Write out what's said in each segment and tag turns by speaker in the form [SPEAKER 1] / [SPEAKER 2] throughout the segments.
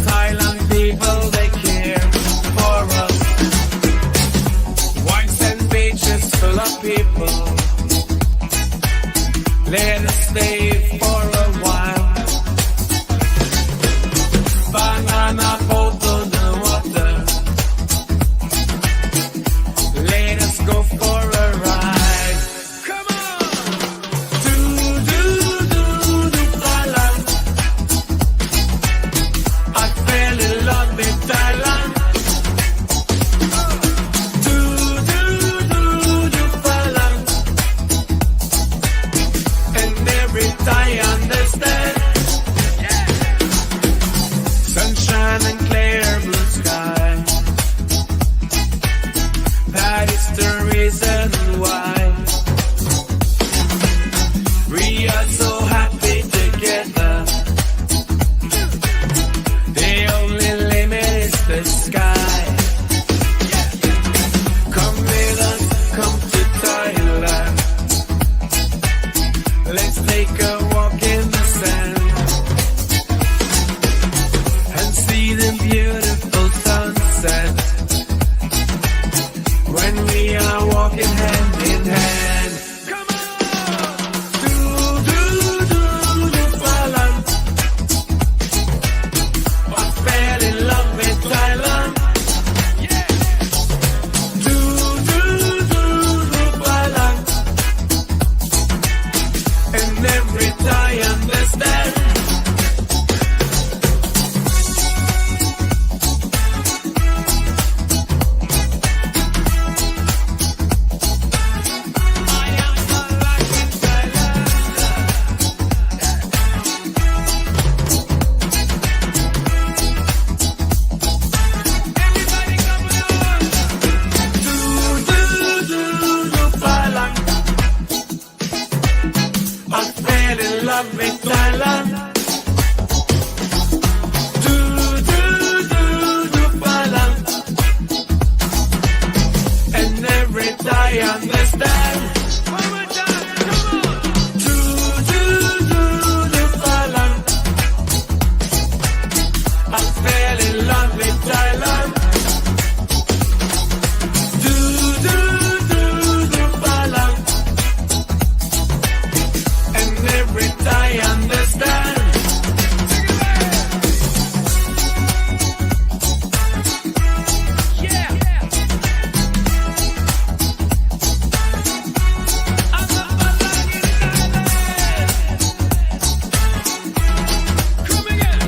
[SPEAKER 1] Thailand people, they care for us. Wines and beaches full of people. Let us stay for a while. Banana boat on the water. Let us go for a ride. Come on! Do Thailand. I fell in love with Thailand. Do Thailand. And every Thai understand. Sunshine and clear blue sky. That is the reason why we are so happy together. The only limit is the sky. Come with us, come to Thailand. Let's take a walk in the sand and see the beautiful sunset when we are walking hand in hand. Come on! Do Thailand. I fell in love with Thailand. Yeah. Do Thailand. And every Thai understand. Everybody come along. Do Thailand. I fell in love with Thailand. Do Thailand. And every Thai understand. One more time, come on. Do Thailand. I fell in love with Thailand. Do Thailand. And every Thai understand. Yeah. I'm the Thailand in Thailand. Come again.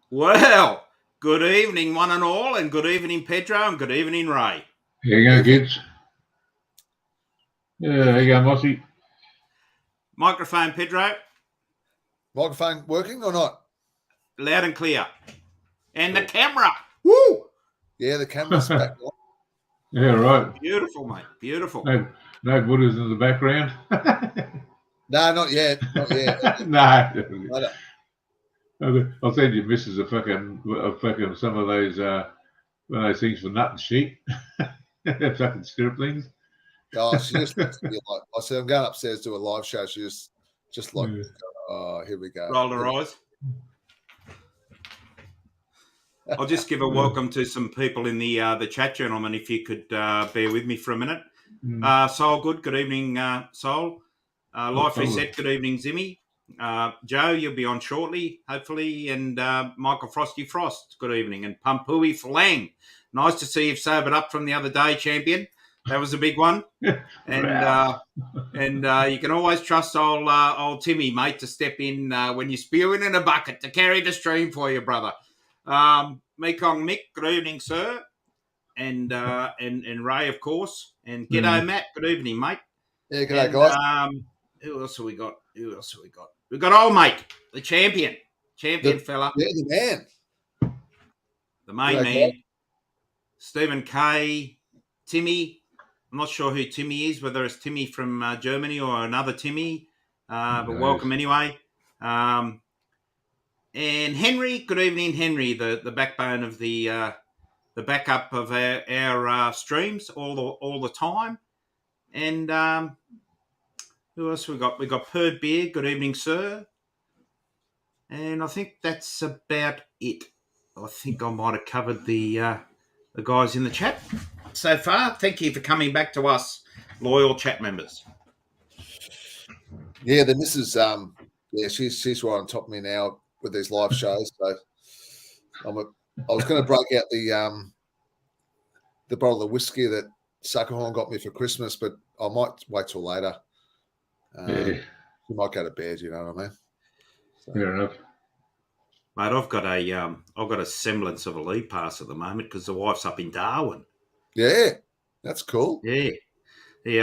[SPEAKER 2] Well, good evening, one and all, and good evening, Pedro, and good evening, Ray.
[SPEAKER 3] Here you go, kids. Yeah, there you go, Mossy.
[SPEAKER 2] Microphone, Pedro,
[SPEAKER 4] Microphone working or not?
[SPEAKER 2] loud and clear. And the camera. Woo!
[SPEAKER 4] Yeah, the camera's back on.
[SPEAKER 3] Yeah, right.
[SPEAKER 2] Beautiful, mate. Beautiful.
[SPEAKER 3] No Buddhas in the background.
[SPEAKER 4] No, not yet. Not yet.
[SPEAKER 3] No.
[SPEAKER 4] No.
[SPEAKER 3] I'll send you missus a fucking some of those things for nut and sheep. Fucking stirrup things.
[SPEAKER 4] Oh, she just looks to me like, I said, I'm going upstairs to a live show. She just like, oh, here we go.
[SPEAKER 2] Roll her eyes. I'll just give a welcome to some people in the chat, gentlemen, if you could bear with me for a minute. Sol, good evening, Sol. Life Reset, good evening, Zimmy. Joe, you'll be on shortly, hopefully. And Michael Frosty Frost, good evening. And Pumpui Flang, nice to see you've sobered up from the other day, champion. That was a big one. And you can always trust old Timmy, mate, to step in when you're spewing in a bucket to carry the stream for you, brother. Mekong Mick, good evening, sir. And Ray, of course. And g'day, Matt, good evening, mate.
[SPEAKER 4] Yeah, g'day, guys.
[SPEAKER 2] Who else have we got? We've got old mate, the champion fella.
[SPEAKER 4] Yeah, the man.
[SPEAKER 2] The main man. Stephen K, Timmy. I'm not sure who Timmy is, whether it's Timmy from Germany or another Timmy. but
[SPEAKER 3] Nice.
[SPEAKER 2] welcome anyway. And Henry, good evening, Henry, the backbone of the backup of our streams all the time. And who else we got? We got Perd Beer. Good evening, sir. And I think that's about it. I think I might have covered the guys in the chat so far. Thank you for coming back to us, loyal chat members.
[SPEAKER 4] Yeah, the missus, she's right on top of me now with these live shows. So I was going to break out the bottle of whiskey that Suckerhorn got me for Christmas, but I might wait till later. We might go to bed, you know what I mean? So.
[SPEAKER 3] Fair enough.
[SPEAKER 2] Mate, I've got a semblance of a lead pass at the moment because the wife's up in Darwin.
[SPEAKER 4] Yeah, that's cool.
[SPEAKER 2] Yeah,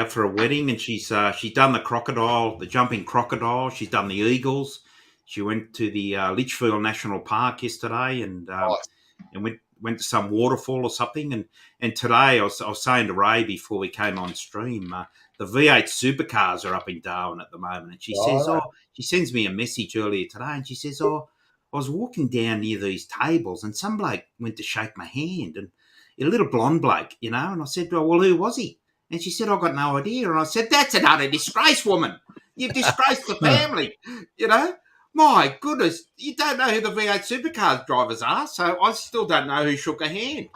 [SPEAKER 2] up for a wedding, and she's done the crocodile, the jumping crocodile. She's done the eagles. She went to the Litchfield National Park yesterday, and went to some waterfall or something. And today I was saying to Ray before we came on stream, the V8 supercars are up in Darwin at the moment, and she says, she sends me a message earlier today, and she says, I was walking down near these tables, and some bloke went to shake my hand, and a little blonde bloke, you know, and I said to her, well, who was he? And she said, I've got no idea. And I said, that's an utter disgrace, woman. You've disgraced the family, you know. My goodness, you don't know who the V8 supercar drivers are, so I still don't know who shook her hand.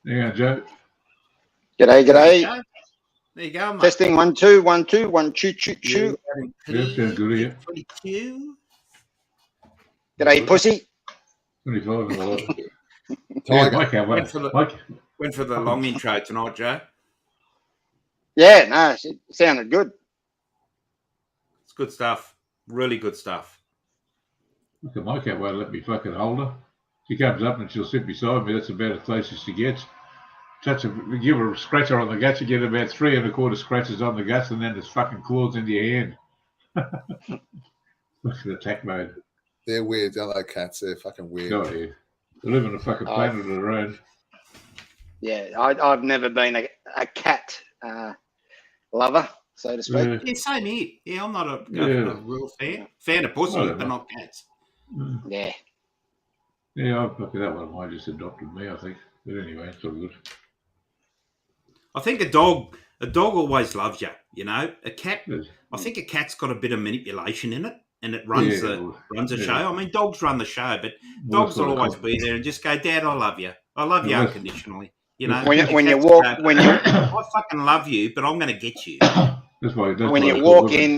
[SPEAKER 3] Yeah, Joe.
[SPEAKER 5] G'day.
[SPEAKER 2] There you go, mate.
[SPEAKER 5] Testing 1 2 1 2 1 2 2 2.
[SPEAKER 3] Yeah, sounds good, yeah.
[SPEAKER 2] 22.
[SPEAKER 5] G'day, pussy.
[SPEAKER 3] 25.
[SPEAKER 4] Tiger.
[SPEAKER 3] Mike,
[SPEAKER 2] Went for the long intro tonight, Joe.
[SPEAKER 5] Yeah, no, it sounded good.
[SPEAKER 2] It's good stuff. Really good stuff.
[SPEAKER 3] Look at Mike, won't let me fucking hold her. She comes up and she'll sit beside me. That's about as close as she gets. Give her a scratcher on the guts, you get about 3 1/4 scratches on the guts, and then there's fucking claws into your hand. Look at attack mode.
[SPEAKER 4] They're weird, aren't they, cats? They're fucking weird.
[SPEAKER 3] Oh, yeah. They live on a fucking planet of their own.
[SPEAKER 5] Yeah, I've never been a cat lover, so to speak.
[SPEAKER 2] Yeah, same here. Yeah, I'm not a real fan of pussy, but not cats.
[SPEAKER 5] Yeah.
[SPEAKER 3] Yeah, that one might just adopted me, I think. But anyway, it's all good.
[SPEAKER 2] I think a dog always loves you, you know. A cat, I think a cat's got a bit of manipulation in it, and it runs the show. I mean, dogs run the show, but dogs will always be there and just go, Dad, I love you. I love you unconditionally. You know,
[SPEAKER 5] when you
[SPEAKER 2] I fucking love you, but I'm going to get you.
[SPEAKER 5] When you walk in,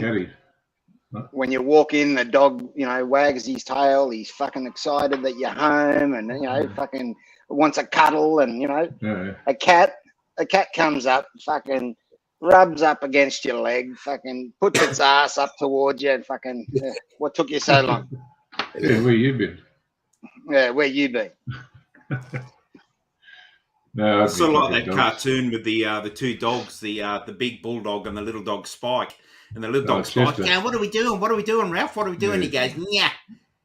[SPEAKER 5] the dog, you know, wags his tail. He's fucking excited that you're home, and you know, fucking wants a cuddle, and you know, a cat comes up, fucking rubs up against your leg, fucking puts its ass up towards you, and fucking what took you so long?
[SPEAKER 3] Yeah, where you been?
[SPEAKER 5] Yeah, where you been?
[SPEAKER 3] No,
[SPEAKER 2] it's sort of like that cartoon with the 2 dogs, the big bulldog and the little dog Spike. And the little dog Spike, what are we doing? What are we doing, Ralph? What are we doing? He goes, nya.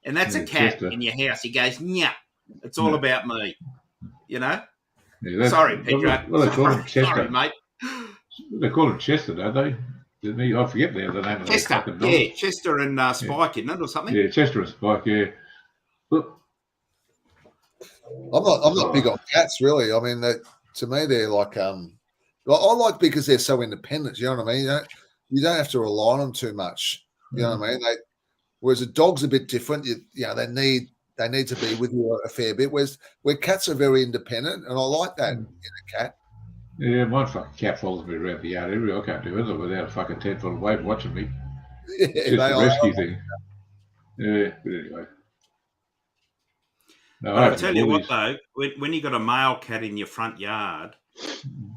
[SPEAKER 2] And that's a cat
[SPEAKER 3] Chester.
[SPEAKER 2] in your house. He goes, nya. It's all about me. You know?
[SPEAKER 3] Yeah,
[SPEAKER 2] sorry, Pedro.
[SPEAKER 3] Well, they call him Chester.
[SPEAKER 2] Sorry, mate.
[SPEAKER 3] They call him Chester, don't they? I forget the name of
[SPEAKER 2] Chester. Yeah, Chester and Spike, isn't it, or something?
[SPEAKER 3] Yeah, Chester and Spike, yeah. Look.
[SPEAKER 4] I'm not big on cats, really. I mean, to me, they're like I like because they're so independent. You know what I mean? You don't have to rely on them too much. You know what I mean? Whereas a dog's a bit different. You know, they need to be with you a fair bit. Where cats are very independent, and I like that in a cat.
[SPEAKER 3] Yeah, my fucking cat follows me around the yard everywhere. I can't do it without a fucking 10-foot away watching me.
[SPEAKER 4] Yeah,
[SPEAKER 3] it's just a rescue thing. Yeah, but anyway. No,
[SPEAKER 2] I'll tell you what, though, when you got a male cat in your front yard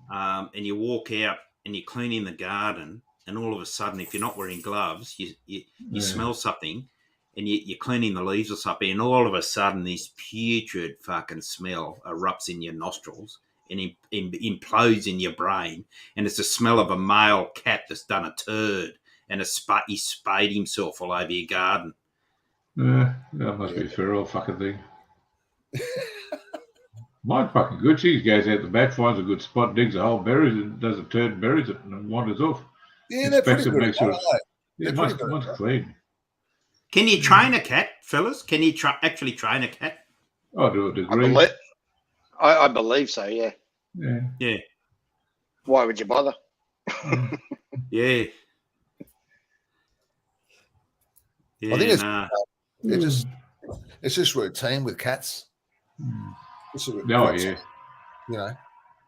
[SPEAKER 2] and you walk out and you're cleaning the garden, and all of a sudden, if you're not wearing gloves, you smell something, and you're cleaning the leaves or something, and all of a sudden this putrid fucking smell erupts in your nostrils and implodes in your brain, and it's the smell of a male cat that's done a turd and he spayed himself all over your garden.
[SPEAKER 3] That must be a feral fucking thing. Mine's fucking good. She goes out the back, finds a good spot, digs a hole, buries it, does a turd, buries it, and wanders off.
[SPEAKER 4] Yeah, they're pretty good.
[SPEAKER 3] Yeah,
[SPEAKER 4] They're pretty good.
[SPEAKER 3] mine's clean.
[SPEAKER 2] Can you train a cat, fellas? Can you actually train a cat?
[SPEAKER 3] I do a degree.
[SPEAKER 5] I believe so. Yeah.
[SPEAKER 3] Yeah.
[SPEAKER 2] Yeah.
[SPEAKER 5] Why would you bother?
[SPEAKER 2] Yeah. Yeah,
[SPEAKER 4] I think it's just routine with cats.
[SPEAKER 3] Yeah.
[SPEAKER 4] You know.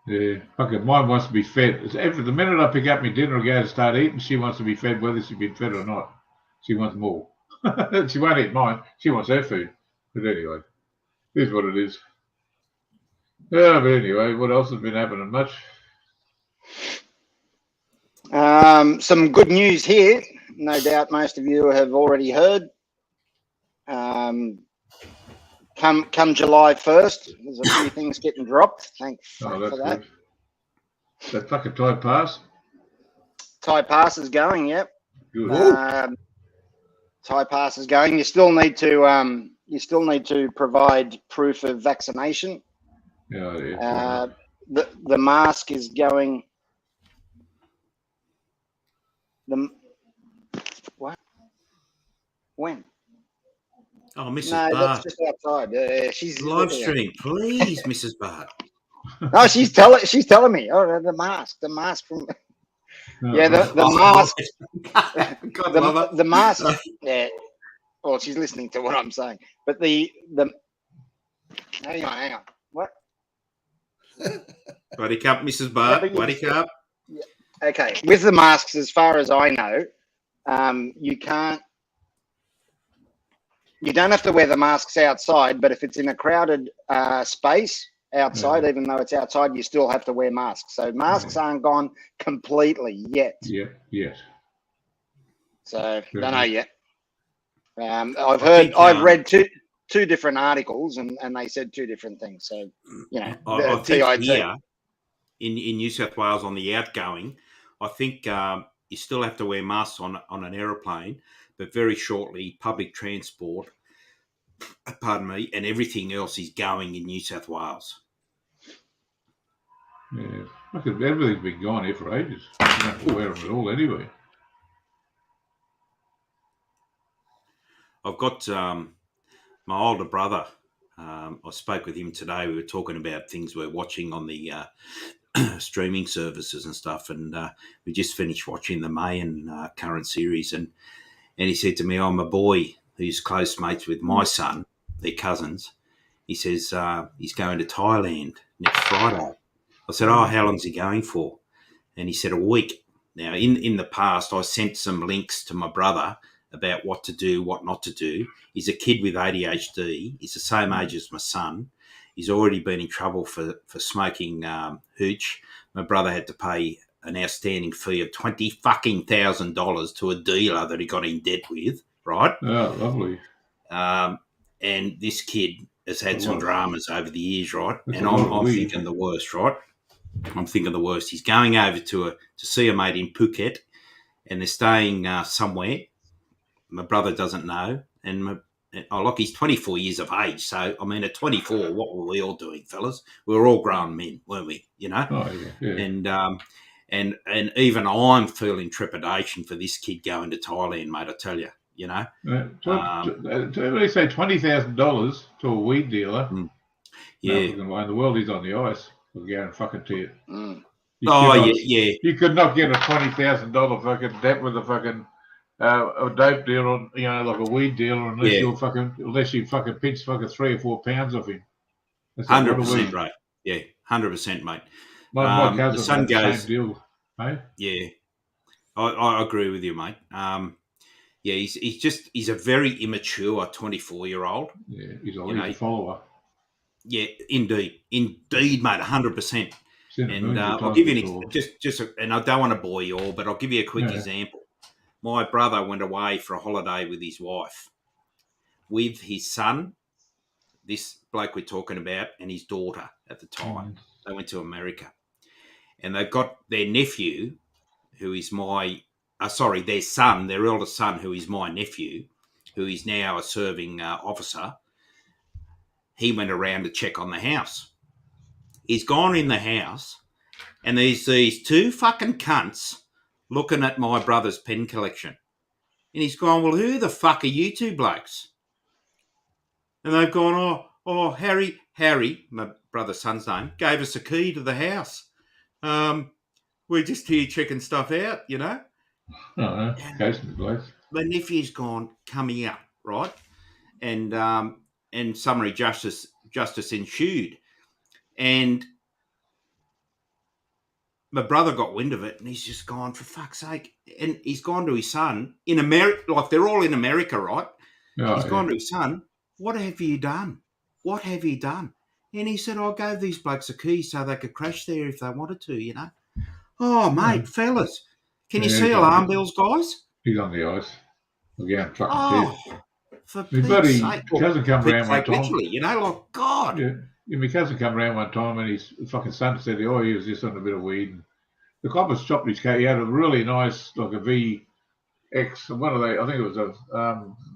[SPEAKER 3] Yeah. Fucking mine wants to be fed. The minute I pick up my dinner and go to start eating, she wants to be fed whether she's been fed or not. She wants more. She won't eat mine. She wants her food. But anyway, here's what it is. Yeah, but anyway, what else has been happening much?
[SPEAKER 5] Some good news here. No doubt most of you have already heard. Come July 1st, there's a few things getting dropped. Thank fuck for that.
[SPEAKER 3] Good. That fucking Thai pass?
[SPEAKER 5] Thai pass is going, yep.
[SPEAKER 3] Good.
[SPEAKER 5] Thai pass is going. You still need to provide proof of vaccination.
[SPEAKER 3] Yeah.
[SPEAKER 5] The mask is going. What? When?
[SPEAKER 2] Oh, Mrs.
[SPEAKER 5] No,
[SPEAKER 2] Bart.
[SPEAKER 5] that's just outside. She's
[SPEAKER 2] live stream, please, Mrs. Bart.
[SPEAKER 5] No, she's telling me. Oh, the mask from. Yeah, the mask. The mask. Yeah. Well, she's listening to what I'm saying, but the. Hang on. What?
[SPEAKER 2] Wake up, Mrs. Bart. Wake up.
[SPEAKER 5] Yeah. Okay, with the masks, as far as I know, you don't have to wear the masks outside, but if it's in a crowded space outside, even though it's outside, you still have to wear masks. So masks aren't gone completely yet.
[SPEAKER 3] Yeah, yes.
[SPEAKER 5] So don't know yet. I've read two different articles, and they said two different things. So
[SPEAKER 2] I think here in New South Wales on the outgoing, I think you still have to wear masks on an aeroplane, but very shortly public transport, pardon me, and everything else is going in New South Wales.
[SPEAKER 3] Yeah, look, everything's been gone here for ages. You don't have to wear them at all anyway.
[SPEAKER 2] I've got my older brother. I spoke with him today. We were talking about things we're watching on the streaming services and stuff, and we just finished watching the Mayan current series, and he said to me, "I'm a boy who's close mates with my son, they're cousins." He says he's going to Thailand next Friday. I said, "Oh, how long's he going for?" And he said a week. Now, in the past, I sent some links to my brother about what to do, what not to do. He's a kid with ADHD. He's the same age as my son. He's already been in trouble for smoking hooch. My brother had to pay an outstanding fee of $20,000 to a dealer that he got in debt with, right?
[SPEAKER 3] Oh, lovely.
[SPEAKER 2] And this kid has had some dramas over the years, right? And I'm thinking the worst, right? I'm thinking the worst. He's going over to see a mate in Phuket, and they're staying somewhere. My brother doesn't know, and he's 24 years of age. So, I mean, at 24, what were we all doing, fellas? We were all grown men, weren't we? You know?
[SPEAKER 3] Oh, yeah.
[SPEAKER 2] And even I'm feeling trepidation for this kid going to Thailand, mate, I tell you, you know?
[SPEAKER 3] They say $20,000 to a weed dealer.
[SPEAKER 2] Yeah.
[SPEAKER 3] In the world, he's on the ice. I'll go and fucking tell you.
[SPEAKER 2] Yeah.
[SPEAKER 3] You could not get a $20,000 fucking debt with a fucking a dope dealer, like a weed dealer, unless you fucking pinch fucking 3 or 4 pounds off him.
[SPEAKER 2] 100%, right? Yeah, 100%, mate.
[SPEAKER 3] My cousin
[SPEAKER 2] the son
[SPEAKER 3] had
[SPEAKER 2] goes.
[SPEAKER 3] the same deal, mate.
[SPEAKER 2] Yeah, I agree with you, mate. He's a very immature 24-year-old.
[SPEAKER 3] Yeah, he's a lead follower.
[SPEAKER 2] Yeah, indeed, mate, 100%. And I'll give you and I don't want to bore you all, but I'll give you a quick example. My brother went away for a holiday with his wife, with his son, this bloke we're talking about, and his daughter at the time. They went to America. And they've got their nephew, who is their son, their eldest son, who is my nephew, who is now a serving officer. He went around to check on the house. He's gone in the house, and there's these 2 fucking cunts looking at my brother's pen collection. And he's gone, well, who the fuck are you two blokes? And they've gone, oh, Harry, my brother's son's name, gave us a key to the house. We're just here checking stuff out, you know.
[SPEAKER 3] Oh, case in the place.
[SPEAKER 2] My nephew's gone, coming out, right? And summary justice ensued. And my brother got wind of it, and he's just gone, for fuck's sake. And he's gone to his son in America, like they're all in America, right? He's gone to his son, what have you done? What have you done? And he said, I gave these blokes a key so they could crash there if they wanted to, you know. Oh, mate, fellas, can you see alarm bells, guys?
[SPEAKER 3] He's on the ice. Again, fucking dead.
[SPEAKER 2] For
[SPEAKER 3] His buddy,
[SPEAKER 2] sake.
[SPEAKER 3] cousin come around one time.
[SPEAKER 2] Literally, you know, like, God.
[SPEAKER 3] Yeah, my cousin come around one time and his fucking son said, he was just on a bit of weed. And the coppers chopped his car. He had a really nice, like a VX, one of the, I think it was a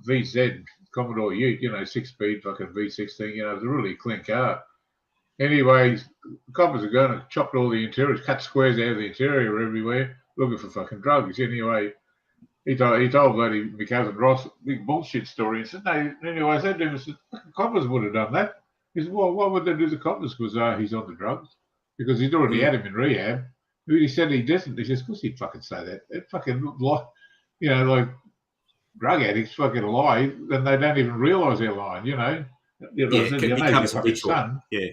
[SPEAKER 3] VZ Commodore Ute, you know, 6-speed fucking V6 thing. You know, it was a really clean car. Anyway, the coppers are going to chop all the interiors, cut squares out of the interior everywhere, looking for fucking drugs. Anyway, he told bloody my cousin Ross a big bullshit story. He said, no, anyway, I said to him, I said, fucking coppers would have done that. He said, well, why would they do the coppers? Because he's on the drugs. Because he'd already had him in rehab. He said he didn't. He says, of course he'd fucking say that. It fucking, you know, like drug addicts fucking lie, then they don't even realise they're lying, you know. You know,
[SPEAKER 2] it
[SPEAKER 3] your
[SPEAKER 2] becomes
[SPEAKER 3] fucking
[SPEAKER 2] habitual.
[SPEAKER 3] son.
[SPEAKER 2] Yeah.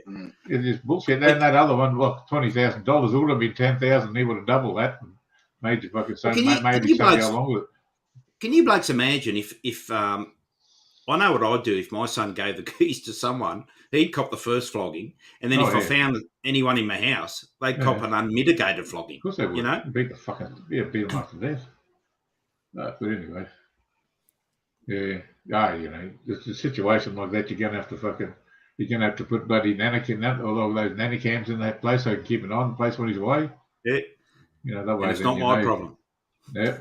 [SPEAKER 3] It's just bullshit. And that other one, look, $20,000, it would have been $10,000. He would have doubled that and made your fucking son, maybe something along with it.
[SPEAKER 2] Can you blokes imagine if I know what I'd do if my son gave the keys to someone, he'd cop the first flogging, and then I found anyone in my house, they'd cop an unmitigated flogging.
[SPEAKER 3] Of course they would.
[SPEAKER 2] You know?
[SPEAKER 3] Beat them up to death. No, but anyway. Yeah. You know, it's a situation like that, you're going to have to put bloody all of those nanny cams in that place so you can keep an eye on the place when he's away.
[SPEAKER 2] Yeah.
[SPEAKER 3] You know, that way.
[SPEAKER 2] It's not my problem.
[SPEAKER 3] Yeah,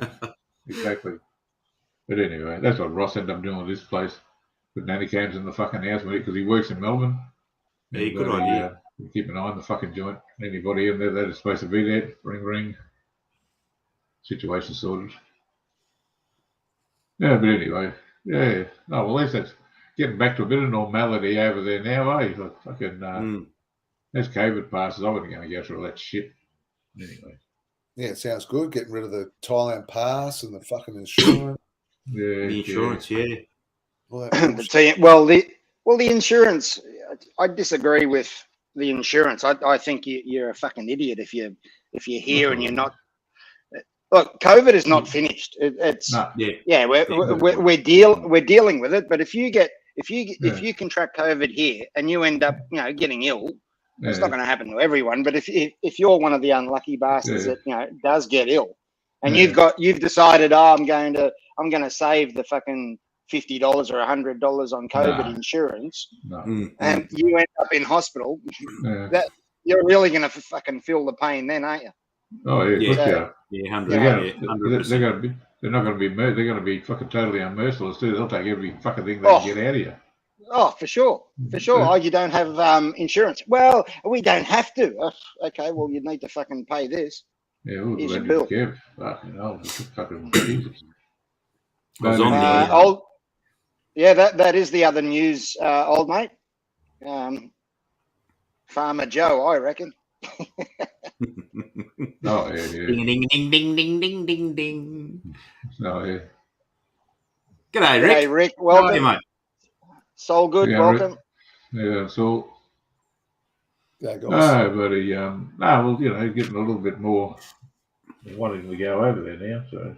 [SPEAKER 3] exactly. But anyway, that's what Ross ended up doing with this place. Put nanny cams in the fucking house because he works in Melbourne.
[SPEAKER 2] Yeah, good idea.
[SPEAKER 3] Keep an eye on the fucking joint. Anybody in there that is supposed to be there, ring. Situation sorted. Yeah, but anyway, yeah. Oh, well, at least that's getting back to a bit of normality over there now, eh? Like fucking, as COVID passes, I wasn't going to go through all that shit. Anyway.
[SPEAKER 4] Yeah, it sounds good. Getting rid of the Thailand pass and the fucking insurance.
[SPEAKER 2] Yeah, the insurance, yeah.
[SPEAKER 5] The insurance. I disagree with the insurance. I think you're a fucking idiot if you're here and you're not. Look, COVID is not finished. We're dealing with it. But if you contract COVID here and you end up, you know, getting ill, it's not going to happen to everyone. But if you're one of the unlucky bastards that, you know, does get ill, and you've decided, I'm going to save the fucking $50 or $100 on COVID insurance, and you end up in hospital, that you're really going to fucking feel the pain then, aren't you?
[SPEAKER 3] Oh yeah,
[SPEAKER 2] yeah, 100%.
[SPEAKER 3] They're not going to be. They're going to be fucking totally unmerciless too. They'll take every fucking thing they can get out of you.
[SPEAKER 5] Oh, for sure.
[SPEAKER 3] Yeah.
[SPEAKER 5] Oh, you don't have insurance. Well, we don't have to. Okay, well, you need to fucking pay this.
[SPEAKER 3] Yeah, we'll
[SPEAKER 5] Here's your
[SPEAKER 3] bill.
[SPEAKER 5] bill.
[SPEAKER 3] Fucking hell, fucking Jesus.
[SPEAKER 5] That is the other news, old mate. Farmer Joe, I reckon.
[SPEAKER 3] Oh yeah.
[SPEAKER 2] Ding ding ding ding ding ding ding ding.
[SPEAKER 3] Oh yeah.
[SPEAKER 2] G'day, Rick.
[SPEAKER 5] Hey, Rick. Welcome.
[SPEAKER 2] How are you, mate?
[SPEAKER 5] Soul good.
[SPEAKER 3] Yeah,
[SPEAKER 5] welcome.
[SPEAKER 3] Yeah. So.
[SPEAKER 4] Yeah, guys.
[SPEAKER 3] No, buddy. Well, you know, getting a little bit more wanting to go over there now. So.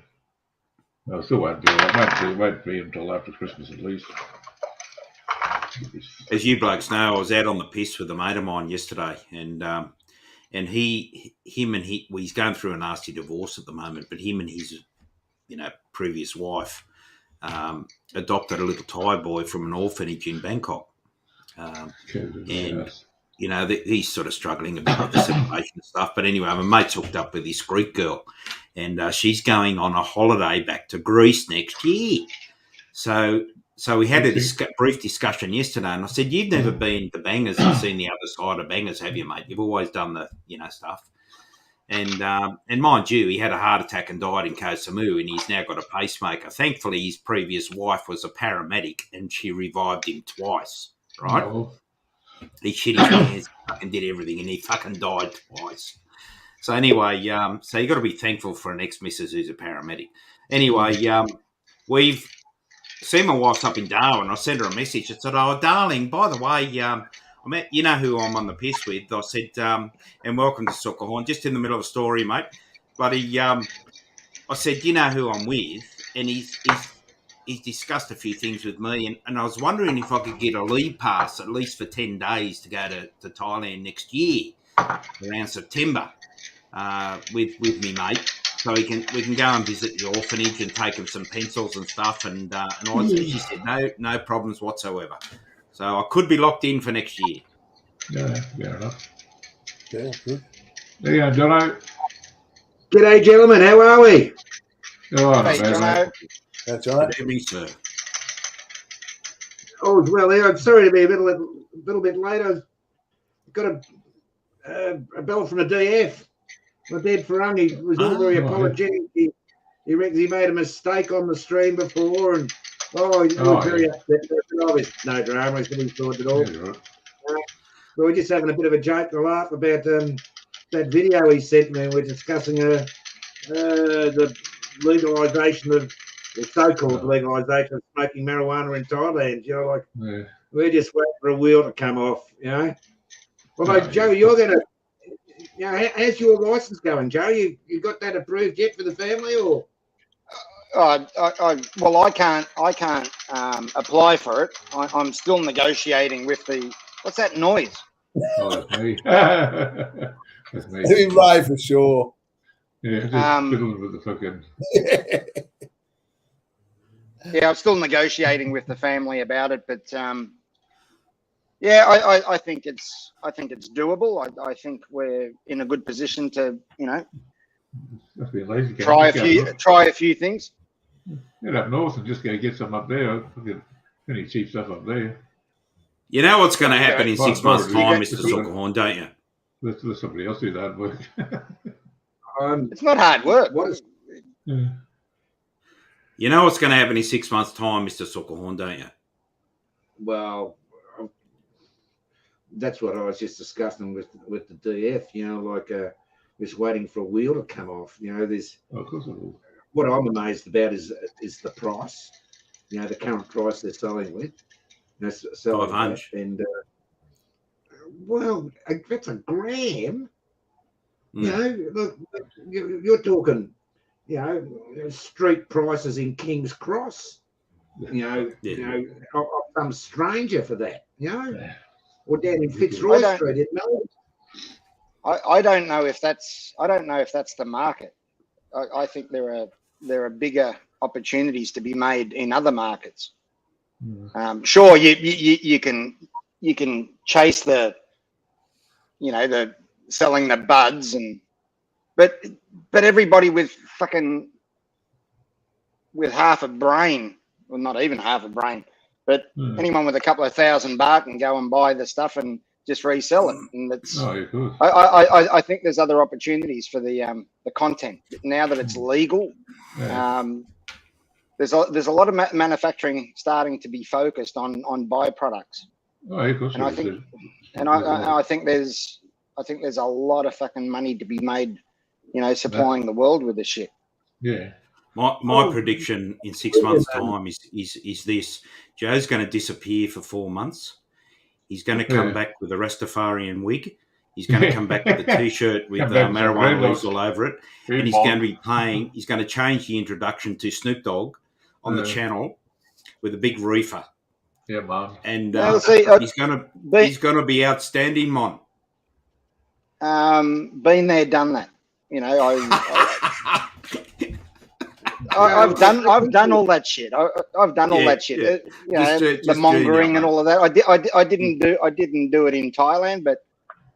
[SPEAKER 3] I still won't do that. Won't be until after Christmas at least.
[SPEAKER 2] As you blokes know, I was out on the piss with a mate of mine yesterday, and he's going through a nasty divorce at the moment, but him and his, you know, previous wife adopted a little Thai boy from an orphanage in Bangkok, and you know he's sort of struggling a bit with the separation and stuff. But anyway, my mate's hooked up with this Greek girl, and she's going on a holiday back to Greece next year. So we had a brief discussion yesterday, and I said, "You've never been to Bangers and seen the other side of Bangers, have you, mate? You've always done the, you know, stuff." And mind you, he had a heart attack and died in Koh Samui, and he's now got a pacemaker. Thankfully, his previous wife was a paramedic, and she revived him twice, right?
[SPEAKER 3] Oh.
[SPEAKER 2] He shit his pants and did everything, and he fucking died twice. So anyway, so you got to be thankful for an ex-missus who's a paramedic. Anyway, we've seen my wife's up in Darwin. I sent her a message. I said, "Oh, darling, by the way, you know who I'm on the piss with." I said, "And welcome to Soccerhorn." Just in the middle of a story, mate. Bloody, I said, "You know who I'm with?" And he's discussed a few things with me, and I was wondering if I could get a leave pass at least for 10 days to go to Thailand next year, around September, with me mate. So we can go and visit the orphanage and take him some pencils and stuff. And she said, no problems whatsoever. So I could be locked in for next year.
[SPEAKER 3] Yeah, fair enough.
[SPEAKER 4] Yeah, good.
[SPEAKER 3] There you go, Jono.
[SPEAKER 6] G'day, gentlemen. How are we?
[SPEAKER 3] Oh, not
[SPEAKER 5] Hey,
[SPEAKER 3] bad,
[SPEAKER 5] Jono.
[SPEAKER 3] mate.
[SPEAKER 4] That's all right.
[SPEAKER 2] Good evening, sir.
[SPEAKER 6] Oh, well, yeah, I'm sorry to be a little bit late. I've got a bell from the DF. My dad Farung, he was all very apologetic. He reckons he made a mistake on the stream before, and he was very upset. No drama, he's going to be sorted at all.
[SPEAKER 3] Yeah, right.
[SPEAKER 6] We were just having a bit of a joke and a laugh about that video he sent me. We're discussing the legalisation of, the so-called legalisation of smoking marijuana in Thailand. You know, like we're just waiting for a wheel to come off. You know. Well, Joe, you're going to. You know, how's your license going, Joe? You got that approved yet for the family, or?
[SPEAKER 5] Well, I can't apply for it. I'm still negotiating with the. What's that noise?
[SPEAKER 3] Oh, that's me. That's me.
[SPEAKER 4] Heavy Ray for sure.
[SPEAKER 3] Yeah, just fiddling with the fucking.
[SPEAKER 5] Yeah, I'm still negotiating with the family about it, but yeah, I think it's doable. I think we're in a good position to, you know,
[SPEAKER 3] Must be lazy.
[SPEAKER 5] try a few things.
[SPEAKER 3] Get up north and just go get some up there. Get any cheap stuff up there.
[SPEAKER 2] You know what's going to happen in 6 months' time,
[SPEAKER 3] Mr.
[SPEAKER 2] Mr. Soccerhorn, don't you?
[SPEAKER 3] Let somebody else do that work.
[SPEAKER 5] It's not hard work.
[SPEAKER 6] What is?
[SPEAKER 3] Yeah.
[SPEAKER 2] You know what's going to happen in 6 months' time, Mr. Soccerhorn, don't you?
[SPEAKER 6] Well, that's what I was just discussing with the DF. You know, like just waiting for a wheel to come off. You know, there's.
[SPEAKER 3] Oh, of course I will.
[SPEAKER 6] What I'm amazed about is the price. You know, the current price they're selling with. You know, selling
[SPEAKER 2] 500.
[SPEAKER 6] and well, that's a gram. You know, look, you're talking. You know, street prices in King's Cross. You know, of some stranger for that. You know, or down in Fitzroy Street in Melbourne.
[SPEAKER 5] I don't know if that's the market. I think there are bigger opportunities to be made in other markets. Sure, you can chase the, you know, the selling the buds but everybody with half a brain, well, not even half a brain, but anyone with a couple of $1,000 can go and buy the stuff and just resell it. And that's, I think there's other opportunities for the content now that it's legal. There's a lot of manufacturing starting to be focused on byproducts. And I think there's a lot of fucking money to be made, you know, supplying the world with this shit.
[SPEAKER 3] Yeah.
[SPEAKER 2] My prediction in 6 months' time is this: Joe's going to disappear for 4 months. He's going to come back with a Rastafarian wig. He's going to come back with a T-shirt with marijuana leaves all over it, and he's going to be playing. He's going to change the introduction to Snoop Dogg on the channel with a big reefer.
[SPEAKER 3] Yeah, man.
[SPEAKER 2] And he's going to be outstanding, mon.
[SPEAKER 5] Been there, done that. You know, I've done all that shit. I've done all that shit. You know, the mongering and all of that. I didn't do it in Thailand, but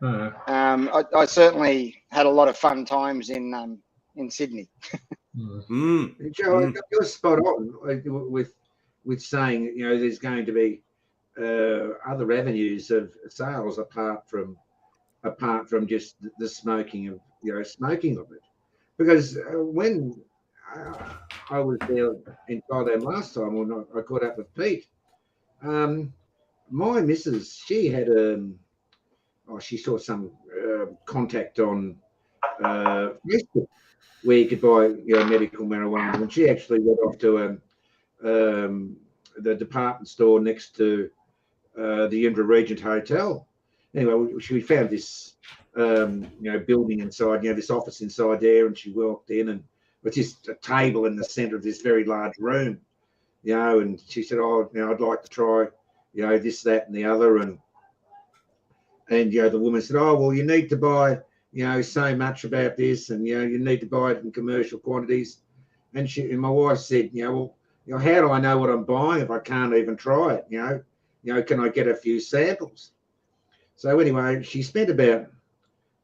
[SPEAKER 5] I certainly had a lot of fun times in Sydney.
[SPEAKER 6] Joe, you're spot on with saying, you know, there's going to be other avenues of sales apart from just the smoking smoking of it. Because when I was there in Thailand last time, when I caught up with Pete, my missus, she had she saw some contact on Facebook where you could buy medical marijuana, and she actually went off to the department store next to the Indra Regent Hotel. Anyway, we found this building inside, this office inside there, and she walked in, and with just a table in the centre of this very large room, and she said, I'd like to try this, that, and the other, and the woman said, well, you need to buy so much about this, and you need to buy it in commercial quantities. And my wife said, well, how do I know what I'm buying if I can't even try it? Can I get a few samples? So anyway, she spent about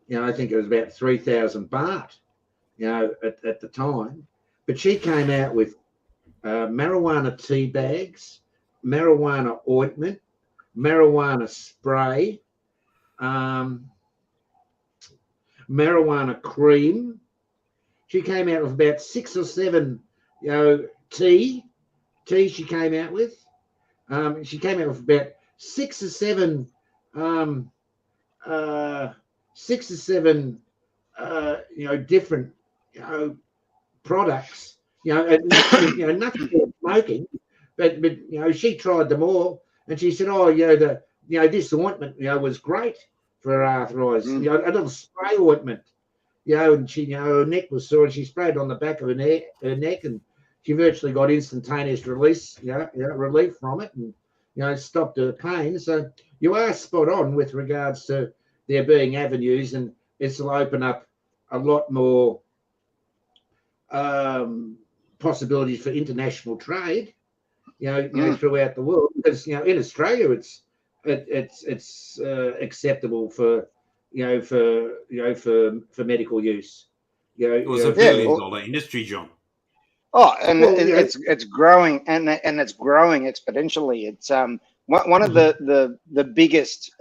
[SPEAKER 6] I think it was about 3,000 baht at the time, but she came out with marijuana tea bags, marijuana ointment, marijuana spray, marijuana cream. She came out with about 6 or 7, tea she came out with. She came out with about 6 or 7, 6 or 7, different, products. Nothing for smoking, but she tried them all, and she said, this ointment, was great for arthritis. A little spray ointment, and she, her neck was sore, and she sprayed on the back of her neck, and she virtually got instantaneous relief from it, and stopped her pain. So you are spot on with regards to there being avenues, and this will open up a lot more possibilities for international trade, throughout the world. Because in Australia, it's acceptable for medical use.
[SPEAKER 2] It was a $1 billion industry, John.
[SPEAKER 5] Oh, and it's growing, and it's growing exponentially. It's one of the biggest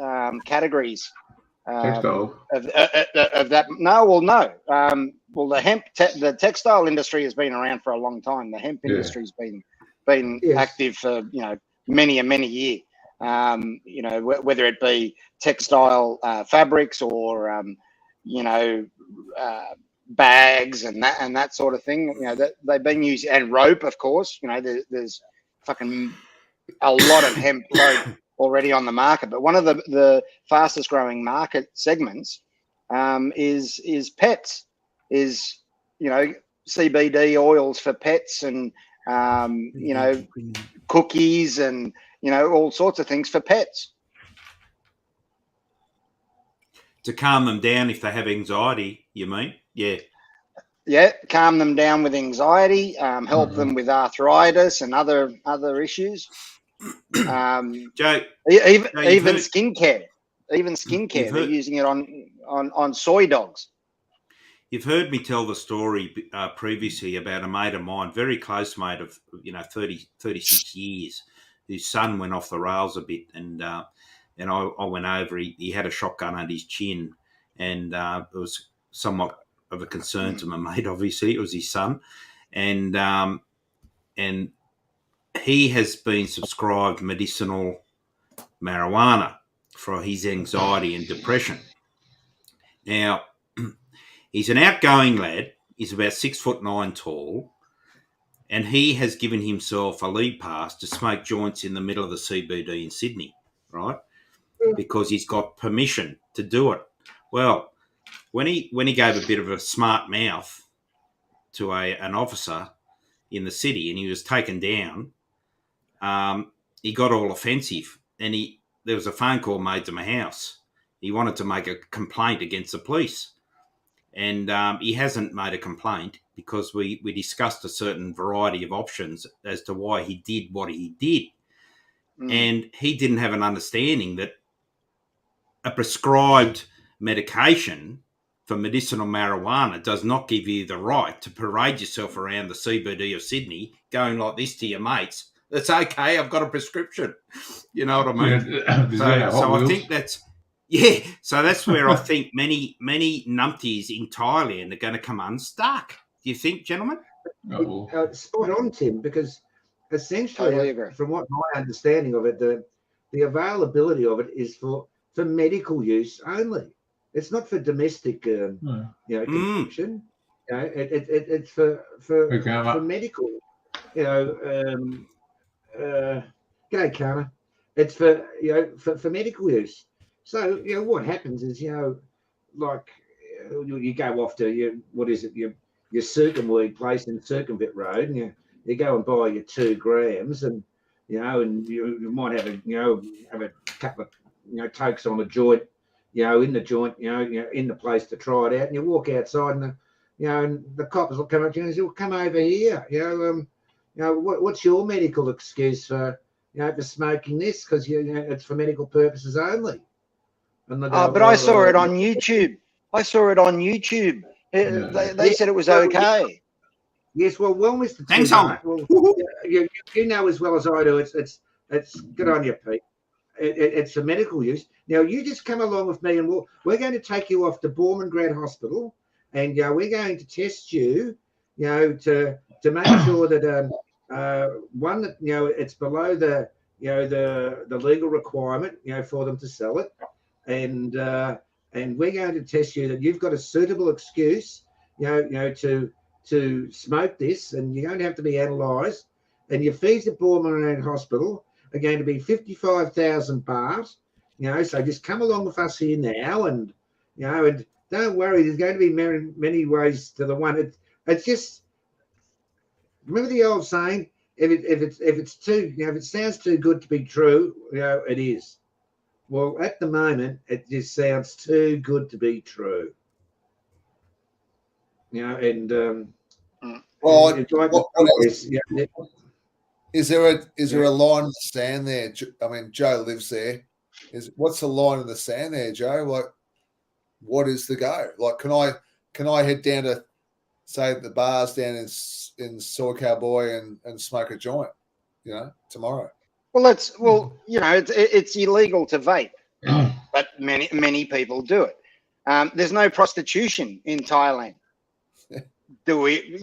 [SPEAKER 5] categories
[SPEAKER 3] textile
[SPEAKER 5] of that. No. The textile industry has been around for a long time. The hemp industry's been active for many years. Whether it be textile fabrics or bags and that sort of thing, that they've been using, and rope, of course. There's fucking a lot of hemp rope already on the market, but one of the fastest growing market segments is pets, is CBD oils for pets, and cookies, and all sorts of things for pets
[SPEAKER 2] to calm them down if they have anxiety, you mean?
[SPEAKER 5] Calm them down with anxiety, help them with arthritis and other issues.
[SPEAKER 2] Joe,
[SPEAKER 5] even skincare. They're using it on soy dogs.
[SPEAKER 2] You've heard me tell the story previously about a mate of mine, very close mate of 36 years, whose son went off the rails a bit, and I went over. He had a shotgun under his chin, and it was somewhat of a concern to my mate. Obviously, it was his son, and he has been subscribed medicinal marijuana for his anxiety and depression. Now, he's an outgoing lad. He's about 6'9" tall, and he has given himself a lead pass to smoke joints in the middle of the CBD in Sydney, right? Because he's got permission to do it. Well, when he gave a bit of a smart mouth to an officer in the city, and he was taken down, he got all offensive, and there was a phone call made to my house. He wanted to make a complaint against the police, and he hasn't made a complaint because we discussed a certain variety of options as to why he did what he did. And he didn't have an understanding that a prescribed medication for medicinal marijuana does not give you the right to parade yourself around the CBD of Sydney going like this to your mates. That's okay. I've got a prescription. You know what I mean?
[SPEAKER 3] So
[SPEAKER 2] I think that's Yeah, so that's where I think many numpties in Thailand are going to come unstuck. Do you think, gentlemen?
[SPEAKER 6] Spot on, Tim, because essentially,
[SPEAKER 5] Totally agree.
[SPEAKER 6] from what my understanding of it, the availability of it is for medical use only. It's not for domestic, consumption. You know, it's for medical. You know, g'day, Kana. It's for for medical use. So what happens is like you go off to your circumweed place in Circumvent Road, and you go and buy your 2 grams, and and you might have a couple of tokes on a joint, in the joint, in the place to try it out, and you walk outside, and and the coppers will come up to you and say, "Well, come over here, what's your medical excuse for for smoking this? Because it's for medical purposes only." And they go,
[SPEAKER 5] but I saw it on YouTube. I saw it on YouTube. They said it was okay.
[SPEAKER 6] Yes, well, Mr.
[SPEAKER 2] Thanks,
[SPEAKER 6] Tim, well, you know as well as I do. It's good on you, Pete. It's for medical use. Now you just come along with me, and we're going to take you off to Bormangrad Hospital, and we're going to test you, to make sure that one that it's below the the legal requirement, for them to sell it, and we're going to test you that you've got a suitable excuse, to smoke this, and you're going to have to be analysed, and your fees at Bormangrad Hospital are going to be 55,000 baht. So just come along with us here now, and and don't worry, there's going to be many ways to the one. It's just, remember the old saying, if it's too, if it sounds too good to be true, it is. Well, at the moment, it just sounds too good to be true. And
[SPEAKER 4] is there a line in the sand there? I mean, Joe lives there. What's the line in the sand there, Joe? Like, what is the go? Like, can I head down to, say, the bars down in Soy Cowboy and smoke a joint, tomorrow?
[SPEAKER 5] Well, it's illegal to vape, but many people do it. There's no prostitution in Thailand. Do we?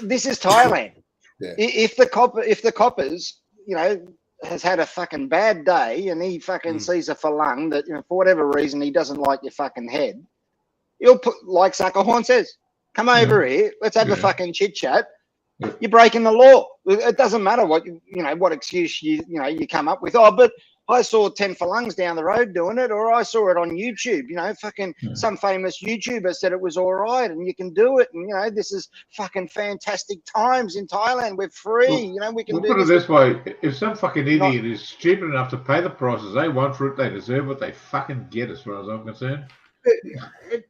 [SPEAKER 5] This is Thailand.
[SPEAKER 4] Yeah.
[SPEAKER 5] If the coppers, has had a fucking bad day, and he fucking sees a falang that, for whatever reason he doesn't like your fucking head, he'll put, like Suckerhorn says, come over here, let's have a fucking chit chat. You're breaking the law. It doesn't matter what what excuse you come up with. Oh, but I saw 10 falangs down the road doing it, or I saw it on YouTube. Some famous YouTuber said it was all right, and you can do it. And this is fucking fantastic times in Thailand. We're free. We can do
[SPEAKER 3] put it
[SPEAKER 5] this.
[SPEAKER 3] this way: if some fucking idiot is stupid enough to pay the prices they want for it, they deserve what they fucking get, as far as I'm concerned.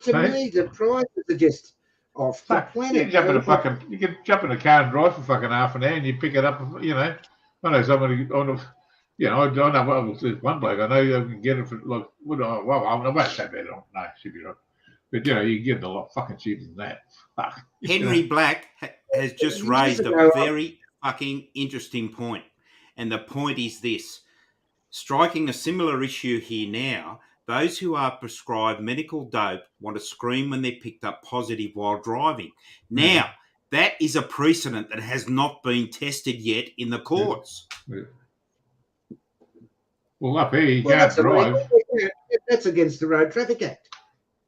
[SPEAKER 6] To me, the prices are just off the planet.
[SPEAKER 3] You can jump in a car and drive for fucking half an hour, and you pick it up. I know somebody on a. I know one bloke. I know you can get it for like. I won't say that. No, should be right. But you can get it a lot fucking cheaper than that. Fuck.
[SPEAKER 2] Henry Black has just raised a very fucking interesting point, and the point is this: striking a similar issue here now. Those who are prescribed medical dope want to scream when they're picked up positive while driving. Now, that is a precedent that has not been tested yet in the courts.
[SPEAKER 3] Yeah. Well, up here, you can't drive.
[SPEAKER 6] That's against the Road Traffic Act.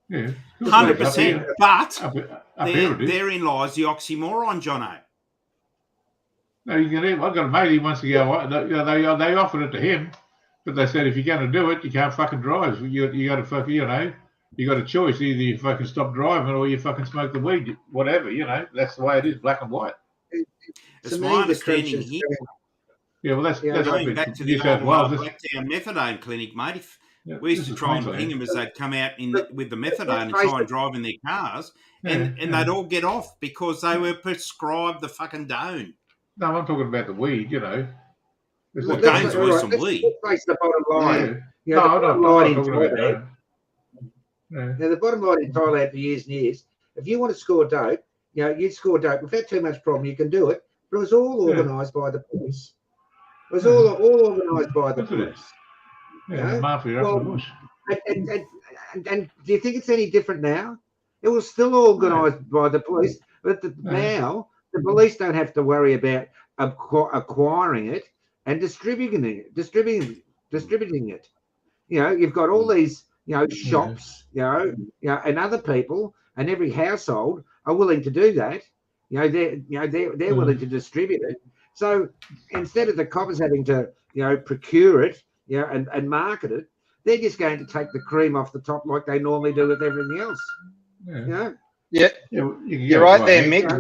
[SPEAKER 3] Yeah.
[SPEAKER 2] 100%. But
[SPEAKER 3] up here
[SPEAKER 2] therein lies the oxymoron, Jono.
[SPEAKER 3] No, I've got a mate, he wants to go. They offered it to him, but they said, if you're going to do it, you can't fucking drive. You got to fucking, you got a choice. Either you fucking stop driving or you fucking smoke the weed, whatever, That's the way it is, black and white.
[SPEAKER 2] It's my understanding here.
[SPEAKER 3] Yeah, well, that's
[SPEAKER 2] going back to the old Blacktown methadone clinic, mate. We used to try and ping them as they'd come out with the methadone and try and drive in their cars, and they'd all get off because they were prescribed the fucking done.
[SPEAKER 3] No, I'm talking about the weed,
[SPEAKER 2] Well, done's worse than weed.
[SPEAKER 6] Let's face the bottom line.
[SPEAKER 3] No, I'm not talking about that.
[SPEAKER 6] Now, the bottom line in Thailand for years and years, if you want to score dope, you'd score dope without too much problem. You can do it, but it was all organised by the police. It was all organised by the police.
[SPEAKER 3] The mafia up the bush.
[SPEAKER 6] And do you think it's any different now? It was still organised by the police, but now the police don't have to worry about acquiring it and distributing it. You know, you've got all these, shops, and other people, and every household are willing to do that. They're willing to distribute it. So instead of the coppers having to, procure it, and market it, they're just going to take the cream off the top like they normally do with everything else.
[SPEAKER 5] Yeah. You're right there, Mick.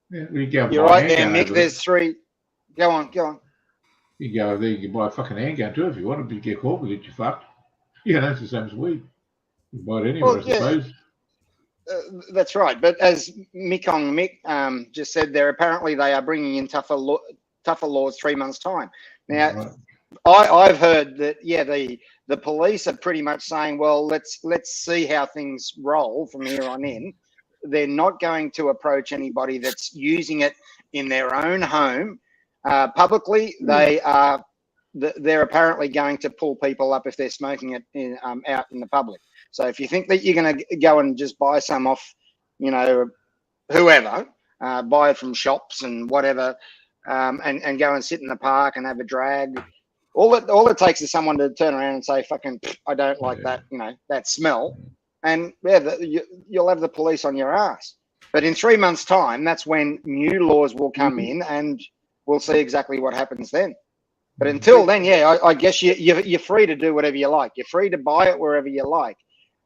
[SPEAKER 5] You're right there, Mick. There's three. Go on.
[SPEAKER 3] You can go over there, you can buy a fucking handgun too if you want to. Get caught with it, you're fucked. That's the same as weed. You can buy it anywhere, I suppose.
[SPEAKER 5] That's right. But as Mick just said, they are bringing in tougher laws 3 months' time. Now, I've heard that the police are pretty much saying, well, let's see how things roll from here on in. They're not going to approach anybody that's using it in their own home publicly. They're apparently going to pull people up if they're smoking it out in the public. So if you think that you're going to go and just buy some off, whoever, buy it from shops and whatever, and go and sit in the park and have a drag, all it takes is someone to turn around and say, "Fucking, I don't like that," that smell, and you'll have the police on your ass. But in 3 months' time, that's when new laws will come in, and we'll see exactly what happens then. But until then, I guess you're free to do whatever you like. You're free to buy it wherever you like.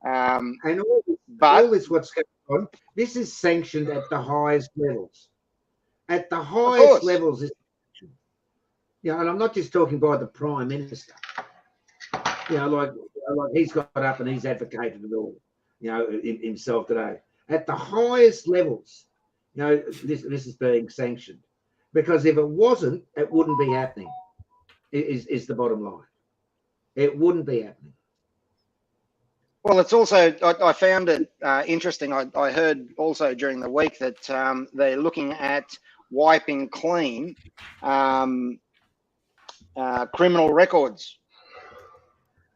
[SPEAKER 6] And all this what's going on, this is sanctioned at the highest levels. At the highest levels, and I'm not just talking by the Prime Minister. Like he's got up and he's advocated it all, himself today. At the highest levels, this is being sanctioned, because if it wasn't, it wouldn't be happening. Is the bottom line? It wouldn't be happening.
[SPEAKER 5] Well, it's also, I found it interesting. I heard also during the week that they're looking at wiping clean criminal records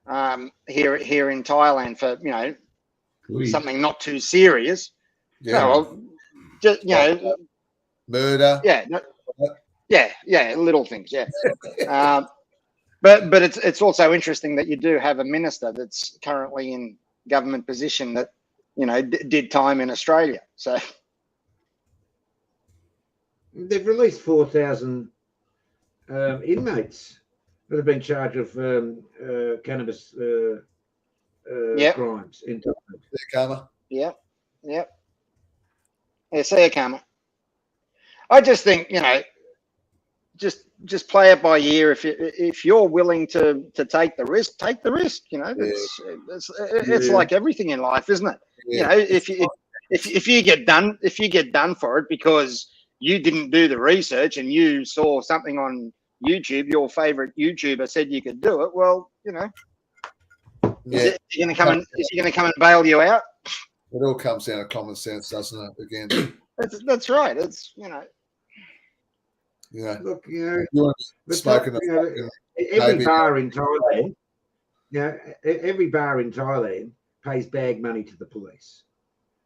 [SPEAKER 5] here in Thailand for something not too serious.
[SPEAKER 4] Murder.
[SPEAKER 5] Little things. But it's also interesting that you do have a minister that's currently in government position that did time in Australia. So
[SPEAKER 6] they've released 4,000 inmates that have been charged of cannabis crimes in Thailand.
[SPEAKER 5] Karma. I just think just play it by ear. If you're willing to take the risk, take the risk. It's like everything in life, isn't it? If you get done for it because you didn't do the research and you saw something on YouTube, your favorite YouTuber said you could do it. Well, is he going to come and bail you out?
[SPEAKER 4] It all comes down to common sense, doesn't it? Again,
[SPEAKER 5] that's right. It's
[SPEAKER 6] Look,
[SPEAKER 4] smoking
[SPEAKER 6] every bar in Thailand, every bar in Thailand pays bag money to the police.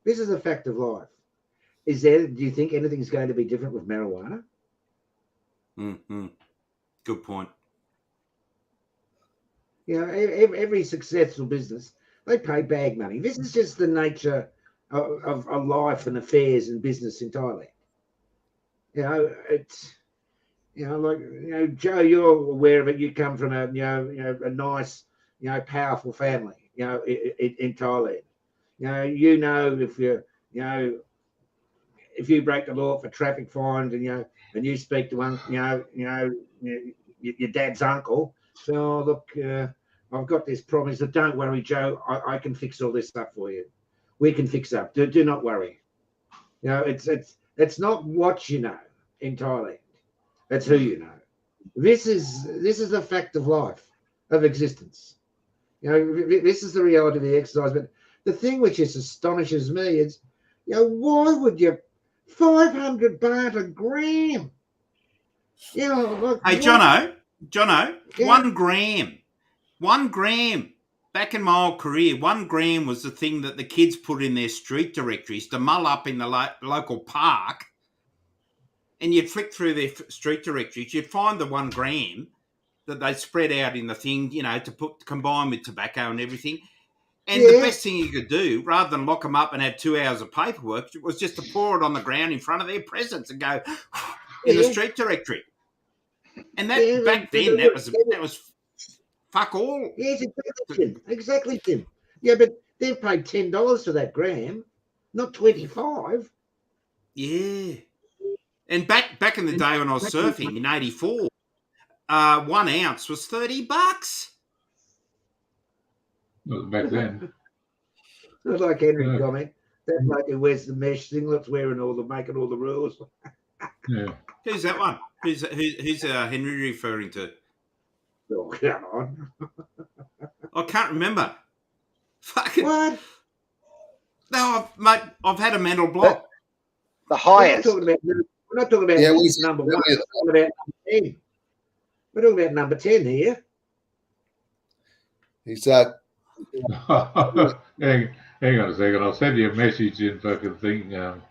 [SPEAKER 6] This is a fact of life. Do you think anything's going to be different with marijuana?
[SPEAKER 2] Good point.
[SPEAKER 6] Every successful business, they pay bag money. This is just the nature of life and affairs and business in Thailand. It's Joe, you're aware of it. You come from a nice, powerful family, in Thailand. If you break the law for traffic fines and you speak to one, your dad's uncle, so look, I've got this promise that don't worry, Joe, I can fix all this stuff for you. We can fix up. Do not worry. It's not what you know in Thailand. That's who you know. This is a fact of life, of existence. This is the reality of the exercise. But the thing which just astonishes me is, why would you 500 baht a gram? Hey,
[SPEAKER 2] Jono, 1 gram. 1 gram. back in my old career, 1 gram was the thing that the kids put in their street directories to mull up in the local park. And you'd flick through their street directories, you'd find the 1 gram that they spread out in the thing, to combine with tobacco and everything. And the best thing you could do, rather than lock them up and have 2 hours of paperwork, was just to pour it on the ground in front of their presence and go in the street directory. And that back then, that was fuck all.
[SPEAKER 6] Yes, exactly, Tim. Yeah, but they've paid $10 for that gram, not 25.
[SPEAKER 2] Yeah. And back in the day when I was surfing in '84, 1 ounce was $30.
[SPEAKER 3] Back then.
[SPEAKER 6] Not like Henry comment. That bloke who wears the mesh singlets, making all the rules.
[SPEAKER 3] Yeah.
[SPEAKER 2] Who's that one? Who's Henry referring to?
[SPEAKER 6] Oh, come on.
[SPEAKER 2] I can't remember. Fucking
[SPEAKER 6] What?
[SPEAKER 2] No, mate, I've had a mental block.
[SPEAKER 5] The highest.
[SPEAKER 6] We're not talking about number 1. We're talking about number 10. We're talking about number 10 here.
[SPEAKER 4] He's
[SPEAKER 3] hang on a second. I'll send you a message in fucking thing.
[SPEAKER 2] Go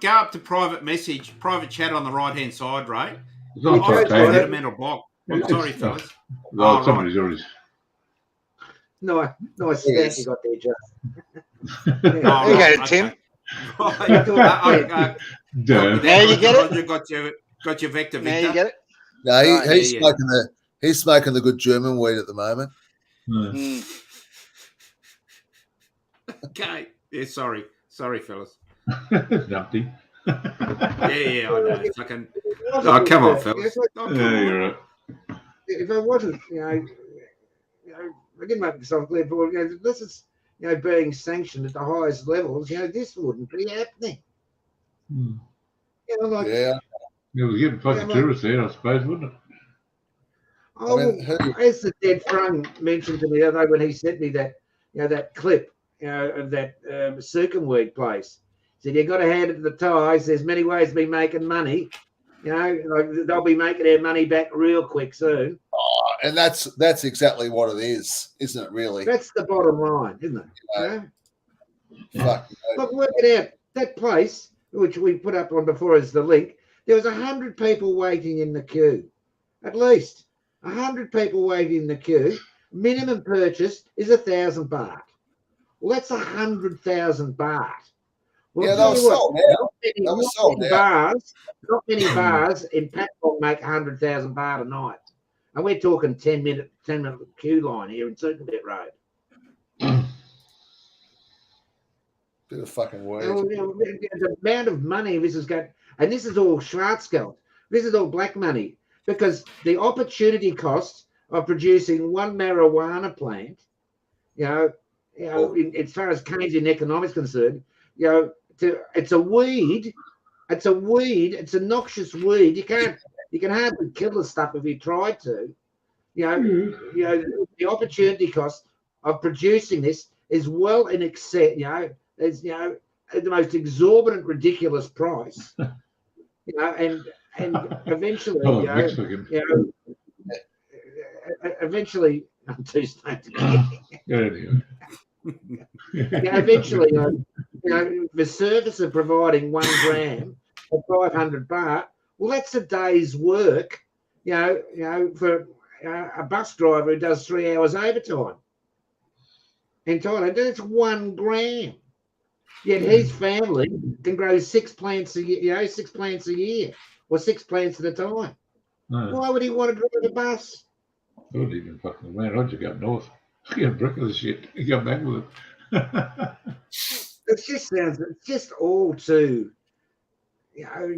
[SPEAKER 2] up to private message, private chat on the right-hand side, Ray. I've had a mental block. I'm sorry, fellas.
[SPEAKER 3] Somebody's already.
[SPEAKER 6] Nice stat you got there, Joe.
[SPEAKER 5] There you go, Tim.
[SPEAKER 2] Now
[SPEAKER 5] you get it.
[SPEAKER 2] You got your vector.
[SPEAKER 5] Now you get it.
[SPEAKER 4] No, he's smoking the good German weed at the moment.
[SPEAKER 2] Okay. Yeah, sorry, fellas.
[SPEAKER 3] Nothing.
[SPEAKER 2] Yeah, I know. Fucking. Oh, come on, fellas.
[SPEAKER 3] You're right.
[SPEAKER 6] If I wasn't, I didn't make myself clear for this is, being sanctioned at the highest levels. This wouldn't be happening.
[SPEAKER 3] It was getting fucking tourists there, I suppose, wouldn't it?
[SPEAKER 6] Oh, as the dead frung mentioned to me the other day when he sent me that, that clip, of that circumweed place. He said, you got to hand it to the Thais. There's many ways to be making money. They'll be making their money back real quick soon.
[SPEAKER 4] Oh, and that's exactly what it is, isn't it? Really,
[SPEAKER 6] that's the bottom line, isn't it? Look, work it out. That place, which we put up on before as the link, there was 100 people waiting in the queue, at least 100 people waiting in the queue. Minimum purchase is 1,000 baht. Well, that's 100,000 baht. Well,
[SPEAKER 4] yeah, that was sold out.
[SPEAKER 6] Not many bars in Patpong make 100,000 baht a night. And we're talking 10-minute queue line here in Circumvent Road.
[SPEAKER 4] Bit of fucking weed.
[SPEAKER 6] The amount of money this is going, and this is all Schwarzgeld. This is all black money, because the opportunity cost of producing 1 marijuana plant, as far as Keynesian economics concerned, it's a weed. It's a weed. It's a noxious weed. You can hardly kill the stuff if you tried to. The opportunity cost of producing this is well in excess. It's the most exorbitant, ridiculous price. And eventually, eventually, I'm too stoned to eventually, the service of providing 1 gram at 500 baht, well, that's a day's work, for a bus driver who does 3 hours overtime. In Thailand, that's 1 gram. Yet his family can grow 6 plants a year, 6 plants a year, or 6 plants at a time. No. Why would he want to drive a bus?
[SPEAKER 3] I wouldn't even fucking man. I'd just go north. Get a brick of the shit and go back with it.
[SPEAKER 6] It's just all too,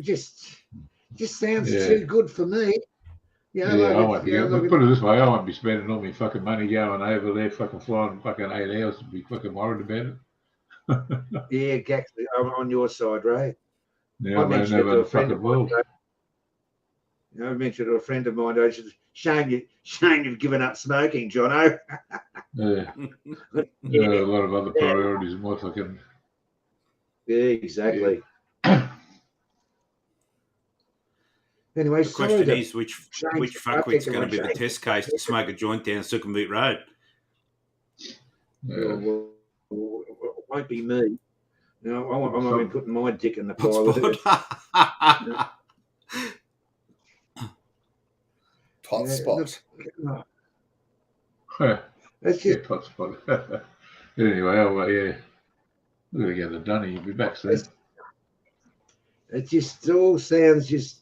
[SPEAKER 6] just sounds too good for me.
[SPEAKER 3] I won't put it this way, I won't be spending all my fucking money going over there, fucking flying fucking 8 hours to be fucking worried about it.
[SPEAKER 6] Yeah, exactly. I'm on your side, Ray.
[SPEAKER 3] Yeah, I mentioned it to a friend of mine.
[SPEAKER 6] I mentioned to a friend of mine, shame you've given up smoking, Jono.
[SPEAKER 3] Yeah. A lot of other priorities in my fucking.
[SPEAKER 6] Yeah, exactly. Yeah. Anyway,
[SPEAKER 2] the question is which fuckwit's going to be the test case to smoke a joint down Sukhumvit Road?
[SPEAKER 6] Well, it won't be me. You know, I might be putting my dick in the pie with it.
[SPEAKER 4] Pot spot.
[SPEAKER 6] That's just
[SPEAKER 3] pot spot. Anyway, yeah. We're going to get it done. You'll be back soon.
[SPEAKER 6] It just all sounds just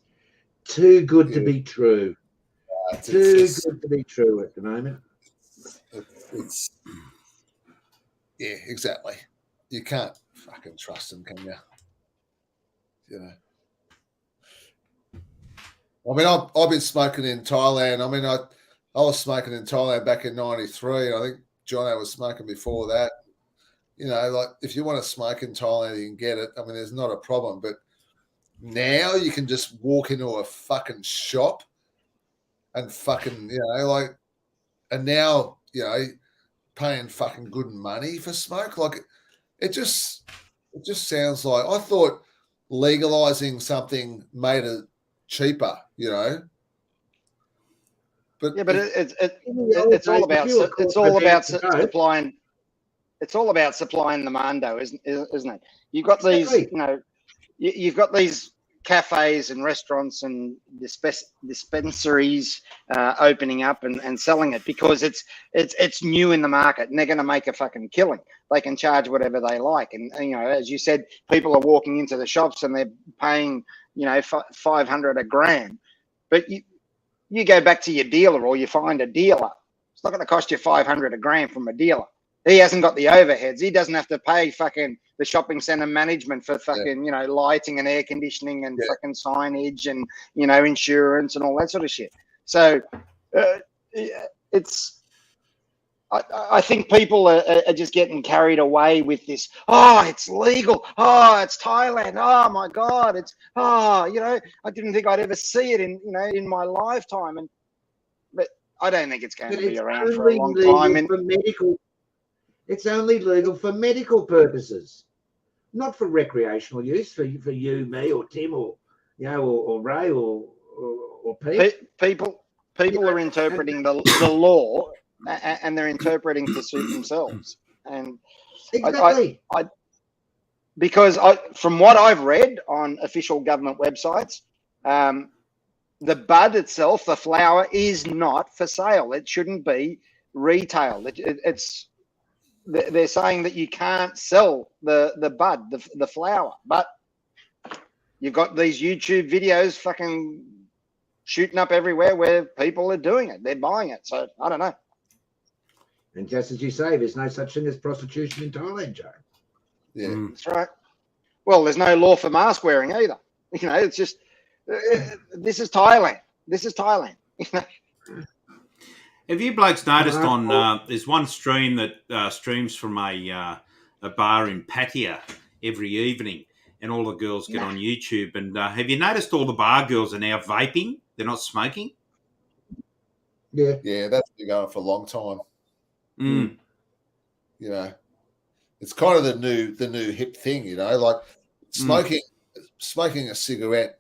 [SPEAKER 6] too good to be true. Too good to be true at the moment.
[SPEAKER 4] It's yeah, exactly. You can't fucking trust them, can you? You know. I mean, I've been smoking in Thailand. I mean, I was smoking in Thailand back in '93, and I think Jono was smoking before that. You know, like if you want to smoke in Thailand, you can get it. I mean, there's not a problem. But now you can just walk into a fucking shop and fucking, you know, like, and now, you know, paying fucking good money for smoke. Like, it just sounds like, I thought legalizing something made it cheaper, you know. But
[SPEAKER 5] yeah, but it's all about supplying. It's all about supplying the mando, isn't it? You've got these, you know, you've got these cafes and restaurants and dispensaries opening up and selling it because it's new in the market and they're going to make a fucking killing. They can charge whatever they like, and you know, as you said, people are walking into the shops and they're paying, you know, 500 a gram, but you go back to your dealer or you find a dealer, it's not going to cost you 500 a gram from a dealer. He hasn't got the overheads. He doesn't have to pay fucking the shopping center management for fucking, you know, lighting and air conditioning and fucking signage and, you know, insurance and all that sort of shit. So I think people are just getting carried away with this. Oh, it's legal. Oh, it's Thailand. Oh my God. You know, I didn't think I'd ever see it in my lifetime. But I don't think it's going to be around for a long time.
[SPEAKER 6] For medical. It's only legal for medical purposes, not for recreational use for you, me, or Tim, or you know, or Ray, or Pete.
[SPEAKER 5] People are interpreting the law, and they're interpreting to suit themselves. And
[SPEAKER 6] exactly,
[SPEAKER 5] because from what I've read on official government websites, the bud itself, the flower, is not for sale. It shouldn't be retailed. They're saying that you can't sell the bud, the flower, but you've got these YouTube videos fucking shooting up everywhere where people are doing it. They're buying it. So I don't know.
[SPEAKER 6] And just as you say, there's no such thing as prostitution in Thailand, Joe.
[SPEAKER 4] Yeah,
[SPEAKER 5] that's right. Well, there's no law for mask wearing either. You know, it's just this is Thailand. This is Thailand. You know.
[SPEAKER 2] Have you blokes noticed on there's one stream that streams from a bar in Pattaya every evening, and all the girls get on YouTube. And have you noticed all the bar girls are now vaping? They're not smoking.
[SPEAKER 4] Yeah, that's been going for a long time.
[SPEAKER 2] Mm.
[SPEAKER 4] You know, it's kind of the new hip thing. You know, like smoking a cigarette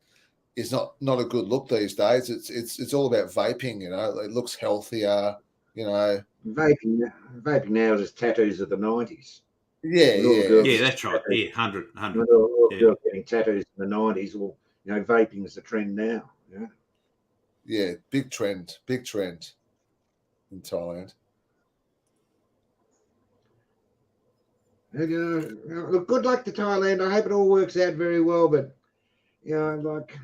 [SPEAKER 4] is not a good look these days. It's all about vaping. You know, it looks healthier. You know,
[SPEAKER 6] vaping now is just tattoos of the 90s.
[SPEAKER 2] Yeah, that's right. Yeah, 100.
[SPEAKER 6] All girls getting tattoos in the 90s. Well, you know, vaping is the trend now.
[SPEAKER 4] Yeah, big trend in Thailand.
[SPEAKER 6] Look, good luck to Thailand. I hope it all works out very well. But you know, like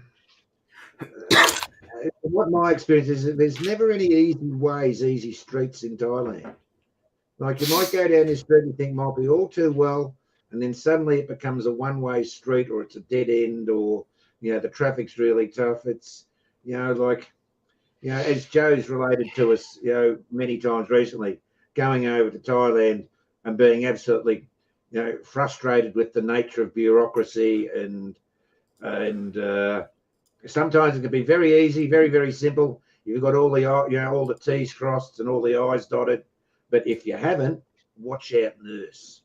[SPEAKER 6] what my experience is, there's never any easy streets in Thailand. Like you might go down this street and think might be all too well, and then suddenly it becomes a one-way street, or it's a dead end, or you know the traffic's really tough. It's like as Joe's related to us, many times recently, going over to Thailand and being absolutely frustrated with the nature of bureaucracy and sometimes it can be very easy, very, very simple. You've got all the all the T's crossed and all the I's dotted. But if you haven't, watch out, nurse.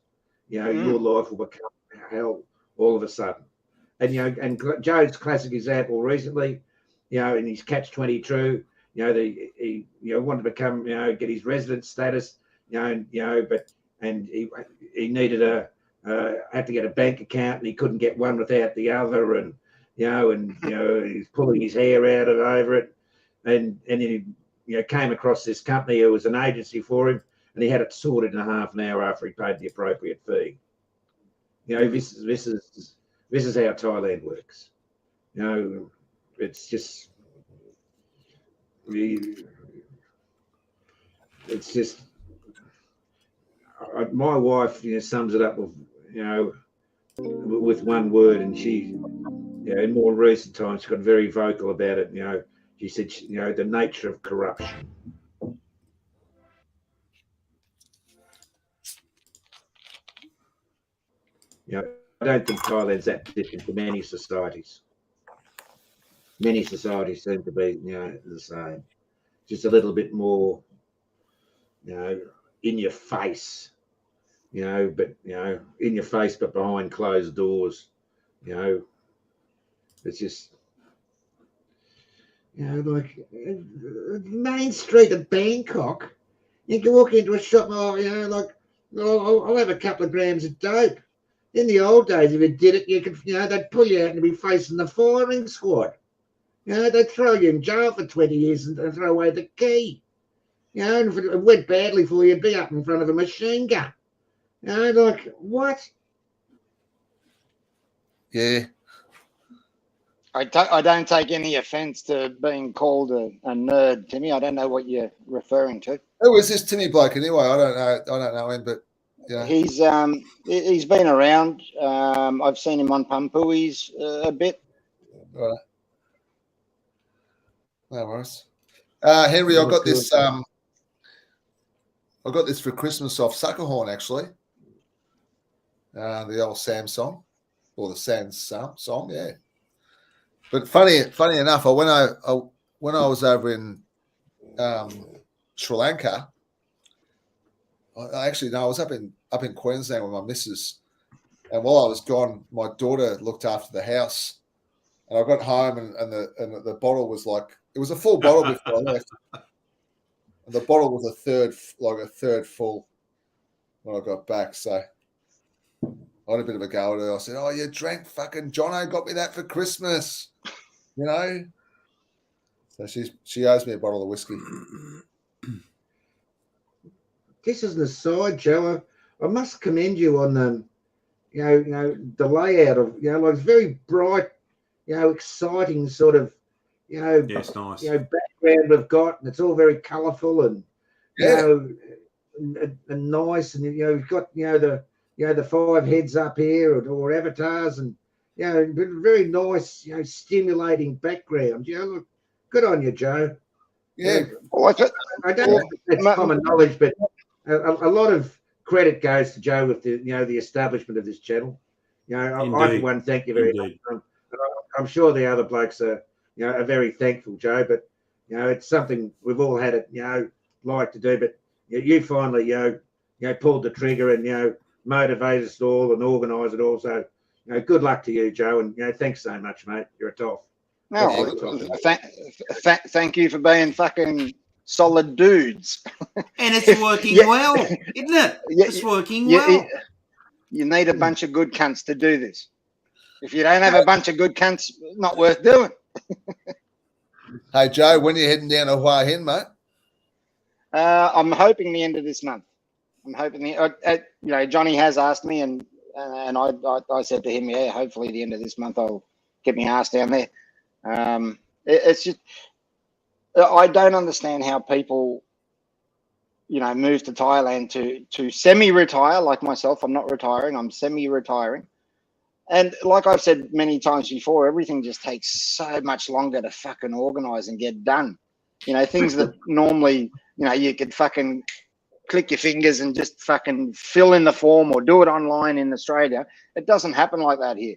[SPEAKER 6] Your life will become hell all of a sudden. And and Joe's classic example recently, in his catch-22, he wanted to become, get his resident status, but and he needed had to get a bank account, and he couldn't get one without the other, and he's pulling his hair out over it, and he came across this company who was an agency for him, and he had it sorted in a half an hour after he paid the appropriate fee. This is how Thailand works. It's just my wife sums it up with one word, and she in more recent times she got very vocal about it. She said the nature of corruption. I don't think Thailand's that different to many societies. Many societies seem to be the same, just a little bit more in your face, but in your face but behind closed doors. It's just like Main Street of Bangkok, you can walk into a shop, I'll have a couple of grams of dope. In the old days, if you did it, you could, they'd pull you out and be facing the firing squad. They'd throw you in jail for 20 years and throw away the key. And if it went badly for you, you'd be up in front of a machine gun. Like, what?
[SPEAKER 4] Yeah.
[SPEAKER 5] I don't take any offence to being called a nerd, Timmy. I don't know what you're referring to.
[SPEAKER 4] Who is this Timmy bloke anyway? I don't know him, but
[SPEAKER 5] he's been around. I've seen him on Pumpuis a bit.
[SPEAKER 4] Right. No worries. Henry, I got this. I got this for Christmas off Suckerhorn, actually. The old Sam song, or the Sans song, yeah. But funny enough, when I was over in Sri Lanka, I was up in Queensland with my missus, and while I was gone, my daughter looked after the house, and I got home and the bottle was like, it was a full bottle before I left, and the bottle was a third full when I got back. So I had a bit of a go at her. I said, "Oh, you drank fucking Jono got me that for Christmas," So she owes me a bottle of whiskey.
[SPEAKER 6] This is an aside, Joe. I must commend you on the layout of like very bright, exciting sort of
[SPEAKER 2] Yes, nice.
[SPEAKER 6] background we've got, and it's all very colourful and and nice, and you've got the 5 heads up here or avatars, and very nice, stimulating background. Look, good on you, Joe.
[SPEAKER 4] Yeah.
[SPEAKER 6] I don't know if it's common knowledge, but a lot of credit goes to Joe with the establishment of this channel. I for one thank you very much. I'm sure the other blokes are very thankful, Joe. But it's something we've all had it like to do. But you finally pulled the trigger and motivated us all and organised it all. So good luck to you, Joe, and thanks so much, mate. You're a toff.
[SPEAKER 5] No, thank you for being fucking solid dudes.
[SPEAKER 2] And it's working well, isn't it? It's working well.
[SPEAKER 5] You need a bunch of good cunts to do this. If you don't have a bunch of good cunts, not worth doing.
[SPEAKER 4] Hey, Joe, when are you heading down to Hua Hin, mate?
[SPEAKER 5] I'm hoping the end of this month. I'm hoping Johnny has asked me, and I said to him, yeah, hopefully the end of this month I'll get my ass down there. It's just I don't understand how people move to Thailand to semi-retire like myself. I'm not retiring, I'm semi-retiring, and like I've said many times before, everything just takes so much longer to fucking organize and get done. Things that normally you could fucking click your fingers and just fucking fill in the form or do it online in Australia. It doesn't happen like that here.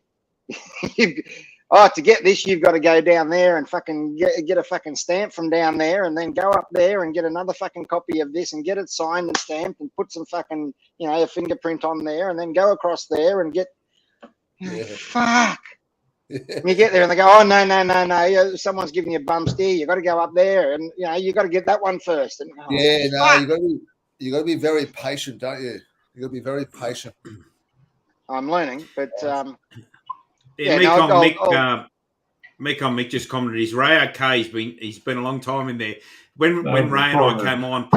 [SPEAKER 5] To get this, you've got to go down there and fucking get a fucking stamp from down there, and then go up there and get another fucking copy of this and get it signed and stamped and put some fucking, a fingerprint on there, and then go across there and get, fuck. You get there and they go, oh, no, someone's giving you a bum steer. You got to go up there and, you got to get that one first. And,
[SPEAKER 4] you got to be very patient, don't you? You got to be very patient.
[SPEAKER 5] I'm learning, but
[SPEAKER 2] Mick just commented. His Ray OK. He's been a long time in there. When Ray and I came on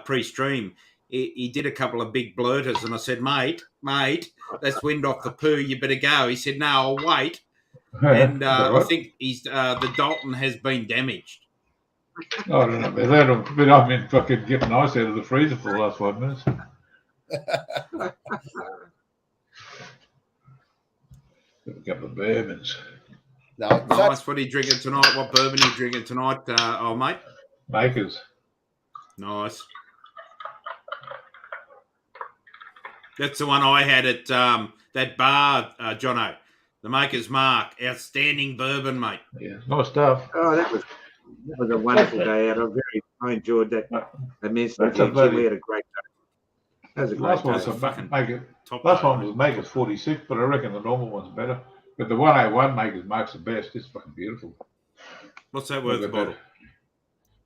[SPEAKER 2] pre-stream, he did a couple of big blurters, and I said, "Mate, that's wind off the poo. You better go." He said, "No, I'll wait." And I think the Dalton has been damaged.
[SPEAKER 3] I don't know about that, but I've been fucking getting ice out of the freezer for the last 5 minutes. Got a couple of bourbons.
[SPEAKER 4] No,
[SPEAKER 2] nice. What are you drinking tonight? What bourbon are you drinking tonight, old mate?
[SPEAKER 3] Makers.
[SPEAKER 2] Nice. That's the one I had at that bar, Jono. The Maker's Mark. Outstanding bourbon, mate.
[SPEAKER 3] Yeah, nice stuff.
[SPEAKER 6] Oh, that was a wonderful day out. I enjoyed that immensely. We had a great day. That was a great day.
[SPEAKER 3] Last one was Maker's 46, but I reckon the normal one's better. But the 101 Maker's Mark's the best. It's fucking beautiful.
[SPEAKER 2] What's that worth a bottle?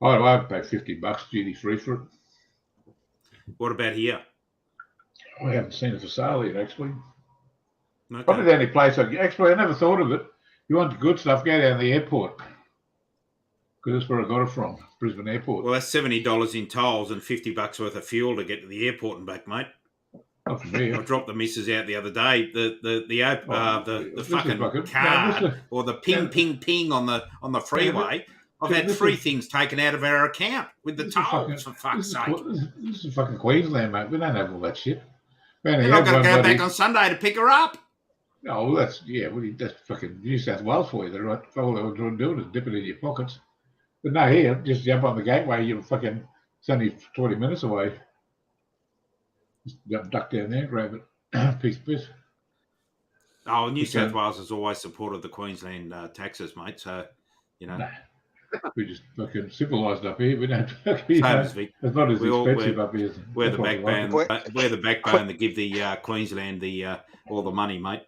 [SPEAKER 3] I would pay $50 duty free for it.
[SPEAKER 2] What about here?
[SPEAKER 3] I haven't seen it for sale yet, actually.
[SPEAKER 2] Okay.
[SPEAKER 3] Probably the only place I never thought of it. You want the good stuff, go down to the airport. Because that's where I got it from, Brisbane Airport.
[SPEAKER 2] Well, that's $70 in tolls and $50 worth of fuel to get to the airport and back, mate.
[SPEAKER 3] Not for me.
[SPEAKER 2] I dropped the missus out the other day. The fucking card or the ping on the freeway. I've had 3 things taken out of our account with the tolls, for fuck's sake.
[SPEAKER 3] This is fucking Queensland, mate. We don't have all that shit.
[SPEAKER 2] And I've got to go back on Sunday to pick her up.
[SPEAKER 3] Oh, well, that's fucking New South Wales for you. Right? All they were doing is dip it in your pockets. But no, here, just jump on the gateway. It's only 20 minutes away. Just duck down there, grab it, piece.
[SPEAKER 2] Oh, New South Wales has always supported the Queensland taxes, mate. So,
[SPEAKER 3] Nah. We just fucking civilised up here. We don't.
[SPEAKER 2] Same as Vic.
[SPEAKER 3] It's not as expensive up here.
[SPEAKER 2] We're the backbone. We're the backbone that give the Queensland all the money, mate.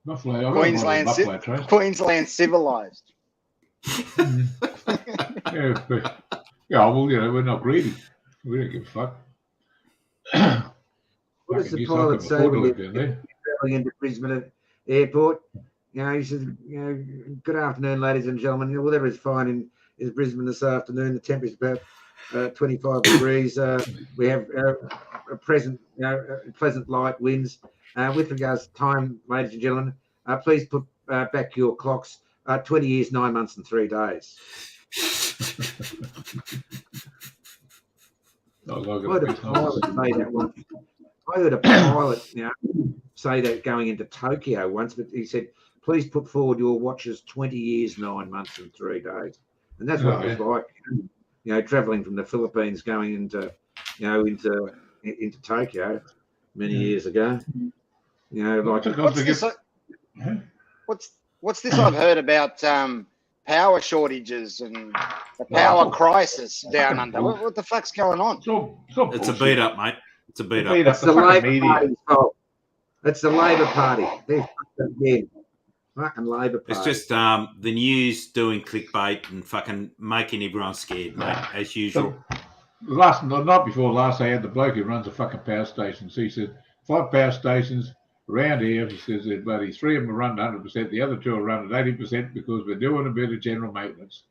[SPEAKER 5] Queensland civilised.
[SPEAKER 3] Well, we're not greedy. We don't give a fuck.
[SPEAKER 6] What does the pilot say when you're travelling into Brisbane Airport? He says, good afternoon, ladies and gentlemen. The weather is fine in Brisbane this afternoon. The temperature is about 25 degrees. We have a pleasant light winds. With regards to time, ladies and gentlemen, please put back your clocks. 20 years, 9 months, and 3 days. I heard a pilot say that going into Tokyo once, but he said, please put forward your watches 20 years, 9 months, and 3 days. And that's what it was like, traveling from the Philippines going into Tokyo many years ago.
[SPEAKER 5] What's this I've heard about power shortages and a power crisis down under? What the fuck's going on?
[SPEAKER 2] It's a beat up, mate. It's a beat up.
[SPEAKER 6] It's the Labor Party's fault. It's the Labor Party. They're fucking Labor Party.
[SPEAKER 2] It's just the news doing clickbait and fucking making everyone scared, mate, as usual.
[SPEAKER 3] The night before last, I had the bloke who runs the fucking power stations. He said 5 power stations around here. He says that, buddy, 3 of them are run 100%. The other 2 are run at 80% because we're doing a bit of general maintenance,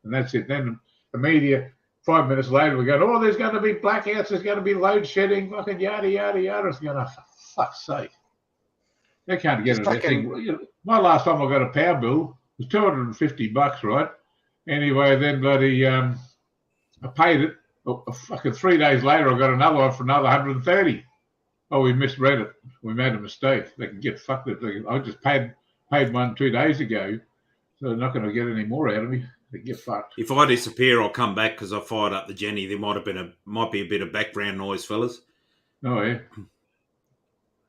[SPEAKER 3] and that's it. Then the media, 5 minutes later, we go, oh, there's going to be blackouts. There's going to be load shedding. Fucking yada yada yada. It's going, oh, for fuck's sake. They can't get anything. My last time I got a power bill was $250, right? Anyway, then bloody, I paid it. Fucking 3 days later, I got another one for another $130. Oh, we misread it. We made a mistake. They can get fucked. I just paid one 2 days ago, so they're not going to get any more out of me. They get fucked.
[SPEAKER 2] If I disappear, I'll come back because I fired up the Jenny. There might be a bit of background noise, fellas.
[SPEAKER 3] Oh yeah.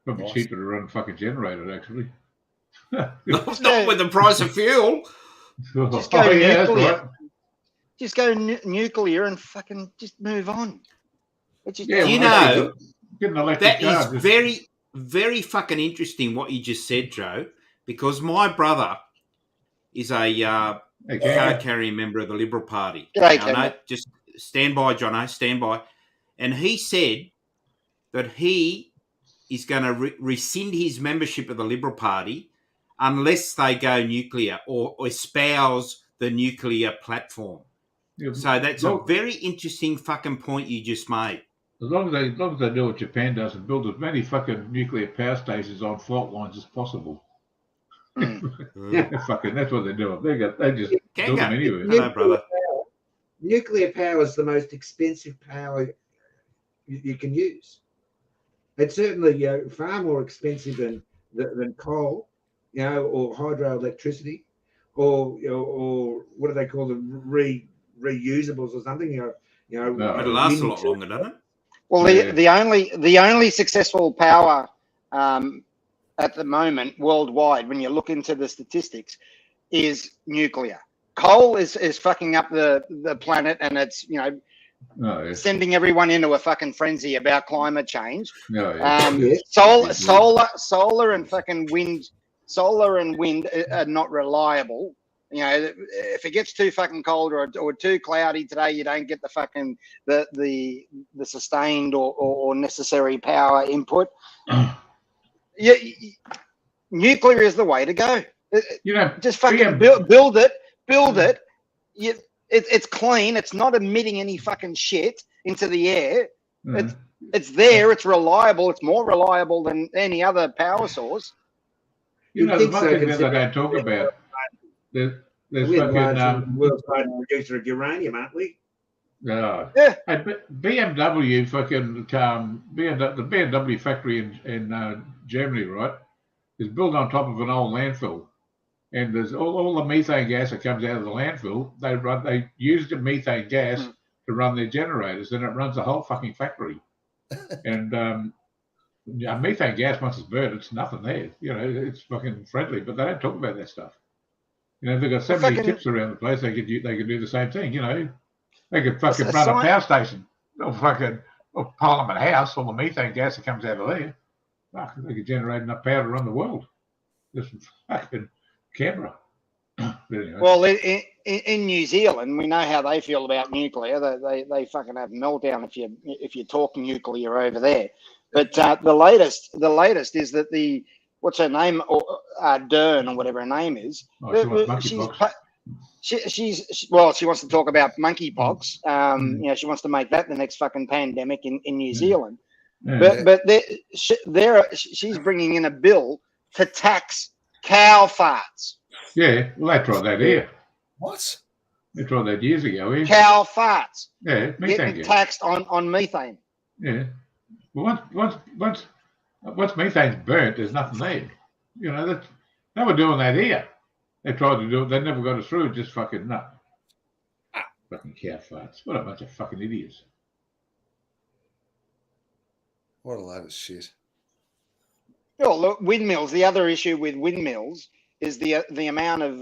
[SPEAKER 3] Probably cheaper to run a fucking generator, actually.
[SPEAKER 2] Not with the price of fuel.
[SPEAKER 5] Just go nuclear. Right. Just go nuclear and fucking just move on. That
[SPEAKER 2] is very, very fucking interesting what you just said, Joe, because my brother is a card-carrying member of the Liberal Party. Just stand by, Jono, stand by. And he said that he is going to rescind his membership of the Liberal Party unless they go nuclear or espouse the nuclear platform.
[SPEAKER 3] Yeah,
[SPEAKER 2] So that's a very interesting fucking point you just made.
[SPEAKER 3] As long as they do what Japan does and build as many fucking nuclear power stations on fault lines as possible. Fucking, that's what they're doing. They just build them anywhere.
[SPEAKER 2] Hello, brother.
[SPEAKER 6] Nuclear power is the most expensive power you can use. It's certainly far more expensive than coal, or hydroelectricity, or what do they call them, reusables or something.
[SPEAKER 2] But it lasts a lot longer, doesn't it?
[SPEAKER 5] Well, the only successful power at the moment worldwide, when you look into the statistics, is nuclear. Coal is fucking up the planet, and it's sending everyone into a fucking frenzy about climate change. Solar and fucking wind. Solar and wind are not reliable. If it gets too fucking cold or too cloudy today, you don't get the fucking the sustained or necessary power input. Nuclear is the way to go. Just fucking build it. It's clean. It's not emitting any fucking shit into the air. It's there. It's reliable. It's more reliable than any other power source.
[SPEAKER 3] The one thing that they don't talk about. There's fucking
[SPEAKER 6] world's largest producer of uranium, aren't we?
[SPEAKER 3] Yeah. Hey, BMW fucking the BMW factory in Germany, right, is built on top of an old landfill, and there's all the methane gas that comes out of the landfill. They use the methane gas to run their generators, and it runs the whole fucking factory. And methane gas, once it's burnt, it's nothing there. It's fucking friendly, but they don't talk about that stuff. They've got so many tips around the place. They could do the same thing. They could fucking run a power station or Parliament House, all the methane gas that comes out of there. Fuck, they could generate enough power to run the world. Just fucking Canberra. Anyway.
[SPEAKER 5] Well, in New Zealand, we know how they feel about nuclear. They fucking have a meltdown if you talk nuclear over there. But the latest is that what's her name, Dern or whatever her name is. She wants to talk about monkeypox. She wants to make that the next fucking pandemic in New Zealand. But she's bringing in a bill to tax cow farts.
[SPEAKER 3] Yeah, well, they tried that here.
[SPEAKER 4] What?
[SPEAKER 3] They tried that years ago. Here.
[SPEAKER 5] Cow farts.
[SPEAKER 3] Yeah, methane
[SPEAKER 5] getting taxed on methane.
[SPEAKER 3] Yeah. Well, once methane's burnt, there's nothing there. They were doing that here. They tried to do it. They never got it through. Just fucking nut. Fucking cow farts. What a bunch of fucking idiots.
[SPEAKER 4] What a load of shit.
[SPEAKER 5] Well, look, windmills. The other issue with windmills is the amount of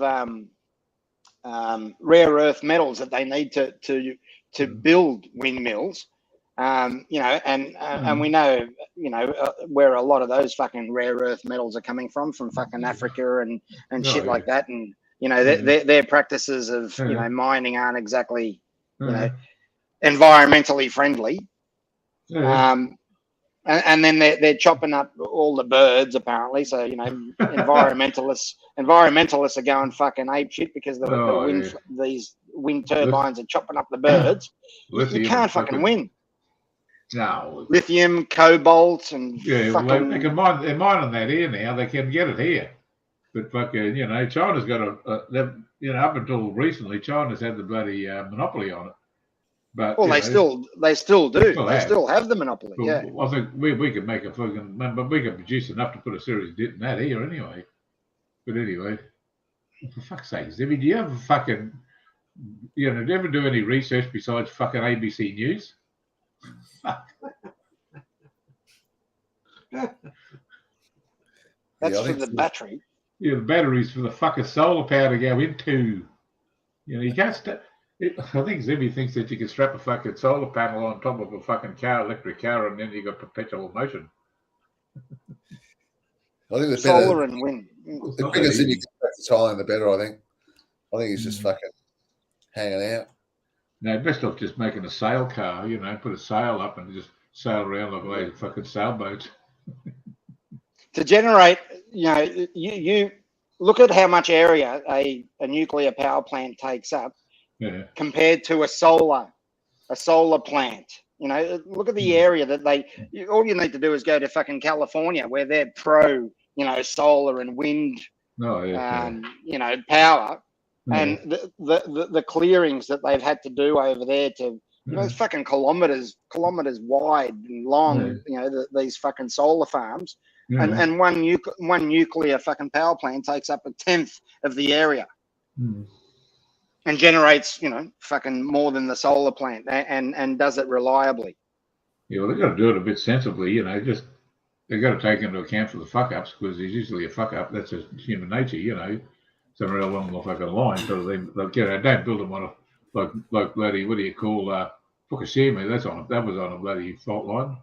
[SPEAKER 5] rare earth metals that they need to build windmills. And we know, where a lot of those fucking rare earth metals are coming from fucking Africa and shit like that. And, their practices of, mining aren't exactly, environmentally friendly. And then they're chopping up all the birds apparently. So, environmentalists are going fucking ape shit because these wind turbines are chopping up the birds. You can't fucking win.
[SPEAKER 3] No.
[SPEAKER 5] Lithium, cobalt, and
[SPEAKER 3] they're mining that here now. They can get it here, but fucking China's got up until recently, China's had the bloody monopoly on it. But
[SPEAKER 5] they still do. They still have the monopoly.
[SPEAKER 3] Well, I think we could make but we could produce enough to put a serious dent in that here anyway. But anyway, for fuck's sake, Zibby, do you ever fucking do you ever do any research besides fucking ABC News?
[SPEAKER 5] That's for the battery.
[SPEAKER 3] Yeah, the batteries for the fucking solar power to go into. You can't. I think Zibby thinks that you can strap a fucking solar panel on top of a fucking electric car, and then you got perpetual motion.
[SPEAKER 4] I think the
[SPEAKER 5] solar and wind.
[SPEAKER 4] The quicker Zibby gets back to Thailand, the better. I think he's just fucking hanging out.
[SPEAKER 3] No, best off just making a sail car. Put a sail up and just sail around like fucking sailboats.
[SPEAKER 5] to generate, you look at how much area a nuclear power plant takes up compared to a solar plant. Look at the area that all you need to do is go to fucking California, where they're pro, solar and wind, power, and the clearings that they've had to do over there to, it's fucking kilometers wide and long, these fucking solar farms, and one nuclear fucking power plant takes up 1/10 of the area. And generates, fucking more than the solar plant, and does it reliably.
[SPEAKER 3] Yeah, well, they've got to do it a bit sensibly, just they've got to take into account for the fuck ups, because there's usually a fuck up. That's just human nature, somewhere along the fucking line. So they'll don't build them on a like bloody, what do you call Fukushima? That was on a bloody fault line.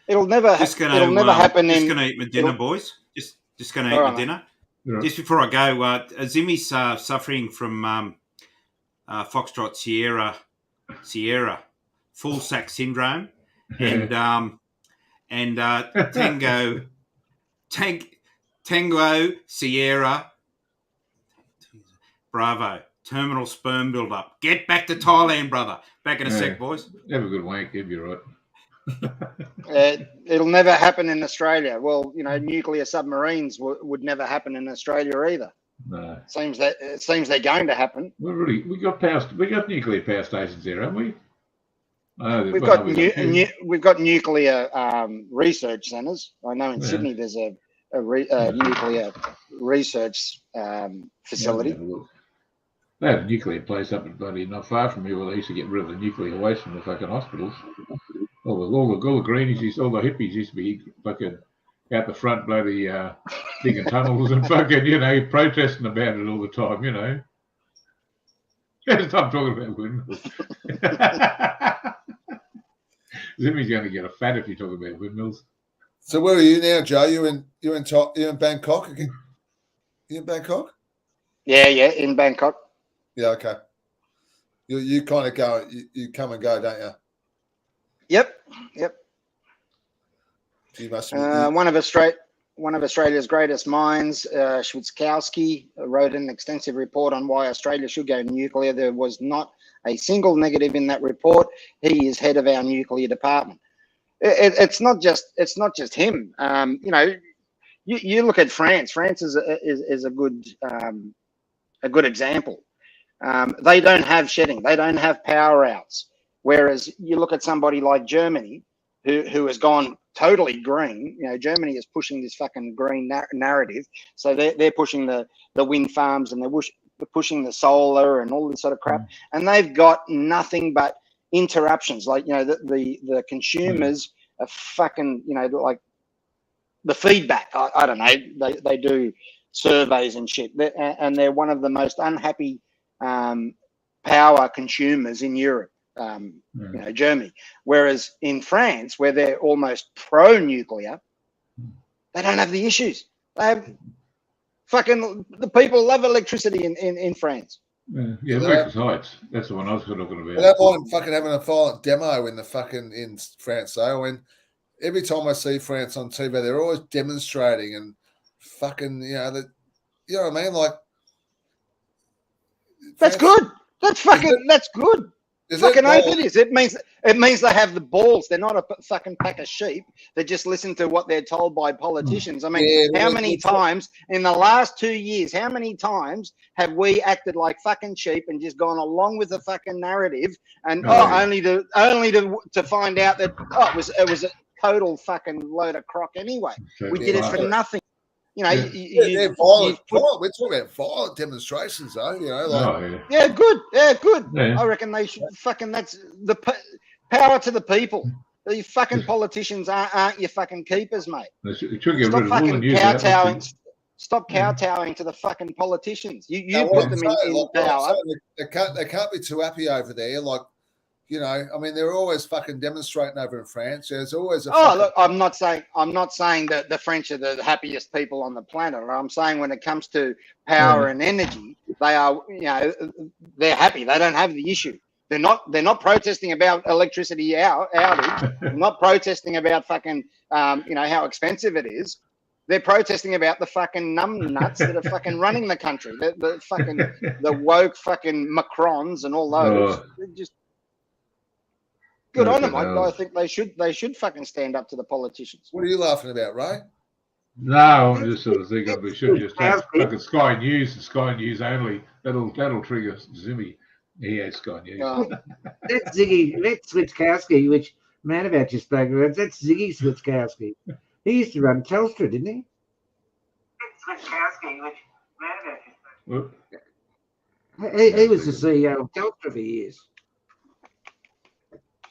[SPEAKER 5] It'll never happen.
[SPEAKER 2] Just gonna eat my dinner, boys. Just gonna eat my dinner. Right. Just before I go, Zimmy's suffering from Foxtrot Sierra full sack syndrome, and Tango Sierra Bravo terminal sperm build up. Get back to Thailand, brother. Back in a sec, boys.
[SPEAKER 3] Have a good wank, you'll be right.
[SPEAKER 5] It'll never happen in Australia. Well, nuclear submarines would never happen in Australia either. No. Seems they're going to happen.
[SPEAKER 3] Well, really, we got nuclear power stations there, haven't we?
[SPEAKER 5] We've got nuclear research centres. I know in Sydney there's a nuclear research facility.
[SPEAKER 3] They had a nuclear place up in bloody not far from here where they used to get rid of the nuclear waste from the fucking hospitals. All the greenies, all the hippies used to be fucking out the front bloody digging tunnels and fucking, protesting about it all the time, Stop talking about windmills. Zimmy's going to get a fat if you talk about windmills.
[SPEAKER 4] So where are you now, Joe? You in Bangkok again? You in Bangkok?
[SPEAKER 5] Yeah, in Bangkok.
[SPEAKER 4] Yeah, okay. You kind of go, you come and go, don't you?
[SPEAKER 5] Yep.
[SPEAKER 4] You must
[SPEAKER 5] one of Australia's greatest minds, Schwitzkowski, wrote an extensive report on why Australia should go nuclear. There was not a single negative in that report. He is head of our nuclear department. It's not just him. You look at France. France is a good example. They don't have shedding. They don't have power outs. Whereas you look at somebody like Germany, who has gone totally green. Germany is pushing this fucking green narrative. So they're pushing the wind farms, and they're pushing the solar and all this sort of crap. And they've got nothing but interruptions. Like, the consumers are fucking, like the feedback. I don't know. They do surveys and shit. And they're one of the most unhappy power consumers in Europe. Germany. Whereas in France, where they're almost pro-nuclear, they don't have the issues. They have the people love electricity in France.
[SPEAKER 3] Yeah, Breakfast Heights. That's the one I was talking about.
[SPEAKER 4] I don't mind fucking having a violent demo in France, though. And every time I see France on TV, they're always demonstrating and fucking, you know what I mean? Like,
[SPEAKER 5] that's good. That's good. Fucking oath it is. It means they have the balls. They're not a fucking pack of sheep that just listen to what they're told by politicians. I mean, how many times in the last 2 years, how many times have we acted like fucking sheep and just gone along with the fucking narrative and only to find out that it was a total fucking load of crock anyway. We did it for nothing.
[SPEAKER 4] They're violent. We're talking about violent demonstrations, though.
[SPEAKER 5] Good.
[SPEAKER 3] Yeah.
[SPEAKER 5] I reckon they should fucking. That's the power to the people. The fucking politicians aren't your fucking keepers, mate.
[SPEAKER 3] Stop fucking kowtowing.
[SPEAKER 5] Stop kowtowing to the fucking politicians. You put them in power.
[SPEAKER 4] They can't be too happy over there. Like, I mean, they're always fucking demonstrating over in France. There's always a.
[SPEAKER 5] Look, I'm not saying that the French are the happiest people on the planet. I'm saying when it comes to power and energy, they are, they're happy. They don't have the issue. They're not protesting about electricity outage. They're not protesting about fucking how expensive it is. They're protesting about the fucking numbnuts that are fucking running the country. The woke fucking Macrons and all those. They're just good on them. I think they should fucking stand up to the politicians.
[SPEAKER 4] What are you laughing about, Ray?
[SPEAKER 3] No, I'm just sort of thinking we should just have fucking Sky News and Sky News only. That'll trigger Zimmy. He has Sky News.
[SPEAKER 6] That's Ziggy. That's Switkowski, which Manavat just spoke about. That's Ziggy Switkowski. He used to run Telstra, didn't he? That's Switkowski, which Manavat just spoke about. He was the CEO of Telstra for years.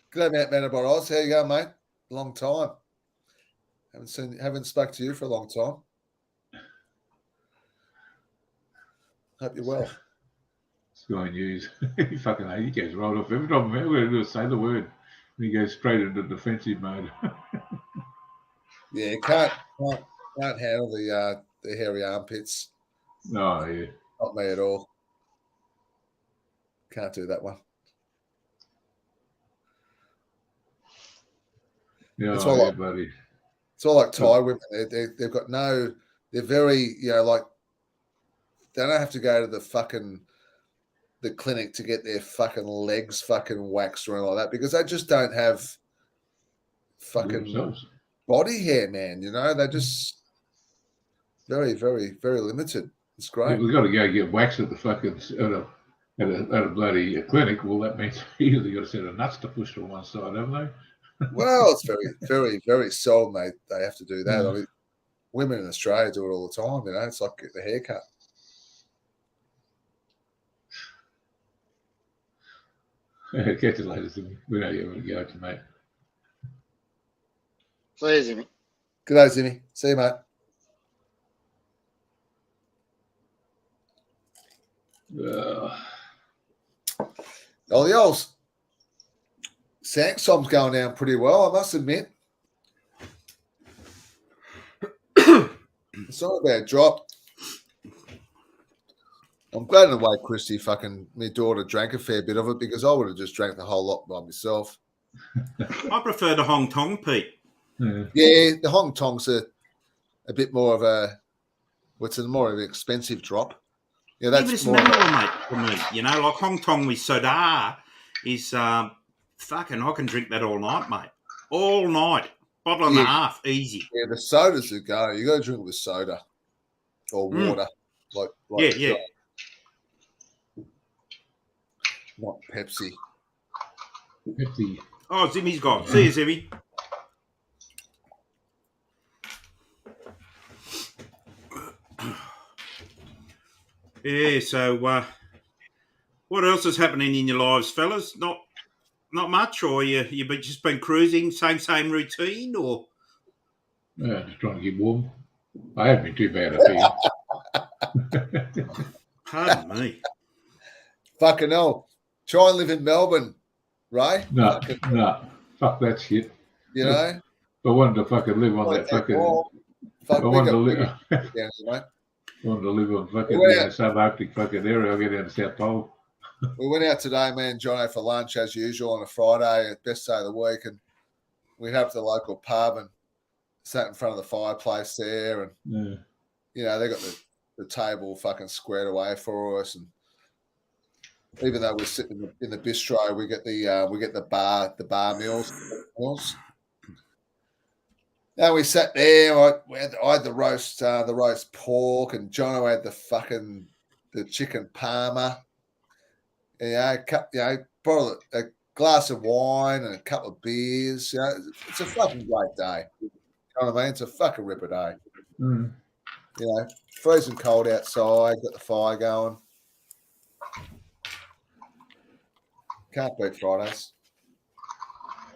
[SPEAKER 4] Good day, Matt Manabot Oz. How you going, mate? Long time. Haven't spoke to you for a long time. Hope you're well.
[SPEAKER 3] Sky News. He fucking he goes right off. Every time we're going to do is say the word, and he goes straight into defensive mode.
[SPEAKER 4] Yeah, can't handle the hairy armpits.
[SPEAKER 3] No, yeah.
[SPEAKER 4] Not me at all. Can't do that one.
[SPEAKER 3] Yeah,
[SPEAKER 4] it's all
[SPEAKER 3] buddy.
[SPEAKER 4] It's all like Thai women. They've got no. They're very, like they don't have to go to the clinic to get their fucking legs fucking waxed or anything like that because they just don't have fucking body hair, man. They're just very, very, very limited. It's great.
[SPEAKER 3] Yeah, we've got to go get waxed at the fucking at a bloody clinic. Well, that means they've got a set of nuts to push to one side, haven't they?
[SPEAKER 4] Well, it's very, very, very seldom they have to do that. I mean, women in Australia do it all the time. It's like get the haircut.
[SPEAKER 3] Catch you later, Zimmy. We know you're going to go to, mate.
[SPEAKER 5] See you, Zimmy.
[SPEAKER 4] Good day, Zimmy. See you, mate. Oh, the old Sangsom's going down pretty well, I must admit. It's not a bad drop. I'm glad in a way Christy my daughter drank a fair bit of it because I would have just drank the whole lot by myself.
[SPEAKER 2] I prefer the Hong Tong, Pete.
[SPEAKER 4] Yeah, the Hong Tong's a bit more of more of an expensive drop. Yeah, that's
[SPEAKER 2] but it's
[SPEAKER 4] more
[SPEAKER 2] memorable, mate, for me. Like Hong Tong with soda is fucking. I can drink that all night, mate. All night, bottle and a half, easy.
[SPEAKER 4] Yeah, the sodas are go. You got to drink with soda or water, like
[SPEAKER 2] yeah.
[SPEAKER 4] Not Pepsi.
[SPEAKER 2] Oh, Zimmy's gone. See you, Zimmy. Yeah, so what else is happening in your lives, fellas? Not much, or you've just been cruising, same routine, or?
[SPEAKER 3] Yeah, just trying to get warm. I haven't been too bad, I think.
[SPEAKER 2] Pardon me.
[SPEAKER 4] Fucking hell. Try and live in Melbourne, right?
[SPEAKER 3] No, fuck that shit. I wanted to fucking live on that fucking... I wanted to live... wanted to live on fucking subarctic fucking area. I'll get down to South Pole.
[SPEAKER 4] We went out today, me and Jono, for lunch as usual on a Friday, best day of the week, and we went up to the local pub and sat in front of the fireplace there, and they got the table fucking squared away for us, and even though we're sitting in the bistro, we get the bar meals. Now we sat there. I had the roast pork, and Jono had the chicken parma. Brought a glass of wine and a couple of beers. It's a fucking great day. You know what I mean? It's a fucking ripper day. Freezing cold outside. Got the fire going. Can't beat Fridays.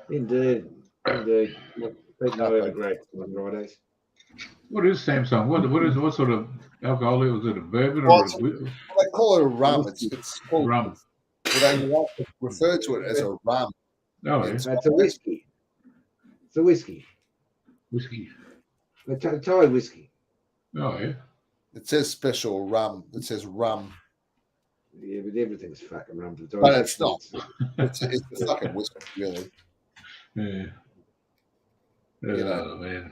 [SPEAKER 6] Indeed. People know have a great on Fridays.
[SPEAKER 3] What is Samsung? What sort of alcohol is it? A bourbon
[SPEAKER 4] they call it a rum. It's called
[SPEAKER 3] rum.
[SPEAKER 4] They refer to it as a rum.
[SPEAKER 3] No,
[SPEAKER 6] it's a whiskey. It's a whiskey.
[SPEAKER 3] Whiskey.
[SPEAKER 6] A Thai whiskey.
[SPEAKER 3] Oh yeah.
[SPEAKER 4] It says special rum. It says rum.
[SPEAKER 6] Yeah, but everything's fucking rum to die.
[SPEAKER 4] But it's not. It's a fucking whiskey, really.
[SPEAKER 3] Yeah.
[SPEAKER 4] You know.
[SPEAKER 3] Oh, man.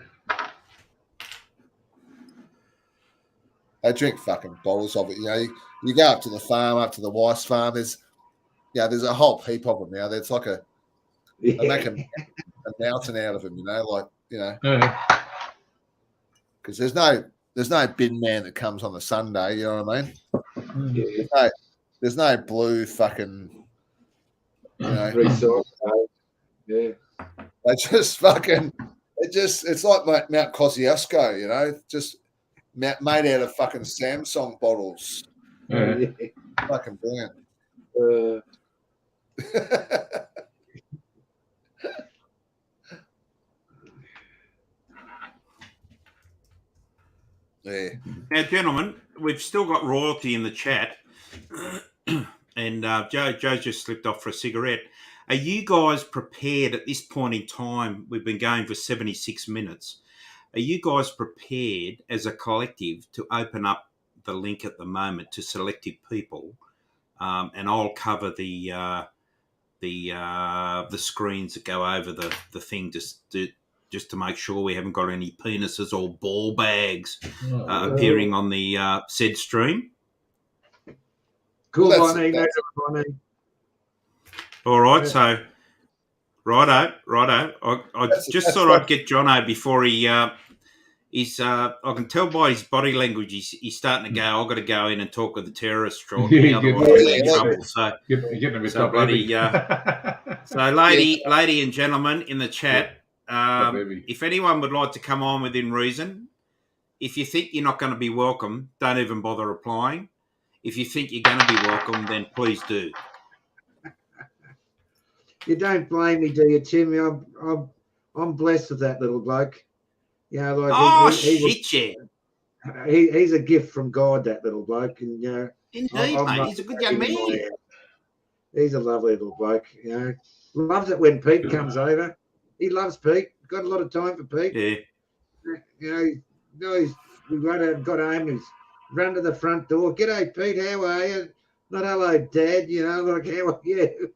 [SPEAKER 4] They drink fucking bottles of it. You know, you go up to the farm, up to the Weiss farm. There's a whole heap of them now. There's like they make a mountain out of them. You know, like because there's no bin man that comes on a Sunday. You know what I mean? There's no blue fucking. You know,
[SPEAKER 6] yeah.
[SPEAKER 4] They just fucking. It's like Mount Kosciuszko. You know, just made out of fucking Samsung bottles.
[SPEAKER 3] Yeah.
[SPEAKER 4] Fucking brilliant. Yeah.
[SPEAKER 2] Now, gentlemen, we've still got royalty in the chat, and Joe's just slipped off for a cigarette. Are you guys prepared at this point in time? We've been going for 76 minutes. Are you guys prepared as a collective to open up the link at the moment to selective people? And I'll cover the screens that go over the thing just to make sure we haven't got any penises or ball bags appearing on the said stream.
[SPEAKER 6] Cool,
[SPEAKER 4] Well,
[SPEAKER 6] Bonnie.
[SPEAKER 2] All right, so righto. I just thought I'd get Jono before he's. I can tell by his body language he's starting to go. I've got to go in and talk with the terrorists shortly, otherwise we'll be in trouble. So,
[SPEAKER 3] Getting a bit
[SPEAKER 2] so bloody. So, lady and gentlemen in the chat, if anyone would like to come on within reason, if you think you're not going to be welcome, don't even bother applying. If you think you're going to be welcome, then please do.
[SPEAKER 6] You don't blame me, do you, Tim? I'm blessed with that little bloke. You know, like he's a gift from God, that little bloke, and you know,
[SPEAKER 2] indeed, mate, he's a good young man.
[SPEAKER 6] He's a lovely little bloke. You know, loves it when Pete comes over. He loves Pete. Got a lot of time for Pete.
[SPEAKER 2] Yeah.
[SPEAKER 6] You know, we got home. He's run to the front door. G'day, Pete. How are you? Not hello, Dad. You know, like how are you?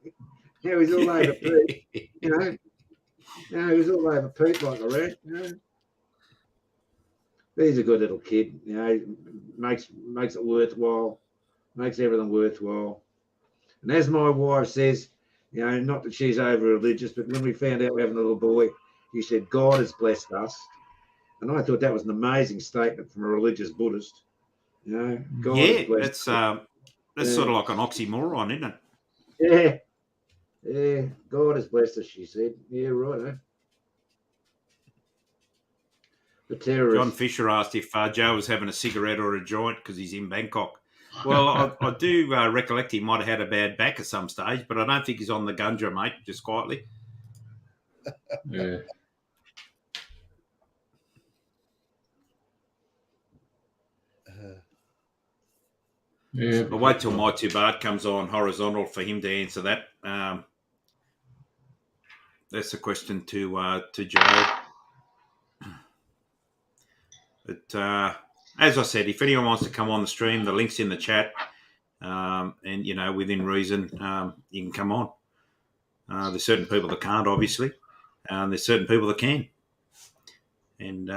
[SPEAKER 6] Yeah, he's all over Pete. You know, he's all over Pete like the rest. You know. He's a good little kid, you know, makes it worthwhile, makes everything worthwhile. And as my wife says, you know, not that she's over religious, but when we found out we have a little boy, she said, God has blessed us. And I thought that was an amazing statement from a religious Buddhist. You know, God has blessed us.
[SPEAKER 2] That's sort of like an oxymoron, isn't it?
[SPEAKER 6] Yeah, God has blessed us, she said. Yeah, right, eh? The terrorists.
[SPEAKER 2] John Fisher asked if Joe was having a cigarette or a joint because he's in Bangkok. Well, I do recollect he might have had a bad back at some stage, but I don't think he's on the gunja, mate, just quietly.
[SPEAKER 3] Yeah. Yeah.
[SPEAKER 2] I'll wait till my Tibet comes on horizontal for him to answer that. That's a question to Joe. But as I said, if anyone wants to come on the stream, the link's in the chat, and you know, within reason, you can come on. There's certain people that can't, obviously, and there's certain people that can, and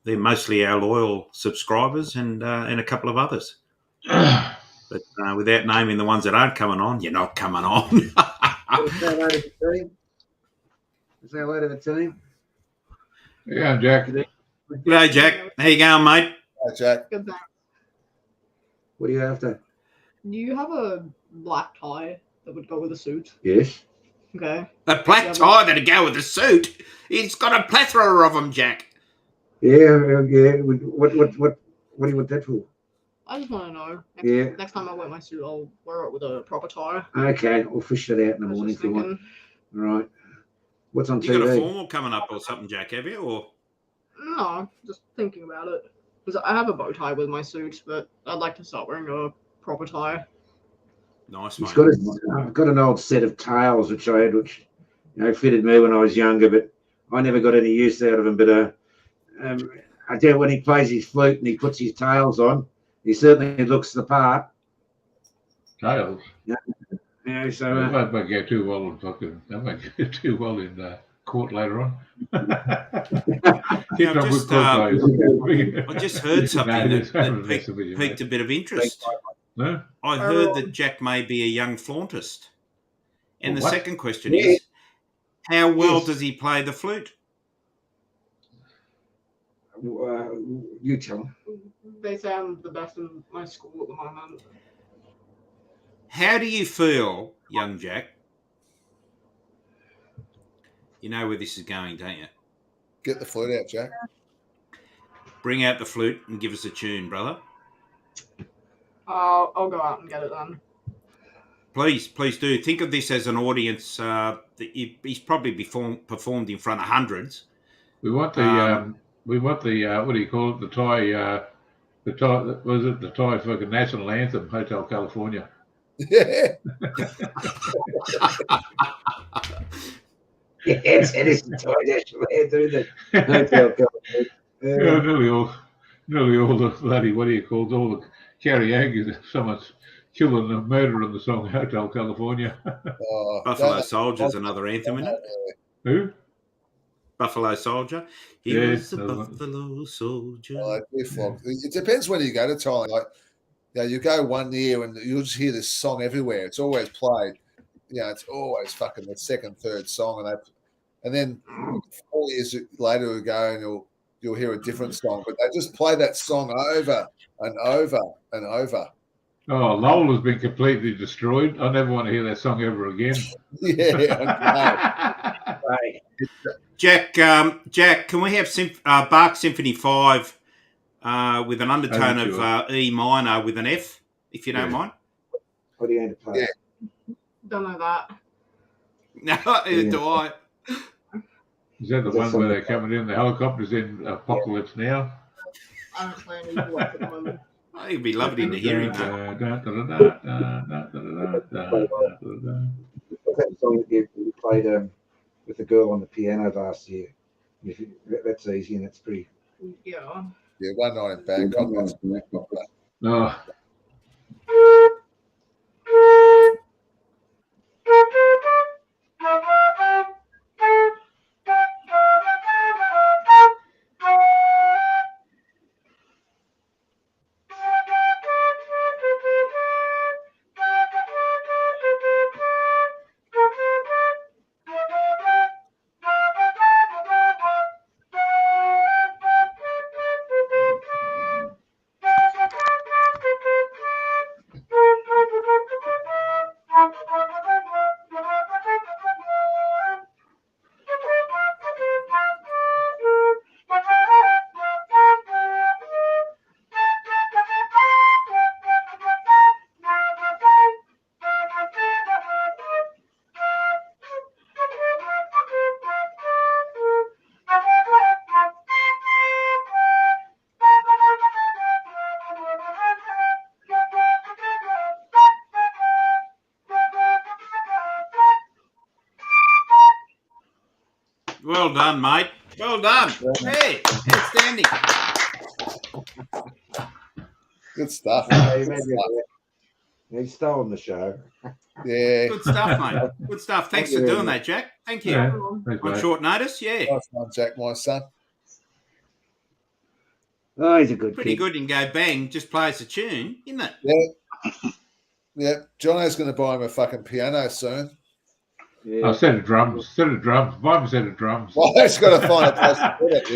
[SPEAKER 2] they're mostly our loyal subscribers and a couple of others. But without naming the ones that aren't coming on, you're not coming on.
[SPEAKER 6] Is that later the team?
[SPEAKER 3] Yeah, Jack.
[SPEAKER 2] Hello, Jack. How you going, mate?
[SPEAKER 4] Hi, Jack.
[SPEAKER 7] Good thanks.
[SPEAKER 6] What do you have to?
[SPEAKER 7] Do you have a black tie that would go with a suit?
[SPEAKER 6] Yes.
[SPEAKER 7] Okay.
[SPEAKER 2] A black tie that'd go with the suit. It's got a plethora of them, Jack.
[SPEAKER 6] Yeah. What do you want that for?
[SPEAKER 7] I just want to know. Next time I wear my suit, I'll wear it with a proper tie.
[SPEAKER 6] Okay, I'll fish that out in the morning if you want. All right. What's on TV?
[SPEAKER 2] You got a formal coming up or something, Jack, have you? Or
[SPEAKER 7] no, just thinking about it. Because I have a bow tie with my suit, but I'd like to start wearing a proper tie.
[SPEAKER 2] Nice, mate.
[SPEAKER 6] I've got an old set of tails which I had, which fitted me when I was younger, but I never got any use out of them. But I tell you, when he plays his flute and he puts his tails on, he certainly looks the part.
[SPEAKER 3] Tails.
[SPEAKER 6] Yeah, so
[SPEAKER 3] That might go too well in fucking. That might go too well in court later on.
[SPEAKER 2] Now, I just heard something that
[SPEAKER 3] piqued
[SPEAKER 2] piqued a bit of interest.
[SPEAKER 3] No?
[SPEAKER 2] I heard that Jack may be a young flauntist. And the
[SPEAKER 3] What?
[SPEAKER 2] second question is, how well does he play the flute?
[SPEAKER 6] you tell them.
[SPEAKER 7] They say I'm the best in my school at the moment.
[SPEAKER 2] How do you feel, young Jack? You know where this is going, don't you?
[SPEAKER 4] Get the flute out, Jack.
[SPEAKER 2] Bring out the flute and give us a tune, brother.
[SPEAKER 7] I'll go out and get it then.
[SPEAKER 2] Please do. Think of this as an audience. He's probably performed in front of hundreds.
[SPEAKER 3] We want the what do you call it? The Thai was it the Thai fucking national anthem, Hotel California.
[SPEAKER 4] Yeah.
[SPEAKER 6] Yes, it is the Thai national anthem, isn't it? Hotel California.
[SPEAKER 3] Yeah, nearly all the bloody, what do you call it? All the karaoke, someone's killing and murdering the song Hotel California.
[SPEAKER 2] Buffalo Soldier's another anthem, isn't it?
[SPEAKER 3] Who?
[SPEAKER 2] Buffalo Soldier. He was a Buffalo Soldier.
[SPEAKER 4] It depends when you go to Thailand. Like, you go one year and you'll just hear this song everywhere. It's always played. It's always fucking the second, third song, and then 4 years later we go and you'll hear a different song, but they just play that song over and over and over.
[SPEAKER 3] Oh, Lowell has been completely destroyed. I never want to hear that song ever again.
[SPEAKER 4] Yeah.
[SPEAKER 2] Jack, can we have Bach Symphony 5 with an undertone of E minor with an F, if you don't mind?
[SPEAKER 6] What are you going to play?
[SPEAKER 4] Yeah.
[SPEAKER 7] Don't know that.
[SPEAKER 2] No, do I?
[SPEAKER 3] Is that the one where they're coming in? The helicopters in Apocalypse Now?
[SPEAKER 7] I don't play any blokes at the moment.
[SPEAKER 2] I think it'd be lovely to hear him.
[SPEAKER 6] What's that song that you played with the girl on the piano last year? That's easy and it's pretty.
[SPEAKER 7] Yeah.
[SPEAKER 4] Yeah, one night in Bangkok.
[SPEAKER 3] No.
[SPEAKER 2] Well done, mate. Well done. Hey, outstanding.
[SPEAKER 4] Good stuff.
[SPEAKER 6] He's stolen the show.
[SPEAKER 4] Yeah.
[SPEAKER 2] Good stuff, mate. Good stuff. Thanks for doing that, Jack. Thank you.
[SPEAKER 3] Yeah,
[SPEAKER 2] On short notice, yeah.
[SPEAKER 4] Nice one, Jack, my son.
[SPEAKER 6] Oh, he's a good
[SPEAKER 2] Pretty
[SPEAKER 6] kid.
[SPEAKER 2] good. You can go bang, just play us a tune, isn't it?
[SPEAKER 4] Yeah. Yeah. Jono's going to buy him a fucking piano soon.
[SPEAKER 6] Yeah.
[SPEAKER 3] A set of drums. Buy him a set of drums.
[SPEAKER 4] Well, he's got to find a place to put it,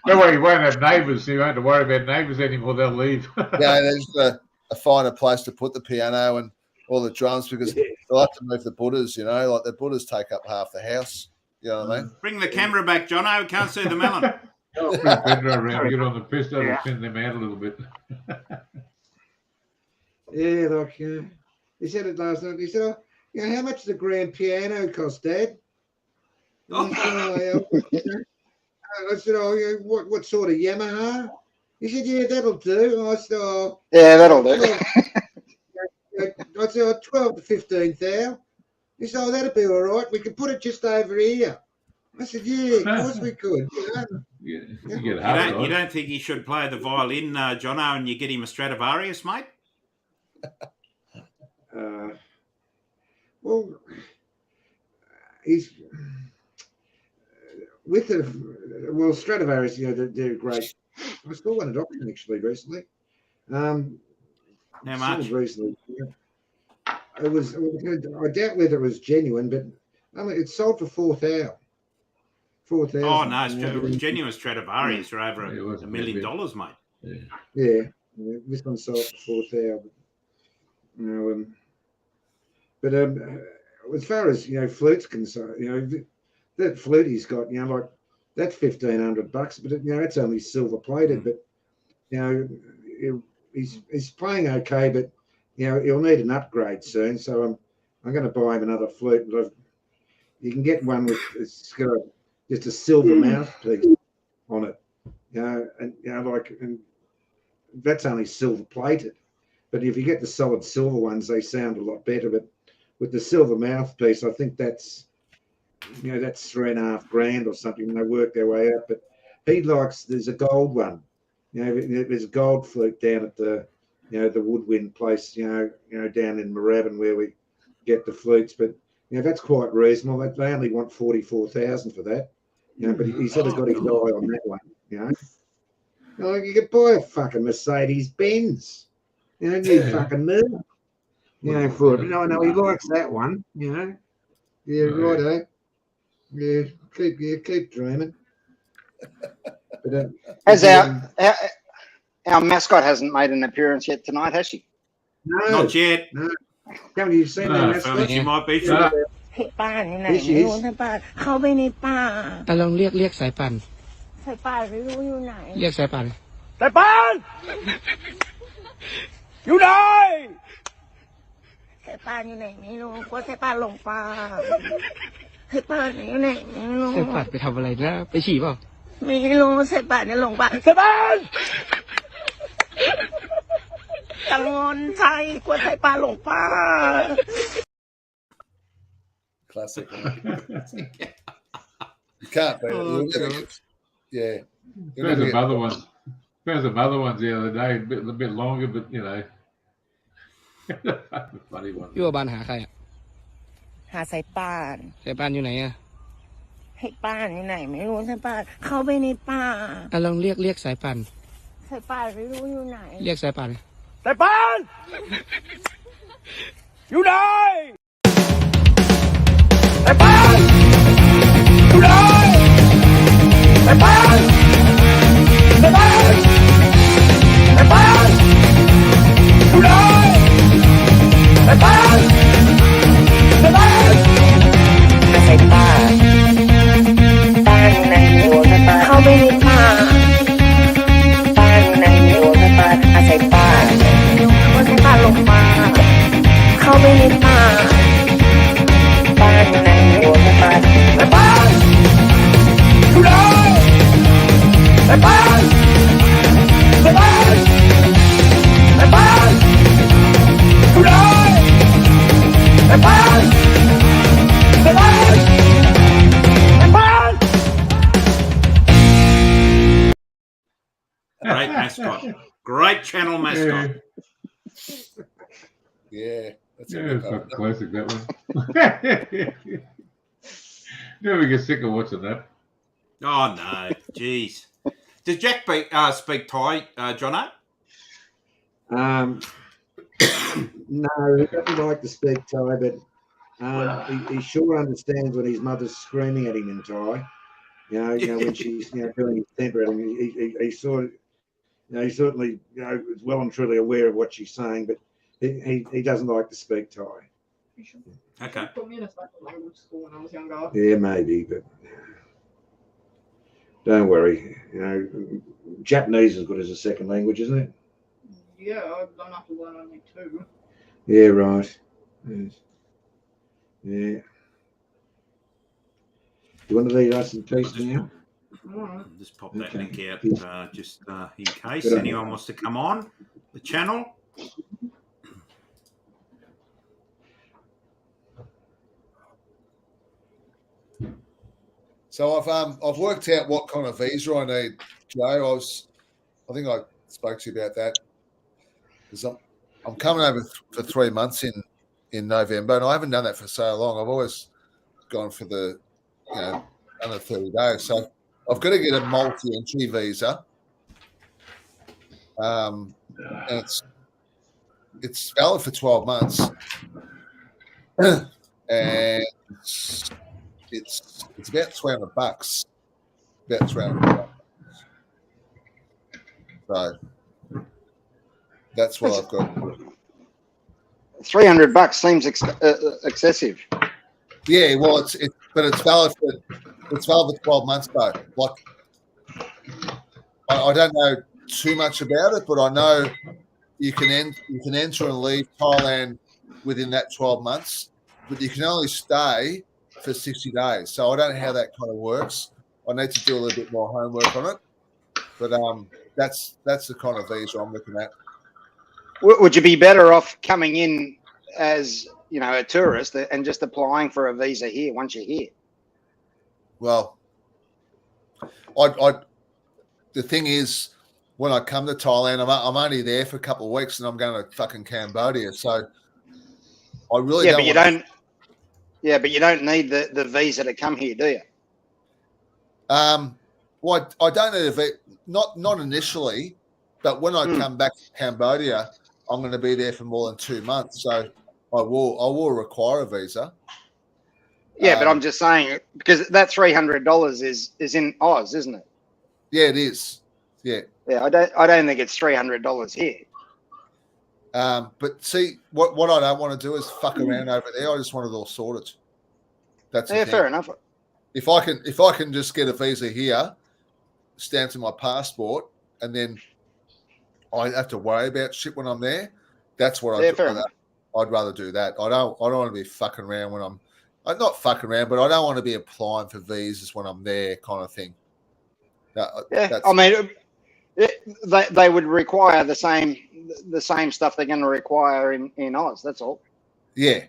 [SPEAKER 3] That way he won't have neighbours. He won't have to worry about neighbours anymore. They'll leave.
[SPEAKER 4] Yeah, there's got to find a place to put the piano and all the drums because they'll have to move the Buddhas, like the Buddhas take up half the house. You know what I mean?
[SPEAKER 2] Bring the camera back, Jono. Can't see the melon.
[SPEAKER 3] Bring Pedro around, get on the piss, that'll thin them out a little bit.
[SPEAKER 6] Yeah, like he said it last night. He said, how much does a grand piano cost, Dad?
[SPEAKER 2] Oh.
[SPEAKER 6] I said, what sort of Yamaha? He said, yeah, that'll do. I said,
[SPEAKER 5] yeah, that'll do.
[SPEAKER 6] I said, 12 to 15,000. He said, that'll be all right. We can put it just over here. I said, yeah, of course we could.
[SPEAKER 3] You
[SPEAKER 2] don't think he should play the violin, Jono, and you get him a Stradivarius, mate?
[SPEAKER 6] well, he's with the Stradivarius. They're great. I saw one at auction actually recently.
[SPEAKER 2] How much?
[SPEAKER 6] Recently. It was. I doubt whether it was genuine, but it sold for $4,000. $4,000.
[SPEAKER 2] Oh no, genuine Stradivarius are over $1 million, mate.
[SPEAKER 6] Yeah. This one sold for $4,000. But as far as flutes concerned, that flute he's got, like that's $1,500, but it's only silver plated. But he's playing okay, but he'll need an upgrade soon. So I'm going to buy him another flute. You can get one with it's got just a silver mouthpiece on it, and that's only silver plated. But if you get the solid silver ones, they sound a lot better. But with the silver mouthpiece, I think that's $3,500 or something. They work their way up. But there's a gold one. There's a gold flute down at the Woodwind place. Down in Moorabbin where we get the flutes. But that's quite reasonable. They only want $44,000 for that. But he said he's got his eye on that one. You could buy a fucking Mercedes Benz. New fucking move. For it. No, he likes that one. Yeah, righto. Yeah, keep dreaming. But,
[SPEAKER 5] Has our mascot hasn't made an appearance yet tonight, has she?
[SPEAKER 6] No,
[SPEAKER 2] not yet.
[SPEAKER 6] No. Haven't you seen that mascot?
[SPEAKER 2] She might be.
[SPEAKER 8] ป้านี่ไหนไม่รู้นะป้าเข้าไปในป่า
[SPEAKER 9] แต่ลองเรียกสายป่าน
[SPEAKER 8] สายป่านไม่รู้อยู่ไหน
[SPEAKER 9] เรียกสายป่าน
[SPEAKER 1] สายป่านอยู่ไหน
[SPEAKER 8] สายป่านอยู่ไหนไม่รู้กลัวสายป่านหลงป่าสายป่านอยู่ไหนไม่รู้
[SPEAKER 9] สายป่านไปทำอะไรนะไปฉี่เปล่า
[SPEAKER 8] ไม่รู้สายป่านเนี่ยหลงป่า
[SPEAKER 1] สายป่าน
[SPEAKER 8] กังวลใจกลัวสายป่านหลงป่า
[SPEAKER 4] Classic. You can't beat it. Yeah.
[SPEAKER 3] Found some other ones. Found some other ones the other day, a bit longer, but funny one.
[SPEAKER 9] พี่ว่าบานหาใครอ่ะ
[SPEAKER 8] หาสายป่าน
[SPEAKER 9] สายป่านอยู่ไหนอ่ะ
[SPEAKER 8] ให้ป่านอยู่ไหนไม่รู้สายป่านเข้าไปในป่า
[SPEAKER 9] ลองเรียกสายป่าน
[SPEAKER 8] สายป่านไม่รู้อยู่ไหน
[SPEAKER 9] เรียกสายป่าน
[SPEAKER 1] สายป่านอยู่ไหนสายป่านอยู่ไหนสายป่านสายป่านสายป่านอยู่ไหนสายป่านสายป่าน
[SPEAKER 8] สายป่านป่านอยู่ไหนไม่รู้สายป่านเข้าไปในป่าป่านอยู่ไหนไม่รู้สายป่านสายป่านว่าสายป่านหลงป่าเข้าไปในป่าป่านอยู่ไหนไม่รู้สายป่าน
[SPEAKER 1] สายป่านอยู่ไหนสายป่านสายป่านสายป่านอยู่ไหนสายป่านสายป่านสายป่าน
[SPEAKER 2] Great mascot. Great channel mascot.
[SPEAKER 4] Yeah. That's a
[SPEAKER 3] Yeah,
[SPEAKER 4] good
[SPEAKER 3] it's
[SPEAKER 4] one.
[SPEAKER 3] fucking classic, that one. Never get sick of watching that.
[SPEAKER 2] Oh no, jeez. Does Jack speak Thai, Jono?
[SPEAKER 6] No, he doesn't like to speak Thai, but he sure understands when his mother's screaming at him in Thai. When she's doing his temper at him, he sort of, he certainly is well and truly aware of what she's saying, but he doesn't like to speak Thai.
[SPEAKER 2] Okay.
[SPEAKER 7] Put me in a second language school when I was younger.
[SPEAKER 6] Yeah, maybe, but don't worry. Japanese is good as a second language, isn't it?
[SPEAKER 7] Yeah, I'm gonna have to learn only 2.
[SPEAKER 6] Yeah, right. Yes. Yeah. You want to lead us in peace now?
[SPEAKER 2] Just pop that
[SPEAKER 6] Okay.
[SPEAKER 2] link out just in case anyone wants to come on the channel.
[SPEAKER 4] So I've worked out what kind of visa I need, Joe. I think I spoke to you about that because I'm coming over for 3 months in November, and I haven't done that for so long. I've always gone for the under 30 days. So I've got to get a multi-entry visa, and it's valid for 12 months, and it's about $300. About $300. So that's what I've got.
[SPEAKER 5] $300 seems excessive.
[SPEAKER 4] Yeah, well, but it's valid for 12 months though. Like, I don't know too much about it, but I know you can enter and leave Thailand within that 12 months, but you can only stay for 60 days. So I don't know how that kind of works. I need to do a little bit more homework on it, but that's the kind of visa I'm looking at.
[SPEAKER 5] Would you be better off coming in as a tourist and just applying for a visa here once you're here?
[SPEAKER 4] Well, the thing is, when I come to Thailand, I'm only there for a couple of weeks, and I'm going to fucking Cambodia. So I really
[SPEAKER 5] but you don't. Yeah, but you don't need the visa to come here, do you?
[SPEAKER 4] Well, I don't need a visa, not initially, but when I come back to Cambodia, I'm going to be there for more than 2 months, so I will require a visa.
[SPEAKER 5] Yeah, but I'm just saying, because that $300 is in Oz, isn't it?
[SPEAKER 4] Yeah, it is. Yeah.
[SPEAKER 5] Yeah, I don't think it's $300 here.
[SPEAKER 4] But see, what I don't want to do is fuck around over there. I just want it all sorted. That's
[SPEAKER 5] fair enough.
[SPEAKER 4] If I can just get a visa here, stamped in my passport, and then I have to worry about shit when I'm there, that's what I'd rather do that. I don't want to be fucking around when I'm not fucking around, but I don't want to be applying for visas when I'm there, kind of thing.
[SPEAKER 5] I mean, they would require the same stuff they're going to require in Oz. That's all.
[SPEAKER 4] Yeah.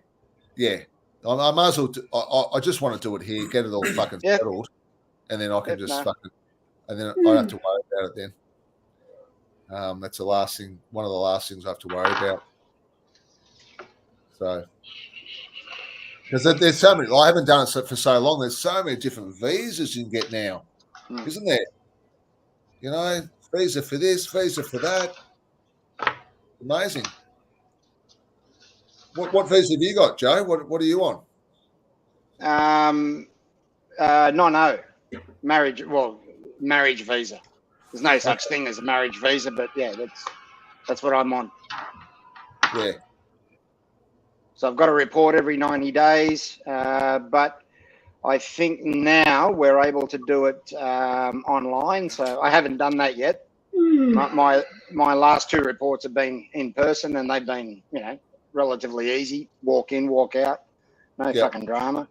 [SPEAKER 4] I might as well. I just want to do it here, get it all fucking settled, and then I can and then I don't have to worry about it then. That's one of the last things I have to worry about. So, because there's so many, I haven't done it for so long. There's so many different visas you can get now, isn't there? Visa for this, visa for that. Amazing. What visa have you got, Joe? What are you on?
[SPEAKER 5] No, marriage. Well, marriage visa. There's no such thing as a marriage visa, but yeah, that's what I'm on.
[SPEAKER 4] Yeah.
[SPEAKER 5] So I've got to report every 90 days, but I think now we're able to do it online. So I haven't done that yet. My last 2 reports have been in person, and they've been relatively easy. Walk in, walk out, no fucking drama.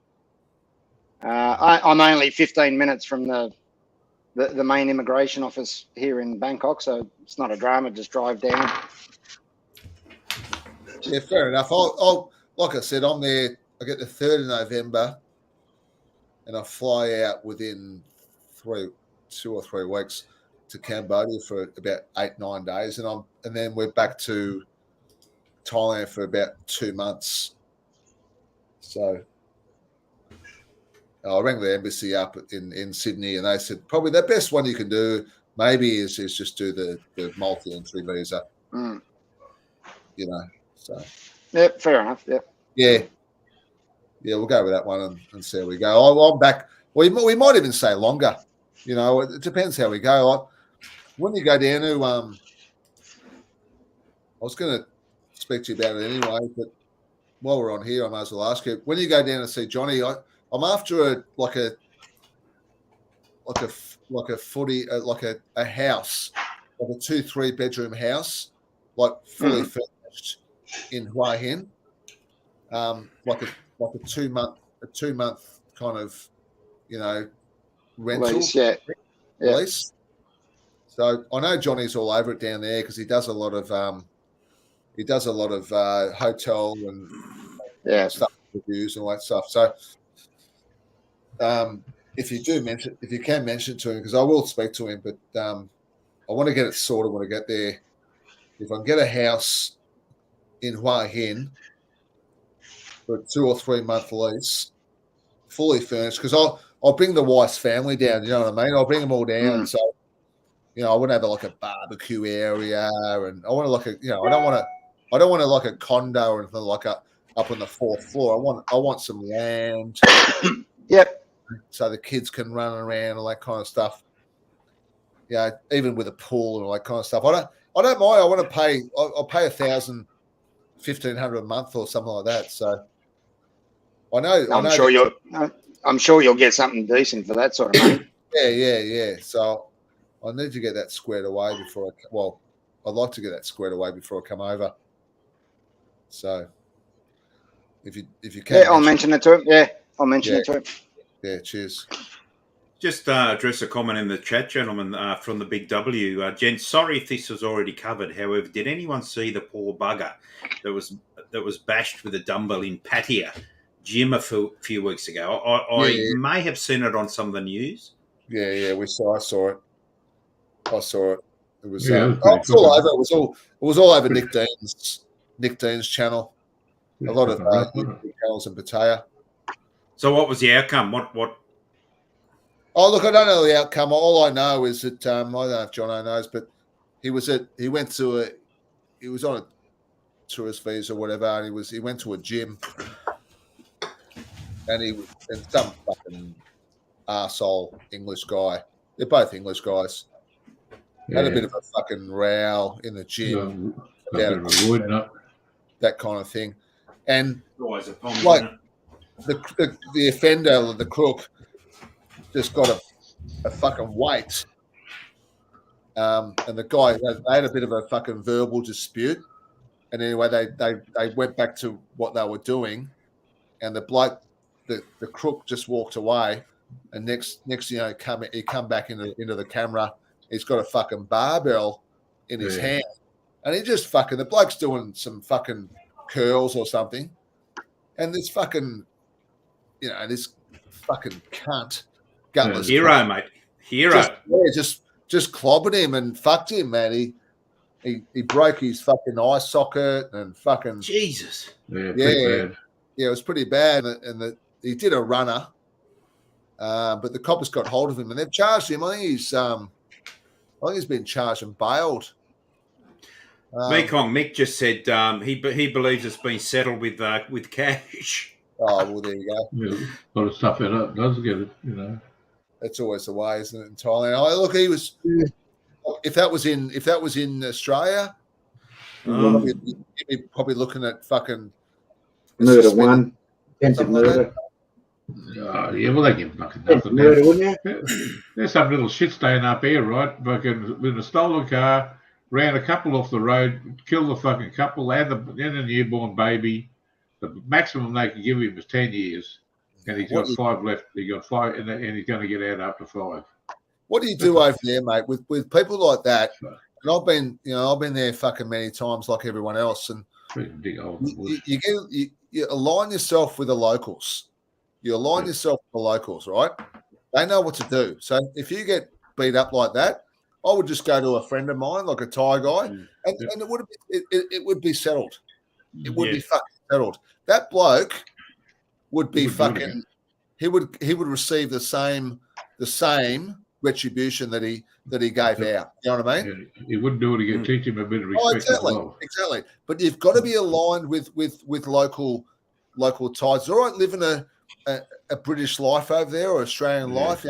[SPEAKER 5] I'm only 15 minutes from the main immigration office here in Bangkok, so it's not a drama. Just drive down.
[SPEAKER 4] Yeah, fair enough. I'll like I said, I'm there. I get the 3rd of November, and I fly out within 2 or 3 weeks to Cambodia for about 8-9 days, and then we're back to Thailand for about 2 months. So I rang the embassy up in Sydney, and they said probably the best one you can do maybe is just do the multi-entry visa. So
[SPEAKER 5] yeah, fair enough.
[SPEAKER 4] Yeah, we'll go with that one and see how we go. I'm back. We might even say longer. It depends how we go. When you go down to I was going to speak to you about it anyway, but while we're on here, I might as well ask you. When you go down to see Johnny, I'm after a footy, like a house, like a 2-3 bedroom house, like fully furnished in Hua Hin, like a 2 month kind of rental lease. So I know Johnny's all over it down there because he does a lot of hotel and stuff, reviews and all that stuff. So if you can mention it to him, because I will speak to him, but I want to get it sorted when I get there. If I can get a house in Hua Hin for a 2 or 3 month lease, fully furnished. Because I'll bring the wife's family down. You know what I mean? I'll bring them all down. So I want to have like a barbecue area, and I want to like I don't want to like a condo or anything like up on the 4th floor. I want some land.
[SPEAKER 5] Yep.
[SPEAKER 4] So the kids can run around, all that kind of stuff. Yeah, even with a pool and all that kind of stuff. I don't mind. I want to pay. I'll pay $1,000, $1,500 a month or something like that. So I know.
[SPEAKER 5] I'm sure you'll get something decent for that sort of money.
[SPEAKER 4] Yeah. So I need to get that squared away before I'd like to get that squared away before I come over. So if you can,
[SPEAKER 5] yeah, I'll mention it to him. Yeah, I'll mention it to him.
[SPEAKER 4] Yeah, cheers.
[SPEAKER 2] Just address a comment in the chat, gentlemen, from the Big W. Gents, sorry if this was already covered. However, did anyone see the poor bugger that was bashed with a dumbbell in Pattaya gym a few weeks ago? I may have seen it on some of the news.
[SPEAKER 4] Yeah, I saw it. I saw it. It was
[SPEAKER 3] Yeah,
[SPEAKER 4] it's all over. It was all over Nick Dean's channel. A lot of channels in Pattaya.
[SPEAKER 2] So what was the outcome? What?
[SPEAKER 4] Oh, look, I don't know the outcome. All I know is that I don't know if Jono knows, but he was on a tourist visa or whatever, and he went to a gym, and some fucking arsehole English guy. They're both English guys. Had a bit of a fucking row in the gym, that kind of thing, and like the offender, the crook, just got a fucking weight, and the guy, they had a bit of a fucking verbal dispute, and anyway they went back to what they were doing, and the bloke, the crook, just walked away, and next he come back into the camera. He's got a fucking barbell in his hand, and he just the bloke's doing some fucking curls or something, and this fucking this fucking cunt. Gutless
[SPEAKER 2] hero,
[SPEAKER 4] cunt,
[SPEAKER 2] mate. Hero.
[SPEAKER 4] Just clobbered him and fucked him, man. He broke his fucking eye socket and fucking
[SPEAKER 2] Jesus.
[SPEAKER 3] Yeah,
[SPEAKER 4] it was pretty bad. And he did a runner, but the coppers got hold of him and they've charged him. I think he's been charged and bailed.
[SPEAKER 2] Mekong Mick just said he believes it's been settled with cash.
[SPEAKER 4] Oh well, there you go.
[SPEAKER 3] Yeah, a lot of stuff that does get it,
[SPEAKER 4] That's always the way, isn't it? In Thailand. Look, he was. If that was in Australia, you'd be probably looking at fucking
[SPEAKER 6] murder one, attempted murder.
[SPEAKER 3] Yeah, well, they give fucking nothing.
[SPEAKER 6] Murder, wouldn't you?
[SPEAKER 3] There's some little shit staying up here, right? Fucking with a stolen car, ran a couple off the road, killed the fucking couple and the newborn baby. The maximum they can give him is 10 years. And he's got 5 left. He got 5, and he's going to get out after 5.
[SPEAKER 4] What do you do over there, mate, with people like that? And I've been there fucking many times, like everyone else. And you align yourself with the locals. You align yourself with the locals, right? They know what to do. So if you get beat up like that, I would just go to a friend of mine, like a Thai guy, and it would be settled. It would be fucking settled. That bloke would be fucking. He would receive the same retribution that he gave out. You know what I mean?
[SPEAKER 3] Yeah, he wouldn't do it again. Teach him a bit of respect.
[SPEAKER 4] Exactly. But you've got to be aligned with local Thais. It's all right living a British life over there or Australian life.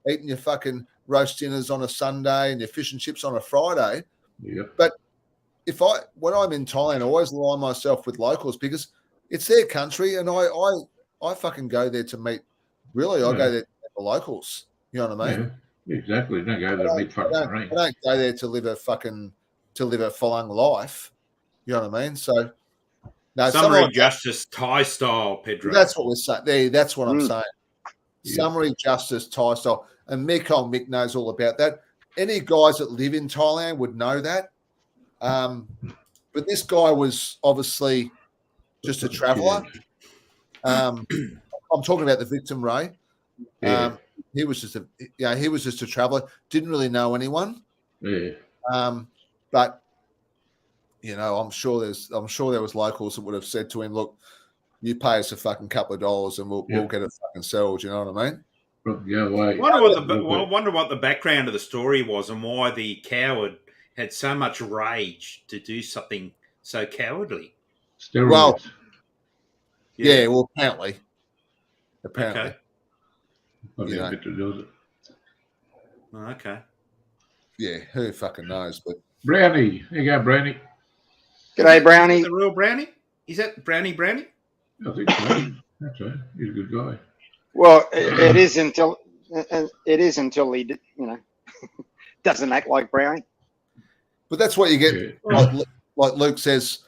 [SPEAKER 4] Eating your fucking roast dinners on a Sunday and your fish and chips on a Friday.
[SPEAKER 3] Yeah.
[SPEAKER 4] But when I'm in Thailand, I always align myself with locals because it's their country, and I fucking go there to meet. Really, I go there to meet the locals. You know what I mean?
[SPEAKER 3] Yeah, exactly. Don't go there to meet fucking Marines.
[SPEAKER 4] I don't go there to live a Falang life. You know what I mean? So, no,
[SPEAKER 2] summary justice Thai style, Pedro.
[SPEAKER 4] That's what we're saying. There, that's what I'm saying. Summary justice Thai style, and Mick knows all about that. Any guys that live in Thailand would know that. But this guy was obviously just a traveller. I'm talking about the victim, Ray. He was just a traveller. Didn't really know anyone.
[SPEAKER 3] Yeah.
[SPEAKER 4] But I'm sure there was locals that would have said to him, "Look, you pay us a fucking couple of dollars and we'll get it fucking sold. You know what I mean?
[SPEAKER 3] Yeah,
[SPEAKER 2] I wonder what the background of the story was and why the coward had so much rage to do something so cowardly.
[SPEAKER 3] Steroids.
[SPEAKER 4] Well, yeah. Well, apparently.
[SPEAKER 2] Okay.
[SPEAKER 3] Probably a bit to do with it.
[SPEAKER 2] Oh, okay.
[SPEAKER 4] Yeah, who fucking knows? But
[SPEAKER 3] Brownie, there you go, Brownie.
[SPEAKER 5] G'day, Brownie.
[SPEAKER 2] Is that the real Brownie? Is that Brownie?
[SPEAKER 3] I think so. That's right. He's a good guy.
[SPEAKER 5] Well, it is until he, doesn't act like Brownie.
[SPEAKER 4] But that's what you get.
[SPEAKER 3] Yeah.
[SPEAKER 4] Like Luke says,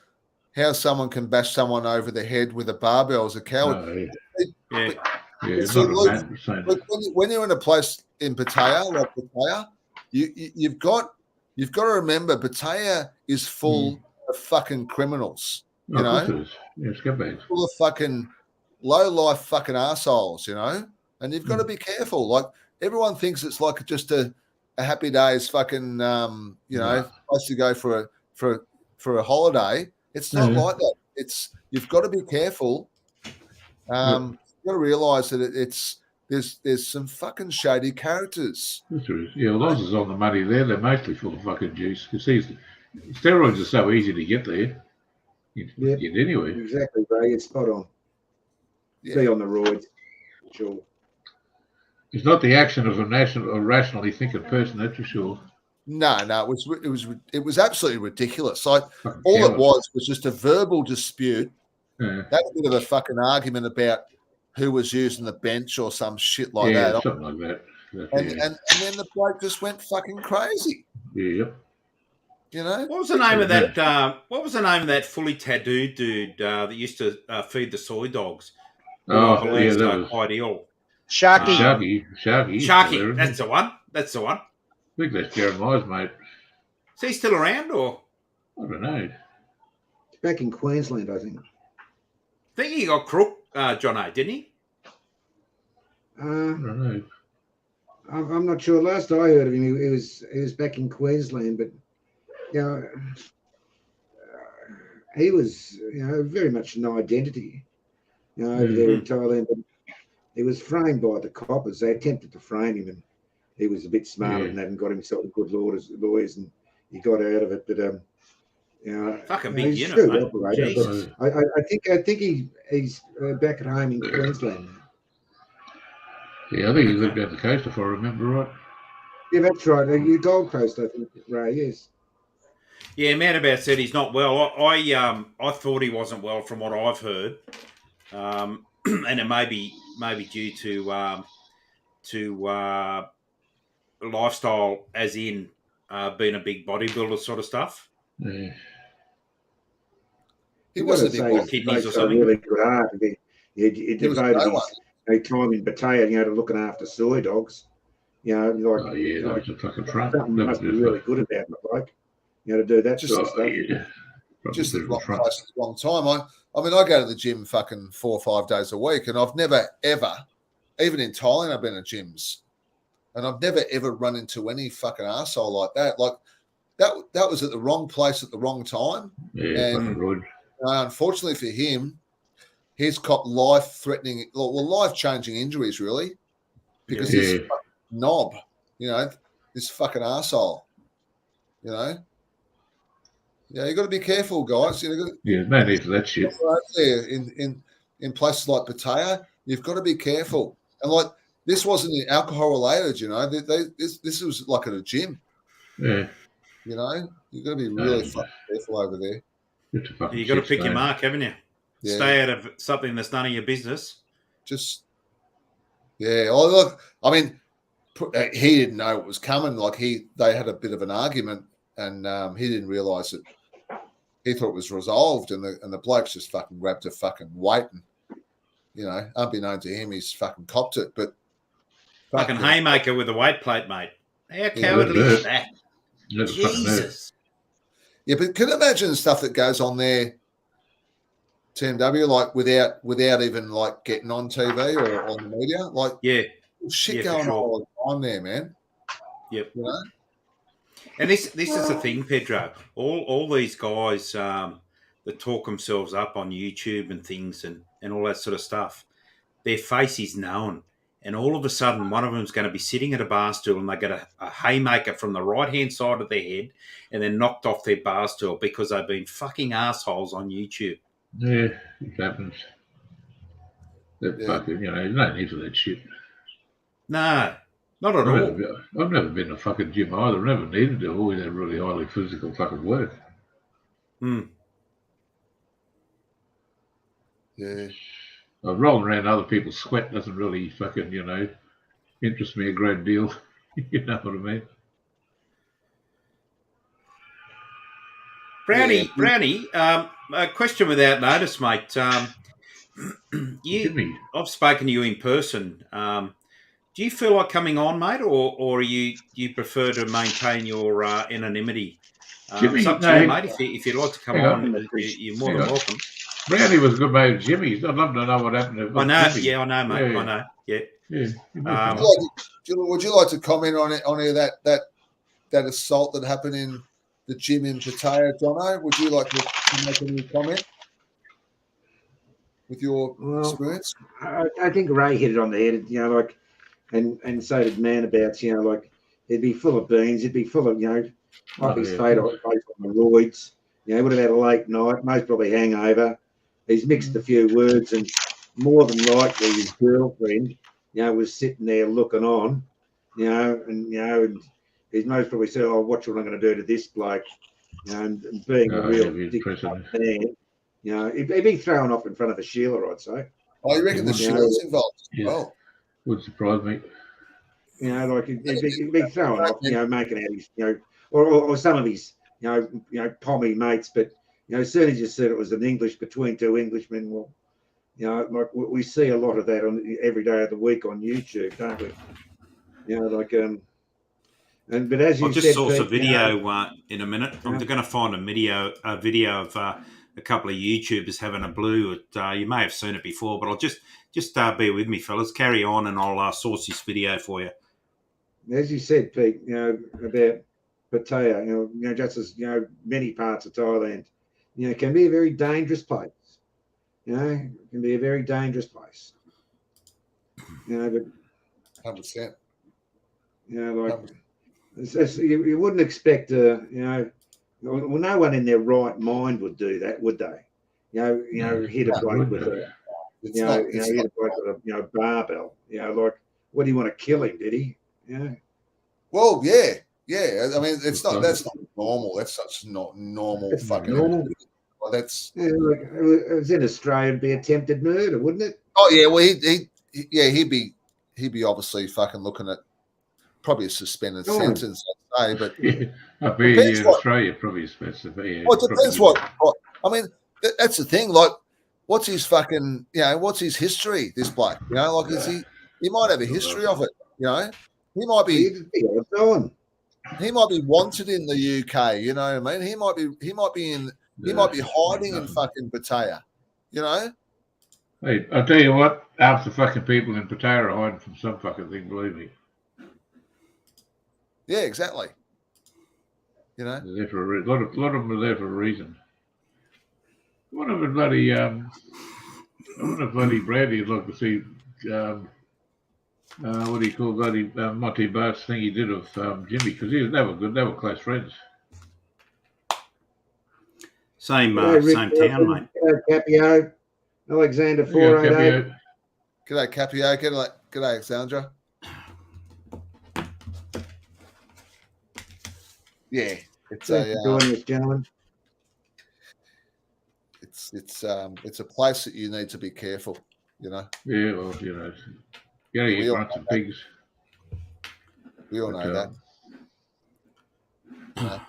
[SPEAKER 4] how someone can bash someone over the head with a barbell is a coward. When you're in a place in Pattaya, like Pattaya, you've got to remember Pattaya is full of fucking criminals. You know,
[SPEAKER 3] scumbags.
[SPEAKER 4] Full of fucking low life fucking assholes. You know, and you've got to be careful. Like everyone thinks it's like just a happy days fucking place to go for a holiday. It's not like that. You've got to be careful. You've got to realise that there's some fucking shady characters.
[SPEAKER 3] Yeah, Loz is on the money there. They're mostly full of fucking juice because steroids are so easy to get there. You can get anywhere.
[SPEAKER 6] Exactly, Ray. It's spot on. Be on the roids. Sure.
[SPEAKER 3] It's not the action of a rationally thinking person, that's for sure.
[SPEAKER 4] No, it was absolutely ridiculous. Like all it was just a verbal dispute. That was a bit of a fucking argument about who was using the bench or some shit like that.
[SPEAKER 3] Something like that.
[SPEAKER 4] And then the bloke just went fucking crazy.
[SPEAKER 3] Yeah.
[SPEAKER 4] You know?
[SPEAKER 2] What was the name of that? What was the name of that fully tattooed dude that used to feed the soy dogs?
[SPEAKER 3] That was
[SPEAKER 2] quite ill.
[SPEAKER 5] Sharky.
[SPEAKER 2] Sharky. That's the one.
[SPEAKER 3] I think that's Jeremiah's mate.
[SPEAKER 2] Is he still around or?
[SPEAKER 3] I don't know.
[SPEAKER 6] Back in Queensland, I think.
[SPEAKER 2] I think he got crook, John O, didn't he?
[SPEAKER 3] I don't know.
[SPEAKER 6] I'm not sure. Last I heard of him, he was back in Queensland, but he was very much an identity, over there in Thailand. But he was framed by the coppers. They attempted to frame him, and he was a bit smarter than that and got himself a good lawyers, and he got out of it. But
[SPEAKER 2] fucking big
[SPEAKER 6] he's
[SPEAKER 2] unit, mate.
[SPEAKER 6] operator. I think he's back at home in Queensland now.
[SPEAKER 3] Yeah, I think he lived down the coast if I remember right.
[SPEAKER 6] Yeah, that's right. You Gold Coast, I think, Ray. Yes.
[SPEAKER 2] Yeah, man about said he's not well. I thought he wasn't well from what I've heard, and it may be due to lifestyle, as in being a big bodybuilder sort of stuff.
[SPEAKER 3] Yeah.
[SPEAKER 4] He wasn't a big
[SPEAKER 2] kidneys or something.
[SPEAKER 6] Really good heart. He devoted his time in Pattaya, to looking after soy dogs.
[SPEAKER 3] That's a fucking front.
[SPEAKER 6] Something must be really good about it, like, to do that sort of stuff.
[SPEAKER 3] Yeah.
[SPEAKER 4] Just the wrong place at the wrong time. I mean, I go to the gym fucking 4 or 5 days a week, and I've never ever, even in Thailand, I've been at gyms, and I've never ever run into any fucking arsehole like that. Like that was at the wrong place at the wrong time.
[SPEAKER 3] Yeah,
[SPEAKER 4] and unfortunately for him, he's got life-threatening, life-changing injuries, really, because this fucking knob, this fucking arsehole, Yeah, you got to be careful, guys.
[SPEAKER 3] No need for that shit.
[SPEAKER 4] There in places like Pattaya, you've got to be careful. And like this wasn't alcohol related, This was like at a gym.
[SPEAKER 3] Yeah.
[SPEAKER 4] You've got to be really fucking careful over there.
[SPEAKER 2] You got to pick your mark, haven't you? Yeah. Stay out of something that's none of your business.
[SPEAKER 4] Oh, look, I mean, he didn't know it was coming. Like they had a bit of an argument, and he didn't realise it. He thought it was resolved, and the bloke's just fucking grabbed a fucking weight, and unbeknown to him, he's fucking copped it. But
[SPEAKER 2] fucking haymaker with a weight plate, mate. How cowardly is that? Jesus.
[SPEAKER 4] Yeah, but can you imagine the stuff that goes on there, TMW, like without even like getting on TV or on the media, like shit going on all the time there, man.
[SPEAKER 2] Yep. And this is the thing, Pedro. All these guys that talk themselves up on YouTube and things, and and all that sort of stuff, their face is known. And all of a sudden, one of them's going to be sitting at a bar stool and they get a haymaker from the right-hand side of their head and then knocked off their bar stool because they've been fucking assholes on YouTube.
[SPEAKER 3] Yeah, it happens. That fucking, there's no need for that shit.
[SPEAKER 2] No, not at all.
[SPEAKER 3] I've never been to a fucking gym either. I've never needed to. I've always had really highly physical fucking work.
[SPEAKER 4] Yeah.
[SPEAKER 3] Rolling around other people's sweat doesn't really fucking, interest me a great deal. You know what I mean?
[SPEAKER 2] Brownie, a question without notice, mate. I've spoken to you in person. Do you feel like coming on, mate, or you prefer to maintain your anonymity? It's up to you, mate. If you'd like to come on, you're more than welcome.
[SPEAKER 3] Brownie was a good mate of Jimmy's. I'd love to know what happened to
[SPEAKER 2] I know,
[SPEAKER 3] Jimmy.
[SPEAKER 2] yeah, I know, mate. Yeah. I know, yeah.
[SPEAKER 4] Would you like to comment on any of that assault that happened in the gym in Pattaya, Jono? Would you like to make any comment with your experience?
[SPEAKER 6] I think Ray hit it on the head, and so did Manabouts, it'd be full of beans, it'd be full of, like his fate on the roids, he would have had a late night, most probably hangover. He's mixed a few words, and more than likely his girlfriend, was sitting there looking on, and he's most probably said, "Oh, what am I going to do to this bloke?" And being a real man, he'd be thrown off in front of a Sheila, I'd say.
[SPEAKER 4] Oh, you reckon the Sheila's involved as well?
[SPEAKER 3] Would surprise me.
[SPEAKER 6] He'd be thrown off, making out his, or some of his, pommy mates, but. As soon as you said it was an English between two Englishmen, well, like we see a lot of that on every day of the week on YouTube, don't we? But as you
[SPEAKER 2] I'll just source a video in a minute. I'm going to find a video of a couple of YouTubers having a blue. You may have seen it before, but I'll just bear with me, fellas. Carry on, and I'll source this video for you.
[SPEAKER 6] As you said, Pete, about Pattaya, just as many parts of Thailand. Can be a very dangerous place. It can be a very dangerous place. But
[SPEAKER 4] 100%.
[SPEAKER 6] You wouldn't expect well, no one in their right mind would do that, would they? Hit a bloke with a, hit a bloke with a barbell. Like, what do you want to kill him? Did he?
[SPEAKER 4] Well, yeah. Yeah, I mean, that's not normal. That's such not normal. That's fucking normal. Well, that's
[SPEAKER 6] it was in Australia. It'd be attempted murder, wouldn't it?
[SPEAKER 4] Oh yeah, well he'd be obviously fucking looking at probably a suspended sentence, I'd say. But
[SPEAKER 3] I'd be in Australia probably expensive. Yeah,
[SPEAKER 4] well, it depends what I mean. That's the thing. Like, what's his fucking what's his history? This bloke, like is he might have a history of it. He might be. He might be wanted in the UK, you know what I mean? He might be hiding in fucking Pattaya,
[SPEAKER 3] Hey, I'll tell you what, half the fucking people in Pattaya are hiding from some fucking thing, believe me.
[SPEAKER 4] Yeah, exactly.
[SPEAKER 3] They're there for a lot of them are there for a reason. One of the bloody Bradley would like to see what do you call bloody Monty Bart's thing he did of Jimmy, because they were good, they were close friends.
[SPEAKER 2] Same town, mate.
[SPEAKER 6] Capio, Alexander 488.
[SPEAKER 4] G'day, Capio. G'day, Sandra. Yeah, it's
[SPEAKER 6] doing this, gentlemen.
[SPEAKER 4] It's a place that you need to be careful.
[SPEAKER 3] Yeah, well, yeah, you run some pigs.
[SPEAKER 4] We all know that. I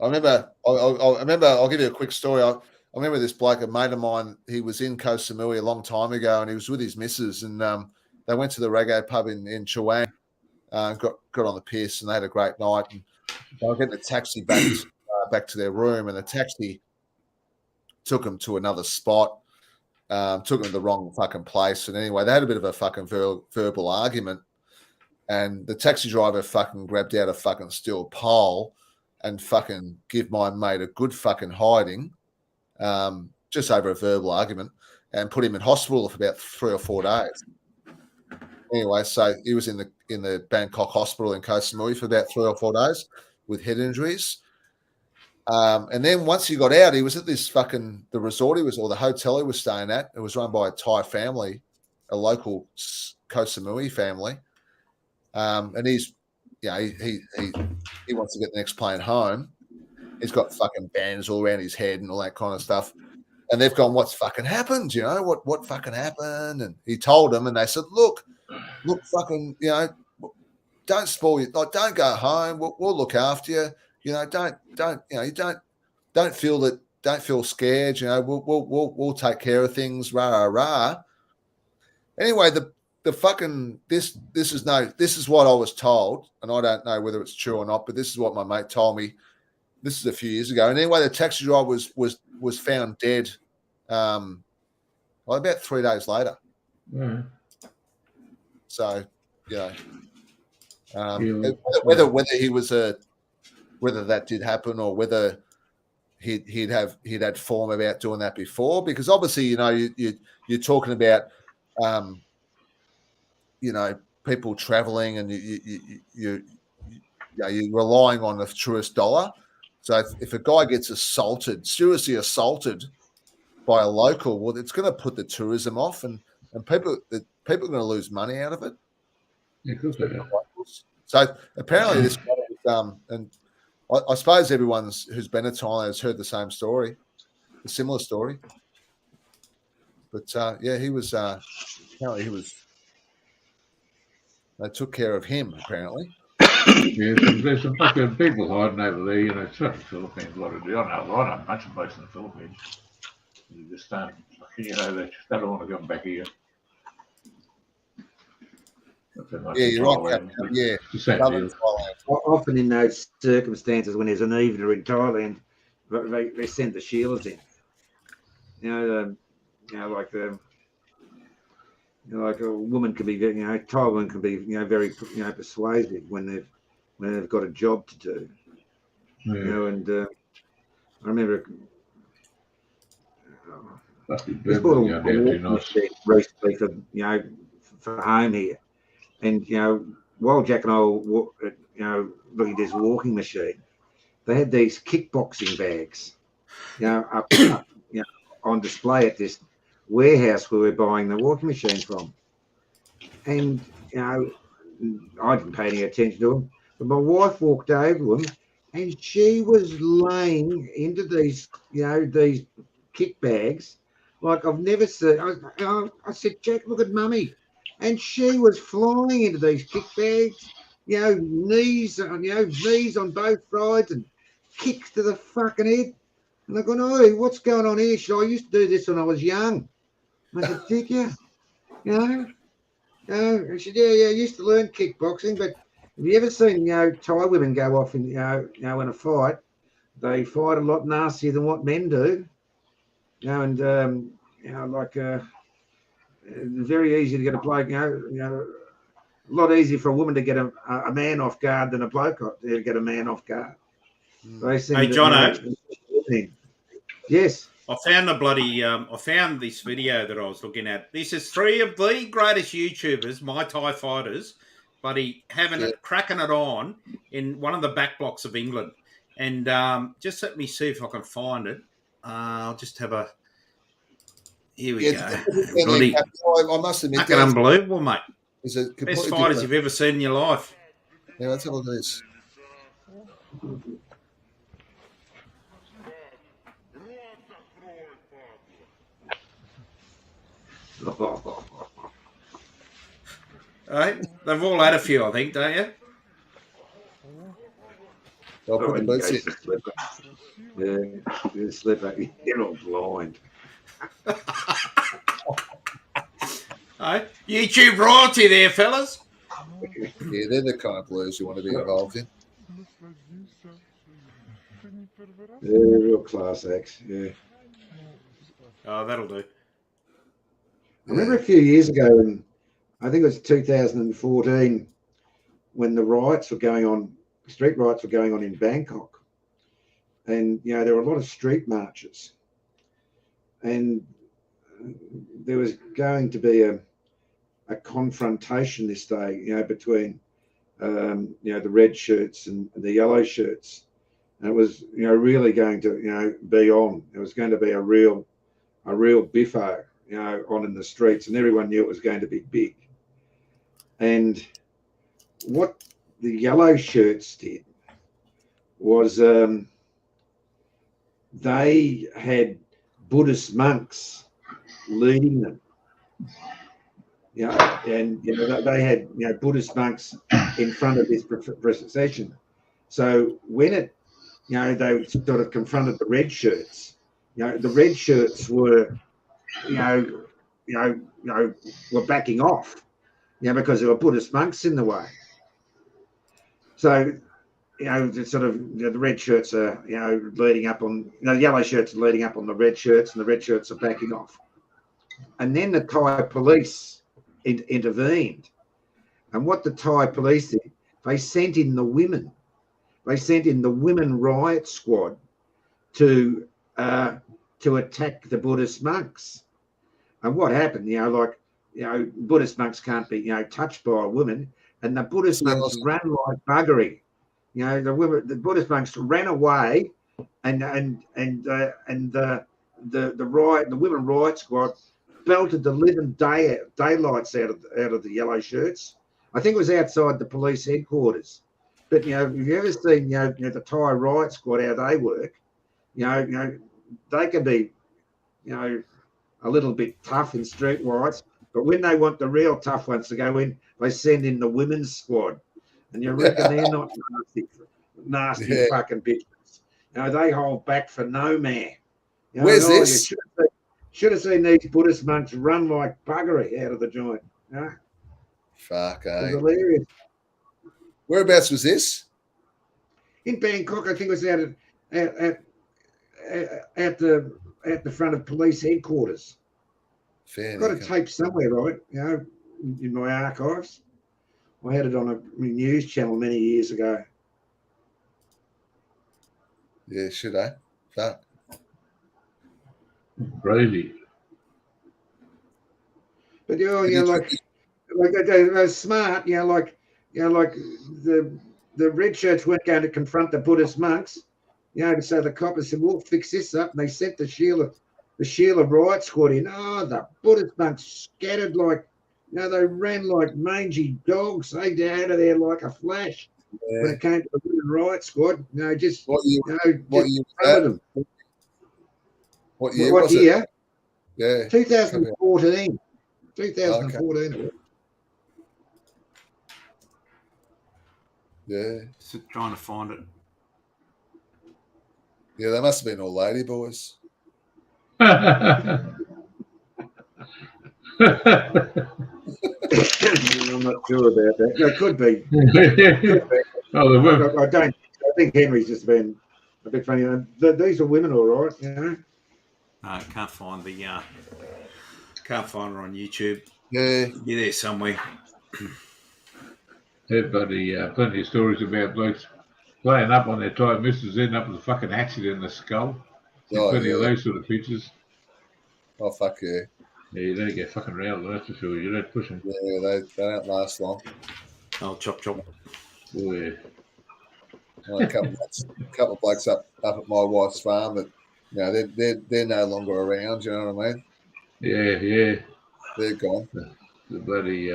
[SPEAKER 4] remember. I'll give you a quick story. I remember this bloke, a mate of mine. He was in Koh Samui a long time ago, and he was with his missus, and they went to the reggae pub in Chawang. Got on the piss, and they had a great night. And they were getting a taxi back to their room, and the taxi took them to another spot. Took them to the wrong fucking place. And anyway, they had a bit of a fucking verbal argument. And the taxi driver fucking grabbed out a fucking steel pole and fucking give my mate a good fucking hiding, just over a verbal argument. and put him in hospital for about 3 or 4 days. Anyway, so he was in the Bangkok hospital in Koh Samui for about 3 or 4 days with head injuries. And then once he got out, he was at this the resort or the hotel he was staying at. It was run by a Thai family, a local Koh Samui family. And he's, he wants to get the next plane home. He's got fucking bands all around his head and all that kind of stuff. And they've gone, what's fucking happened? What fucking happened? And he told them, and they said, look, fucking, don't spoil it. Like, don't go home. We'll look after you. Don't feel scared. We'll take care of things. Rah rah rah. Anyway, the fucking this is what I was told, and I don't know whether it's true or not, but this is what my mate told me. This is a few years ago. And anyway, the taxi driver was found dead about 3 days later.
[SPEAKER 3] Yeah.
[SPEAKER 4] So, whether he was whether that did happen or whether he'd had form about doing that before, because obviously, you're talking about, people traveling, and you're relying on the truest dollar. So if a guy gets seriously assaulted by a local, well, it's going to put the tourism off, and people are going to lose money out of it.
[SPEAKER 3] Yeah, of course they are.
[SPEAKER 4] So apparently this guy and I suppose everyone who's been to Thailand has heard the same story, a similar story. But he was apparently they took care of him apparently.
[SPEAKER 3] Yeah, there's some fucking people hiding over there. It's not the Philippines. I don't know much of most of the Philippines. You just don't, they don't want to come back here.
[SPEAKER 4] Yeah, you're right. Yeah,
[SPEAKER 6] often in those circumstances, when there's an evener in Thailand, they send the Sheilas in. Like a woman can be very, Thai woman can be, very, persuasive when they've got a job to do.
[SPEAKER 3] Yeah.
[SPEAKER 6] And I remember.
[SPEAKER 3] Just bought a
[SPEAKER 6] recently for home here, and while Jack and I were looking at this walking machine, they had these kickboxing bags, up on display at this warehouse where we're buying the walking machine from, and I didn't pay any attention to them, but my wife walked over to them, and she was laying into these these kick bags like I've never seen. I said, Jack, look at mummy. And she was flying into these kick bags, knees on both sides and kicks to the fucking head. And I go, oh, what's going on here? I used to do this when I was young. And I said, did you? And she said, yeah, I used to learn kickboxing, but have you ever seen, Thai women go off in, in a fight? They fight a lot nastier than what men do. Very easy to get a bloke, a lot easier for a woman to get a man off guard than a bloke to get a man off guard.
[SPEAKER 2] Hey, Jono.
[SPEAKER 6] Yes.
[SPEAKER 2] I found this video that I was looking at. This is 3 of the greatest YouTubers, my Thai fighters, buddy, cracking it on in one of the back blocks of England. And just let me see if I can find it. I'll just have a. Here we go.
[SPEAKER 4] I must admit,
[SPEAKER 2] fucking unbelievable, mate.
[SPEAKER 4] It's a
[SPEAKER 2] best fighters you've ever seen in your life.
[SPEAKER 4] Yeah, let's have a look at this.
[SPEAKER 2] Right? They've all had a few, I think, don't you?
[SPEAKER 4] I'll put the boots in.
[SPEAKER 6] Yeah, the slipper. You're all blind.
[SPEAKER 2] Right? YouTube royalty there, fellas.
[SPEAKER 4] Yeah, they're the kind of blues you want to be involved in.
[SPEAKER 6] Yeah, real class acts. Yeah.
[SPEAKER 2] Oh, that'll do.
[SPEAKER 6] I remember a few years ago, and I think it was 2014, when the riots were going on, street riots were going on in Bangkok. And, there were a lot of street marches. And there was going to be a confrontation this day, between the red shirts and the yellow shirts. And it was, really going to, be on. It was going to be a real biffo, on in the streets, and everyone knew it was going to be big. And what the yellow shirts did was they had Buddhist monks leading them. And they had Buddhist monks in front of this procession. So when they sort of confronted the red shirts, the red shirts were, were backing off, because there were Buddhist monks in the way. So, the red shirts are, leading up on, the yellow shirts are leading up on the red shirts, and the red shirts are backing off. And then the Thai police intervened. And what the Thai police did, they sent in the women. They sent in the women riot squad to attack the Buddhist monks. And what happened, Buddhist monks can't be, touched by a woman, and the Buddhist monks ran like buggery. The Buddhist monks ran away, and the women riot squad belted the living daylights out of the yellow shirts. I think it was outside the police headquarters. But have you ever seen the Thai riot squad, how they work? They can be a little bit tough in street riots, but when they want the real tough ones to go in, they send in the women's squad, and you reckon they're not nasty fucking bitches. They hold back for no man.
[SPEAKER 4] Where's this?
[SPEAKER 6] Should have seen these Buddhist monks run like buggery out of the joint.
[SPEAKER 4] Fuck,
[SPEAKER 6] It was hilarious.
[SPEAKER 4] Whereabouts was this?
[SPEAKER 6] In Bangkok, I think it was out at the front of police headquarters.
[SPEAKER 4] Fair
[SPEAKER 6] I've got a tape somewhere, right? In my archives. I had it on a news channel many years ago.
[SPEAKER 4] Yeah, should I? Fuck.
[SPEAKER 3] Crazy.
[SPEAKER 6] But they're smart. Like the red shirts weren't going to confront the Buddhist monks. So the coppers said, "We'll fix this up," and they sent the Sheila riot squad in. Oh, the Buddhist monks scattered like, they ran like mangy dogs. They got out of there like a flash. Yeah. When it came to the women riot squad, just
[SPEAKER 4] what year
[SPEAKER 6] them.
[SPEAKER 4] What year was it? Yeah,
[SPEAKER 6] 2014. 2014. Okay.
[SPEAKER 4] Yeah.
[SPEAKER 2] Just trying to find it.
[SPEAKER 4] Yeah, they must have been all lady boys.
[SPEAKER 6] I'm not sure about that. It could be. I don't. I think Henry's just been a bit funny. These are women, all right.
[SPEAKER 2] I can't find the. Can't find her on YouTube.
[SPEAKER 4] Yeah,
[SPEAKER 2] you're there somewhere.
[SPEAKER 3] Everybody, plenty of stories about blokes playing up on their tight misses, ending up with a fucking accident in the skull. Plenty of those sort of pictures.
[SPEAKER 4] Oh, fuck yeah.
[SPEAKER 3] Yeah, you don't get fucking rattled, that's for sure. You don't push them.
[SPEAKER 4] Yeah, they don't last long.
[SPEAKER 2] Oh, chop.
[SPEAKER 3] Oh, yeah.
[SPEAKER 4] A couple of blokes up at my wife's farm that, they're no longer around, you know what I mean?
[SPEAKER 3] Yeah.
[SPEAKER 4] They're gone.
[SPEAKER 3] The bloody,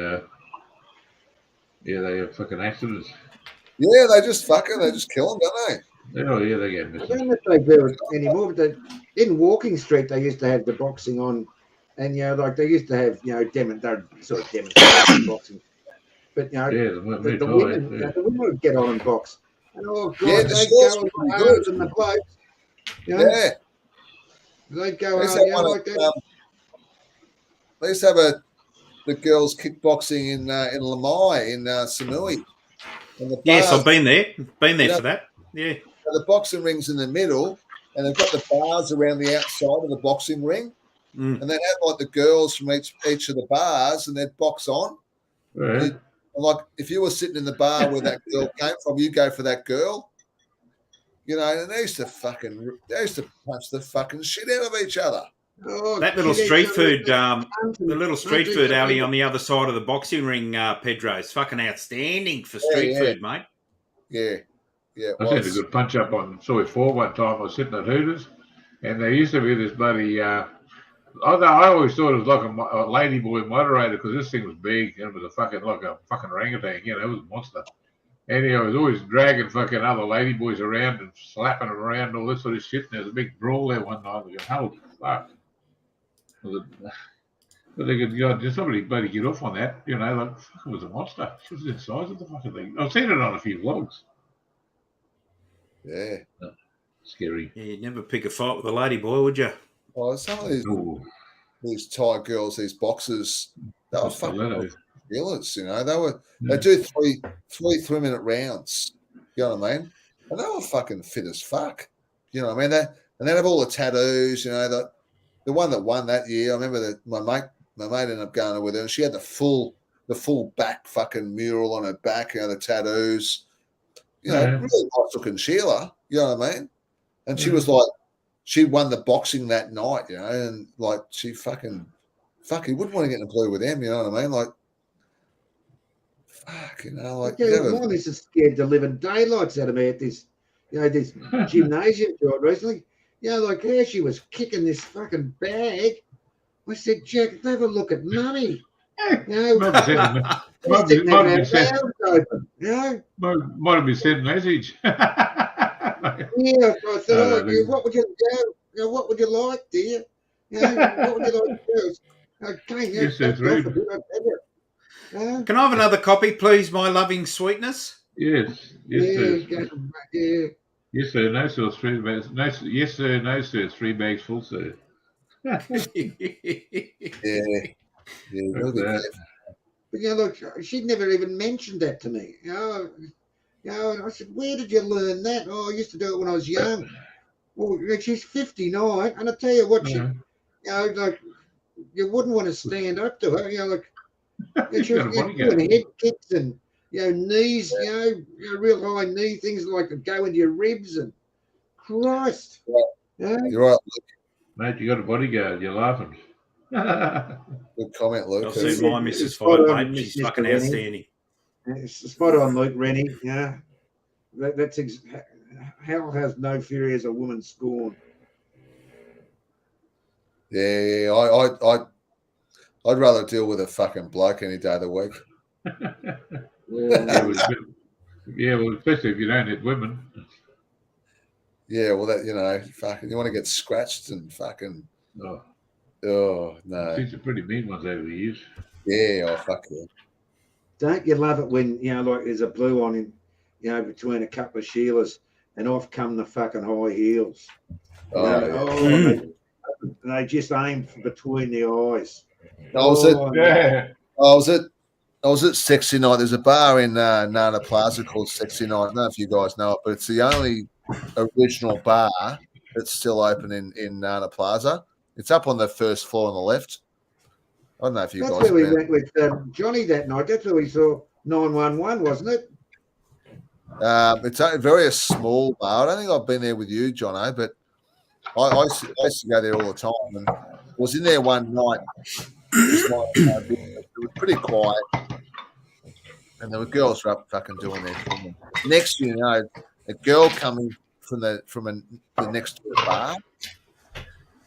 [SPEAKER 3] they have fucking accidents.
[SPEAKER 4] Yeah, they just kill them, don't they?
[SPEAKER 3] Oh, yeah, they get missing.
[SPEAKER 6] I don't know if they do it anymore, but in Walking Street, they used to have the boxing on, and, they used to have, demonstration boxing. But, the women would get on and box. And, oh, God,
[SPEAKER 4] yeah,
[SPEAKER 6] they'd go harder than the blokes.
[SPEAKER 4] Yeah.
[SPEAKER 6] They'd go hard, like that.
[SPEAKER 4] They used to have the girls kickboxing in Lamai in Samui.
[SPEAKER 2] Yes, I've been there. Been there for that. Yeah.
[SPEAKER 4] So the boxing ring's in the middle, and they've got the bars around the outside of the boxing ring, and they'd have like the girls from each of the bars, and they'd box on.
[SPEAKER 3] Right.
[SPEAKER 4] Like if you were sitting in the bar where that girl came from, you go for that girl. And they used to punch the fucking shit out of each other.
[SPEAKER 6] Oh,
[SPEAKER 2] That little
[SPEAKER 6] kid
[SPEAKER 2] street
[SPEAKER 6] eats
[SPEAKER 2] food,
[SPEAKER 6] something.
[SPEAKER 2] the little street food alley on the other side of the boxing ring, Pedro, is fucking outstanding for street food, mate.
[SPEAKER 4] Yeah, yeah.
[SPEAKER 3] I seen a good punch up on Soy 4 one time. I was sitting at Hooters, and there used to be this bloody. I always thought it was like a ladyboy moderator because this thing was big and it was a fucking like a fucking orangutan. You know, it was a monster. And he was always dragging fucking other ladyboys around and slapping them around and all this sort of shit. And there was a big brawl there one night. Going, holy fuck! But they could, did somebody bloody get off on that? You know, like fuck, it was a monster. She was the size of the fucking thing. I've seen it on a few vlogs.
[SPEAKER 4] Yeah.
[SPEAKER 3] Scary.
[SPEAKER 2] Yeah, you'd never pick a fight with a lady boy, would you?
[SPEAKER 4] Oh, some of these Thai girls, these boxers, they were fucking killers, you know. They do three 3-minute rounds. You know what I mean? And they were fucking fit as fuck. You know what I mean? They have all the tattoos, you know, the one that won that year. I remember that my mate ended up going with her, and she had the full back fucking mural on her back, you know, the tattoos. You know, really nice looking Sheila, you know what I mean? And she was like, she won the boxing that night, you know, and like she you wouldn't want to get in the blue with them, you know what I mean? Like, fuck, you know, like.
[SPEAKER 6] Mine is scared to live in daylights out of me at this, you know, this gymnasium job recently. You know, like how she was kicking this fucking bag. I said, Jack, have a look at mummy. You know, might
[SPEAKER 3] have been sent a message.
[SPEAKER 6] Yeah, I thought, what would you do? You know, what would you like, dear? You know, what would you like to do?
[SPEAKER 2] Can I have another copy, please, my loving sweetness?
[SPEAKER 3] Yes. Yes, sir. No, sir. 3 bags. No, yes, sir. No, sir. 3 bags full, sir.
[SPEAKER 4] Yeah.
[SPEAKER 6] But you know, look, she'd never even mentioned that to me. You know, and I said, where did you learn that? Oh, I used to do it when I was young. Well, she's 59, and I tell you what, you know, like you wouldn't want to stand up to her. You know, like she was doing head kicks and knees, you know, real high knee things like that go into your ribs and Christ.
[SPEAKER 4] Yeah. You're right,
[SPEAKER 3] mate. You got a bodyguard. You're laughing.
[SPEAKER 4] Good comment, Luke.
[SPEAKER 2] I've seen my missus fight, mate. She's fucking outstanding.
[SPEAKER 6] It's spot on, Luke Rennie. Yeah, that's hell has no fury as a woman scorned.
[SPEAKER 4] Yeah, I'd rather deal with a fucking bloke any day of the week.
[SPEAKER 3] Well, especially if you don't hit women.
[SPEAKER 4] Yeah, well, that, you know, fucking, you want to get scratched and fucking. Oh no.
[SPEAKER 3] These are pretty mean ones over the years.
[SPEAKER 4] Yeah, oh fuck yeah.
[SPEAKER 6] Don't you love it when, you know, like there's a blue on in, you know, between a couple of Sheilas and off come the fucking high heels. They just aim between the eyes.
[SPEAKER 4] I was at Sexy Night. There's a bar in Nana Plaza called Sexy Night. I don't know if you guys know it, but it's the only original bar that's still open in Nana Plaza. It's up on the first floor on the left. I don't know if you guys.
[SPEAKER 6] That's where we went with Johnny that night. That's where we saw 911, wasn't it?
[SPEAKER 4] It's a very small bar. I don't think I've been there with you, Jono, but I used to go there all the time. And I was in there one night. It was pretty quiet, and there were girls up fucking doing their thing. Next thing you know, a girl coming from the next door bar.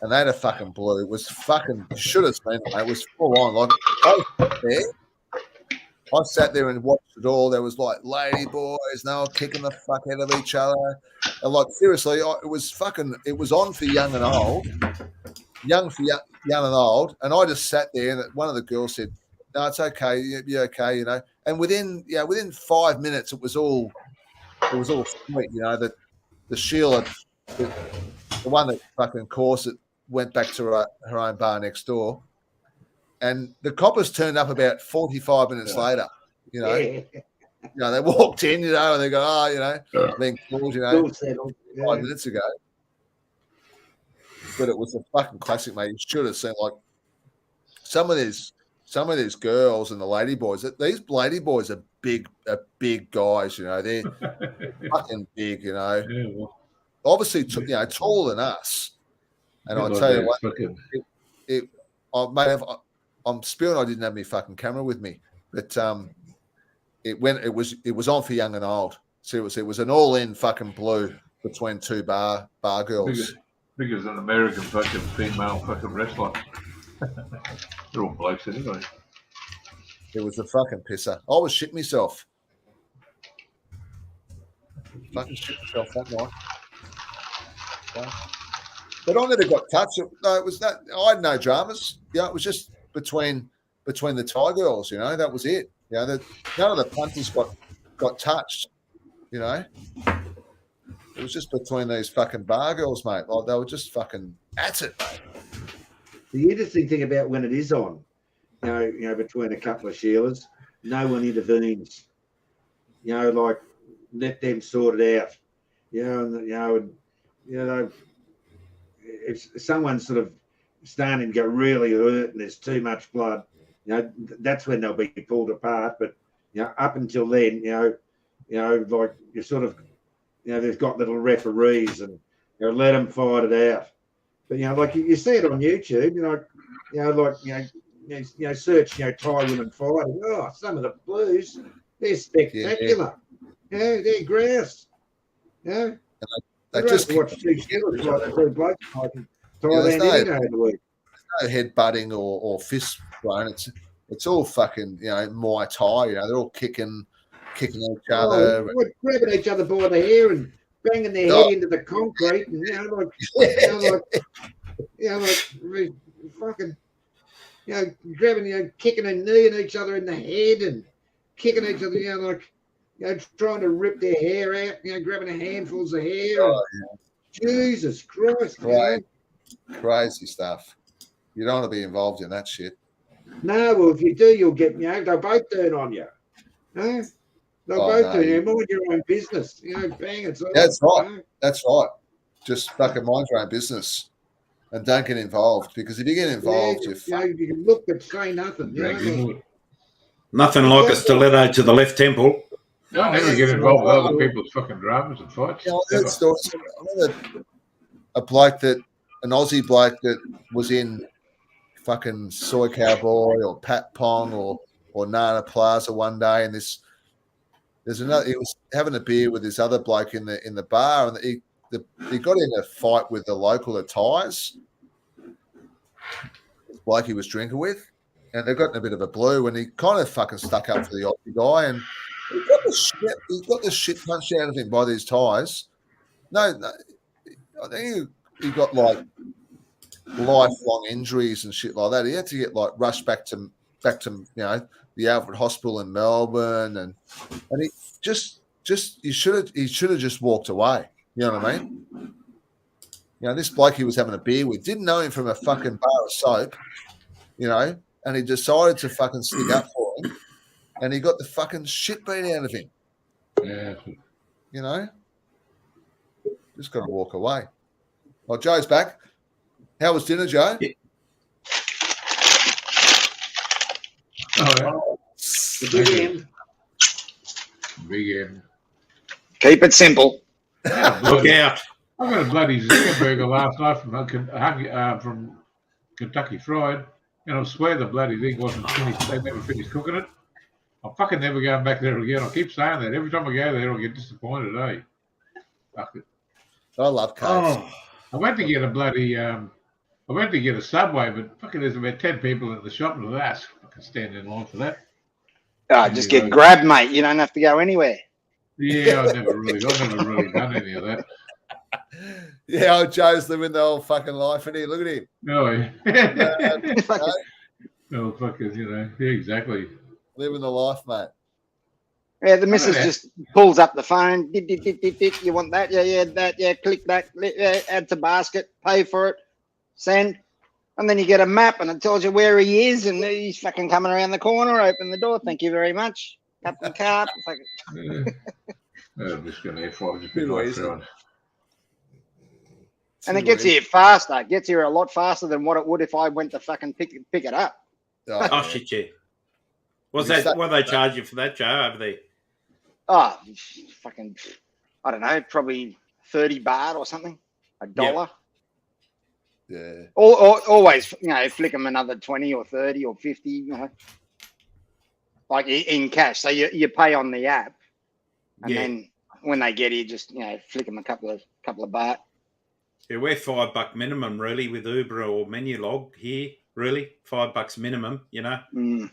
[SPEAKER 4] And they had a fucking blue. It was fucking, should have seen it, mate. It was full on. Like, I sat there and watched it all. There was like lady boys, they were kicking the fuck out of each other. And like, seriously, it was on for young and old. Young and old. And I just sat there and one of the girls said, no, it's okay. You're okay, you know. And within 5 minutes, it was all sweet, you know, that the Sheila, the one that fucking Corset went back to her own bar next door, and the coppers turned up about 45 minutes later. You know, they walked in, you know, and they go, you know, being called, you know, 5 minutes ago. But it was a fucking classic, mate. You should have seen like some of these girls and the lady boys. These lady boys are big guys, you know. They're fucking big, you know. Obviously, you know, taller than us. And I'll tell you what, I'm spewing I didn't have my fucking camera with me, but it was on for young and old. So it was an all-in fucking blue between two bar girls.
[SPEAKER 3] Big as an American fucking female fucking wrestler. They're all blokes anyway.
[SPEAKER 4] It was a fucking pisser. I was shit myself. Fucking shit myself that night. But I never got touched. No, it was that I had no dramas. Yeah, it was just between the Thai girls. You know, that was it. You know, none of the punters got touched. You know, it was just between these fucking bar girls, mate. Like they were just fucking at it, mate.
[SPEAKER 6] The interesting thing about when it is on, you know, between a couple of Sheilas, no one intervenes. You know, like let them sort it out. If someone's sort of starting to get really hurt and there's too much blood, you know, that's when they'll be pulled apart. But you know, up until then, you know, like you sort of, you know, they've got little referees and you know, let them fight it out. But you know, like you see it on YouTube, search, Thai women fighting. Oh, some of the blues, they're spectacular. Yeah, they're grouse. Yeah.
[SPEAKER 4] They just
[SPEAKER 6] watch two Sheilas like two blokes fighting Thailand any day of the week.
[SPEAKER 4] No headbutting or fist thrown. It's all fucking, you know, Muay Thai. You know, they're all kicking each other.
[SPEAKER 6] Grabbing each other by the hair and banging their head into the concrete, and fucking, grabbing, kicking and kneeing each other in the head and kicking each other, trying to rip their hair out, grabbing handfuls of hair.
[SPEAKER 4] Oh,
[SPEAKER 6] Jesus Christ,
[SPEAKER 4] crazy stuff. You don't want to be involved in that shit.
[SPEAKER 6] No, well, if you do, you'll get, they'll both turn on you. No? They'll both turn you. Mind your own business. Bang, it's on.
[SPEAKER 4] That's right. That's right. Just fucking mind your own business and don't get involved, because if you get involved, you
[SPEAKER 6] can look but say nothing.
[SPEAKER 2] Nothing like a stiletto to the left temple.
[SPEAKER 3] Don't ever get involved with other people's fucking dramas and fights.
[SPEAKER 4] I remember an Aussie bloke that was in fucking Soy Cowboy or Pat Pong or Nana Plaza one day, and there's another. He was having a beer with this other bloke in the bar, and he got in a fight with the local Thais. This bloke he was drinking with, and they got in a bit of a blue, and he kind of fucking stuck up for the Aussie guy, and he got the shit punched out of him by these Thais. No, I think he got like lifelong injuries and shit like that. He had to get like rushed back to the Alfred Hospital in Melbourne, and he he should have just walked away. You know what I mean? This bloke he was having a beer with didn't know him from a fucking bar of soap, and he decided to fucking stick up for him, and he got the fucking shit beat out of him.
[SPEAKER 3] Yeah.
[SPEAKER 4] Just got to walk away. Well, Joe's back. How was dinner, Joe?
[SPEAKER 3] Yeah.
[SPEAKER 6] Big
[SPEAKER 3] end.
[SPEAKER 5] Keep it simple.
[SPEAKER 2] Look out.
[SPEAKER 3] I got a bloody Zinger burger last night from Kentucky Fried, and I swear the bloody thing wasn't finished. They never finished cooking it. I'm fucking never going back there again. I keep saying that. Every time I go there, I get disappointed, eh? Fuck it.
[SPEAKER 4] I love cakes.
[SPEAKER 3] I went to get a bloody... I went to get a Subway, but fucking there's about 10 people at the shop, and that's fucking stand in line for that.
[SPEAKER 5] Just get grabbed, mate. You don't have to go anywhere.
[SPEAKER 3] Yeah, I've never really done any of that.
[SPEAKER 4] Yeah, old Joe's living the whole fucking life, and look at him.
[SPEAKER 3] No, yeah. No, fuckers, yeah, exactly.
[SPEAKER 4] Living the life, mate.
[SPEAKER 5] Yeah, the missus just pulls up the phone. You want that? Yeah, that. Yeah, click that. Add to basket. Pay for it. Send. And then you get a map, and it tells you where he is, and he's fucking coming around the corner. Open the door. Thank you very much. Captain Carp.
[SPEAKER 3] I'm just going to F5 just be nice around.
[SPEAKER 5] And it gets here faster. It gets here a lot faster than what it would if I went to fucking pick it up.
[SPEAKER 2] Oh shit, yeah. What they charge you for that, Joe, over there?
[SPEAKER 5] Oh, fucking, I don't know, probably 30 baht or something, $1.
[SPEAKER 4] Yeah.
[SPEAKER 5] Always, flick them another 20 or 30 or 50, like in cash. So you pay on the app, and then when they get here, just flick them a couple of baht.
[SPEAKER 2] Yeah, we're $5 minimum really with Uber or Menulog here. Really, $5 minimum.
[SPEAKER 5] Mm.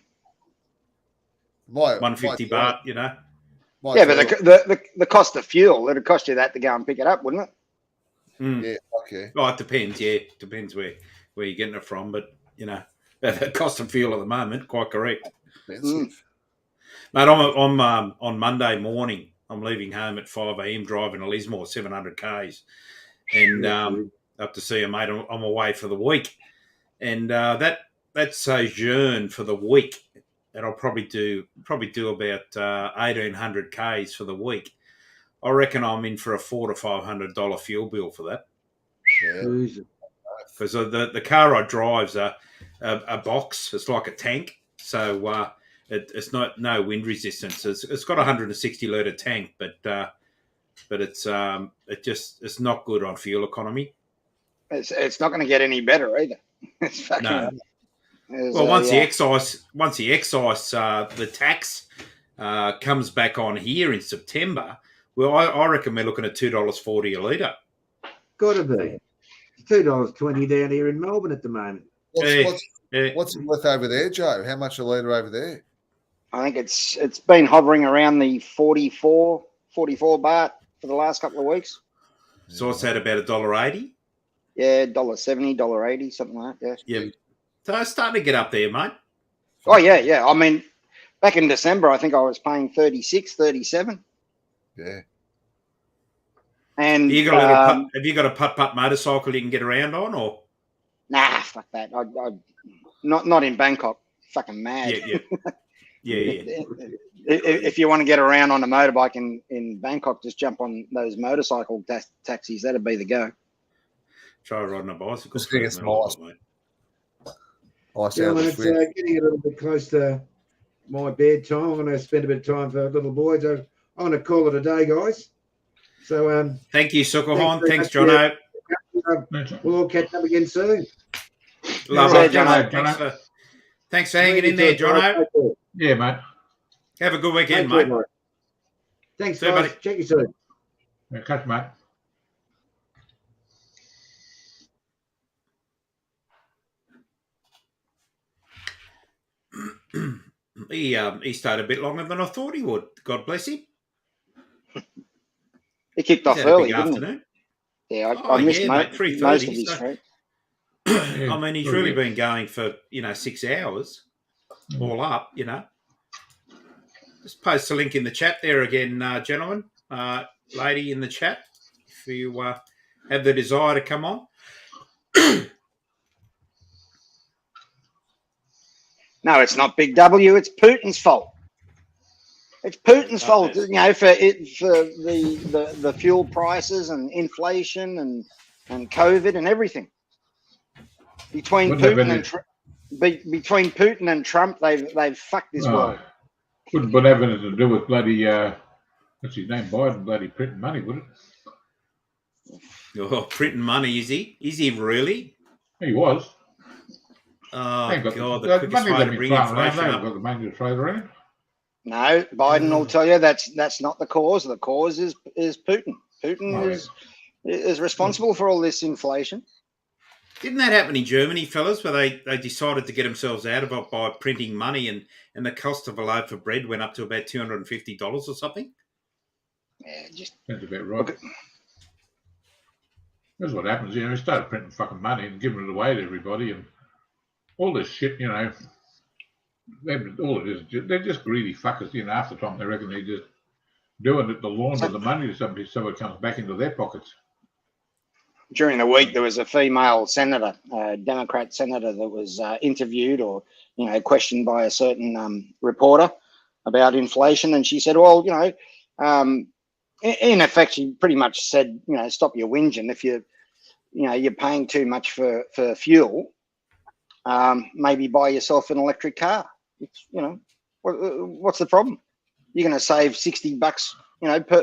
[SPEAKER 2] 150 baht.
[SPEAKER 5] Yeah, but the cost of fuel, it'd cost you that to go and pick it up, wouldn't it?
[SPEAKER 2] Mm.
[SPEAKER 4] Yeah. Okay.
[SPEAKER 2] Oh, it depends. Yeah, depends where you're getting it from, but the cost of fuel at the moment, quite correct.
[SPEAKER 4] Expensive.
[SPEAKER 2] Mate, I'm on Monday morning. I'm leaving home at 5 a.m. driving to Lismore, 700 k's, and up to see a mate. I'm away for the week, and that sojourn for the week, and I'll probably do about 1,800 k's for the week. I reckon I'm in for a $400 to $500 fuel bill for that.
[SPEAKER 4] Yeah.
[SPEAKER 2] Because the car I drive's a box. It's like a tank, so it's no wind resistance. It's got a 160 litre tank, but it's not good on fuel economy.
[SPEAKER 5] It's not going to get any better either. It's fucking.
[SPEAKER 2] No. Well, once the excise, the tax comes back on here in September. Well, I reckon we're looking at $2.40 a litre.
[SPEAKER 6] Got to be. It's $2.20 down here in Melbourne at the moment.
[SPEAKER 4] What's it worth over there, Joe? How much a litre over there?
[SPEAKER 5] I think it's been hovering around the 44 baht for the last couple of weeks.
[SPEAKER 2] So what's that, about $1.80?
[SPEAKER 5] Yeah, $1.70, $1.80, something like that.
[SPEAKER 2] Yeah. So it's starting to get up there, mate.
[SPEAKER 5] Oh, yeah. I mean, back in December, I think I was paying 36, 37.
[SPEAKER 4] Yeah.
[SPEAKER 5] And
[SPEAKER 2] have you got a putt motorcycle you can get around on, or?
[SPEAKER 5] Nah, fuck that. I not in Bangkok. Fucking mad.
[SPEAKER 2] Yeah.
[SPEAKER 5] If you want to get around on a motorbike in Bangkok, just jump on those motorcycle taxis. That'd be the go.
[SPEAKER 2] Try riding a bicycle.
[SPEAKER 4] Just think it's nice.
[SPEAKER 6] It's getting a little bit close to my bedtime. I'm going to spend a bit of time for little boys. I'm going to call it a day, guys. So
[SPEAKER 2] thank you, Sukahan. Thanks, Jono.
[SPEAKER 6] We'll all catch up again soon.
[SPEAKER 2] Love it, Jono. Thanks for hanging in there, Jono.
[SPEAKER 3] Yeah, mate.
[SPEAKER 2] Have a good weekend, mate.
[SPEAKER 6] Thanks, guys. Buddy. Check you soon.
[SPEAKER 3] Yeah, catch, mate.
[SPEAKER 2] He stayed a bit longer than I thought he would. God bless him.
[SPEAKER 5] He kicked off early, didn't he? Yeah, I missed most of his streak.
[SPEAKER 2] I mean, he's really been going for 6 hours, all up. Just post a link in the chat there again, gentlemen, lady in the chat, if you have the desire to come on.
[SPEAKER 5] No, it's not Big W. It's Putin's fault. It's Putin's fault, for the fuel prices and inflation and COVID and everything. Between Putin and Trump, they've fucked this world.
[SPEAKER 3] Wouldn't have anything to do with bloody what's his name, Biden, bloody printing money, would it?
[SPEAKER 2] Oh, printing money, is he? Is he really?
[SPEAKER 3] He was.
[SPEAKER 2] Oh God, the quickest way to bring inflation up.
[SPEAKER 3] Got the money to trade around.
[SPEAKER 5] No, Biden will tell you that's not the cause. The cause is Putin. Putin is responsible for all this inflation.
[SPEAKER 2] Didn't that happen in Germany, fellas, where they decided to get themselves out of it by printing money and the cost of a loaf of bread went up to about $250 or something?
[SPEAKER 5] Yeah,
[SPEAKER 3] that's about right. That's what happens. They started printing fucking money and giving it away to everybody and all this shit, all it is, they're just greedy fuckers, half the time they reckon they're just doing it to launder the money to somebody so it comes back into their pockets.
[SPEAKER 5] During the week, there was a female senator, a Democrat senator, that was interviewed or, questioned by a certain reporter about inflation. And she said, well, in effect, she pretty much said, stop your whinging. If you're paying too much for fuel, maybe buy yourself an electric car. What's the problem? You're going to save $60,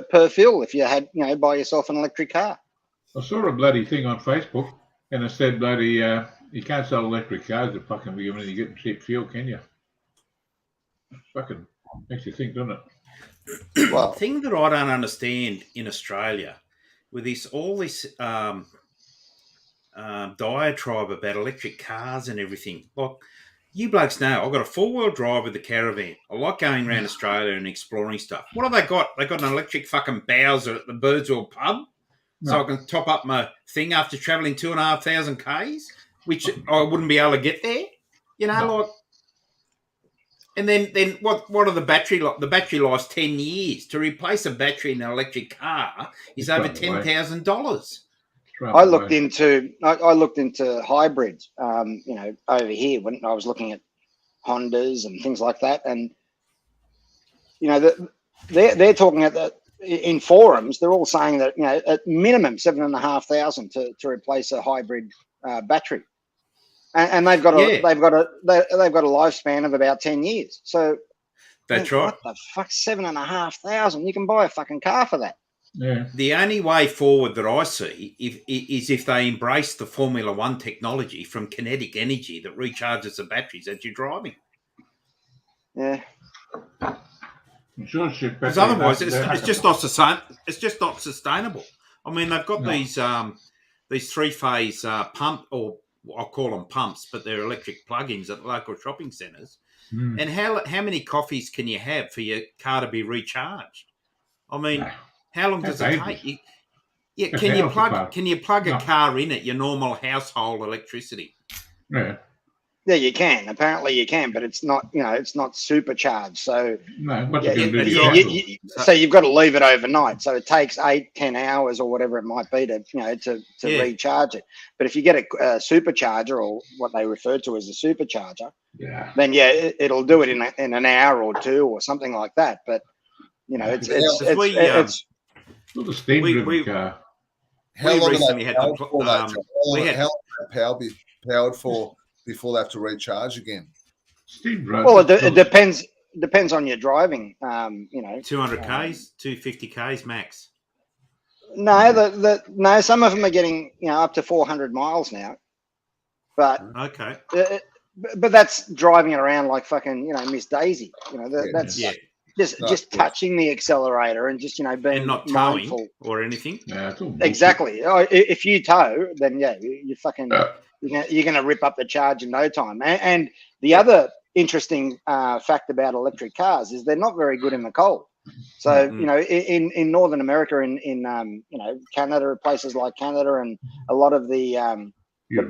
[SPEAKER 5] per fill if you had, buy yourself an electric car.
[SPEAKER 3] I saw a bloody thing on Facebook. And I said, bloody, you can't sell electric cars at fucking beginning you get cheap fuel, can you? Fucking makes you think, doesn't it?
[SPEAKER 2] Well, the thing that I don't understand in Australia with all this diatribe about electric cars and everything. Like, you blokes know, I've got a 4-wheel drive with the caravan. I like going around Australia and exploring stuff. What have they got? They got an electric fucking Bowser at the Birdsville pub, so I can top up my thing after travelling 2,500 k's, which I wouldn't be able to get there. You know, like. And then what are the battery? The battery lasts 10 years. To replace a battery in an electric car is over $10,000.
[SPEAKER 5] I looked into hybrids, over here when I was looking at Hondas and things like that, and they're talking in forums. They're all saying that at minimum $7,500 to replace a hybrid battery, and they've got a lifespan of about 10 years. So
[SPEAKER 2] that's right.
[SPEAKER 5] What the fuck, $7,500? You can buy a fucking car for that.
[SPEAKER 3] Yeah.
[SPEAKER 2] The only way forward that I see is if they embrace the Formula One technology from kinetic energy that recharges the batteries as you're driving.
[SPEAKER 5] Yeah.
[SPEAKER 2] Because otherwise, it's just not sustainable. I mean, they've got these 3-phase pump, or I call them pumps, but they're electric plug-ins at local shopping centres. Mm. And how many coffees can you have for your car to be recharged? I mean. How long does it take? Can you plug a car in at your normal household electricity?
[SPEAKER 3] Yeah.
[SPEAKER 5] Yeah, you can. Apparently, you can, but it's not. It's not supercharged. So so you've got to leave it overnight. So it takes 8-10 hours or whatever it might be to recharge it. But if you get a supercharger, or what they refer to as a supercharger, then it'll do it in an hour or two or something like that. But it's
[SPEAKER 3] not a steam-driven car.
[SPEAKER 4] How long recently had how long power be powered for before they have to recharge again?
[SPEAKER 5] Well, it depends on your driving.
[SPEAKER 2] 200 k's, 250 k's max.
[SPEAKER 5] No, some of them are getting up to 400 miles now. But
[SPEAKER 2] okay,
[SPEAKER 5] but that's driving it around like fucking Miss Daisy. That's just touching the accelerator and just being
[SPEAKER 2] and not
[SPEAKER 5] mindful
[SPEAKER 2] towing or anything.
[SPEAKER 3] Yeah,
[SPEAKER 5] exactly. If you tow, then you fucking you're going to rip up the charge in no time. And the other interesting fact about electric cars is they're not very good in the cold. So in Northern America, in Canada, places like Canada, and a lot of the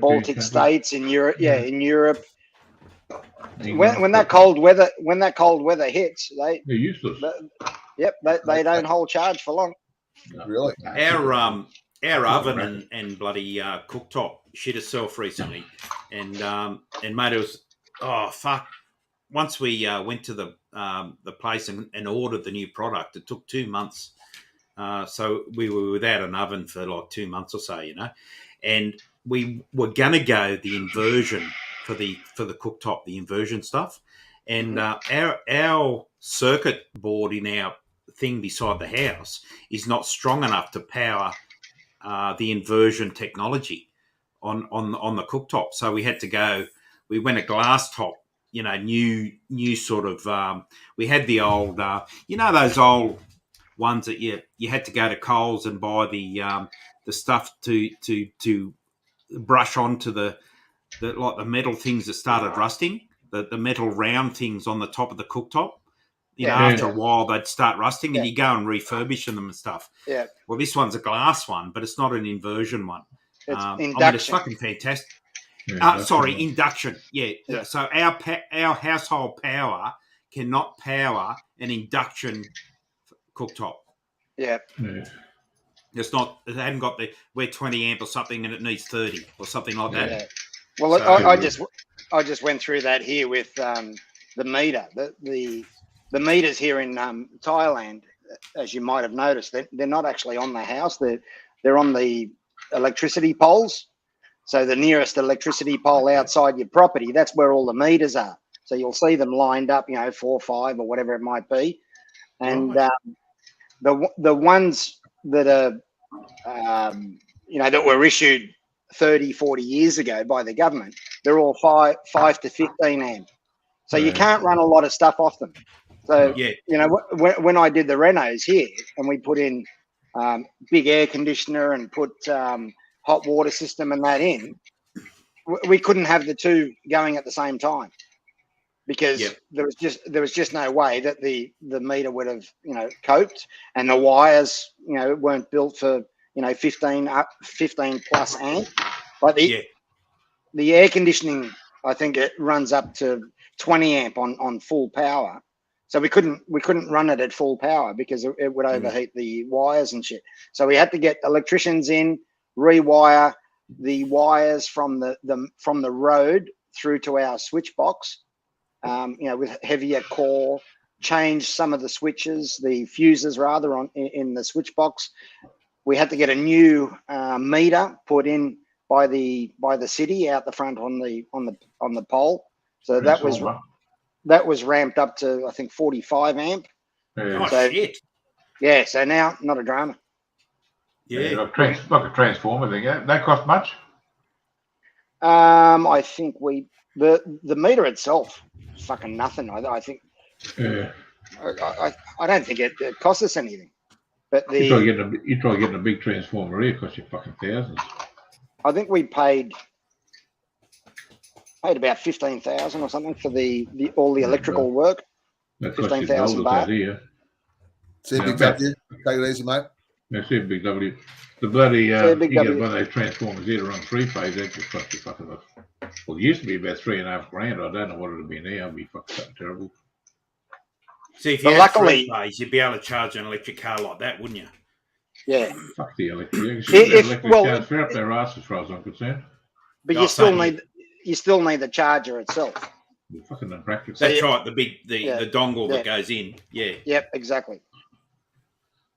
[SPEAKER 5] Baltic states in Europe, in Europe. When that cold weather hits, they're
[SPEAKER 3] useless.
[SPEAKER 5] They don't hold charge for long.
[SPEAKER 4] Really?
[SPEAKER 2] Our oven and bloody cooktop shit itself recently, and mate, it was fuck. Once we went to the place and ordered the new product, it took 2 months. So we were without an oven for like 2 months or so, and we were gonna go the inversion for the cooktop, the inversion stuff, and our circuit board in our thing beside the house is not strong enough to power the inversion technology on the cooktop. So we had to go. We went a glass top, new sort of. We had the old, those old ones that you had to go to Coles and buy the stuff to brush onto the metal things that started rusting, the metal round things on the top of the cooktop. After a while they'd start rusting, and you go and refurbish them and stuff.
[SPEAKER 5] Yeah.
[SPEAKER 2] Well, this one's a glass one, but it's not an inversion one.
[SPEAKER 5] It's induction.
[SPEAKER 2] It's fucking fantastic. Induction. Yeah. So our household power cannot power an induction cooktop.
[SPEAKER 5] Yeah.
[SPEAKER 2] It's not. It hadn't got we're 20 amp or something, and it needs 30 or something like that.
[SPEAKER 5] Yeah. Well, I just went through that here with the meter. The meters here in Thailand, as you might have noticed, they're not actually on the house. They're on the electricity poles. So the nearest electricity pole outside your property, that's where all the meters are. So you'll see them lined up, 4, 5, or whatever it might be. And the ones that are, that were issued 30, 40 years ago by the government, they're all 5 to 15 amp. So you can't run a lot of stuff off them. So, you know, when I did the renos here and we put in big air conditioner and put hot water system and that in, we couldn't have the two going at the same time because there was just no way that the meter would have, you know, coped, and the wires, you know, weren't built for, you know, 15 plus amp. Like the air conditioning, I think it runs up to 20 amp on full power. So we couldn't run it at full power because it would overheat the wires and shit. So we had to get electricians in, rewire the wires from the road through to our switch box, you know, with heavier core, change some of the switches, the fuses rather, in the switch box. We had to get a new meter put in by the city out the front on the pole. So that was ramped up to, I think, 45 amp.
[SPEAKER 2] Oh, shit.
[SPEAKER 5] Yeah, so now not a drama.
[SPEAKER 3] Yeah, like a transformer thing. That cost much?
[SPEAKER 5] I think the meter itself, fucking nothing. I think.
[SPEAKER 3] Yeah.
[SPEAKER 5] I don't think it costs us anything. But
[SPEAKER 3] you try getting a big transformer here, it costs you fucking thousands.
[SPEAKER 5] I think we paid about 15,000 or something for all the electrical work. 15,000 baht.
[SPEAKER 3] Here.
[SPEAKER 4] CBW, take it easy, mate.
[SPEAKER 3] Yeah, CBW. The bloody you get one of those transformers here to run 3-phase. That just cost you fucking. Well, it used to be about $3.5 grand. I don't know what it'll be now. It'll be fucking terrible.
[SPEAKER 2] See, if you had 3-phase, you'd be able to charge an electric car like that, wouldn't you?
[SPEAKER 5] Yeah.
[SPEAKER 3] Fuck the electric. Electric cars fair up their ass as far as I'm concerned.
[SPEAKER 5] But you still need the charger itself.
[SPEAKER 3] You're fucking unpractical.
[SPEAKER 2] That's right. The dongle that goes in. Yeah.
[SPEAKER 5] Yep. Exactly.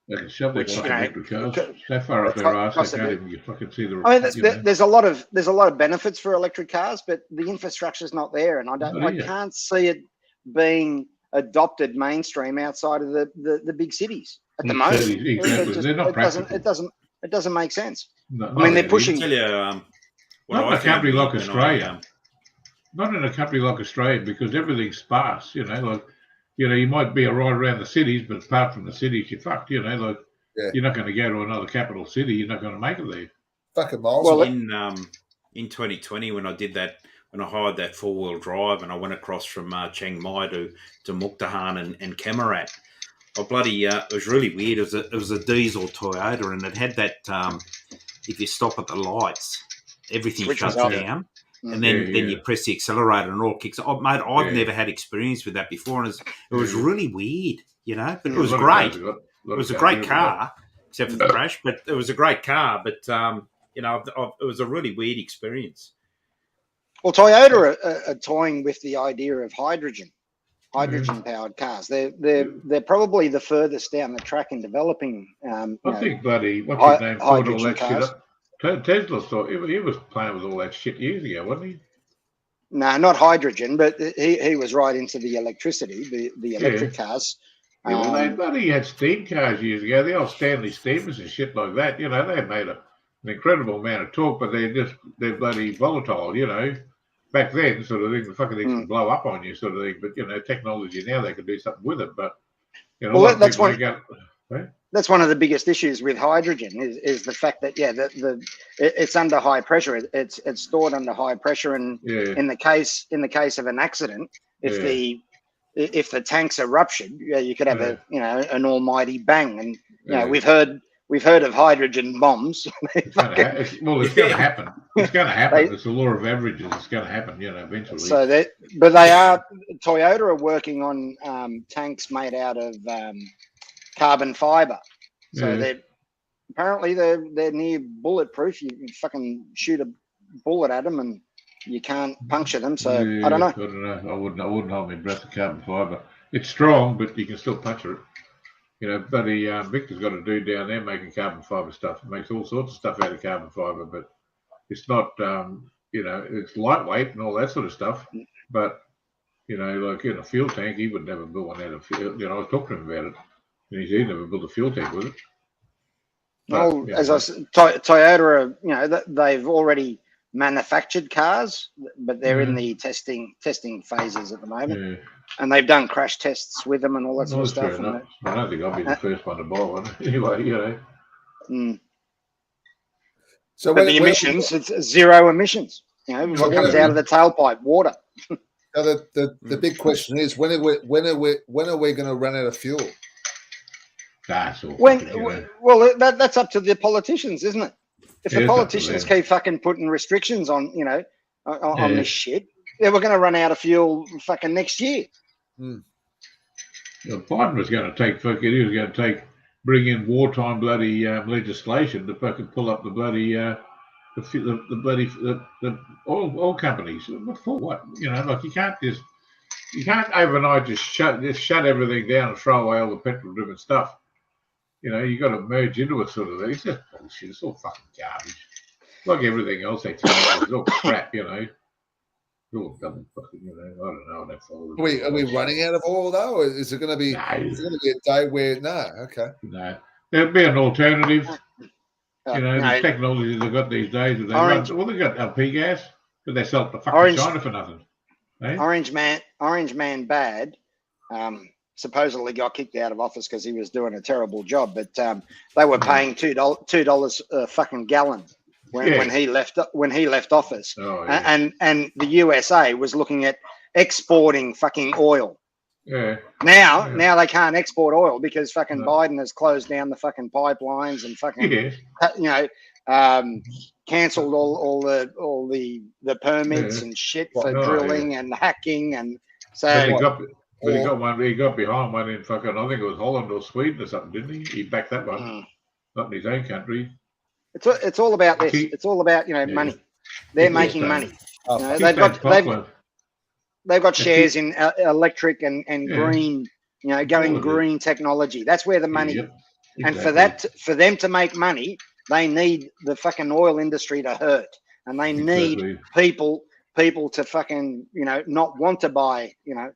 [SPEAKER 3] They can shove their fucking electric cars so far up their ass they can't even fucking see the.
[SPEAKER 5] I mean, there's a lot of benefits for electric cars, but the infrastructure's not there, and I can't see it being adopted mainstream outside of the big cities at the moment.
[SPEAKER 3] Exactly. They're not practical.
[SPEAKER 5] It doesn't make sense.
[SPEAKER 3] No,
[SPEAKER 5] I mean, they're pushing.
[SPEAKER 2] Tell you,
[SPEAKER 3] not in a country like Australia. Not in a country like Australia, because everything's sparse. You know, like, you know, you might be right around the cities, but apart from the cities, you're fucked. You know, like you're not going to go to another capital city. You're not going to make it there.
[SPEAKER 4] Fucking miles.
[SPEAKER 2] Well, in 2020, when I did that, when I hired that 4-wheel drive, and I went across from Chiang Mai to Mukdahan and Kamarat, it was really weird. It was a diesel Toyota, and it had that. If you stop at the lights, everything shuts down. And then you press the accelerator and it all kicks off. Mate, I've never had experience with that before, and it was really weird, you know. But it was great. It was a great car, except for the crash. But it was a great car. But you know, it was a really weird experience.
[SPEAKER 5] Well, Toyota are toying with the idea of hydrogen-powered cars. They're probably the furthest down the track in developing.
[SPEAKER 3] I think bloody what's his name thought all that shit up. Tesla thought he was playing with all that shit years ago, wasn't he?
[SPEAKER 5] No, not hydrogen, but he was right into the electricity, the electric cars.
[SPEAKER 3] Yeah, well, they bloody had steam cars years ago. The old Stanley Steamers and shit like that. You know, they made an incredible amount of torque, but they're bloody volatile. You know, back then, sort of thing, the fucking things can blow up on you, sort of thing. But you know, technology now they can do something with it. But you know,
[SPEAKER 5] well, that's one of the biggest issues with hydrogen is the fact that it's under high pressure. It's stored under high pressure, and in the case of an accident, if the tanks are ruptured, you could have an almighty bang. And you know, we've heard of hydrogen bombs.
[SPEAKER 3] It's going to happen. It's going to happen. It's the law of averages. It's going to happen. You know, eventually.
[SPEAKER 5] So Toyota are working on tanks made out of carbon fiber. So they're near bulletproof. You can fucking shoot a bullet at them and you can't puncture them. So I don't know.
[SPEAKER 3] I wouldn't hold my breath of carbon fiber. It's strong, but you can still puncture it. You know, buddy, Victor's got a dude down there making carbon fiber stuff. He makes all sorts of stuff out of carbon fiber, but it's not, you know, it's lightweight and all that sort of stuff. But, you know, like in a fuel tank, he would never build one out of fuel. You know, I was talking to him about it. And he never built a fuel tank with it.
[SPEAKER 5] Well, as I said, Toyota are, you know, they've already manufactured cars, but they're in the testing phases at the moment, and they've done crash tests with them and all that sort of stuff.
[SPEAKER 3] I don't think I'll be the first one to buy one anyway. You know.
[SPEAKER 4] So
[SPEAKER 5] but the emissions, it's zero emissions. You know, what comes out of the tailpipe? Water.
[SPEAKER 4] Now the big question is, when are we going to run out of fuel?
[SPEAKER 3] That's all.
[SPEAKER 5] Well, that's up to the politicians, isn't it? If the politicians keep fucking putting restrictions on, you know, on this shit, we're going to run out of fuel fucking next year.
[SPEAKER 3] Biden was going to take bring in wartime bloody legislation to fucking pull up the bloody the oil companies. For what? You know, like you can't overnight just shut everything down and throw away all the petrol-driven stuff. You know, you got to merge into it sort of thing. It's just bullshit. It's all fucking garbage. Like everything else they tell us, it's all crap. You know. All double fucking. You know, I don't know. That's all.
[SPEAKER 4] Are we running out of oil though? Or is it going to be? No. Is it going to be a day where okay.
[SPEAKER 3] No, there'll be an alternative. You know, the technology they've got these days. They've got LP gas, but they sell it to fucking China for nothing. Eh?
[SPEAKER 5] Orange man bad. Supposedly got kicked out of office because he was doing a terrible job, but they were paying $2 a fucking gallon when he left office. And the USA was looking at exporting fucking oil. Now they can't export oil because fucking Biden has closed down the fucking pipelines and fucking you know cancelled all the permits and shit for drilling and hacking, and so
[SPEAKER 3] he got behind one in fucking, I think it was Holland or Sweden or something, didn't he? He backed that one, not in his own country.
[SPEAKER 5] It's all about this. It's all about, you know, money. They're making money. You know, they've got shares in electric and green, you know, going green technology. That's where the money. And for them to make money, they need the fucking oil industry to hurt, and they need people to fucking, you know, not want to buy, you know,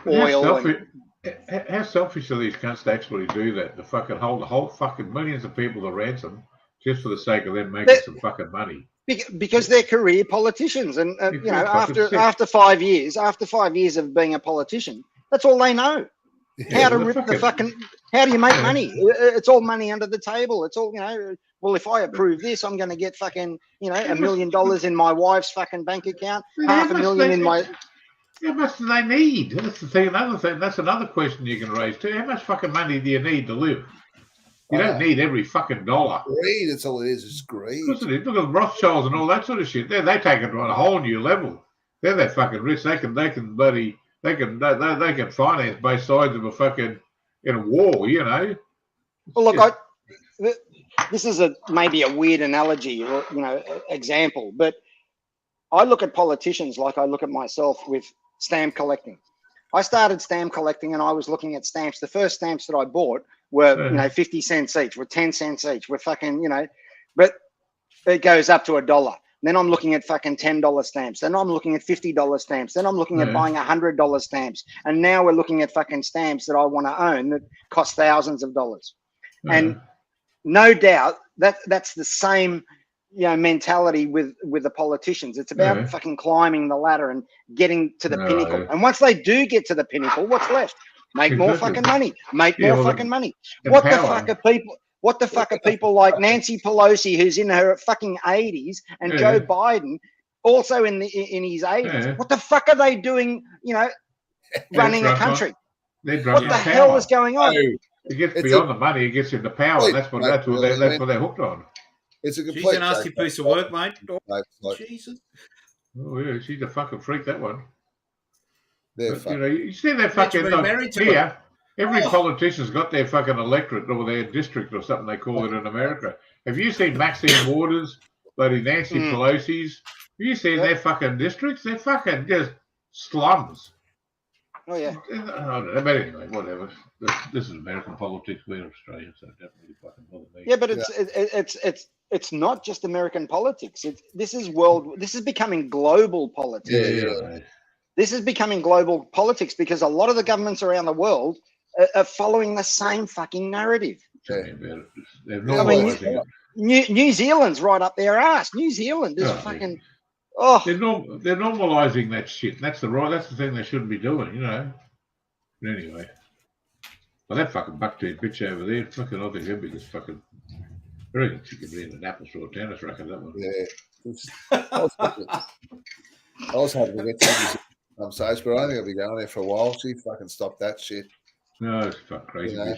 [SPEAKER 5] oil.
[SPEAKER 3] How selfish are these cunts to actually do that? To fucking hold the whole fucking millions of people to ransom just for the sake of them making some fucking money.
[SPEAKER 5] Because they're career politicians, and you know, after 5 years of being a politician, that's all they know. How to rip the fucking. How do you make money? It's all money under the table. It's all, you know. Well, if I approve this, I'm going to get fucking, you know, $1 million in my wife's fucking bank account, $500,000 in my.
[SPEAKER 3] How much do they need? That's the thing. Another thing. That's another question you can raise too. How much fucking money do you need to live? You don't need every fucking dollar.
[SPEAKER 4] Greed. That's all it is. It's greed.
[SPEAKER 3] Look at the Rothschilds and all that sort of shit. They take it to a whole new level. They're that fucking rich. They can finance both sides of a fucking in a war. You know.
[SPEAKER 5] Well, look, this is maybe a weird analogy or, you know, example, but I look at politicians like I look at myself with stamp collecting. I started stamp collecting and I was looking at stamps. The first stamps that I bought were, you know, 50 cents each, were 10 cents each, were fucking, you know, but it goes up to $1. Then I'm looking at fucking $10 stamps. Then I'm looking at $50 stamps. Then I'm looking at buying $100 stamps. And now we're looking at fucking stamps that I want to own that cost thousands of dollars. And no doubt that's the same, you know, mentality with the politicians. It's about fucking climbing the ladder and getting to the pinnacle. And once they do get to the pinnacle, what's left? Make more fucking money. Make more fucking money. What the fuck are people like Nancy Pelosi, who's in her fucking 80s, and Joe Biden, also in his 80s? What the fuck are they doing? You know, running a country. What the hell is going on?
[SPEAKER 3] It gets beyond the money. It gets into power. That's what they're hooked on.
[SPEAKER 4] It's a complete.
[SPEAKER 2] She's a nasty piece of work, mate. Jesus.
[SPEAKER 3] Oh yeah, she's a fucking freak. That one.
[SPEAKER 4] But,
[SPEAKER 3] you know, you see that fucking here. Every politician's got their fucking electorate or their district or something they call it in America. Have you seen Maxine Waters, bloody Nancy Pelosi's? Have you seen their fucking districts? They're fucking just slums.
[SPEAKER 5] Oh yeah.
[SPEAKER 3] I don't know, but anyway, whatever. This is American politics. We're in Australia, so it doesn't really fucking bother me.
[SPEAKER 5] Yeah, but it's not just American politics. This is becoming global politics.
[SPEAKER 3] Yeah.
[SPEAKER 5] This is becoming global politics because a lot of the governments around the world are following the same fucking narrative.
[SPEAKER 3] Tell me about it. They're
[SPEAKER 4] Yeah,
[SPEAKER 3] normalising it.
[SPEAKER 5] New Zealand's right up their ass. New Zealand is
[SPEAKER 3] Oh,
[SPEAKER 5] fucking.
[SPEAKER 3] They're normalising that shit. That's the thing they shouldn't be doing, you know. But anyway. Well, that fucking buck-teeth bitch over there, fucking, I think her biggest fucking. I reckon she could be in an apple straw tennis racket, that one.
[SPEAKER 4] Yeah. I was hoping to get to some stage, but I don't think I'll be going there for a while. She fucking stopped that shit.
[SPEAKER 3] No, it's fucking crazy,
[SPEAKER 4] You know?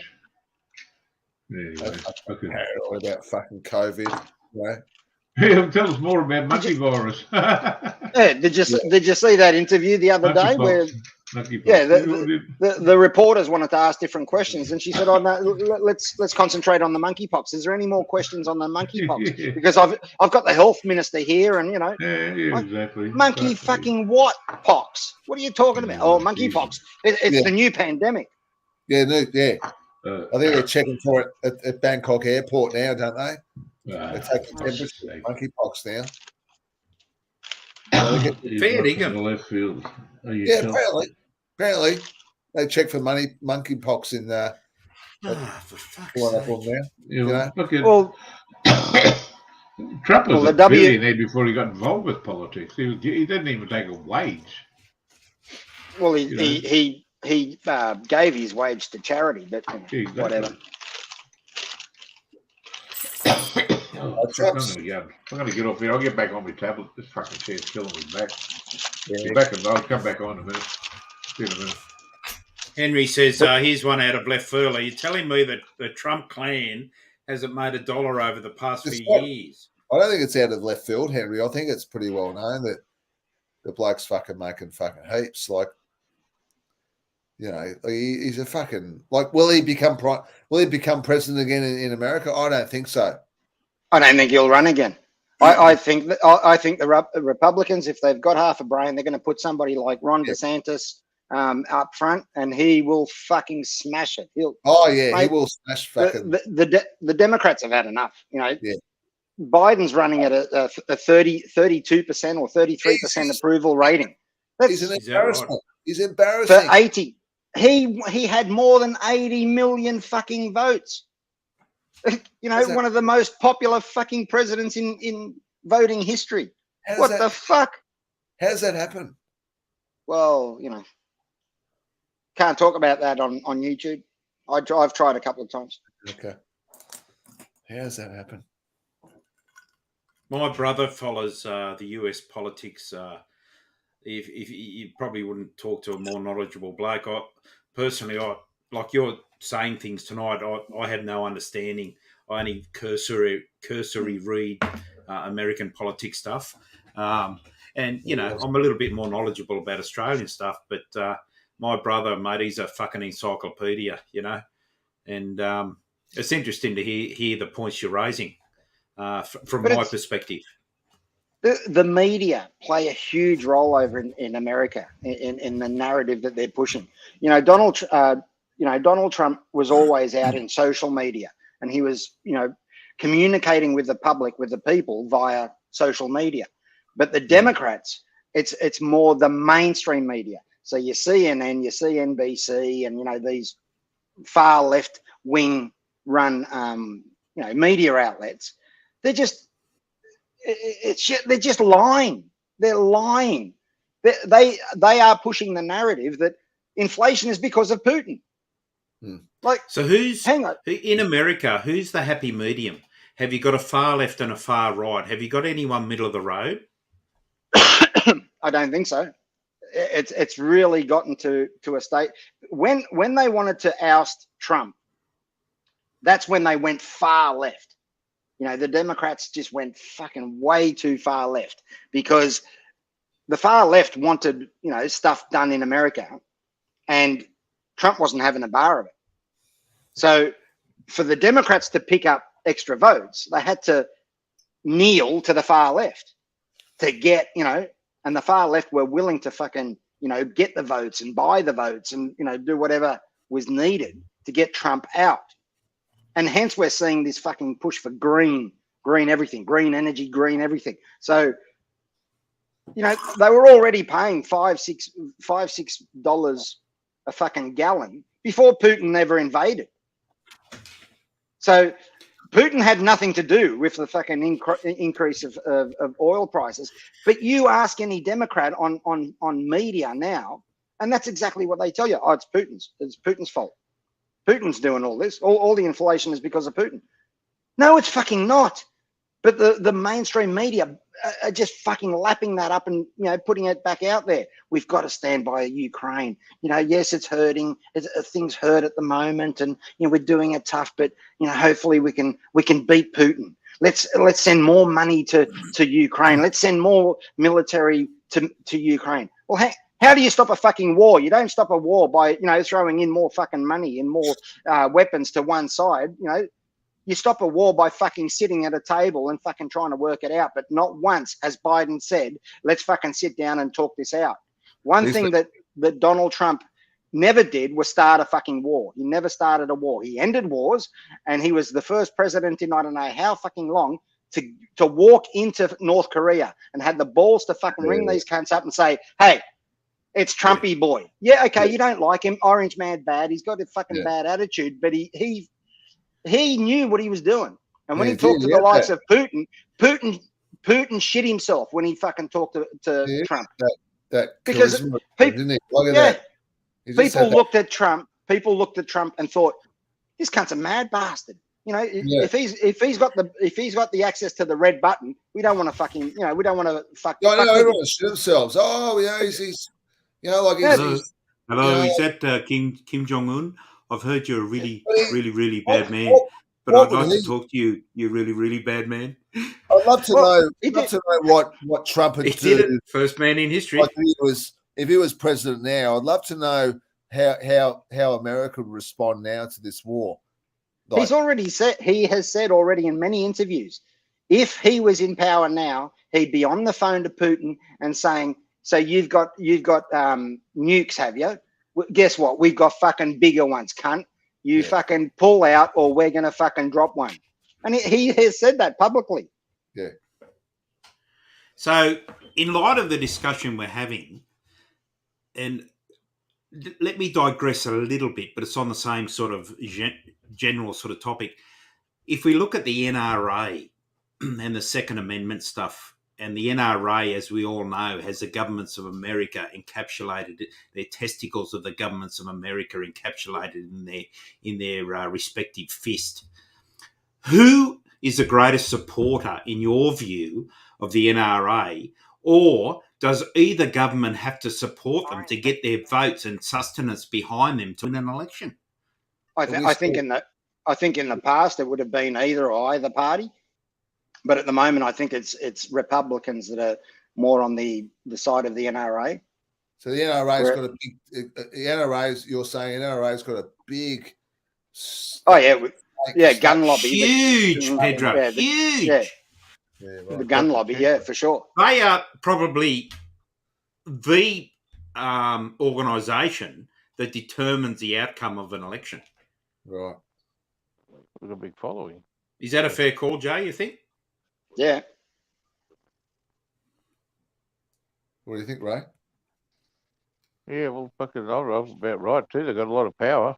[SPEAKER 3] bitch. Anyway, fucking.
[SPEAKER 4] Paranoid about fucking COVID. You know?
[SPEAKER 3] Yeah, tell us more about monkey virus.
[SPEAKER 5] Yeah, did you see that interview the other day where the reporters wanted to ask different questions, and she said, "Oh no, let's concentrate on the monkeypox. Is there any more questions on the monkeypox? Because I've got the health minister here, and you know,
[SPEAKER 3] exactly.
[SPEAKER 5] Monkey fucking what pox? What are you talking about? Oh, monkeypox. It's the new pandemic.
[SPEAKER 4] Yeah, I think they're checking for it at Bangkok Airport now, don't they? They're taking temperature monkeypox now.
[SPEAKER 2] Fair dinkum.
[SPEAKER 3] Left field.
[SPEAKER 4] Yeah, apparently they check for monkeypox in
[SPEAKER 2] for fuck's
[SPEAKER 4] one of them now. You know?
[SPEAKER 3] Well, Trump was a billionaire before he got involved with politics. He didn't even take a wage.
[SPEAKER 5] Well, he gave his wage to charity, but whatever.
[SPEAKER 3] I'm going to get off here. I'll get back on my tablet. This fucking chair's killing me back. Get back and I'll come back on in a minute. See you in a minute.
[SPEAKER 2] Henry says, here's one out of left field. Are you telling me that the Trump clan hasn't made $1 over the past few years?
[SPEAKER 4] I don't think it's out of left field, Henry. I think it's pretty well known that the bloke's fucking making fucking heaps. Like, you know, he's a fucking will he become president again in America? I don't think so.
[SPEAKER 5] I don't think he'll run again. I think the Republicans, if they've got half a brain, they're going to put somebody like Ron DeSantis up front, and he will fucking smash it. He will smash fucking. The Democrats have had enough. You know, Biden's running at a 32% or 33% approval rating.
[SPEAKER 4] He's an embarrassment. Right? He's embarrassing.
[SPEAKER 5] For 80, he had more than 80 million fucking votes. You know, one of the most popular fucking presidents in voting history. What the fuck?
[SPEAKER 4] How's that happen?
[SPEAKER 5] Well, you know, can't talk about that on YouTube. I've tried a couple of times.
[SPEAKER 4] Okay. How's that happen?
[SPEAKER 2] My brother follows the US politics. If you probably wouldn't talk to a more knowledgeable bloke. Personally, like you're saying things tonight, I had no understanding. I only cursory read American politics stuff. And, you know, I'm a little bit more knowledgeable about Australian stuff, but my brother, mate, he's a fucking encyclopedia, you know. And it's interesting to hear the points you're raising from my perspective.
[SPEAKER 5] The media play a huge role over in America in the narrative that they're pushing. You know, Donald Trump was always out in social media, and he was, you know, communicating with the public, with the people via social media. But the Democrats, it's more the mainstream media. So your CNN, your CNBC, and, you know, these far left wing run, you know, media outlets. They're just lying. They're lying. They are pushing the narrative that inflation is because of Putin. Like,
[SPEAKER 2] so hang on. In America, who's the happy medium? Have you got a far left and a far right? Have you got anyone middle of the road?
[SPEAKER 5] I don't think so. It's really gotten to a state when they wanted to oust Trump. That's when they went far left. You know, the Democrats just went fucking way too far left because the far left wanted, you know, stuff done in America, and Trump wasn't having a bar of it. So for the Democrats to pick up extra votes, they had to kneel to the far left to get, you know, and the far left were willing to fucking, you know, get the votes and buy the votes and, you know, do whatever was needed to get Trump out. And hence we're seeing this fucking push for green everything, green energy, green everything. So, you know, they were already paying $5-6 a fucking gallon before Putin ever invaded. So Putin had nothing to do with the fucking increase of oil prices. But you ask any Democrat on media now, and that's exactly what they tell you. Oh, it's Putin's. It's Putin's fault. Putin's doing all this. All the inflation is because of Putin. No, it's fucking not. But the mainstream media are just fucking lapping that up and, you know, putting it back out there. We've got to stand by Ukraine. You know, yes, it's hurting. Things hurt at the moment, and, you know, we're doing it tough. But, you know, hopefully we can beat Putin. Let's send more money to Ukraine. Let's send more military to Ukraine. Well, how do you stop a fucking war? You don't stop a war by, you know, throwing in more fucking money and more weapons to one side. You know, you stop a war by fucking sitting at a table and fucking trying to work it out. But not once has Biden said, let's fucking sit down and talk this out. One thing that Donald Trump never did was start a fucking war. He never started a war. He ended wars, and he was the first president in I don't know how fucking long to walk into North Korea and had the balls to fucking ring these cunts up and say, hey, it's Trumpy boy. Yeah, okay, you don't like him. Orange man bad. He's got a fucking bad attitude, but he knew what he was doing. And when he talked to the likes of Putin shit himself when he fucking talked to Trump. Because people looked at Trump. People looked at Trump and thought, this cunt's a mad bastard. You know, if he's got the access to the red button, we don't want to fucking, you know, we don't want to fuck.
[SPEAKER 4] No, everyone shit themselves. Oh, yeah, he's you know, like
[SPEAKER 2] hello, is that Kim Jong-un? I've heard you're a really bad man, but I'd like to talk to you. You're really, really bad man.
[SPEAKER 4] I'd love to know what Trump would do.
[SPEAKER 2] First man in history.
[SPEAKER 4] Like if he was president now, I'd love to know how America would respond now to this war. Like,
[SPEAKER 5] he has said already in many interviews, if he was in power now, he'd be on the phone to Putin and saying, so you've got nukes, have you? Guess what? We've got fucking bigger ones, cunt. You fucking pull out or we're going to fucking drop one. And he has said that publicly.
[SPEAKER 4] Yeah.
[SPEAKER 2] So in light of the discussion we're having, and let me digress a little bit, but it's on the same sort of general sort of topic. If we look at the NRA and the Second Amendment stuff, and the NRA, as we all know, has the governments of America encapsulated, their testicles of the governments of America encapsulated in their respective fist. Who is the greatest supporter, in your view, of the NRA? Or does either government have to support them to get their votes and sustenance behind them to win an election?
[SPEAKER 5] I think in the past it would have been either party. But at the moment, I think it's Republicans that are more on the side of the NRA.
[SPEAKER 4] So the NRA's got a big. The NRA's, you're saying NRA's got a big.
[SPEAKER 5] Gun lobby.
[SPEAKER 2] Huge, Pedro. Huge.
[SPEAKER 5] Yeah, the gun lobby. Yeah, for sure.
[SPEAKER 2] They are probably the organisation that determines the outcome of an election.
[SPEAKER 4] Right.
[SPEAKER 10] We've got a big following.
[SPEAKER 2] Is that a fair call, Jay? You think?
[SPEAKER 5] Yeah.
[SPEAKER 4] What do you think, Ray?
[SPEAKER 10] Yeah, well, fucking I'm about right too. They've got a lot of power.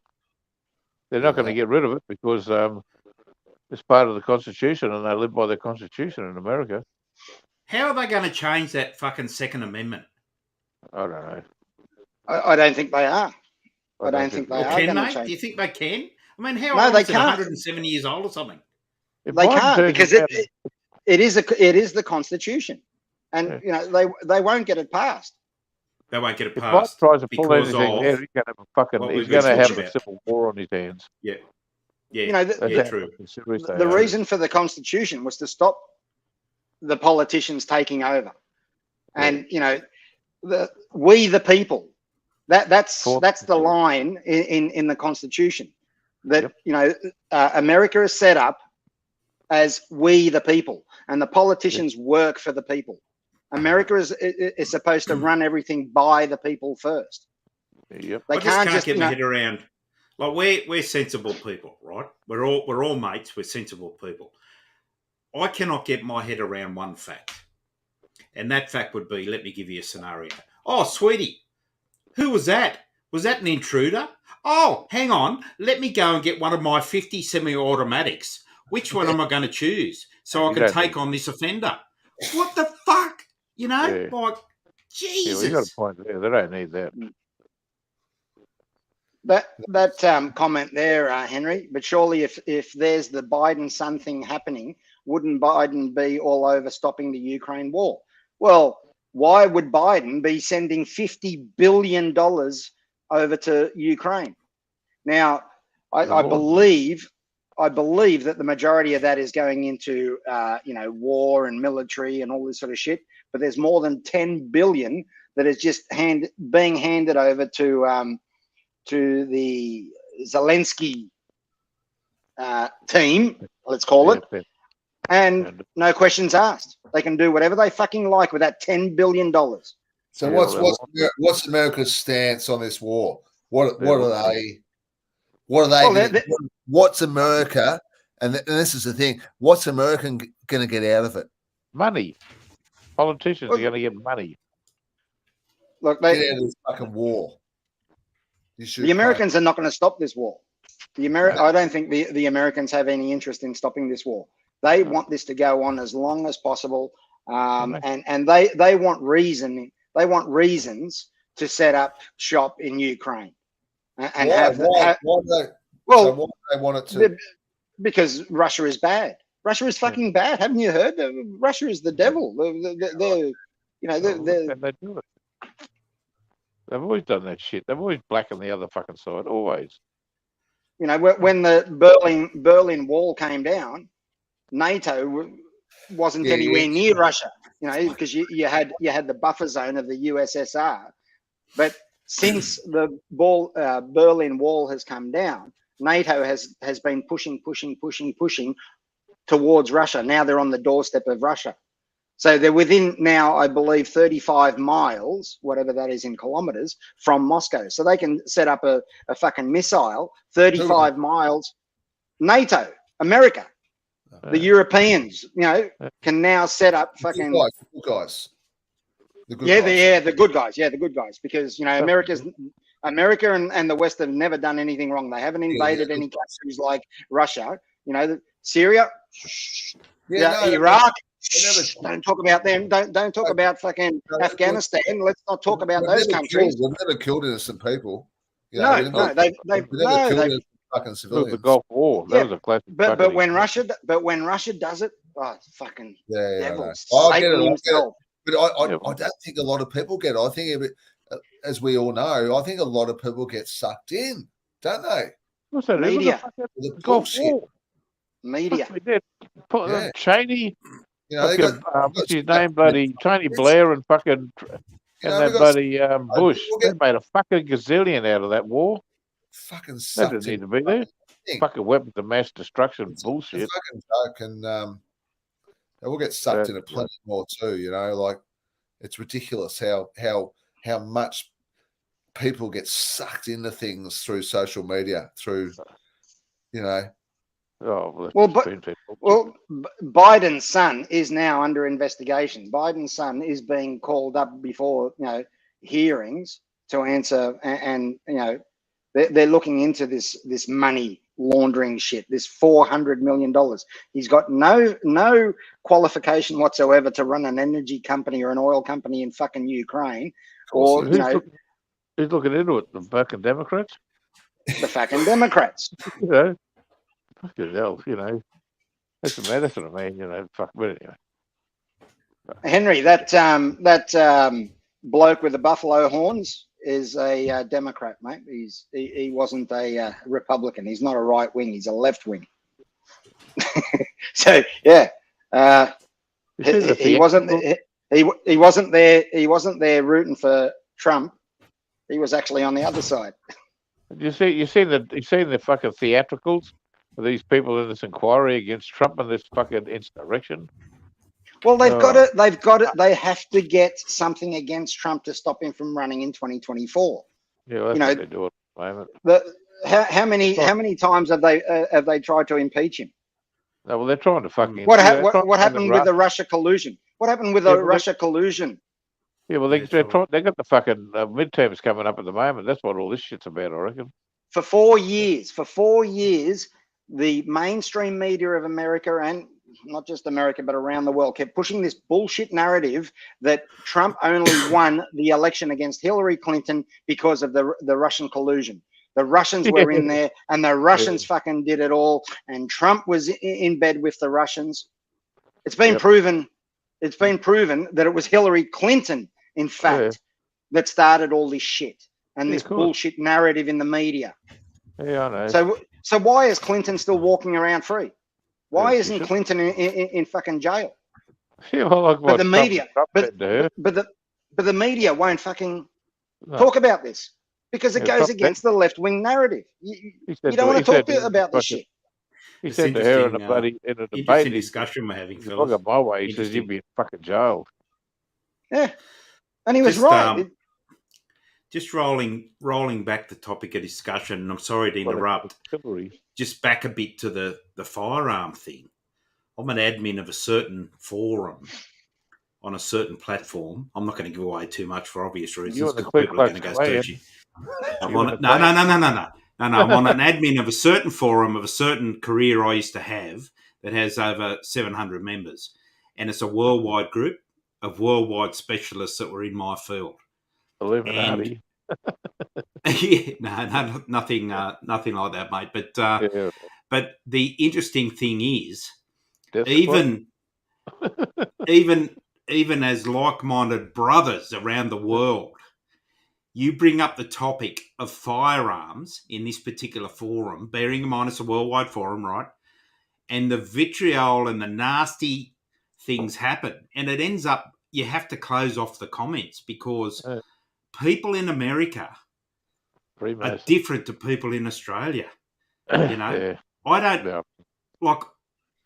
[SPEAKER 10] They're not going to get rid of it because it's part of the Constitution and they live by the Constitution in America.
[SPEAKER 2] How are they going to change that fucking Second Amendment?
[SPEAKER 10] I don't know.
[SPEAKER 5] I don't think they are. I don't think they are.
[SPEAKER 2] Can they? Do you think they can? I mean, how old is it? 170 years old or something?
[SPEAKER 5] They can't because it is the Constitution, and you know they won't get it passed.
[SPEAKER 2] They won't get it
[SPEAKER 10] passed.
[SPEAKER 2] If Mike
[SPEAKER 10] tries to pull anything there, he's going to have a civil war on his hands.
[SPEAKER 2] Yeah,
[SPEAKER 5] you know,
[SPEAKER 2] true.
[SPEAKER 5] The reason for the Constitution was to stop the politicians taking over, and you know, we the people. That's the line in the Constitution that you know America is set up as we the people, and the politicians work for the people. America is supposed to run everything by the people first.
[SPEAKER 10] Yep.
[SPEAKER 2] I can't get my head around. Like we're sensible people, right? We're all mates. We're sensible people. I cannot get my head around one fact, and that fact would be: let me give you a scenario. Oh, sweetie, who was that? Was that an intruder? Oh, hang on. Let me go and get one of my 50 semi-automatics. Which one am I going to choose so I
[SPEAKER 10] You
[SPEAKER 2] can
[SPEAKER 10] don't
[SPEAKER 2] take
[SPEAKER 10] need-
[SPEAKER 2] on this offender? What the fuck? You know,
[SPEAKER 10] Yeah.
[SPEAKER 2] like,
[SPEAKER 10] Yeah, well, you got a
[SPEAKER 2] Jesus.
[SPEAKER 10] point there. They don't need that.
[SPEAKER 5] That comment there, Henry. But surely, if there's the Biden son thing happening, wouldn't Biden be all over stopping the Ukraine war? Well, why would Biden be sending $50 billion over to Ukraine? Now, I believe that the majority of that is going into war and military and all this sort of shit. But there's more than 10 billion that is just being handed over to the Zelensky team, let's call it, and no questions asked. They can do whatever they fucking like with that $10 billion.
[SPEAKER 4] So what's America's stance on this war? What are they? What are they? What's America? And this is the thing. What's America going to get out of it?
[SPEAKER 10] Money. Politicians are going to get money.
[SPEAKER 5] Look,
[SPEAKER 4] get out of this fucking war.
[SPEAKER 5] The Americans are not going to stop this war. I don't think the Americans have any interest in stopping this war. They want this to go on as long as possible, and they want reason. They want reasons to set up shop in Ukraine and why do they want it to? Because Russia is bad. Russia is fucking bad. Haven't you heard? Russia is the devil. They do
[SPEAKER 10] it. They've always done that shit. They've always blackened the other fucking side. Always.
[SPEAKER 5] You know, when the Berlin Wall came down, NATO wasn't anywhere near Russia. You know, because you had the buffer zone of the USSR. But since the Berlin Wall has come down, NATO has been pushing towards Russia. Now they're on the doorstep of Russia. So they're within now, I believe, 35 miles, whatever that is in kilometers, from Moscow. So they can set up a fucking missile 35 miles. NATO, America, the Europeans, you know, can now set up fucking...
[SPEAKER 4] The good guys.
[SPEAKER 5] The good guys. Yeah, the good guys. Because, you know, America and the West have never done anything wrong. They haven't invaded any countries like Russia. You know, Syria, Iraq. Don't talk about them. Don't talk about fucking Afghanistan. Let's not talk about those countries.
[SPEAKER 4] They've never killed innocent people.
[SPEAKER 5] They've never killed
[SPEAKER 4] fucking civilians.
[SPEAKER 10] The Gulf War. That was a classic.
[SPEAKER 5] But when Russia does it, fucking devil.
[SPEAKER 4] I get it. But I don't think a lot of people get it. I think, as we all know, I think a lot of people get sucked in, don't they?
[SPEAKER 10] What's that?
[SPEAKER 5] Media.
[SPEAKER 10] The Gulf War.
[SPEAKER 5] Media.
[SPEAKER 10] Cheney.
[SPEAKER 4] You know,
[SPEAKER 10] what's his name? Bloody Tony Blair and fucking that bloody Bush. They made a fucking gazillion out of that war.
[SPEAKER 4] Fucking
[SPEAKER 10] they didn't need to be there. Fucking weapons of mass destruction bullshit.
[SPEAKER 4] Fucking joke, and they will get sucked into plenty more too. You know, like it's ridiculous how much people get sucked into things through social media, through
[SPEAKER 5] Biden's son is now under investigation. Biden's son is being called up before hearings to answer, and they're looking into this money laundering shit. This $400 million. He's got no qualification whatsoever to run an energy company or an oil company in fucking Ukraine. Or
[SPEAKER 10] who's looking into it? The fucking Democrats.
[SPEAKER 5] The fucking Democrats.
[SPEAKER 10] Fucking hell, that's the medicine of man, fuck. But anyway,
[SPEAKER 5] Henry, that bloke with the buffalo horns is a Democrat, mate. He wasn't a Republican. He's not a right wing. He's a left wing. So yeah, he wasn't there. He wasn't there rooting for Trump. He was actually on the other side.
[SPEAKER 10] You seen the fucking theatricals of these people in this inquiry against Trump and this fucking insurrection?
[SPEAKER 5] Well, they've got it. They have to get something against Trump to stop him from running in 2024.
[SPEAKER 10] Yeah, well, that's what they do at the moment.
[SPEAKER 5] How many times have they tried to impeach him?
[SPEAKER 10] No, well, they're trying to fucking.
[SPEAKER 5] What happened with the Russia collusion? What happened with the Russia collusion?
[SPEAKER 10] Yeah, well, they got the fucking midterms coming up at the moment. That's what all this shit's about, I reckon.
[SPEAKER 5] For 4 years, the mainstream media of America, and not just America, but around the world, kept pushing this bullshit narrative that Trump only won the election against Hillary Clinton because of the Russian collusion. The Russians were in there, and the Russians fucking did it all, and Trump was in bed with the Russians. It's been proven. It's been proven that it was Hillary Clinton, in fact, that started all this shit and this bullshit narrative in the media.
[SPEAKER 10] Yeah, I know.
[SPEAKER 5] So why is Clinton still walking around free? Why isn't Clinton in fucking jail?
[SPEAKER 10] Yeah, well, like
[SPEAKER 5] but the media, but the media won't fucking talk about this because it goes against the left-wing narrative. You don't want to talk about this shit.
[SPEAKER 10] He said to her in a debate
[SPEAKER 2] discussion we're having,
[SPEAKER 10] Phil. Look at my way. He says you'd be fucking jailed.
[SPEAKER 5] Yeah, and he was right.
[SPEAKER 2] Just rolling back the topic of discussion, and I'm sorry to interrupt. Just back a bit to the firearm thing. I'm an admin of a certain forum on a certain platform. I'm not going to give away too much for obvious reasons. People are going to go searching. I'm on it. No. I'm on an admin of a certain forum of a certain career I used to have that has over 700 members, and it's a worldwide group of worldwide specialists that were in my field.
[SPEAKER 10] Illuminati.
[SPEAKER 2] Yeah, no, nothing like that, mate. But the interesting thing is, even as like-minded brothers around the world, you bring up the topic of firearms in this particular forum, bearing in mind it's a worldwide forum, right? And the vitriol and the nasty things happen, and it ends up you have to close off the comments because people in America are different to people in Australia. You know, I don't like.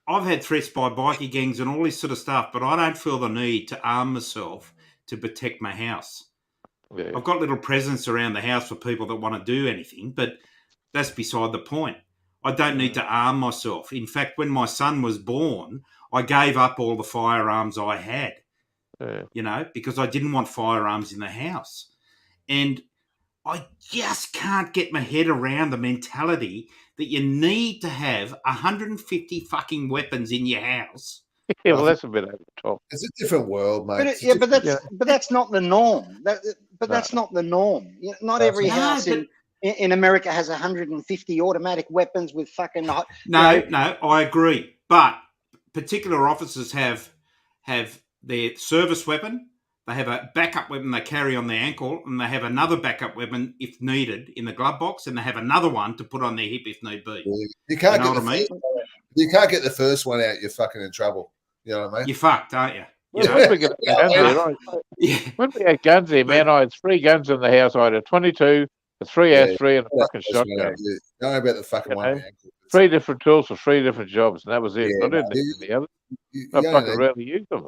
[SPEAKER 2] I've had threats by bikie gangs and all this sort of stuff, but I don't feel the need to arm myself to protect my house. Yeah. I've got little presents around the house for people that want to do anything, but that's beside the point. I don't need to arm myself. In fact, when my son was born, I gave up all the firearms I had, you know, because I didn't want firearms in the house. And I just can't get my head around the mentality that you need to have 150 fucking weapons in your house.
[SPEAKER 10] Yeah, well, that's a bit over the top.
[SPEAKER 4] It's a different world, mate.
[SPEAKER 5] But that's not the norm. That's not the norm. Not every house in America has 150 automatic weapons with fucking.
[SPEAKER 2] No, I agree. But particular officers have their service weapon. They have a backup weapon they carry on their ankle, and they have another backup weapon if needed in the glove box, and they have another one to put on their hip if need be.
[SPEAKER 4] You can't you can't get the first one out, you're fucking in trouble. You know what I mean?
[SPEAKER 2] You're fucked, aren't you?
[SPEAKER 10] When we had guns there, man, I had 3 guns in the house. I had a 22, a 3-3, and a fucking shotgun.
[SPEAKER 4] Don't know about the fucking one.
[SPEAKER 10] 3 different tools for 3 different jobs, and that was it. I didn't need the other. I fucking rarely used them.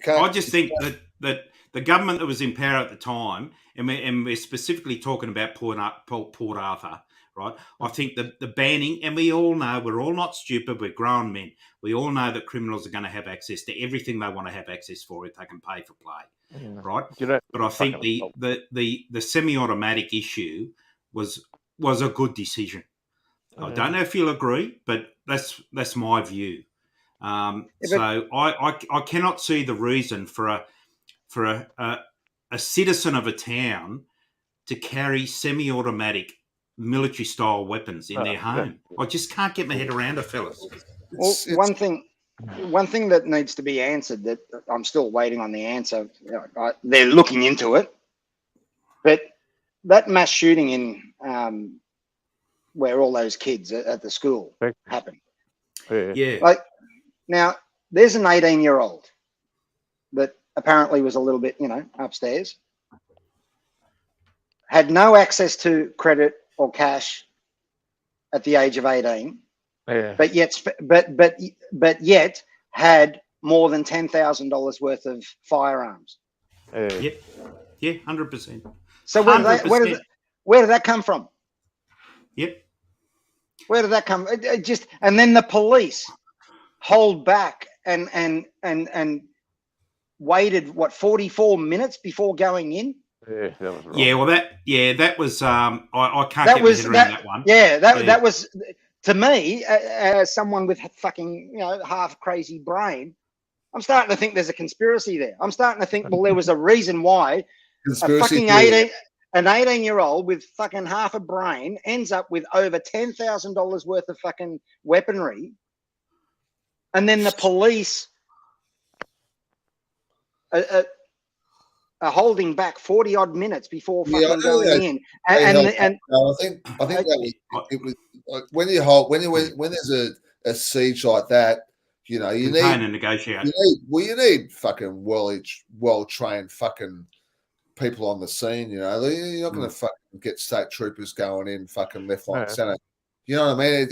[SPEAKER 2] I just think that the government that was in power at the time, and we're specifically talking about Port Arthur, right? I think the banning, and we all know, we're all not stupid, we're grown men. We all know that criminals are going to have access to everything they want to have access for if they can pay for play, right? But I think the semi-automatic issue was a good decision. I don't know if you'll agree, but that's my view. So I cannot see the reason for a citizen of a town to carry semi-automatic military-style weapons in their home. I just can't get my head around it, fellas.
[SPEAKER 5] Well, one thing that needs to be answered that I'm still waiting on the answer. They're looking into it, but that mass shooting in where all those kids at the school happened.
[SPEAKER 2] Yeah.
[SPEAKER 5] Like now, there's an 18-year-old that apparently was a little bit, upstairs, had no access to credit or cash at the age of 18, but yet had more than $10,000 worth of firearms.
[SPEAKER 2] Yeah, 100%.
[SPEAKER 5] So where did that come from?
[SPEAKER 2] Yep.
[SPEAKER 5] Where did that come? And then the police hold back and waited 44 minutes before going in
[SPEAKER 10] Yeah, that was wrong.
[SPEAKER 2] Yeah, well, that was. I can't
[SPEAKER 5] That
[SPEAKER 2] get
[SPEAKER 5] was
[SPEAKER 2] my head around that one.
[SPEAKER 5] Yeah, that was to me, as someone with fucking half crazy brain. I'm starting to think there's a conspiracy there. I'm starting to think, well, there was a reason why
[SPEAKER 4] Conspiracy
[SPEAKER 5] an 18-year-old with fucking half a brain ends up with over $10,000 worth of fucking weaponry, and then the police are holding back 40 odd minutes before fucking going in. And
[SPEAKER 4] no, I think that was when there's a siege like that, you
[SPEAKER 2] contain and negotiate.
[SPEAKER 4] You need fucking well trained fucking people on the scene. You're not going to fucking get state troopers going in fucking left, right, center. You know what I mean?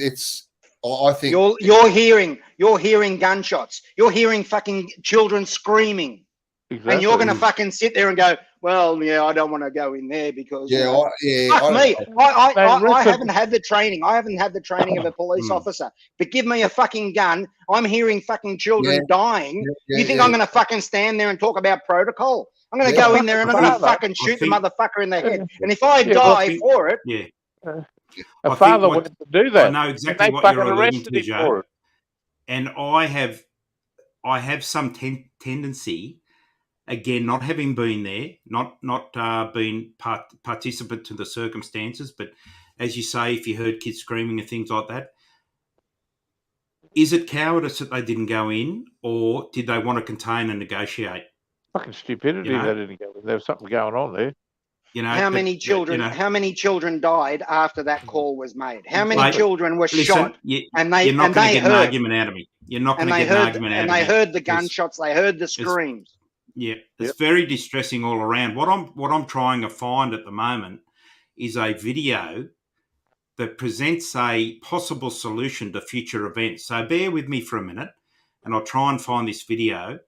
[SPEAKER 4] I think
[SPEAKER 5] you're hearing gunshots. You're hearing fucking children screaming. Exactly. And you're going to fucking sit there and go, well, I don't want to go in there because fuck me. I haven't had the training. I haven't had the training of a police officer. But give me a fucking gun. I'm hearing fucking children dying. You think I'm going to fucking stand there and talk about protocol? I'm going to go in there and I'm going to fucking shoot the motherfucker in the head. And if I die for it,
[SPEAKER 10] a father went to do that.
[SPEAKER 2] I know exactly what you're alluding to, Joe. And I have some tendency. Again, not having been there, not being participant to the circumstances, but as you say, if you heard kids screaming and things like that, is it cowardice that they didn't go in, or did they want to contain and negotiate?
[SPEAKER 10] Fucking stupidity. They didn't go in. There was something going on there.
[SPEAKER 5] How many children died after that call was made? How many children were shot?
[SPEAKER 2] And you're not going to get an argument out of me. You're not going to get an argument out of me.
[SPEAKER 5] And they heard the gunshots. They heard the screams.
[SPEAKER 2] Yeah, it's very distressing all around. What I'm trying to find at the moment is a video that presents a possible solution to future events. So bear with me for a minute, and I'll try and find this video,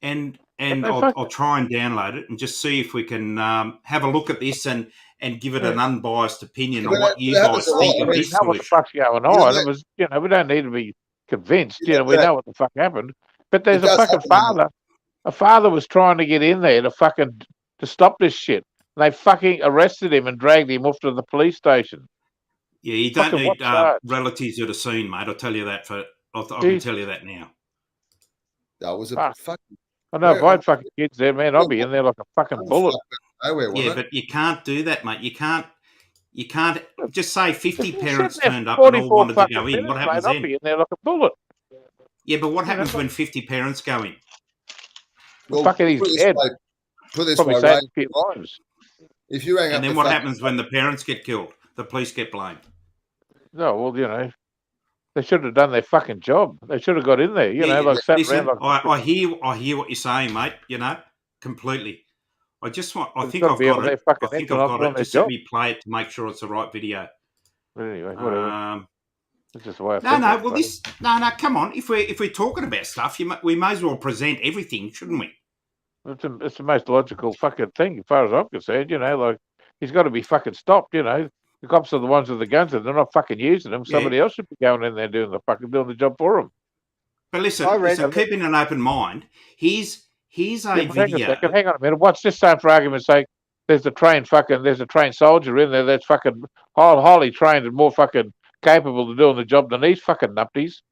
[SPEAKER 2] and I'll try and download it and just see if we can have a look at this and give it an unbiased opinion on what you guys think of this solution.
[SPEAKER 10] What the fuck's going on? It was, we don't need to be convinced. We know what the fuck happened. But there's a fucking father. A father was trying to get in there to stop this shit. They fucking arrested him and dragged him off to the police station.
[SPEAKER 2] Yeah, you don't need relatives at a scene, mate. I'll tell you that. I can tell you that now.
[SPEAKER 4] That was a fucking.
[SPEAKER 10] I know if I had fucking kids there, man, I'd be in there like a fucking bullet.
[SPEAKER 2] But you can't do that, mate. You can't just say 50 parents turned up and all wanted to go in. What happens then?
[SPEAKER 10] I'd be in there like a bullet.
[SPEAKER 2] Yeah, but what happens when 50 parents go in?
[SPEAKER 10] Well, fucking he's dead.
[SPEAKER 4] Put this
[SPEAKER 10] way,
[SPEAKER 4] if you rang up,
[SPEAKER 2] and then what happens when the parents get killed? The police get blamed.
[SPEAKER 10] No, well, they should have done their fucking job. They should have got in there,
[SPEAKER 2] listen, I hear what you're saying, mate. Completely. I think I've got it. Just let me play it to make sure it's the right video.
[SPEAKER 10] Anyway, whatever. That's just the way
[SPEAKER 2] No, come on. If we're talking about stuff, we may as well present everything, shouldn't we?
[SPEAKER 10] It's the most logical fucking thing, as far as I'm concerned. He's got to be fucking stopped. The cops are the ones with the guns, and they're not fucking using them. Somebody else should be going in there doing the job for them.
[SPEAKER 2] But listen, keeping an open mind. Here's a video.
[SPEAKER 10] Hang on a minute. What's this saying for argument's sake? There's a trained soldier in there that's fucking highly trained and more fucking capable of doing the job than these fucking nuppies.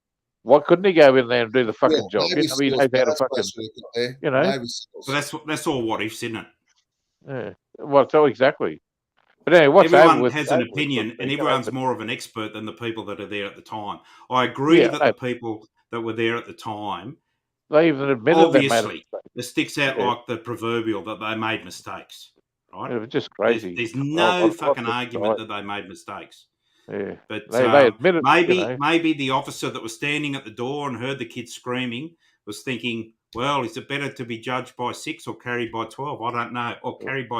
[SPEAKER 10] Why couldn't he go in there and do the fucking job? He knows how to fucking,
[SPEAKER 2] So that's all what ifs, isn't it?
[SPEAKER 10] Yeah. Well, so exactly. But anyway,
[SPEAKER 2] everyone has an opinion, and everyone's more of an expert than the people that are there at the time. I agree that the people that were there at the time,
[SPEAKER 10] they even admitted
[SPEAKER 2] obviously, it sticks out like the proverbial that they made mistakes. Right?
[SPEAKER 10] It was just crazy.
[SPEAKER 2] There's no fucking argument that they made mistakes.
[SPEAKER 10] Yeah,
[SPEAKER 2] but
[SPEAKER 10] they admitted
[SPEAKER 2] maybe the officer that was standing at the door and heard the kids screaming was thinking, well, is it better to be judged by 6 or carried by 12? I don't know. Or carried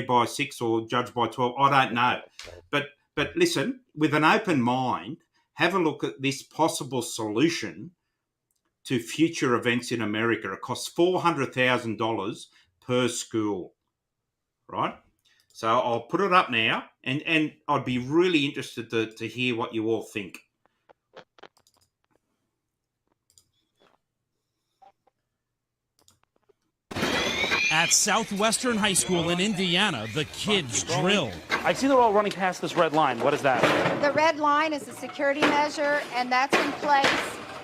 [SPEAKER 2] by 6 or judged by 12? I don't know. But listen, with an open mind, have a look at this possible solution to future events in America. It costs $400,000 per school, right? So I'll put it up now, and I'd be really interested to hear what you all think.
[SPEAKER 11] At Southwestern High School in Indiana, the kids drill.
[SPEAKER 12] I see they're all running past this red line. What is that?
[SPEAKER 13] The red line is a security measure, and that's in place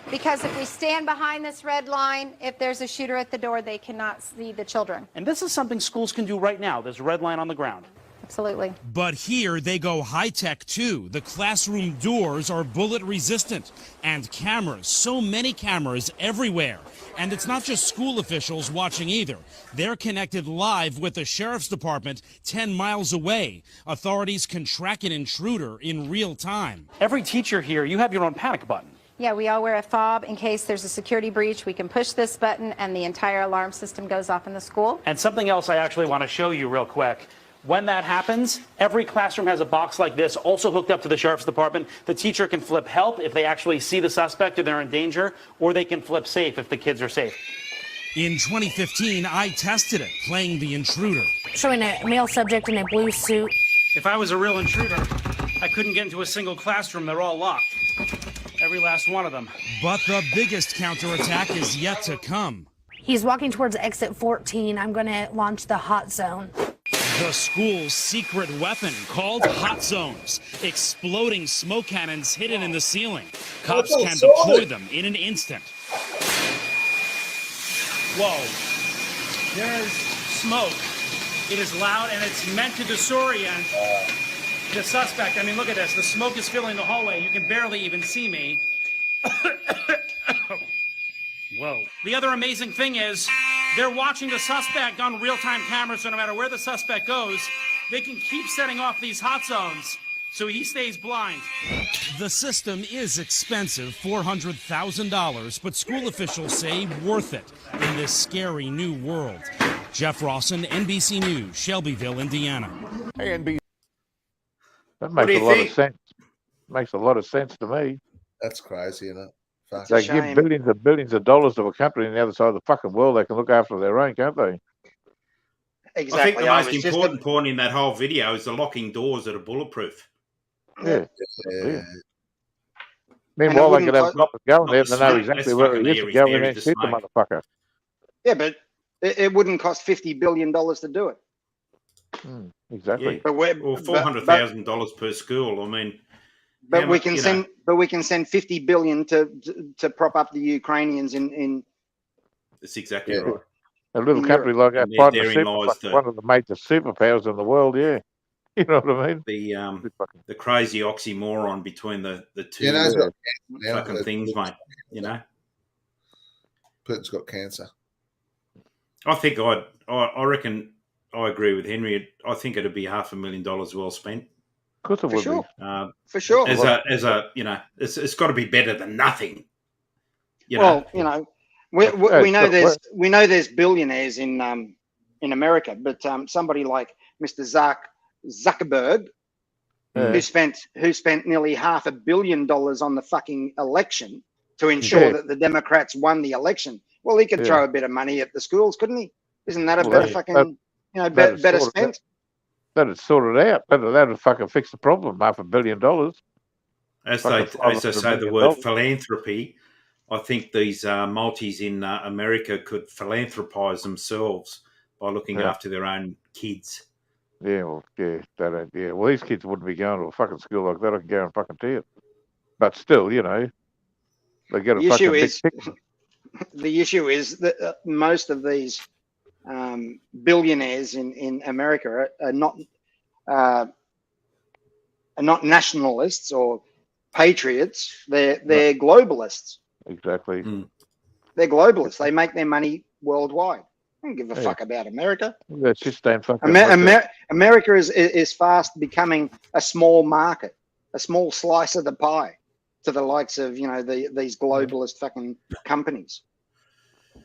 [SPEAKER 13] because if we stand behind this red line, if there's a shooter at the door, they cannot see the children.
[SPEAKER 12] And this is something schools can do right now. There's a red line on the ground.
[SPEAKER 13] Absolutely.
[SPEAKER 11] But here they go high-tech too. The classroom doors are bullet resistant and cameras, so many cameras everywhere. And it's not just school officials watching either. They're connected live with the sheriff's department 10 miles away. Authorities can track an intruder in real time.
[SPEAKER 12] Every teacher here, you have your own panic button.
[SPEAKER 13] Yeah, we all wear a fob in case there's a security breach. We can push this button and the entire alarm system goes off in the school.
[SPEAKER 12] And something else I actually want to show you real quick. When that happens, every classroom has a box like this, also hooked up to the sheriff's department. The teacher can flip help if they actually see the suspect or they're in danger, or they can flip safe if the kids are safe.
[SPEAKER 11] In 2015, I tested it, playing the intruder.
[SPEAKER 14] Showing a male subject in a blue suit.
[SPEAKER 12] If I was a real intruder, I couldn't get into a single classroom. They're all locked. Every last one of them.
[SPEAKER 11] But the biggest counterattack is yet to come.
[SPEAKER 14] He's walking towards exit 14. I'm going to launch the hot zone.
[SPEAKER 11] The school's secret weapon called hot zones. Exploding smoke cannons hidden in the ceiling. Cops can deploy them in an instant.
[SPEAKER 12] Whoa. There is smoke. It is loud and it's meant to disorient the suspect. I mean, look at this. The smoke is filling the hallway. You can barely even see me. Whoa. The other amazing thing is they're watching the suspect on real-time cameras, so no matter where the suspect goes, they can keep setting off these hot zones so he stays blind.
[SPEAKER 11] The system is expensive, $400,000, but school officials say worth it in this scary new world. Jeff Rawson, NBC News, Shelbyville, Indiana.
[SPEAKER 10] Hey, NBC. That makes a lot of sense. Makes a lot of sense to me.
[SPEAKER 4] That's crazy, isn't it? Fuck.
[SPEAKER 10] They give billions and billions of dollars to a company on the other side of the fucking world. They can look after their own, can't they?
[SPEAKER 5] Exactly.
[SPEAKER 2] I think the most important point in that whole video is the locking doors that are bulletproof.
[SPEAKER 10] Yeah. Meanwhile, they could have cops going there. They know exactly where it is to go in there and shoot the motherfucker.
[SPEAKER 5] Yeah, but it wouldn't cost $50 billion to do it.
[SPEAKER 10] Exactly.
[SPEAKER 2] Yeah. But or $400,000 per school. I mean,
[SPEAKER 5] but we can send $50 billion to prop up the Ukrainians in.
[SPEAKER 2] That's exactly right.
[SPEAKER 10] A little country like that, one of the major superpowers in the world. Yeah, you know what I mean.
[SPEAKER 2] The crazy oxymoron between the two fucking things, mate. You know,
[SPEAKER 4] Putin's got cancer.
[SPEAKER 2] I think I reckon I agree with Henry. I think it'd be $500,000 well spent.
[SPEAKER 10] Of course it would
[SPEAKER 5] be. For sure.
[SPEAKER 2] As a you know, it's got to be better than nothing.
[SPEAKER 5] You know, we know there's billionaires in America, but somebody like Mr. Zuckerberg, who spent nearly $500 million on the fucking election to ensure that the Democrats won the election. Well, he could throw a bit of money at the schools, couldn't he? Isn't that a better fucking better spent?
[SPEAKER 10] That'd sort it out. That'd fucking fix the problem. $500 million.
[SPEAKER 2] As they say the word philanthropy, I think these multis in America could philanthropize themselves by looking after their own kids.
[SPEAKER 10] Yeah, well, well, these kids wouldn't be going to a fucking school like that. I can go and fucking tell you. But still, you know, they get a fucking big picture.
[SPEAKER 5] The issue is that most of these billionaires in America are not nationalists or patriots. They're globalists.
[SPEAKER 10] Exactly.
[SPEAKER 5] They're globalists. They make their money worldwide. I don't give a fuck about America.
[SPEAKER 10] That's just damn fucking.
[SPEAKER 5] America is fast becoming a small market, a small slice of the pie, to the likes of these globalist fucking companies.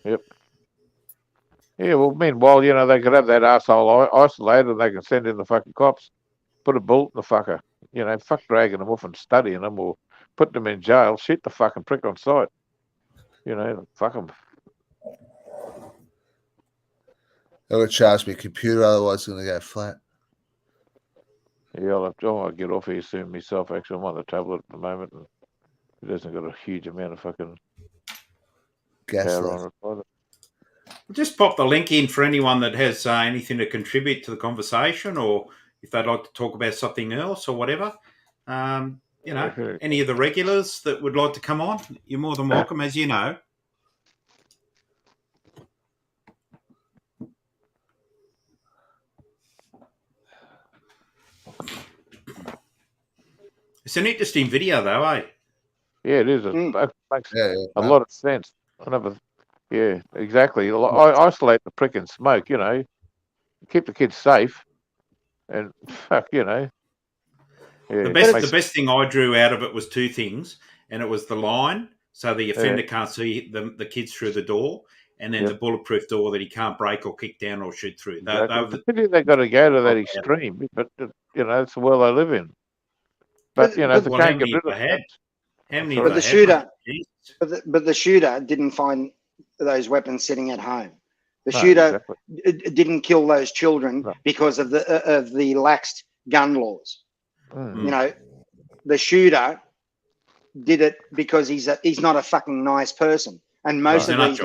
[SPEAKER 10] Yep. Yeah, well, meanwhile, they could have that asshole isolated and they can send in the fucking cops, put a bullet in the fucker. Fuck dragging them off and studying them or putting them in jail. Shoot the fucking prick on sight. Fuck them.
[SPEAKER 4] They're going to charge me a computer, otherwise it's going to go flat.
[SPEAKER 10] Yeah, I'll get off here soon myself. Actually, I'm on the tablet at the moment and it hasn't got a huge amount of fucking
[SPEAKER 4] gas
[SPEAKER 10] power on it either.
[SPEAKER 2] Just pop the link in for anyone that has anything to contribute to the conversation, or if they'd like to talk about something else or whatever. You know, any of the regulars that would like to come on, you're more than welcome, as you know. It's an interesting video, though, eh?
[SPEAKER 10] Yeah, it is. It makes a lot of sense. Yeah, exactly. I isolate the prick and smoke, you know, keep the kids safe, and fuck, you know. Yeah,
[SPEAKER 2] the best thing I drew out of it was two things, and it was the line, so the offender can't see the kids through the door, and then the bulletproof door that he can't break or kick down or shoot through.
[SPEAKER 10] They've got to go to that extreme, but you know, it's the world I live in. But you know, if they can't get rid of it.
[SPEAKER 2] How many?
[SPEAKER 5] But the shooter didn't find those weapons sitting at home. The shooter didn't kill those children because of the laxed gun laws. You know, the shooter did it because he's not a fucking nice person. And most of these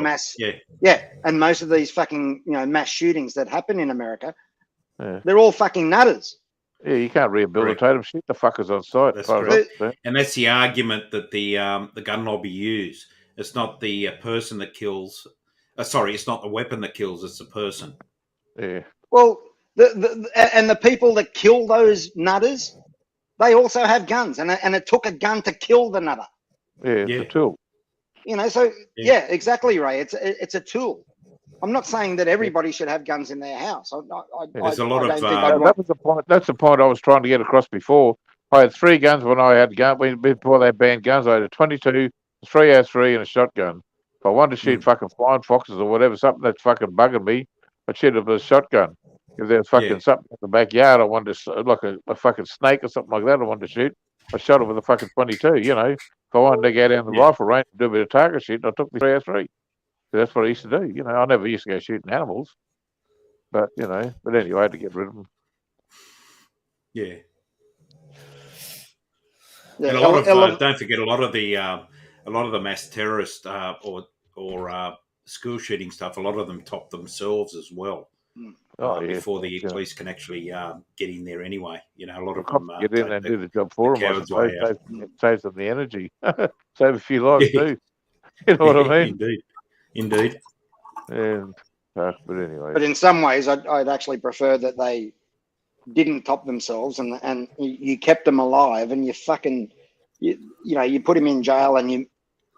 [SPEAKER 5] and most of these fucking mass shootings that happen in America, they're all fucking nutters.
[SPEAKER 10] Yeah, you can't rehabilitate them. Shoot the fuckers on sight.
[SPEAKER 2] That's correct. And that's the argument that the gun lobby use. It's not the person that kills. Sorry, it's not the weapon that kills. It's the person.
[SPEAKER 10] Yeah.
[SPEAKER 5] Well, the people that kill those nutters, they also have guns, and it took a gun to kill the nutter.
[SPEAKER 10] Yeah, it's a tool.
[SPEAKER 5] You know, so exactly, Ray. It's a tool. I'm not saying that everybody should have guns in their house.
[SPEAKER 2] There's a lot of
[SPEAKER 10] that was the point. That's the point I was trying to get across before. I had 3 guns when I had before they banned guns. I had a 22, a 303, and a shotgun. If I wanted to shoot fucking flying foxes or whatever, something that's fucking bugging me, I'd shoot it with a shotgun. If there's fucking something in the backyard, I wanted to like a fucking snake or something like that. I wanted to shoot. I shot it with a fucking 22. You know, if I wanted to go down the rifle range and do a bit of target shooting, I took the 303. That's what I used to do. You know, I never used to go shooting animals, but you know, anyway, I had to get rid of them.
[SPEAKER 2] Yeah. And a lot of don't forget a lot of the mass terrorist or school shooting stuff. A lot of them top themselves as well. Before the police can actually get in there anyway. You know, a lot of them
[SPEAKER 10] get in and do the job for them. Saves them the energy. Save a few lives too. You know what I mean?
[SPEAKER 2] Indeed.
[SPEAKER 10] And, but anyway.
[SPEAKER 5] But in some ways, I'd actually prefer that they didn't top themselves and you kept them alive and you fucking, you put them in jail and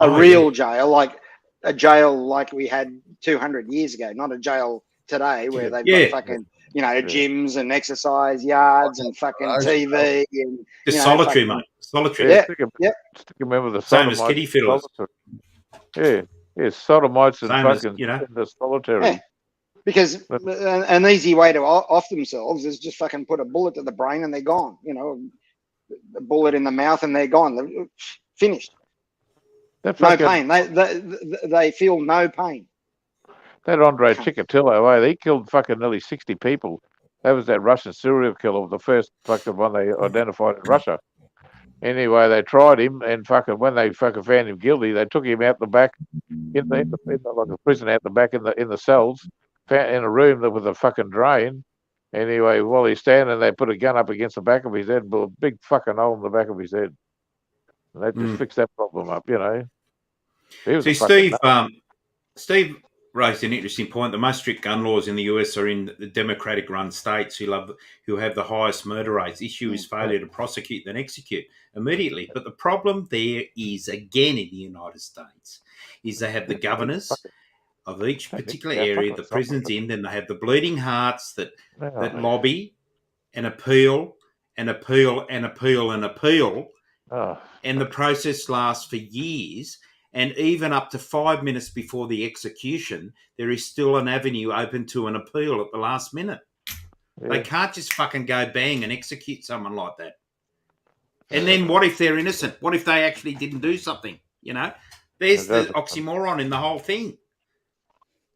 [SPEAKER 5] real jail, like a jail like we had 200 years ago, not a jail today where they've got fucking, gyms and exercise yards and fucking TV and
[SPEAKER 2] just solitary, mate. Solitary.
[SPEAKER 10] Remember the
[SPEAKER 2] same as kiddie fiddlers.
[SPEAKER 10] Yeah, sodomites and fucking the solitary.
[SPEAKER 5] Yeah. Because an easy way to off themselves is just fucking put a bullet to the brain and they're gone. You know, a bullet in the mouth and they're gone. They're finished. No pain. They feel no pain.
[SPEAKER 10] That Andre Chikatilo, he killed fucking nearly 60 people. That was that Russian serial killer, the first fucking one they identified in Russia. Anyway, they tried him, and fucking when they fucking found him guilty, they took him out the back in the like a prison out the back in the cells, in a room with a fucking drain. Anyway, while he's standing, they put a gun up against the back of his head, blew a big fucking hole in the back of his head. And they just fixed that problem up, you know.
[SPEAKER 2] See, Steve raised an interesting point. The most strict gun laws in the US are in the Democratic-run states who have the highest murder rates. The issue is failure to prosecute and execute immediately. But the problem there is, again, in the United States, is they have the governors of each particular area, the prisons in, then they have the bleeding hearts that lobby and appeal and appeal and appeal and appeal. And the process lasts for years. And even up to 5 minutes before the execution, there is still an avenue open to an appeal at the last minute. Yeah. They can't just fucking go bang and execute someone like that. And then what if they're innocent? What if they actually didn't do something? You know, there's the oxymoron in the whole thing.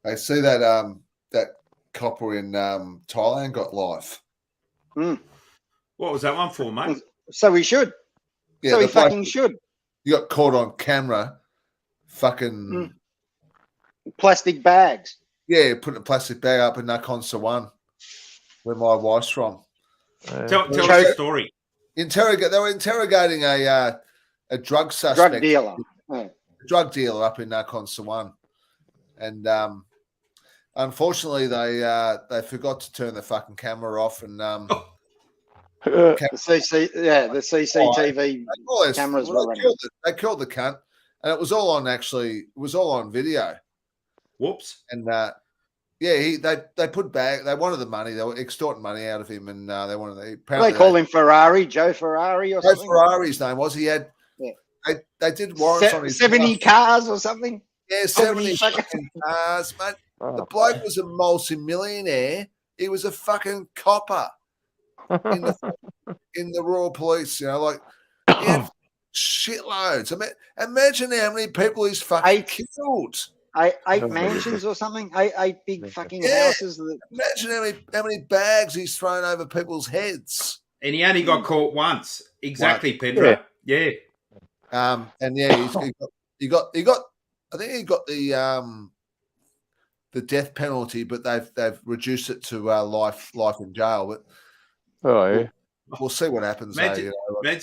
[SPEAKER 4] I see that that copper in Thailand got life.
[SPEAKER 2] What was that one for, mate?
[SPEAKER 5] So he should. Yeah, so he fucking should.
[SPEAKER 4] You got caught on camera. Fucking
[SPEAKER 5] plastic bags.
[SPEAKER 4] Yeah, putting a plastic bag up in Nakhon Sawan, where my wife's from.
[SPEAKER 2] Tell us the story.
[SPEAKER 4] They were interrogating a drug suspect,
[SPEAKER 5] Drug dealer.
[SPEAKER 4] a drug dealer up in Nakhon Sawan, and unfortunately they forgot to turn the fucking camera off, and
[SPEAKER 5] the CCTV cameras were running.
[SPEAKER 4] They killed the cunt, and it was all on video.
[SPEAKER 2] Whoops.
[SPEAKER 4] And they put back. They wanted the money. They were extorting money out of him, and they wanted.
[SPEAKER 5] They call him Ferrari, Joe Ferrari, or
[SPEAKER 4] Joe
[SPEAKER 5] something.
[SPEAKER 4] Ferrari's name was. He had.
[SPEAKER 5] Yeah.
[SPEAKER 4] They did warrants on his
[SPEAKER 5] 70 cars or something.
[SPEAKER 4] Yeah, 70 fucking cars, mate. The bloke was a multi-millionaire. He was a fucking copper in the Royal Police. You know, like he had shitloads. I mean, imagine how many people he's fucking killed.
[SPEAKER 5] Eight mansions or something. Eight big fucking houses.
[SPEAKER 4] Imagine how many bags he's thrown over people's heads.
[SPEAKER 2] And he only got caught once. Exactly, Pedro. Yeah.
[SPEAKER 4] And yeah, he got. I think he got the death penalty, but they've reduced it to life in jail. But we'll see what happens.
[SPEAKER 2] Imagine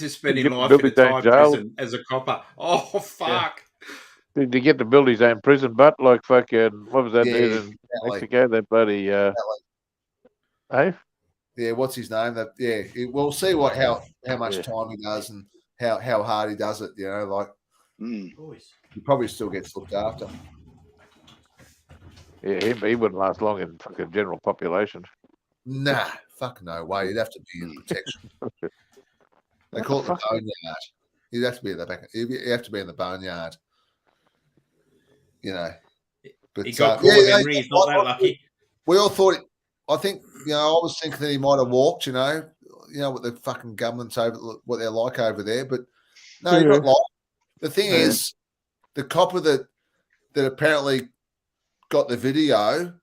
[SPEAKER 2] spending life in a Thai prison as a copper. Oh fuck!
[SPEAKER 10] Did he get to build his own prison? But like fucking, what was that dude in Mexico? That bloody. Hey.
[SPEAKER 4] Yeah, what's his name? We'll see how much time he does and how hard he does it. You know, like he probably still gets looked after.
[SPEAKER 10] Yeah, he wouldn't last long in fucking general population.
[SPEAKER 4] Nah, fuck no way. He'd have to be in protection. They call it the boneyard. He'd have to be in the back. He'd have to be in the boneyard. You know, but
[SPEAKER 2] he got caught, Henry. He's not that lucky.
[SPEAKER 4] We all thought. I think I was thinking that he might have walked. You know what the fucking government's what they're like over there. But no, he got lost. The thing is, the copper that apparently got the video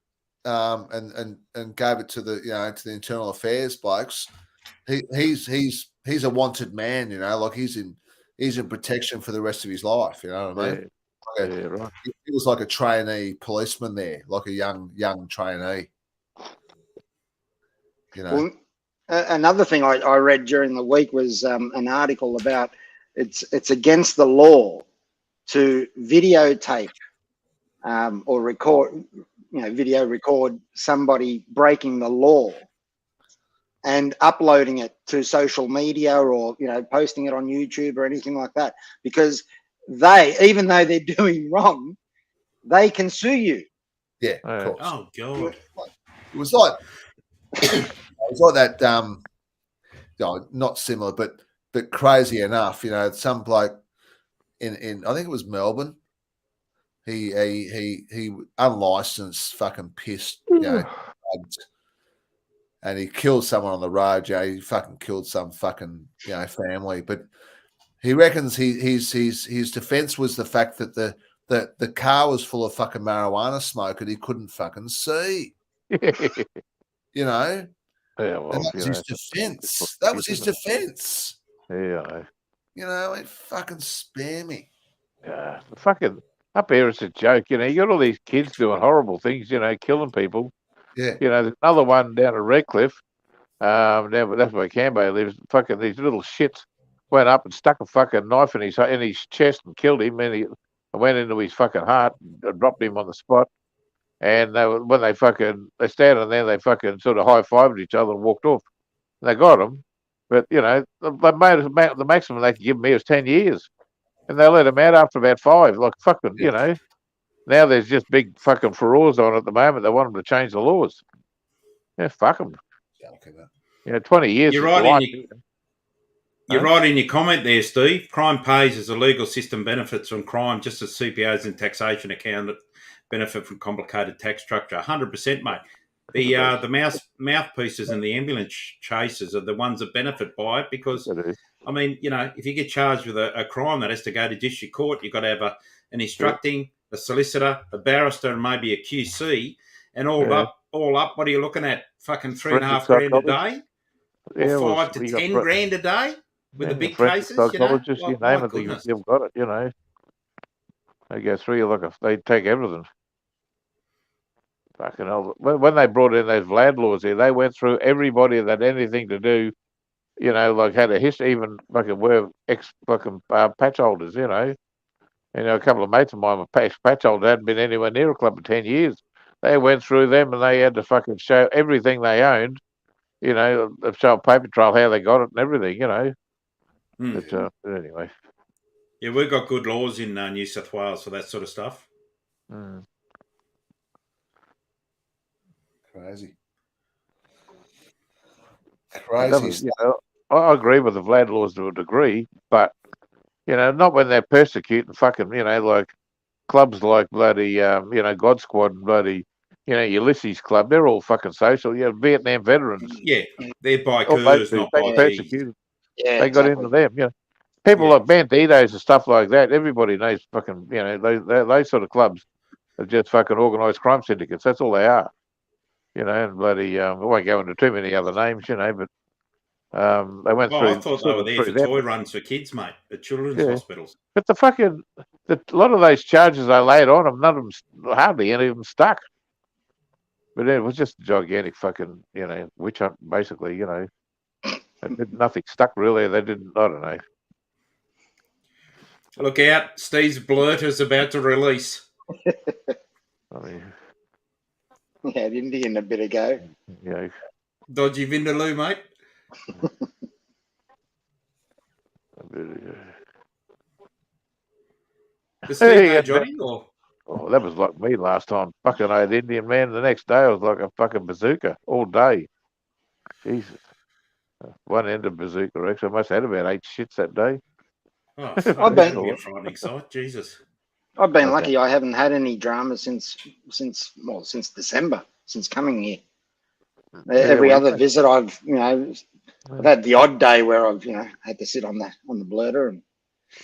[SPEAKER 4] and gave it to the internal affairs blokes. He's a wanted man. You know, like he's in protection for the rest of his life. You know what I mean?
[SPEAKER 10] Right.
[SPEAKER 4] He was like a trainee policeman there, like a young trainee. You know.
[SPEAKER 5] Well, another thing I read during the week was an article about it's against the law to videotape or record, video record somebody breaking the law and uploading it to social media or posting it on YouTube or anything like that, because even though they're doing wrong, they can sue you.
[SPEAKER 4] Yeah, of course.
[SPEAKER 2] Oh god,
[SPEAKER 4] it was like that. Not similar, but crazy enough. Some bloke in I think it was Melbourne. He unlicensed fucking pissed, and he killed someone on the road. He fucking killed some fucking family. But he reckons his defense was the fact that the car was full of fucking marijuana smoke and he couldn't fucking see.
[SPEAKER 10] Yeah,
[SPEAKER 4] well, and that was his defense. That was his defense.
[SPEAKER 10] Yeah.
[SPEAKER 4] Fucking spare me.
[SPEAKER 10] Yeah, fucking up here it's a joke. You got all these kids doing horrible things. Killing people.
[SPEAKER 4] Yeah.
[SPEAKER 10] There's another one down at Redcliffe. That's where Cambo lives. Fucking these little shits went up and stuck a fucking knife in his chest and killed him. And he went into his fucking heart and dropped him on the spot. And when they stand there, they fucking sort of high-fived each other and walked off. And they got him. But, they made the maximum they could give me was 10 years. And they let him out after about 5. Like, fucking, Now there's just big fucking furores on at the moment. They want them to change the laws. Yeah, fuck them. 20 years.
[SPEAKER 2] You're right in your comment there, Steve. Crime pays as a legal system benefits from crime, just as CPOs and taxation account benefit from complicated tax structure. 100%, mate. The mouthpieces and the ambulance chasers are the ones that benefit by it because, I mean, if you get charged with a crime that has to go to district court, you've got to have an instructing, a solicitor, a barrister, and maybe a QC, and all up, what are you looking at? Fucking $3.5 grand a day? Or 5 to 10 grand a day with the big cases?
[SPEAKER 10] Psychologists, you name it, you've got it, They go through you they take everything. Fucking hell. When they brought in those Vlad laws here, they went through everybody that had anything to do, you know, like had a history, even fucking were ex-fucking patch holders, you know. And a couple of mates of mine were patch holders, hadn't been anywhere near a club for 10 years. They went through them and they had to fucking show everything they owned, you know, show a paper trail, how they got it and everything, you know. But anyway.
[SPEAKER 2] Yeah, we've got good laws in New South Wales for that sort of stuff.
[SPEAKER 4] Crazy.
[SPEAKER 10] You know, I agree with the Vlad laws to a degree, but, you know, not when they're persecuting fucking, you know, like clubs like bloody, you know, God Squad and bloody, you know, Ulysses Club. They're all fucking social. You know, Vietnam veterans.
[SPEAKER 2] Yeah, they're bikers, not
[SPEAKER 10] they
[SPEAKER 2] bikees.
[SPEAKER 10] persecuted.
[SPEAKER 5] Yeah,
[SPEAKER 10] they got into them, you know. People like banditos and stuff like that, everybody knows fucking, you know, those sort of clubs are just fucking organised crime syndicates. That's all they are. You know, and bloody, I won't go into too many other names, you know, but they went through.
[SPEAKER 2] I thought they were there for toy runs for kids, mate, at children's hospitals.
[SPEAKER 10] But a lot of those charges they laid on them, none of them, hardly any of them stuck. But it was just a gigantic fucking, you know, witch hunt, basically, you know. Nothing stuck really. They didn't, I don't know.
[SPEAKER 2] Look out, Steve's blurter's about to release.
[SPEAKER 10] I mean,
[SPEAKER 5] yeah, Indian a bit ago.
[SPEAKER 10] Yeah.
[SPEAKER 2] Dodgy Vindaloo, mate. Johnny, or?
[SPEAKER 10] Oh, that was like me last time. Fucking I had Indian man. The next day I was like a fucking bazooka all day. Jesus. One end of bazooka, actually. I must have had about 8 shits that day.
[SPEAKER 2] Oh, I've been a frightening sight. Jesus.
[SPEAKER 5] I've been lucky. I haven't had any drama since December, since coming here. Every other visit, I've had the odd day where I've had to sit on the blurter and.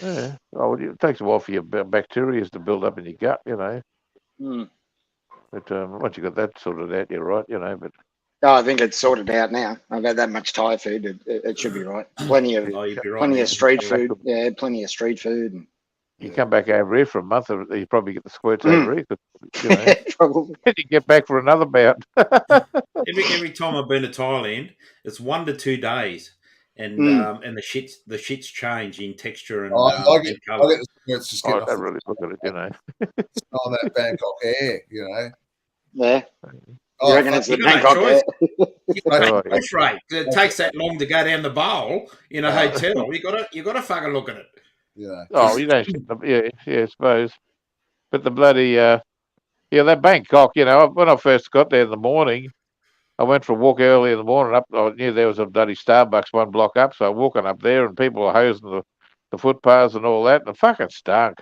[SPEAKER 10] Yeah. Oh, it takes a while for your bacteria to build up in your gut, you know. But once you got that sorted out, you're right, you know. But
[SPEAKER 5] I think it's sorted out now. I've had that much Thai food; it should be right. Plenty of street food. Yeah, plenty of street food. And,
[SPEAKER 10] you come back over here for a month, you probably get the squirts over here. You know, probably. Then you get back for another bout.
[SPEAKER 2] every time I've been to Thailand, it's 1 to 2 days, and the shits change in texture and and colour.
[SPEAKER 10] I don't really look at it, you know.
[SPEAKER 4] On that Bangkok air, you know.
[SPEAKER 5] Yeah. You reckon it's the Bangkok air?
[SPEAKER 2] Push rate. It takes that long to go down the bowl in a hotel. You got to fucking look at it.
[SPEAKER 4] Yeah.
[SPEAKER 10] Oh, you don't. Yeah, I suppose. But the bloody that Bangkok. You know, when I first got there in the morning, I went for a walk early in the morning. I knew there was a bloody Starbucks 1 block up, so I'm walking up there, and people were hosing the footpaths and all that, and it fucking stunk.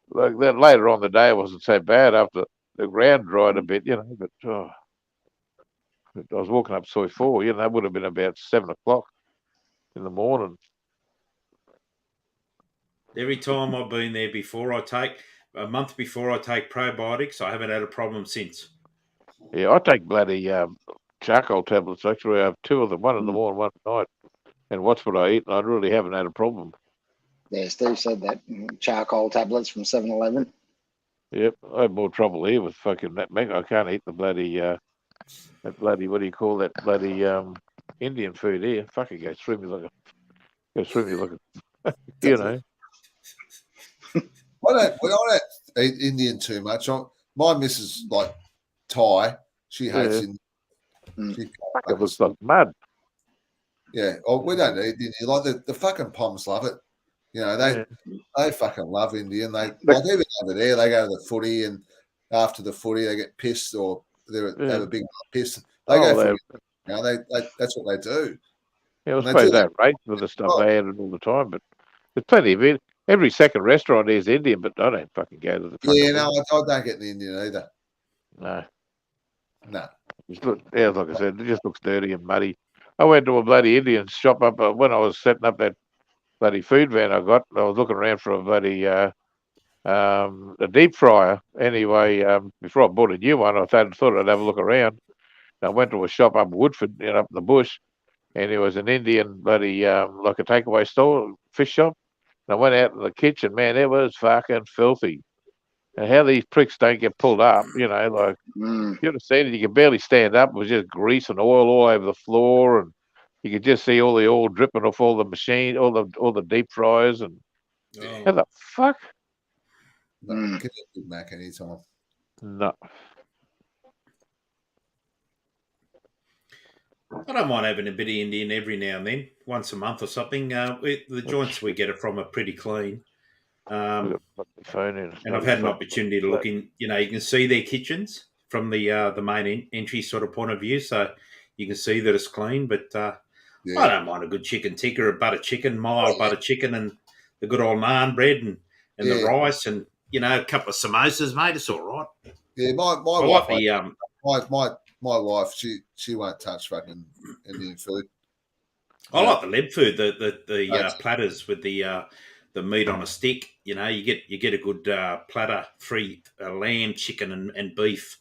[SPEAKER 10] Like that later on the day, it wasn't so bad after the ground dried a bit, you know. But I was walking up Soi 4. You know, that would have been about 7 o'clock in the morning.
[SPEAKER 2] Every time I've been there before, a month before I take probiotics. I haven't had a problem since.
[SPEAKER 10] Yeah, I take bloody charcoal tablets. Actually, I have 2 of them, 1 in the morning, 1 at night, and watch what I eat, and I really haven't had a problem.
[SPEAKER 5] Yeah, Steve said that. Charcoal tablets from 7-Eleven.
[SPEAKER 10] Yep, I have more trouble here with fucking that. I can't eat the bloody what do you call that bloody Indian food here? Fucking goes through me like a you know.
[SPEAKER 4] I don't eat Indian too much. My missus like Thai. She hates Indian.
[SPEAKER 10] It looks like mud.
[SPEAKER 4] Yeah. Oh, we don't eat Indian. Like the fucking Poms love it. You know, they fucking love Indian. They like even over there, they go to the footy, and after the footy they get pissed or they have a big piss. They go for it. You know, that's what they do.
[SPEAKER 10] Yeah, I suppose they rate with the stuff they add all the time, but there's plenty of it. Every second restaurant is Indian, but I don't fucking go to the fucking
[SPEAKER 4] I don't get the Indian either.
[SPEAKER 10] No.
[SPEAKER 4] No.
[SPEAKER 10] Like I said, it just looks dirty and muddy. I went to a bloody Indian shop up when I was setting up that bloody food van I got. I was looking around for a bloody a deep fryer. Anyway, before I bought a new one, I thought I'd have a look around. And I went to a shop up in Woodford, up in the bush, and there was an Indian bloody like a takeaway store, fish shop. And I went out in the kitchen, man, it was fucking filthy. And how these pricks don't get pulled up, like
[SPEAKER 5] Mm.
[SPEAKER 10] you would have seen it. You could barely stand up. It was just grease and oil all over the floor, and you could just see all the oil dripping off all the machine, all the deep fryers, and how the fuck?
[SPEAKER 4] No, give me a Big Mac anytime.
[SPEAKER 10] No.
[SPEAKER 2] I don't mind having a bit of Indian every now and then, once a month or something. The joints we get it from are pretty clean. And I've had an opportunity to look in. You can see their kitchens from the main entry sort of point of view, so you can see that it's clean. But I don't mind a good chicken tikka, or butter chicken, mild butter chicken, and the good old naan bread and the rice, and a couple of samosas, mate. It's all right.
[SPEAKER 4] Yeah, my wife, she won't touch fucking Indian food.
[SPEAKER 2] I like the Leb food, the platters with the meat on a stick. You get a good platter, free lamb, chicken, and beef.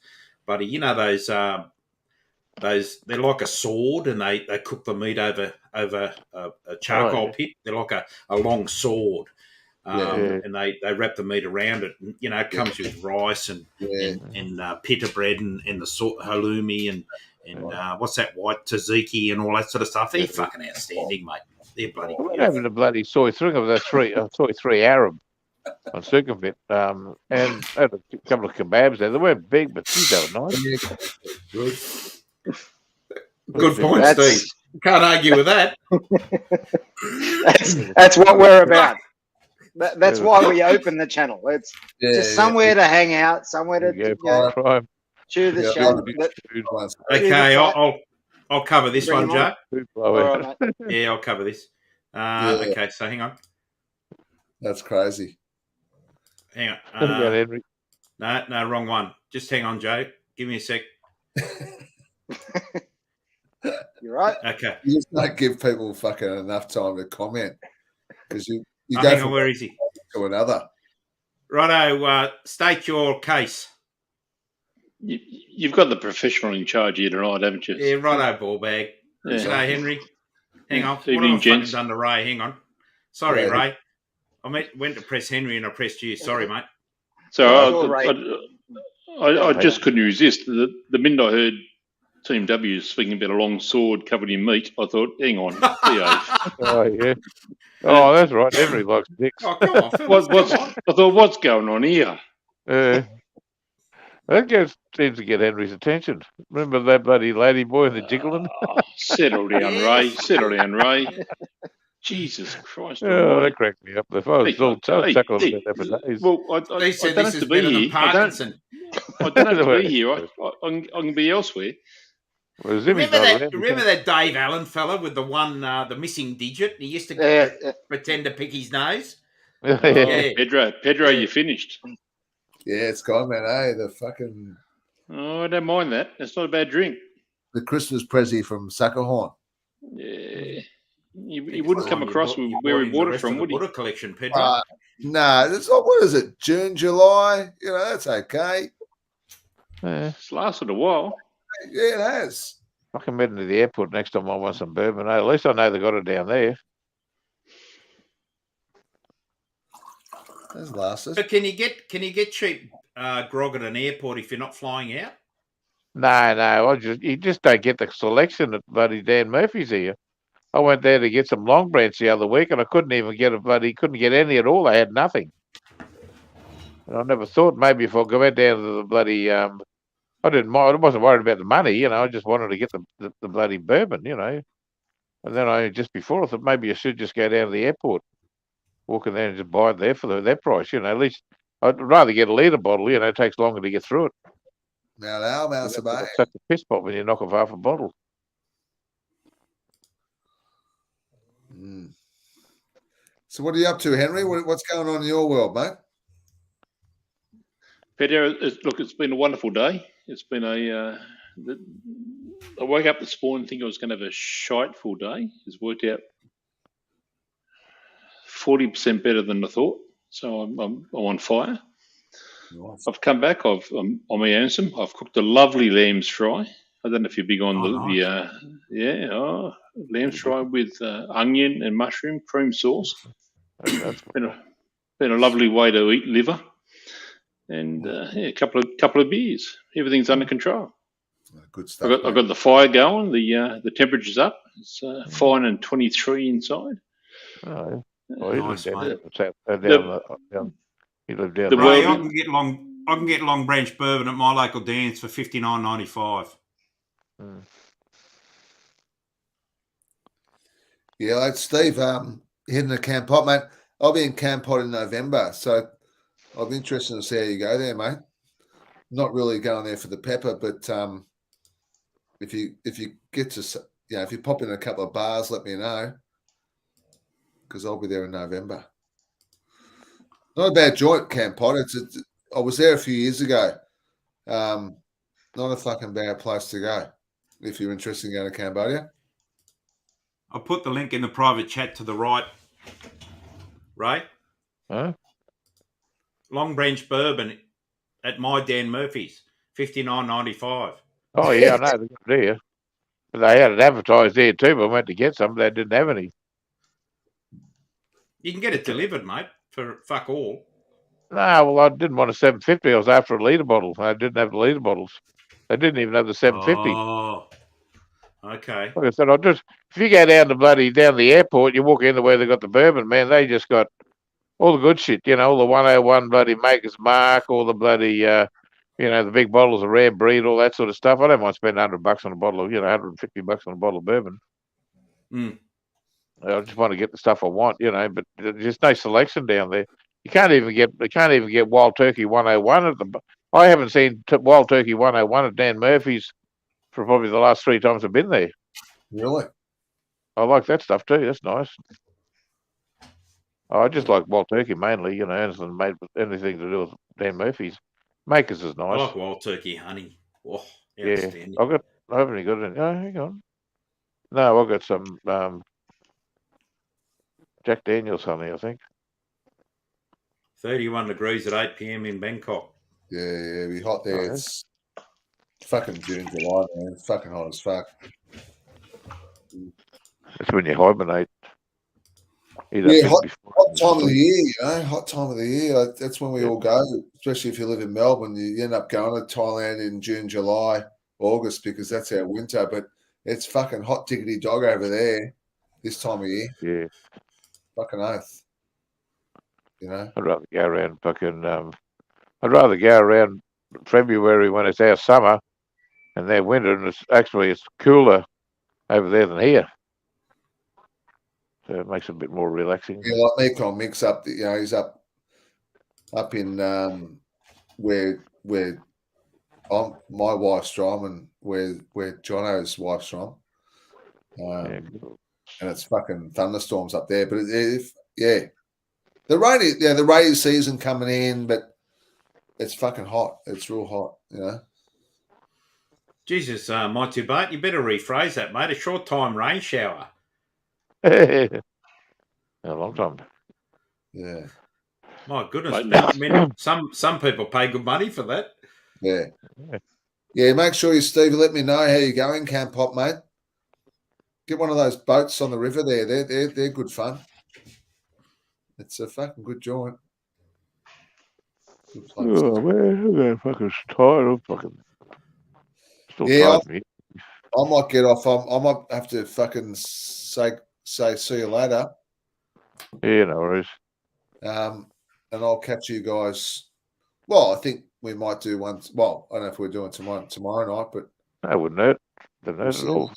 [SPEAKER 2] But those they're like a sword, and they cook the meat over a charcoal pit. They're like a long sword. And they wrap the meat around it. And, it comes with rice and pita bread and the halloumi and what's that, white tzatziki and all that sort of stuff. They're fucking outstanding, mate. They're bloody good.
[SPEAKER 10] We're having a bloody soy three of that soy three Arab on Circumvent, and had a couple of kebabs there. They weren't big, but geez, they were nice.
[SPEAKER 2] Good point, Steve. Can't argue with that.
[SPEAKER 5] That's what we're about. That's why we open the channel. It's just somewhere to hang out, somewhere to chew the show.
[SPEAKER 2] Okay, I'll cover this one, Joe.
[SPEAKER 5] Right,
[SPEAKER 2] yeah, I'll cover this. Okay, so hang on.
[SPEAKER 4] That's crazy.
[SPEAKER 2] Hang on. No, wrong one. Just hang on, Joe. Give me a sec.
[SPEAKER 5] You're right.
[SPEAKER 2] Okay.
[SPEAKER 4] You just don't give people fucking enough time to comment because you go
[SPEAKER 2] hang on,
[SPEAKER 4] from
[SPEAKER 2] where is he?
[SPEAKER 4] to another.
[SPEAKER 2] Righto, state your case.
[SPEAKER 15] You've got the professional in charge here tonight, haven't you?
[SPEAKER 2] Yeah, righto, ball bag. Yeah. G'day, Henry. Hang on.
[SPEAKER 15] Good evening, gents.
[SPEAKER 2] Done to Ray. Hang on. Sorry, Ray. I went to press Henry and I pressed you. Sorry, mate.
[SPEAKER 15] So I just couldn't resist. The minute I heard Team W speaking about a long sword covered in meat, I thought, hang on,
[SPEAKER 10] Oh, yeah. Oh, that's right. Henry likes dicks.
[SPEAKER 2] Oh, come on.
[SPEAKER 15] I thought, what's going on here?
[SPEAKER 10] That seems to get Henry's attention. Remember that bloody lady boy in the jiggling?
[SPEAKER 15] Settle down, Ray. Settle down, Ray. Jesus Christ.
[SPEAKER 10] Oh, that cracked me up. If I was still chuckling about that for days.
[SPEAKER 15] Well, I don't have to be here. I don't have to be here. I can be elsewhere.
[SPEAKER 10] Well,
[SPEAKER 2] remember that Dave Allen fella with the one, the missing digit? He used to pretend to pick his nose.
[SPEAKER 15] Pedro, you finished.
[SPEAKER 4] Yeah, it's gone, man. Hey, the fucking.
[SPEAKER 15] Oh, I don't mind that. It's not a bad drink.
[SPEAKER 4] The Christmas Prezi from Suckerhorn.
[SPEAKER 15] Yeah. He wouldn't come across with where he bought it from, would he?
[SPEAKER 2] Water collection, Pedro.
[SPEAKER 4] No, it's not. What is it? June, July? That's okay.
[SPEAKER 15] It's lasted a while.
[SPEAKER 4] Yeah, it has.
[SPEAKER 10] I can meet him to the airport next time I want some bourbon. At least I know they got it down there.
[SPEAKER 4] That's lasted.
[SPEAKER 2] But can you get cheap grog at an airport if you're not flying out?
[SPEAKER 10] No. You just don't get the selection at bloody Dan Murphy's here. I went there to get some Long Branch the other week, and I couldn't even get couldn't get any at all. I had nothing. And I never thought maybe if I went down to the bloody, I didn't mind. I wasn't worried about the money, I just wanted to get the bloody bourbon, And then just before I thought maybe I should just go down to the airport, walk in there and just buy it there for that price, At least I'd rather get a litre bottle, it takes longer to get through it.
[SPEAKER 4] Now,
[SPEAKER 10] It's such a piss pot when you knock off half a bottle.
[SPEAKER 4] So what are you up to, Henry? What's going on in your world, mate?
[SPEAKER 15] Pedro, look, it's been a wonderful day. It's been I woke up this morning thinking I was going to have a shiteful day. It's worked out 40% better than I thought. So I'm on fire. Nice. I've come back. I'm handsome. I've cooked a lovely lamb's fry. I don't know if you're big on lamb's fry with onion and mushroom cream sauce. Been a lovely way to eat liver. and a couple of beers. Everything's under control.
[SPEAKER 4] Good stuff.
[SPEAKER 15] I've got the fire going. The temperature's up. It's fine and 23 inside.
[SPEAKER 10] Oh, yeah.
[SPEAKER 2] Nice, mate.
[SPEAKER 10] You live down
[SPEAKER 2] Ray,
[SPEAKER 10] there.
[SPEAKER 2] I can get Long Branch bourbon at my local dance for $59.95.
[SPEAKER 4] Yeah, it's Steve. Heading to Camp Pot, mate. I'll be in Camp Pot in November, so I'll be interested to see how you go there, mate. Not really going there for the pepper, but if you get to, if you pop in a couple of bars, let me know, because I'll be there in November. Not a bad joint, Camp Pot. I was there a few years ago. Not a fucking bad place to go if you're interested in going to Cambodia.
[SPEAKER 2] I'll put the link in the private chat to the right, Ray.
[SPEAKER 10] Huh?
[SPEAKER 2] Long Branch bourbon at my Dan Murphy's, $59.95.
[SPEAKER 10] Oh, yeah, I know. They're there. But they had it advertised there too, but I went to get some. They didn't have any.
[SPEAKER 2] You can get it delivered, mate, for fuck all.
[SPEAKER 10] No, well, I didn't want a 750. I was after a litre bottle. I didn't have the litre bottles. They didn't even have the 750.
[SPEAKER 2] Oh, okay.
[SPEAKER 10] Like I said, if you go down the airport, you walk into where they got the bourbon, man, they just got all the good shit, all the 101 bloody Maker's Mark, all the bloody, the big bottles of Rare Breed, all that sort of stuff. I don't mind spending $100 on a bottle of, $150 on a bottle of bourbon. I just want to get the stuff I want, but there's just no selection down there. You can't even get Wild Turkey 101 at the. I haven't seen Wild Turkey 101 at Dan Murphy's for probably the last 3 times I've been there.
[SPEAKER 4] Really?
[SPEAKER 10] I like that stuff too. That's nice. I just like Wild Turkey mainly, anything made with anything to do with Dan Murphy's. Makers is nice.
[SPEAKER 2] I like Wild Turkey honey. Oh,
[SPEAKER 10] yeah. I haven't got any. Oh, hang on. No, I've got some Jack Daniels honey, I think.
[SPEAKER 2] 31 degrees at 8 p.m. in Bangkok.
[SPEAKER 4] Yeah, it'll be hot there. It's fucking June, July, man. It's fucking hot as fuck.
[SPEAKER 10] That's when you hibernate.
[SPEAKER 4] Hot time of the year, hot time of the year. That's when we all go, especially if you live in Melbourne. You end up going to Thailand in June, July, August, because that's our winter. But it's fucking hot diggity dog over there this time of year.
[SPEAKER 10] Yeah.
[SPEAKER 4] Fucking oath.
[SPEAKER 10] I'd rather go around I'd rather go around February when it's our summer and their winter, and it's cooler over there than here. So it makes it a bit more relaxing.
[SPEAKER 4] Yeah, like Mekong Mix up, he's up in where my wife's from and where Jono's wife's from. And it's fucking thunderstorms up there. But the rainy season coming in, but it's fucking hot. It's real hot,
[SPEAKER 2] Jesus, Mighty Bart, you better rephrase that, mate. A short time rain shower.
[SPEAKER 10] A long time.
[SPEAKER 4] Yeah.
[SPEAKER 2] My goodness. I mean, some people pay good money for that.
[SPEAKER 4] Yeah. Yeah, make sure you, Steve, let me know how you're going, Camp Pop, mate. Get one of those boats on the river there. They're good fun. It's a fucking good joint. Good
[SPEAKER 10] oh, man, I'm fucking tired. I'm fucking still tired.
[SPEAKER 4] I might get off. I might have to fucking say see you later.
[SPEAKER 10] Yeah, no worries.
[SPEAKER 4] And I'll catch you guys. Well, I think we might do one. Well, I don't know if we're doing tomorrow night, but
[SPEAKER 10] I wouldn't hurt. Doesn't hurt at all.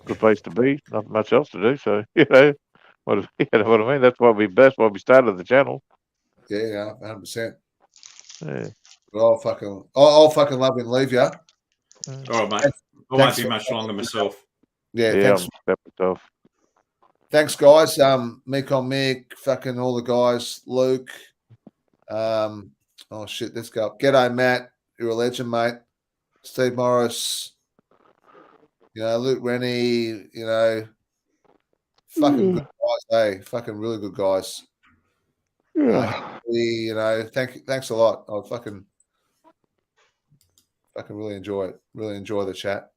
[SPEAKER 10] Good place to be. Not much else to do. So what I mean. That's why we started the channel.
[SPEAKER 4] Yeah, 100%.
[SPEAKER 10] Yeah.
[SPEAKER 4] But I'll fucking love and leave you.
[SPEAKER 2] All right, mate. I won't be much longer myself.
[SPEAKER 4] Yeah, thanks. Thanks, guys. Mekong Mick, fucking all the guys. Luke. Oh shit, let's go. G'day, Matt. You're a legend, mate. Steve Morris. Luke Rennie. Fucking good guys. Hey, fucking really good guys.
[SPEAKER 10] Yeah.
[SPEAKER 4] Thanks a lot. I fucking really enjoy it. Really enjoy the chat.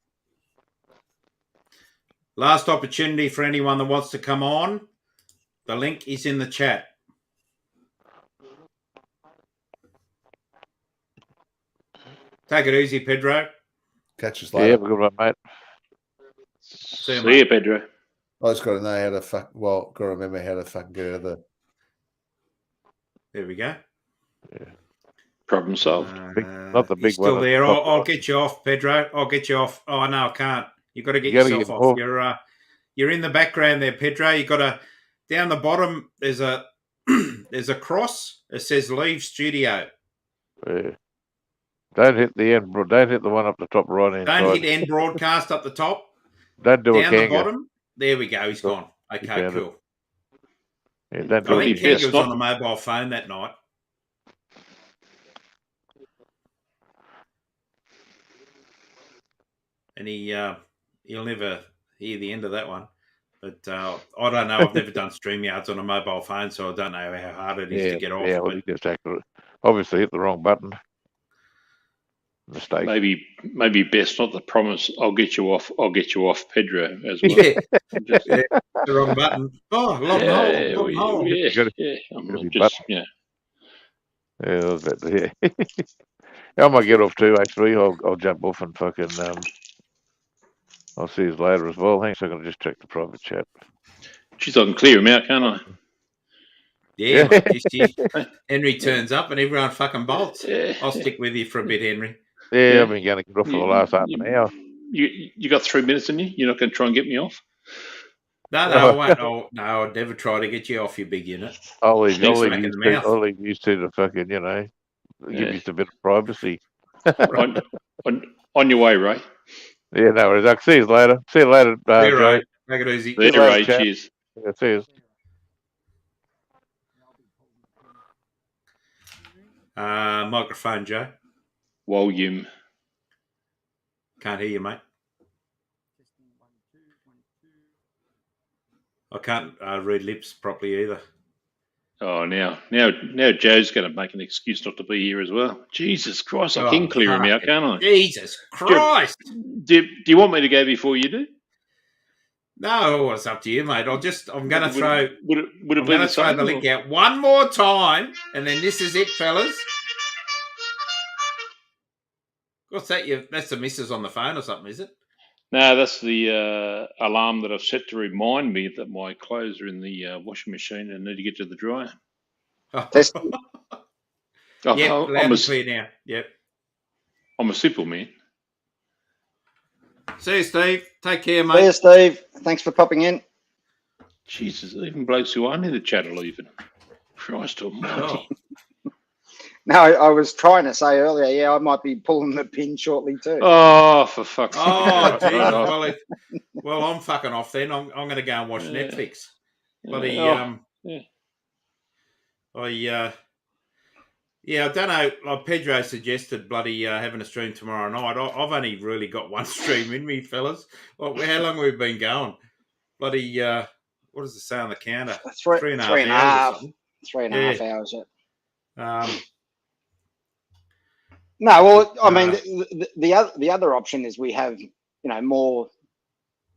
[SPEAKER 2] Last opportunity for anyone that wants to come on. The link is in the chat. Take it easy, Pedro.
[SPEAKER 4] Catch us
[SPEAKER 10] Yeah,
[SPEAKER 4] later.
[SPEAKER 10] have a good one, mate.
[SPEAKER 2] See you,
[SPEAKER 15] See you, Pedro.
[SPEAKER 4] I just got to know how to got to remember how to fucking get out of the.
[SPEAKER 2] There we go.
[SPEAKER 10] Yeah.
[SPEAKER 15] Problem solved.
[SPEAKER 10] Not the big
[SPEAKER 2] He's still
[SPEAKER 10] one.
[SPEAKER 2] there. I'll get you off, Pedro. I'll get you off. Oh no, I can't. You got to get
[SPEAKER 10] gotta
[SPEAKER 2] yourself
[SPEAKER 10] get
[SPEAKER 2] off.
[SPEAKER 10] off.
[SPEAKER 2] You're in the background there, Pedro. You got to down the bottom. There's a there's a cross. It says "Leave Studio."
[SPEAKER 10] Yeah. Don't hit the end. Don't hit the one up the top right hand side.
[SPEAKER 2] Don't hit end broadcast up the top.
[SPEAKER 10] Don't do
[SPEAKER 2] Down
[SPEAKER 10] a
[SPEAKER 2] the
[SPEAKER 10] Kanga.
[SPEAKER 2] bottom. There we go. He's gone. Okay,
[SPEAKER 10] found it.
[SPEAKER 2] cool.
[SPEAKER 10] Yeah, don't do
[SPEAKER 2] I think
[SPEAKER 10] it.
[SPEAKER 2] Kanga was on a mobile phone that night. And he'll never hear the end of that one. But I don't know. I've never done StreamYards on a mobile phone, so I don't know how hard it is to get off.
[SPEAKER 10] Yeah, well, he just obviously hit the wrong button. Mistake.
[SPEAKER 15] Maybe best not to promise I'll get you off, Pedro, as well.
[SPEAKER 2] Yeah, the wrong button. Oh, long hole.
[SPEAKER 10] Yeah, I might get off too, actually. I'll jump off and fucking I'll see you later as well. Thanks. I'm going to just check the private chat.
[SPEAKER 15] Jeez, I can clear him out, can't I?
[SPEAKER 2] Yeah. Henry turns up and everyone fucking bolts. Yeah. I'll stick with you for a bit, Henry.
[SPEAKER 10] Yeah, I've been going to get off for the last half an hour.
[SPEAKER 15] You got 3 minutes in you? You're not going to try and get me off?
[SPEAKER 2] No, I won't. No, I'd never try to get you off your big unit.
[SPEAKER 10] I'll leave you two to fucking, give you a bit of privacy.
[SPEAKER 15] on your way, Ray.
[SPEAKER 10] Yeah, no worries. I'll see you later. See you later, Joe.
[SPEAKER 2] Take it easy.
[SPEAKER 15] See you, Ray. Cheers.
[SPEAKER 10] Yeah, see you.
[SPEAKER 2] Microphone, Joe.
[SPEAKER 15] Volume.
[SPEAKER 2] Can't hear you, mate. I can't read lips properly either.
[SPEAKER 15] Oh, now Joe's going to make an excuse not to be here as well. Jesus Christ, I can clear him out, can't I?
[SPEAKER 2] Jesus Christ!
[SPEAKER 15] Do you want me to go before you do?
[SPEAKER 2] No, it's up to you, mate. I'm going to throw.
[SPEAKER 15] Would it be
[SPEAKER 2] the link out one more time, and then this is it, fellas. What's that? That's the missus on the phone or something, is it?
[SPEAKER 15] No, that's the alarm that I've set to remind me that my clothes are in the washing machine and need to get to the dryer.
[SPEAKER 2] Yep, loud and clear now. Yep.
[SPEAKER 15] I'm a simple man.
[SPEAKER 2] See you, Steve. Take care, mate.
[SPEAKER 5] See you, Steve. Thanks for popping in.
[SPEAKER 15] Jesus, even blokes who aren't in the chat are leaving. Christ almighty.
[SPEAKER 5] No, I was trying to say earlier, I might be pulling the pin shortly too.
[SPEAKER 15] Oh, for fuck's sake.
[SPEAKER 2] Oh, geez. Well, I'm fucking off then. I'm going to go and watch Netflix. Bloody, I don't know. Like Pedro suggested, bloody having a stream tomorrow night. I've only really got one stream in me, fellas. How long have we been going? Bloody, what does it say on the counter? 3.5 hours.
[SPEAKER 5] 3.5 hours, yeah. No, well, I mean, the other option is we have, more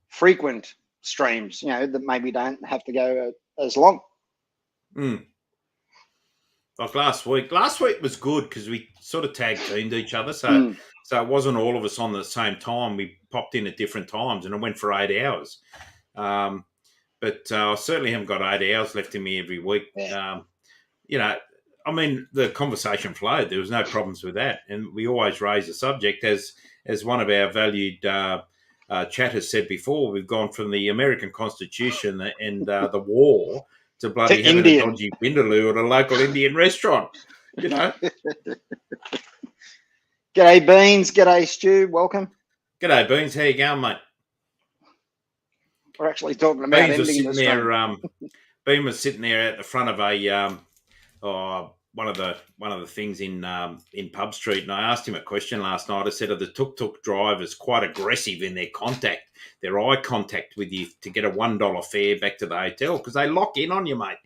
[SPEAKER 5] frequent streams, that maybe don't have to go as long.
[SPEAKER 2] Like last week was good because we sort of tag teamed each other, so it wasn't all of us on the same time. We popped in at different times, and it went for 8 hours. But I certainly haven't got 8 hours left in me every week.
[SPEAKER 5] Yeah.
[SPEAKER 2] I mean, the conversation flowed. There was no problems with that, and we always raise the subject as one of our valued chatters said before. We've gone from the American Constitution and the war to bloody having
[SPEAKER 5] Indian.
[SPEAKER 2] a dodgy vindaloo at a local Indian restaurant.
[SPEAKER 5] G'day, Beans. G'day, Stu. Welcome.
[SPEAKER 2] G'day, Beans. How you going, mate?
[SPEAKER 5] We're actually talking about
[SPEAKER 2] Beans was
[SPEAKER 5] ending
[SPEAKER 2] sitting
[SPEAKER 5] the
[SPEAKER 2] there. Bean was sitting there at the front of a one of the things in Pub Street, and I asked him a question last night. I said, "Are the tuk-tuk drivers quite aggressive in their eye contact with you to get a $1 fare back to the hotel? Because they lock in on you, mate,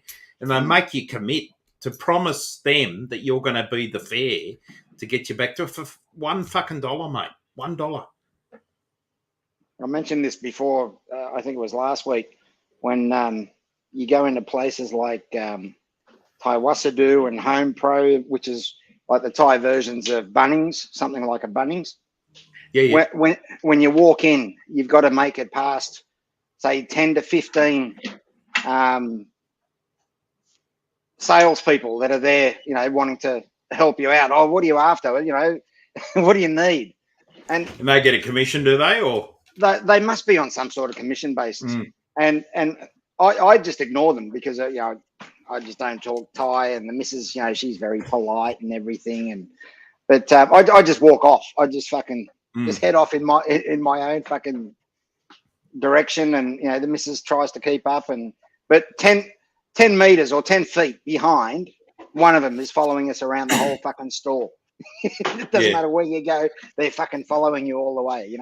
[SPEAKER 2] and they make you commit to promise them that you're going to be the fare to get you back to for $1 mate, $1."
[SPEAKER 5] I mentioned this before. I think it was last week when you go into places like Taiwasadu and Home Pro, which is like the Thai versions of Bunnings, something like a Bunnings.
[SPEAKER 2] Yeah.
[SPEAKER 5] When you walk in, you've got to make it past, say, 10 to 15 salespeople that are there, wanting to help you out. Oh, what are you after? What do you need? And
[SPEAKER 2] they get a commission, do they? Or
[SPEAKER 5] they must be on some sort of commission basis. And I just ignore them because I just don't talk Thai, and the missus, she's very polite and everything. But I just walk off. I just fucking just head off in my own fucking direction, and the missus tries to keep up, but 10 meters or 10 feet behind, one of them is following us around the whole fucking store. It doesn't matter where you go, they're fucking following you all the way.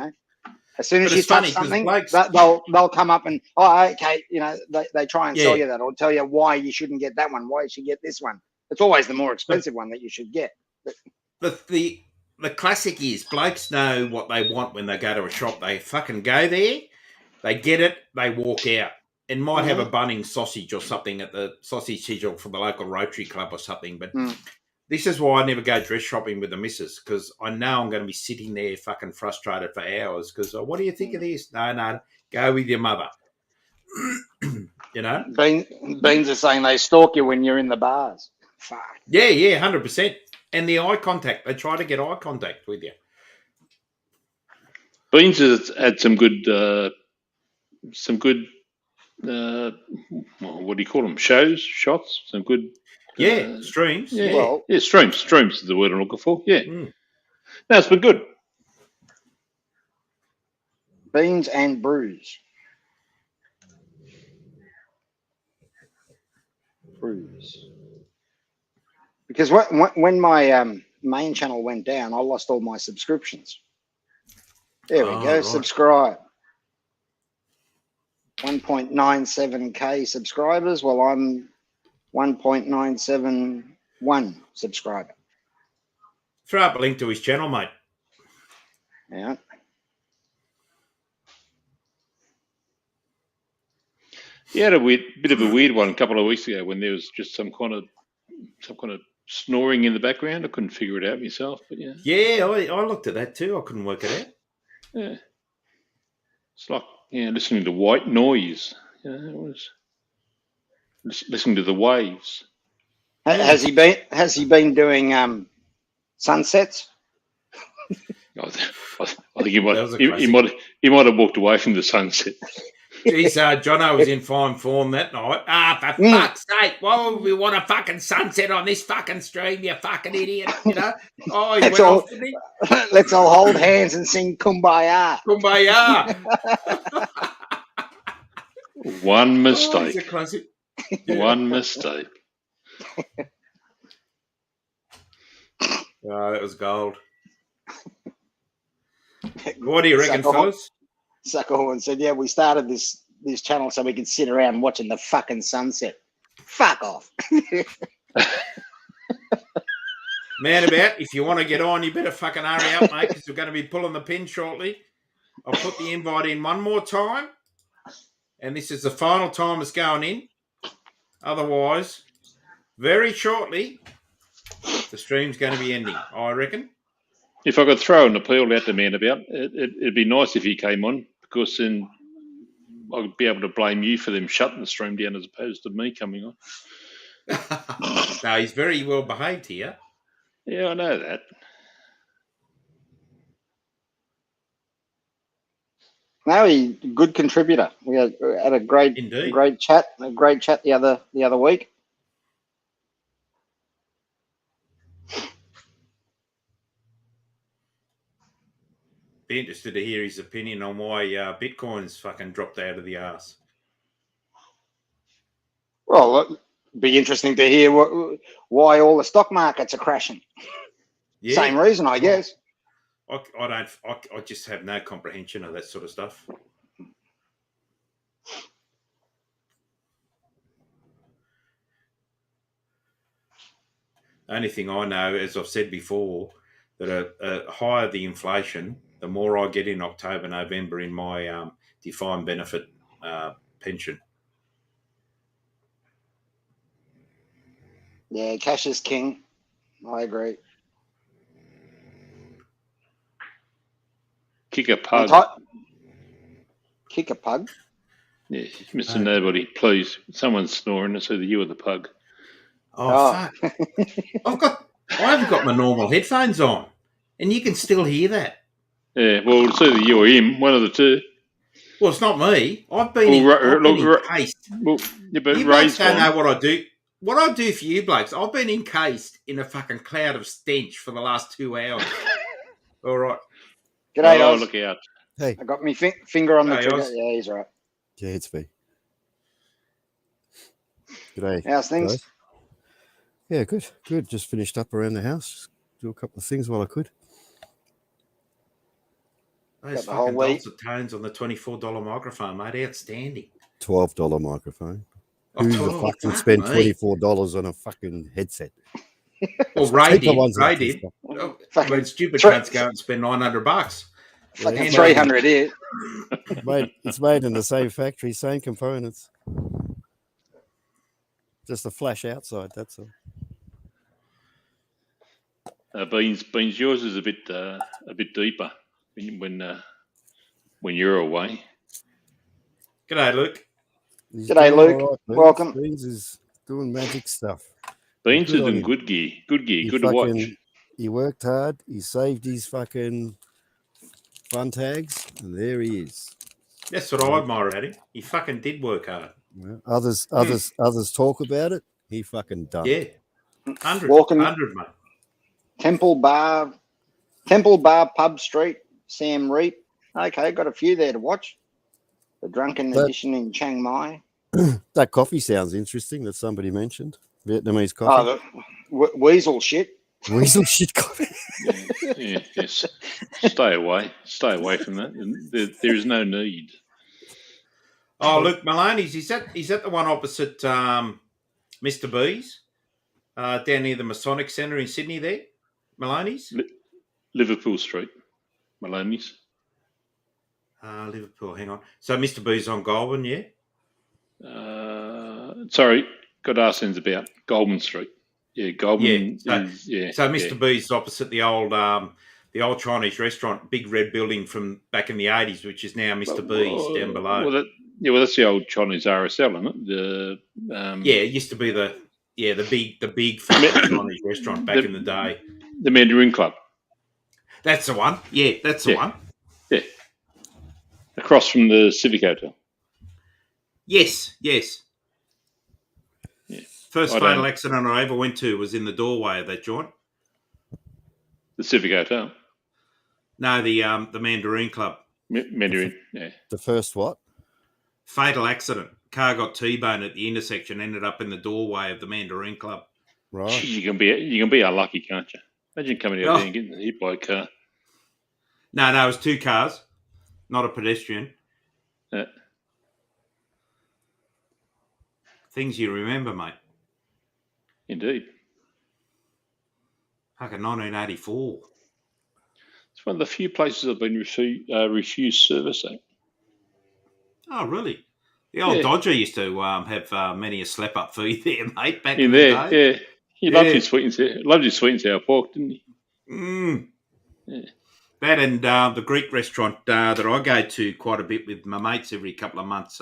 [SPEAKER 5] As soon as you touch something, they'll come up and, okay, they try and sell you that, or tell you why you shouldn't get that one, why you should get this one. It's always the more expensive one that you should get.
[SPEAKER 2] The classic is blokes know what they want when they go to a shop. They fucking go there, they get it, they walk out, and might have a Bunnings sausage or something at the sausage sizzle for the local Rotary Club or something. But this is why I never go dress shopping with the missus, because I know I'm going to be sitting there fucking frustrated for hours because, what do you think of this? No, go with your mother.
[SPEAKER 5] Beans are saying they stalk you when you're in the bars. Fuck.
[SPEAKER 2] Yeah, 100%. And the eye contact, they try to get eye contact with you.
[SPEAKER 15] Beans has had some good, what do you call them? Shots, some good.
[SPEAKER 2] Streams.
[SPEAKER 15] Yeah, streams. Streams is the word I'm looking for. Yeah. No, it's been good.
[SPEAKER 5] Beans and brews. Because when my main channel went down, I lost all my subscriptions. There we go. Right. Subscribe. 1.97k subscribers. Well, I'm 1.971 subscriber.
[SPEAKER 2] Throw up a link to his channel, mate.
[SPEAKER 5] Yeah.
[SPEAKER 15] He had a bit of a weird one a couple of weeks ago when there was just some kind of snoring in the background. I couldn't figure it out myself, but yeah.
[SPEAKER 2] Yeah, I looked at that too. I couldn't work it out.
[SPEAKER 15] Yeah. It's like listening to white noise. It was listening to the waves.
[SPEAKER 5] Has he been doing sunsets?
[SPEAKER 15] I think he might have walked away from the sunset.
[SPEAKER 2] Geez, Jono was in fine form that night. For fuck's sake, why would we want a fucking sunset on this fucking stream, you fucking idiot, Oh,
[SPEAKER 5] let's all hold hands and sing Kumbaya.
[SPEAKER 2] Kumbaya.
[SPEAKER 15] One mistake. One mistake.
[SPEAKER 2] That was gold. What do you reckon, fellas?
[SPEAKER 5] Suckerhorn said, yeah, we started this channel so we could sit around watching the fucking sunset. Fuck off.
[SPEAKER 2] Man about, if you want to get on, you better fucking hurry up, mate, because we're going to be pulling the pin shortly. I'll put the invite in one more time, and this is the final time it's going in. Otherwise, very shortly, the stream's going to be ending, I reckon.
[SPEAKER 15] If I could throw an appeal out to Man About, it'd be nice if he came on, because then I'd be able to blame you for them shutting the stream down as opposed to me coming on.
[SPEAKER 2] No, he's very well behaved here.
[SPEAKER 15] Yeah, I know that.
[SPEAKER 5] No, he's a good contributor. We had a great chat the other week.
[SPEAKER 2] Be interested to hear his opinion on why Bitcoin's fucking dropped out of the arse.
[SPEAKER 5] Well, it'd be interesting to hear why all the stock markets are crashing. Yeah. Same reason, I guess.
[SPEAKER 2] I just have no comprehension of that sort of stuff. Only thing I know, as I've said before, that higher the inflation, the more I get in October, November in my defined benefit pension.
[SPEAKER 5] Yeah, cash is king. I agree.
[SPEAKER 15] Kick a pug.
[SPEAKER 5] Kick a pug?
[SPEAKER 15] Yeah, Mr. Nobody, please. Someone's snoring. It's either you or the pug.
[SPEAKER 2] Oh. Fuck. I haven't got my normal headphones on, and you can still hear that.
[SPEAKER 15] Yeah, well, it's either you or him, one of the two.
[SPEAKER 2] Well, it's not me. I've been encased.
[SPEAKER 15] Well, yeah, but
[SPEAKER 2] you blokes don't know what I do. What I do for you blokes, I've been encased in a fucking cloud of stench for the last 2 hours. All right.
[SPEAKER 5] G'day, Oz.
[SPEAKER 15] Look out.
[SPEAKER 16] Hey.
[SPEAKER 5] I got my finger on the trigger.
[SPEAKER 2] Oz.
[SPEAKER 5] Yeah, he's right.
[SPEAKER 16] Yeah, it's me. G'day.
[SPEAKER 5] How's things?
[SPEAKER 16] Guys. Yeah, good. Good. Just finished up around the house. Do a couple of things while I could.
[SPEAKER 2] Those fucking dulcet tones on the $24 microphone, mate. Outstanding.
[SPEAKER 16] $12 microphone.
[SPEAKER 2] Oh,
[SPEAKER 16] Who the fuck can spend $24 on a fucking headset?
[SPEAKER 2] Well, Ray did. When stupid cunts go and spend $900.
[SPEAKER 5] Fucking 300 here.
[SPEAKER 16] It's made in the same factory, same components. Just a flash outside, that's all.
[SPEAKER 15] Beans, yours is a bit deeper when you're away.
[SPEAKER 2] G'day, Luke.
[SPEAKER 5] G'day, Luke.
[SPEAKER 16] Right,
[SPEAKER 5] welcome.
[SPEAKER 16] Beans is doing magic stuff.
[SPEAKER 15] Beans is doing good gear. Good to watch.
[SPEAKER 16] He worked hard. He saved his fucking fun tags, and there he is.
[SPEAKER 2] That's what I admire at him. He fucking did work hard.
[SPEAKER 16] Yeah. Others talk about it. He fucking done.
[SPEAKER 2] Yeah, 100, mate.
[SPEAKER 5] Temple Bar, Pub Street, Sam Reap. Okay, got a few there to watch. The Drunken Edition in Chiang Mai.
[SPEAKER 16] That coffee sounds interesting that somebody mentioned. Vietnamese coffee.
[SPEAKER 5] Oh, weasel shit.
[SPEAKER 16] Weasel shit coffee.
[SPEAKER 15] Yes. Stay away from that. There is no need.
[SPEAKER 2] Oh, look, Maloney's. Is that the one opposite Mr. B's? Down near the Masonic Centre in Sydney there? Maloney's?
[SPEAKER 15] Liverpool Street. Maloney's.
[SPEAKER 2] Liverpool, hang on. So Mr. B's on Goulburn, yeah?
[SPEAKER 15] Sorry, got asked about Goulburn Street. Yeah, Goulburn.
[SPEAKER 2] Yeah. So Mr. B's opposite the old Chinese restaurant, big red building from back in the 80s, which is now Mr. B's down below.
[SPEAKER 15] Well, that's the old Chinese RSL, isn't it?
[SPEAKER 2] It used to be the big Chinese restaurant back in the day.
[SPEAKER 15] The Mandarin Club.
[SPEAKER 2] That's the one. Yeah, that's the one.
[SPEAKER 15] Yeah. Across from the Civic Hotel.
[SPEAKER 2] Yes.
[SPEAKER 15] Yeah.
[SPEAKER 2] First fatal accident I ever went to was in the doorway of that joint.
[SPEAKER 15] The Civic Hotel?
[SPEAKER 2] No, the Mandarin Club.
[SPEAKER 15] Mandarin, yeah.
[SPEAKER 16] The first what?
[SPEAKER 2] Fatal accident. Car got T-boned at the intersection, ended up in the doorway of the Mandarin Club.
[SPEAKER 16] Right.
[SPEAKER 15] Jeez, you can be unlucky, can't you? Imagine coming out there and getting hit by a car.
[SPEAKER 2] No, it was two cars, not a pedestrian.
[SPEAKER 15] Yeah.
[SPEAKER 2] Things you remember, mate.
[SPEAKER 15] Indeed.
[SPEAKER 2] Fucking 1984.
[SPEAKER 15] It's one of the few places I've been refused service at.
[SPEAKER 2] Oh, really? The old Dodger used to have many a slap-up fee there, mate, back in the day.
[SPEAKER 15] Yeah. He loved his sweet and sour pork, didn't he?
[SPEAKER 2] Mm.
[SPEAKER 15] Yeah.
[SPEAKER 2] That and the Greek restaurant that I go to quite a bit with my mates every couple of months.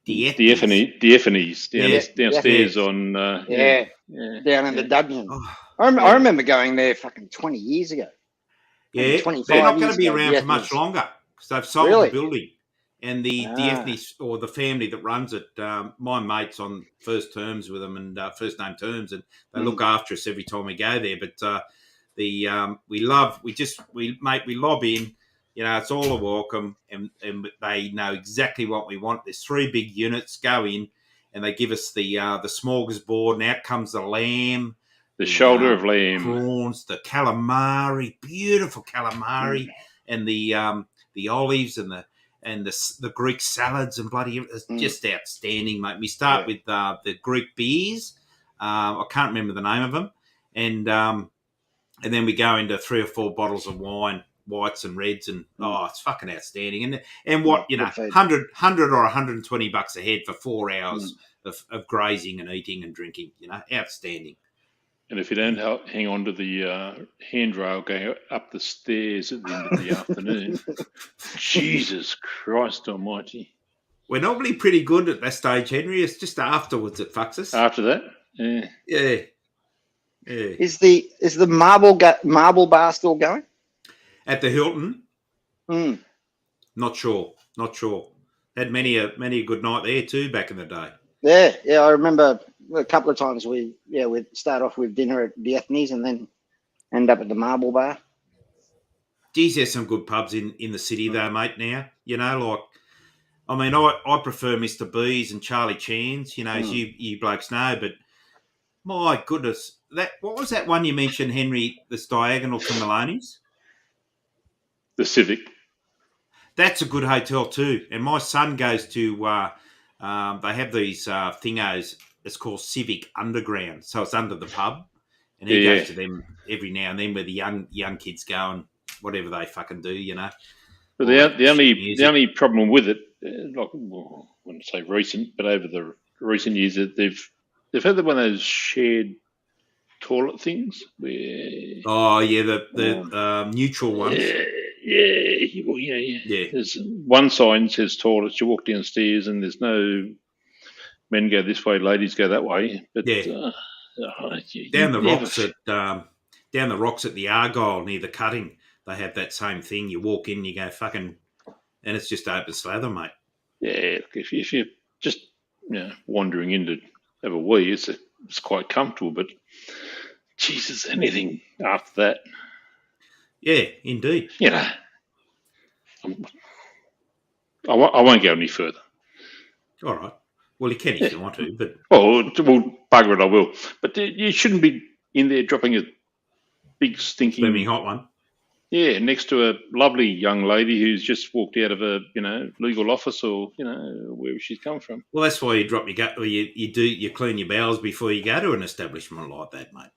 [SPEAKER 15] Diephanes downstairs on.
[SPEAKER 5] Down in the dungeon. Oh. I remember going there fucking 20 years ago.
[SPEAKER 2] Yeah, they're not going to be around for much longer because they've sold the building. And the Diephanes, or the family that runs it, my mate's on first terms with them and first name terms, and they look after us every time we go there. But we lob in, it's all a welcome, and they know exactly what we want. There's 3 big units, go in, and they give us the smorgasbord, and out comes the lamb,
[SPEAKER 15] the shoulder of lamb,
[SPEAKER 2] prawns, the calamari, beautiful calamari, and the olives and the Greek salads and it's just outstanding, mate. We start with the Greek beers. I can't remember the name of them, and then we go into 3 or 4 bottles of wine, whites and reds, and it's fucking outstanding. And what $100 or $120 a head for 4 hours of grazing and eating and drinking. Outstanding.
[SPEAKER 15] And if you don't hang on to the handrail going up the stairs at the end of the afternoon, Jesus Christ almighty.
[SPEAKER 2] We're normally pretty good at that stage, Henry. It's just afterwards it fucks us.
[SPEAKER 15] After that? Yeah.
[SPEAKER 2] Yeah.
[SPEAKER 5] Is the marble bar still going?
[SPEAKER 2] At the Hilton?
[SPEAKER 5] Mm.
[SPEAKER 2] Not sure. Had many a good night there too back in the day.
[SPEAKER 5] Yeah. I remember a couple of times we'd start off with dinner at the Ethnies and then end up at the marble bar.
[SPEAKER 2] Geez, there's some good pubs in the city though, mate, now. You know, like, I mean, I prefer Mr. B's and Charlie Chan's, you know, as you blokes know, but my goodness, what was that one you mentioned, Henry, that's diagonal to Maloney's?
[SPEAKER 15] The Civic.
[SPEAKER 2] That's a good hotel too. And my son goes to, they have these thingos, it's called Civic Underground. So it's under the pub. And he goes to them every now and then where the young kids go and whatever they fucking do, you know.
[SPEAKER 15] But the only problem with it, like, well, I wouldn't say recent, but over the recent years, that they've had one of those shared toilet things. Where,
[SPEAKER 2] the neutral ones.
[SPEAKER 15] Yeah. There's one sign says toilets. You walk downstairs and there's no men go this way, ladies go that way. But
[SPEAKER 2] down the rocks at the Argyle near the cutting, they have that same thing. You walk in, you go fucking, and it's just open slather, mate.
[SPEAKER 15] Yeah, if you're just wandering in to have a wee, it's quite comfortable. But Jesus, anything after that.
[SPEAKER 2] Yeah, indeed.
[SPEAKER 15] You know, I won't go any further.
[SPEAKER 2] All right. Well, you can if you want to, but...
[SPEAKER 15] Well, bugger it, I will. But you shouldn't be in there dropping a big stinking...
[SPEAKER 2] Steaming hot one.
[SPEAKER 15] Yeah, next to a lovely young lady who's just walked out of a, legal office or, wherever she's come from.
[SPEAKER 2] Well, that's why you drop your gut, or you clean your bowels before you go to an establishment like that, mate.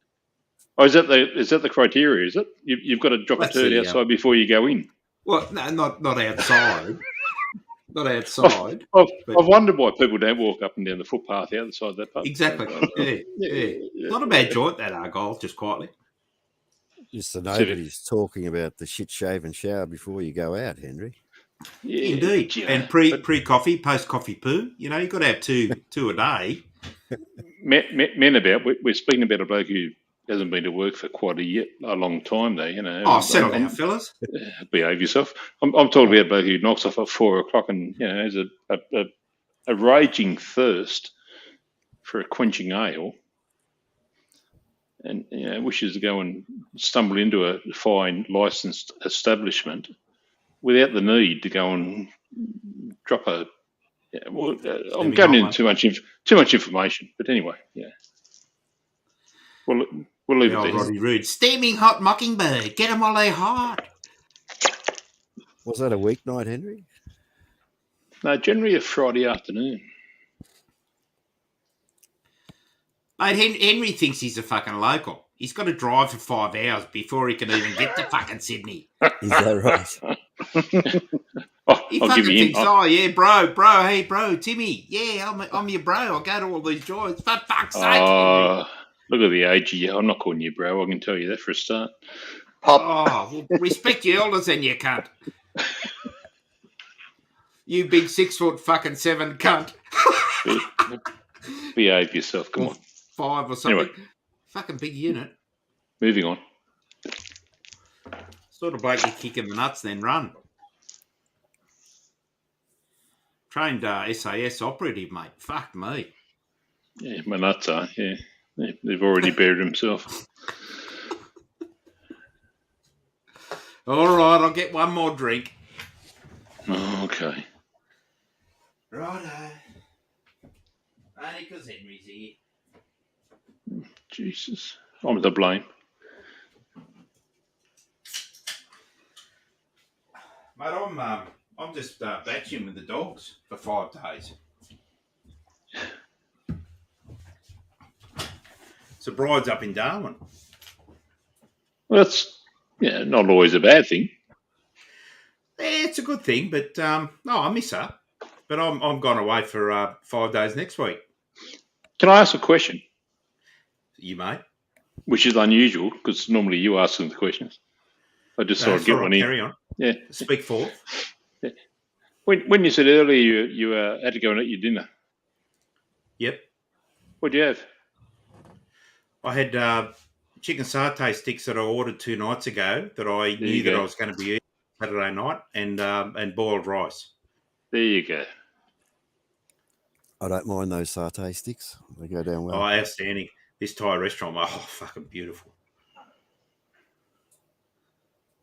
[SPEAKER 15] Oh, is that the criteria? Is it? You've got to drop a turd outside before you go in.
[SPEAKER 2] Well, no, not outside. Not outside.
[SPEAKER 15] I've wondered why people don't walk up and down the footpath outside that pub.
[SPEAKER 2] Exactly. Yeah. Not a bad joint, that Argyle, just quietly.
[SPEAKER 16] Just so nobody's talking about the shit shave and shower before you go out, Henry.
[SPEAKER 15] Yeah,
[SPEAKER 2] indeed. And pre-coffee, post-coffee poo. You know, you've got to have two a day.
[SPEAKER 15] Men about. We're speaking about a bloke who hasn't been to work for quite a long time though,
[SPEAKER 2] Oh, settle down, fellas.
[SPEAKER 15] Behave yourself. I'm talking about a bloke who knocks off at 4 o'clock and, has a raging thirst for a quenching ale and, wishes to go and stumble into a fine licensed establishment without the need to go and drop a... I'm going into too much information, but anyway, We'll leave it there.
[SPEAKER 2] Roddy Rude. Steaming hot mockingbird. Get them while they're hot.
[SPEAKER 16] Was that a weeknight, Henry?
[SPEAKER 15] No, generally a Friday afternoon.
[SPEAKER 2] Mate, Henry thinks he's a fucking local. He's got to drive for 5 hours before he can even get to fucking Sydney.
[SPEAKER 16] Is that right?
[SPEAKER 2] He fucking thinks, bro, hey, bro, Timmy, I'm your bro. I'll go to all these joints. For fuck's sake, Henry.
[SPEAKER 15] Look at the age of you. I'm not calling you bro. I can tell you that for a start.
[SPEAKER 2] Well, respect your elders and you cunt. You big 6'7" cunt.
[SPEAKER 15] Behave yourself. Come on.
[SPEAKER 2] 5 or something.
[SPEAKER 15] Anyway.
[SPEAKER 2] Fucking big unit.
[SPEAKER 15] Moving on.
[SPEAKER 2] Sort of bloke you kick in the nuts, then run. Trained SAS operative, mate. Fuck me.
[SPEAKER 15] Yeah, my nuts are, They've already buried himself.
[SPEAKER 2] All right, I'll get one more drink.
[SPEAKER 15] Oh, okay.
[SPEAKER 2] Righto. Only because Henry's here.
[SPEAKER 15] Jesus. I'm to blame.
[SPEAKER 2] Mate, I'm just batching with the dogs for 5 days. So bride's up in Darwin.
[SPEAKER 15] Well, that's not always a bad thing.
[SPEAKER 2] Yeah, it's a good thing, but I miss her. But I'm gone away for 5 days next week.
[SPEAKER 15] Can I ask a question?
[SPEAKER 2] You may.
[SPEAKER 15] which is unusual because normally you ask them the questions. I just thought I'd get one in.
[SPEAKER 2] Carry on.
[SPEAKER 15] Yeah.
[SPEAKER 2] Speak forth.
[SPEAKER 15] Yeah. When you said earlier you had to go and eat your dinner.
[SPEAKER 2] Yep.
[SPEAKER 15] What'd you have?
[SPEAKER 2] I had chicken satay sticks that I ordered 2 nights ago that I knew that I was going to be eating Saturday night, and boiled rice.
[SPEAKER 15] There you go.
[SPEAKER 16] I don't mind those satay sticks. They go down well.
[SPEAKER 2] Oh, outstanding. This Thai restaurant, oh, fucking beautiful.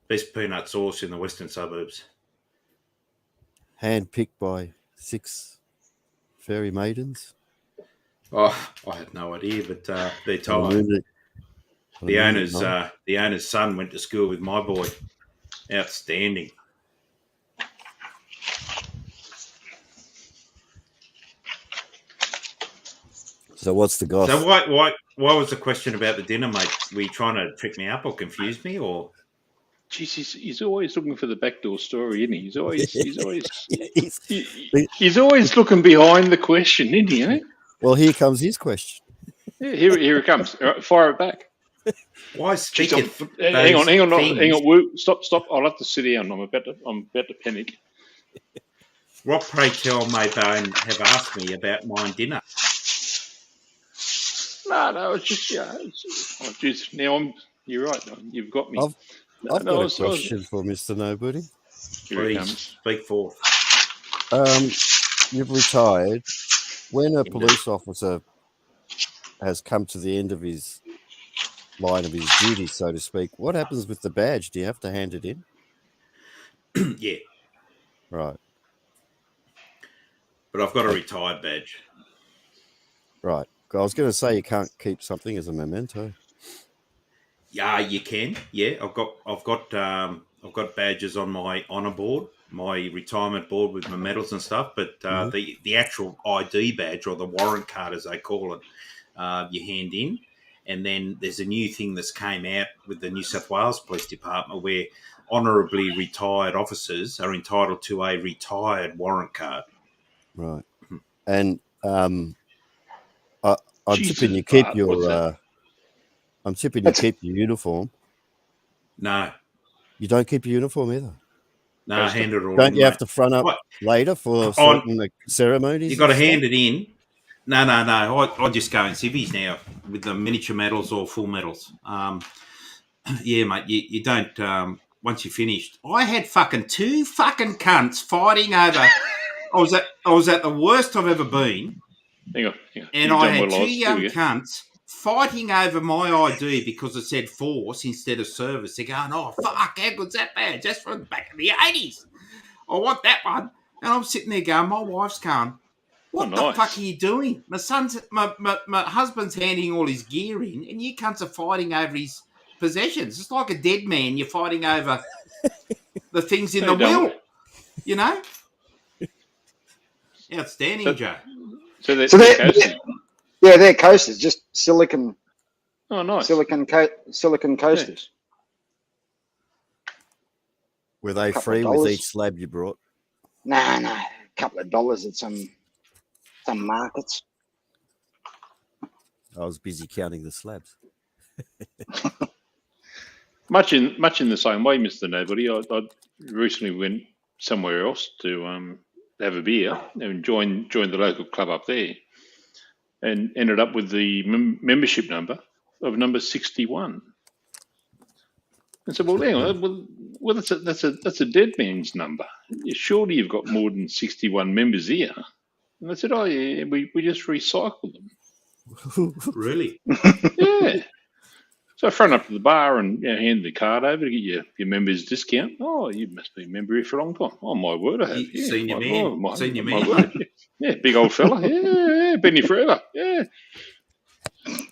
[SPEAKER 2] Best peanut sauce in the western suburbs.
[SPEAKER 16] Hand-picked by 6 fairy maidens.
[SPEAKER 2] Oh, I had no idea, but they're Thai. The owner's son went to school with my boy. Outstanding.
[SPEAKER 16] So what's the goss?
[SPEAKER 2] So why was the question about the dinner, mate? Were you trying to trick me up or confuse me, or?
[SPEAKER 15] Jeez, he's always looking for the backdoor story, isn't he? He's always looking behind the question, isn't he? Eh?
[SPEAKER 16] Well, here comes his question.
[SPEAKER 15] Yeah, here it comes. All right, fire it back.
[SPEAKER 2] Why speaking?
[SPEAKER 15] Hang on. Woo, stop. I'll have to sit down. I'm about to panic.
[SPEAKER 2] What, pray tell, may Bone have asked me about my dinner?
[SPEAKER 15] No, it's just now you're right. You've got me.
[SPEAKER 16] I've got a question for Mr. Nobody.
[SPEAKER 2] Please speak forth.
[SPEAKER 16] You've retired. When a police officer has come to the end of his line of his duty, so to speak, what happens with the badge? Do you have to hand it in?
[SPEAKER 2] Yeah.
[SPEAKER 16] Right.
[SPEAKER 2] But I've got a retired badge.
[SPEAKER 16] Right. I was going to say you can't keep something as a memento.
[SPEAKER 2] Yeah, you can. Yeah, I've got badges on my honour board, my retirement board with my medals and stuff. But the actual ID badge, or the warrant card as they call it, you hand in. And then there's a new thing that's came out with the New South Wales Police Department where honourably retired officers are entitled to a retired warrant card.
[SPEAKER 16] Right. And I'm tipping you keep your uniform.
[SPEAKER 2] No.
[SPEAKER 16] You don't keep your uniform either?
[SPEAKER 2] No, hand it all.
[SPEAKER 16] Don't you have to front up later for certain ceremonies?
[SPEAKER 2] You've got to hand it in. No. I just go in civvies now with the miniature medals or full medals. Yeah, mate, you don't... once you're finished. I had fucking 2 fucking cunts fighting over... I was at the worst I've ever been.
[SPEAKER 15] Hang on.
[SPEAKER 2] And I had 2 young cunts fighting over my ID because it said force instead of service. They're going, oh, fuck, how good's that badge? That's from the back of the 80s. I want that one. And I'm sitting there going, my wife's going, what the fuck are you doing? My husband's handing all his gear in, and you cunts are fighting over his possessions. It's like a dead man. You're fighting over the things in the will, you know? Outstanding, Joe.
[SPEAKER 5] So they're coasters, just silicon.
[SPEAKER 15] Oh, nice.
[SPEAKER 5] Silicon coasters.
[SPEAKER 16] Were they free with each slab you brought?
[SPEAKER 5] No, a couple of dollars at some markets.
[SPEAKER 16] I was busy counting the slabs.
[SPEAKER 15] Much in the same way, Mr. Nobody. I recently went somewhere else to have a beer and joined the local club up there, and ended up with the membership number of number 61. And so, well, hang on, well, that's a dead man's number. Surely you've got more than 61 members here. And I said, oh yeah, we just recycle them.
[SPEAKER 2] Really?
[SPEAKER 15] Yeah. So I phoned up to the bar and handed the card over to get your members discount. Oh, you must be a member here for a long time. Oh, my word, I have. Yeah,
[SPEAKER 2] senior man. Senior man.
[SPEAKER 15] Word. Yeah, big old fella. Yeah, been here forever. Yeah.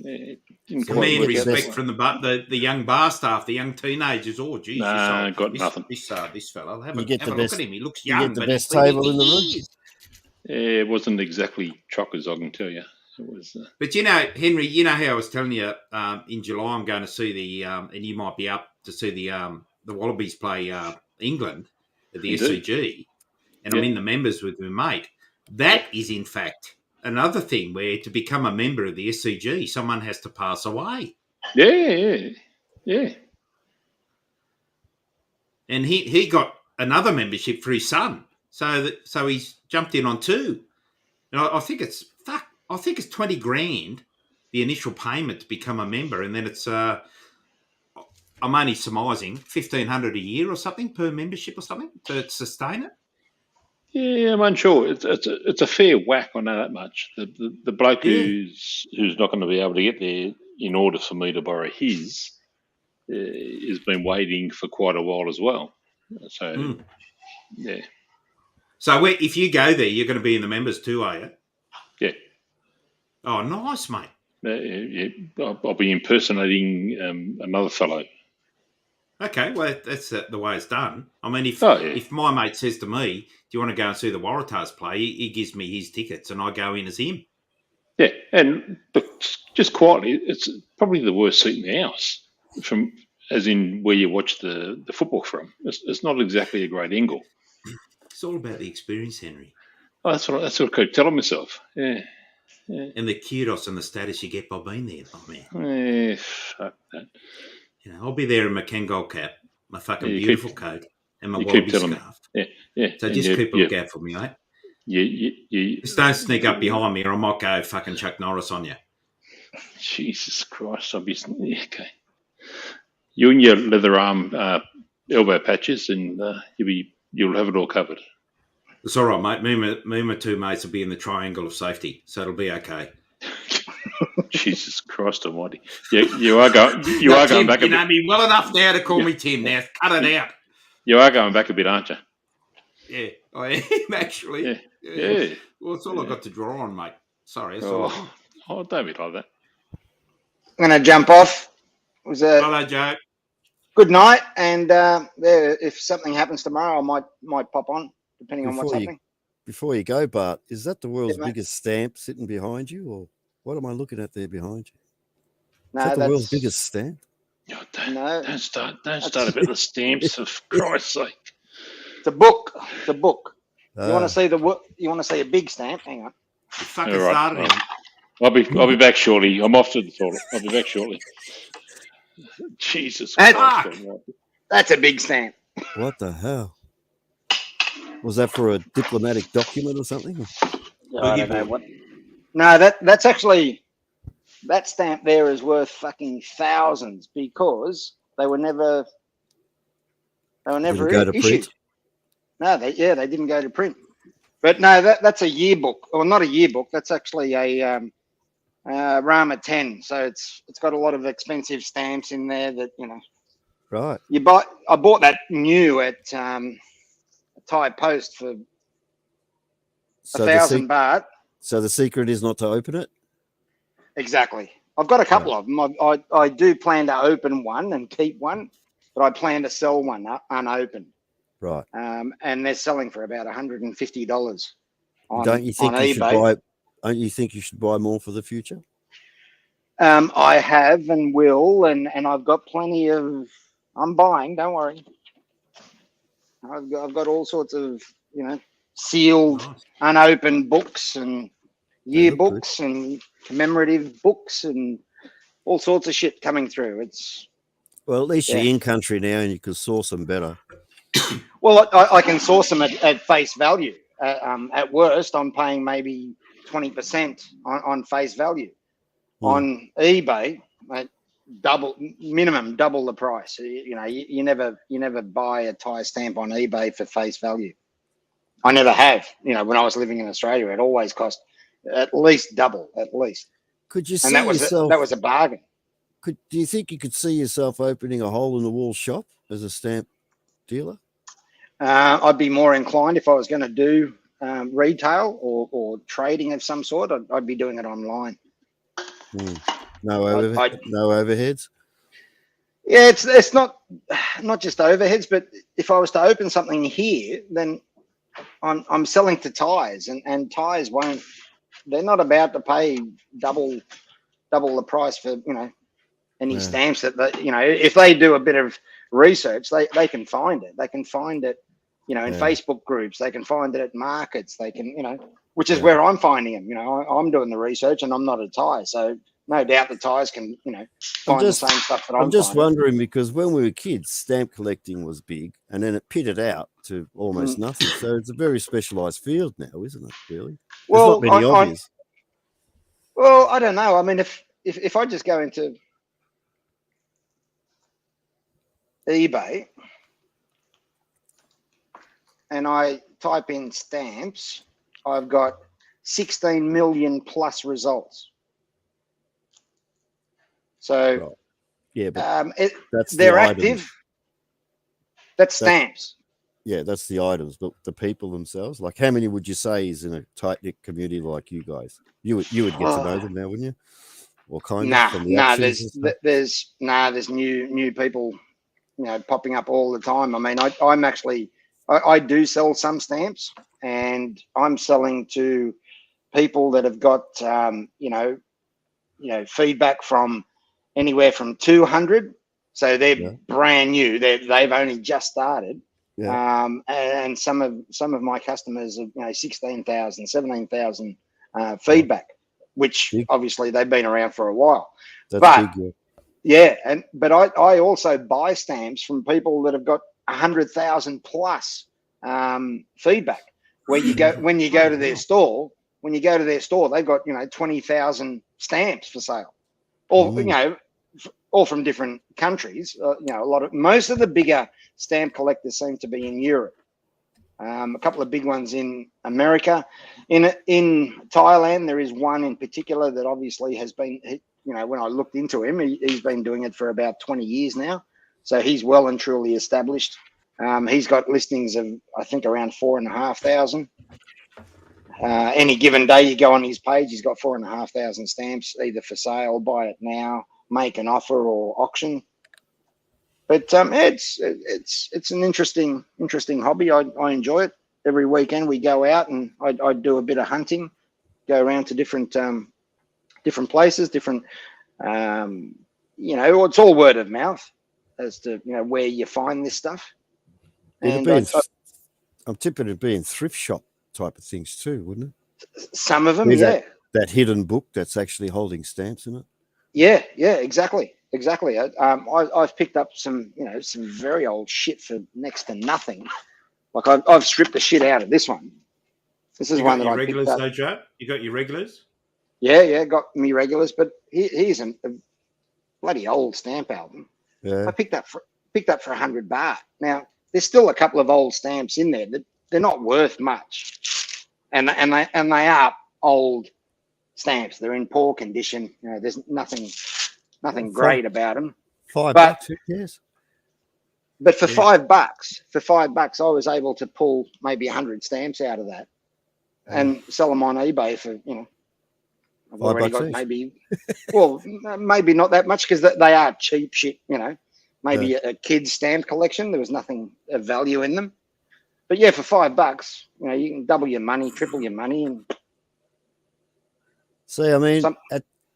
[SPEAKER 2] Me in respect from the young bar staff, the young teenagers. Oh, geez.
[SPEAKER 15] Nah, got nothing.
[SPEAKER 2] This fella. Have a look at him. He looks
[SPEAKER 16] you
[SPEAKER 2] young.
[SPEAKER 16] get the best table in the room.
[SPEAKER 15] Yeah, it wasn't exactly chockers, I can tell you. It was,
[SPEAKER 2] but you know, Henry, you know how I was telling you in July I'm going to see the and you might be up to see the Wallabies play England at the SCG, and I'm in the members with my mate. That is in fact another thing where to become a member of the SCG, someone has to pass away.
[SPEAKER 15] Yeah.
[SPEAKER 2] And he got another membership for his son, so he's jumped in on two. And I think it's 20 grand the initial payment to become a member, and then it's I'm only surmising 1,500 a year or something per membership or something to sustain it.
[SPEAKER 15] Yeah, I'm unsure. It's a fair whack. I know that much. The bloke who's not going to be able to get there in order for me to borrow his has been waiting for quite a while as well. So yeah.
[SPEAKER 2] So if you go there, you're going to be in the members too, are you?
[SPEAKER 15] Yeah.
[SPEAKER 2] Oh, nice, mate.
[SPEAKER 15] I'll be impersonating another fellow.
[SPEAKER 2] Okay, well, that's the way it's done. I mean, if my mate says to me, do you want to go and see the Waratahs play, he gives me his tickets and I go in as him.
[SPEAKER 15] Yeah, and just quietly, it's probably the worst seat in the house, as in where you watch the football from. It's not exactly a great angle.
[SPEAKER 2] It's all about the experience, Henry.
[SPEAKER 15] Oh, that's what I keep telling myself. Yeah.
[SPEAKER 2] And the kudos and the status you get by being there, my
[SPEAKER 15] man. Fuck that.
[SPEAKER 2] You know, I'll be there in my Kangol cap, my fucking beautiful coat, and my wallaby scarf.
[SPEAKER 15] Yeah.
[SPEAKER 2] So just keep a look out for me, mate. Just don't sneak up behind me or I might go fucking Chuck Norris on you.
[SPEAKER 15] Jesus Christ, obviously. Okay. You and your leather arm elbow patches and you'll have it all covered.
[SPEAKER 2] It's all right, mate. Me and my two mates will be in the triangle of safety, so it'll be okay.
[SPEAKER 15] Jesus Christ Almighty! You are going. You are going back.
[SPEAKER 2] You know me well enough now to call me Tim. Now cut it out.
[SPEAKER 15] You are going back a bit, aren't you?
[SPEAKER 2] Yeah, I am actually. Yeah. Well, it's all I've got to draw on, mate. Sorry.
[SPEAKER 15] Don't be like that.
[SPEAKER 5] I'm going to jump off. It was
[SPEAKER 2] hello, Joe.
[SPEAKER 5] Good night, and if something happens tomorrow, I might pop on, depending on what's happening.
[SPEAKER 16] Before you go, Bart, is that the world's biggest stamp sitting behind you, or what am I looking at there behind you?
[SPEAKER 5] No,
[SPEAKER 16] is that the world's biggest stamp?
[SPEAKER 15] Don't start about the stamps, for Christ's sake.
[SPEAKER 5] It's a book. You want to see You want to see a big stamp? Hang on.
[SPEAKER 2] Fucking started.
[SPEAKER 15] I'll be back shortly. I'm off to the toilet. I'll be back shortly. Jesus Christ!
[SPEAKER 5] That's a big stamp.
[SPEAKER 16] What the hell? Was that for a diplomatic document or something?
[SPEAKER 5] I don't know what. No, that's actually, that stamp there is worth fucking thousands because they were never issued. No, they didn't go to print. But no, that's a yearbook, or not a yearbook. That's actually a Rama 10. So it's got a lot of expensive stamps in there that
[SPEAKER 16] Right.
[SPEAKER 5] I bought that new at Thai Post for 1,000 baht.
[SPEAKER 16] So the secret is not to open it?
[SPEAKER 5] Exactly. I've got a couple of them. I do plan to open one and keep one, but I plan to sell one unopened.
[SPEAKER 16] Right.
[SPEAKER 5] And they're selling for about $150 on
[SPEAKER 16] Don't you think you should buy more for the future?
[SPEAKER 5] I have and will, and I've got plenty of. I'm buying. Don't worry. I've got all sorts of sealed, unopened books and yearbooks and commemorative books and all sorts of shit coming through.
[SPEAKER 16] Well, at least you're in country now, and you can source them better.
[SPEAKER 5] Well, I can source them at face value. At worst, I'm paying maybe 20% on face value. On eBay, minimum double the price. You never buy a Thai stamp on eBay for face value. I never have. When I was living in Australia, it always cost at least double, at least.
[SPEAKER 16] Could you see
[SPEAKER 5] and that
[SPEAKER 16] yourself?
[SPEAKER 5] That was a bargain.
[SPEAKER 16] Do you think you could see yourself opening a hole-in-the-wall shop as a stamp dealer?
[SPEAKER 5] I'd be more inclined if I was going to do retail or trading of some sort. I'd be doing it online.
[SPEAKER 16] No overheads.
[SPEAKER 5] Yeah, it's not just overheads, but if I was to open something here, then I'm selling to Thais, and Thais won't. They're not about to pay double the price for any stamps that if they do a bit of research, they can find it. They can find it, in Facebook groups. They can find it at markets. They can, which is where I'm finding them. I'm doing the research, and I'm not a Thai, so no doubt the Thais can, find the same stuff that
[SPEAKER 16] I'm just
[SPEAKER 5] finding.
[SPEAKER 16] wondering, because when we were kids, stamp collecting was big, and then it pitted out to almost nothing. So it's a very specialised field now, isn't it? Really? There's not many obvious.
[SPEAKER 5] Well, I don't know. I mean, if I just go into eBay and I type in stamps, I've got 16 million plus results. So,
[SPEAKER 16] right. Yeah, but
[SPEAKER 5] they're active. That's stamps.
[SPEAKER 16] Yeah, that's the items, but the people themselves. Like, how many would you say is in a tight knit community like you guys? You would get to know them now, wouldn't you? Or kind of from the actions.
[SPEAKER 5] There's new people, popping up all the time. I mean, I do sell some stamps, and I'm selling to people that have got feedback from anywhere from 200. So they're brand new. They've only just started. Yeah. And some of my customers have 16,000, 17,000 feedback, which obviously they've been around for a while.
[SPEAKER 16] That's big.
[SPEAKER 5] But I also buy stamps from people that have got 100,000 plus feedback. Where you go when you go to their store, they've got 20,000 stamps for sale, or all from different countries. Most of the bigger stamp collectors seem to be in Europe. A couple of big ones in America. In Thailand, there is one in particular that obviously has been, when I looked into him, he's been doing it for about 20 years now. So he's well and truly established. He's got listings of, I think, around 4,500. Any given day you go on his page, he's got 4,500 stamps, either for sale, buy it now, make an offer, or auction. But it's an interesting hobby. I enjoy it. Every weekend we go out and I do a bit of hunting, go around to different places, it's all word of mouth as to where you find this stuff. And
[SPEAKER 16] I'm tipping it'd be in thrift shop type of things too, wouldn't it?
[SPEAKER 5] Some of them,
[SPEAKER 16] that hidden book that's actually holding stamps in it.
[SPEAKER 5] Yeah, exactly. I've picked up some very old shit for next to nothing. Like I've stripped the shit out of this one. This is one that I
[SPEAKER 2] regulars,
[SPEAKER 5] picked up.
[SPEAKER 2] though, Joe? You got your regulars?
[SPEAKER 5] Yeah, got me regulars. But here's a bloody old stamp album.
[SPEAKER 16] Yeah.
[SPEAKER 5] I picked up for $100. Now there's still a couple of old stamps in there that they're not worth much, and they are old stamps. They're in poor condition. There's nothing great about them.
[SPEAKER 16] $5, who cares?
[SPEAKER 5] But for $5, I was able to pull maybe 100 stamps out of that and sell them on eBay for I've already got maybe maybe not that much because they are cheap shit. Maybe a kid's stamp collection. There was nothing of value in them. But yeah, for $5, you can double your money, triple your money, and
[SPEAKER 16] see. I mean,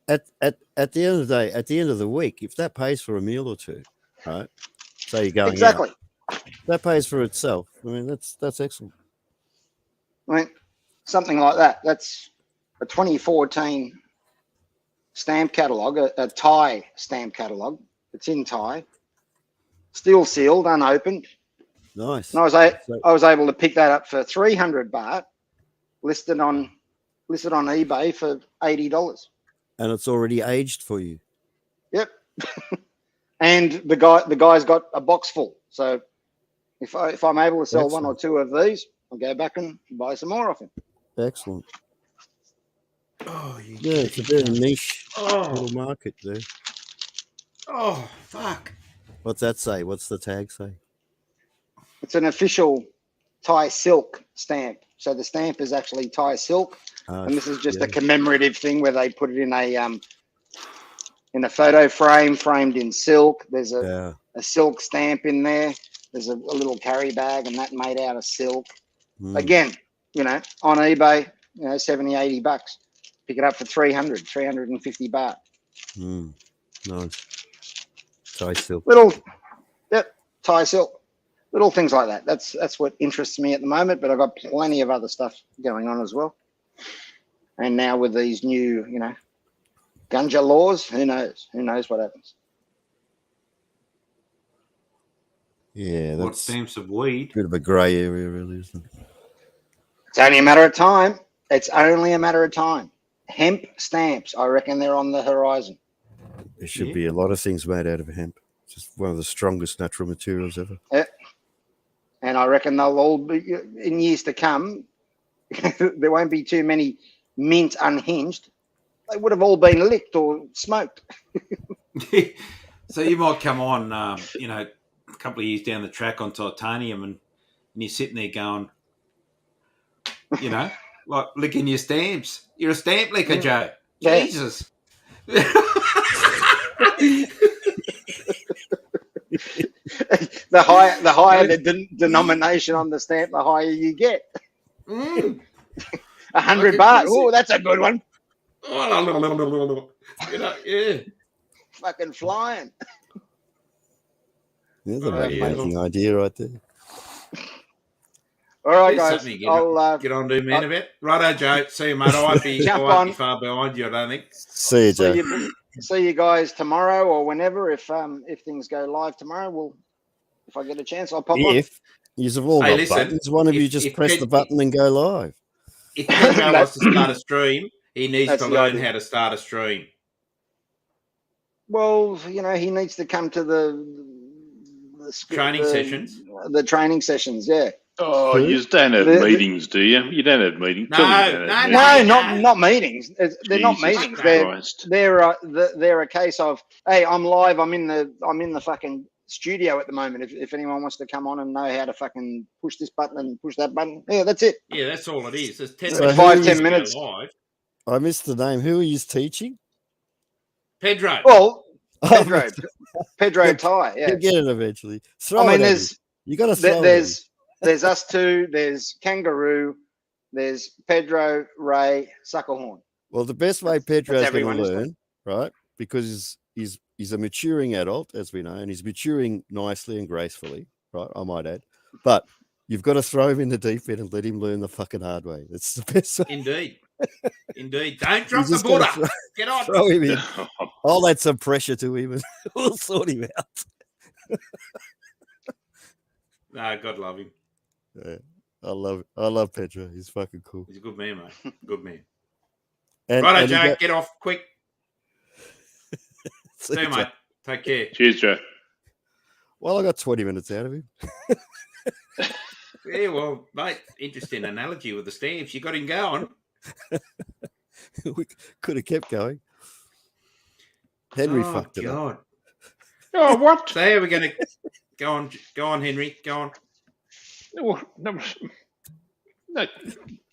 [SPEAKER 16] at the end of the day, at the end of the week, if that pays for a meal or two, right? So you're going
[SPEAKER 5] exactly.
[SPEAKER 16] out, that pays for itself. I mean, that's excellent.
[SPEAKER 5] I mean, something like that. That's a 2014 stamp catalogue, a Thai stamp catalogue. It's in Thai, still sealed, unopened.
[SPEAKER 16] Nice.
[SPEAKER 5] And I was able to pick that up for $300, listed on eBay for $80.
[SPEAKER 16] And it's already aged for you.
[SPEAKER 5] Yep. And the guy's got a box full. So if I'm able to sell one or two of these, I'll go back and buy some more of him.
[SPEAKER 16] Excellent. Yeah, it's a very niche little market there.
[SPEAKER 2] Oh, fuck.
[SPEAKER 16] What's that say? What's the tag say?
[SPEAKER 5] It's an official Thai silk stamp. So the stamp is actually Thai silk. And this is just a commemorative thing where they put it in a photo frame, framed in silk. There's a silk stamp in there. There's a little carry bag, and that made out of silk. Again, on eBay, $70, $80. Pick it up for $350.
[SPEAKER 16] Nice. Thai silk.
[SPEAKER 5] Thai silk. Little things like that. That's what interests me at the moment, but I've got plenty of other stuff going on as well. And now with these new, Ganja laws, who knows? Who knows what happens?
[SPEAKER 16] Yeah,
[SPEAKER 2] What
[SPEAKER 16] that's
[SPEAKER 2] stamps of weed?
[SPEAKER 16] a bit of a grey area, really, isn't it?
[SPEAKER 5] It's only a matter of time. It's only a matter of time. Hemp stamps, I reckon they're on the horizon.
[SPEAKER 16] There should be a lot of things made out of hemp. It's just one of the strongest natural materials ever.
[SPEAKER 5] Yeah. And I reckon they'll all be, in years to come, there won't be too many mint unhinged. They would have all been licked or smoked.
[SPEAKER 2] So you might come on, a couple of years down the track on titanium and you're sitting there going, like licking your stamps. You're a stamp licker, Joe.
[SPEAKER 5] Yeah.
[SPEAKER 2] Jesus.
[SPEAKER 5] The higher the denomination on the stamp, the higher you get. 100 baht. Oh, that's a good one.
[SPEAKER 2] Yeah.
[SPEAKER 5] Fucking flying.
[SPEAKER 16] There's a making idea right there.
[SPEAKER 5] All right,
[SPEAKER 2] There's
[SPEAKER 5] guys.
[SPEAKER 2] something
[SPEAKER 5] I'll
[SPEAKER 2] get on to, man, a bit. Righto, Joe. See you, mate. I won't be far behind you, I don't think.
[SPEAKER 16] See you, Joe.
[SPEAKER 5] See you guys tomorrow or whenever. If things go live tomorrow, if I get a chance, I'll pop on.
[SPEAKER 16] If you've all got buttons, one of you just press the button and go live.
[SPEAKER 2] If Pedro wants to start a stream, he needs to learn how to start a stream.
[SPEAKER 5] Well, he needs to come to the
[SPEAKER 2] training sessions.
[SPEAKER 5] The training sessions, yeah.
[SPEAKER 15] Oh, you don't have meetings, do you? You don't have meetings.
[SPEAKER 5] No, not meetings. They're not meetings. They're a case of, hey, I'm live. I'm in the fucking studio at the moment. If anyone wants to come on and know how to fucking push this button and push that button, yeah, that's it.
[SPEAKER 2] Yeah, that's all it is. It's
[SPEAKER 5] 10 minutes.
[SPEAKER 2] Live.
[SPEAKER 16] I missed the name. Who are you teaching?
[SPEAKER 2] Pedro.
[SPEAKER 5] Well, Pedro Thai. Yeah,
[SPEAKER 16] you'll get it eventually. You got to throw
[SPEAKER 5] There's us two. There's Kangaroo. There's Pedro, Ray, Suckerhorn.
[SPEAKER 16] Well, the best way Pedro's going to learn, right? Because he's a maturing adult, as we know, and he's maturing nicely and gracefully, right? I might add. But you've got to throw him in the deep end and let him learn the fucking hard way. That's the best way.
[SPEAKER 2] Indeed. Don't drop the border. Get on.
[SPEAKER 16] Throw him in. I'll add some pressure to him and we'll sort him out.
[SPEAKER 2] No, God love him.
[SPEAKER 16] Yeah, I love Pedro. He's fucking cool.
[SPEAKER 2] He's a good man, mate. Good man.
[SPEAKER 16] Righto,
[SPEAKER 2] Joe. Get off quick. See you, mate. Take care.
[SPEAKER 15] Cheers, Joe.
[SPEAKER 16] Well, I got 20 minutes out of him.
[SPEAKER 2] Yeah, well, mate, interesting analogy with the stamps. You got him going.
[SPEAKER 16] We could have kept going. Henry fucked it up.
[SPEAKER 15] Oh, what?
[SPEAKER 2] So how are we going to go on, Henry? Go on.
[SPEAKER 15] No,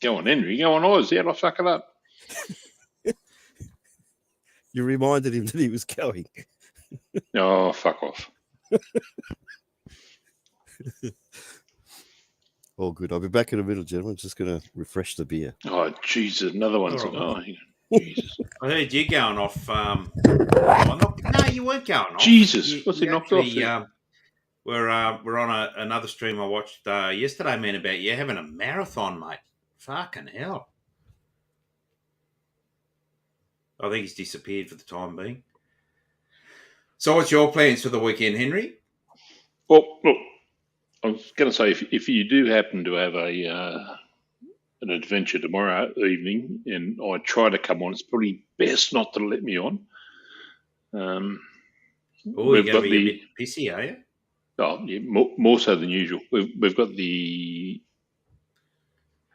[SPEAKER 15] go on, Henry. Go on, Oz. How'd I fuck it up?
[SPEAKER 16] You reminded him that he was going.
[SPEAKER 15] Oh, fuck off.
[SPEAKER 16] All good. I'll be back in a minute, gentlemen. Just going to refresh the beer.
[SPEAKER 15] Oh, Jesus. Another one's Jesus.
[SPEAKER 2] I heard you going off. No, you weren't going off.
[SPEAKER 15] Jesus. What's he knocked off?
[SPEAKER 2] We're on another stream I watched yesterday, man, about you having a marathon, mate. Fucking hell. I think he's disappeared for the time being. So what's your plans for the weekend, Henry?
[SPEAKER 15] Well, look, I was going to say, if you do happen to have an adventure tomorrow evening and I try to come on, it's probably best not to let me on.
[SPEAKER 2] You're going to be a bit pissy, are you?
[SPEAKER 15] Oh, yeah, more so than usual. We've got the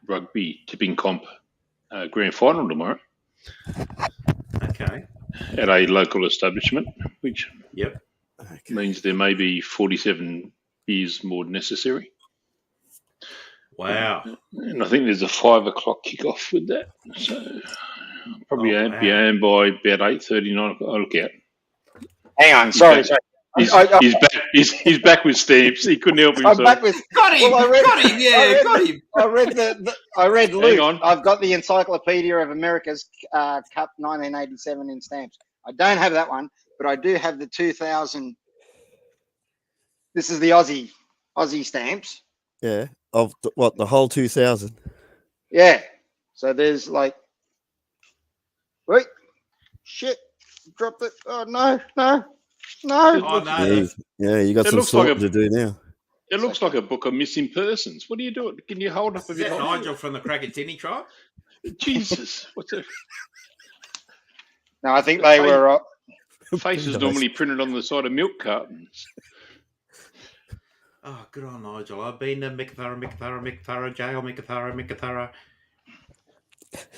[SPEAKER 15] rugby tipping comp grand final tomorrow.
[SPEAKER 2] Okay.
[SPEAKER 15] At a local establishment, which
[SPEAKER 2] means
[SPEAKER 15] there may be 47 beers more necessary.
[SPEAKER 2] Wow.
[SPEAKER 15] And I think there's a 5 o'clock kickoff with that. So I'll probably be home by about 8:30, 9 o'clock. I'll look out.
[SPEAKER 5] Hang on, sorry.
[SPEAKER 15] He's back. He's back with stamps. He couldn't help himself.
[SPEAKER 5] I'm back with.
[SPEAKER 2] Got him.
[SPEAKER 5] Well,
[SPEAKER 2] got him. Yeah, got him.
[SPEAKER 5] I read Luke.
[SPEAKER 15] Hang on.
[SPEAKER 5] I've got the Encyclopedia of America's Cup 1987 in stamps. I don't have that one, but I do have the 2000. This is the Aussie stamps.
[SPEAKER 16] Yeah. Of the whole 2000.
[SPEAKER 5] Yeah. So there's wait, shit. Drop it. Oh, no.
[SPEAKER 2] Oh, no.
[SPEAKER 16] Yeah, you got
[SPEAKER 15] It
[SPEAKER 16] some
[SPEAKER 15] looks like
[SPEAKER 16] sorting to do now.
[SPEAKER 15] It looks like a book of missing persons. What are you doing? Can you hold up a
[SPEAKER 2] Is
[SPEAKER 15] bit
[SPEAKER 2] that
[SPEAKER 15] higher?
[SPEAKER 2] Nigel from the Krakatini tribe?
[SPEAKER 15] Jesus, what's that?
[SPEAKER 5] No, I think they were.
[SPEAKER 15] Face is normally printed on the side of milk cartons.
[SPEAKER 2] Oh, good on Nigel. I've been to Mikathara, jail, Mikathara.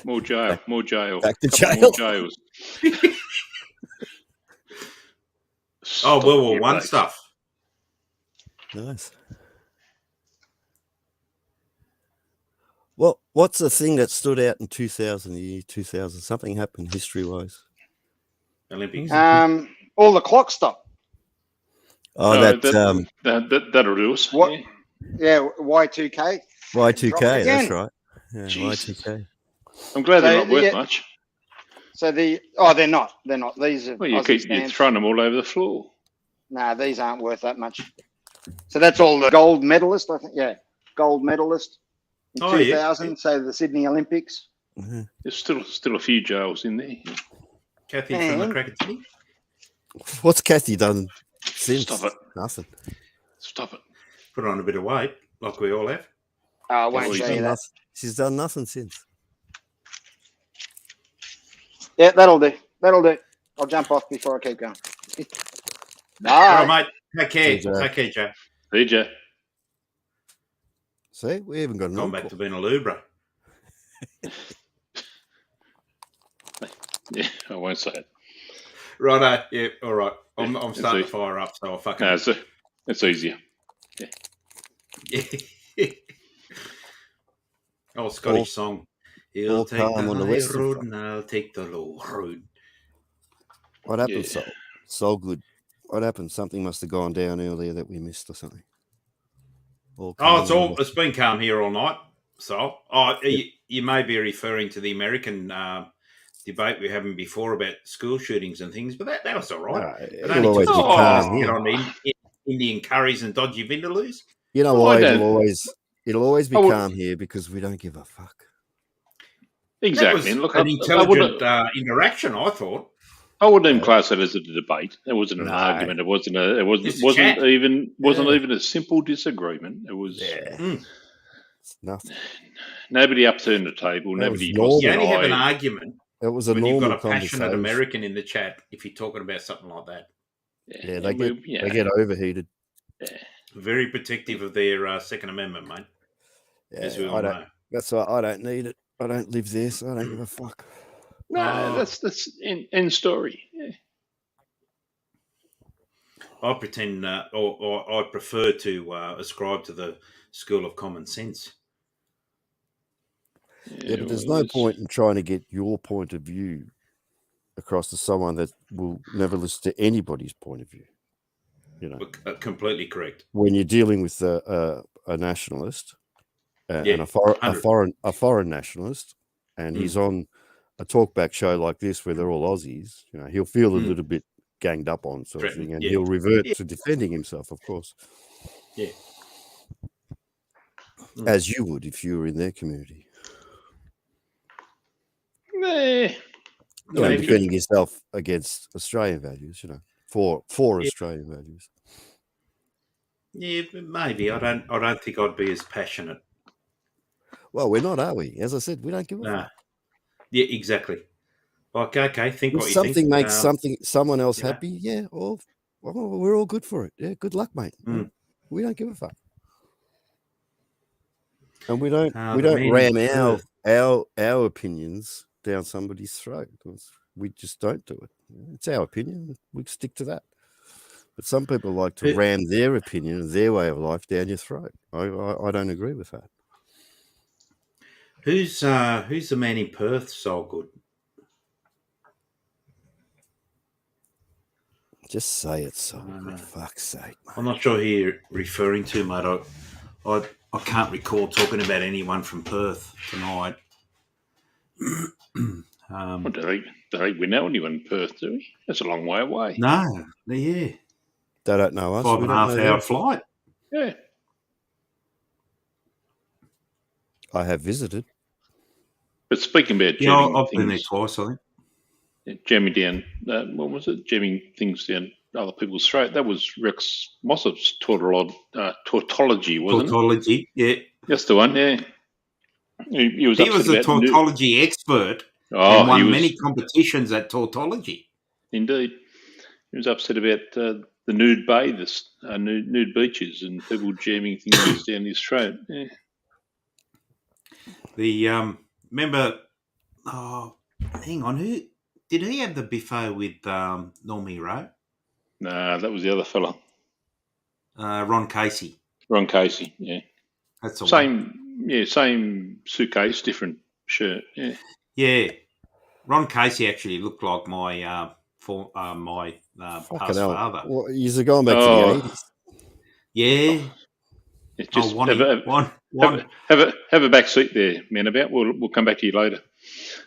[SPEAKER 15] More jail, more jail.
[SPEAKER 16] Back to
[SPEAKER 15] Couple
[SPEAKER 16] jail.
[SPEAKER 15] More jails.
[SPEAKER 2] Oh, World War One stuff.
[SPEAKER 16] Nice. Well, what's the thing that stood out in 2000? Something happened history-wise.
[SPEAKER 2] Olympics.
[SPEAKER 5] All the clock stopped.
[SPEAKER 16] Oh,
[SPEAKER 15] that'll do us.
[SPEAKER 5] What? Yeah, Y2K.
[SPEAKER 16] Y2K, that's
[SPEAKER 5] Again.
[SPEAKER 16] right. Yeah,
[SPEAKER 15] Jesus.
[SPEAKER 16] Y2K.
[SPEAKER 15] I'm glad they're not worth much.
[SPEAKER 5] So they're not. They're not. These are.
[SPEAKER 15] Well, you're
[SPEAKER 5] stamps.
[SPEAKER 15] throwing them all over the floor.
[SPEAKER 5] Nah, these aren't worth that much. So that's all the gold medalist, I think. Yeah, gold medalist in 2000. Yeah. So the Sydney Olympics.
[SPEAKER 16] Mm-hmm.
[SPEAKER 15] There's still a few jails in there.
[SPEAKER 2] Kathy from the Krakatini.
[SPEAKER 16] What's Kathy done since?
[SPEAKER 15] Stop it.
[SPEAKER 16] Nothing.
[SPEAKER 15] Stop it.
[SPEAKER 2] Put on a bit of weight, like we all have.
[SPEAKER 5] I won't show you that.
[SPEAKER 16] She's done nothing since.
[SPEAKER 5] Yeah, that'll do. I'll jump off before I keep going. Bye.
[SPEAKER 2] All right, mate. Take care. Take care, Joe.
[SPEAKER 15] See you, Joe.
[SPEAKER 16] See, we haven't got an
[SPEAKER 2] Gone back to being a Lubra.
[SPEAKER 15] Yeah, I won't say it.
[SPEAKER 2] Righto. Yeah, all right. I'm starting to fire up, so I'll fucking...
[SPEAKER 15] No, it's easier.
[SPEAKER 2] Yeah. Oh, Scottish song. He'll take the high road and I'll take the low road.
[SPEAKER 16] What happened, so good? What happened? Something must have gone down earlier that we missed or something.
[SPEAKER 2] It's been calm here all night. So, you may be referring to the American debate we were having before about school shootings and things, but that was all right.
[SPEAKER 16] It'll always be calm.
[SPEAKER 2] Get on Indian curries and dodgy vindaloos.
[SPEAKER 16] You know why? It'll always be calm here because we don't give a fuck.
[SPEAKER 15] Exactly.
[SPEAKER 2] That was an intelligent interaction, I thought.
[SPEAKER 15] I wouldn't even class it as a debate. It wasn't an argument. It wasn't even a simple disagreement. It was
[SPEAKER 16] It's nothing.
[SPEAKER 15] Nobody upturned the table. Nobody.
[SPEAKER 2] You only have an argument.
[SPEAKER 16] It was a
[SPEAKER 2] when
[SPEAKER 16] normal
[SPEAKER 2] you've got a passionate American in the chat. If you're talking about something like that,
[SPEAKER 16] they get overheated.
[SPEAKER 15] Yeah.
[SPEAKER 2] Very protective of their Second Amendment, mate.
[SPEAKER 16] Yeah,
[SPEAKER 2] as we all know.
[SPEAKER 16] That's why I don't need it. I don't live there, so I don't give a fuck.
[SPEAKER 15] No, that's end story. Yeah.
[SPEAKER 2] I pretend, or I prefer to ascribe to the school of common sense.
[SPEAKER 16] Yeah, but there's no point in trying to get your point of view across to someone that will never listen to anybody's point of view. You know,
[SPEAKER 2] completely correct.
[SPEAKER 16] When you're dealing with a nationalist and a foreign nationalist, and he's on a talkback show like this where they're all Aussies, you know, he'll feel a little bit ganged up on sort of thing, and he'll revert to defending himself, of course.
[SPEAKER 2] Yeah.
[SPEAKER 16] As you would if you were in their community. Defending yourself against Australian values, you know, for Australian values.
[SPEAKER 2] Yeah, maybe. I don't think I'd be as passionate.
[SPEAKER 16] Well, we're not, are we? As I said, we don't give a fuck.
[SPEAKER 2] Yeah, exactly. Like, okay, think
[SPEAKER 16] if
[SPEAKER 2] what you
[SPEAKER 16] something
[SPEAKER 2] think.
[SPEAKER 16] Makes someone else happy, we're all good for it. Yeah, good luck, mate. We don't give a fuck. And we don't ram our opinions down somebody's throat. We just don't do it. It's our opinion. We stick to that. But some people like to ram their opinion and their way of life down your throat. I don't agree with that.
[SPEAKER 2] Who's the man in Perth so good?
[SPEAKER 16] Just say it, so for fuck's sake, mate.
[SPEAKER 2] I'm not sure who you're referring to, mate. I can't recall talking about anyone from Perth tonight.
[SPEAKER 15] Do they win out anyone in Perth, do we? That's a long way away.
[SPEAKER 2] No, yeah.
[SPEAKER 16] They don't know us.
[SPEAKER 2] 5.5 hour flight.
[SPEAKER 15] Yeah.
[SPEAKER 16] I have visited.
[SPEAKER 15] But speaking about
[SPEAKER 2] I've been there twice, I think.
[SPEAKER 15] jamming down, what was it? Jamming things down other people's throat. That was Rex Mossop's tautology, wasn't
[SPEAKER 2] Tautology, yeah.
[SPEAKER 15] That's the one, yeah. He was
[SPEAKER 2] a
[SPEAKER 15] about
[SPEAKER 2] tautology expert and won many competitions at tautology.
[SPEAKER 15] Indeed. He was upset about the nude bathers, nude beaches and people jamming things down his throat. Yeah.
[SPEAKER 2] Remember, hang on, who did he have the biffo with Normie Rowe?
[SPEAKER 15] Nah, that was the other fella.
[SPEAKER 2] Ron Casey.
[SPEAKER 15] Ron Casey, yeah.
[SPEAKER 2] That's the
[SPEAKER 15] same
[SPEAKER 2] one.
[SPEAKER 15] Yeah, same suitcase, different shirt. Yeah.
[SPEAKER 2] Yeah. Ron Casey actually looked like my past father.
[SPEAKER 16] Well, you're going back to the 80s.
[SPEAKER 2] Yeah.
[SPEAKER 15] It's just have a back seat there, man. About we'll come back to you later.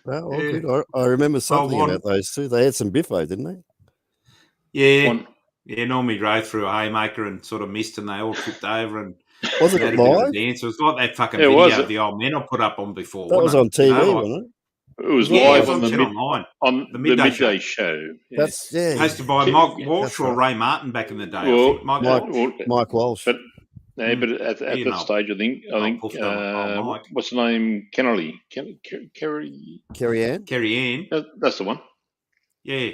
[SPEAKER 16] Oh, good. I remember something about those two. They had some biffo, didn't they?
[SPEAKER 2] Yeah. Yeah, Normie drove through a haymaker and sort of missed, and they all tripped over and
[SPEAKER 16] was it live?
[SPEAKER 2] Dance. It was like that fucking video of the old men I put up on before.
[SPEAKER 16] That was on TV, wasn't it?
[SPEAKER 15] It was live on the midday show. Yeah.
[SPEAKER 16] That's
[SPEAKER 2] hosted by Mike Walsh or Ray Martin back in the day.
[SPEAKER 15] Well,
[SPEAKER 16] Mike Walsh.
[SPEAKER 15] But at that stage, I think what's the name? Kennelly,
[SPEAKER 16] Kerry
[SPEAKER 2] Ann.
[SPEAKER 15] That's the one.
[SPEAKER 2] Yeah,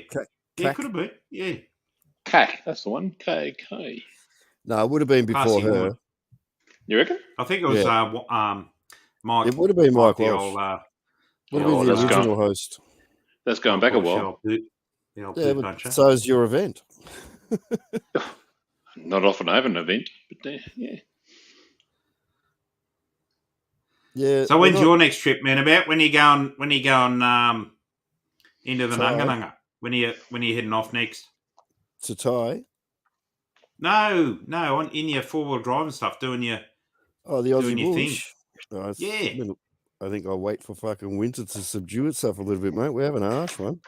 [SPEAKER 2] yeah, could have been. Yeah,
[SPEAKER 15] K. That's the one. K.
[SPEAKER 16] No, it would have been before her.
[SPEAKER 15] Woman. You reckon?
[SPEAKER 2] I think it was Mike.
[SPEAKER 16] It would have been Mike Walsh. Would have been the original host.
[SPEAKER 15] That's going back a while.
[SPEAKER 16] But so is your event.
[SPEAKER 15] Not often I have an event, but yeah.
[SPEAKER 16] Yeah.
[SPEAKER 2] So when's your next trip, man? About when you going into the Nunga? When are you heading off next?
[SPEAKER 16] To Thai?
[SPEAKER 2] No, in your 4-wheel drive and stuff, doing your
[SPEAKER 16] the Aussie
[SPEAKER 2] bush.
[SPEAKER 16] Yeah. I think I'll wait for fucking winter to subdue itself a little bit, mate. We have an harsh one.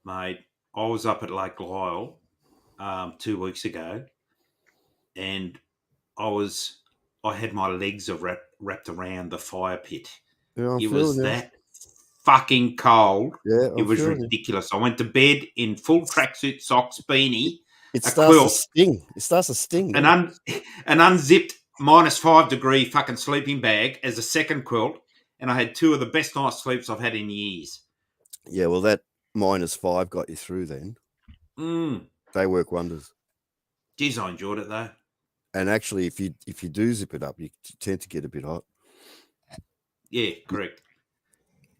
[SPEAKER 2] Mate, I was up at Lake Lyle 2 weeks ago, and I had my legs wrapped around the fire pit.
[SPEAKER 16] Yeah,
[SPEAKER 2] it was that fucking cold.
[SPEAKER 16] Yeah,
[SPEAKER 2] it was ridiculous. I went to bed in full tracksuit, socks, beanie,
[SPEAKER 16] It starts to sting.
[SPEAKER 2] An unzipped -5 degree fucking sleeping bag as a second quilt, and I had 2 of the best night's sleeps I've had in years.
[SPEAKER 16] Yeah, well, that -5 got you through then. They work wonders.
[SPEAKER 2] Geez, I enjoyed it though.
[SPEAKER 16] And actually, if you do zip it up, you tend to get a bit hot.
[SPEAKER 2] Yeah, correct.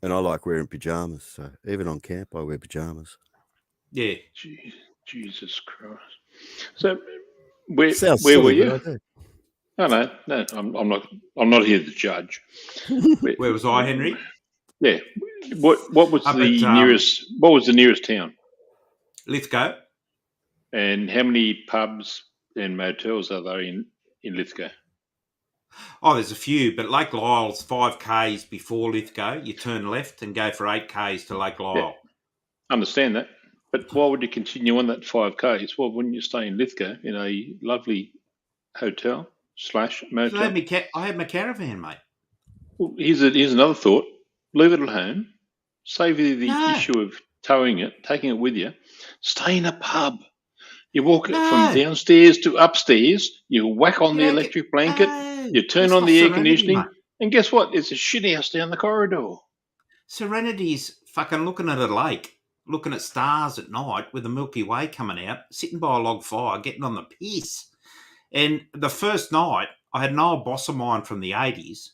[SPEAKER 16] And I like wearing pajamas, so even on camp, I wear pajamas.
[SPEAKER 2] Yeah.
[SPEAKER 15] Jesus Christ. So where were you? No, I'm not here to judge.
[SPEAKER 2] Where was I, Henry?
[SPEAKER 15] Yeah. What was nearest? What was the nearest town?
[SPEAKER 2] Lithgow.
[SPEAKER 15] And how many pubs and motels are there in Lithgow?
[SPEAKER 2] Oh, there's a few, but Lake Lyle's 5 k's before Lithgow. You turn left and go for 8 k's to Lake Lyle.
[SPEAKER 15] Yeah. Understand that, but why would you continue on that 5 k's? Why wouldn't you stay in Lithgow in a lovely hotel / motel?
[SPEAKER 2] I had my caravan, mate.
[SPEAKER 15] Well, here's another thought. Leave it at home. Save you the issue of towing it, taking it with you. Stay in a pub. You walk it from downstairs to upstairs. You whack on the electric blanket. You turn on the air conditioning. Mate. And guess what? It's a shit house down the corridor.
[SPEAKER 2] Serenity's fucking looking at a lake, looking at stars at night with the Milky Way coming out, sitting by a log fire, getting on the piss. And the first night, I had an old boss of mine from the 80s.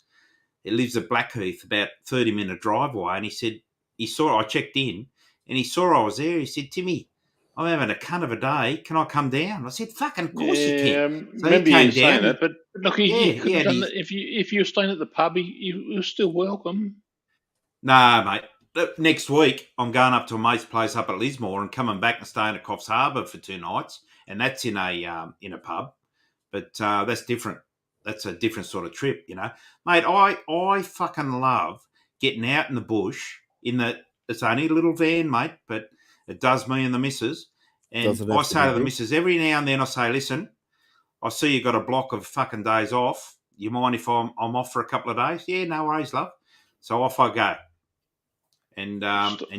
[SPEAKER 2] He lives at Blackheath, about 30-minute drive away. And he said, I checked in, and he saw I was there. He said, Timmy, I'm having a cunt of a day. Can I come down? I said, fucking of course you can. So
[SPEAKER 15] remember you saying that, but look, he could have done that. If you were staying at the pub, you were still welcome.
[SPEAKER 2] No, mate. Next week, I'm going up to a mate's place up at Lismore and coming back and staying at Coffs Harbour for 2 nights, and that's in a pub. But that's different. That's a different sort of trip, you know, mate. I fucking love getting out in the bush. It's only a little van, mate, but it does me and the missus. And I say to the missus every now and then, I say, listen, I see you got a block of fucking days off. You mind if I'm off for a couple of days? Yeah, no worries, love. So off I go. and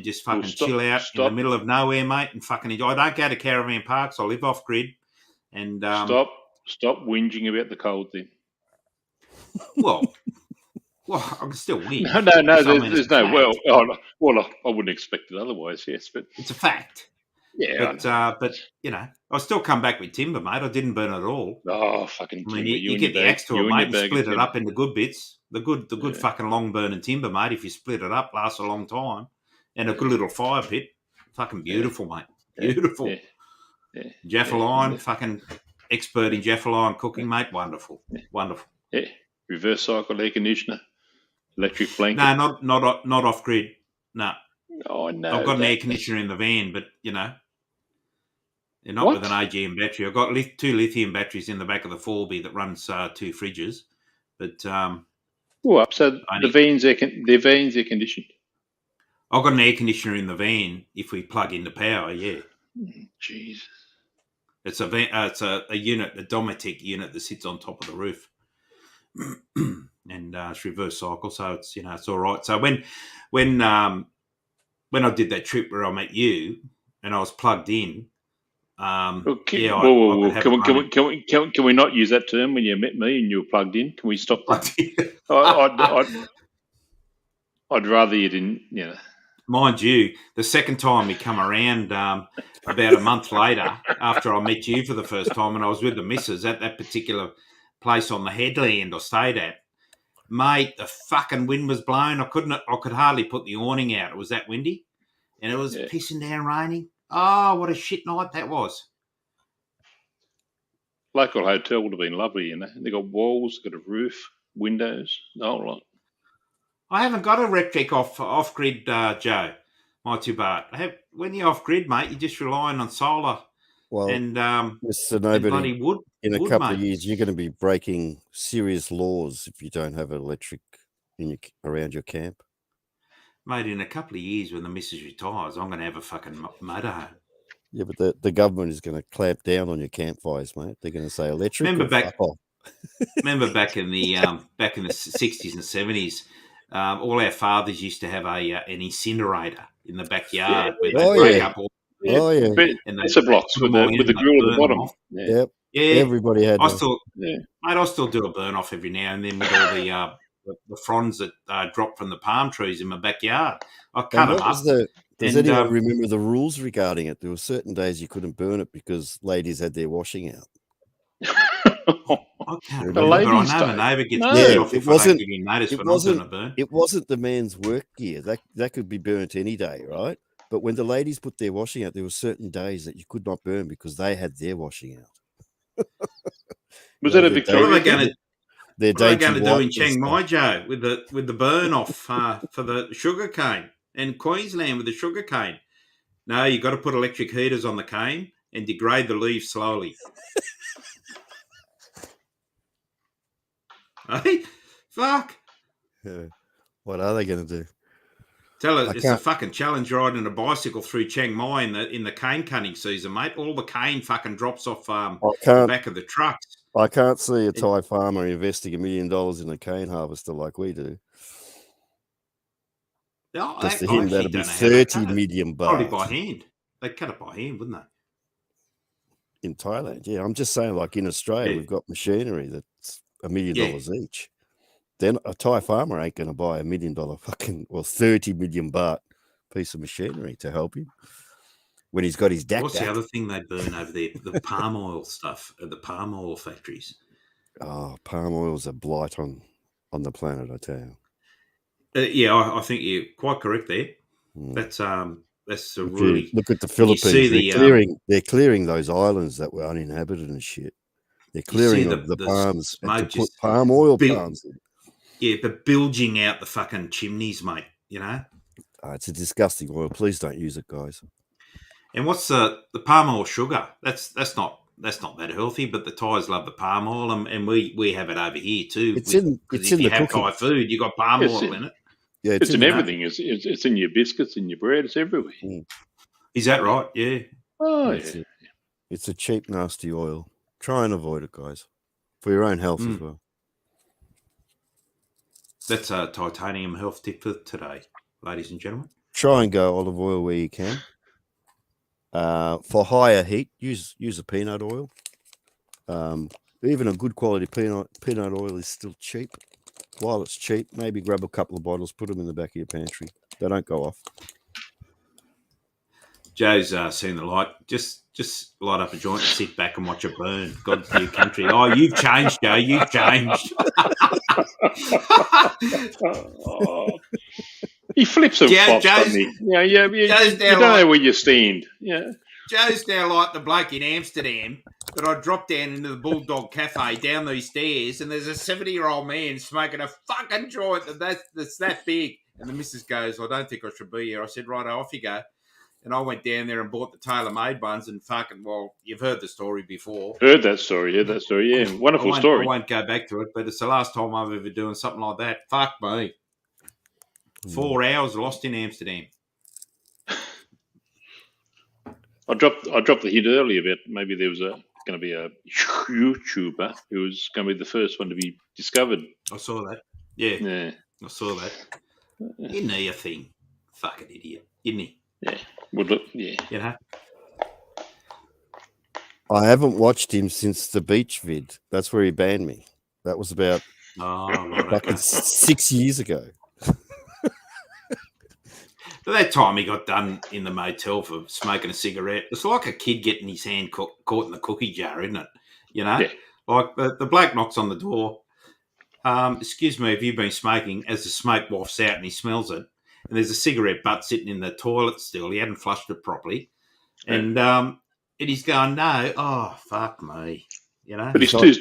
[SPEAKER 2] just fucking chill out in the middle of nowhere, mate, and fucking enjoy. I don't go to caravan parks. I live off grid, and
[SPEAKER 15] stop whinging about the cold then.
[SPEAKER 2] Well, I can still win.
[SPEAKER 15] No. There's no. Well, I wouldn't expect it otherwise. Yes, but
[SPEAKER 2] it's a fact.
[SPEAKER 15] Yeah,
[SPEAKER 2] but you know, I still come back with timber, mate. I didn't burn it all.
[SPEAKER 15] Oh, fucking timber!
[SPEAKER 2] I mean, you get the axe to it, mate, and split it up into good bits. The good fucking long burning timber, mate. If you split it up, lasts a long time, and a good little fire pit. Fucking beautiful, mate. Beautiful. Jaffa line, fucking expert in Jaffa line cooking, mate. Wonderful.
[SPEAKER 15] Yeah, reverse cycle air conditioner, electric blanket.
[SPEAKER 2] No, not off grid. No.
[SPEAKER 15] Oh no.
[SPEAKER 2] I've got an air conditioner in the van, but you know, they're not with an AGM battery. I've got 2 lithium batteries in the back of the 4B that runs 2 fridges. But
[SPEAKER 15] so the van's air conditioned.
[SPEAKER 2] I've got an air conditioner in the van if we plug in the power. Yeah.
[SPEAKER 15] Jesus.
[SPEAKER 2] It's a unit, a Dometic unit that sits on top of the roof, and it's reverse cycle, so it's it's all right. So when I did that trip where I met you and I was plugged in,
[SPEAKER 15] Can we not use that term when you met me and you were plugged in? Can we stop that? I'd rather you didn't.
[SPEAKER 2] Mind you, the second time we come around about a month later, after I met you for the first time, and I was with the missus at that particular place on the headland I stayed at, mate, the fucking wind was blowing. I could hardly put the awning out. It was that windy, and it was pissing down raining. Oh, what a shit night that was.
[SPEAKER 15] Local hotel would have been lovely, They got walls, got a roof, windows, the whole lot.
[SPEAKER 2] I haven't got a electric off grid, Joe. My 2 baht. When you're off grid, mate, you're just relying on solar.
[SPEAKER 16] Well,
[SPEAKER 2] and
[SPEAKER 16] bloody
[SPEAKER 2] wood.
[SPEAKER 16] In a couple of years, you're going to be breaking serious laws if you don't have an electric around your camp.
[SPEAKER 2] Mate, in a couple of years, when the missus retires, I'm going to have a fucking motorhome.
[SPEAKER 16] Yeah, but the government is going to clamp down on your campfires, mate. They're going to say electric.
[SPEAKER 2] Remember back in the 60s and 70s, all our fathers used to have an incinerator in the backyard where they break up all.
[SPEAKER 15] And it's a blocks with the grill at the bottom.
[SPEAKER 16] Yeah, everybody had.
[SPEAKER 2] I still do a burn off every now and then with all the fronds that drop from the palm trees in my backyard. I cut them up.
[SPEAKER 16] Does anyone remember the rules regarding it? There were certain days you couldn't burn it because ladies had their washing out.
[SPEAKER 2] I can't remember, but I know my neighbour gets off if I don't give him notice when I'm doing a burn.
[SPEAKER 16] It wasn't the man's work gear. That could be burnt any day, right? But when the ladies put their washing out, there were certain days that you could not burn because they had their washing out.
[SPEAKER 15] Was that a Victoria?
[SPEAKER 2] What are they going to do in Chiang Mai, Joe, with the burn off for the sugar cane, and Queensland with the sugar cane? No, you've got to put electric heaters on the cane and degrade the leaves slowly. Hey, fuck.
[SPEAKER 16] What are they going to do?
[SPEAKER 2] Tell us, it's a fucking challenge riding a bicycle through Chiang Mai in the cane cutting season, mate. All the cane fucking drops off the back of the trucks.
[SPEAKER 16] I can't see a Thai farmer investing $1 million in a cane harvester like we do.
[SPEAKER 2] Oh,
[SPEAKER 16] just to him, that'd be 30 million baht.
[SPEAKER 2] Probably by hand. They'd cut it by hand, wouldn't they?
[SPEAKER 16] In Thailand, yeah. I'm just saying, like in Australia, we've got machinery that's $1 million each. Then a Thai farmer ain't going to buy $1 million fucking 30 million baht piece of machinery to help him when he's got his dak.
[SPEAKER 2] What's the other thing they burn over there? The palm oil stuff at the palm oil factories.
[SPEAKER 16] Oh, palm oil's a blight on the planet, I tell you.
[SPEAKER 2] I think you're quite correct there. That's a really
[SPEAKER 16] look at the Philippines. They're clearing those islands that were uninhabited and shit. They're clearing the palms and to put palm oil palms in.
[SPEAKER 2] Yeah, but bilging out the fucking chimneys, mate.
[SPEAKER 16] It's a disgusting oil. Please don't use it, guys.
[SPEAKER 2] And what's the palm oil sugar? That's not that healthy. But the Thais love the palm oil, and we have it over here too.
[SPEAKER 16] It's in the
[SPEAKER 2] have Thai food, you got palm oil in it.
[SPEAKER 16] Yeah,
[SPEAKER 15] it's in everything. It's in your biscuits, in your bread. It's everywhere.
[SPEAKER 2] Is that right? Yeah.
[SPEAKER 15] Oh, yeah.
[SPEAKER 16] It's a cheap, nasty oil. Try and avoid it, guys, for your own health as well.
[SPEAKER 2] That's a titanium health tip for today, ladies and gentlemen.
[SPEAKER 16] try and go olive oil where you can. For higher heat, use a peanut oil. Even a good quality peanut oil is still cheap. While it's cheap, maybe grab a couple of bottles, put them in the back of your pantry. They don't go off.
[SPEAKER 2] Joe's seen the light. Just light up a joint and sit back and watch it burn. God for your country. Oh, you've changed, Joe. You've changed.
[SPEAKER 15] He flips and flops, doesn't he? You don't know where you stand. Yeah.
[SPEAKER 2] Joe's now like the bloke in Amsterdam that I dropped down into the Bulldog Cafe down these stairs, and there's a 70-year-old man smoking a fucking joint that's that big. And the missus goes, I don't think I should be here. I said, right, off you go. And I went down there and bought the tailor-made ones and fucking, well, you've heard the story before.
[SPEAKER 15] Heard that story, yeah. Wonderful story.
[SPEAKER 2] I won't go back to it, but it's the last time I've ever doing something like that. Fuck me. 4 hours lost in Amsterdam.
[SPEAKER 15] I dropped the hint earlier about maybe there was going to be a YouTuber who was going to be the first one to be discovered.
[SPEAKER 2] I saw that. Yeah. I saw that. Isn't he a thing? Fucking idiot. Isn't he?
[SPEAKER 15] Yeah. Well, look, yeah.
[SPEAKER 2] You know?
[SPEAKER 16] I haven't watched him since the beach vid. That's where he banned me. That was about 6 years ago.
[SPEAKER 2] But that time he got done in the motel for smoking a cigarette. It's like a kid getting his hand caught in the cookie jar, isn't it? You know?
[SPEAKER 15] Yeah.
[SPEAKER 2] Like the bloke knocks on the door. Excuse me, have you been smoking? As the smoke wafts out and he smells it. And there's a cigarette butt sitting in the toilet still. He hadn't flushed it properly. And he's going, no. Oh, fuck me. You know?
[SPEAKER 15] But he's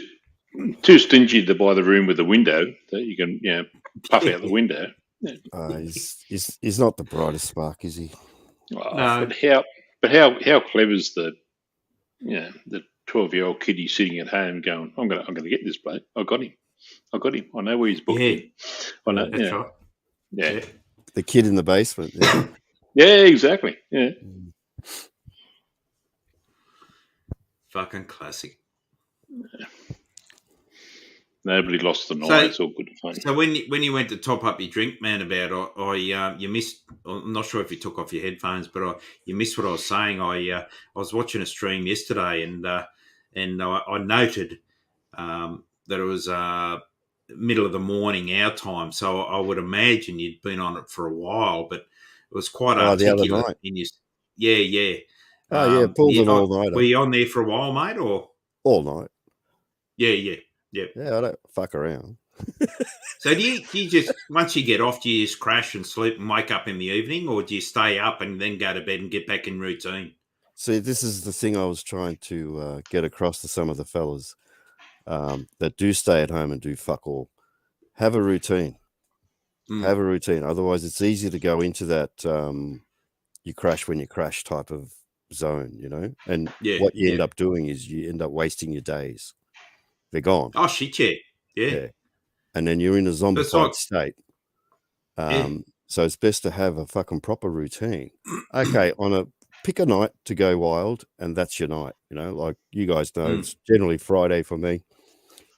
[SPEAKER 15] too stingy to buy the room with a window that you can, puff out the window.
[SPEAKER 16] He's not the brightest spark, is he?
[SPEAKER 15] Oh, no. But how clever is the 12-year-old kiddie sitting at home going, I'm gonna get this bloke. I got him. I know where he's booked him. I know.
[SPEAKER 2] That's right.
[SPEAKER 15] Yeah.
[SPEAKER 16] The kid in the basement. Yeah,
[SPEAKER 15] yeah, exactly. Yeah.
[SPEAKER 2] Fucking classic.
[SPEAKER 15] Nobody lost the night. It's all good fun.
[SPEAKER 2] So when you went to top up your drink, man, about you missed. I'm not sure if you took off your headphones, but you missed what I was saying. I was watching a stream yesterday, and I noted that it was middle of the morning our time. So I would imagine you'd been on it for a while, but it was quite articulate.
[SPEAKER 16] The other night.
[SPEAKER 2] Yeah.
[SPEAKER 16] Oh yeah, pulled an all nighter.
[SPEAKER 2] Were you on there for a while, mate, or
[SPEAKER 16] all night?
[SPEAKER 2] Yeah.
[SPEAKER 16] Yeah, I don't fuck around.
[SPEAKER 2] So do you just, once you get off, do you just crash and sleep and wake up in the evening, or do you stay up and then go to bed and get back in routine?
[SPEAKER 16] See, this is the thing I was trying to get across to some of the fellas that do stay at home and do fuck all. Have a routine. Have a routine. Otherwise, it's easy to go into that you crash when you crash type of zone, you know? And what you end up doing is you end up wasting your days. They're gone.
[SPEAKER 2] Oh, shit, yeah.
[SPEAKER 16] And then you're in a zombified state. So it's best to have a fucking proper routine. Okay, pick a night to go wild, and that's your night. You know, like you guys know, it's generally Friday for me.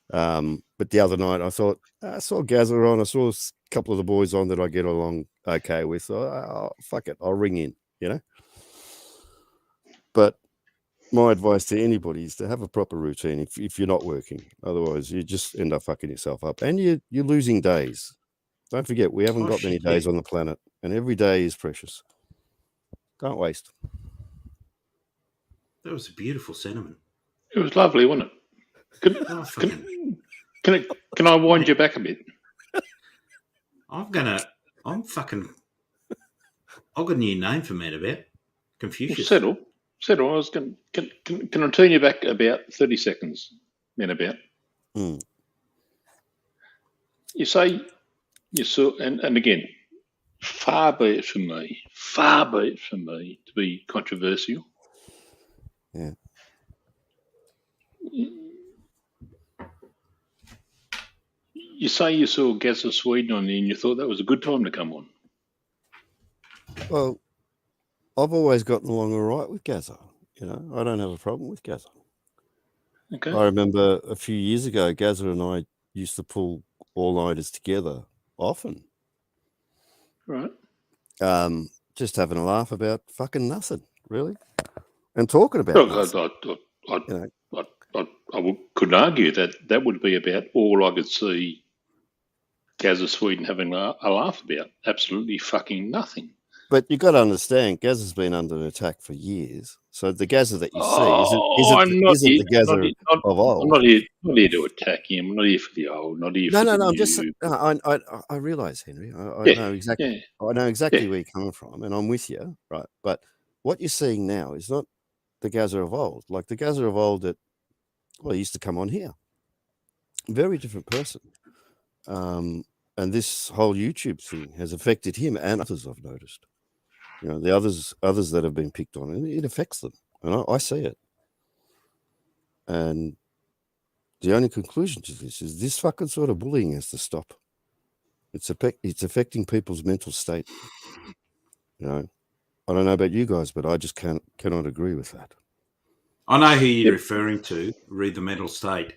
[SPEAKER 16] But the other night I thought, I saw Gazza on, I saw a couple of the boys on that I get along okay with. So fuck it, I'll ring in, you know. But my advice to anybody is to have a proper routine if you're not working. Otherwise, you just end up fucking yourself up, and you're losing days. Don't forget, we haven't got many days on the planet, and every day is precious. Don't waste.
[SPEAKER 2] That was a beautiful sentiment.
[SPEAKER 15] It was lovely, wasn't it? Can I wind you back a bit?
[SPEAKER 2] I've got a new name for man about Confucius.
[SPEAKER 15] Well, settle. I was can I turn you back about 30 seconds, man about? You say you saw, and again, far be it from me to be controversial.
[SPEAKER 16] Yeah.
[SPEAKER 15] You say you saw Gazza Sweden on there and you thought that was a good time to come on.
[SPEAKER 16] Well, I've always gotten along all right with Gazza. You know, I don't have a problem with Gazza.
[SPEAKER 15] Okay.
[SPEAKER 16] I remember a few years ago, Gazza and I used to pull all-nighters together often.
[SPEAKER 15] Right.
[SPEAKER 16] just having a laugh about fucking nothing, really, and talking about nothing.
[SPEAKER 15] I couldn't argue that would be about all I could see Gaza, Sweden having a laugh about. Absolutely fucking nothing.
[SPEAKER 16] But you've got to understand, Gaza's been under attack for years. So the Gaza that you see isn't the Gaza of old.
[SPEAKER 15] I'm not here to attack him. I'm not here for the old. Not here for the new.
[SPEAKER 16] I'm just. I realise, Henry. I know exactly. Yeah. I know exactly where you're coming from, and I'm with you, right? But what you're seeing now is not the Gaza of old. Like the Gaza of old that, he used to come on here. Very different person. And this whole YouTube thing has affected him and others, I've noticed. The others that have been picked on, and it affects them. And I see it. And the only conclusion to this is this fucking sort of bullying has to stop. It's affecting people's mental state. I don't know about you guys, but I just cannot agree with that.
[SPEAKER 2] I know who you're referring to, read the mental state.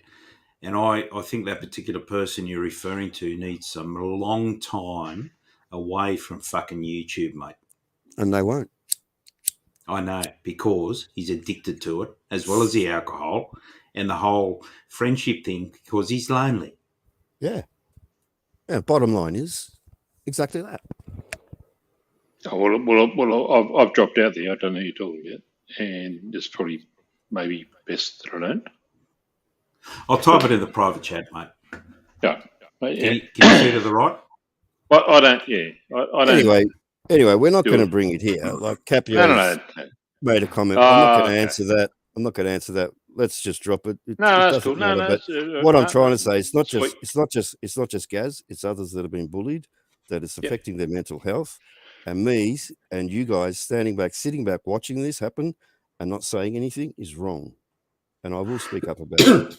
[SPEAKER 2] And I think that particular person you're referring to needs some long time away from fucking YouTube, mate.
[SPEAKER 16] And they won't.
[SPEAKER 2] I know, because he's addicted to it, as well as the alcohol and the whole friendship thing, because he's lonely.
[SPEAKER 16] Yeah. Yeah, bottom line is exactly that.
[SPEAKER 15] Oh, well, I've dropped out there. I don't know who you're talking about. And it's probably maybe best that I don't.
[SPEAKER 2] I'll type it in the private chat, mate.
[SPEAKER 15] Yeah.
[SPEAKER 2] Can you see to the right?
[SPEAKER 15] I don't, yeah. I don't.
[SPEAKER 16] Anyway, we're not going to bring it here. Like Capio made a comment. I'm not going to answer that. I'm not going to answer that. Let's just drop it.
[SPEAKER 15] That's cool.
[SPEAKER 16] But what I'm trying to say is it's not just Gaz. It's others that have been bullied, that it's affecting their mental health. And me and you guys sitting back, watching this happen and not saying anything is wrong. And I will speak up about it.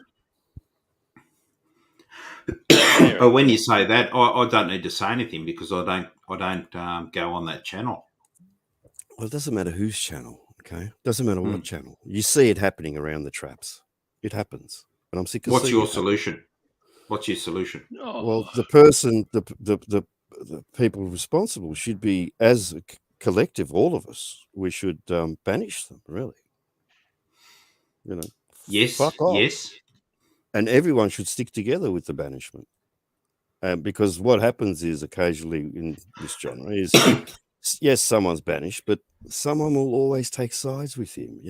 [SPEAKER 2] But when you say that, I don't need to say anything because I don't go on that channel.
[SPEAKER 16] Well, it doesn't matter whose channel, okay? It doesn't matter what channel. You see it happening around the traps. It happens. And I'm sick of
[SPEAKER 2] What's your solution? What's your solution?
[SPEAKER 16] Well, the person, the people responsible should be, as a collective, all of us, we should banish them, really.
[SPEAKER 2] Yes,
[SPEAKER 16] fuck off.
[SPEAKER 2] yes.
[SPEAKER 16] And everyone should stick together with the banishment. Because what happens is occasionally in this genre is, yes, someone's banished, but someone will always take sides with him,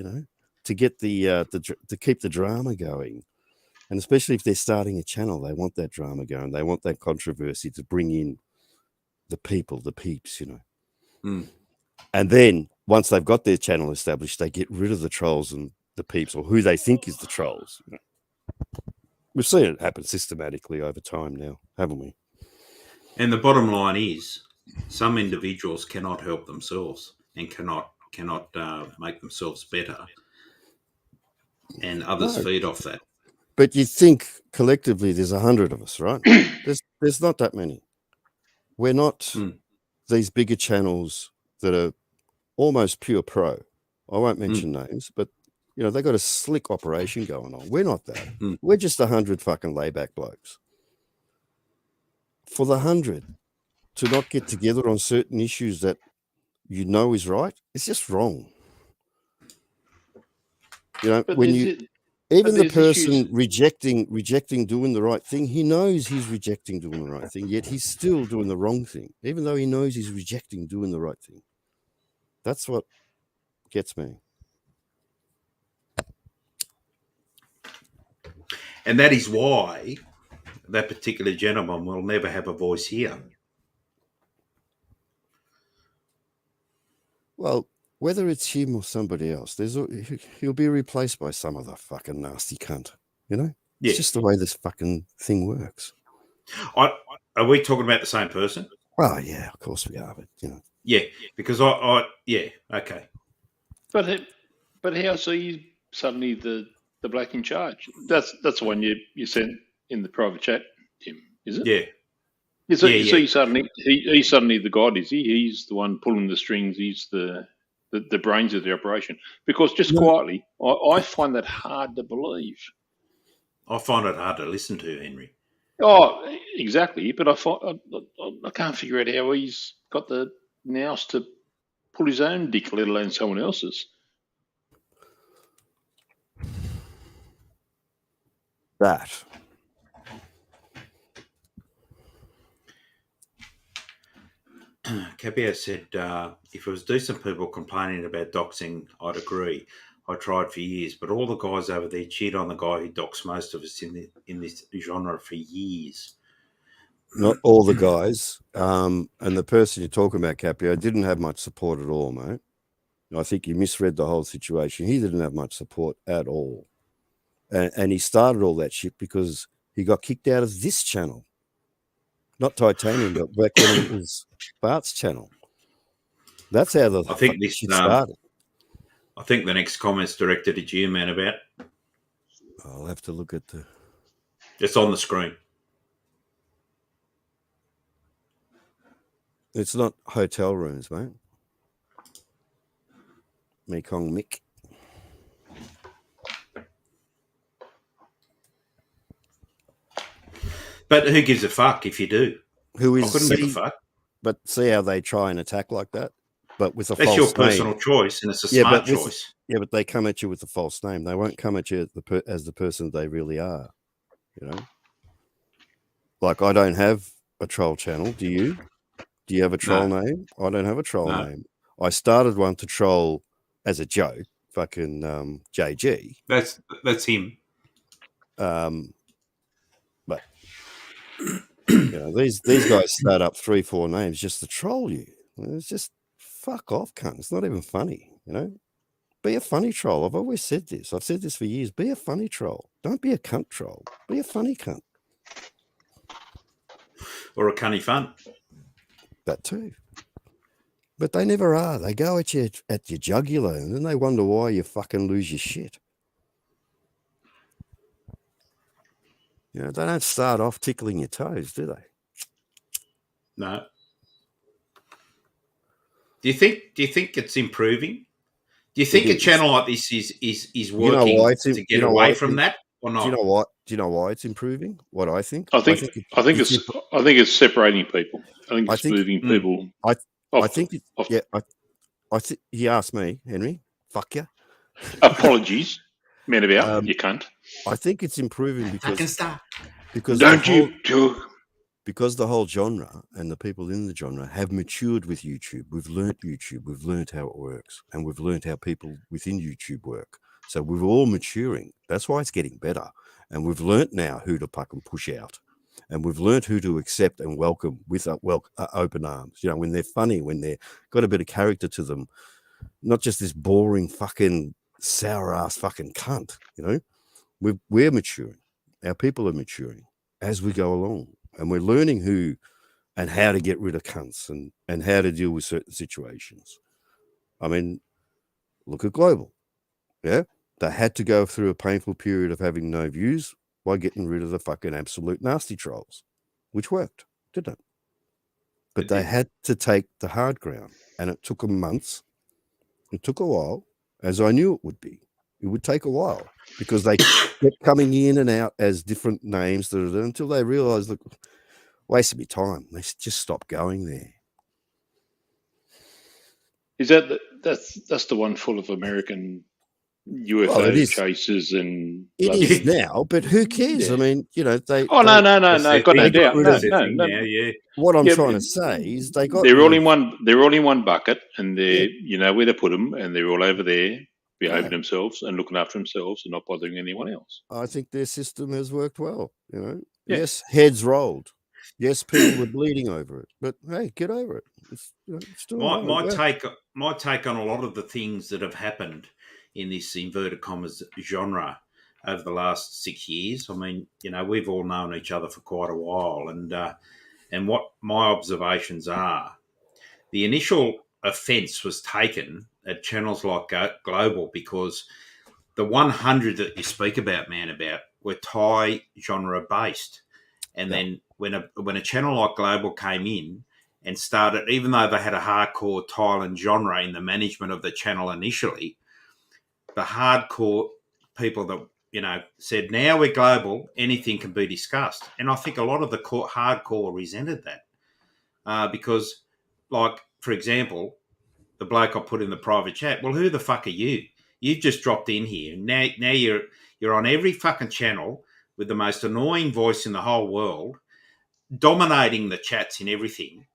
[SPEAKER 16] to get to keep the drama going. And especially if they're starting a channel, they want that drama going. They want that controversy to bring in the people, the peeps,
[SPEAKER 2] Mm.
[SPEAKER 16] And then once they've got their channel established, they get rid of the trolls and the peeps, or who they think is the trolls. We've seen it happen systematically over time now, haven't we?
[SPEAKER 2] And the bottom line is, some individuals cannot help themselves and cannot make themselves better, and others feed off that.
[SPEAKER 16] But you think collectively there's 100 of us, right? There's not that many. We're not these bigger channels that are almost pure pro. I won't mention names, but they got a slick operation going on. We're not that. We're just 100 fucking layback blokes. For the 100 to not get together on certain issues that is right, it's just wrong. Even the person rejecting doing the right thing, he knows he's rejecting doing the right thing, yet he's still doing the wrong thing, even though he knows he's rejecting doing the right thing. That's what gets me.
[SPEAKER 2] And that is why that particular gentleman will never have a voice here.
[SPEAKER 16] Well, whether it's him or somebody else, he'll be replaced by some other fucking nasty cunt. It's just the way this fucking thing works.
[SPEAKER 2] Are we talking about the same person?
[SPEAKER 16] Well, yeah, of course we are, but
[SPEAKER 2] Yeah, because okay.
[SPEAKER 15] But how so you suddenly the bloke in charge? That's the one you sent in the private chat, Tim, is it?
[SPEAKER 2] Yeah.
[SPEAKER 15] So he's suddenly the god, is he? He's the one pulling the strings. He's the brains of the operation. Because quietly, I find that hard to believe.
[SPEAKER 2] I find it hard to listen to, Henry.
[SPEAKER 15] Oh, exactly. But I can't figure out how he's got the nous to pull his own dick, let alone someone else's.
[SPEAKER 16] That.
[SPEAKER 2] Capio said, if it was decent people complaining about doxing, I'd agree. I tried for years, but all the guys over there cheered on the guy who doxed most of us in this genre for years.
[SPEAKER 16] Not all the guys. And the person you're talking about, Capio, didn't have much support at all, mate. I think you misread the whole situation. He didn't have much support at all. And he started all that shit because he got kicked out of this channel. Not Titanium, but back when it was Bart's channel. That's how the shit started.
[SPEAKER 2] I think the next comment's directed at you, man, about.
[SPEAKER 16] I'll have to look at the...
[SPEAKER 2] It's on the screen.
[SPEAKER 16] It's not hotel rooms, mate. Mekong Mick.
[SPEAKER 2] But who gives a fuck if you do?
[SPEAKER 16] Who is?
[SPEAKER 2] I couldn't give a fuck.
[SPEAKER 16] But see how they try and attack like that, but with a
[SPEAKER 2] That's
[SPEAKER 16] false
[SPEAKER 2] your
[SPEAKER 16] name.
[SPEAKER 2] personal choice, and it's a smart choice.
[SPEAKER 16] Yeah, but they come at you with a false name. They won't come at you as the person they really are. You know, like I don't have a troll channel. Do you? Do you have a troll name? I don't have a troll name. I started one to troll as a joke. Fucking JG.
[SPEAKER 2] That's him.
[SPEAKER 16] But you know, these guys start up 3-4 names just to troll you. It's just fuck off, cunt. It's not even funny, you know. Be a funny troll. I've always said this. I've said this for years. Be a funny troll. Don't be a cunt troll. Be a funny cunt.
[SPEAKER 2] Or a cunny fun.
[SPEAKER 16] That too. But they never are. They go at you at your jugular, and then they wonder why you fucking lose your shit. You know, they don't start off tickling your toes, do they?
[SPEAKER 2] No. Do you think it's improving? Do you think a channel like this is working to get away from that or not?
[SPEAKER 16] Do you know what? Do you know why it's improving? What I think?
[SPEAKER 15] I think it's separating people. I think it's moving people.
[SPEAKER 16] I think he asked me, Henry. Fuck you.
[SPEAKER 15] Apologies, man about you cunt.
[SPEAKER 16] I think it's improving because because the whole genre and the people in the genre have matured with YouTube. We've learnt YouTube. We've learnt how it works, and we've learnt how people within YouTube work. So we're all maturing. That's why it's getting better. And we've learnt now who to fucking push out, and we've learnt who to accept and welcome with open arms. You know, when they're funny, when they've got a bit of character to them, not just this boring fucking sour ass fucking cunt. You know, we're maturing. Our people are maturing as we go along, and we're learning who and how to get rid of cunts and how to deal with certain situations. I mean, look at Global. Yeah, they had to go through a painful period of having no views by getting rid of the fucking absolute nasty trolls, which worked, didn't it? But they had to take the hard ground, and it took them months. It took a while, as I knew it would be. It would take a while because they kept coming in and out as different names until they realized, look, wasted me time. They just stopped going there.
[SPEAKER 15] Is that's the one full of American UFO chasers and
[SPEAKER 16] it is now, but who cares? I mean, you know, they.
[SPEAKER 15] Oh no, got no doubt. No.
[SPEAKER 16] What I'm trying to say is
[SPEAKER 15] they're all in one bucket, and they you know where to put them, and they're all over there behaving themselves and looking after themselves and not bothering anyone else.
[SPEAKER 16] I think their system has worked well. You know, yes, heads rolled. Yes, people were bleeding over it, but hey, get over it. It's, you know, it's still
[SPEAKER 2] my take on a lot of the things that have happened in this inverted commas genre over the last 6 years. I mean, you know, we've all known each other for quite a while, and what my observations are, the initial offence was taken at channels like Global because the 100 that you speak about, were Thai genre based, and then when a channel like Global came in and started, even though they had a hardcore Thailand genre in the management of the channel initially, the hardcore people that, you know, said, now we're global, anything can be discussed. And I think a lot of the hardcore resented that because, like, for example, the bloke I put in the private chat, well, who the fuck are you? You've just dropped in here. Now you're on every fucking channel with the most annoying voice in the whole world, dominating the chats and everything.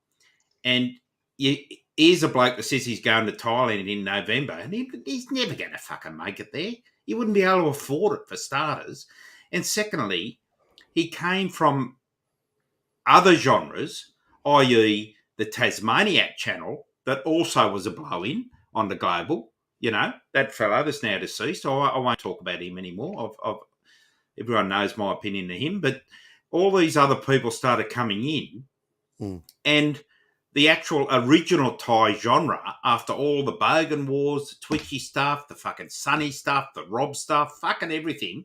[SPEAKER 2] And here's a bloke that says he's going to Thailand in November, and he's never going to fucking make it there. He wouldn't be able to afford it, for starters. And secondly, he came from other genres, i.e. the Tasmaniac channel, that also was a blow-in on the global. You know, that fellow that's now deceased. I won't talk about him anymore. Everyone knows my opinion of him. But all these other people started coming in, and the actual original Thai genre, after all the Bogan Wars, the Twitchy stuff, the fucking Sunny stuff, the Rob stuff, fucking everything,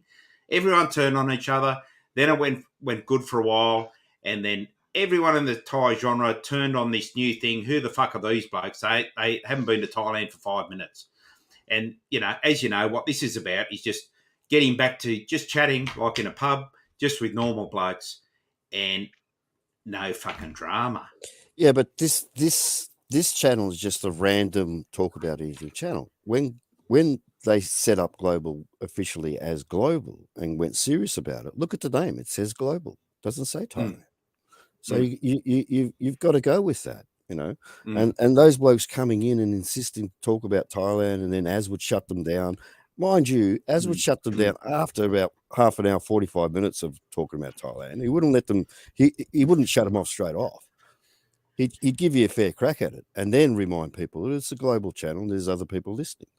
[SPEAKER 2] everyone turned on each other. Then it went good for a while, and then everyone in the Thai genre turned on this new thing. Who the fuck are these blokes? They haven't been to Thailand for 5 minutes. And, you know, as you know, what this is about is just getting back to just chatting like in a pub, just with normal blokes, and no fucking drama.
[SPEAKER 16] Yeah, but this channel is just a random talk about anything channel. When they set up Global officially as Global and went serious about it, look at the name. It says Global. It doesn't say Thailand. So you've got to go with that, you know. And those blokes coming in and insisting to talk about Thailand, and then Az would shut them down. Mind you, Az would shut them down after about half an hour, 45 minutes of talking about Thailand. He wouldn't let them. He wouldn't shut them off straight off. He'd give you a fair crack at it, and then remind people that it's a global channel and there's other people listening.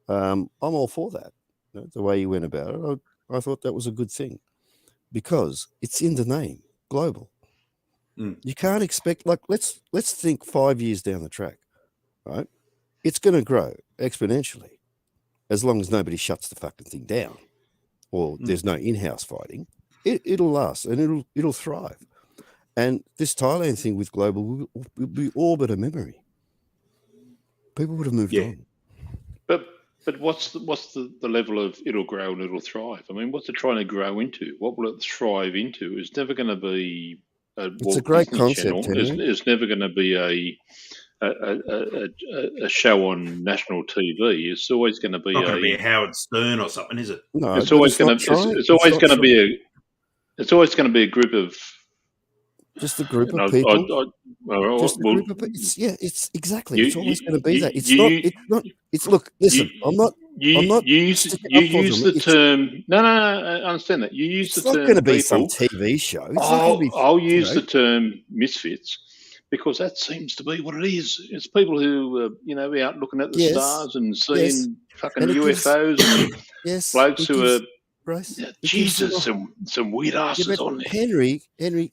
[SPEAKER 16] I'm all for that. You know, the way he went about it, I thought that was a good thing, because it's in the name, global. You can't expect, like, let's think 5 years down the track, right? It's going to grow exponentially as long as nobody shuts the fucking thing down, or there's no in-house fighting. It'll last and it'll thrive. And this Thailand thing with global will be all but a memory. People would have moved on.
[SPEAKER 15] But what's the level of it'll grow and it'll thrive? I mean, what's it trying to grow into? What will it thrive into? It's never going to be
[SPEAKER 16] it's a great concept.
[SPEAKER 15] It's never going to be a show on national TV. It's always going to be
[SPEAKER 2] not going to be a Howard Stern or something, is it?
[SPEAKER 16] No,
[SPEAKER 15] it's always going to be a group of
[SPEAKER 16] just a group of people. It's exactly. It's always going to be that. It's not. Look. Listen. I'm not.
[SPEAKER 15] You use the term. No. I understand that. You use the term.
[SPEAKER 16] It's not going to be some TV show.
[SPEAKER 15] I'll use the term misfits, because that seems to be what it is. It's people who are, out looking at the stars and seeing fucking UFOs and blokes who are. Jesus, some weird asses on there.
[SPEAKER 16] Henry,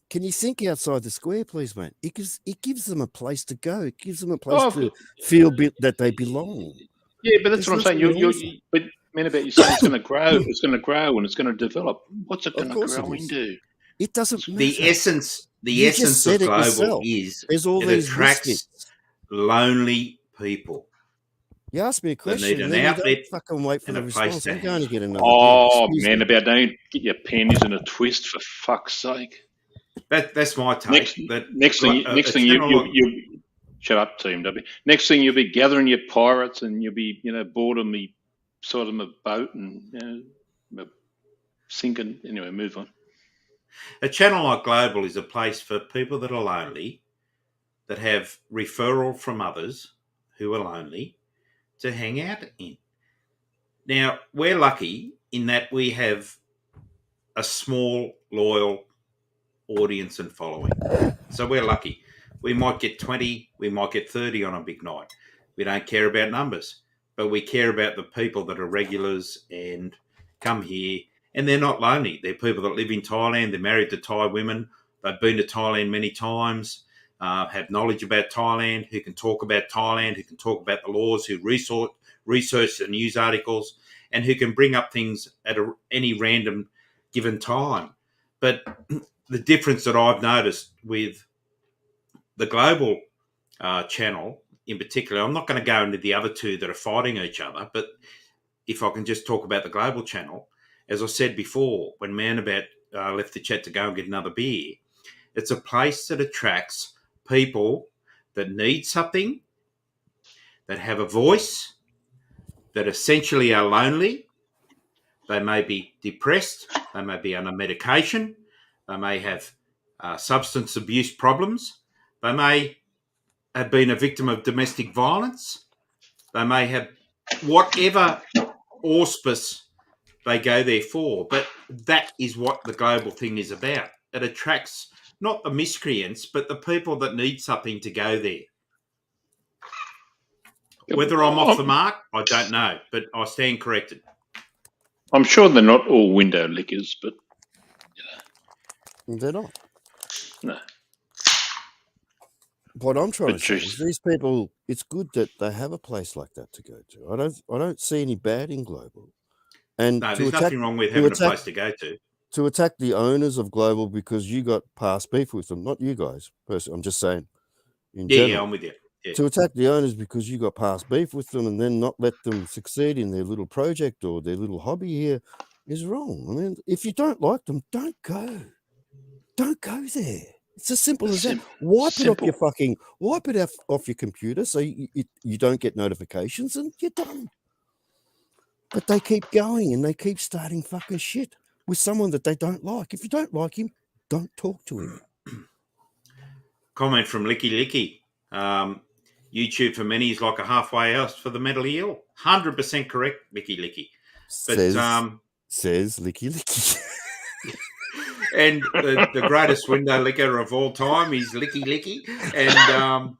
[SPEAKER 16] can you think outside the square, please, mate? It gives them a place to go. It gives them a place to feel that they belong.
[SPEAKER 15] Yeah, but that's what I'm saying. But man, about you saying it's going to grow. It's going to grow and it's going to develop. What's it going to grow into?
[SPEAKER 16] It doesn't matter.
[SPEAKER 2] The essence of global is it attracts lonely people.
[SPEAKER 16] You ask me a question,
[SPEAKER 2] and
[SPEAKER 16] then you don't fucking wait for the response. I'm going to get another.
[SPEAKER 15] Man, about don't get your panties in a twist, for fuck's sake.
[SPEAKER 2] That's my take.
[SPEAKER 15] Next thing you shut up, Team W. Next thing you'll be gathering your pirates, and you'll be bored on the side of a boat and sinking. Anyway, move on.
[SPEAKER 2] A channel like Global is a place for people that are lonely, that have referral from others who are lonely, to hang out in. Now, we're lucky in that we have a small, loyal audience and following. So we're lucky. We might get 20, we might get 30 on a big night. We don't care about numbers, but we care about the people that are regulars and come here, and they're not lonely. They're people that live in Thailand, they're married to Thai women, they've been to Thailand many times, have knowledge about Thailand, who can talk about Thailand, who can talk about the laws, who research the news articles, and who can bring up things at any random given time. But the difference that I've noticed with the Global channel in particular, I'm not going to go into the other two that are fighting each other, but if I can just talk about the Global channel, as I said before, when Manabat left the chat to go and get another beer, it's a place that attracts people that need something, that have a voice, that essentially are lonely. They may be depressed. They may be on a medication. They may have substance abuse problems. They may have been a victim of domestic violence. They may have whatever auspice they go there for. But that is what the global thing is about. It attracts not the miscreants, but the people that need something to go there. Whether I'm off the mark, I don't know, but I stand corrected.
[SPEAKER 15] I'm sure they're not all window lickers, but
[SPEAKER 16] They're not.
[SPEAKER 15] no.
[SPEAKER 16] What I'm trying
[SPEAKER 15] But
[SPEAKER 16] to say is these people, it's good that they have a place like that to go to. I don't see any bad in Global. And
[SPEAKER 2] no, there's nothing wrong with having a place to go to.
[SPEAKER 16] To attack the owners of Global because you got past beef with them, not you guys, personally, I'm just saying in general.
[SPEAKER 2] Yeah, I'm with you. Yeah.
[SPEAKER 16] To attack the owners because you got past beef with them and then not let them succeed in their little project or their little hobby here is wrong. I mean, if you don't like them, don't go. Don't go there. It's as simple as that. Wipe it off your computer so you don't get notifications and you're done. But they keep going and they keep starting fucking shit with someone that they don't like. If you don't like him, don't talk to him.
[SPEAKER 2] Comment from Licky Licky. YouTube for many is like a halfway house for the mentally ill. 100% correct, Licky Licky. But,
[SPEAKER 16] says Licky Licky.
[SPEAKER 2] And the greatest window licker of all time is Licky Licky. And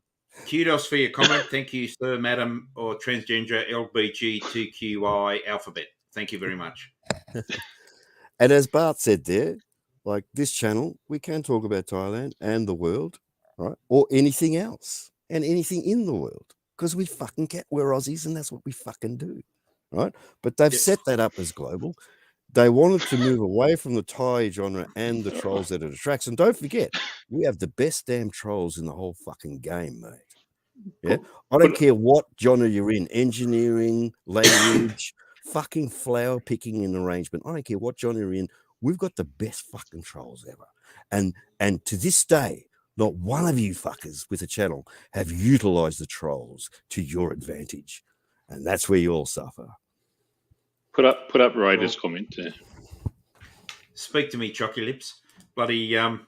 [SPEAKER 2] kudos for your comment. Thank you, sir, madam, or transgender LBG2QI alphabet. Thank you very much.
[SPEAKER 16] And as Bart said there, like this channel, we can talk about Thailand and the world, right? Or anything else and anything in the world. Because we're Aussies and that's what we fucking do, right? But they've set that up as global. They wanted to move away from the Thai genre and the trolls that it attracts. And don't forget, we have the best damn trolls in the whole fucking game, mate. Yeah, I don't care what genre you're in, engineering, language, fucking flower picking and arrangement. I don't care what genre you're in. We've got the best fucking trolls ever. And to this day, not one of you fuckers with a channel have utilized the trolls to your advantage. And that's where you all suffer.
[SPEAKER 15] Put up Raiders comment there.
[SPEAKER 2] Speak to me, Chocky Lips. Bloody and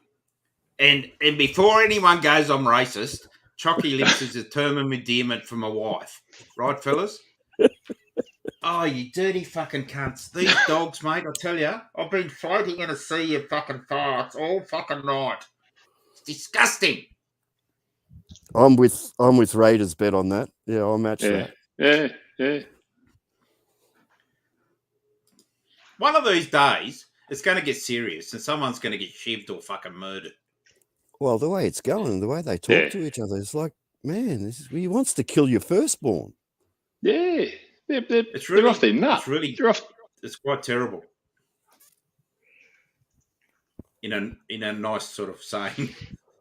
[SPEAKER 2] before anyone goes I'm racist, Chocky Lips is a term of endearment for my wife. Right, fellas? Oh, you dirty fucking cunts. These dogs, mate, I tell you, I've been floating in a sea of fucking farts all fucking night. It's disgusting.
[SPEAKER 16] I'm with Raiders bet on that. Yeah, I'll match that.
[SPEAKER 15] Yeah.
[SPEAKER 2] One of these days, it's going to get serious and someone's going to get shivved or fucking murdered.
[SPEAKER 16] Well, the way it's going, the way they talk to each other, it's like, man, he wants to kill your firstborn.
[SPEAKER 15] Yeah. They're off their nut.
[SPEAKER 2] It's quite terrible. In a nice sort of saying.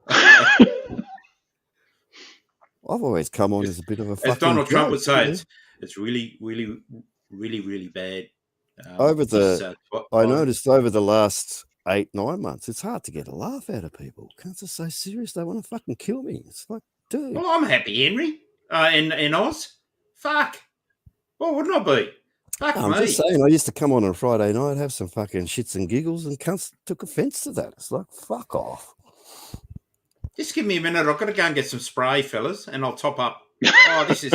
[SPEAKER 16] I've always come on as a bit of a fucking
[SPEAKER 2] as Donald Trump
[SPEAKER 16] joke,
[SPEAKER 2] would say, it's really, really, really, really bad.
[SPEAKER 16] I noticed over the last 8-9 months, it's hard to get a laugh out of people. Cunts are so serious, they want to fucking kill me. It's like, dude.
[SPEAKER 2] Well, I'm happy, Henry. In Oz. Fuck. What wouldn't I be? Fuck
[SPEAKER 16] I'm
[SPEAKER 2] me.
[SPEAKER 16] just saying, I used to come on a Friday night, have some fucking shits and giggles, and cunts took offense to that. It's like, fuck off.
[SPEAKER 2] Just give me a minute. I've got to go and get some spray, fellas, and I'll top up. Oh, this.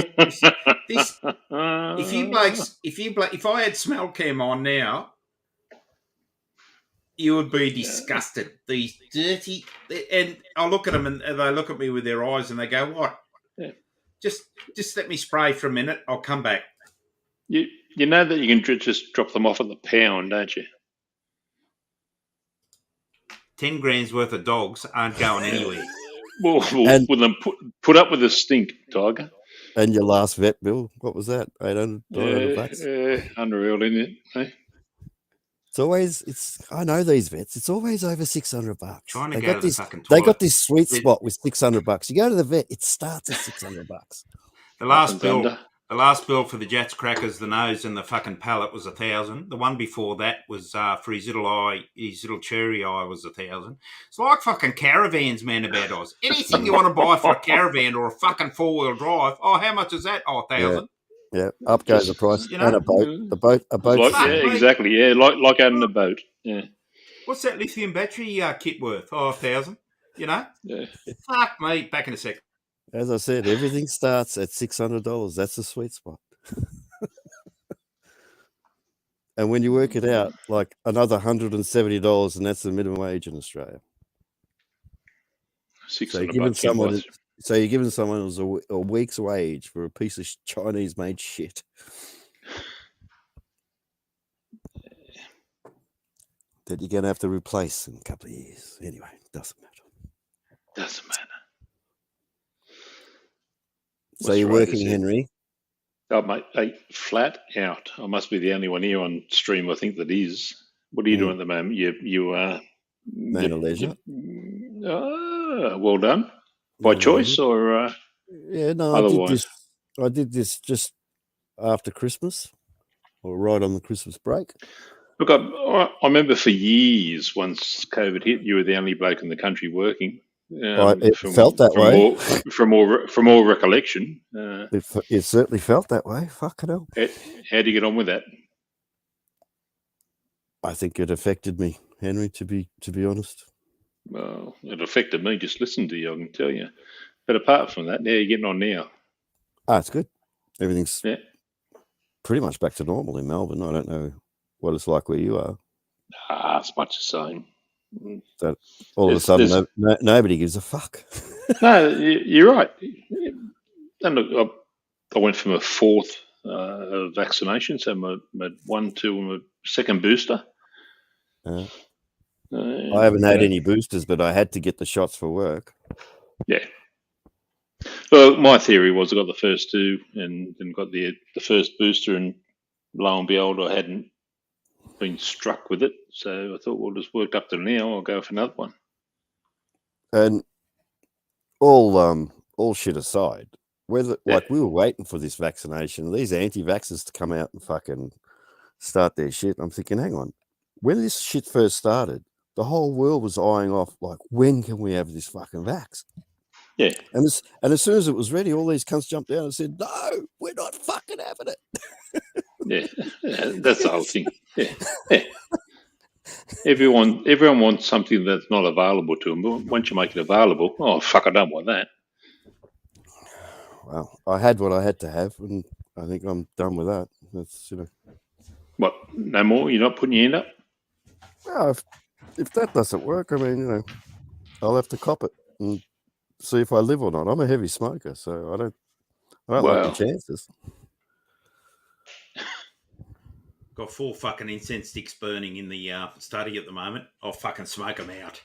[SPEAKER 2] If I had smell cam on now, you would be disgusted. These dirty, and I look at them and they look at me with their eyes and they go, "What?
[SPEAKER 15] Yeah.
[SPEAKER 2] Just let me spray for a minute. I'll come back."
[SPEAKER 15] You know that you can just drop them off at the pound, don't you?
[SPEAKER 2] 10 grand's worth of dogs aren't going anywhere.
[SPEAKER 15] Well, with them put up with the stink, Tiger.
[SPEAKER 16] And your last vet bill, what was that? $800 bucks?
[SPEAKER 15] Unreal, isn't it? Hey?
[SPEAKER 16] I know these vets. It's always over $600 bucks.
[SPEAKER 2] Trying to go to the fucking toilet.
[SPEAKER 16] They got this sweet spot with $600 bucks. You go to the vet, it starts at $600 bucks.
[SPEAKER 2] The last bill The last bill for the Jats crackers, the nose and the fucking palate was 1,000. The one before that was for his little cherry eye was 1,000. It's like fucking caravans, man, about Oz. Anything you want to buy for a caravan or a fucking 4-wheel drive, oh, how much is that? Oh, 1,000.
[SPEAKER 16] Yeah, up goes the price.
[SPEAKER 2] You
[SPEAKER 16] And
[SPEAKER 2] know?
[SPEAKER 16] a boat.
[SPEAKER 15] Like, yeah, exactly. Yeah, like owning a boat. Yeah.
[SPEAKER 2] What's that lithium battery kit worth? Oh, 1,000. You know?
[SPEAKER 15] Yeah.
[SPEAKER 2] Fuck me. Back in a sec.
[SPEAKER 16] As I said, everything starts at $600. That's the sweet spot. And when you work it out, like another $170, and that's the minimum wage in Australia. So you're giving someone who's a week's wage for a piece of Chinese-made shit. That you're going to have to replace in a couple of years. Anyway, doesn't matter.
[SPEAKER 15] Doesn't matter.
[SPEAKER 16] So you're working, Henry?
[SPEAKER 15] Oh, mate, flat out. I must be the only one here on stream, I think, that is. What are you doing at the moment? You
[SPEAKER 16] Man of leisure.
[SPEAKER 15] Well done. By choice or
[SPEAKER 16] yeah, no,
[SPEAKER 15] otherwise?
[SPEAKER 16] I did this just after Christmas, or right on the Christmas break.
[SPEAKER 15] Look, I remember for years, once COVID hit, you were the only bloke in the country working.
[SPEAKER 16] It felt that way.
[SPEAKER 15] From all recollection.
[SPEAKER 16] It certainly felt that way. Fucking hell.
[SPEAKER 15] How do you get on with that?
[SPEAKER 16] I think it affected me, Henry, to be honest.
[SPEAKER 15] Well, it affected me just listening to you, I can tell you. But apart from that, how are you getting on now?
[SPEAKER 16] It's good. Everything's pretty much back to normal in Melbourne. I don't know what it's like where you are.
[SPEAKER 15] It's much the same.
[SPEAKER 16] That all of a sudden nobody gives a fuck.
[SPEAKER 15] No, you're right. And look, I went for my fourth vaccination, so my 1, 2, and my second booster.
[SPEAKER 16] I haven't had any boosters, but I had to get the shots for work.
[SPEAKER 15] Yeah. Well, my theory was I got the first two and got the first booster, and lo and behold, I hadn't been struck with it. So I thought, well, it's worked up to now. I'll go for another one.
[SPEAKER 16] And all shit aside, like we were waiting for this vaccination, these anti-vaxxers to come out and fucking start their shit. I'm thinking, hang on, when this shit first started, the whole world was eyeing off like, when can we have this fucking vax?
[SPEAKER 15] Yeah.
[SPEAKER 16] And as soon as it was ready, all these cunts jumped down and said, no, we're not fucking having it.
[SPEAKER 15] Yeah, that's the whole thing. Yeah. Everyone wants something that's not available to them, but once you make it available, oh fuck, I don't want that.
[SPEAKER 16] Well, I had what I had to have, and I think I'm done with that. That's
[SPEAKER 15] What? No more? You're not putting your hand up?
[SPEAKER 16] Well, if that doesn't work, I mean, I'll have to cop it and see if I live or not. I'm a heavy smoker, so I don't like the chances.
[SPEAKER 2] Got 4 fucking incense sticks burning in the study at the moment. I'll fucking smoke them out.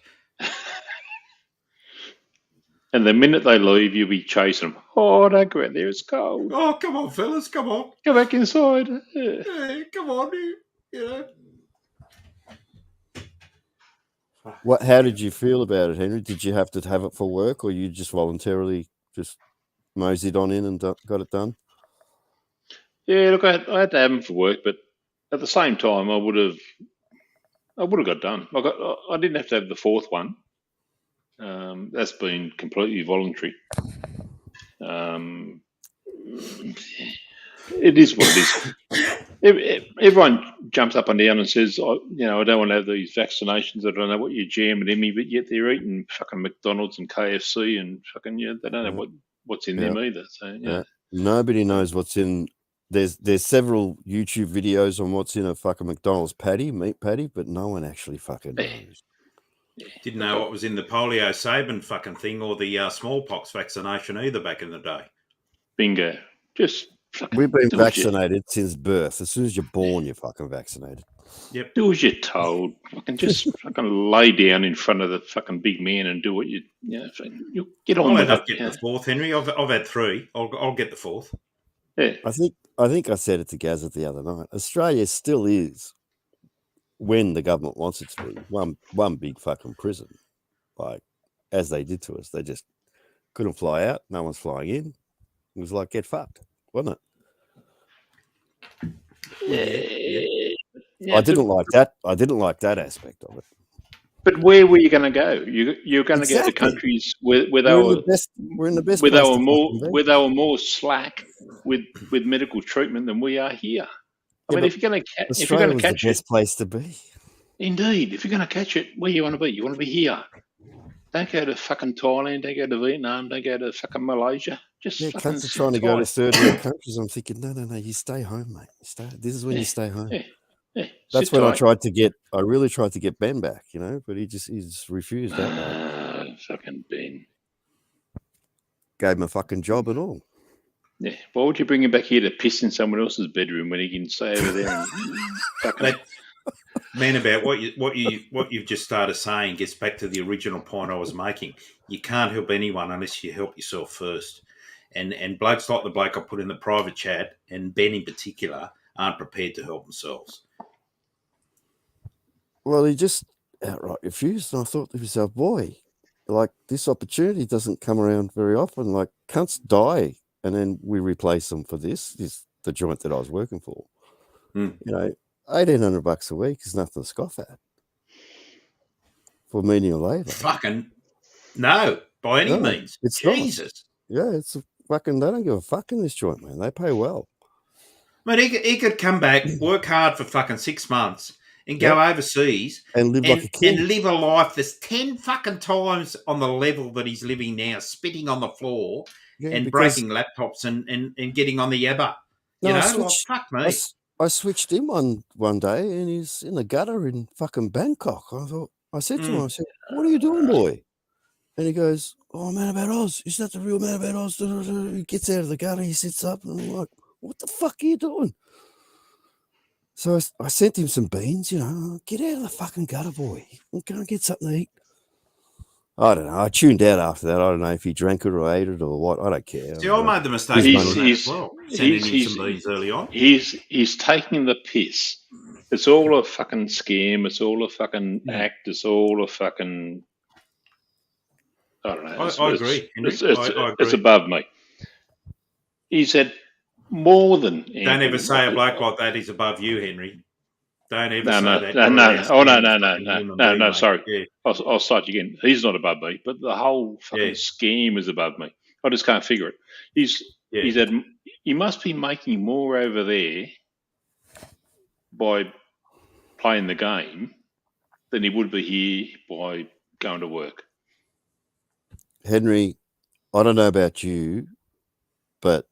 [SPEAKER 15] And the minute they leave, you'll be chasing them. Oh, don't go out there, it's cold.
[SPEAKER 2] Oh, come on, fellas, come on.
[SPEAKER 15] Go back inside.
[SPEAKER 2] Yeah, come on, you know.
[SPEAKER 16] How did you feel about it, Henry? Did you have to have it for work, or you just voluntarily just moseyed on in and got it done?
[SPEAKER 15] Yeah, look, I had to have them for work, but at the same time, I would have got done. I didn't have to have the fourth one. That's been completely voluntary. It is what it is. Everyone jumps up and down and says, I don't want to have these vaccinations. I don't know what you're jamming in me, but yet they're eating fucking McDonald's and KFC and fucking, they don't know what's in them either. So, yeah.
[SPEAKER 16] Nobody knows what's in. There's several YouTube videos on what's in a fucking McDonald's meat patty, but no one actually fucking knows.
[SPEAKER 2] Didn't know what was in the polio Sabin fucking thing or the smallpox vaccination either back in the day.
[SPEAKER 15] Bingo. Just fucking
[SPEAKER 16] we've been vaccinated since birth. As soon as you're born, you're fucking vaccinated.
[SPEAKER 2] Yep.
[SPEAKER 15] Do as you're told. Fucking just fucking lay down in front of the fucking big man and do what you get on with it.
[SPEAKER 2] I'll get the fourth, Henry. I've had 3. I'll get the fourth.
[SPEAKER 15] Yeah.
[SPEAKER 16] I think I said it to Gazza the other night. Australia still is, when the government wants it to be, one big fucking prison. Like, as they did to us. They just couldn't fly out. No one's flying in. It was like, get fucked, wasn't it? I didn't like that. I didn't like that aspect of it.
[SPEAKER 15] But where were you going to go? You're going to go to
[SPEAKER 16] Exactly.
[SPEAKER 15] countries where
[SPEAKER 16] We're
[SPEAKER 15] they
[SPEAKER 16] in
[SPEAKER 15] were
[SPEAKER 16] the best. We're in the best
[SPEAKER 15] where they
[SPEAKER 16] place
[SPEAKER 15] were
[SPEAKER 16] to
[SPEAKER 15] more
[SPEAKER 16] fucking be.
[SPEAKER 15] where they were more slack with medical treatment than we are here. I
[SPEAKER 16] Yeah,
[SPEAKER 15] mean,
[SPEAKER 16] but
[SPEAKER 15] if you're going
[SPEAKER 16] Australia
[SPEAKER 15] to
[SPEAKER 16] was the
[SPEAKER 15] catch it,
[SPEAKER 16] best place to be.
[SPEAKER 15] indeed, if you're going to catch it, where you want to be? You want to be here. Don't go to fucking Thailand. Don't go to Vietnam. Don't go to fucking Malaysia. Just
[SPEAKER 16] Yeah,
[SPEAKER 15] fucking
[SPEAKER 16] cunts are
[SPEAKER 15] sit
[SPEAKER 16] trying to go to
[SPEAKER 15] tight.
[SPEAKER 16] third world countries. I'm thinking, no, you stay home, mate. This is when you stay home.
[SPEAKER 15] Yeah,
[SPEAKER 16] That's
[SPEAKER 15] sit
[SPEAKER 16] when
[SPEAKER 15] tight.
[SPEAKER 16] I really tried to get Ben back, but he just refused outright.
[SPEAKER 15] Fucking Ben.
[SPEAKER 16] Gave him a fucking job and all.
[SPEAKER 15] Yeah. Why would you bring him back here to piss in someone else's bedroom when he can stay over there and fucking...
[SPEAKER 2] Man, about what you've just started saying gets back to the original point I was making. You can't help anyone unless you help yourself first. And blokes like the bloke I put in the private chat, and Ben in particular, aren't prepared to help themselves.
[SPEAKER 16] Well, he just outright refused, and I thought to myself, boy, like this opportunity doesn't come around very often. Like cunts die, and then we replace them for this the joint that I was working for. $1,800 a week is nothing to scoff at for menial labour.
[SPEAKER 2] Fucking no, by any means.
[SPEAKER 16] It's
[SPEAKER 2] Jesus.
[SPEAKER 16] Not. Yeah, it's fucking. They don't give a fuck in this joint, man. They pay well.
[SPEAKER 2] Mate, he could come back, work hard for fucking 6 months, and go overseas
[SPEAKER 16] and live like a king,
[SPEAKER 2] and live a life that's 10 fucking times on the level that he's living now, spitting on the floor and breaking laptops and getting on the yabba. Fuck me.
[SPEAKER 16] I switched him one day, and he's in the gutter in fucking Bangkok. I said to him, I said, "What are you doing, boy?" And he goes, "Oh, Man About Oz. Is that the real Man About Oz?" He gets out of the gutter, he sits up, and I'm like, "What the fuck are you doing?" So I sent him some beans, get out of the fucking gutter, boy. Go and get something to eat. I don't know. I tuned out after that. I don't know if he drank it or ate it or what. I don't care.
[SPEAKER 2] See, I made the mistake as well. Sending him some beans early on.
[SPEAKER 15] He's taking the piss. It's all a fucking scam. It's all a fucking act. It's all a fucking... I don't know.
[SPEAKER 2] I agree, Henry.
[SPEAKER 15] It's above me. He's had more than...
[SPEAKER 2] Don't ever say a bloke like that is above you, Henry. Don't ever say that.
[SPEAKER 15] No. Oh, no. Sorry. Yeah. I'll start again. He's not above me, but the whole fucking scheme is above me. I just can't figure it. He must be making more over there by playing the game than he would be here by going to work.
[SPEAKER 16] Henry, I don't know about you, but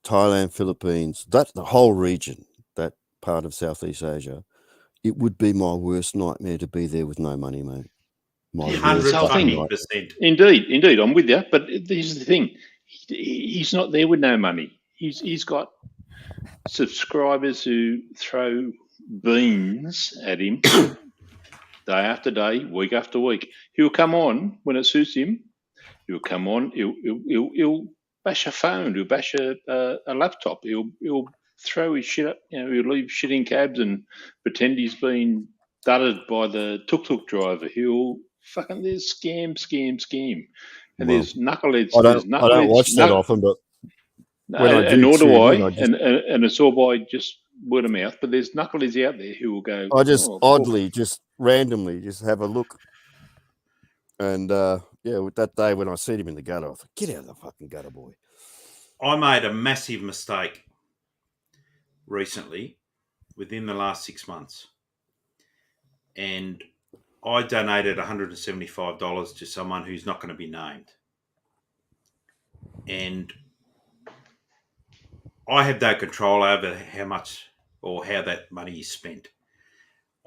[SPEAKER 16] Thailand, Philippines, the whole region, that part of Southeast Asia, it would be my worst nightmare to be there with no money, mate.
[SPEAKER 2] 100%.
[SPEAKER 15] Indeed, I'm with you. But here's the thing: he's not there with no money. He's got subscribers who throw beans at him day after day, week after week. He'll come on when it suits him. He'll come on. He'll bash a phone. He'll bash a laptop. He'll throw his shit up. He'll leave shit in cabs and pretend he's been dudded by the tuk-tuk driver. He'll fucking... There's scam. And there's knuckleheads.
[SPEAKER 16] I don't watch that often, but
[SPEAKER 15] nor do I. And it's all by just word of mouth. But there's knuckleheads out there who will go...
[SPEAKER 16] I just just randomly just have a look. And with that day when I seen him in the gutter, I thought, get out of the fucking gutter, boy.
[SPEAKER 2] I made a massive mistake recently within the last 6 months. And I donated $175 to someone who's not going to be named. And I have no control over how much or how that money is spent.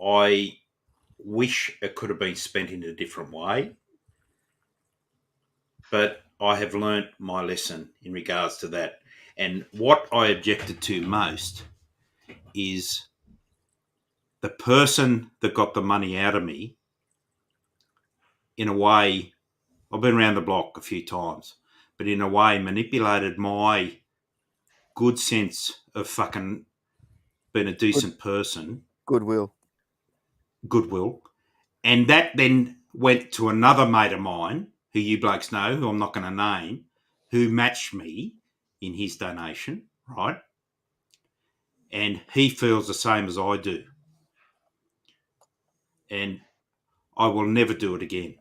[SPEAKER 2] I wish it could have been spent in a different way. But I have learnt my lesson in regards to that. And what I objected to most is the person that got the money out of me, in a way, I've been around the block a few times, but in a way manipulated my good sense of fucking being a decent person.
[SPEAKER 16] Goodwill.
[SPEAKER 2] And that then went to another mate of mine, who you blokes know, who I'm not going to name, who matched me in his donation, right? and he feels the same as I do. And I will never do it again.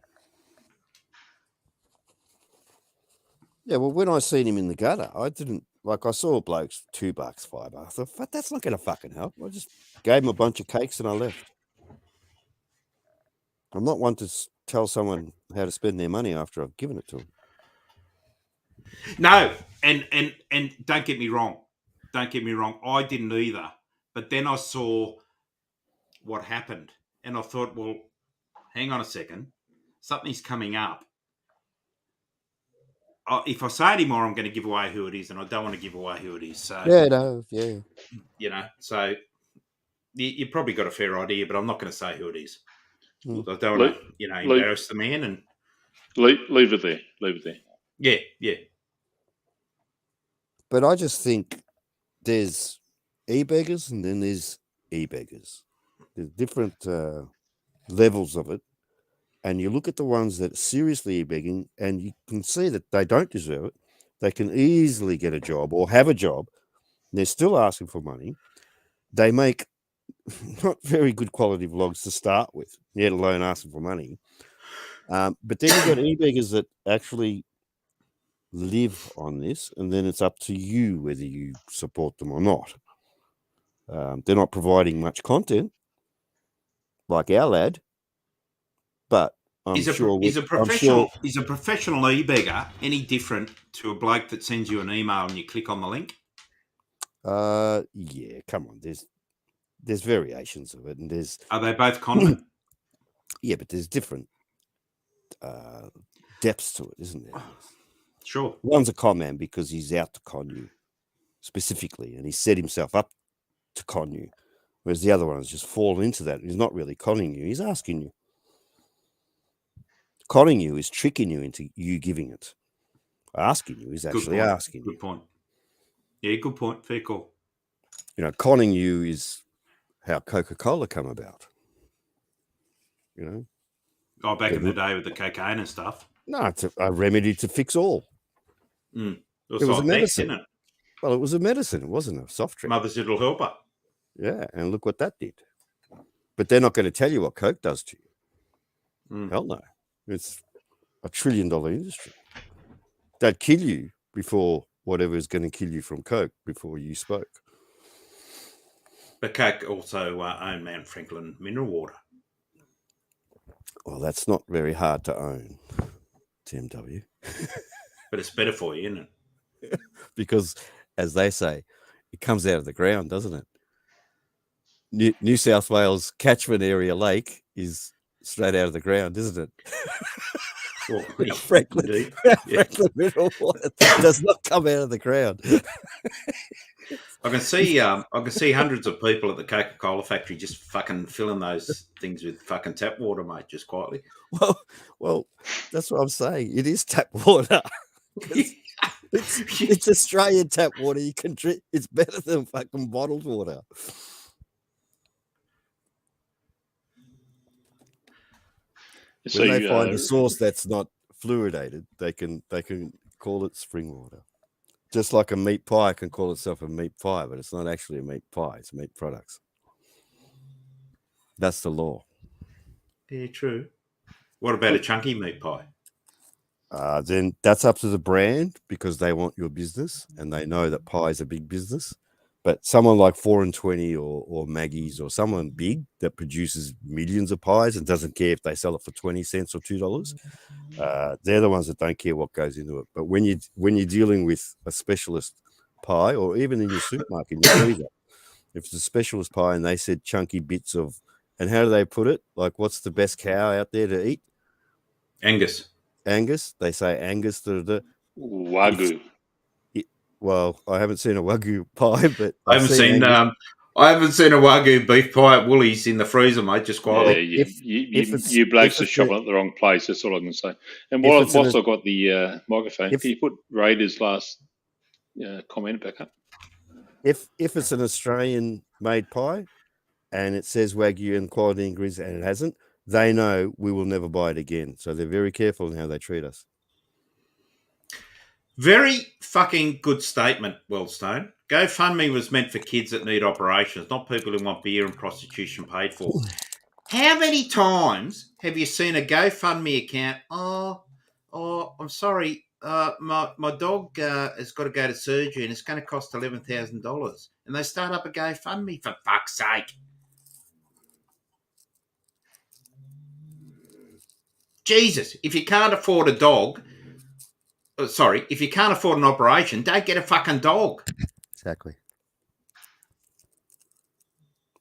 [SPEAKER 16] Yeah, well, when I seen him in the gutter, I didn't like. I saw blokes $2, $5. I thought, "Fuck, that's not going to fucking help." I just gave him a bunch of cakes and I left. I'm not one to tell someone how to spend their money after I've given it to them.
[SPEAKER 2] No, and don't get me wrong. Don't get me wrong. I didn't either. But then I saw what happened, and I thought, well, hang on a second, something's coming up. If I say anymore, I'm going to give away who it is, and I don't want to give away who it is. So you know, so you probably got a fair idea, but I'm not going to say who it is. I don't want to, embarrass the man and
[SPEAKER 15] leave it there. Leave it there.
[SPEAKER 2] Yeah.
[SPEAKER 16] But I just think there's e-beggars and then there's e-beggars. There's different levels of it. And you look at the ones that are seriously e-begging and you can see that they don't deserve it. They can easily get a job or have a job. They're still asking for money. They make not very good quality vlogs to start with, let alone asking for money. But then you've got e-beggars that actually live on this, and then it's up to you whether you support them or not. They're not providing much content like our lad, but
[SPEAKER 2] is a professional e-beggar any different to a bloke that sends you an email and you click on the link?
[SPEAKER 16] Yeah, come on. There's variations of it, and
[SPEAKER 2] are they both conmen?
[SPEAKER 16] Yeah, but there's different depths to it, isn't there?
[SPEAKER 2] Sure.
[SPEAKER 16] One's a con man because he's out to con you specifically, and he set himself up to con you, whereas the other one's just fallen into that. He's not really conning you; he's asking you. Conning you is tricking you into you giving it. Asking you is actually asking you.
[SPEAKER 2] Good point. Yeah, good point. Fair call.
[SPEAKER 16] Conning you is how Coca-Cola come about.
[SPEAKER 2] Back in the day with the cocaine and stuff.
[SPEAKER 16] No, it's a remedy to fix all.
[SPEAKER 2] It
[SPEAKER 16] was a medicine. Isn't it? Well, it was a medicine. It wasn't a soft drink.
[SPEAKER 2] Mother's little helper.
[SPEAKER 16] Yeah, and look what that did. But they're not going to tell you what Coke does to you. Hell no. It's $1 trillion industry. They'd kill you before whatever is going to kill you from Coke before you spoke.
[SPEAKER 2] But Coke also owned Mount Franklin mineral water.
[SPEAKER 16] Well, that's not very hard to own, TMW.
[SPEAKER 2] But it's better for you, isn't it?
[SPEAKER 16] Because, as they say, it comes out of the ground, doesn't it? New South Wales catchment area lake is straight out of the ground, isn't it?
[SPEAKER 2] Well,
[SPEAKER 16] Franklin mineral water does not come out of the ground.
[SPEAKER 2] I can see hundreds of people at the Coca-Cola factory just fucking filling those things with fucking tap water, mate, just quietly.
[SPEAKER 16] Well, that's what I'm saying. It is tap water. It's Australian tap water. You can drink. It's better than fucking bottled water.
[SPEAKER 15] So
[SPEAKER 16] when they find a source that's not fluoridated, they can call it spring water. Just like a meat pie can call itself a meat pie, but it's not actually a meat pie. It's meat products. That's the law.
[SPEAKER 2] Yeah, true. What about a chunky meat pie?
[SPEAKER 16] Then that's up to the brand because they want your business and they know that pie is a big business. But someone like 4 and 20 or Maggie's or someone big that produces millions of pies and doesn't care if they sell it for 20 cents or $2, they're the ones that don't care what goes into it. But when you're dealing with a specialist pie or even in your supermarket, in your freezer, if it's a specialist pie and they said chunky bits of, and how do they put it? Like, what's the best cow out there to eat?
[SPEAKER 2] Angus.
[SPEAKER 16] They say Angus.
[SPEAKER 15] Wagyu.
[SPEAKER 16] Well, I haven't seen a Wagyu pie, but
[SPEAKER 2] I haven't seen a Wagyu beef pie at Woolies in the freezer, mate. Just quietly.
[SPEAKER 15] Yeah, you blokes are shopping at the wrong place. That's all I can say. And whilst I've got the microphone, can you put Raiders' last comment back up?
[SPEAKER 16] If it's an Australian-made pie and it says Wagyu and quality ingredients and it hasn't, they know we will never buy it again. So they're very careful in how they treat us.
[SPEAKER 2] Very fucking good statement, Wellstone. GoFundMe was meant for kids that need operations, not people who want beer and prostitution paid for. How many times have you seen a GoFundMe account? Oh, I'm sorry, my dog has got to go to surgery and it's going to cost $11,000. And they start up a GoFundMe, for fuck's sake. Jesus, if you can't afford a dog, if you can't afford an operation, don't get a fucking dog.
[SPEAKER 16] Exactly.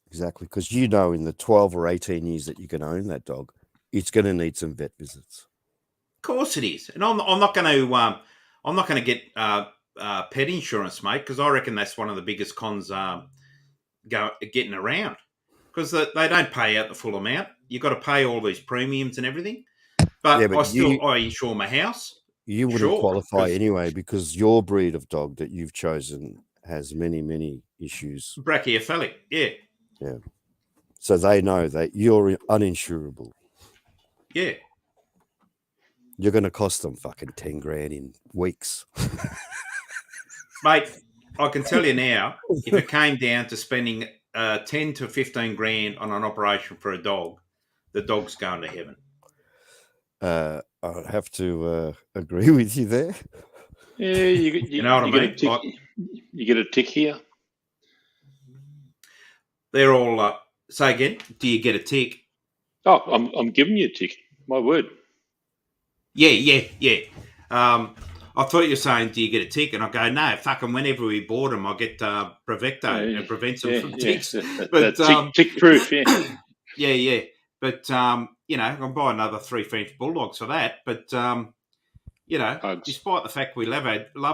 [SPEAKER 16] Exactly, because you know in the 12 or 18 years that you can own that dog, it's going to need some vet visits.
[SPEAKER 2] Of course it is, and I'm not going to get pet insurance, mate, because I reckon that's one of the biggest cons getting around, because they don't pay out the full amount. You've got to pay all these premiums and everything. But I insure my house.
[SPEAKER 16] You wouldn't qualify anyway because your breed of dog that you've chosen has many, many issues.
[SPEAKER 2] Brachycephalic, yeah.
[SPEAKER 16] Yeah. So they know that you're uninsurable.
[SPEAKER 2] Yeah.
[SPEAKER 16] You're going to cost them fucking 10 grand in weeks.
[SPEAKER 2] Mate, I can tell you now, if it came down to spending 10 to 15 grand on an operation for a dog, the dog's going to heaven.
[SPEAKER 16] I have to agree with you there.
[SPEAKER 15] Yeah, you know what I mean? You get a tick here.
[SPEAKER 2] They're all, say again, do you get a tick?
[SPEAKER 15] Oh, I'm giving you a tick. My word.
[SPEAKER 2] Yeah. I thought you were saying, do you get a tick? And I go, no, fucking whenever we board them, I get Prevecto. It prevents them from ticks. But
[SPEAKER 15] tick-proof, yeah.
[SPEAKER 2] Yeah. But, I'll buy another 3 French Bulldogs for that. But, despite the fact we love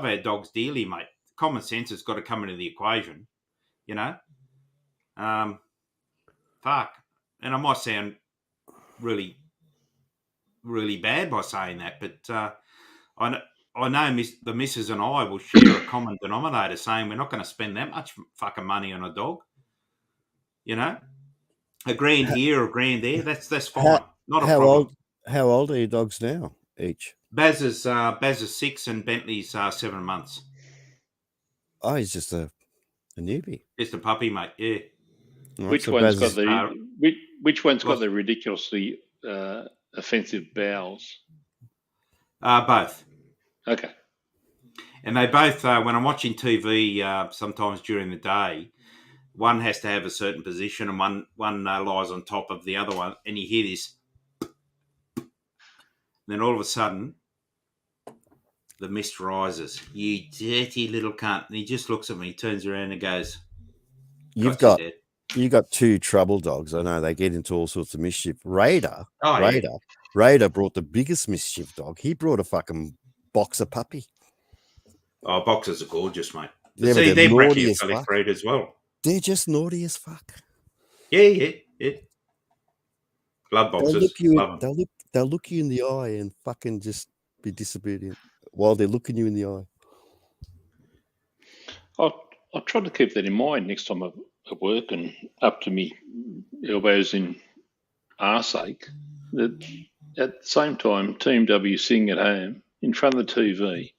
[SPEAKER 2] our dogs dearly, mate, common sense has got to come into the equation, Fuck. And I might sound really, really bad by saying that, but I know the missus and I will share a common denominator saying we're not going to spend that much fucking money on a dog. A grand here or a grand there, that's fine. Not a problem.
[SPEAKER 16] How old are your dogs now each?
[SPEAKER 2] Baz is 6 and Bentley's 7 months.
[SPEAKER 16] Oh, he's just a newbie.
[SPEAKER 2] Just a puppy, mate. Yeah.
[SPEAKER 16] Right,
[SPEAKER 15] which one's got the ridiculously offensive bowels?
[SPEAKER 2] Both.
[SPEAKER 15] Okay.
[SPEAKER 2] And they both, when I'm watching TV, sometimes during the day, one has to have a certain position and one lies on top of the other one, and you hear this. Then all of a sudden, the mist rises. You dirty little cunt. And he just looks at me, turns around and goes,
[SPEAKER 16] You've got 2 trouble dogs. I know they get into all sorts of mischief. Raider brought the biggest mischief dog. He brought a fucking boxer puppy.
[SPEAKER 2] Oh, boxers are gorgeous, mate.
[SPEAKER 16] Yeah,
[SPEAKER 2] see,
[SPEAKER 16] they're naughty as
[SPEAKER 2] fuck. Breed as well.
[SPEAKER 16] They're just naughty as fuck.
[SPEAKER 2] Yeah. Love boxers.
[SPEAKER 16] They'll look you in the eye and fucking just be disobedient while they're looking you in the eye.
[SPEAKER 15] I'll try to keep that in mind next time I'm at work and up to me elbows in arseache. That at the same time, Team W sitting at home in front of the TV,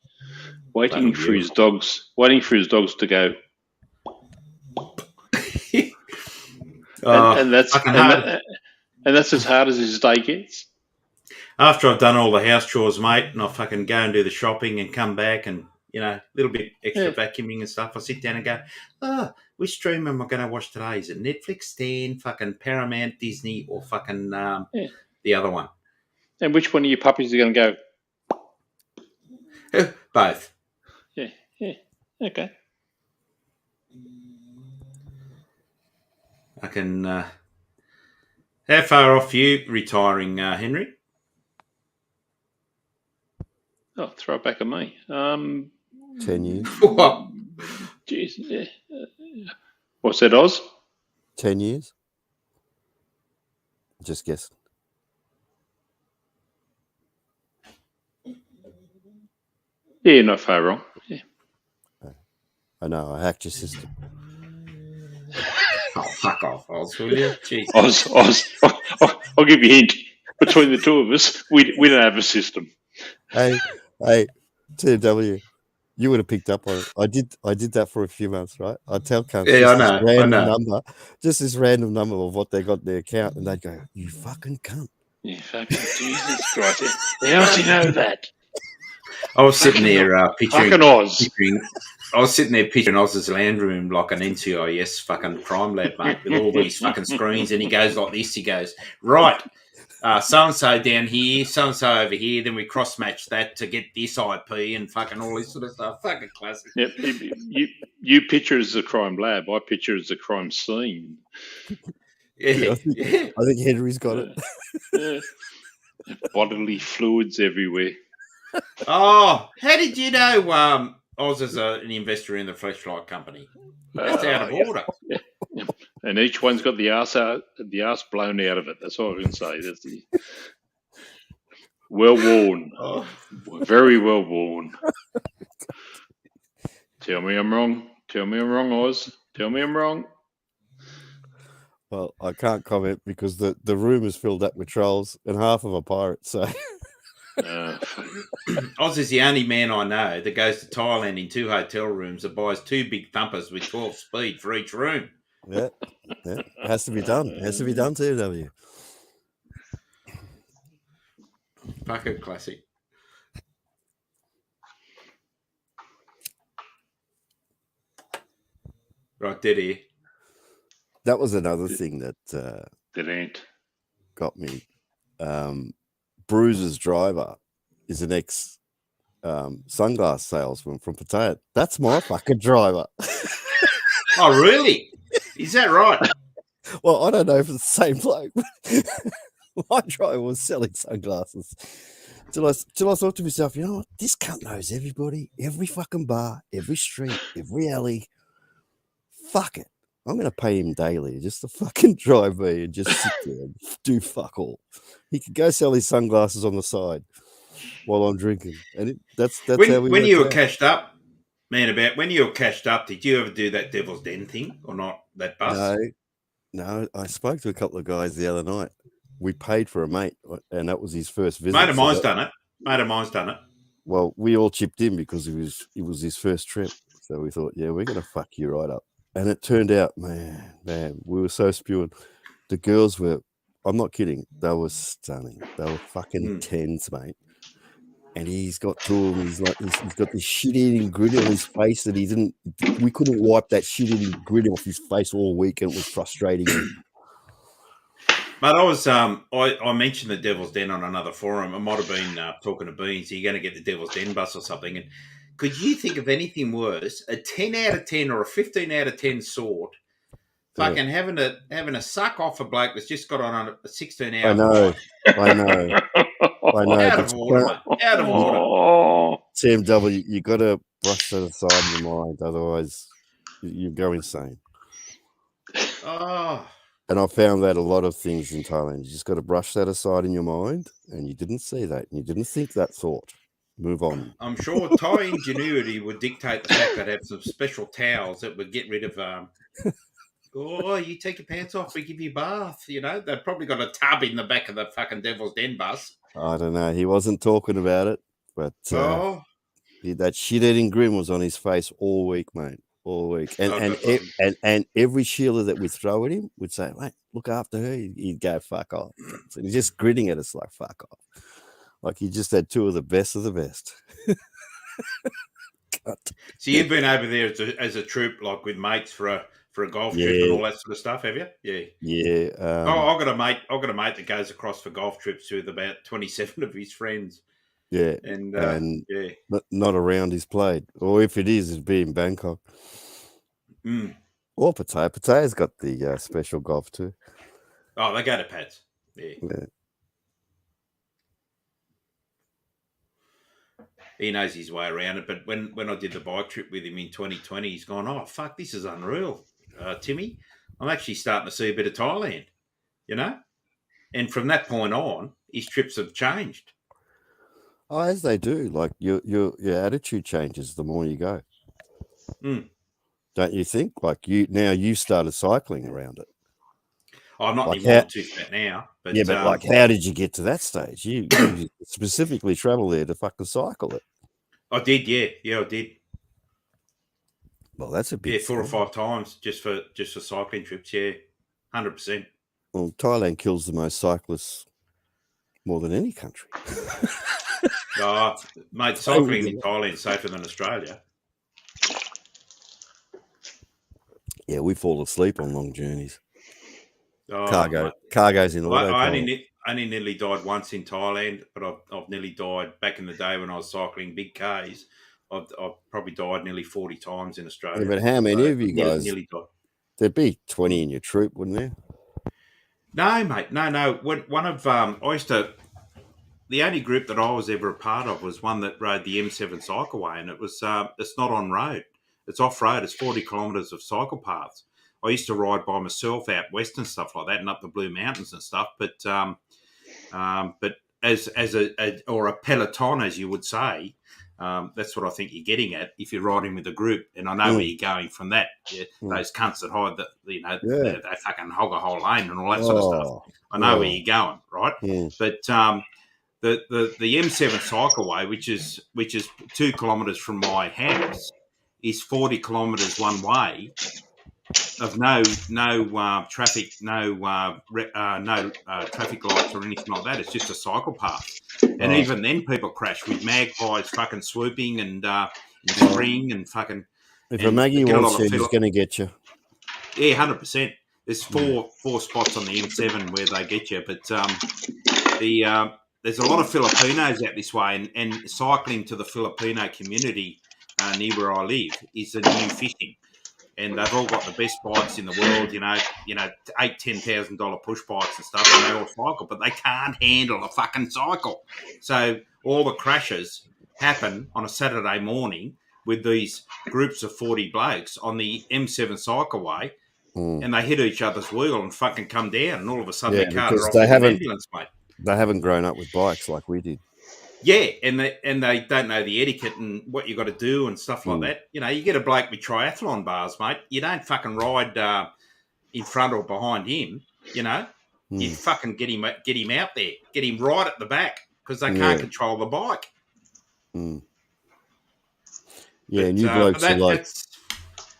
[SPEAKER 15] waiting for his dogs to go. And that's as hard as his day gets.
[SPEAKER 2] After I've done all the house chores, mate, and I fucking go and do the shopping and come back and, a little bit extra vacuuming and stuff, I sit down and go, which stream am I going to watch today? Is it Netflix, Stan, fucking Paramount, Disney, or fucking the other one?
[SPEAKER 15] And which one of your puppies are going to
[SPEAKER 2] go? Both.
[SPEAKER 15] Yeah. Okay.
[SPEAKER 2] I can... how far off you retiring, Henry?
[SPEAKER 15] Oh, throw it back at me.
[SPEAKER 16] 10 years.
[SPEAKER 2] What?
[SPEAKER 15] Jeez, yeah. What's that, Oz?
[SPEAKER 16] 10 years. Just guess.
[SPEAKER 15] Yeah, not far wrong. Yeah.
[SPEAKER 16] I know, I hacked your system.
[SPEAKER 2] Oh, fuck off, Oz, will you? Jeez.
[SPEAKER 15] Oz, I'll give you a hint. Between the two of us, we don't have a system.
[SPEAKER 16] Hey, TW, You would have picked up on it. I did that for a few months, right? I'd tell cunts
[SPEAKER 2] Yeah,
[SPEAKER 16] just
[SPEAKER 2] I know.
[SPEAKER 16] this random number, just this random number of what they got in their account, and they'd go, "You fucking cunt."
[SPEAKER 15] You fucking Jesus Christ! How do you know that?
[SPEAKER 2] I was sitting there
[SPEAKER 15] fucking Oz.
[SPEAKER 2] I was sitting there picturing Oz's land room like an NCIS fucking crime lab, mate, with all these fucking screens, and he goes like this. He goes, right, so-and-so down here, so-and-so over here, then we cross-match that to get this IP and fucking all this sort of stuff. Fucking classic.
[SPEAKER 15] Yep. You picture it as a crime lab. I picture it as a crime scene.
[SPEAKER 16] Yeah, I think Henry's got it.
[SPEAKER 15] Yeah. Bodily fluids everywhere.
[SPEAKER 2] Oh, how did you know Oz is an investor in the Fleshlight Company? That's out of order.
[SPEAKER 15] Yeah. And each one's got the arse blown out of it. That's all I can say. That's well worn.
[SPEAKER 2] Oh.
[SPEAKER 15] Very well worn. Tell me I'm wrong. Tell me I'm wrong, Oz. Tell me I'm wrong.
[SPEAKER 16] Well, I can't comment because the room is filled up with trolls and half of them are pirates. So
[SPEAKER 2] Oz is the only man I know that goes to Thailand in 2 hotel rooms and buys 2 big thumpers with 12 speed for each room.
[SPEAKER 16] yeah, it has to be done. It has to be done, TW.
[SPEAKER 2] Fucking classic. Right, dead here.
[SPEAKER 16] That was another thing that got me. Bruiser's driver is an ex sunglass salesman from Pattaya. That's my fucking driver.
[SPEAKER 2] Oh, really? Is that right?
[SPEAKER 16] Well, I don't know if it's the same bloke. My driver was selling sunglasses. Till I thought to myself, you know what? This cunt knows everybody, every fucking bar, every street, every alley. Fuck it. I'm going to pay him daily just to fucking drive me and just sit there and do fuck all. He could go sell his sunglasses on the side while I'm drinking. And that's how we
[SPEAKER 2] when you were
[SPEAKER 16] out.
[SPEAKER 2] cashed up, man, when you were cashed up, did you ever do that Devil's Den thing or not, that bus?
[SPEAKER 16] No, I spoke to a couple of guys the other night. We paid for a mate, and that was his first visit.
[SPEAKER 2] Mate of mine's done it.
[SPEAKER 16] Well, we all chipped in because it was his first trip. So we thought, yeah, we're going to fuck you right up. And it turned out, man, we were so spewing. The girls were, I'm not kidding, they were stunning. They were fucking tens, mate. And he's got two of them. He's got this shit-eating grin on his face that we couldn't wipe that shit-eating grin off his face all week, and it was frustrating him.
[SPEAKER 2] But I was, I mentioned the Devil's Den on another forum. I might have been talking to Beans. You're going to get the Devil's Den bus or something. And could you think of anything worse? A 10 out of 10 or a 15 out of 10 sort, fucking having a suck off a bloke that's just got on a 16 hour.
[SPEAKER 16] I know.
[SPEAKER 2] Out of order, mate. Out of order.
[SPEAKER 16] TMW, you got to brush that aside in your mind, otherwise you go insane.
[SPEAKER 2] Oh.
[SPEAKER 16] And I found that a lot of things in Thailand. You just got to brush that aside in your mind, and you didn't see that, and you didn't think that thought. Move on.
[SPEAKER 2] I'm sure Thai ingenuity would dictate the fact that they have some special towels that would get rid of. Oh, you take your pants off, we give you a bath. You know, they've probably got a tub in the back of the fucking Devil's Den bus.
[SPEAKER 16] I don't know. He wasn't talking about it, but that shit-eating grin was on his face all week, mate. All week. And every Sheila that we throw at him would say, mate, look after her. He'd go, fuck off. So he's just grinning at us like, fuck off. Like he just had two of the best of the best.
[SPEAKER 2] So you've been over there as a troop, like with mates for a golf trip and all that sort of stuff, have you? Yeah.
[SPEAKER 16] Yeah.
[SPEAKER 2] I've got a mate that goes across for golf trips with about 27 of his friends.
[SPEAKER 16] Yeah.
[SPEAKER 2] And
[SPEAKER 16] not around he's played. Or if it is, it'd be in Bangkok. Or Pattaya. Pattaya's got the special golf too.
[SPEAKER 2] Oh, they go to Pats. Yeah. He knows his way around it. But when I did the bike trip with him in 2020, he's gone, oh, fuck, this is unreal, Timmy. I'm actually starting to see a bit of Thailand, you know? And from that point on, his trips have changed.
[SPEAKER 16] Oh, as they do. Like your attitude changes the more you go. Don't you think? Like you started cycling around it.
[SPEAKER 2] Oh, I'm not like anymore too fat now. But,
[SPEAKER 16] yeah, but like, how did you get to that stage? You specifically travel there to fucking cycle it.
[SPEAKER 2] I did, yeah. Yeah, I did.
[SPEAKER 16] Well, that's a big
[SPEAKER 2] 4 or 5 times just for cycling trips. Yeah, 100%.
[SPEAKER 16] Well, Thailand kills the most cyclists more than any country.
[SPEAKER 2] Mate, cycling in Thailand is safer than Australia.
[SPEAKER 16] Yeah, we fall asleep on long journeys.
[SPEAKER 2] Oh,
[SPEAKER 16] Cargo's in autopilot.
[SPEAKER 2] I only nearly died once in Thailand, but I've nearly died back in the day when I was cycling big Ks. I've probably died nearly 40 times in Australia.
[SPEAKER 16] Yeah, but how many of you guys?
[SPEAKER 2] Nearly died.
[SPEAKER 16] There'd be 20 in your troop, wouldn't there?
[SPEAKER 2] No, mate. No. One of I used to. The only group that I was ever a part of was one that rode the M7 cycleway, and it was it's not on road. It's off road. It's 40 kilometres of cycle paths. I used to ride by myself out west and stuff like that, and up the Blue Mountains and stuff. But as a peloton, as you would say, that's what I think you're getting at if you're riding with a group. And I know where you're going from that. Yeah, those cunts that hide they fucking hog a whole lane and all that sort of stuff. I know where you're going, right? But the M7 cycleway, which is 2 kilometres from my house, is 40 kilometres one way of no traffic, no traffic lights or anything like that. It's just a cycle path, and even then, people crash with magpies fucking swooping and in spring and fucking.
[SPEAKER 16] If a Maggie wants you, he's going to get you.
[SPEAKER 2] Yeah, 100%. There's four spots on the M7 where they get you, but there's a lot of Filipinos out this way, and cycling to the Filipino community near where I live is the new fishing. And they've all got the best bikes in the world, $8,000-$10,000 push bikes and stuff, and they all cycle, but they can't handle a fucking cycle. So all the crashes happen on a Saturday morning with these groups of 40 blokes on the M7 cycleway, and they hit each other's wheel and fucking come down, and all of a sudden they can't drop an ambulance, mate.
[SPEAKER 16] They haven't grown up with bikes like we did.
[SPEAKER 2] Yeah, and they don't know the etiquette and what you got to do and stuff like that. You get a bloke with triathlon bars, mate. You don't fucking ride in front or behind him. You fucking get him out there, get him right at the back because they can't control the bike.
[SPEAKER 16] Yeah, and you blokes are like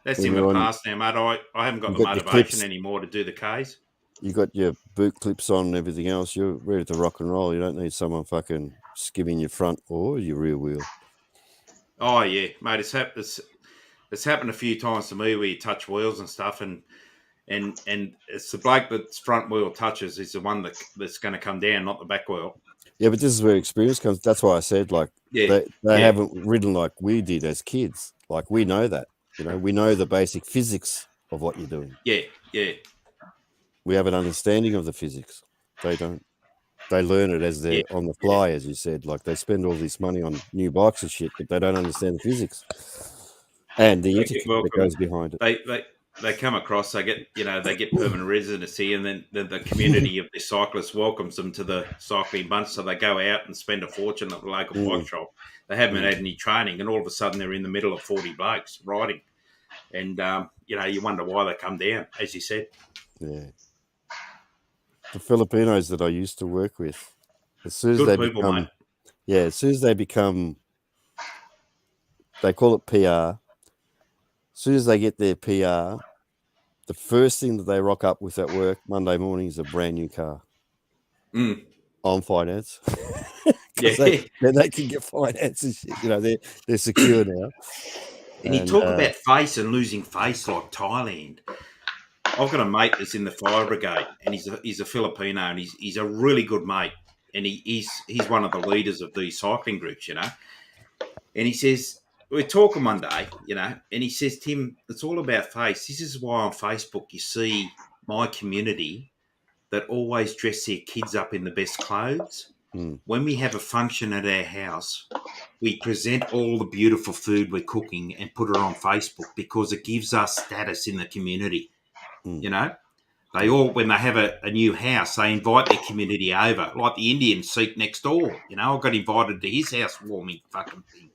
[SPEAKER 2] that's in the past now, mate. I haven't got the motivation anymore to do the Ks.
[SPEAKER 16] You got your boot clips on and everything else. You're ready to rock and roll. You don't need someone fucking skimming your front or your rear wheel.
[SPEAKER 2] Oh yeah, mate. It's happened a few times to me where you touch wheels and stuff, and it's the bloke that's front wheel touches is the one that's going to come down, not the back wheel.
[SPEAKER 16] Yeah, but this is where experience comes. That's why I said they haven't ridden like we did as kids. Like we know that, we know the basic physics of what you're doing.
[SPEAKER 2] Yeah.
[SPEAKER 16] We have an understanding of the physics. They don't. They learn it as they're on the fly, as you said. Like they spend all this money on new bikes and shit, but they don't understand the physics and the etiquette that goes behind it.
[SPEAKER 2] They come across. They get permanent residency, and then the community of the cyclists welcomes them to the cycling bunch. So they go out and spend a fortune at the local bike shop. They haven't had any training, and all of a sudden they're in the middle of 40 blokes riding, and you wonder why they come down, as you said.
[SPEAKER 16] Yeah. The Filipinos that I used to work with, as soon as they become, they call it PR. As soon as they get their PR, the first thing that they rock up with at work Monday morning is a brand new car on finance. Then they can get finance and shit. They're secure now.
[SPEAKER 2] And you talk about face and losing face like Thailand. I've got a mate that's in the fire brigade, and he's a Filipino, and he's a really good mate, and he's one of the leaders of these cycling groups, And he says we're talking one day, and he says, Tim, it's all about face. This is why on Facebook you see my community that always dress their kids up in the best clothes. When we have a function at our house, we present all the beautiful food we're cooking and put it on Facebook because it gives us status in the community. They all, when they have a new house, they invite their community over, like the Indian Sikh next door. I got invited to his house warming fucking thing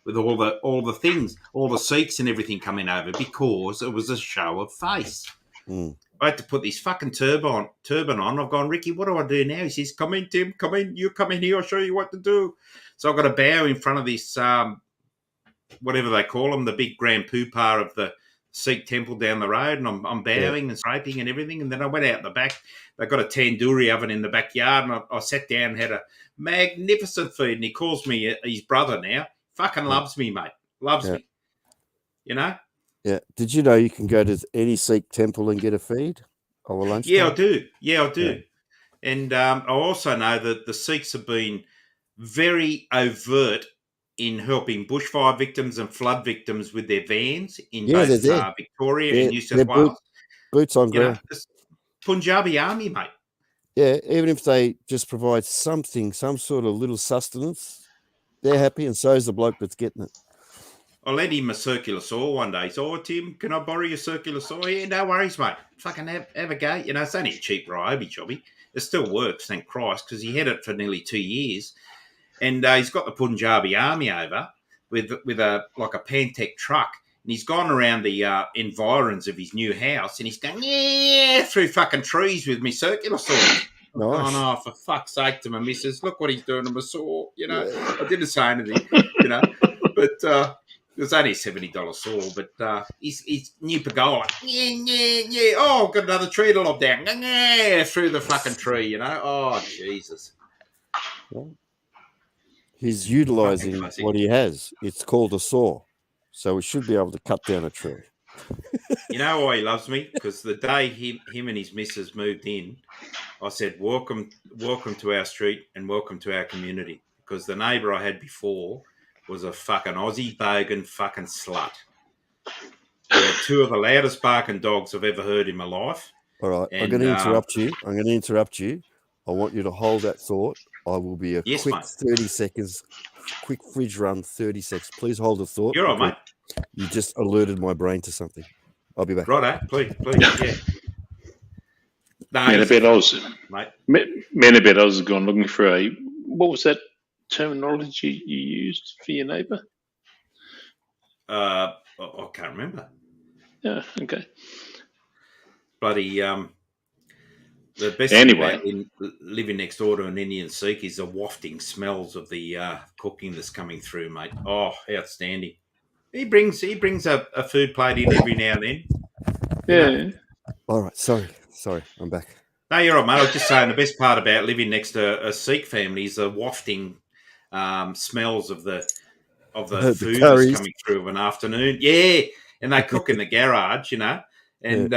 [SPEAKER 2] with all the things, all the Sikhs and everything coming over because it was a show of face. I had to put this fucking turban on. I've gone, Ricky, what do I do now? He says, come in, Tim, come in. You come in here. I'll show you what to do. So I've got to bow in front of this whatever they call them, the big grand poopah of the Sikh temple down the road, and I'm bowing and scraping and everything. And then I went out the back. They got a tandoori oven in the backyard, and I sat down and had a magnificent feed. And he calls me his brother now. Fucking loves me, mate. Loves me. You know?
[SPEAKER 16] Yeah. Did you know you can go to any Sikh temple and get a feed or a lunchtime?
[SPEAKER 2] Yeah, I do. Yeah, I do. And I also know that the Sikhs have been very overt in helping bushfire victims and flood victims with their vans in both Victoria and New South Wales.
[SPEAKER 16] Boots on ground.
[SPEAKER 2] Punjabi Army, mate.
[SPEAKER 16] Yeah, even if they just provide something, some sort of little sustenance, they're happy, and so is the bloke that's getting it.
[SPEAKER 2] I lent him a circular saw one day. He said, "Oh, Tim, can I borrow your circular saw?" Yeah, no worries, mate. Fucking have a go. You know, it's only a cheap Ryobi jobby. It still works, thank Christ, because he had it for nearly 2 years. And he's got the Punjabi Army over with a Pantech truck. And he's gone around the environs of his new house, and he's going, through fucking trees with me circular saw.
[SPEAKER 16] Nice.
[SPEAKER 2] Oh, for fuck's sake, to my missus, look what he's doing to my saw. You know, I didn't say anything, you know, but it was only a $70 saw, but he's new pergola. Oh, got another tree to lop down. Through the fucking tree, you know. Oh, Jesus.
[SPEAKER 16] He's utilising what he has. It's called a saw. So we should be able to cut down a tree.
[SPEAKER 2] You know why he loves me? Because the day him and his missus moved in, I said, welcome to our street and welcome to our community. Because the neighbour I had before was a fucking Aussie bogan fucking slut. He had two of the loudest barking dogs I've ever heard in my life.
[SPEAKER 16] All right, I'm going to interrupt you. I want you to hold that thought. I will be a quick mate. 30 seconds, quick fridge run, 30 seconds. Please hold the thought.
[SPEAKER 2] You're all right, mate.
[SPEAKER 16] You just alerted my brain to something. I'll be back.
[SPEAKER 2] Righto, please, yeah. No,
[SPEAKER 15] Man, I bet I was gone looking for what was that terminology you used for your neighbour?
[SPEAKER 2] I can't remember.
[SPEAKER 15] Yeah, okay.
[SPEAKER 2] Bloody, the best thing about living next door to an Indian Sikh is the wafting smells of the cooking that's coming through, mate. Oh, outstanding. He brings a food plate in every now and then.
[SPEAKER 15] Yeah.
[SPEAKER 16] All right. Sorry. I'm back.
[SPEAKER 2] No, you're right, mate. I was just saying the best part about living next to a Sikh family is the wafting smells of the food that's coming through of an afternoon. Yeah, and they cook in the garage, you know, and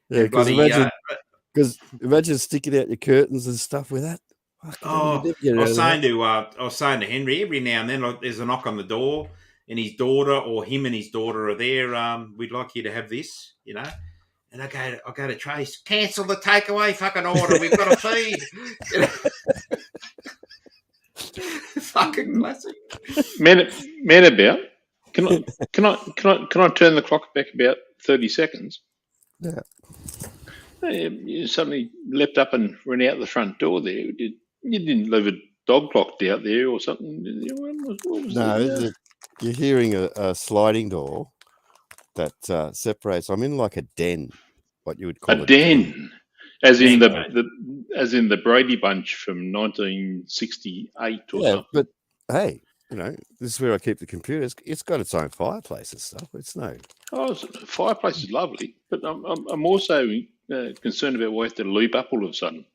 [SPEAKER 16] because imagine sticking out your curtains and stuff with that.
[SPEAKER 2] I was saying to Henry, every now and then there's a knock on the door, and his daughter or him and his daughter are there. We'd like you to have this, you know. And I go to Trace, cancel the takeaway fucking order. We've got a feed. You know? Fucking classic.
[SPEAKER 15] Man about. Can I turn the clock back about 30 seconds?
[SPEAKER 16] Yeah.
[SPEAKER 15] You suddenly leapt up and ran out the front door there. You didn't leave a dog locked out there or something?
[SPEAKER 16] You're hearing a sliding door that separates. I'm in like a den, what you would call
[SPEAKER 15] a den. As in the Brady Bunch from 1968 or something.
[SPEAKER 16] But hey, you know, this is where I keep the computers. It's got its own fireplace and stuff. It's no.
[SPEAKER 15] Oh, fireplace is lovely, but I'm also concerned about why you have to loop up all of a sudden.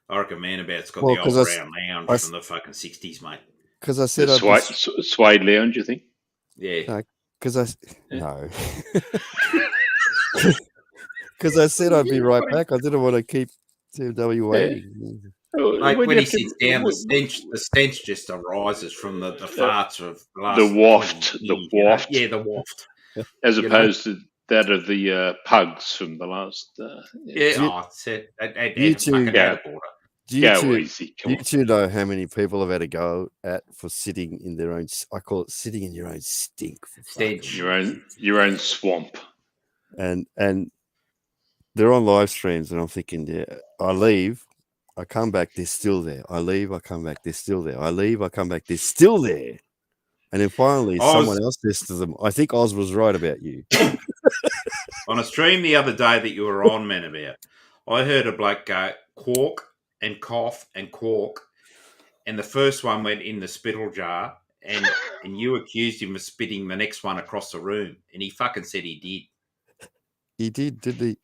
[SPEAKER 2] I reckon Manabout's got the old brown lounge from the fucking 60s, mate.
[SPEAKER 16] Because I said
[SPEAKER 15] suede lounge, you think?
[SPEAKER 2] Yeah.
[SPEAKER 16] Because Because I said I'd be right back. I didn't want to keep TW waiting.
[SPEAKER 2] Like when he sits down, the stench just arises from the farts of
[SPEAKER 15] the waft.
[SPEAKER 2] Yeah, the waft.
[SPEAKER 15] As opposed to that of the pugs from the last.
[SPEAKER 16] You two know how many people have had a go at for sitting in their own? I call it sitting in your own stink.
[SPEAKER 2] Stench.
[SPEAKER 15] Your own swamp.
[SPEAKER 16] And they're on live streams, and I'm thinking, yeah, I leave, I come back, they're still there. I leave, I come back, they're still there. I leave, I come back, they're still there. And then finally, someone else says to them, I think Oz was right about you.
[SPEAKER 2] On a stream the other day that you were on, Manabout, I heard a bloke go quark and cough and quark, and the first one went in the spittle jar, and you accused him of spitting the next one across the room, and he fucking said he did.
[SPEAKER 16] He did, didn't he?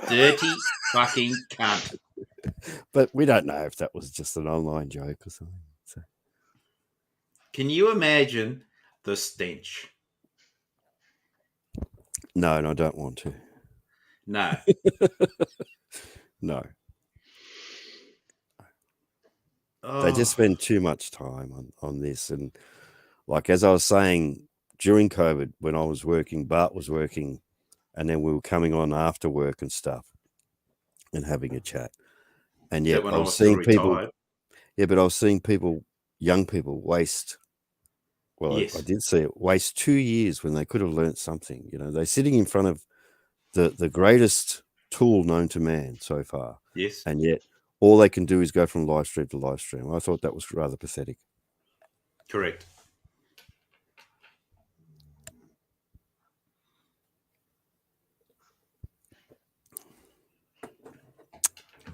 [SPEAKER 2] Dirty fucking cunt.
[SPEAKER 16] But we don't know if that was just an online joke or something. So.
[SPEAKER 2] Can you imagine the stench?
[SPEAKER 16] No, and I don't want to.
[SPEAKER 2] No.
[SPEAKER 16] No.
[SPEAKER 2] Oh.
[SPEAKER 16] They just spend too much time on this. And like, as I was saying, during COVID, when I was working, Bart was working, and then we were coming on after work and stuff and having a chat. And yet I was seeing people, but I was seeing people, young people waste, well, yes. I did see it, waste 2 years when they could have learnt something. You know, they're sitting in front of the greatest tool known to man so far.
[SPEAKER 2] Yes.
[SPEAKER 16] And yet all they can do is go from live stream to live stream. I thought that was rather pathetic.
[SPEAKER 2] Correct.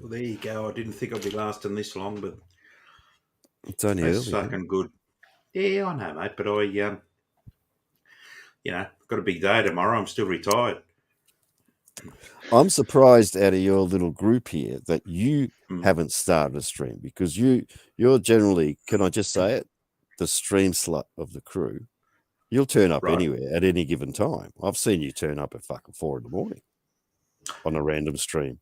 [SPEAKER 2] Well, there you go. I didn't think I'd be lasting this long, but
[SPEAKER 16] it's only
[SPEAKER 2] that's
[SPEAKER 16] early.
[SPEAKER 2] fucking good. Yeah, I know, mate. But I, you know, got a big day tomorrow. I'm still retired.
[SPEAKER 16] I'm surprised out of your little group here that you haven't started a stream, because you're generally, can I just say it, the stream slut of the crew. You'll turn up anywhere at any given time. I've seen you turn up at fucking 4 a.m. on a random stream.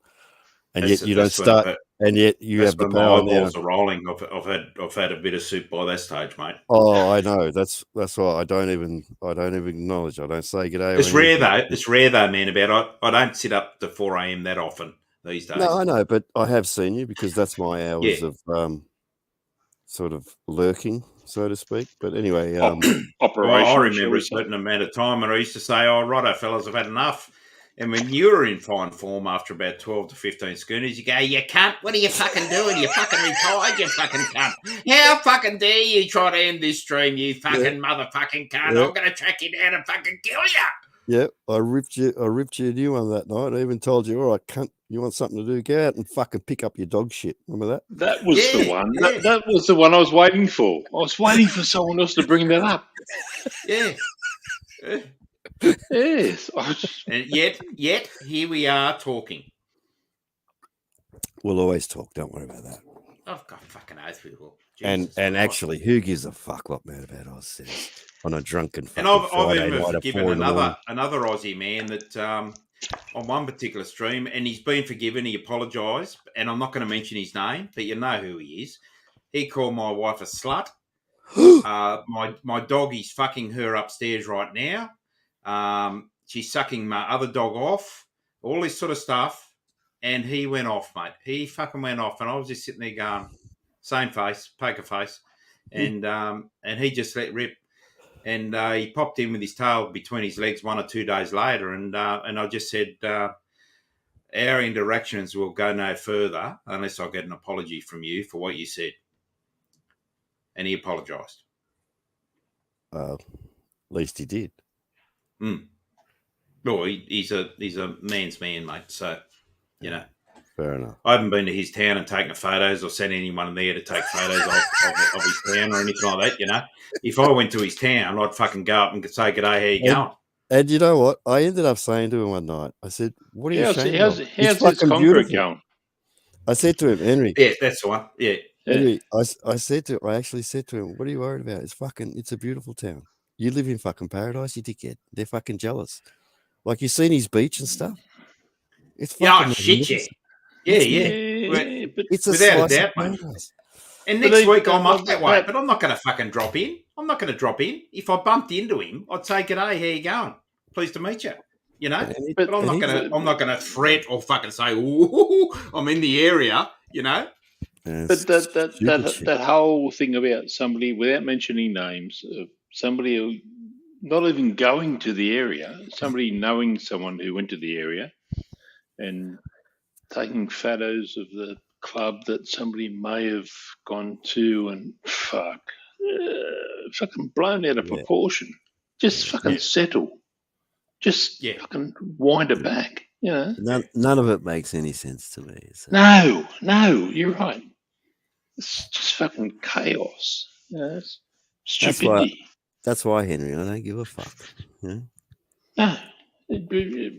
[SPEAKER 16] And yet you don't start, and yet you have the power now.
[SPEAKER 2] Eyeballs are rolling. I've had a bit of soup by that stage, mate.
[SPEAKER 16] Oh, I know. That's why I don't even acknowledge. I don't say g'day.
[SPEAKER 2] It's rare though. It's rare though, man. I don't sit up to 4 a.m. that often these days.
[SPEAKER 16] No, I know, but I have seen you because that's my hours of sort of lurking, so to speak. But anyway,
[SPEAKER 2] operation. I remember a certain amount of time when I used to say, "Oh, righto, fellas, I've had enough." And when you were in fine form after about 12 to 15 schooners, you go, "You cunt, what are you fucking doing? You fucking retired, you fucking cunt. How fucking dare you try to end this stream, you fucking motherfucking cunt. I'm going to track you down and fucking kill you."
[SPEAKER 16] Yeah, I ripped you a new one that night. I even told you, "All right, cunt, you want something to do? Go out and fucking pick up your dog shit." Remember that?
[SPEAKER 15] That was the one. Yeah. That was the one I was waiting for. I was waiting for someone else to bring that up.
[SPEAKER 2] Yeah.
[SPEAKER 15] Yes.
[SPEAKER 2] And yet, here we are talking.
[SPEAKER 16] We'll always talk. Don't worry about that.
[SPEAKER 2] I've got fucking oath we will.
[SPEAKER 16] And actually, who gives a fuck what Matt about Oz says on a drunken fucking
[SPEAKER 2] I've
[SPEAKER 16] Friday
[SPEAKER 2] even
[SPEAKER 16] night
[SPEAKER 2] forgiven another Aussie man that on one particular stream, and he's been forgiven. He apologised, and I'm not going to mention his name, but you know who he is. He called my wife a slut. My dog is fucking her upstairs right now. She's sucking my other dog off, all this sort of stuff, and he went off, mate. He fucking went off, and I was just sitting there going, same face, poker face, and he just let rip, and he popped in with his tail between his legs 1 or 2 days later, and I just said, our interactions will go no further unless I get an apology from you for what you said, and he apologised.
[SPEAKER 16] At least he did.
[SPEAKER 2] Well, he's a man's man, mate. So, you know,
[SPEAKER 16] fair enough.
[SPEAKER 2] I haven't been to his town and taken photos or sent anyone there to take photos of his town or anything like that. You know, if I went to his town, I'd fucking go up and say, "G'day, how you going?"
[SPEAKER 16] And you know what? I ended up saying to him one night, I said, "What are you ashamed of?
[SPEAKER 15] How's this concrete going?"
[SPEAKER 16] I said to him, "Henry."
[SPEAKER 2] Yeah, that's the one. Yeah.
[SPEAKER 16] Henry, I actually said to him, "What are you worried about? It's a beautiful town. You live in fucking paradise, you dickhead." They're fucking jealous. Like, you seen his beach and stuff? It's fucking
[SPEAKER 2] shit, yeah. But
[SPEAKER 16] it's
[SPEAKER 2] without a doubt, mate. And next week I'm up that way, but I'm not going to fucking drop in. I'm not going to drop in. If I bumped into him, I'd say, "G'day, how you going? Pleased to meet you." You know, but I'm not going to threat or fucking say, "Ooh, I'm in the area." You know.
[SPEAKER 15] But that whole thing about somebody, without mentioning names, somebody who not even going to the area, somebody knowing someone who went to the area and taking photos of the club that somebody may have gone to, and fucking blown out of proportion. Just fucking settle. Just fucking wind it back. You know?
[SPEAKER 16] None of it makes any sense to me. So.
[SPEAKER 15] No, you're right. It's just fucking chaos. You know, Stupidity.
[SPEAKER 16] That's why, Henry, I don't give a fuck. Yeah?
[SPEAKER 15] No.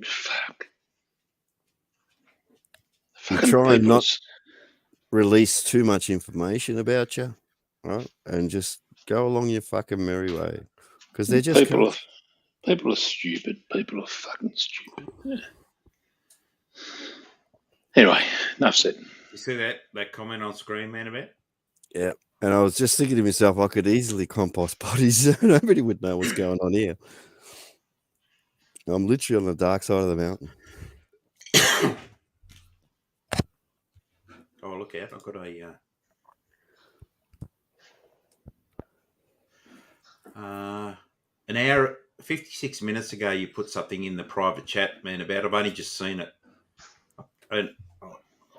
[SPEAKER 15] Fuck.
[SPEAKER 16] You
[SPEAKER 15] Fucking
[SPEAKER 16] try and
[SPEAKER 15] people.
[SPEAKER 16] not release too much information about you, right? And just go along your fucking merry way. Because they're just
[SPEAKER 15] People are stupid. People are fucking stupid. Yeah. Anyway, enough said.
[SPEAKER 2] You see that comment on screen, man, about?
[SPEAKER 16] Yeah. And I was just thinking to myself, I could easily compost bodies. Nobody would know what's going on here. I'm literally on the dark side of the mountain.
[SPEAKER 2] Oh, look out. I've got an hour, 56 minutes ago, you put something in the private chat, man, about. I've only just seen it. I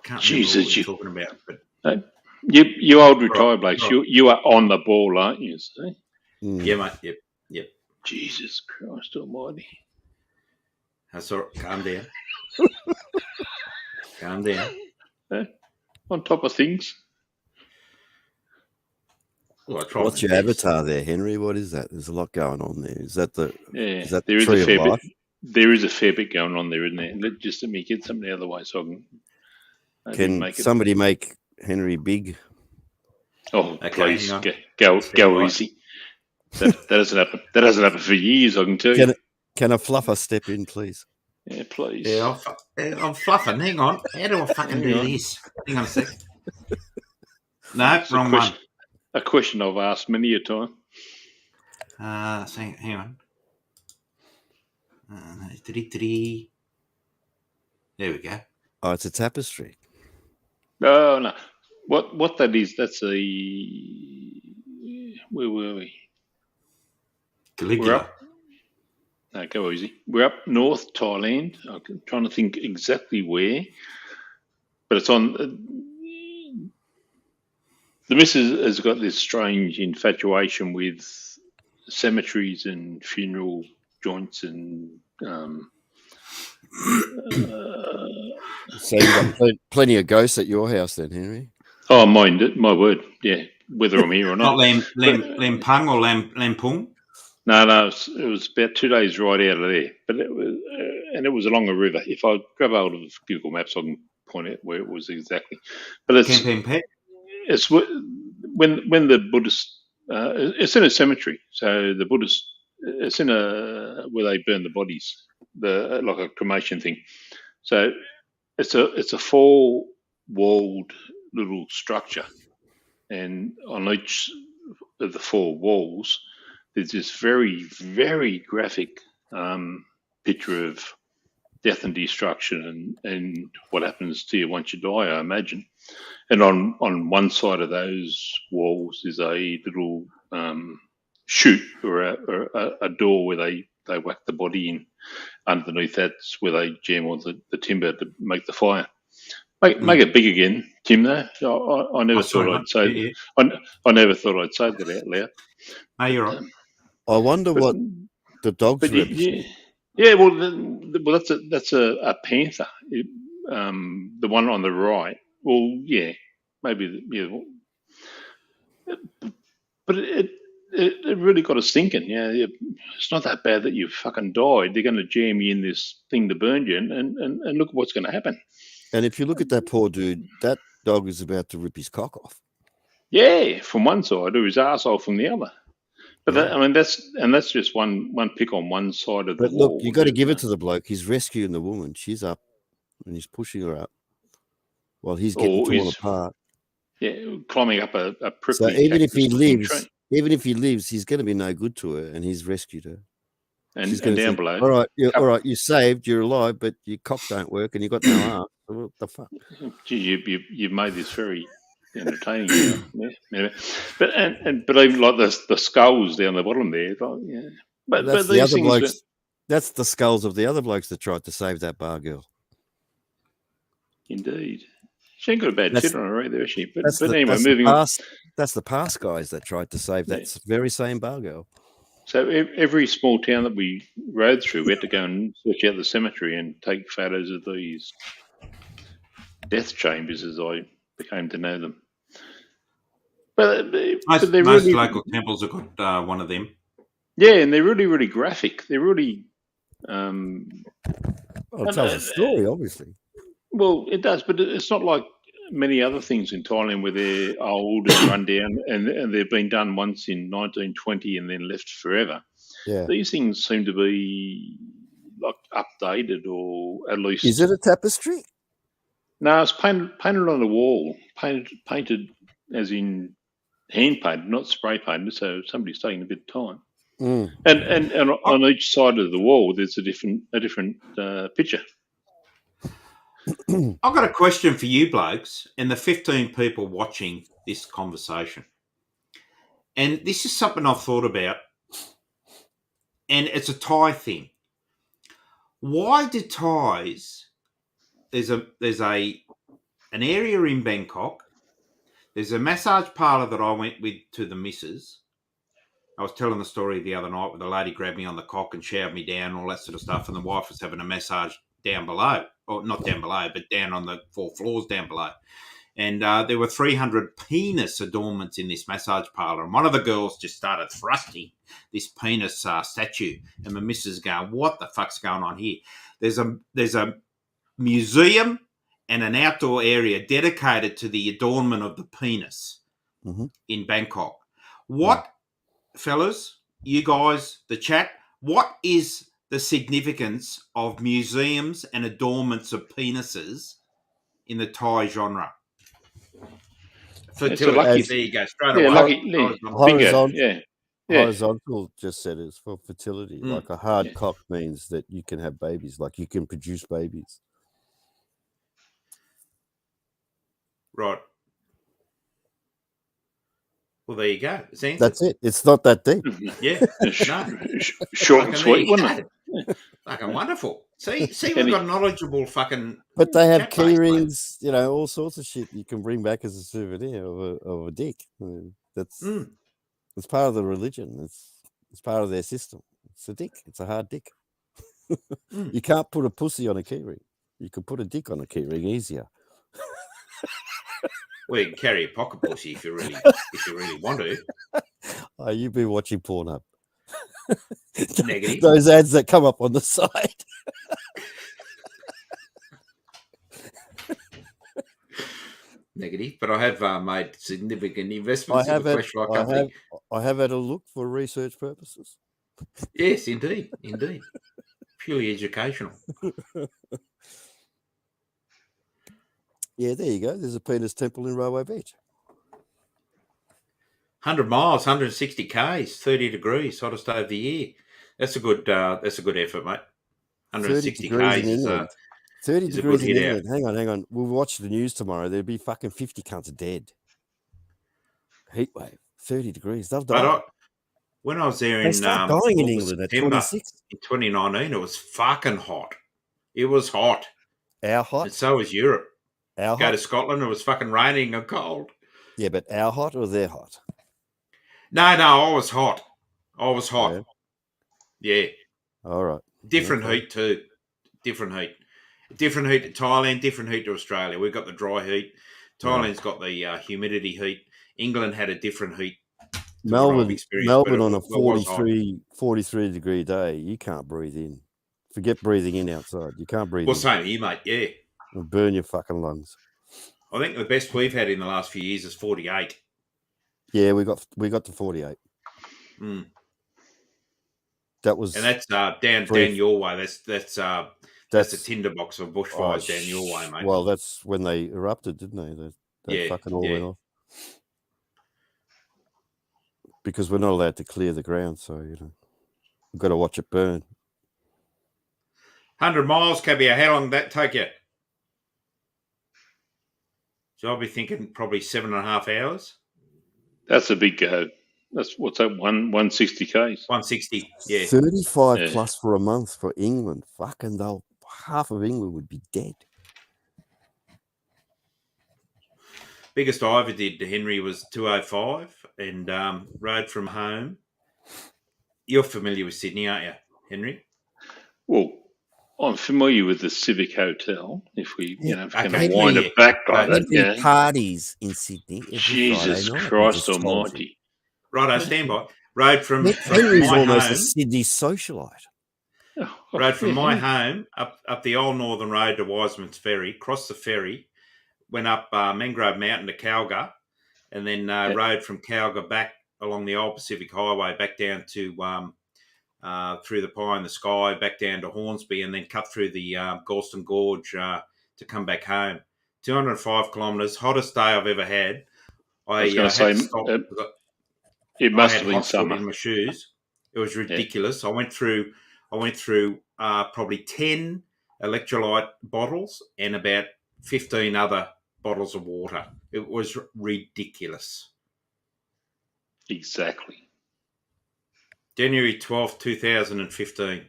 [SPEAKER 2] can't remember what you're talking about. But
[SPEAKER 15] you old retired blokes, you are on the ball, aren't you? See?
[SPEAKER 2] Yeah, mate. Yep.
[SPEAKER 15] Jesus Christ Almighty!
[SPEAKER 2] That's all right. Calm down. Calm down.
[SPEAKER 15] On top of things.
[SPEAKER 2] Well,
[SPEAKER 16] what's your avatar there, Henry? What is that? There's a lot going on there. Is that the
[SPEAKER 15] There
[SPEAKER 16] tree
[SPEAKER 15] is a fair
[SPEAKER 16] of life?
[SPEAKER 15] bit. There is a fair bit going on there, isn't there? Let me get something out of the way so I
[SPEAKER 16] can somebody make Henry big?
[SPEAKER 15] Oh, okay, please go easy. That doesn't happen. That hasn't happened for years. I can tell you.
[SPEAKER 16] Can a fluffer step in, please?
[SPEAKER 15] Yeah, please.
[SPEAKER 2] Yeah, I'm fluffing. Hang on. How do I fucking do this? Hang on a sec. No, wrong one.
[SPEAKER 15] A question I've asked many a time.
[SPEAKER 2] Hang on. There we go.
[SPEAKER 16] Oh, it's a tapestry.
[SPEAKER 15] Oh no, what that is? That's a where were we?
[SPEAKER 2] Caligula.
[SPEAKER 15] No, go easy. We're up north Thailand. I'm trying to think exactly where, but it's on. The missus has got this strange infatuation with cemeteries and funeral joints and.
[SPEAKER 16] So you've got plenty of ghosts at your house, then, Henry?
[SPEAKER 15] Oh, my word, yeah. Whether I'm here or not.
[SPEAKER 2] Not Lampung or Lampung?
[SPEAKER 15] No, it was about 2 days right out of there, but it was along a river. If I grab hold of Google Maps, I can point out where it was exactly. But it's when the Buddhist. It's in a cemetery, so the Buddhist. It's in where they burn the bodies, like a cremation thing. So it's a 4-walled little structure, and on each of the 4 walls, there's this very, very graphic picture of death and destruction and what happens to you once you die, I imagine. And on one side of those walls is a little chute or a door where they whack the body in. Underneath that's where they jam all the timber to make the fire. Make it big again, Tim. Though I never thought I'd say. I never thought I'd say that out loud.
[SPEAKER 2] No, you're right.
[SPEAKER 16] I wonder what the dogs represent.
[SPEAKER 15] Yeah. Well, that's a panther. The one on the right. Well, yeah, maybe. Yeah. But it really got us thinking. Yeah, it's not that bad that you fucking died. They're going to jam you in this thing to burn you, and look what's going to happen.
[SPEAKER 16] And if you look at that poor dude, that dog is about to rip his cock off.
[SPEAKER 15] Yeah, from one side, or his arsehole from the other. But that's just one pick on one side of the wall.
[SPEAKER 16] But look, you got to give it to the bloke. He's rescuing the woman. She's up, and he's pushing her up while he's getting torn apart.
[SPEAKER 15] Yeah, climbing up a prickly.
[SPEAKER 16] So even if he lives, he's going to be no good to her, and he's rescued her.
[SPEAKER 15] And down below.
[SPEAKER 16] All right, you saved, you're alive, but your cock don't work, and you got no arm. What the fuck?
[SPEAKER 15] Gee, you've made this very entertaining. Yeah. But even like the skulls down the bottom there, yeah. But
[SPEAKER 16] that's
[SPEAKER 15] these
[SPEAKER 16] the other blokes. That's the skulls of the other blokes that tried to save that bar girl.
[SPEAKER 15] Indeed. She ain't got a bad shit on her either, has she? But anyway,
[SPEAKER 16] moving on. That's the past guys that tried to save that very same bar girl.
[SPEAKER 15] So every small town that we rode through, we had to go and search out the cemetery and take photos of these death chambers, as I became to know them. But
[SPEAKER 2] Most
[SPEAKER 15] they're really,
[SPEAKER 2] local temples have got one of them.
[SPEAKER 15] Yeah, and they're really, really graphic. They're really.
[SPEAKER 16] Well, it tells a story, obviously.
[SPEAKER 15] Well, it does, but it's not like many other things in Thailand where they're old and run down, and they've been done once in 1920 and then left forever.
[SPEAKER 16] Yeah.
[SPEAKER 15] These things seem to be like updated, or at least.
[SPEAKER 16] Is it a tapestry?
[SPEAKER 15] No, it's painted on the wall. Painted as in hand painted, not spray painted. So somebody's taking a bit of time.
[SPEAKER 16] Mm.
[SPEAKER 15] And on each side of the wall, there's a different picture.
[SPEAKER 2] I've got a question for you blokes and the 15 people watching this conversation. And this is something I've thought about, and it's a Thai thing. Why do Thais? There's an area in Bangkok. There's a massage parlour that I went with to the missus. I was telling the story the other night where the lady grabbed me on the cock and showered me down and all that sort of stuff, and the wife was having a massage down below, or not down below, but down on the 4 floors down below. And there were 300 penis adornments in this massage parlour, and one of the girls just started thrusting this penis statue, and my missus going, "What the fuck's going on here?" There's a museum and an outdoor area dedicated to the adornment of the penis in Bangkok. What, fellas, you guys, the chat, what is the significance of museums and adornments of penises in the Thai genre? Fertility, there you go, straight away.
[SPEAKER 16] Horizontal just said it's for fertility. Like a hard cock means that you can have babies, like you can produce babies.
[SPEAKER 2] Right. Well, there you go.
[SPEAKER 16] That's it. It's not that deep.
[SPEAKER 2] Yeah.
[SPEAKER 15] Short and sweet, wasn't
[SPEAKER 2] it? Fucking wonderful. See, we've got knowledgeable fucking.
[SPEAKER 16] But they have key rings, all sorts of shit you can bring back as a souvenir of a dick. I mean, that's part of the religion. It's part of their system. It's a dick. It's a hard dick. You can't put a pussy on a key ring. You can put a dick on a key ring easier.
[SPEAKER 2] Well, you can carry a pocket pussy if you really want to.
[SPEAKER 16] Oh, you've been watching Pornhub.
[SPEAKER 2] Negative.
[SPEAKER 16] Those ads that come up on the side.
[SPEAKER 2] Negative, but I have made significant investments in the Fleshlight company.
[SPEAKER 16] I have had a look for research purposes.
[SPEAKER 2] Yes, indeed. Purely educational.
[SPEAKER 16] Yeah, there you go. There's a penis temple in Railway Beach.
[SPEAKER 2] 100 miles, 160 k's, 30 degrees, hottest day of the year. That's a good effort, mate. 160 k's is
[SPEAKER 16] 30
[SPEAKER 2] is
[SPEAKER 16] degrees
[SPEAKER 2] a good
[SPEAKER 16] in
[SPEAKER 2] hit
[SPEAKER 16] England. Hang on. We'll watch the news tomorrow. There'll be fucking 50 cunts dead. Heat wave, 30 degrees. They'll die.
[SPEAKER 2] When I was there in
[SPEAKER 16] dying in England at 26.
[SPEAKER 2] In 2019, it was fucking hot. It was hot.
[SPEAKER 16] Our hot?
[SPEAKER 2] And so was Europe.
[SPEAKER 16] Our
[SPEAKER 2] Go
[SPEAKER 16] hot?
[SPEAKER 2] to Scotland, it was fucking raining and cold.
[SPEAKER 16] Yeah, but our hot or their hot?
[SPEAKER 2] No, I was hot. Yeah.
[SPEAKER 16] All right.
[SPEAKER 2] Different heat too. Different heat to Thailand, different heat to Australia. We've got the dry heat. Thailand's got the humidity heat. England had a different heat.
[SPEAKER 16] Melbourne on a 43 degree day, you can't breathe in. Forget breathing in outside. You can't breathe in.
[SPEAKER 2] Well, same here, mate, yeah.
[SPEAKER 16] It'll burn your fucking lungs.
[SPEAKER 2] I think the best we've had in the last few years is 48.
[SPEAKER 16] Yeah, we got to 48. That was,
[SPEAKER 2] and that's down your way. That's a tinderbox of bushfires down your way, mate.
[SPEAKER 16] Well, that's when they erupted, didn't they? They fucking all went off. Because we're not allowed to clear the ground, so we've got to watch it burn.
[SPEAKER 2] 100 miles, Cabia. How long did that take you? So I'll be thinking probably 7.5 hours.
[SPEAKER 15] That's a big go. What's that? 160 k's.
[SPEAKER 2] 160. Yeah.
[SPEAKER 16] 35 plus for a month for England. Fucking half of England would be dead.
[SPEAKER 2] Biggest I ever did to Henry was 205 and rode from home. You're familiar with Sydney, aren't you, Henry?
[SPEAKER 15] Well, I'm familiar with the Civic Hotel. If we,
[SPEAKER 16] Yeah.
[SPEAKER 15] if we're going
[SPEAKER 2] Okay,
[SPEAKER 15] to wind it back by that,
[SPEAKER 16] Every parties in Sydney every
[SPEAKER 15] Jesus
[SPEAKER 16] Friday night.
[SPEAKER 15] Christ Almighty!
[SPEAKER 2] Righto, stand by. Road from
[SPEAKER 16] Henry's
[SPEAKER 2] my
[SPEAKER 16] almost
[SPEAKER 2] home.
[SPEAKER 16] a Sydney socialite.
[SPEAKER 2] Road from my home up the old Northern Road to Wiseman's Ferry, crossed the ferry, went up Mangrove Mountain to Calgar, and then rode from Calgar back along the old Pacific Highway back down to through the Pie in the Sky, back down to Hornsby, and then cut through the Galston Gorge to come back home. 205 kilometres, hottest day I've ever had.
[SPEAKER 15] I was going to say, it must have been summer.
[SPEAKER 2] In my shoes. It was ridiculous. I went through probably 10 electrolyte bottles and about 15 other bottles of water. It was ridiculous.
[SPEAKER 15] Exactly.
[SPEAKER 2] January 12th, 2015.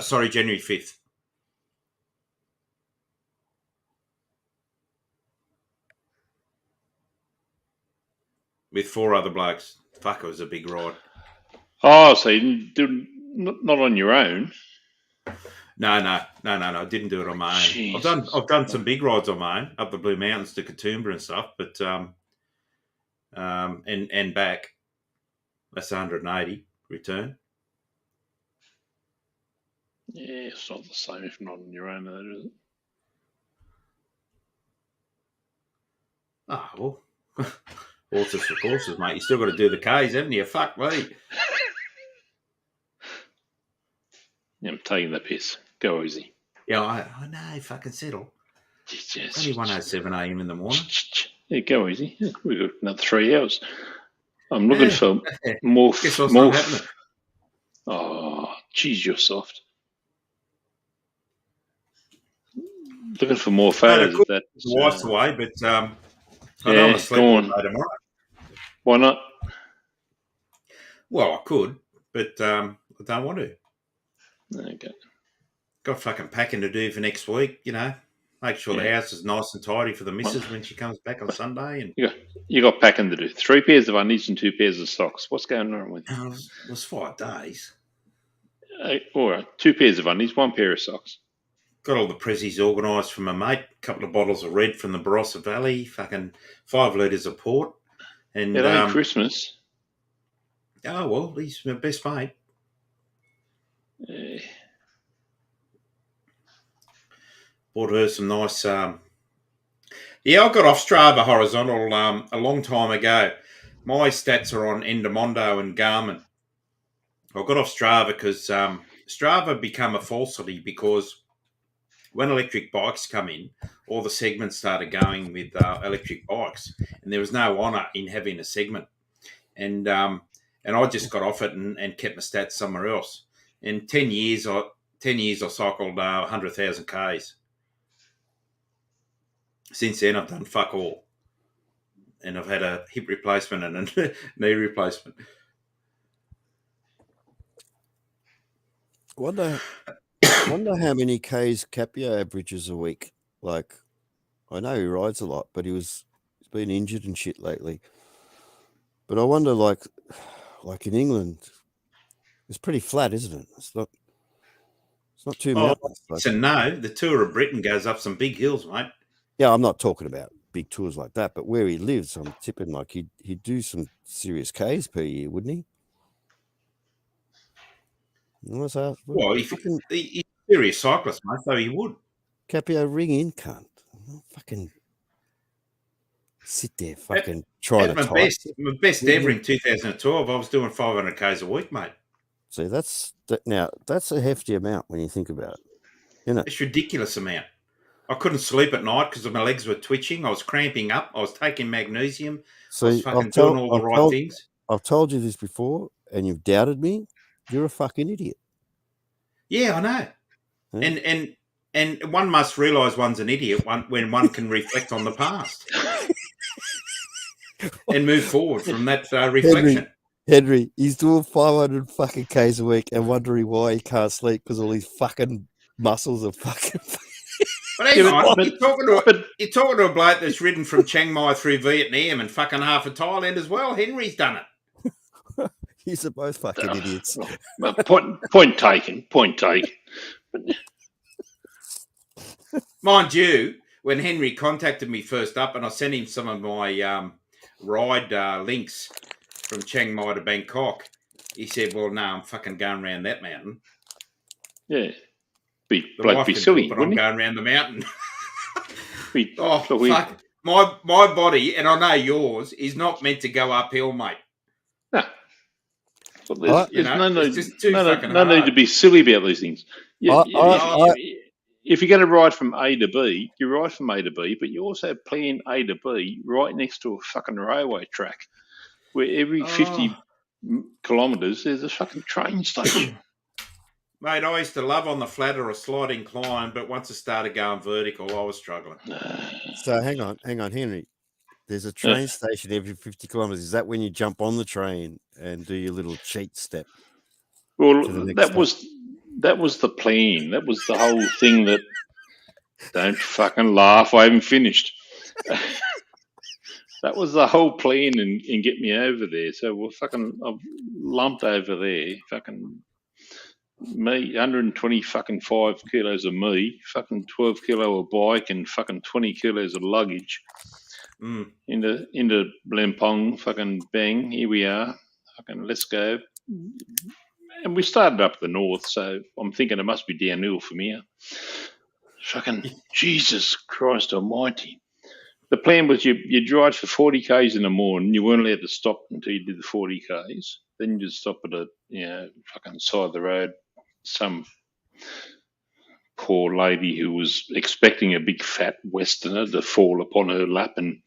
[SPEAKER 2] Sorry, January 5th. With 4 other blokes. Fuck, it was a big ride.
[SPEAKER 15] Oh, so you didn't not on your own?
[SPEAKER 2] No. I didn't do it on my own.
[SPEAKER 15] Jesus.
[SPEAKER 2] I've done some big rides on my own, up the Blue Mountains to Katoomba and stuff, but and back. That's 180 return.
[SPEAKER 15] Yeah, it's not the same if not on your own, is it?
[SPEAKER 2] Ah, well, horses for courses, mate. You still got to do the Ks, haven't you? Fuck me.
[SPEAKER 15] Yeah, I'm taking the piss. Go easy.
[SPEAKER 2] Yeah, I know. Fucking settle.
[SPEAKER 15] Yes.
[SPEAKER 2] Only 1:07 a.m. in the morning.
[SPEAKER 15] Yeah, go easy. Yeah, we've got another 3 hours. I'm looking for more.
[SPEAKER 2] Guess what's not happening?
[SPEAKER 15] Oh, geez, you're soft. Looking for more photos of that.
[SPEAKER 2] The wife's away, but I don't want to sleep all day tomorrow.
[SPEAKER 15] Why not?
[SPEAKER 2] Well, I could, but I don't want to.
[SPEAKER 15] Okay.
[SPEAKER 2] Got fucking packing to do for next week, Make sure the house is nice and tidy for the missus when she comes back on Sunday. And
[SPEAKER 15] you got packing to do. 3 pairs of undies and 2 pairs of socks. What's going on with you?
[SPEAKER 2] It was 5 days.
[SPEAKER 15] All right, 2 pairs of undies, 1 pair of socks.
[SPEAKER 2] Got all the prezzies organised for my mate. A couple of bottles of red from the Barossa Valley. Fucking 5 litres of port. And
[SPEAKER 15] it ain't Christmas.
[SPEAKER 2] Oh, well, he's my best mate. Bought her some nice... I got off Strava horizontal a long time ago. My stats are on Endomondo and Garmin. I got off Strava because Strava became a falsity because when electric bikes come in, all the segments started going with electric bikes, and there was no honour in having a segment. And I just got off it and kept my stats somewhere else. In 10 years, I cycled 100,000 Ks. Since then, I've done fuck all. And I've had a hip replacement and a knee replacement.
[SPEAKER 16] Wonder how many Ks Capio averages a week. Like, I know he rides a lot, but he's been injured and shit lately. But I wonder, like in England, it's pretty flat, isn't it? It's not too mountainous.
[SPEAKER 2] So no, the Tour of Britain goes up some big hills, mate.
[SPEAKER 16] Yeah, I'm not talking about big tours like that, but where he lives, I'm tipping like he'd do some serious Ks per year, wouldn't he?
[SPEAKER 2] Well, he's a serious cyclist, mate, so he would.
[SPEAKER 16] Capio, ring in, cunt. Fucking sit there, fucking try to type.
[SPEAKER 2] My best ever in 2012, I was doing 500 Ks a week, mate.
[SPEAKER 16] See, that's a hefty amount when you think about it, isn't it?
[SPEAKER 2] It's a ridiculous amount. I couldn't sleep at night because my legs were twitching. I was cramping up. I was taking magnesium.
[SPEAKER 16] See,
[SPEAKER 2] I was fucking doing all the right things.
[SPEAKER 16] I've told you this before, and you've doubted me. You're a fucking idiot.
[SPEAKER 2] Yeah, I know.
[SPEAKER 16] Yeah.
[SPEAKER 2] And one must realise one's an idiot when one can reflect on the past and move forward from that reflection.
[SPEAKER 16] Henry, he's doing 500 fucking Ks a week and wondering why he can't sleep because all his fucking muscles are fucking...
[SPEAKER 2] But hang on, you're talking to a bloke that's ridden from Chiang Mai through Vietnam and fucking half of Thailand as well. Henry's done it.
[SPEAKER 16] These are both fucking idiots.
[SPEAKER 15] Point taken.
[SPEAKER 2] Mind you, when Henry contacted me first up, and I sent him some of my ride links from Chiang Mai to Bangkok, he said, "Well, no, I'm fucking going around that mountain."
[SPEAKER 15] Yeah,
[SPEAKER 2] The
[SPEAKER 15] bloke
[SPEAKER 2] wife
[SPEAKER 15] be
[SPEAKER 2] can
[SPEAKER 15] silly,
[SPEAKER 2] do it, but I'm
[SPEAKER 15] wouldn't
[SPEAKER 2] going around the mountain.
[SPEAKER 15] he?
[SPEAKER 2] Oh, fuck. My body, and I know yours, is not meant to go uphill, mate.
[SPEAKER 15] No. Well,
[SPEAKER 2] You know, it's just too fucking
[SPEAKER 15] no need
[SPEAKER 2] hard.
[SPEAKER 15] to be silly about these things. If you're going to ride from A to B, you ride from A to B, but you also plan A to B right next to a fucking railway track, where every 50 kilometres there's a fucking train station.
[SPEAKER 2] Mate, I used to love on the flat or a slight incline, but once it started going vertical, I was struggling.
[SPEAKER 16] So hang on, Henry. There's a train station every 50 kilometres. Is that when you jump on the train and do your little cheat step?
[SPEAKER 15] Well, that was the plan. That was the whole thing. That don't fucking laugh. I haven't finished. That was the whole plan and get me over there. So I've lumped over there. Fucking me, 120 fucking 5 kilos of me, fucking 12 kilo of bike, and fucking 20 kilos of luggage. Into Blampong, fucking bang, here we are. Fucking let's go. And we started up the north, so I'm thinking it must be downhill from here. Fucking Jesus Christ Almighty! The plan was you drive for 40 k's in the morning. You weren't allowed to stop until you did the 40 k's. Then you just stop at a fucking side of the road. Some poor lady who was expecting a big fat Westerner to fall upon her lap and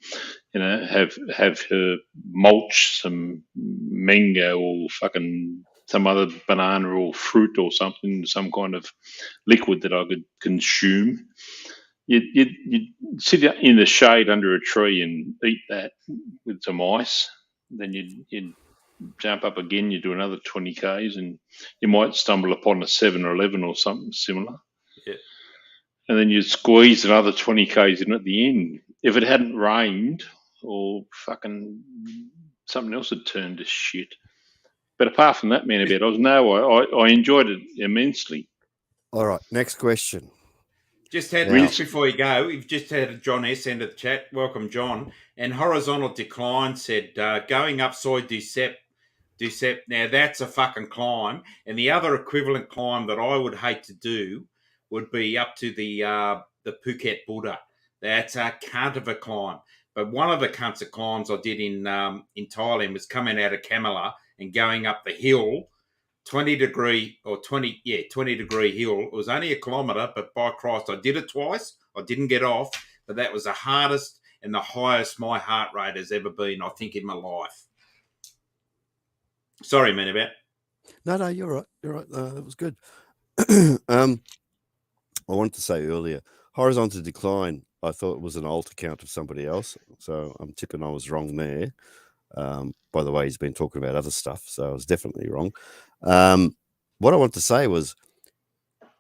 [SPEAKER 15] have her mulch some mango or fucking some other banana or fruit or something, some kind of liquid that I could consume. You'd sit in the shade under a tree and eat that with some ice. Then you'd jump up again, you do another 20 k's, and you might stumble upon a 7-Eleven or something similar.
[SPEAKER 2] Yeah.
[SPEAKER 15] And then you'd squeeze another 20 k's in at the end. If it hadn't rained or fucking something else had turned to shit. But apart from that, man, I enjoyed it immensely.
[SPEAKER 16] All right, next question.
[SPEAKER 2] Just had this before you go. We've just had John S. end of the chat. Welcome, John. And Horizontal Decline said, going upside Ducep. Now that's a fucking climb. And the other equivalent climb that I would hate to do would be up to the Phuket Buddha. That's a cunt of a climb. But one of the cunts of climbs I did in Thailand was coming out of Kamala and going up the hill. 20 degree hill. It was only a kilometre, but by Christ, I did it twice. I didn't get off, but that was the hardest and the highest my heart rate has ever been, I think, in my life. Sorry, man, about.
[SPEAKER 16] No, you're right. You're right. That was good. I wanted to say earlier, Horizontal Decline, I thought it was an alt account of somebody else. So I'm tipping I was wrong there. By the way, he's been talking about other stuff, so I was definitely wrong. What I want to say was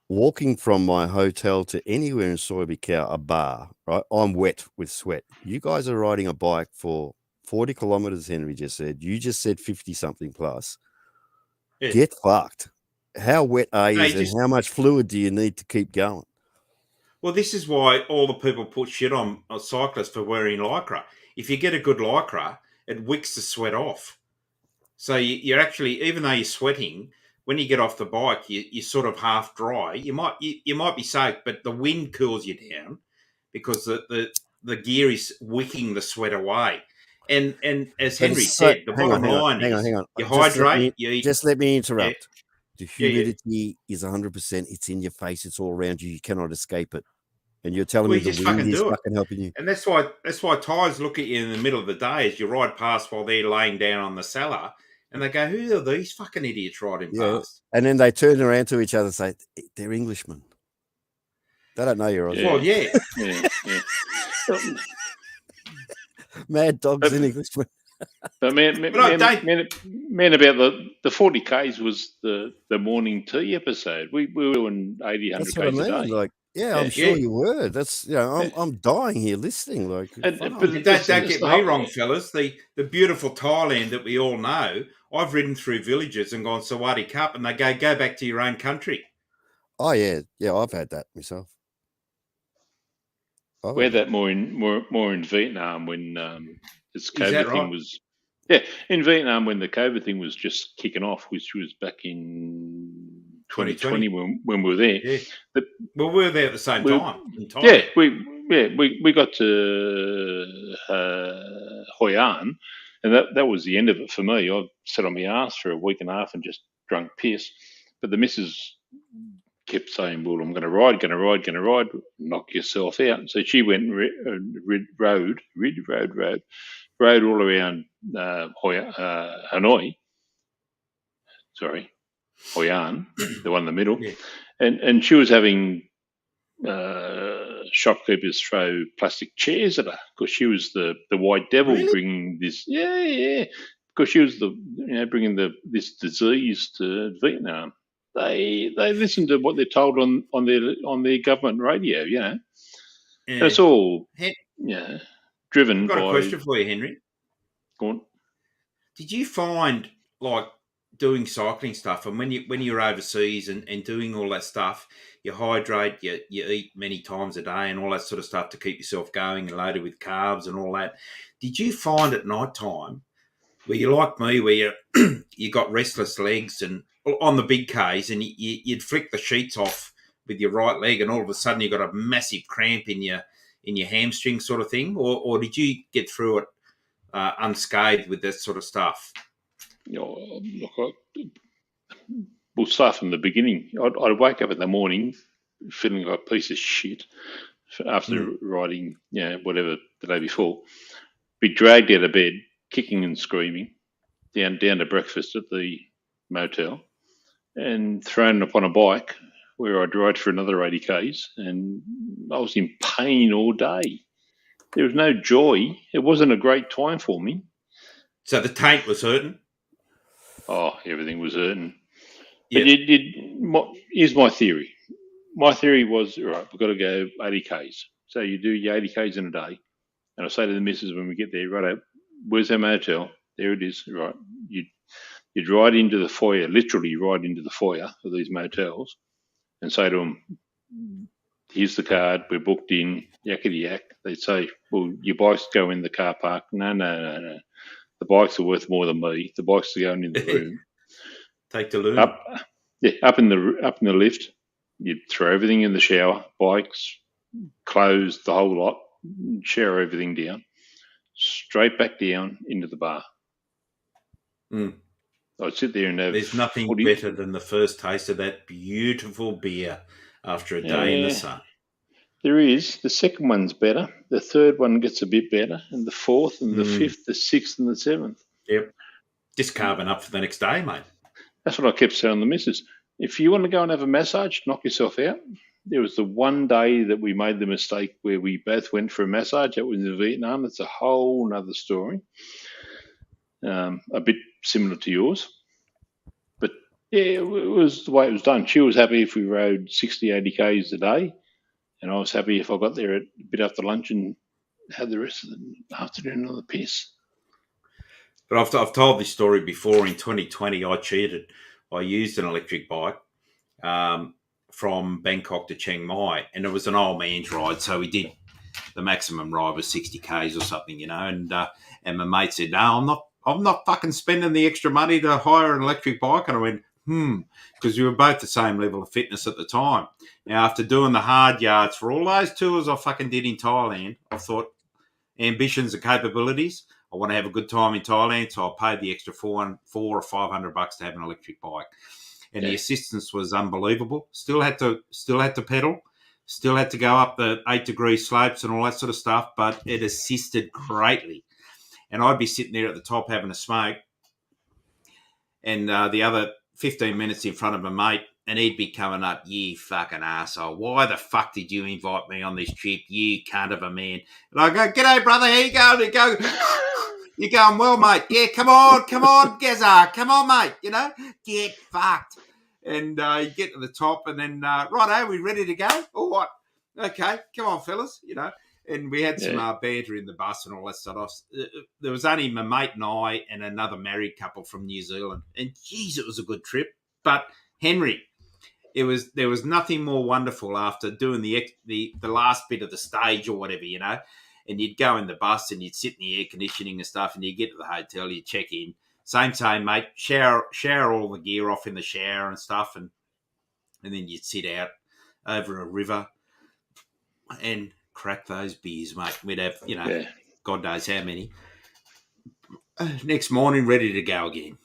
[SPEAKER 16] walking from my hotel to anywhere in Soybe Cow, a bar, right? I'm wet with sweat. You guys are riding a bike for 40 kilometers, Henry just said. You just said 50 something plus. Yeah. Get fucked. How wet are you and how much fluid do you need to keep going?
[SPEAKER 2] Well, this is why all the people put shit on cyclists for wearing Lycra. If you get a good Lycra, it wicks the sweat off. So you're actually, even though you're sweating, when you get off the bike, you're sort of half dry. You might be soaked, but the wind cools you down because the gear is wicking the sweat away. And as Henry said, the bottom line is you hydrate, you eat.
[SPEAKER 16] Just let me interrupt. Yeah. The humidity is 100%. It's in your face. It's all around you. You cannot escape it. And you're telling me the wind is fucking helping you.
[SPEAKER 2] And that's why Thais look at you in the middle of the day as you ride past while they're laying down on the cellar. And they go, who are these fucking idiots riding past?
[SPEAKER 16] And then they turn around to each other and say, they're Englishmen. They don't know you're Aussie.
[SPEAKER 2] Well, yeah.
[SPEAKER 16] Mad dogs and Englishmen.
[SPEAKER 15] But man, about the 40 Ks was the morning tea episode. We were doing 80, 100 Ks a day.
[SPEAKER 16] Like, I'm sure you were. That's I'm dying here listening. Like,
[SPEAKER 2] but don't get me wrong, fellas. The beautiful Thailand that we all know. I've ridden through villages and gone Sawadee Cup, and they go back to your own country.
[SPEAKER 16] Oh yeah, I've had that myself. Oh,
[SPEAKER 15] we had that more in Vietnam when this
[SPEAKER 2] Is that
[SPEAKER 15] COVID thing
[SPEAKER 2] right?
[SPEAKER 15] was. In Vietnam when the COVID thing was just kicking off, which was back in 2020 when we were there.
[SPEAKER 2] Yeah. Well, we were there at the same time in
[SPEAKER 15] Yeah,
[SPEAKER 2] Thailand.
[SPEAKER 15] we got to Hoi An, and that was the end of it for me. I sat on my ass for a week and a half and just drunk piss. But the missus kept saying, "Well, I'm going to ride, knock yourself out." So she went and rode all around Hanoi. Sorry, Hoi An, the one in the middle, and she was having shopkeepers throw plastic chairs at her because she was the white devil bringing this. Yeah, because she was bringing this disease to Vietnam. They listen to what they're told on their government radio. And it's all driven
[SPEAKER 2] I've got
[SPEAKER 15] by.
[SPEAKER 2] a question for you, Henry.
[SPEAKER 15] Go on.
[SPEAKER 2] Did you find like doing cycling stuff, and when you're overseas and doing all that stuff, you hydrate, you eat many times a day and all that sort of stuff to keep yourself going and loaded with carbs and all that. Did you find at night time where you're like me, where you got restless legs and on the big Ks and you'd flick the sheets off with your right leg and all of a sudden you got a massive cramp in your hamstring sort of thing, or did you get through it unscathed with that sort of stuff?
[SPEAKER 15] We'll start from the beginning. I'd wake up in the morning feeling like a piece of shit after riding, whatever the day before. Be dragged out of bed, kicking and screaming, down to breakfast at the motel, and thrown upon a bike where I'd ride for another 80 Ks, and I was in pain all day. There was no joy. It wasn't a great time for me.
[SPEAKER 2] So the taint was hurting?
[SPEAKER 15] Oh, everything was hurting. But here's my theory. My theory was, all right, we've got to go 80 Ks. So you do your 80 Ks in a day. And I say to the missus when we get there, right, where's our motel? There it is. Right. You'd ride into the foyer, literally ride into the foyer of these motels and say to them, here's the card, we're booked in, yakety yak. They'd say, well, your bikes go in the car park. No. The bikes are worth more than me. The bikes are going in the room.
[SPEAKER 2] Take the loom.
[SPEAKER 15] Up in the lift. You'd throw everything in the shower, bikes, clothes, the whole lot, shower everything down, straight back down into the bar. I'd sit there and have.
[SPEAKER 2] There's nothing better than the first taste of that beautiful beer after a day in the sun.
[SPEAKER 15] There is. The second one's better. The third one gets a bit better, and the fourth, and the fifth, the sixth, and the seventh.
[SPEAKER 2] Yep. Just carbon up for the next day, mate.
[SPEAKER 15] That's what I kept telling the missus. If you want to go and have a massage, knock yourself out. There was the one day that we made the mistake where we both went for a massage. That was in Vietnam. That's a whole nother story. A bit similar to yours. But, it was the way it was done. She was happy if we rode 60, 80 Ks a day. And I was happy if I got there a bit after lunch and had the rest of the afternoon on the piss.
[SPEAKER 2] But I've told this story before. In 2020, I cheated. I used an electric bike from Bangkok to Chiang Mai, and it was an old man's ride. So we did the maximum ride was 60 Ks or something, And my mate said, "No, I'm not fucking spending the extra money to hire an electric bike." And I went, because we were both the same level of fitness at the time. Now, after doing the hard yards for all those tours I fucking did in Thailand, I thought, ambitions and capabilities, I want to have a good time in Thailand, so I paid the extra $400 or $500 to have an electric bike. And the assistance was unbelievable. Still had to pedal, still had to go up the 8-degree slopes and all that sort of stuff, but it assisted greatly. And I'd be sitting there at the top having a smoke, and the other 15 minutes in front of a mate, and he'd be coming up, "You fucking arsehole. Why the fuck did you invite me on this trip, you cunt of a man?" And I go, "G'day, brother. How you going?" And he go, "You're going well, mate. Yeah, come on, Gazza. Come on, mate. Get fucked." And you get to the top, and then, righto, we ready to go? All right. Okay, come on, fellas, And we had some banter in the bus and all that sort of stuff. There was only my mate and I and another married couple from New Zealand. And, geez, it was a good trip. But, Henry, there was nothing more wonderful after doing the last bit of the stage or whatever, you know, and you'd go in the bus and you'd sit in the air conditioning and stuff, and you get to the hotel, you check in, same, mate, shower all the gear off in the shower and stuff, and then you'd sit out over a river and crack those beers, mate. We'd have, you know, God knows how many. Next morning, ready to go again.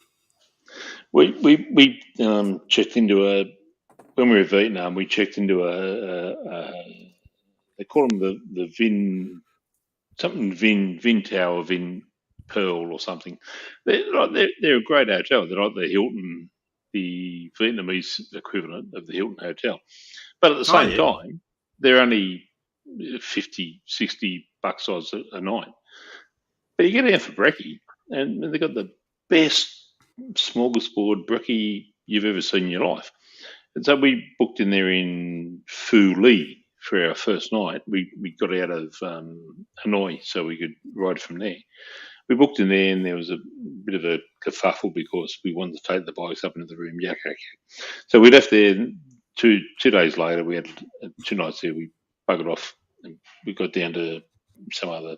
[SPEAKER 15] We checked into when we were in Vietnam, we checked into they call them the Vin Tower, Vin Pearl or something. They're a great hotel. They're like the Hilton, the Vietnamese equivalent of the Hilton Hotel. But at the same time, they're only 50, 60 bucks odds a night. But you get out for brekkie, and they've got the best smorgasbord brekkie you've ever seen in your life. And so we booked in there in Phu Ly for our first night. We got out of Hanoi so we could ride from there. We booked in there, and there was a bit of a kerfuffle because we wanted to take the bikes up into the room. Yak. So we left there. 2 days later, we had 2 nights there. We buggered off, and we got down to some other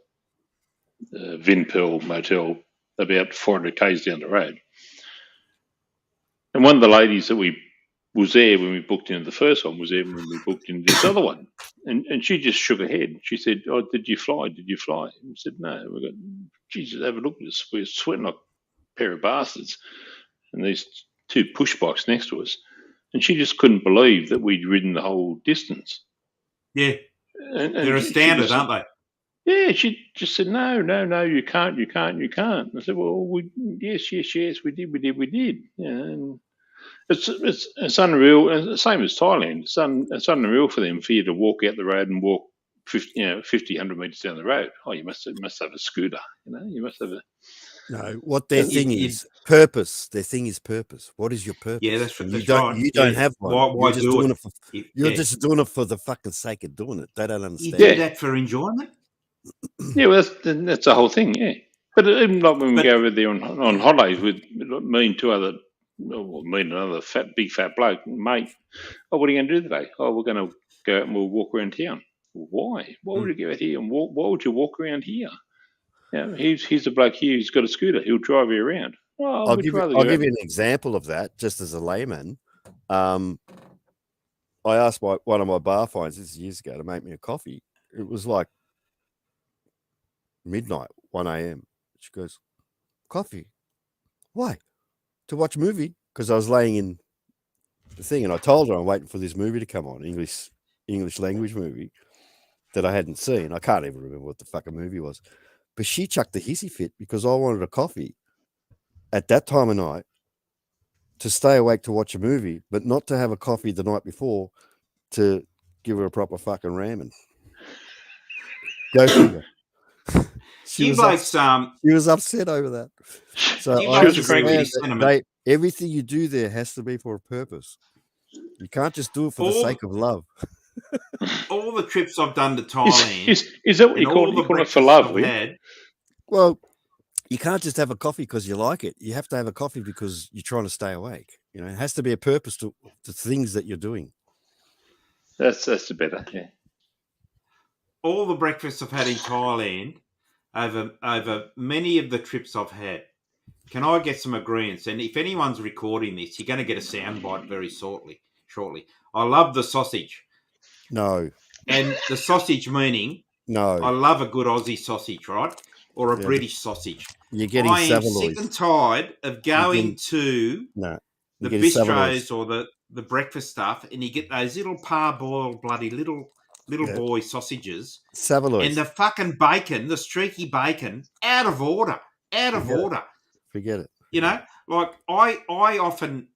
[SPEAKER 15] Vin Pearl motel about 400 k's down the road. And one of the ladies that was there when we booked into the first one was there when we booked into this other one. And she just shook her head. She said, "Oh, did you fly? Did you fly?" And I said, "No." We got, Jesus, have a look at us. We're sweating like a pair of bastards. And these 2 push bikes next to us. And she just couldn't believe that we'd ridden the whole distance.
[SPEAKER 2] Yeah.
[SPEAKER 15] And
[SPEAKER 2] they're astounded, aren't they?
[SPEAKER 15] Yeah, she just said, no, you can't. I said, well, yes, we did. Yeah, and it's unreal. And the same as Thailand. It's unreal for them for you to walk out the road and walk 50, 100 metres down the road. Oh, you must have a scooter. You know, you must have a.
[SPEAKER 16] No, what their thing is purpose. Their thing is purpose. What is your purpose?
[SPEAKER 2] Yeah, that's right.
[SPEAKER 16] You don't have one.
[SPEAKER 2] Why
[SPEAKER 16] You're just doing it for the fucking sake of doing it. They don't understand.
[SPEAKER 2] You do that for enjoyment.
[SPEAKER 15] Yeah, well, that's the whole thing. Yeah, but even like when we go over there on holidays with me and 2 other, me and another big fat bloke, mate. Oh, what are you going to do today? Oh, we're going to go out and we'll walk around town. Why? Why would you go out here and walk? Why would you walk around here? Yeah, he's a bloke here. He's got a scooter. He'll drive you around. Oh,
[SPEAKER 16] I'll give you an example of that, just as a layman. I asked one of my bar finds this years ago to make me a coffee. It was like midnight, 1 a.m. She goes, "Coffee? Why? To watch a movie?" Because I was laying in the thing, and I told her I'm waiting for this movie to come on, English language movie that I hadn't seen. I can't even remember what the fucking movie was. But she chucked the hissy fit because I wanted a coffee at that time of night to stay awake to watch a movie, but not to have a coffee the night before to give her a proper fucking ramen. Go figure. She was upset over that. So everything you do there has to be for a purpose. You can't just do it for the sake of love.
[SPEAKER 2] All the trips I've done to Thailand.
[SPEAKER 15] Is that what you call it for love?
[SPEAKER 16] Well, you can't just have a coffee because you like it. You have to have a coffee because you're trying to stay awake. You know, it has to be a purpose to things that you're doing.
[SPEAKER 15] That's the better. Yeah.
[SPEAKER 2] All the breakfasts I've had in Thailand over many of the trips I've had. Can I get some agreements? And if anyone's recording this, you're going to get a soundbite very shortly. I love the sausage.
[SPEAKER 16] No.
[SPEAKER 2] And the sausage meaning,
[SPEAKER 16] no.
[SPEAKER 2] I love a good Aussie sausage, right? Or a British sausage.
[SPEAKER 16] You're getting
[SPEAKER 2] I am sick and tired of going to the bistros or the breakfast stuff, and you get those little parboiled bloody little boy sausages.
[SPEAKER 16] Saveloys.
[SPEAKER 2] And the fucking bacon, the streaky bacon, out of order.
[SPEAKER 16] Forget it.
[SPEAKER 2] You know, like I often,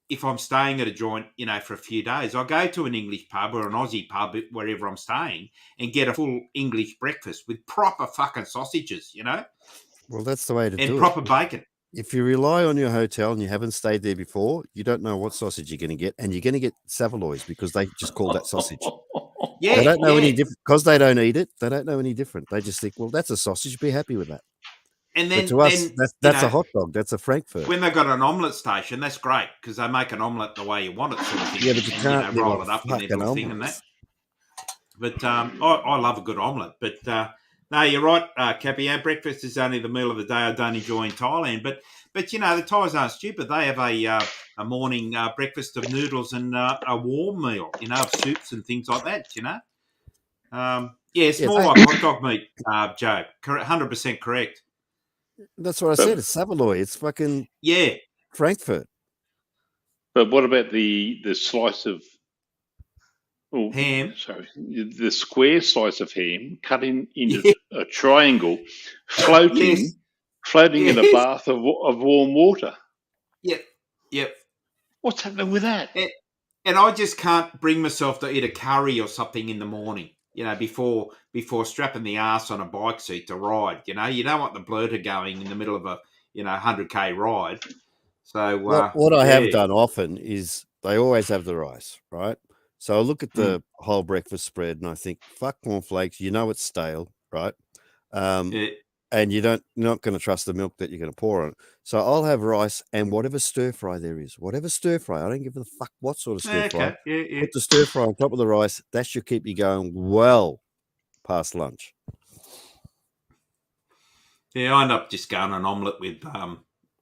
[SPEAKER 2] if I'm staying at a joint, you know, for a few days, I go to an English pub or an Aussie pub wherever I'm staying and get a full English breakfast with proper fucking sausages, you know.
[SPEAKER 16] Well, that's the way to do it.
[SPEAKER 2] And proper bacon.
[SPEAKER 16] If you rely on your hotel and you haven't stayed there before, you don't know what sausage you're going to get, and you're going to get Saveloys because they just call that sausage.
[SPEAKER 2] Yeah,
[SPEAKER 16] they don't know any different because they don't eat it. They don't know any different. They just think, well, that's a sausage. Be happy with that.
[SPEAKER 2] And then,
[SPEAKER 16] to us, that's a hot dog. That's a Frankfurt.
[SPEAKER 2] When they've got an omelette station, that's great because they make an omelette the way you want it, sort of thing.
[SPEAKER 16] Yeah, but you can't
[SPEAKER 2] roll it up in their little thing and that. But I love a good omelette. But no, you're right, Cappy. Our breakfast is only the meal of the day I don't enjoy in Thailand. But the Thais aren't stupid. They have a morning breakfast of noodles and a warm meal, of soups and things like that. It's more like hot dog meat, Joe. 100% correct.
[SPEAKER 16] That's what I said. It's Savoy. It's fucking Frankfurt.
[SPEAKER 15] But what about the slice of
[SPEAKER 2] ham?
[SPEAKER 15] Sorry, the square slice of ham cut into a triangle, floating in a bath of warm water.
[SPEAKER 2] Yep.
[SPEAKER 15] What's happening with that?
[SPEAKER 2] And I just can't bring myself to eat a curry or something in the morning. Before strapping the ass on a bike seat to ride. You don't want the blurter going in the middle of a 100k ride. So
[SPEAKER 16] what I have done often is they always have the rice, right? So I look at the whole breakfast spread and I think, fuck cornflakes, it's stale, right? And you're not going to trust the milk that you're going to pour on it. So I'll have rice and whatever stir fry there is, whatever stir fry. I don't give a fuck what sort of stir fry.
[SPEAKER 2] Yeah.
[SPEAKER 16] Put the stir fry on top of the rice. That should keep you going well past lunch.
[SPEAKER 2] Yeah, I end up just going an omelette with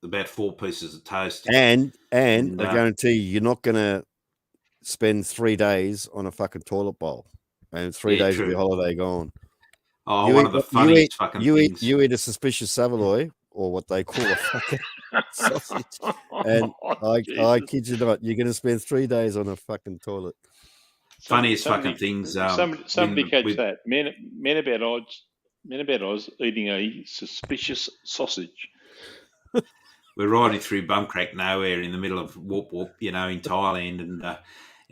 [SPEAKER 2] about 4 pieces of toast.
[SPEAKER 16] And I guarantee you're not going to spend 3 days on a fucking toilet bowl, and 3 days of your holiday gone.
[SPEAKER 2] Oh, one of the funniest fucking things.
[SPEAKER 16] You eat a suspicious Savoy, or what they call a fucking sausage, and I kid you not, you're going to spend 3 days on a fucking toilet.
[SPEAKER 2] Funniest fucking things.
[SPEAKER 15] Somebody catch that. Men about Oz eating a suspicious sausage.
[SPEAKER 2] We're riding through bumcrack nowhere in the middle of whoop whoop, in Thailand,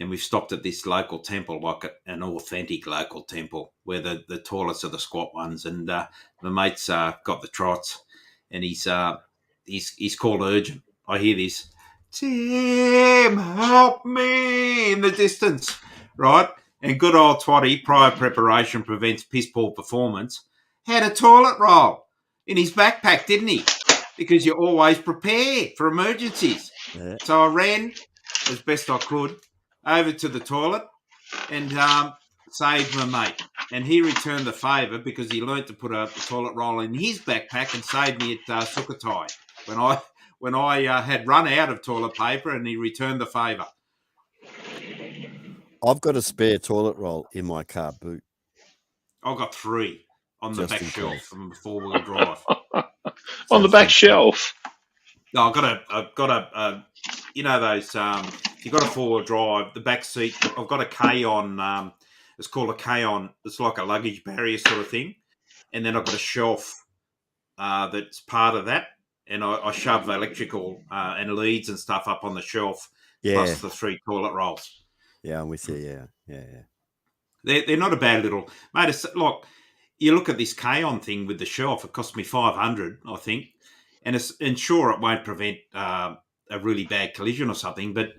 [SPEAKER 2] and we've stopped at this local temple, like an authentic local temple, where the toilets are the squat ones, and the mate's got the trots, and he's called urgent. I hear this, Tim, help me, in the distance, right? And good old Twatty, prior preparation prevents piss poor performance, had a toilet roll in his backpack, didn't he? Because you always prepare for emergencies. Yeah. So I ran as best I could over to the toilet and saved my mate. And he returned the favour because he learnt to put a toilet roll in his backpack and saved me at Sukhothai when I had run out of toilet paper, and he returned the favour.
[SPEAKER 16] I've got a spare toilet roll in my car boot.
[SPEAKER 2] I've got 3 on the back shelf from 4-wheel drive.
[SPEAKER 15] On the back shelf.
[SPEAKER 2] No, I've got a those. You've got a 4-wheel drive. The back seat. I've got a K-on. It's called a K-on. It's like a luggage barrier sort of thing. And then I've got a shelf that's part of that. And I shove electrical and leads and stuff up on the shelf. Plus the 3 toilet rolls.
[SPEAKER 16] Yeah, I'm with you. Yeah.
[SPEAKER 2] They're not a bad little mate. It's like, you look at this K-on thing with the shelf, it cost me $500, I think. And sure, it won't prevent a really bad collision or something, but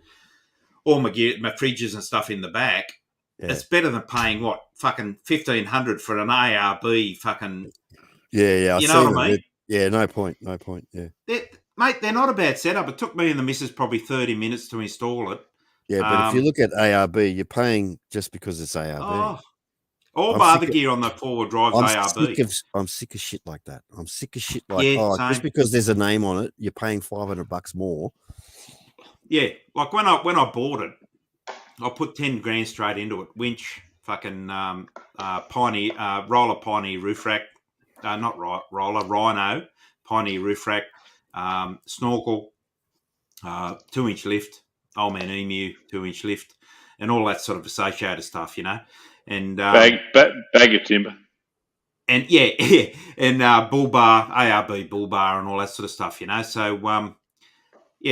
[SPEAKER 2] all my gear, my fridges and stuff in the back, it's better than paying, fucking $1,500 for an ARB fucking...
[SPEAKER 16] Yeah.
[SPEAKER 2] You know what I mean?
[SPEAKER 16] Yeah, no point, yeah.
[SPEAKER 2] Mate, they're not a bad setup. It took me and the missus probably 30 minutes to install it.
[SPEAKER 16] Yeah, but if you look at ARB, you're paying just because it's ARB.
[SPEAKER 2] All bar the gear on the 4-wheel drive ARB.
[SPEAKER 16] I'm sick of shit like that. I'm sick of shit like, just because there's a name on it, you're paying $500 more.
[SPEAKER 2] Yeah, like when I bought it, I put 10 grand straight into it. Winch, fucking Pioneer, roller Pioneer roof rack, not roller, Rhino, Pioneer roof rack, snorkel, 2-inch lift, Old Man Emu, 2-inch lift, and all that sort of associated stuff, And
[SPEAKER 15] bag of timber,
[SPEAKER 2] and and bull bar, ARB bull bar, and all that sort of stuff, So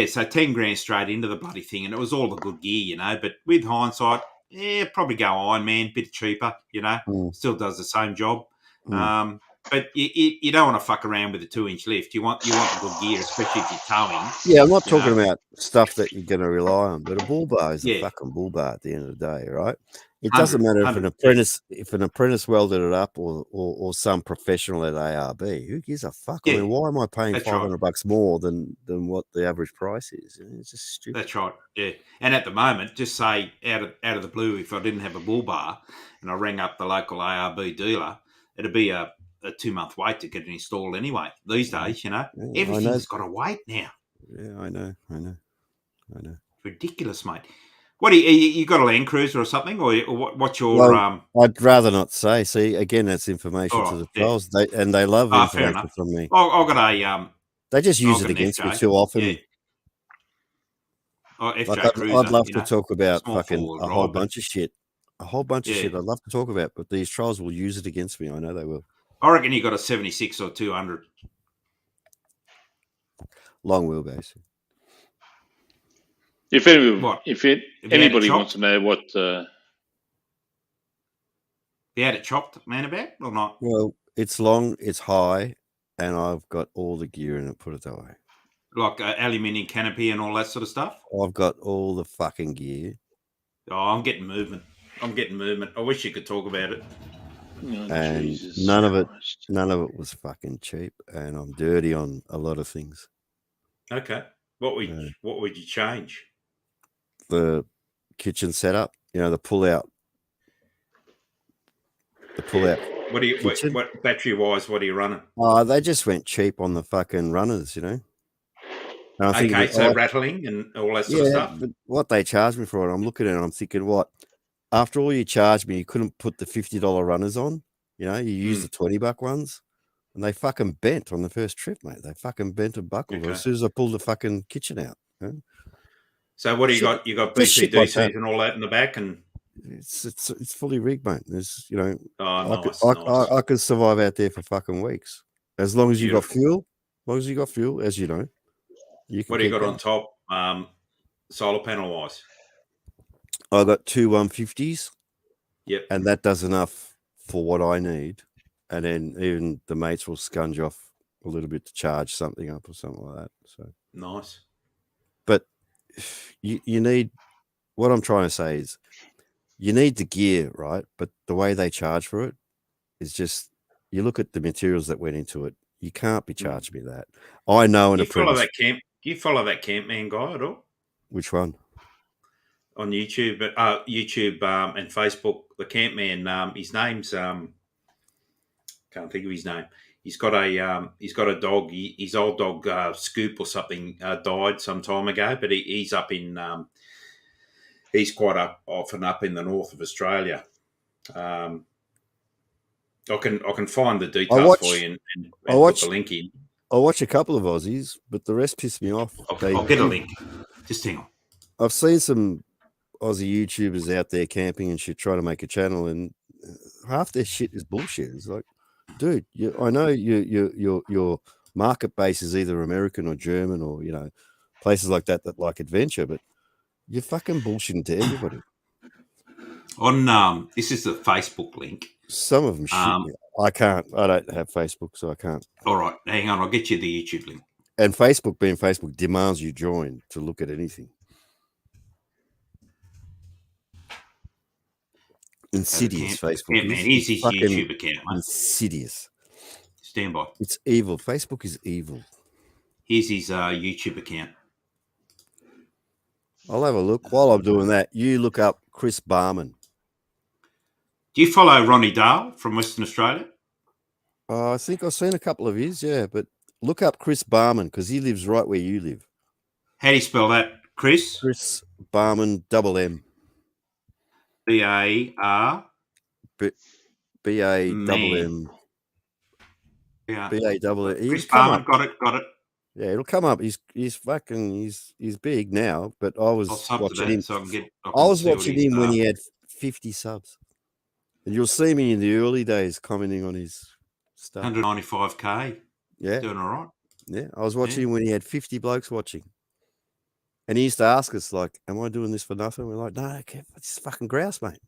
[SPEAKER 2] so 10 grand straight into the bloody thing, and it was all the good gear, But with hindsight, probably go Iron Man, bit cheaper, Still does the same job, but you don't want to fuck around with a 2-inch lift. You want the good gear, especially if you're towing.
[SPEAKER 16] Yeah, I'm not talking about stuff that you're going to rely on, but a bull bar is a fucking bull bar at the end of the day, right? It doesn't matter if
[SPEAKER 2] 100%.
[SPEAKER 16] an apprentice welded it up or some professional at ARB. Who gives a fuck? I
[SPEAKER 2] Yeah,
[SPEAKER 16] mean, why am I paying
[SPEAKER 2] that's right.
[SPEAKER 16] $500 more than what the average price is? It's just stupid.
[SPEAKER 2] That's right. Yeah. And at the moment, just say out of the blue, if I didn't have a bull bar and I rang up the local ARB dealer, it'd be a 2-month wait to get it installed anyway. These days, you know, everything's got to wait now.
[SPEAKER 16] Yeah, I know.
[SPEAKER 2] Ridiculous, mate. What do you got a Land Cruiser or something, or what's your?
[SPEAKER 16] Well, I'd rather not say. See, again, that's information to the trolls. They love information from me.
[SPEAKER 2] I've got a.
[SPEAKER 16] They just use it against me too often.
[SPEAKER 2] Yeah. Oh, FJ
[SPEAKER 16] Like
[SPEAKER 2] Cruiser,
[SPEAKER 16] I'd love to talk about fucking a whole
[SPEAKER 2] drive,
[SPEAKER 16] bunch of shit. A whole bunch of shit I'd love to talk about, but these trolls will use it against me. I know they will.
[SPEAKER 2] I reckon you got a 76 or 200.
[SPEAKER 16] Long wheelbase.
[SPEAKER 15] If anybody wants to know what
[SPEAKER 2] you had it chopped, man, about or not?
[SPEAKER 16] Well, it's long, it's high, and I've got all the gear in it. Put it that way.
[SPEAKER 2] Like aluminium canopy and all that sort of stuff.
[SPEAKER 16] I've got all the fucking gear.
[SPEAKER 2] Oh, I'm getting movement. I wish you could talk about it.
[SPEAKER 16] And
[SPEAKER 15] Jesus
[SPEAKER 16] none of it was fucking cheap, and I'm dirty on a lot of things.
[SPEAKER 2] Okay, what would you change?
[SPEAKER 16] The kitchen setup, the pull out.
[SPEAKER 2] What battery wise? What are you running?
[SPEAKER 16] They just went cheap on the fucking runners, And I think
[SPEAKER 2] so rattling and all that sort of stuff.
[SPEAKER 16] But what they charged me for it, I'm looking at it, I'm thinking, what? After all you charged me, you couldn't put the $50 runners on. You used the $20 ones, and they fucking bent on the first trip, mate. They fucking bent and buckled as soon as I pulled the fucking kitchen out.
[SPEAKER 2] So what do you got? You got BC DCs and all that in the back, and
[SPEAKER 16] it's fully rigged, mate. There's
[SPEAKER 2] nice.
[SPEAKER 16] I could survive out there for fucking weeks as long as you got fuel. As long as you got fuel, as you know.
[SPEAKER 2] What do you got on top, solar panel wise?
[SPEAKER 16] I got two 150s.
[SPEAKER 2] Yep.
[SPEAKER 16] And that does enough for what I need. And then even the mates will scunge off a little bit to charge something up or something like that. So
[SPEAKER 2] nice.
[SPEAKER 16] But you need, what I'm trying to say is, you need the gear, right? But the way they charge for it is just, you look at the materials that went into it. You can't be charging me that. I know an apprentice.
[SPEAKER 2] Do you follow that Campman guy at all?
[SPEAKER 16] Which one?
[SPEAKER 2] On YouTube, and Facebook, the Campman. His name's can't think of his name. He's got a dog. His old dog Scoop or something died some time ago, but he's up in he's quite often up in the north of Australia. I can find the details for you and put the link in.
[SPEAKER 16] I watch a couple of Aussies, but the rest piss me off.
[SPEAKER 2] I'll get a link. Just hang on.
[SPEAKER 16] I've seen some Aussie YouTubers out there camping and shit, trying to make a channel, and half their shit is bullshit. It's like, dude, I know your market base is either American or German or places like that like adventure, but you're fucking bullshitting to everybody.
[SPEAKER 2] On this is the Facebook link.
[SPEAKER 16] Some of them shit me. I don't have Facebook, so I can't.
[SPEAKER 2] All right, hang on. I'll get you the YouTube link.
[SPEAKER 16] And Facebook, being Facebook, demands you join to look at anything. Insidious Facebook.
[SPEAKER 2] Man, here's his YouTube account, mate.
[SPEAKER 16] Insidious.
[SPEAKER 2] Stand by.
[SPEAKER 16] It's evil. Facebook is evil.
[SPEAKER 2] Here's his YouTube account.
[SPEAKER 16] I'll have a look. While I'm doing that, you look up Chris Barman.
[SPEAKER 2] Do you follow Ronnie Dale from Western Australia?
[SPEAKER 16] I think I've seen a couple of his, but look up Chris Barman because he lives right where you live.
[SPEAKER 2] How do you spell that, Chris?
[SPEAKER 16] Chris Barman, double M.
[SPEAKER 2] B-A-R.
[SPEAKER 16] B-A-double-M. B-A-double-M.
[SPEAKER 2] Chris Barman, got it.
[SPEAKER 16] Yeah, it'll come up. He's big now, but I was watching him.
[SPEAKER 2] So
[SPEAKER 16] I was watching him when he had 50 subs. And you'll see me in the early days commenting on his stuff.
[SPEAKER 2] 195K.
[SPEAKER 16] Yeah.
[SPEAKER 2] Doing all right.
[SPEAKER 16] Yeah. I was watching him when he had 50 blokes watching. And he used to ask us, like, am I doing this for nothing? We're like, no, it's fucking grouse, mate.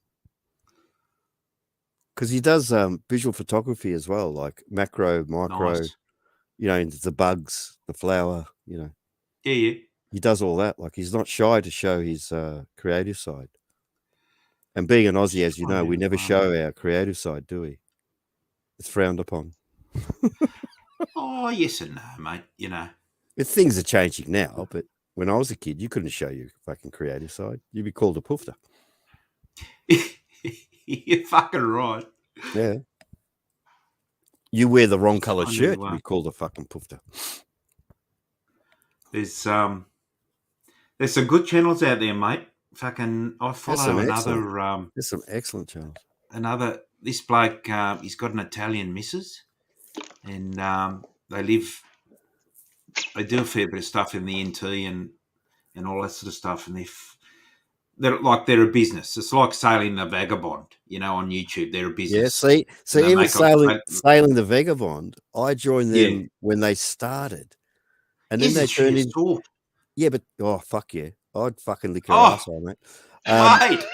[SPEAKER 16] Because he does visual photography as well, like macro, micro,
[SPEAKER 2] nice.
[SPEAKER 16] The bugs, the flower,
[SPEAKER 2] Yeah.
[SPEAKER 16] He does all that. Like, he's not shy to show his creative side. And being an Aussie, as you know, we never show our creative side, do we? It's frowned upon.
[SPEAKER 2] Oh, yes and no, mate. You know,
[SPEAKER 16] Things are changing now, but when I was a kid, you couldn't show your fucking creative side. You'd be called a poofter.
[SPEAKER 2] You're fucking right.
[SPEAKER 16] Yeah. You wear the wrong coloured shirt, you'd be called a fucking poofter.
[SPEAKER 2] There's some good channels out there, mate. Fucking, I follow another.
[SPEAKER 16] There's some excellent channels.
[SPEAKER 2] This bloke, he's got an Italian missus, and they do a fair bit of stuff in the NT and all that sort of stuff, and they're a business. It's like Sailing the Vagabond, on YouTube. They're a business.
[SPEAKER 16] Yeah, see, even Sailing the Vagabond, I joined them when they started. And then they turned into... Yeah, but, oh, fuck yeah. I'd fucking lick her arsehole, mate.
[SPEAKER 2] Mate,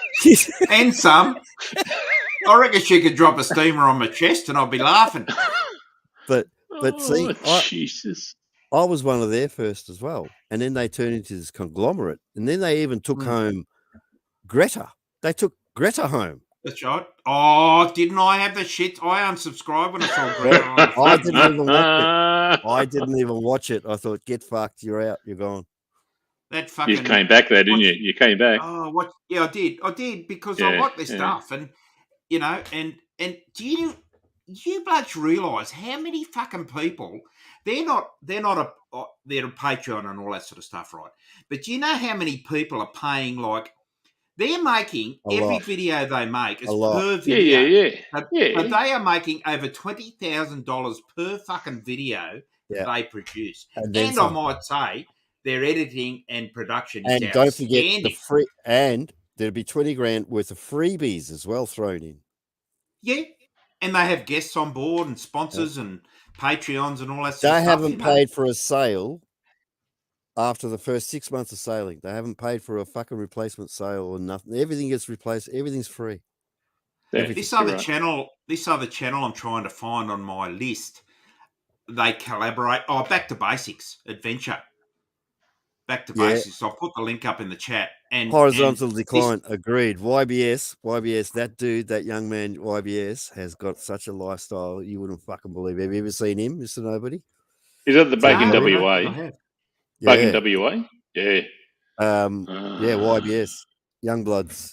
[SPEAKER 2] and some. I reckon she could drop a steamer on my chest and I'd be laughing.
[SPEAKER 16] But see,
[SPEAKER 15] Jesus.
[SPEAKER 16] I was one of their first as well. And then they turned into this conglomerate. And then they even took home Greta. They took Greta home.
[SPEAKER 2] That's right. Oh, didn't I have the shit? I unsubscribed when I saw Greta.
[SPEAKER 16] I didn't even watch it. I didn't even watch it. I thought, get fucked. You're out. You're gone.
[SPEAKER 2] That fucking...
[SPEAKER 15] You came back there, didn't you? You came back.
[SPEAKER 2] Oh, what? Yeah, I did. I did because I like this stuff. And, and do you blokes realise how many fucking people... They're not they're a Patreon and all that sort of stuff, right? But do you know how many people are paying, like... They're making every video they make is per video.
[SPEAKER 15] Yeah.
[SPEAKER 2] But they are making over $20,000 per fucking video that they produce. And I might say their editing and production is outstanding.
[SPEAKER 16] Don't forget the free, and there'll be 20 grand worth of freebies as well thrown in.
[SPEAKER 2] Yeah. And they have guests on board and sponsors and Patreons and all that sort
[SPEAKER 16] of stuff. They haven't paid for a sale after the first 6 months of sailing. They haven't paid for a fucking replacement sale or nothing. Everything gets replaced. Everything's free.
[SPEAKER 2] This other channel I'm trying to find on my list, they collaborate. Oh, Back to Basics Adventure. Back to Basics. I'll put the link up in the chat. And
[SPEAKER 16] Horizontal Decline. Agreed. YBS, that dude, that young man, YBS, has got such a lifestyle you wouldn't fucking believe. Have you ever seen him, Mr. Nobody?
[SPEAKER 15] Is that the back in WA? Back in WA? Yeah.
[SPEAKER 16] YBS. Youngbloods.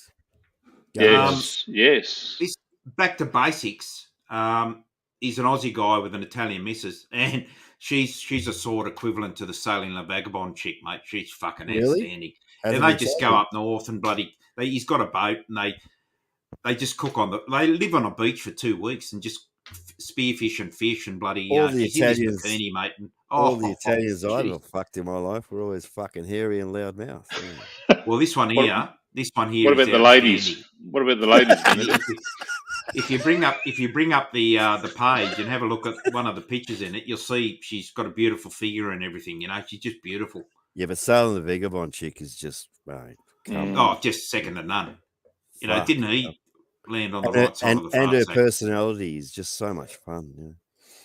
[SPEAKER 15] Yes.
[SPEAKER 2] This Back to Basics, he's an Aussie guy with an Italian missus, and she's a sort of equivalent to the Sailing the Vagabond chick, mate. She's fucking outstanding. And they just go up north and he's got a boat, and they just cook they live on a beach for 2 weeks and just spearfish and fish and bloody
[SPEAKER 16] all the Italians,
[SPEAKER 2] bikini, mate. And,
[SPEAKER 16] all the Italians I've fucked in my life were always fucking hairy and loud mouth.
[SPEAKER 2] Yeah. Well, this one here.
[SPEAKER 15] What about the ladies? What about the ladies?
[SPEAKER 2] If you bring up the page and have a look at one of the pictures in it, you'll see she's got a beautiful figure and everything. She's just beautiful.
[SPEAKER 16] Yeah, but Sailing the Vagabond chick is just
[SPEAKER 2] just second to none. Didn't he land on the right side of the
[SPEAKER 16] front? And her personality is just so much fun.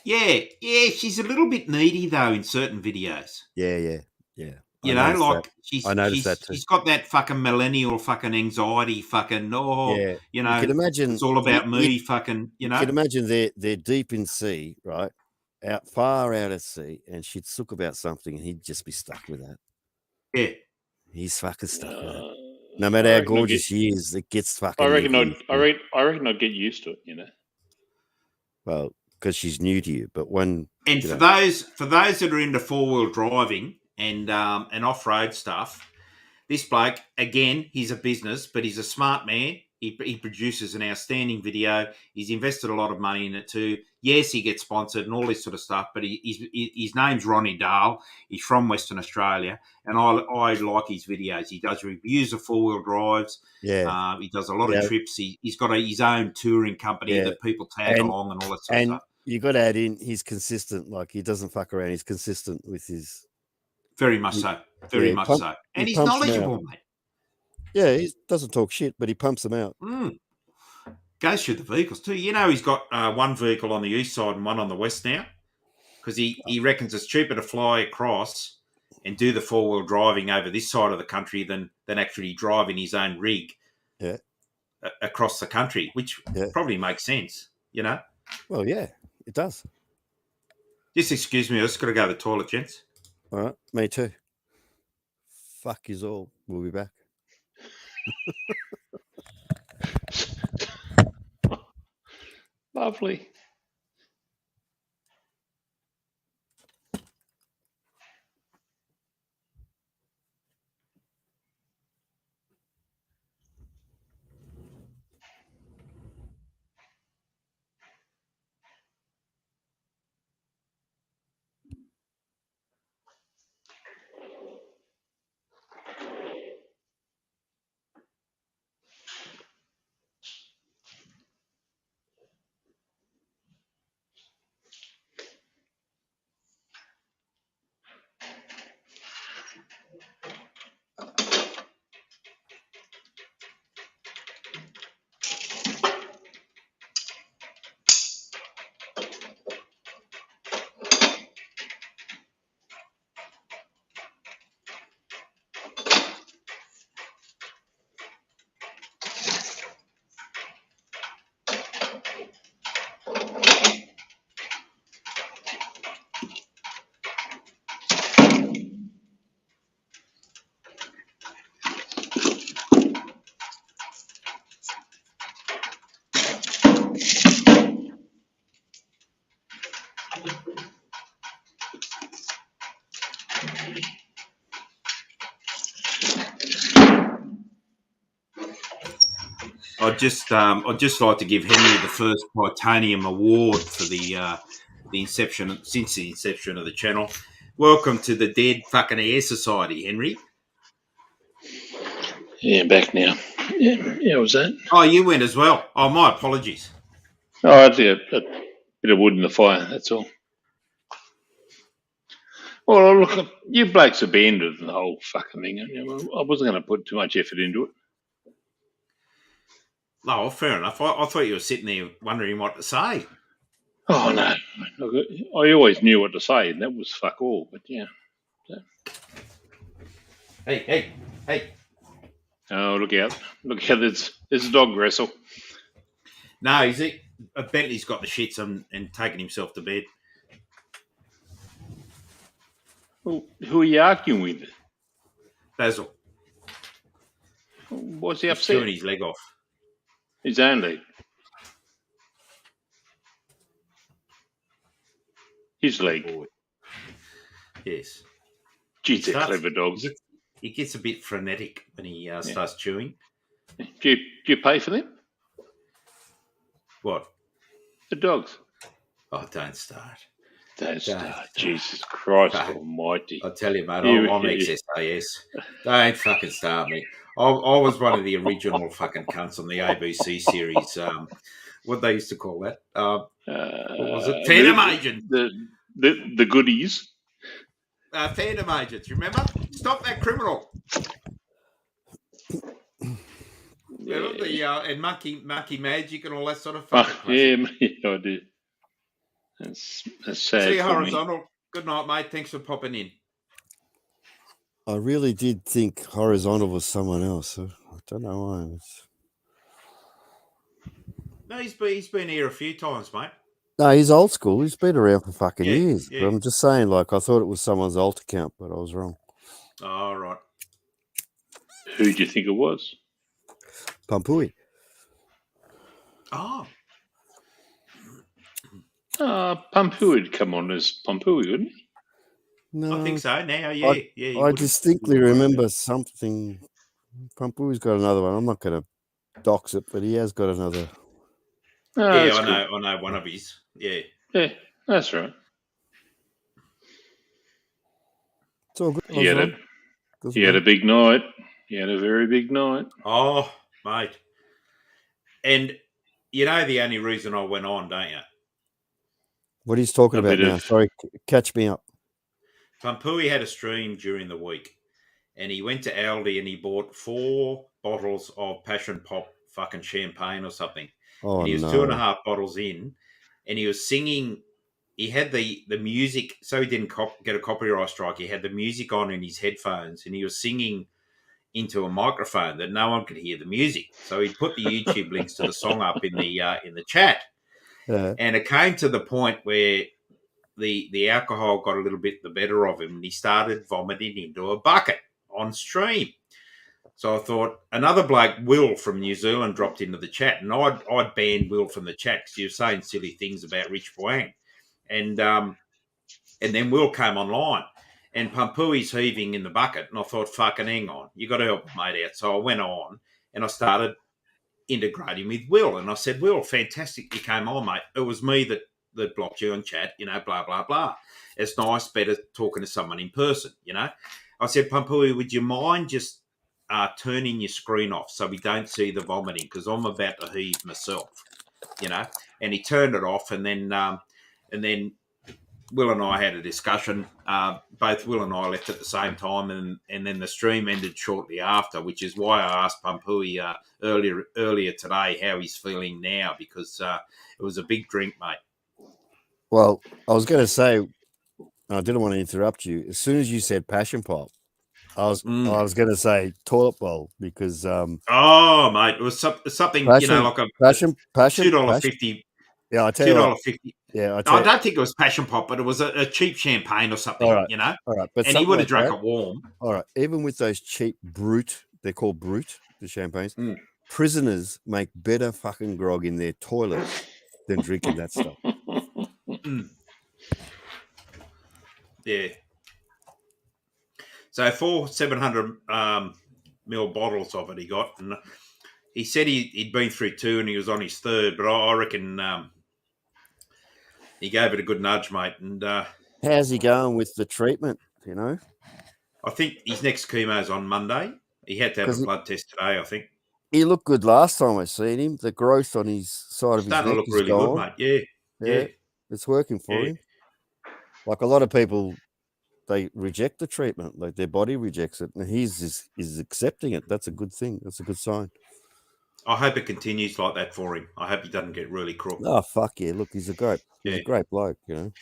[SPEAKER 2] Yeah, she's a little bit needy though in certain videos.
[SPEAKER 16] Yeah.
[SPEAKER 2] I noticed
[SPEAKER 16] that too.
[SPEAKER 2] She's got that fucking millennial fucking anxiety fucking, you
[SPEAKER 16] can imagine
[SPEAKER 2] it's all about me fucking,
[SPEAKER 16] You can imagine they're deep in sea, right? Far out at sea, and she'd suck about something and he'd just be stuck with that.
[SPEAKER 2] Yeah.
[SPEAKER 16] He's fucking stuck with that. No matter how gorgeous she is, it gets fucking...
[SPEAKER 15] I reckon I'd get used to it,
[SPEAKER 16] Well, because she's new to you, but when...
[SPEAKER 2] And for those that are into four-wheel driving and off-road stuff, this bloke, again, he's a business, but he's a smart man. He produces an outstanding video. He's invested a lot of money in it too. Yes, he gets sponsored and all this sort of stuff, but his name's Ronnie Dahl. He's from Western Australia, and I like his videos. He does reviews of four-wheel drives.
[SPEAKER 16] Yeah.
[SPEAKER 2] He does a lot of trips. He's got his own touring company that people tag along and all that sort of stuff.
[SPEAKER 16] You got to add in, he's consistent. Like, he doesn't fuck around. He's consistent with his...
[SPEAKER 2] Very much so. Very much so. And he's knowledgeable, mate.
[SPEAKER 16] Yeah, he doesn't talk shit, but he pumps them out.
[SPEAKER 2] Goes through the vehicles too. He's got one vehicle on the east side and one on the west now, because he reckons it's cheaper to fly across and do the four-wheel driving over this side of the country than actually driving his own rig.
[SPEAKER 16] Yeah.
[SPEAKER 2] across the country, which probably makes sense, you know.
[SPEAKER 16] Well, yeah, it does.
[SPEAKER 2] Just excuse me, I just got to go to the toilet, gents.
[SPEAKER 16] All right, me too. Fuck is all. We'll be back.
[SPEAKER 15] Lovely.
[SPEAKER 2] I'd just like to give Henry the first Titanium Award for the inception of the channel. Welcome to the Dead Fucking Air Society, Henry.
[SPEAKER 15] Yeah, back now. Yeah, was that?
[SPEAKER 2] Oh, you went as well. Oh, my apologies.
[SPEAKER 15] Oh, I had a bit of wood in the fire, that's all. Well, look, you blokes abandoned the whole fucking thing. I wasn't going to put too much effort into it.
[SPEAKER 2] Oh, well, fair enough. I thought you were sitting there wondering what to say.
[SPEAKER 15] Oh, no. Look, I always knew what to say, and that was fuck all, but yeah. So.
[SPEAKER 2] Hey.
[SPEAKER 15] Oh, look out. Look out, there's a dog wrestle.
[SPEAKER 2] No, I bet he's got the shits and taken himself to bed.
[SPEAKER 15] Well, who are you arguing with?
[SPEAKER 2] Basil.
[SPEAKER 15] What's he
[SPEAKER 2] He's
[SPEAKER 15] upset?
[SPEAKER 2] chewing his leg off.
[SPEAKER 15] His own leg. His leg.
[SPEAKER 2] Boy. Yes.
[SPEAKER 15] Geez, they're clever dogs.
[SPEAKER 2] He gets a bit frenetic when he starts chewing.
[SPEAKER 15] Do you pay for them?
[SPEAKER 2] What?
[SPEAKER 15] The dogs.
[SPEAKER 2] Oh, don't start.
[SPEAKER 15] Don't start. Jesus Christ almighty.
[SPEAKER 2] I tell you, mate, I'm ex-SAS. Don't fucking start me. I was one of the original fucking cunts on the ABC series. What they used to call that? What was it? Phantom Agent.
[SPEAKER 15] The goodies.
[SPEAKER 2] Phantom Agents, you remember? Stop that criminal. Remember and Monkey Magic and all that sort of fucking
[SPEAKER 15] I do. That's sad.
[SPEAKER 2] See you, Horizontal. Good night, mate. Thanks for popping in.
[SPEAKER 16] I really did think Horizontal was someone else. I don't know why.
[SPEAKER 2] No, he's been here a few times, mate.
[SPEAKER 16] No, he's old school. He's been around for fucking years.
[SPEAKER 2] Yeah.
[SPEAKER 16] But I'm just saying, I thought it was someone's alt account, but I was wrong.
[SPEAKER 2] Oh, right.
[SPEAKER 15] Who do you think it was?
[SPEAKER 16] Pampui.
[SPEAKER 2] Oh.
[SPEAKER 15] Pampui would come on as Pampui, wouldn't he?
[SPEAKER 16] No,
[SPEAKER 2] I think so now, yeah.
[SPEAKER 16] I distinctly remember something. Pampui's got another one. I'm not going to dox it, but he has got another.
[SPEAKER 2] I know one of his. Yeah.
[SPEAKER 15] Yeah, that's right.
[SPEAKER 16] It's all good.
[SPEAKER 15] He had a big night. He had a very big night.
[SPEAKER 2] Oh, mate. And you know the only reason I went on, don't you?
[SPEAKER 16] What he's talking about now. Sorry, catch me up.
[SPEAKER 2] Pampui had a stream during the week, and he went to Aldi and he bought 4 bottles of Passion Pop fucking champagne or something.
[SPEAKER 16] Oh,
[SPEAKER 2] and he was
[SPEAKER 16] no.
[SPEAKER 2] 2.5 bottles in, and he was singing. He had the music, so he didn't get a copyright strike. He had the music on in his headphones, and he was singing into a microphone that no one could hear the music. So he'd put the YouTube links to the song up in the chat. And it came to the point where the alcohol got a little bit the better of him, and he started vomiting into a bucket on stream. So I thought another bloke, Will from New Zealand, dropped into the chat, and I'd banned Will from the chat because he was saying silly things about Rich Boang, and then Will came online, and Pumpui's heaving in the bucket, and I thought, fucking hang on, you got to help mate out. So I went on and I started integrating with Will, and I said, Will, fantastic, you came on, mate. It was me that blocked you on chat, blah blah blah. It's nice, better talking to someone in person, I said, Pumpui, would you mind just turning your screen off so we don't see the vomiting, because I'm about to heave myself, And he turned it off, and then Will and I had a discussion. Both Will and I left at the same time, and then the stream ended shortly after, which is why I asked Pumpui earlier today how he's feeling now, because it was a big drink, mate.
[SPEAKER 16] Well, I was going to say, I didn't want to interrupt you. As soon as you said passion pop, I was going to say toilet bowl, because
[SPEAKER 2] oh mate, it was something
[SPEAKER 16] passion,
[SPEAKER 2] like a
[SPEAKER 16] passion
[SPEAKER 2] $2.50.
[SPEAKER 16] Yeah, I tell you
[SPEAKER 2] $2.50.
[SPEAKER 16] Yeah,
[SPEAKER 2] I don't think it was passion pop, but it was a cheap champagne or something,
[SPEAKER 16] All right, but
[SPEAKER 2] and he would have
[SPEAKER 16] like
[SPEAKER 2] drank it warm.
[SPEAKER 16] All right, even with those cheap brut, they're called brut, the champagnes. Prisoners make better fucking grog in their toilets than drinking that stuff.
[SPEAKER 2] Yeah. So 4 700 ml bottles of it he got, and he said he'd been through 2 and he was on his 3rd, but I reckon he gave it a good nudge, mate. And
[SPEAKER 16] how's he going with the treatment?
[SPEAKER 2] I think his next chemo's on Monday. He had to have a blood test today, I think.
[SPEAKER 16] He looked good last time I seen him. The growth on his side of his neck
[SPEAKER 2] to look
[SPEAKER 16] is
[SPEAKER 2] really
[SPEAKER 16] gone.
[SPEAKER 2] good, mate. Yeah.
[SPEAKER 16] It's working for him. Like a lot of people, they reject the treatment, like their body rejects it, and he's accepting it. That's a good thing. That's a good sign.
[SPEAKER 2] I hope it continues like that for him. I hope he doesn't get really crook.
[SPEAKER 16] Oh fuck yeah! Look, he's a great bloke, And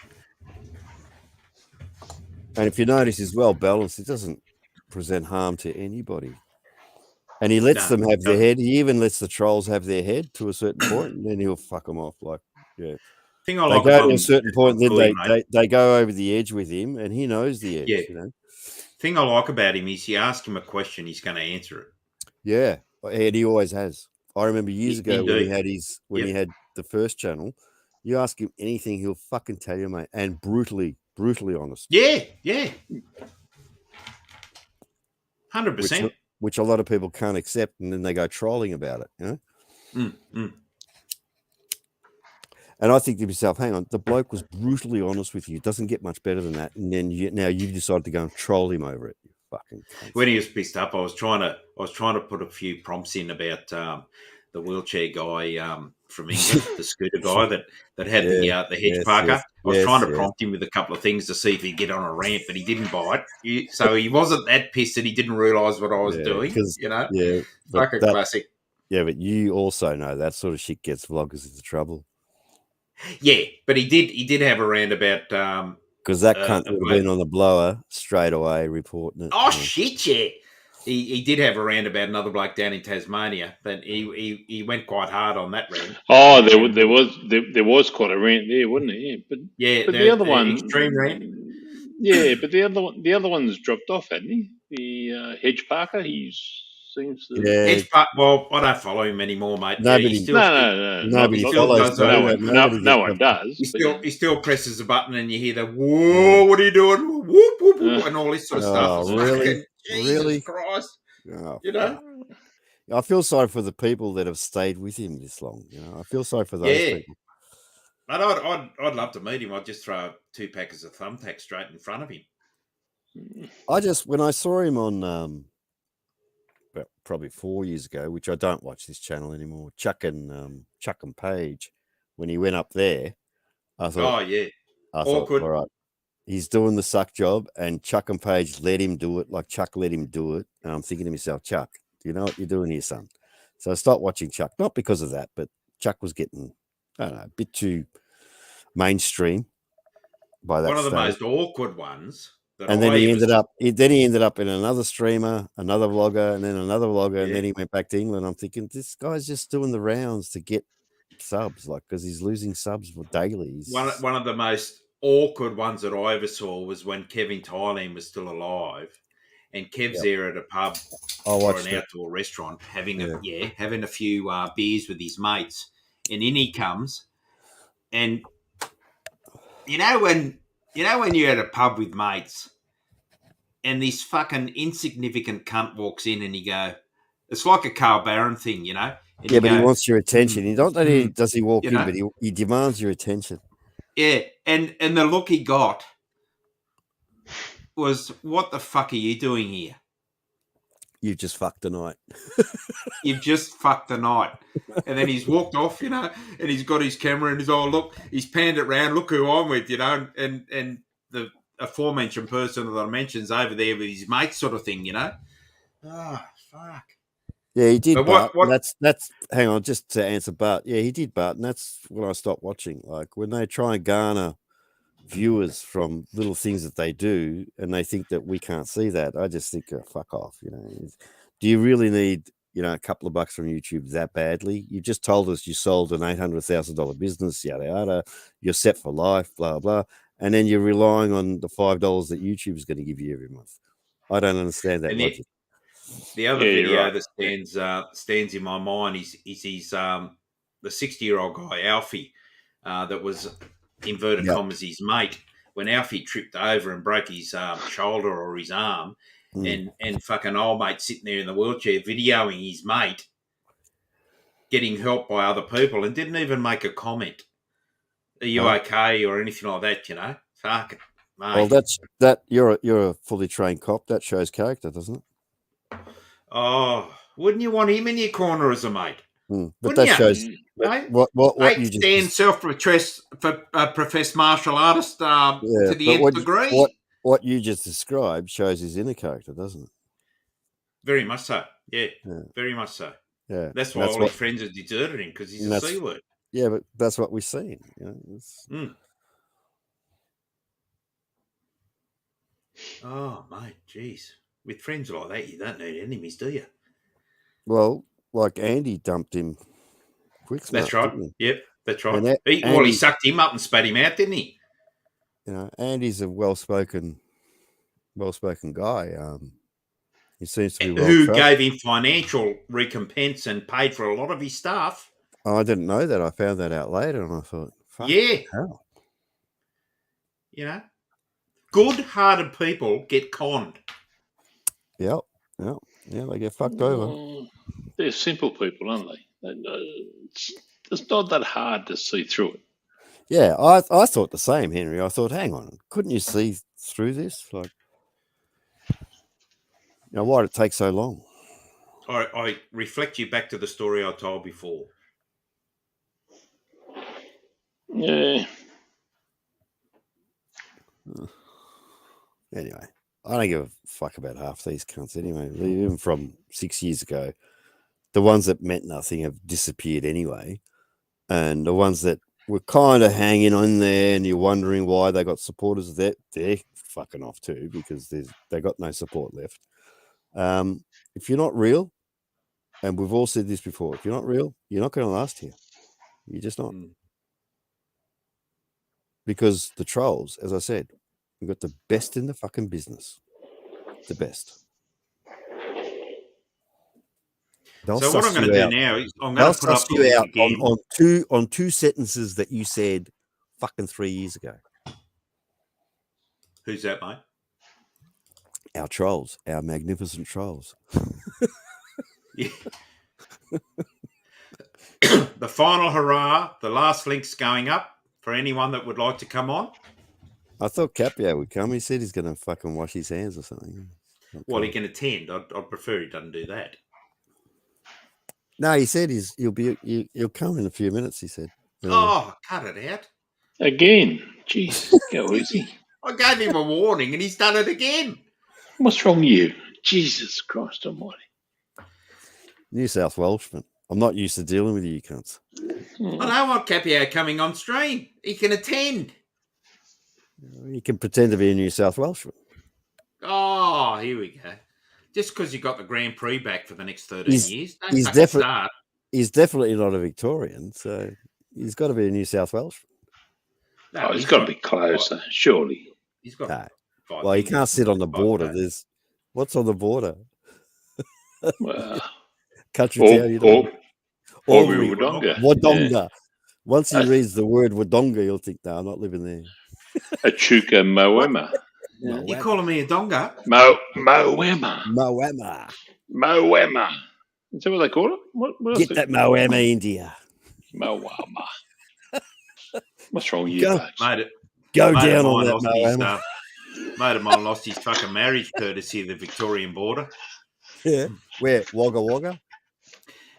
[SPEAKER 16] if you notice, he's well balanced. He doesn't present harm to anybody, and he lets them have their head. He even lets the trolls have their head to a certain point, and then he'll fuck them off.
[SPEAKER 2] Thing I
[SPEAKER 16] they
[SPEAKER 2] like
[SPEAKER 16] go
[SPEAKER 2] about
[SPEAKER 16] to
[SPEAKER 2] him,
[SPEAKER 16] a certain point, then they go over the edge with him, and he knows the edge.
[SPEAKER 2] Yeah. Thing I like about him is you ask him a question, he's going to answer it.
[SPEAKER 16] Yeah, and he always has. I remember years ago when he had he had the first channel. You ask him anything, he'll fucking tell you, mate, and brutally honest.
[SPEAKER 2] Yeah, 100%.
[SPEAKER 16] Which a lot of people can't accept, and then they go trolling about it. And I think to myself, hang on, the bloke was brutally honest with you. It doesn't get much better than that. And then now you've decided to go and troll him over it. You fucking cunt.
[SPEAKER 2] When he was pissed up, I was trying to put a few prompts in about the wheelchair guy from England, the scooter guy that had the hedge parker. I was trying to prompt him with a couple of things to see if he'd get on a rant, but he didn't bite. So he wasn't that pissed that he didn't realise what I was doing.
[SPEAKER 16] Yeah,
[SPEAKER 2] fucking classic.
[SPEAKER 16] Yeah, but you also know that sort of shit gets vloggers into trouble.
[SPEAKER 2] Yeah, but he did have a rant about
[SPEAKER 16] because that cunt would have been on the blower straight away reporting it.
[SPEAKER 2] Oh shit, yeah. He did have a rant about another bloke down in Tasmania, but he went quite hard on that rant.
[SPEAKER 15] Oh, there was quite a rant there, wasn't there? Yeah, but the other one,
[SPEAKER 2] extreme rant.
[SPEAKER 15] Yeah, but the other one's dropped off, hasn't he? The Hedge Parker, he seems to.
[SPEAKER 2] Yeah. Hedge Parker. Well, I don't follow him anymore, mate.
[SPEAKER 16] Nobody.
[SPEAKER 2] Nobody
[SPEAKER 16] follows.
[SPEAKER 15] No one does.
[SPEAKER 2] He still presses the button, and you hear the whoa, what are you doing? Whoop, whoop, whoop, and all this sort of stuff.
[SPEAKER 16] Oh, really?
[SPEAKER 2] Jesus Christ.
[SPEAKER 16] Oh,
[SPEAKER 2] I
[SPEAKER 16] feel sorry for the people that have stayed with him this long. I feel sorry for those people.
[SPEAKER 2] But I'd love to meet him. I'd just throw 2 packets of thumbtacks straight in front of him.
[SPEAKER 16] When I saw him on probably 4 years ago, which I don't watch this channel anymore, Chuck and Page, when he went up there, I thought, all right. He's doing the suck job, and Chuck and Page let him do it, like Chuck let him do it. And I'm thinking to myself, Chuck, do you know what you're doing here, son? So I stopped watching Chuck, not because of that, but Chuck was getting, I don't know, a bit too mainstream by that
[SPEAKER 2] One of the
[SPEAKER 16] stage.
[SPEAKER 2] most awkward ones
[SPEAKER 16] And then he ended up in another streamer, another vlogger, and then another vlogger, and then he went back to England. I'm thinking this guy's just doing the rounds to get subs, like, because he's losing subs daily.
[SPEAKER 2] One of the most awkward ones that I ever saw was when Kevin Thailand was still alive, and Kev's there at a pub or an outdoor restaurant having a few beers with his mates, and in he comes, and you know when you're at a pub with mates, and this fucking insignificant cunt walks in, and you go, it's like a Carl Barron thing, you know. And
[SPEAKER 16] yeah, but he wants your attention. He don't does he walk in,
[SPEAKER 2] know?
[SPEAKER 16] but he demands your attention.
[SPEAKER 2] Yeah, and the look he got was, what the fuck are you doing here?
[SPEAKER 16] You've just fucked the night.
[SPEAKER 2] You've just fucked the night. And then he's walked off, you know, and he's got his camera and he's look, he's panned it round, look who I'm with, you know, and the aforementioned person that I mentioned's over there with his mate sort of thing, you know. Oh, fuck.
[SPEAKER 16] Yeah, he did.
[SPEAKER 2] But what,
[SPEAKER 16] that's hang on, just to answer Bart. Yeah, he did, Bart, and that's when I stopped watching. Like when they try and garner viewers from little things that they do, and they think that we can't see that, I just think, fuck off. You know, do you really need a couple of bucks from YouTube that badly? You just told us you sold an $800,000 business, yada yada. You're set for life, blah blah, and then you're relying on the $5 that YouTube is going to give you every month. I don't understand that logic.
[SPEAKER 2] The other video that stands in my mind is his the 60-year-old guy Alfie that was inverted commas his mate, when Alfie tripped over and broke his shoulder or his arm, and fucking old mate sitting there in the wheelchair videoing his mate getting help by other people and didn't even make a comment. Are you okay or anything like that? You know, fuck it, mate.
[SPEAKER 16] Well, you're a fully trained cop. That shows character, doesn't it?
[SPEAKER 2] Oh, wouldn't you want him in your corner as a mate?
[SPEAKER 16] But that shows what you
[SPEAKER 2] just professed martial artist to the nth degree.
[SPEAKER 16] What you just described shows his inner character, doesn't it?
[SPEAKER 2] Very much so. Yeah, very much so.
[SPEAKER 16] Yeah,
[SPEAKER 2] that's why all his friends have deserted him, because he's a C word.
[SPEAKER 16] Yeah, but that's what we've seen. You know,
[SPEAKER 2] Oh, mate, jeez. With friends like that, you don't need enemies, do you?
[SPEAKER 16] Well, like Andy dumped him quick.
[SPEAKER 2] That's right. Yep, that's right. He sucked him up and spat him out, didn't he?
[SPEAKER 16] You know, Andy's a well-spoken guy. He seems to be
[SPEAKER 2] who gave him financial recompense and paid for a lot of his stuff.
[SPEAKER 16] Oh, I didn't know that. I found that out later, and I thought, fuck, how?
[SPEAKER 2] You know, good-hearted people get conned.
[SPEAKER 16] Yeah, they get fucked over.
[SPEAKER 15] They're simple people, aren't they? It's not that hard to see through it.
[SPEAKER 16] Yeah, I thought the same, Henry. I thought, hang on, couldn't you see through this? Like, why did it take so long?
[SPEAKER 2] I reflect you back to the story I told before.
[SPEAKER 15] Yeah.
[SPEAKER 16] Anyway, I don't give a fuck about half these cunts anyway. Even from 6 years ago, the ones that meant nothing have disappeared anyway. And the ones that were kind of hanging on there and you're wondering why they got supporters, they're fucking off too, because they got no support left. If you're not real, and we've all said this before, if you're not real, you're not going to last here. You're just not. Because the trolls, as I said, we've got the best in the fucking business. The best.
[SPEAKER 2] So what I'm going to do now is I'm going to put up
[SPEAKER 16] you out on two sentences that you said fucking 3 years ago.
[SPEAKER 2] Who's that, mate?
[SPEAKER 16] Our trolls, our magnificent trolls.
[SPEAKER 2] Yeah. The final hurrah, the last link's going up for anyone that would like to come on.
[SPEAKER 16] I thought Capio would come. He said he's going to fucking wash his hands or something.
[SPEAKER 2] Well, he can attend. I'd prefer he doesn't do that.
[SPEAKER 16] No, he said he'll come in a few minutes, he said.
[SPEAKER 2] Oh, cut it out.
[SPEAKER 15] Again. Jeez, go easy.
[SPEAKER 2] I gave him a warning and he's done it again.
[SPEAKER 15] What's wrong with you? Jesus Christ almighty.
[SPEAKER 16] New South Welshman. I'm not used to dealing with you cunts.
[SPEAKER 2] I don't want Capio coming on stream. He can attend.
[SPEAKER 16] He can pretend to be a New South Welshman.
[SPEAKER 2] Oh, here we go. Just because you got the Grand Prix back for the next 13 years, don't
[SPEAKER 16] he's
[SPEAKER 2] fucking start.
[SPEAKER 16] He's definitely not a Victorian, so he's got to be a New South Wales.
[SPEAKER 15] No, he's got to be closer, surely.
[SPEAKER 2] He's got.
[SPEAKER 16] No. Well, he can't sit on the border. There's what's on the border?
[SPEAKER 15] Well,
[SPEAKER 16] Country town. You don't.
[SPEAKER 15] Wodonga.
[SPEAKER 16] Wodonga.
[SPEAKER 15] Yeah.
[SPEAKER 16] Once he reads the word Wodonga, he'll think, "No, I'm not living there."
[SPEAKER 15] Echuca Moema.
[SPEAKER 2] Yeah. You calling me a donga?
[SPEAKER 15] Moema.
[SPEAKER 16] Moema.
[SPEAKER 15] Moema. Is that what they call it? What
[SPEAKER 16] Get that Moema India.
[SPEAKER 15] Moema. What's wrong with you, folks?
[SPEAKER 16] Go down on that Moema.
[SPEAKER 2] Mate of mine lost his fucking marriage courtesy of the Victorian border.
[SPEAKER 16] Yeah. Where? Wagga Wagga?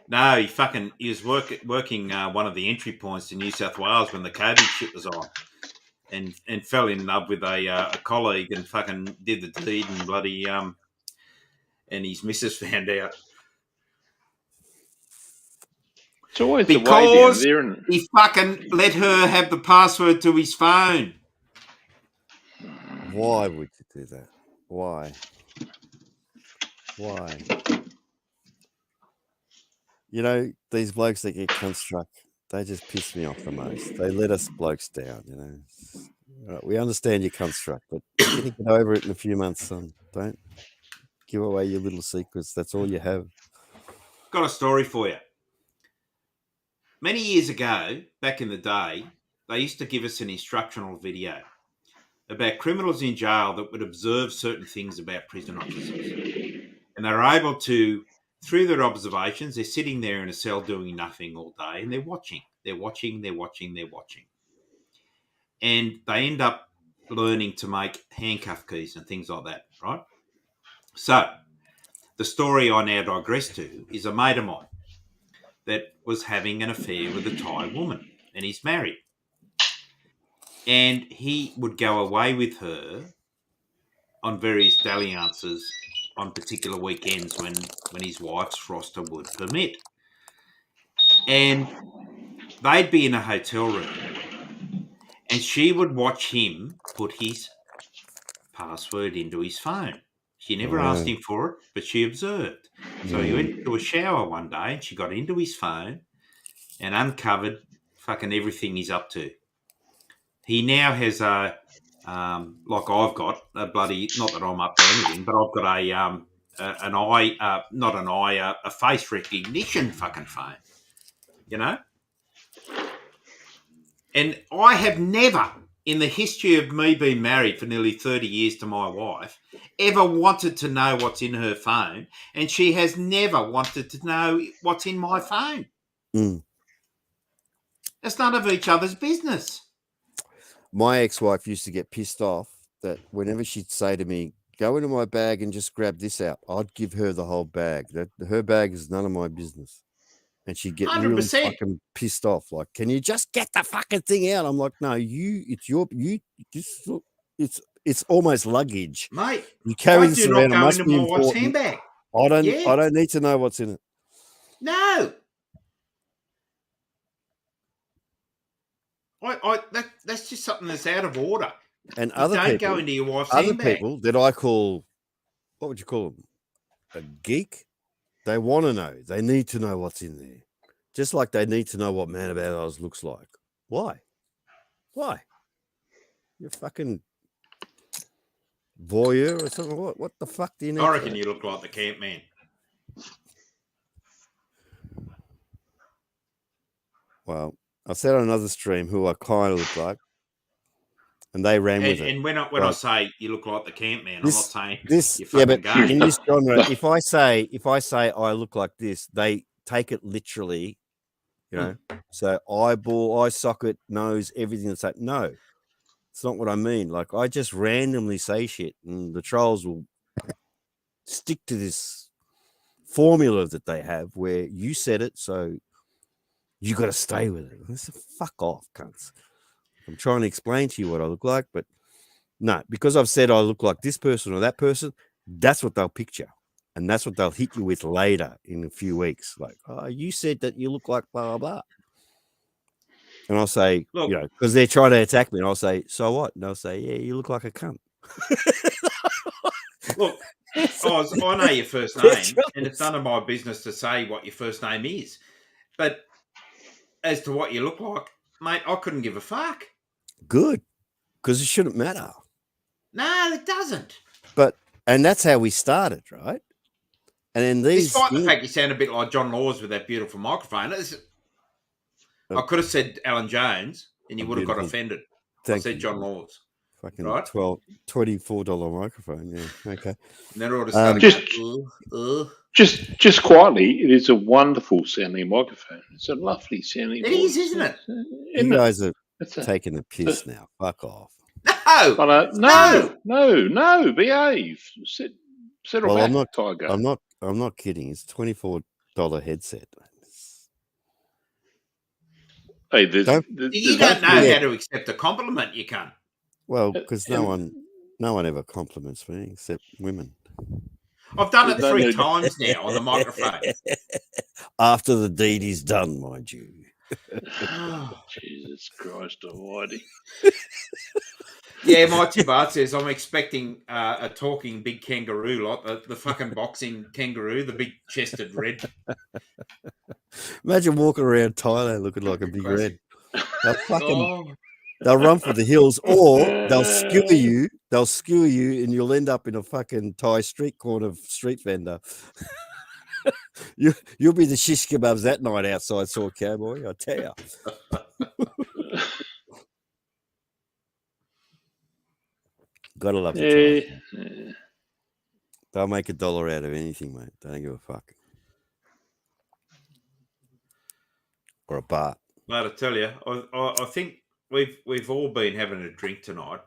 [SPEAKER 2] No, he was working one of the entry points to New South Wales when the COVID shit was on. And fell in love with a colleague and fucking did the deed and bloody and his missus found out.
[SPEAKER 15] It's always
[SPEAKER 2] because
[SPEAKER 15] the way down there,
[SPEAKER 2] he fucking let her have the password to his phone.
[SPEAKER 16] Why would you do that? Why? You know, these blokes that get construct, they just piss me off the most. They let us blokes down, you know. We understand your construct, but you're going to get over it in a few months, son. Don't give away your little secrets. That's all you have.
[SPEAKER 2] Got a story for you. Many years ago, back in the day, they used to give us an instructional video about criminals in jail that would observe certain things about prison officers. And they were able to, through their observations, they're sitting there in a cell doing nothing all day and they're watching. And they end up learning to make handcuff keys and things like that, right? So the story I now digress to is a mate of mine that was having an affair with a Thai woman, and he's married. And he would go away with her on various dalliances on particular weekends when his wife's roster would permit. And they'd be in a hotel room and she would watch him put his password into his phone. She never asked him for it, but she observed. So he went to a shower one day and she got into his phone and uncovered fucking everything he's up to. He now has like I've got a bloody, not that I'm up to anything, but I've got a face recognition fucking phone, you know? And I have never, in the history of me being married for nearly 30 years to my wife, ever wanted to know what's in her phone, and she has never wanted to know what's in my phone. It's none of each other's business.
[SPEAKER 16] My ex-wife used to get pissed off that whenever she'd say to me, go into my bag and just grab this out, I'd give her the whole bag. Her bag is none of my business. And she'd get 100%. Really fucking pissed off. Like, can you just get the fucking thing out? I'm like, no, it's almost luggage.
[SPEAKER 2] Mate,
[SPEAKER 16] you carry this around.
[SPEAKER 2] It must be important. Handbag.
[SPEAKER 16] I don't need to know what's in it.
[SPEAKER 2] No. That's just something that's out of order.
[SPEAKER 16] And don't
[SPEAKER 2] go into your wife's handbag.
[SPEAKER 16] People that I call, what would you call them? A geek? They want to know. They need to know what's in there. Just like they need to know what Man About Ours looks like. Why? You're fucking voyeur or something. What the fuck do you need?
[SPEAKER 2] I reckon you look like the camp man.
[SPEAKER 16] Well, I said on another stream who I kind of look like, and they ran with it.
[SPEAKER 2] And when I say you look like the camp man, I'm not saying
[SPEAKER 16] this.
[SPEAKER 2] You're
[SPEAKER 16] but
[SPEAKER 2] gay.
[SPEAKER 16] In this genre, if I say I look like this, they take it literally. You know, so eyeball, eye socket, nose, everything. It's like, no, it's not what I mean. Like, I just randomly say shit, and the trolls will stick to this formula that they have where you said it, so you got to stay with it. It's fuck off, cunts. I'm trying to explain to you what I look like, but no, because I've said I look like this person or that person, that's what they'll picture. And that's what they'll hit you with later in a few weeks. Like, oh, you said that you look like blah, blah, blah. And I'll say, look, you know, because they're trying to attack me. And I'll say, so what? And they'll say, yeah, you look like a cunt.
[SPEAKER 2] Look, I know your first name, and it's none of my business to say what your first name is. But as to what you look like, mate, I couldn't give a fuck.
[SPEAKER 16] Good, because it shouldn't matter.
[SPEAKER 2] No, it doesn't.
[SPEAKER 16] And that's how we started, right? And then
[SPEAKER 2] despite the fact you sound a bit like John Laws with that beautiful microphone, I could have said Alan Jones, and you would have got offended. I said John Laws.
[SPEAKER 16] Fucking
[SPEAKER 2] right?
[SPEAKER 16] $24 microphone. Yeah. Okay.
[SPEAKER 2] And then all of a sudden,
[SPEAKER 15] just quietly, it is a wonderful sounding microphone. It's a lovely sounding.
[SPEAKER 2] It is, isn't it?
[SPEAKER 16] You guys are taking the piss now. Fuck off.
[SPEAKER 15] No, behave. Settle back, Tiger.
[SPEAKER 16] I'm not kidding. It's $24 headset.
[SPEAKER 15] Hey,
[SPEAKER 2] you don't know how to accept a compliment, you can't.
[SPEAKER 16] Well, because no one ever compliments me except women.
[SPEAKER 2] I've done it 3 times now on the microphone.
[SPEAKER 16] After the deed is done, mind you.
[SPEAKER 15] Oh, Jesus Christ Almighty.
[SPEAKER 2] Yeah, Mighty Bart says, I'm expecting a talking big kangaroo, like the fucking boxing kangaroo, the big chested red.
[SPEAKER 16] Imagine walking around Thailand looking like a big red. They'll run for the hills, or they'll skewer you. They'll skewer you, and you'll end up in a fucking Thai street corner street vendor. You'll be the shish kebabs that night outside Saw Cowboy, I tell you. Gotta love the Thai. They'll make $1 out of anything, mate. They don't give a fuck. Or a baht.
[SPEAKER 2] Mate, I tell you, I think we've all been having a drink tonight,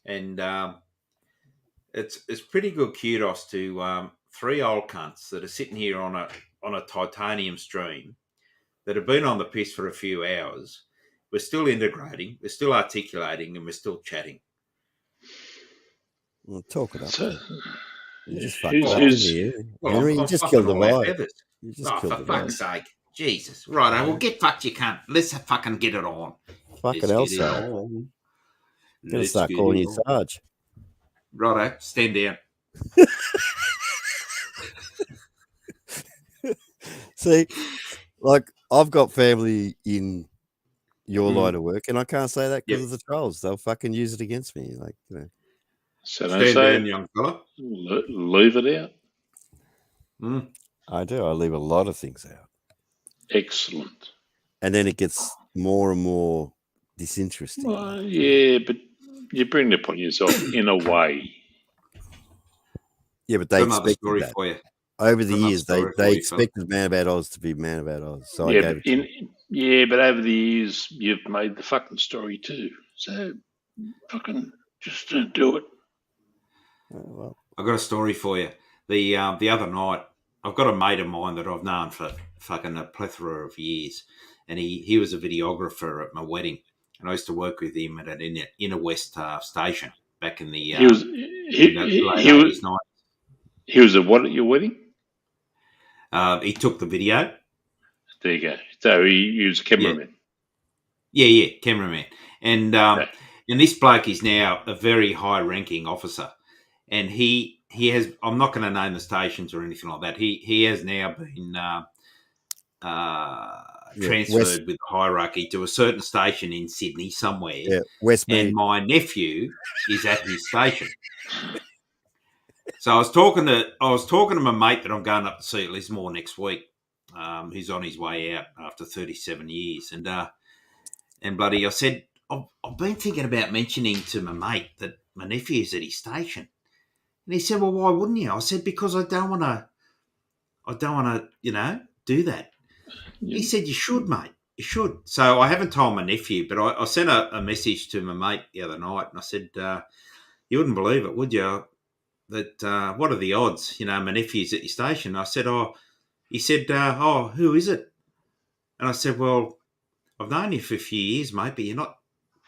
[SPEAKER 2] and it's pretty good kudos to 3 old cunts that are sitting here on a titanium stream that have been on the piss for a few hours. We're still integrating, we're still articulating, and we're still chatting.
[SPEAKER 16] Well, talk it up. You just
[SPEAKER 2] Henry,
[SPEAKER 16] you just killed the vibe.
[SPEAKER 2] For fuck's sake. Jesus. Right, well, get fucked you can't. Let's fucking get it on.
[SPEAKER 16] Fucking hell, so. Gonna start calling you Sarge.
[SPEAKER 2] Righto, stand down.
[SPEAKER 16] See, like, I've got family in your line of work, and I can't say that because of the trolls. They'll fucking use it against me. Like,
[SPEAKER 15] So don't say it, young fella. Leave it out.
[SPEAKER 16] I do. I leave a lot of things out.
[SPEAKER 15] Excellent.
[SPEAKER 16] And then it gets more and more disinteresting.
[SPEAKER 15] Well, yeah, but you bring it upon yourself in a way.
[SPEAKER 16] Yeah, but they expected
[SPEAKER 2] story
[SPEAKER 16] that.
[SPEAKER 2] For you.
[SPEAKER 16] Over the years, they expected Man About Oz to be Man About Oz. So I gave it
[SPEAKER 15] but over the years, you've made the fucking story too. So fucking just do it.
[SPEAKER 16] Well,
[SPEAKER 2] I've got a story for you. The other night, I've got a mate of mine that I've known for fucking a plethora of years, and he was a videographer at my wedding, and I used to work with him at an Inner West station back in the late 80s, 90s.
[SPEAKER 15] He was a what at your wedding?
[SPEAKER 2] He took the video.
[SPEAKER 15] There you go. So he was a cameraman.
[SPEAKER 2] Yeah, cameraman. And this bloke is now a very high-ranking officer, and he has. I'm not going to name the stations or anything like that. He has now been transferred with the hierarchy to a certain station in Sydney somewhere.
[SPEAKER 16] Yeah, Westmead.
[SPEAKER 2] And my nephew is at his station. So I was talking to my mate that I'm going up to see at Lismore next week. He's on his way out after 37 years, and bloody, I said I've been thinking about mentioning to my mate that my nephew's at his station, and he said, "Well, why wouldn't you?" I said, "Because I don't want to, do that." Yeah. He said, "You should, mate. You should." So I haven't told my nephew, but I sent a message to my mate the other night, and I said, "You wouldn't believe it, would you? That what are the odds? My nephew's at your station." I said, he said, who is it? And I said, well, I've known you for a few years, mate, but you're not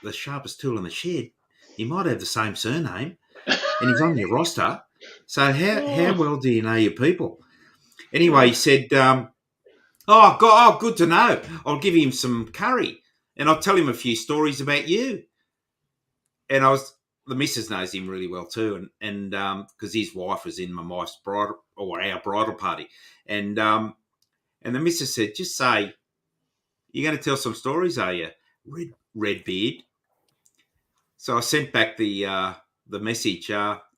[SPEAKER 2] the sharpest tool in the shed. You might have the same surname, and he's on your roster. So how well do you know your people? Anyway, he said, good to know. I'll give him some curry, and I'll tell him a few stories about you. And the missus knows him really well too, and because his wife was in my wife's bridal or our bridal party, and the missus said, "Just say you're going to tell some stories, are you, Redbeard?" So I sent back the message.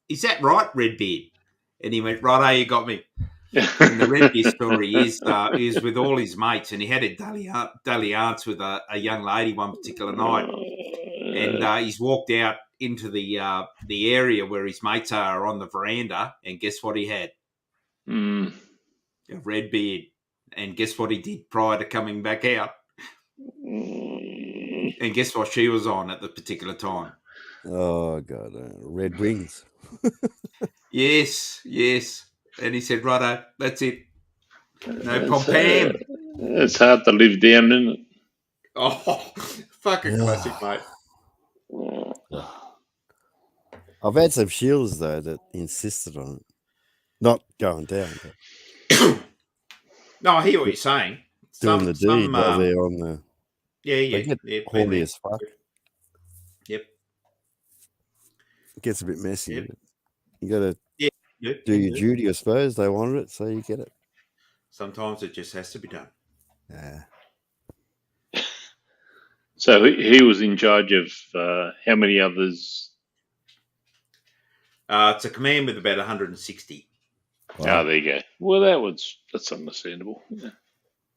[SPEAKER 2] Is that right, Redbeard? And he went, "Right, you got me." And the Redbeard story is he was with all his mates, and he had a dalliance with a young lady one particular night, and he's walked out into the area where his mates are on the veranda, and guess what he had? A red beard. And guess what he did prior to coming back out? And guess what she was on at the particular time?
[SPEAKER 16] Oh God, Red Wings.
[SPEAKER 2] Yes. And he said, "Righto, that's it. No pom-pam."
[SPEAKER 15] It's hard to live down, isn't it?
[SPEAKER 2] Oh, fucking classic, mate.
[SPEAKER 16] I've had some shielders though that insisted on it, not going down. But
[SPEAKER 2] no, I hear what you're saying.
[SPEAKER 16] Doing the deed while they're on the.
[SPEAKER 2] Yeah.
[SPEAKER 16] They get horny as fuck.
[SPEAKER 2] Yep.
[SPEAKER 16] It gets a bit messy.
[SPEAKER 2] Yep.
[SPEAKER 16] You got to do your duty, I suppose. They wanted it, so you get it.
[SPEAKER 2] Sometimes it just has to be done.
[SPEAKER 16] Yeah.
[SPEAKER 15] So he was in charge of how many others?
[SPEAKER 2] It's a command with about 160.
[SPEAKER 16] Wow.
[SPEAKER 15] Oh, there you go. Well, that's understandable. Yeah.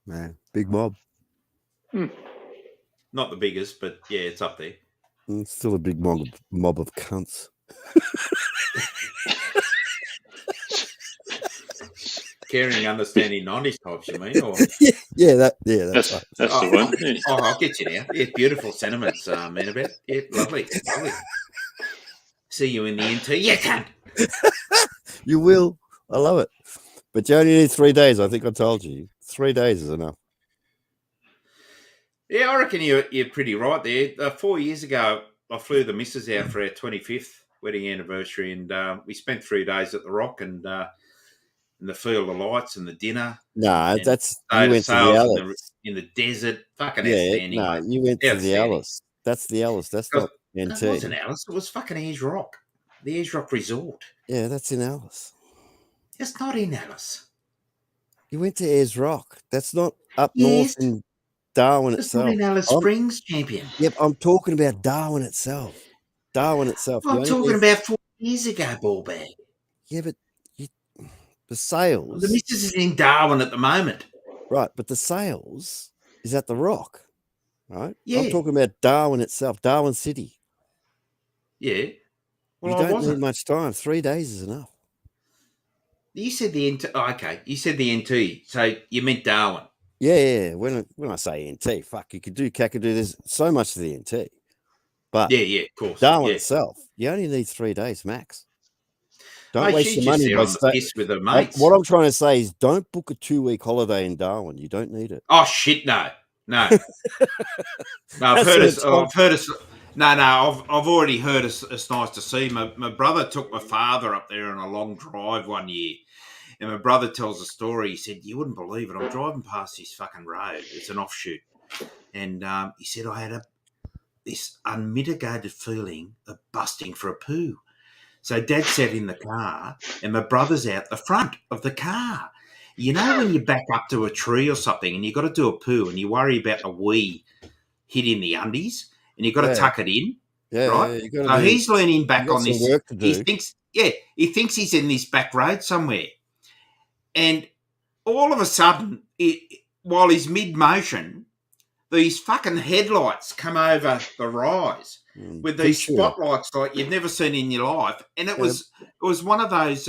[SPEAKER 16] Man, big mob.
[SPEAKER 2] Not the biggest, but yeah, it's up there.
[SPEAKER 16] It's still a big mob of cunts.
[SPEAKER 2] Caring, understanding 90s types, you mean? Or?
[SPEAKER 16] That's right.
[SPEAKER 15] That's the one. Yeah.
[SPEAKER 2] Oh, I'll get you now. Yeah, beautiful sentiments, Manabet. Yeah, lovely. See you in the NT. Yeah, cunt.
[SPEAKER 16] You will. I love it. But you only need 3 days. I think I told you. 3 days is enough.
[SPEAKER 2] Yeah, I reckon you're pretty right there. 4 years ago, I flew the missus out for our 25th wedding anniversary, and we spent 3 days at the Rock and the Field of Lights and the dinner.
[SPEAKER 16] No, that's you went to the Alice
[SPEAKER 2] in the desert. Fucking
[SPEAKER 16] outstanding. No, you went to the Alice. That's the Alice. That's not NT.
[SPEAKER 2] It wasn't Alice. It was fucking Ayers Rock, the Ayers Rock Resort.
[SPEAKER 16] Yeah, that's in Alice.
[SPEAKER 2] It's not in Alice.
[SPEAKER 16] You went to Ayers Rock. That's not up north in Darwin
[SPEAKER 2] it's
[SPEAKER 16] itself.
[SPEAKER 2] Not in Alice Springs, champion.
[SPEAKER 16] Yep, I'm talking about Darwin itself. I'm
[SPEAKER 2] talking about 4 years ago, ball bag.
[SPEAKER 16] Yeah, but the sales.
[SPEAKER 2] The missus is in Darwin at the moment.
[SPEAKER 16] Right, but the sales is at the Rock, right?
[SPEAKER 2] Yeah.
[SPEAKER 16] I'm talking about Darwin itself, Darwin City.
[SPEAKER 2] Yeah. Well,
[SPEAKER 16] you don't need much time. 3 days is enough.
[SPEAKER 2] You said the NT. Oh, okay. You said the NT. So you meant Darwin.
[SPEAKER 16] Yeah. When I say NT, fuck, you could do Kakadu. There's so much to the NT. But
[SPEAKER 2] yeah, of course.
[SPEAKER 16] Darwin itself, you only need 3 days max. Don't waste your money
[SPEAKER 2] by with her mates.
[SPEAKER 16] What I'm trying to say is don't book a 2-week holiday in Darwin. You don't need it.
[SPEAKER 2] Oh, shit, no. No, I've already heard it's nice to see. My brother took my father up there on a long drive one year, and my brother tells a story. He said, "You wouldn't believe it. I'm driving past this fucking road. It's an offshoot." And he said, "I had this unmitigated feeling of busting for a poo." So Dad sat in the car, and my brother's out the front of the car. You know when you back up to a tree or something and you've got to do a poo and you worry about the wee hitting the undies and you've got to tuck it in, right? So he's leaning back on this. He thinks he's in this back road somewhere. And all of a sudden, while he's mid-motion, these fucking headlights come over the rise with these spotlights like you've never seen in your life. And it was one of those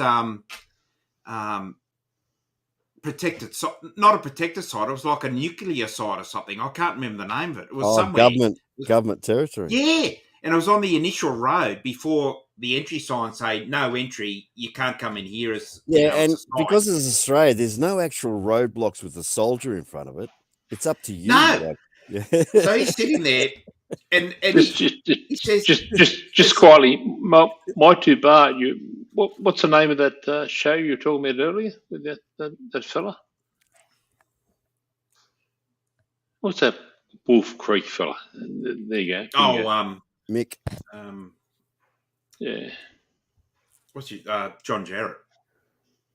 [SPEAKER 2] protected, not a protected site. It was like a nuclear site or something. I can't remember the name of it. It was somewhere
[SPEAKER 16] government territory.
[SPEAKER 2] Yeah, and it was on the initial road before the entry sign say no entry. You can't come in here as
[SPEAKER 16] and because it's Australia, there's no actual roadblocks with a soldier in front of it. It's up to you.
[SPEAKER 2] No. So he's sitting there, and he says,
[SPEAKER 15] just quietly, my two bar. What's the name of that show you were talking about earlier with that fella? What's that Wolf Creek fella? There you go.
[SPEAKER 2] Oh,
[SPEAKER 16] Mick.
[SPEAKER 15] Yeah.
[SPEAKER 2] What's he? John Jarrett.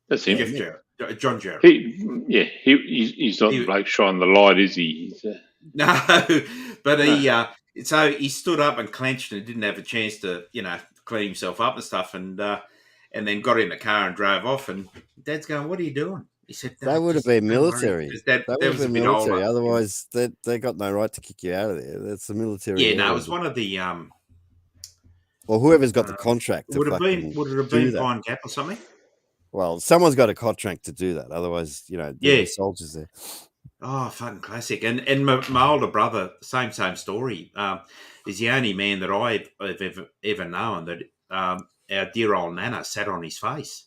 [SPEAKER 15] That's him.
[SPEAKER 2] Jeff Jarrett. John Jarrett.
[SPEAKER 15] He's not the bloke shining the light, is he?
[SPEAKER 2] No, but so he stood up and clenched and didn't have a chance to, clean himself up and stuff, and then got in the car and drove off. And Dad's going, "What are you doing?" He said,
[SPEAKER 16] They would have been military.
[SPEAKER 2] That
[SPEAKER 16] would have
[SPEAKER 2] was a
[SPEAKER 16] been
[SPEAKER 2] bit
[SPEAKER 16] military.
[SPEAKER 2] older.
[SPEAKER 16] Otherwise, they got no right to kick you out of there. That's the military.
[SPEAKER 2] Yeah, no, it was one of the.
[SPEAKER 16] Or whoever's got the contract.
[SPEAKER 2] Would it have been Pine Gap or something?
[SPEAKER 16] Well, someone's got a contract to do that. Otherwise, there'd soldiers there.
[SPEAKER 2] Oh, fucking classic! And my older brother, same story. Is the only man that I've ever known that our dear old Nana sat on his face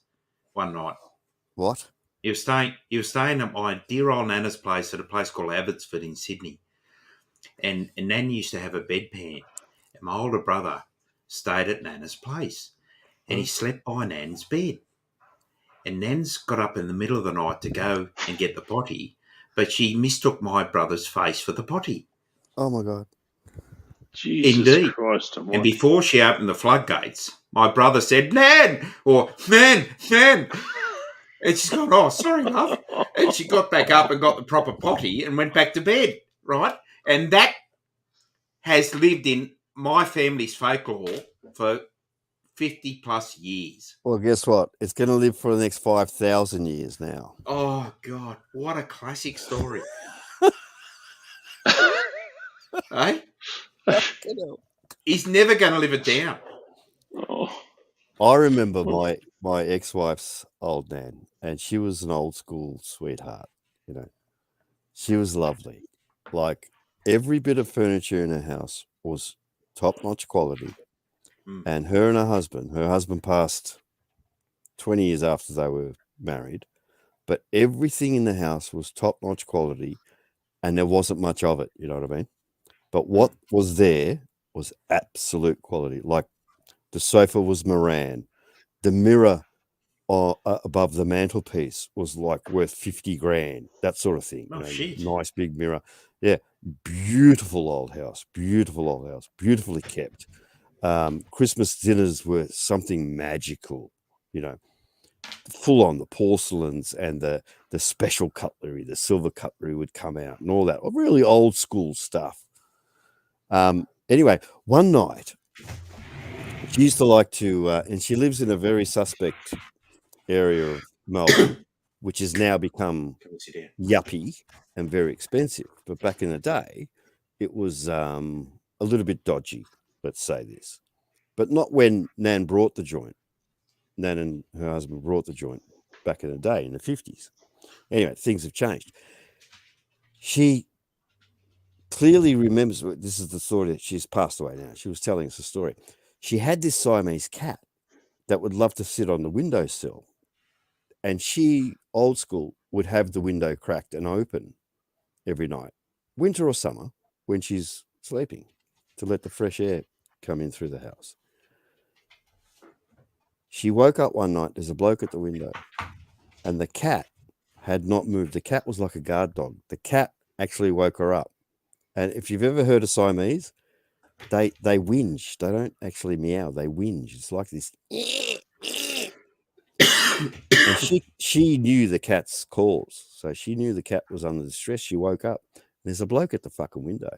[SPEAKER 2] one night.
[SPEAKER 16] What?
[SPEAKER 2] He was staying at my dear old Nana's place at a place called Abbotsford in Sydney, and Nan used to have a bedpan, and my older brother stayed at Nana's place, and he slept by Nan's bed, and Nan's got up in the middle of the night to go and get the potty. But she mistook my brother's face for the potty.
[SPEAKER 16] Oh, my God.
[SPEAKER 15] Jesus
[SPEAKER 2] Indeed.
[SPEAKER 15] Christ.
[SPEAKER 2] And before she opened the floodgates, my brother said, "Nan!" or "Nan!" And she's gone, "Oh, sorry, love." And she got back up and got the proper potty and went back to bed, right? And that has lived in my family's folklore for 50 plus years.
[SPEAKER 16] Well, guess what? It's going to live for the next 5,000 years now.
[SPEAKER 2] Oh, God. What a classic story. Eh? He's never going to live it down.
[SPEAKER 15] Oh.
[SPEAKER 16] I remember my ex-wife's old Nan, and she was an old school sweetheart. She was lovely. Like, every bit of furniture in her house was top-notch quality. And her husband passed 20 years after they were married, but everything in the house was top-notch quality, and there wasn't much of it, you know what I mean? But what was there was absolute quality. Like, the sofa was Moran. The mirror above the mantelpiece was like worth 50 grand, that sort of thing.
[SPEAKER 2] Shit.
[SPEAKER 16] Nice big mirror. Yeah, beautiful old house, beautifully kept. Christmas dinners were something magical, full on the porcelains and the special cutlery, the silver cutlery would come out and all that. Really old school stuff. Anyway, one night she used to like to, and she lives in a very suspect area of Melbourne, which has now become yuppie and very expensive. But back in the day, it was a little bit dodgy. Let's say this, but not when Nan brought the joint. Nan and her husband brought the joint back in the day in the 50s. Anyway, things have changed. She clearly remembers, this is the story that she's passed away now. She was telling us a story. She had this Siamese cat that would love to sit on the windowsill. And she, old school, would have the window cracked and open every night, winter or summer, when she's sleeping, to let the fresh air come in through the house. She woke up one night, there's a bloke at the window, and the cat had not moved. The cat was like a guard dog. The cat actually woke her up. And if you've ever heard of Siamese, they whinge. They don't actually meow, they whinge. It's like this. And she knew the cat's calls. So she knew the cat was under distress. She woke up. There's a bloke at the fucking window.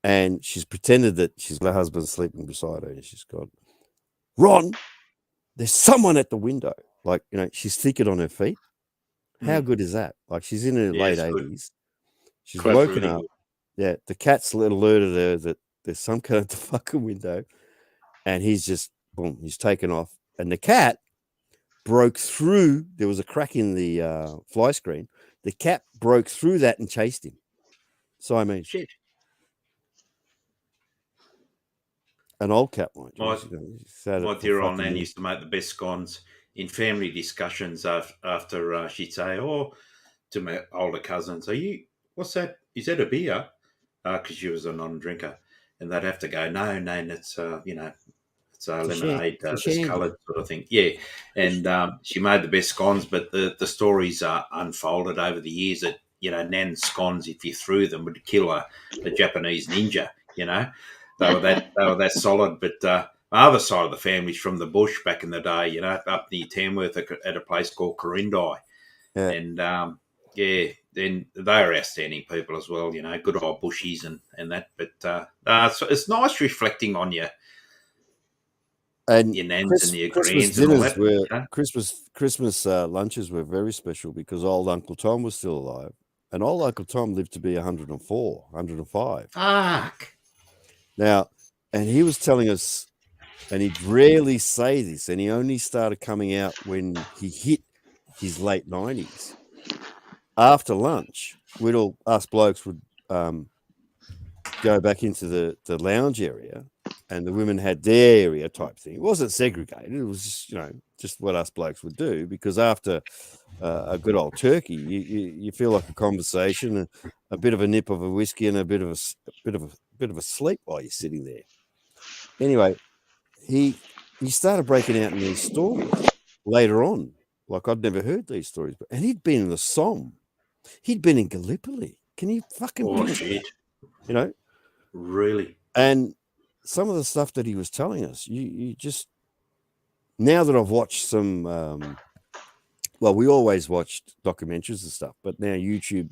[SPEAKER 16] And she's pretended that her husband's sleeping beside her. And she's gone, "Ron, there's someone at the window." Like, she's thinking on her feet. How good is that? Like, she's in her late 80s. She's woken up. Yeah, the cat's alerted her that there's some kind at the fucking window. And he's just, boom, he's taken off. And the cat broke through. There was a crack in the fly screen. The cat broke through that and chased him. Siamese.
[SPEAKER 2] Shit.
[SPEAKER 16] An old cat, mind you.
[SPEAKER 2] My dear old Nan used to make the best scones in family discussions after she'd say, to my older cousins, what's that? Is that a beer? Because she was a non-drinker. And they'd have to go, no, it's, it's lemonade, this coloured sort of thing. Yeah. And she made the best scones, but the stories are unfolded over the years that, Nan's scones, if you threw them, would kill a Japanese ninja, They were that solid, but my other side of the family's from the bush back in the day, you know, up near Tamworth at a place called Corindai.
[SPEAKER 16] Yeah.
[SPEAKER 2] And, then they're outstanding people as well, you know, good old bushies and that. But it's nice reflecting on your nans and your
[SPEAKER 16] Christmas
[SPEAKER 2] grands and all
[SPEAKER 16] dinners
[SPEAKER 2] that.
[SPEAKER 16] were
[SPEAKER 2] You know?
[SPEAKER 16] Christmas lunches were very special because old Uncle Tom was still alive, and old Uncle Tom lived to be 104, 105.
[SPEAKER 2] Fuck.
[SPEAKER 16] Now, and he was telling us, and he'd rarely say this, and he only started coming out when he hit his late 90s. After lunch, us blokes would go back into the lounge area, and the women had their area type thing. It wasn't segregated. It was just, just what us blokes would do, because after a good old turkey, you feel like a conversation, a bit of a nip of a whiskey, and a bit of a sleep while you're sitting there. Anyway, he started breaking out in these stories later on. Like, I'd never heard these stories, and he'd been in the Somme. He'd been in Gallipoli. Can you fucking picture
[SPEAKER 2] shit.
[SPEAKER 16] that?
[SPEAKER 2] Really?
[SPEAKER 16] And some of the stuff that he was telling us, you just, now that I've watched some, well, we always watched documentaries and stuff, but now YouTube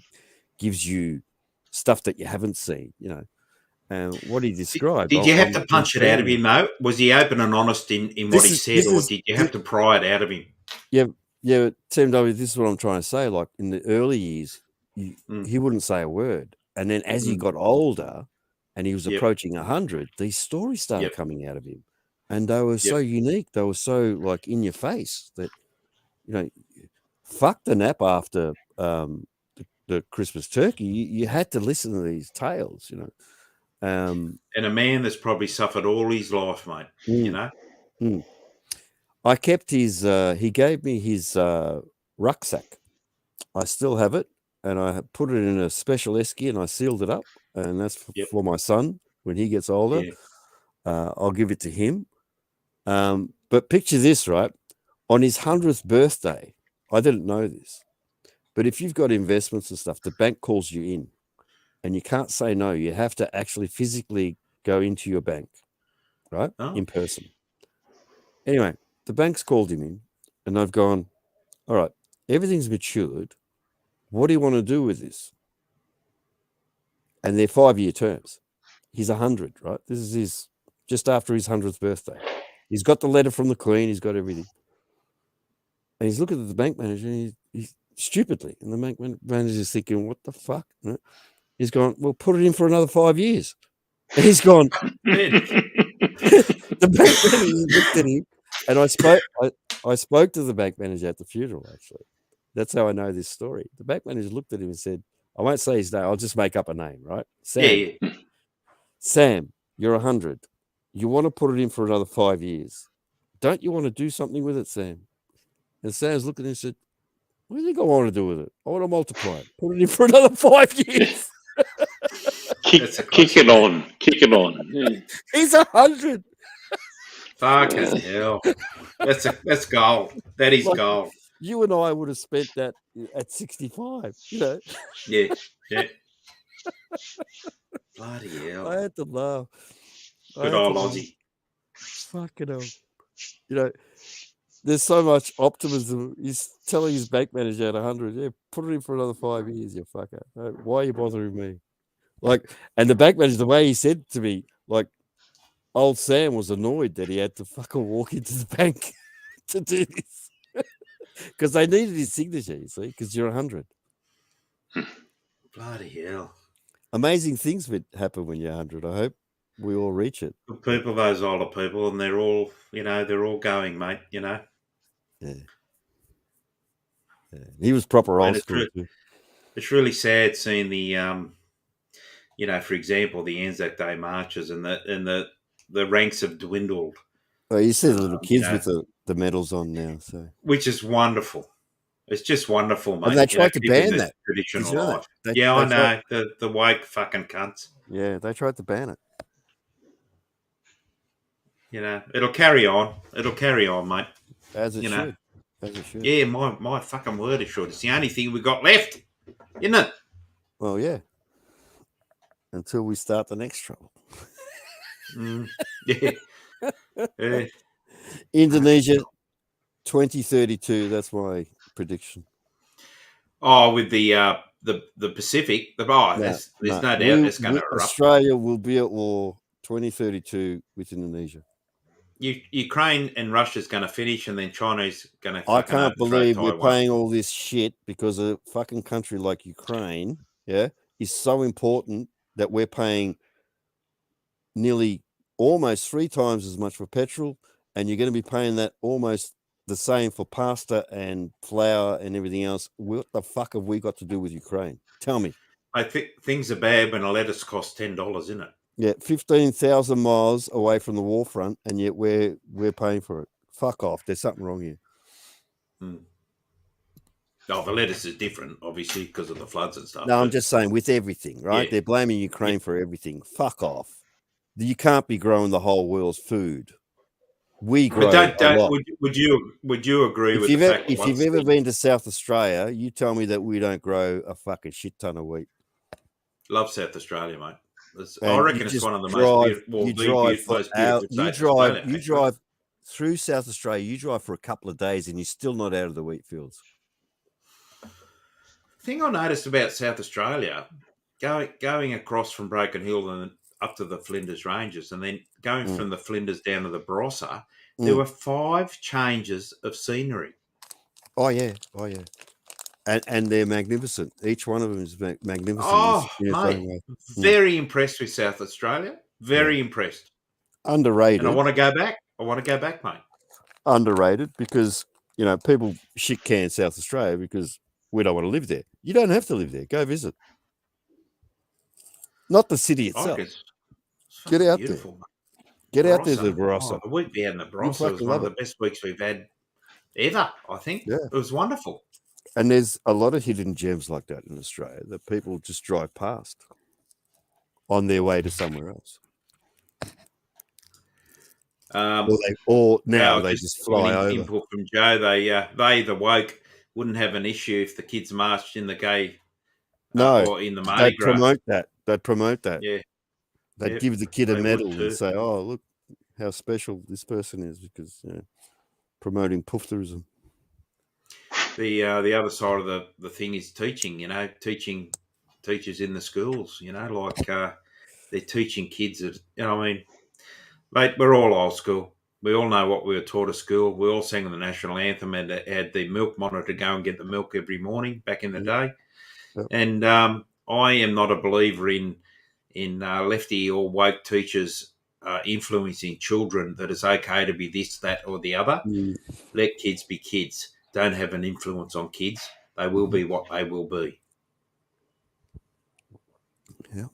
[SPEAKER 16] gives you stuff that you haven't seen, and what he described.
[SPEAKER 2] Did you have to punch it out of him, though? Was he open and honest in what he said, or did you have to pry it out of him?
[SPEAKER 16] Yeah, Tim W, this is what I'm trying to say. Like, in the early years, he wouldn't say a word. And then as he got older and he was approaching 100, these stories started coming out of him. And they were so unique. They were so, like, in your face that, fuck the nap after the Christmas turkey. You had to listen to these tales, And
[SPEAKER 2] a man that's probably suffered all his life, mate,
[SPEAKER 16] I kept his, he gave me his rucksack. I still have it, and I put it in a special esky, and I sealed it up, and that's for my son when he gets older. I'll give it to him. But picture this, right? On his 100th birthday, I didn't know this, but if you've got investments and stuff, the bank calls you in, and you can't say no. You have to actually physically go into your bank, right? In person. Anyway, the bank's called him in, and they've gone, all right, everything's matured. What do you want to do with this? And they're 5-year terms. He's 100, right? This is just after his 100th birthday. He's got the letter from the Queen. He's got everything. And he's looking at the bank manager, and he's stupidly. And the bank manager's thinking, what the fuck? He's gone, well, put it in for another 5 years. And he's gone. The bank manager looked at him, and I spoke to the bank manager at the funeral, actually. That's how I know this story. The bank manager looked at him and said, I won't say his name. I'll just make up a name, right? Sam.
[SPEAKER 2] Yeah.
[SPEAKER 16] Sam, you're 100. You want to put it in for another 5 years. Don't you want to do something with it, Sam? And Sam's looking at him and said, what do you think I want to do with it? I want to multiply it. Put it in for another 5 years.
[SPEAKER 15] Kick it on. Yeah.
[SPEAKER 16] He's 100.
[SPEAKER 2] Fucking hell. That's gold. That is gold.
[SPEAKER 16] You and I would have spent that at 65,
[SPEAKER 2] Yeah. Bloody hell.
[SPEAKER 16] I had to laugh.
[SPEAKER 2] Good old Aussie.
[SPEAKER 16] Fucking hell. There's so much optimism. He's telling his bank manager at 100, yeah, put it in for another 5 years, you fucker. Why are you bothering me? Like, and the bank manager, the way he said to me, like, old Sam was annoyed that he had to fucking walk into the bank to do this. Because they needed his signature, you see, because you're 100.
[SPEAKER 2] Bloody hell.
[SPEAKER 16] Amazing things would happen when you're 100. I hope we all reach it.
[SPEAKER 2] Good people, those older people, and they're all, they're all going, mate,
[SPEAKER 16] Yeah. He was proper old school.
[SPEAKER 2] It's really sad seeing the, for example, the Anzac Day marches and the ranks have dwindled.
[SPEAKER 16] Oh, you see the little kids with the medals on now, so
[SPEAKER 2] which is wonderful. It's just wonderful, mate.
[SPEAKER 16] And they tried to ban that
[SPEAKER 2] traditional life. I know the woke fucking cunts.
[SPEAKER 16] Yeah, they tried to ban it.
[SPEAKER 2] It'll carry on. It'll carry on, mate.
[SPEAKER 16] As it should. As it should.
[SPEAKER 2] Yeah, my fucking word is short. It's the only thing we got left, isn't it?
[SPEAKER 16] Well, yeah. Until we start the next trouble.
[SPEAKER 2] Yeah.
[SPEAKER 16] Indonesia, 2032. That's my prediction.
[SPEAKER 2] Oh, with the Pacific, there's no doubt it's going to erupt.
[SPEAKER 16] Australia will be at war 2032 with Indonesia.
[SPEAKER 2] Ukraine and Russia's going to finish, and then China's going to.
[SPEAKER 16] I can't believe we're
[SPEAKER 2] Taiwan.
[SPEAKER 16] paying all this shit because a fucking country like Ukraine, is so important that we're paying nearly almost 3 times as much for petrol, and you're going to be paying that almost the same for pasta and flour and everything else. What the fuck have we got to do with Ukraine? Tell me.
[SPEAKER 2] I think things are bad when a lettuce costs $10, isn't it?
[SPEAKER 16] Yeah, 15,000 miles away from the war front, and yet we're paying for it. Fuck off. There's something wrong here.
[SPEAKER 2] Oh, the lettuce is different, obviously, because of the floods and stuff.
[SPEAKER 16] No, I'm just saying with everything, right?
[SPEAKER 2] Yeah.
[SPEAKER 16] They're blaming Ukraine for everything. Fuck off. You can't be growing the whole world's food. We grow a lot.
[SPEAKER 2] Would you agree with the fact that
[SPEAKER 16] if you've ever been to South Australia, you tell me that we don't grow a fucking shit ton of wheat.
[SPEAKER 2] Love South Australia, mate. I reckon it's one of the most beautiful.
[SPEAKER 16] You drive through South Australia. You drive for a couple of days, and you're still not out of the wheat fields.
[SPEAKER 2] Thing I noticed about South Australia, going across from Broken Hill and up to the Flinders Ranges, and then going from the Flinders down to the Barossa, there were 5 changes of scenery.
[SPEAKER 16] Oh yeah. And they're magnificent. Each one of them is magnificent.
[SPEAKER 2] Oh, mate, very impressed with South Australia. Very impressed.
[SPEAKER 16] Underrated.
[SPEAKER 2] And I want to go back. Mate.
[SPEAKER 16] Underrated because, people shit can South Australia because we don't want to live there. You don't have to live there. Go visit. Not the city itself. Get out there. Get out there to the Barossa.
[SPEAKER 2] The week we had in the Barossa was one of the best weeks we've had ever, I think. Yeah. It was wonderful.
[SPEAKER 16] And there's a lot of hidden gems like that in Australia that people just drive past on their way to somewhere else. They just fly over.
[SPEAKER 2] Input from Joe, they the woke wouldn't have an issue if the kids marched in the gay or in the Mardi Gras.
[SPEAKER 16] They'd promote that.
[SPEAKER 2] Yeah.
[SPEAKER 16] They'd give the kid a medal and say, "Oh, look how special this person is," because promoting poofterism.
[SPEAKER 2] The other side of the thing is teaching. Teaching teachers in the schools. They're teaching kids that. Mate, we're all old school. We all know what we were taught at school. We all sang the national anthem and had the milk monitor go and get the milk every morning back in the day. Yep. And I am not a believer in lefty or woke teachers influencing children that it's okay to be this, that, or the other. Let kids be kids. Don't have an influence on kids. They will be what they will be.
[SPEAKER 16] Yeah.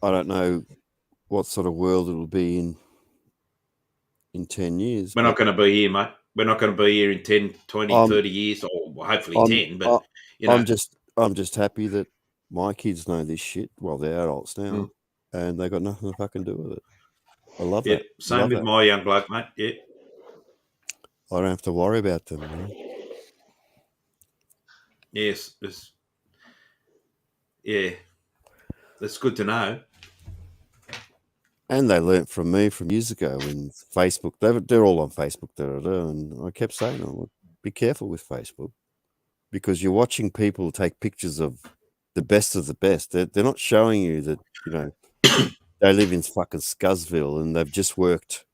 [SPEAKER 16] I don't know what sort of world it'll be in 10 years.
[SPEAKER 2] We're not going to be here, mate. We're not going to be here in 10, 20, 30 years, or hopefully 10. But
[SPEAKER 16] I'm just happy that my kids know this shit. Well, they're adults now, and they got nothing to fucking do with it. I love that.
[SPEAKER 2] Same with my young bloke, mate. Yeah.
[SPEAKER 16] I don't have to worry about them. Man.
[SPEAKER 2] Yes. That's good to know.
[SPEAKER 16] And they learnt from me from years ago when Facebook, they're all on Facebook, and I kept saying, be careful with Facebook because you're watching people take pictures of the best. They're not showing you that, they live in fucking Scuzzville and they've just worked,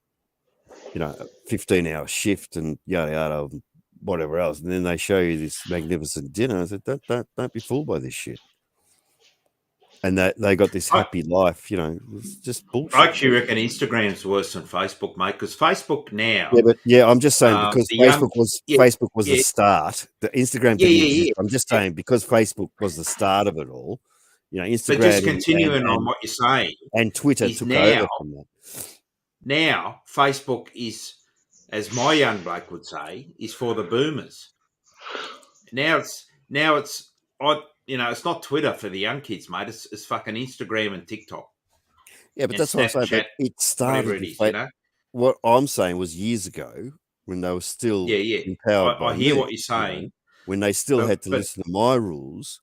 [SPEAKER 16] a 15-hour shift and yada, yada, whatever else. And then they show you this magnificent dinner. I said, don't be fooled by this shit. And they got this happy life, it's just bullshit.
[SPEAKER 2] I actually reckon Instagram's worse than Facebook, mate, because Facebook now.
[SPEAKER 16] I'm just saying because Facebook was the start. The Instagram didn't exist. I'm just saying because Facebook was the start of it all. Instagram.
[SPEAKER 2] But just continuing on what you're saying,
[SPEAKER 16] and Twitter took over from that.
[SPEAKER 2] Now Facebook is, as my young bloke would say, is for the boomers. Now it's it's not Twitter for the young kids, mate. It's fucking Instagram and TikTok.
[SPEAKER 16] Yeah, but that's what I'm saying. But it started. What I'm saying was years ago when they were still empowered. I
[SPEAKER 2] hear what you're saying.
[SPEAKER 16] When they still had to listen to my rules.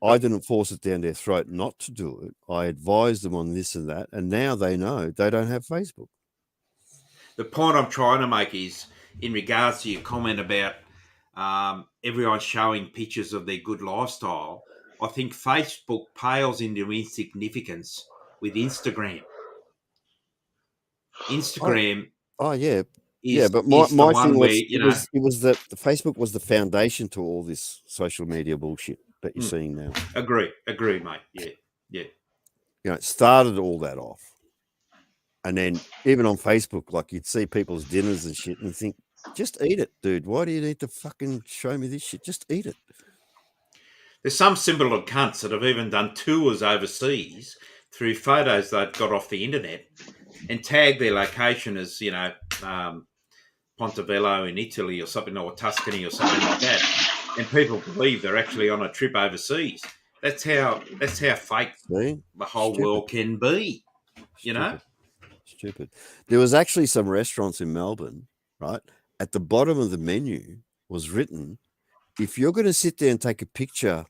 [SPEAKER 16] I didn't force it down their throat not to do it. I advised them on this and that, and now they know they don't have Facebook.
[SPEAKER 2] The point I'm trying to make is in regards to your comment about everyone showing pictures of their good lifestyle. I think Facebook pales into insignificance with Instagram. Instagram.
[SPEAKER 16] Oh yeah.
[SPEAKER 2] Is,
[SPEAKER 16] but
[SPEAKER 2] is the
[SPEAKER 16] my
[SPEAKER 2] one
[SPEAKER 16] thing
[SPEAKER 2] where,
[SPEAKER 16] was
[SPEAKER 2] you know,
[SPEAKER 16] it was that the Facebook was the foundation to all this social media bullshit that you're seeing now.
[SPEAKER 2] Agree, mate. Yeah.
[SPEAKER 16] You know, it started all that off. And then even on Facebook, like you'd see people's dinners and shit and think, just eat it, dude. Why do you need to fucking show me this shit? Just eat it.
[SPEAKER 2] There's some simple cunts that have even done tours overseas through photos they've got off the internet and tag their location as, you know, Pontevello in Italy or something, or Tuscany or something like that. And people believe they're actually on a trip overseas. That's how fake the whole world can be, you know?
[SPEAKER 16] Stupid. There was actually some restaurants in Melbourne, right? At the bottom of the menu was written, if you're going to sit there and take a picture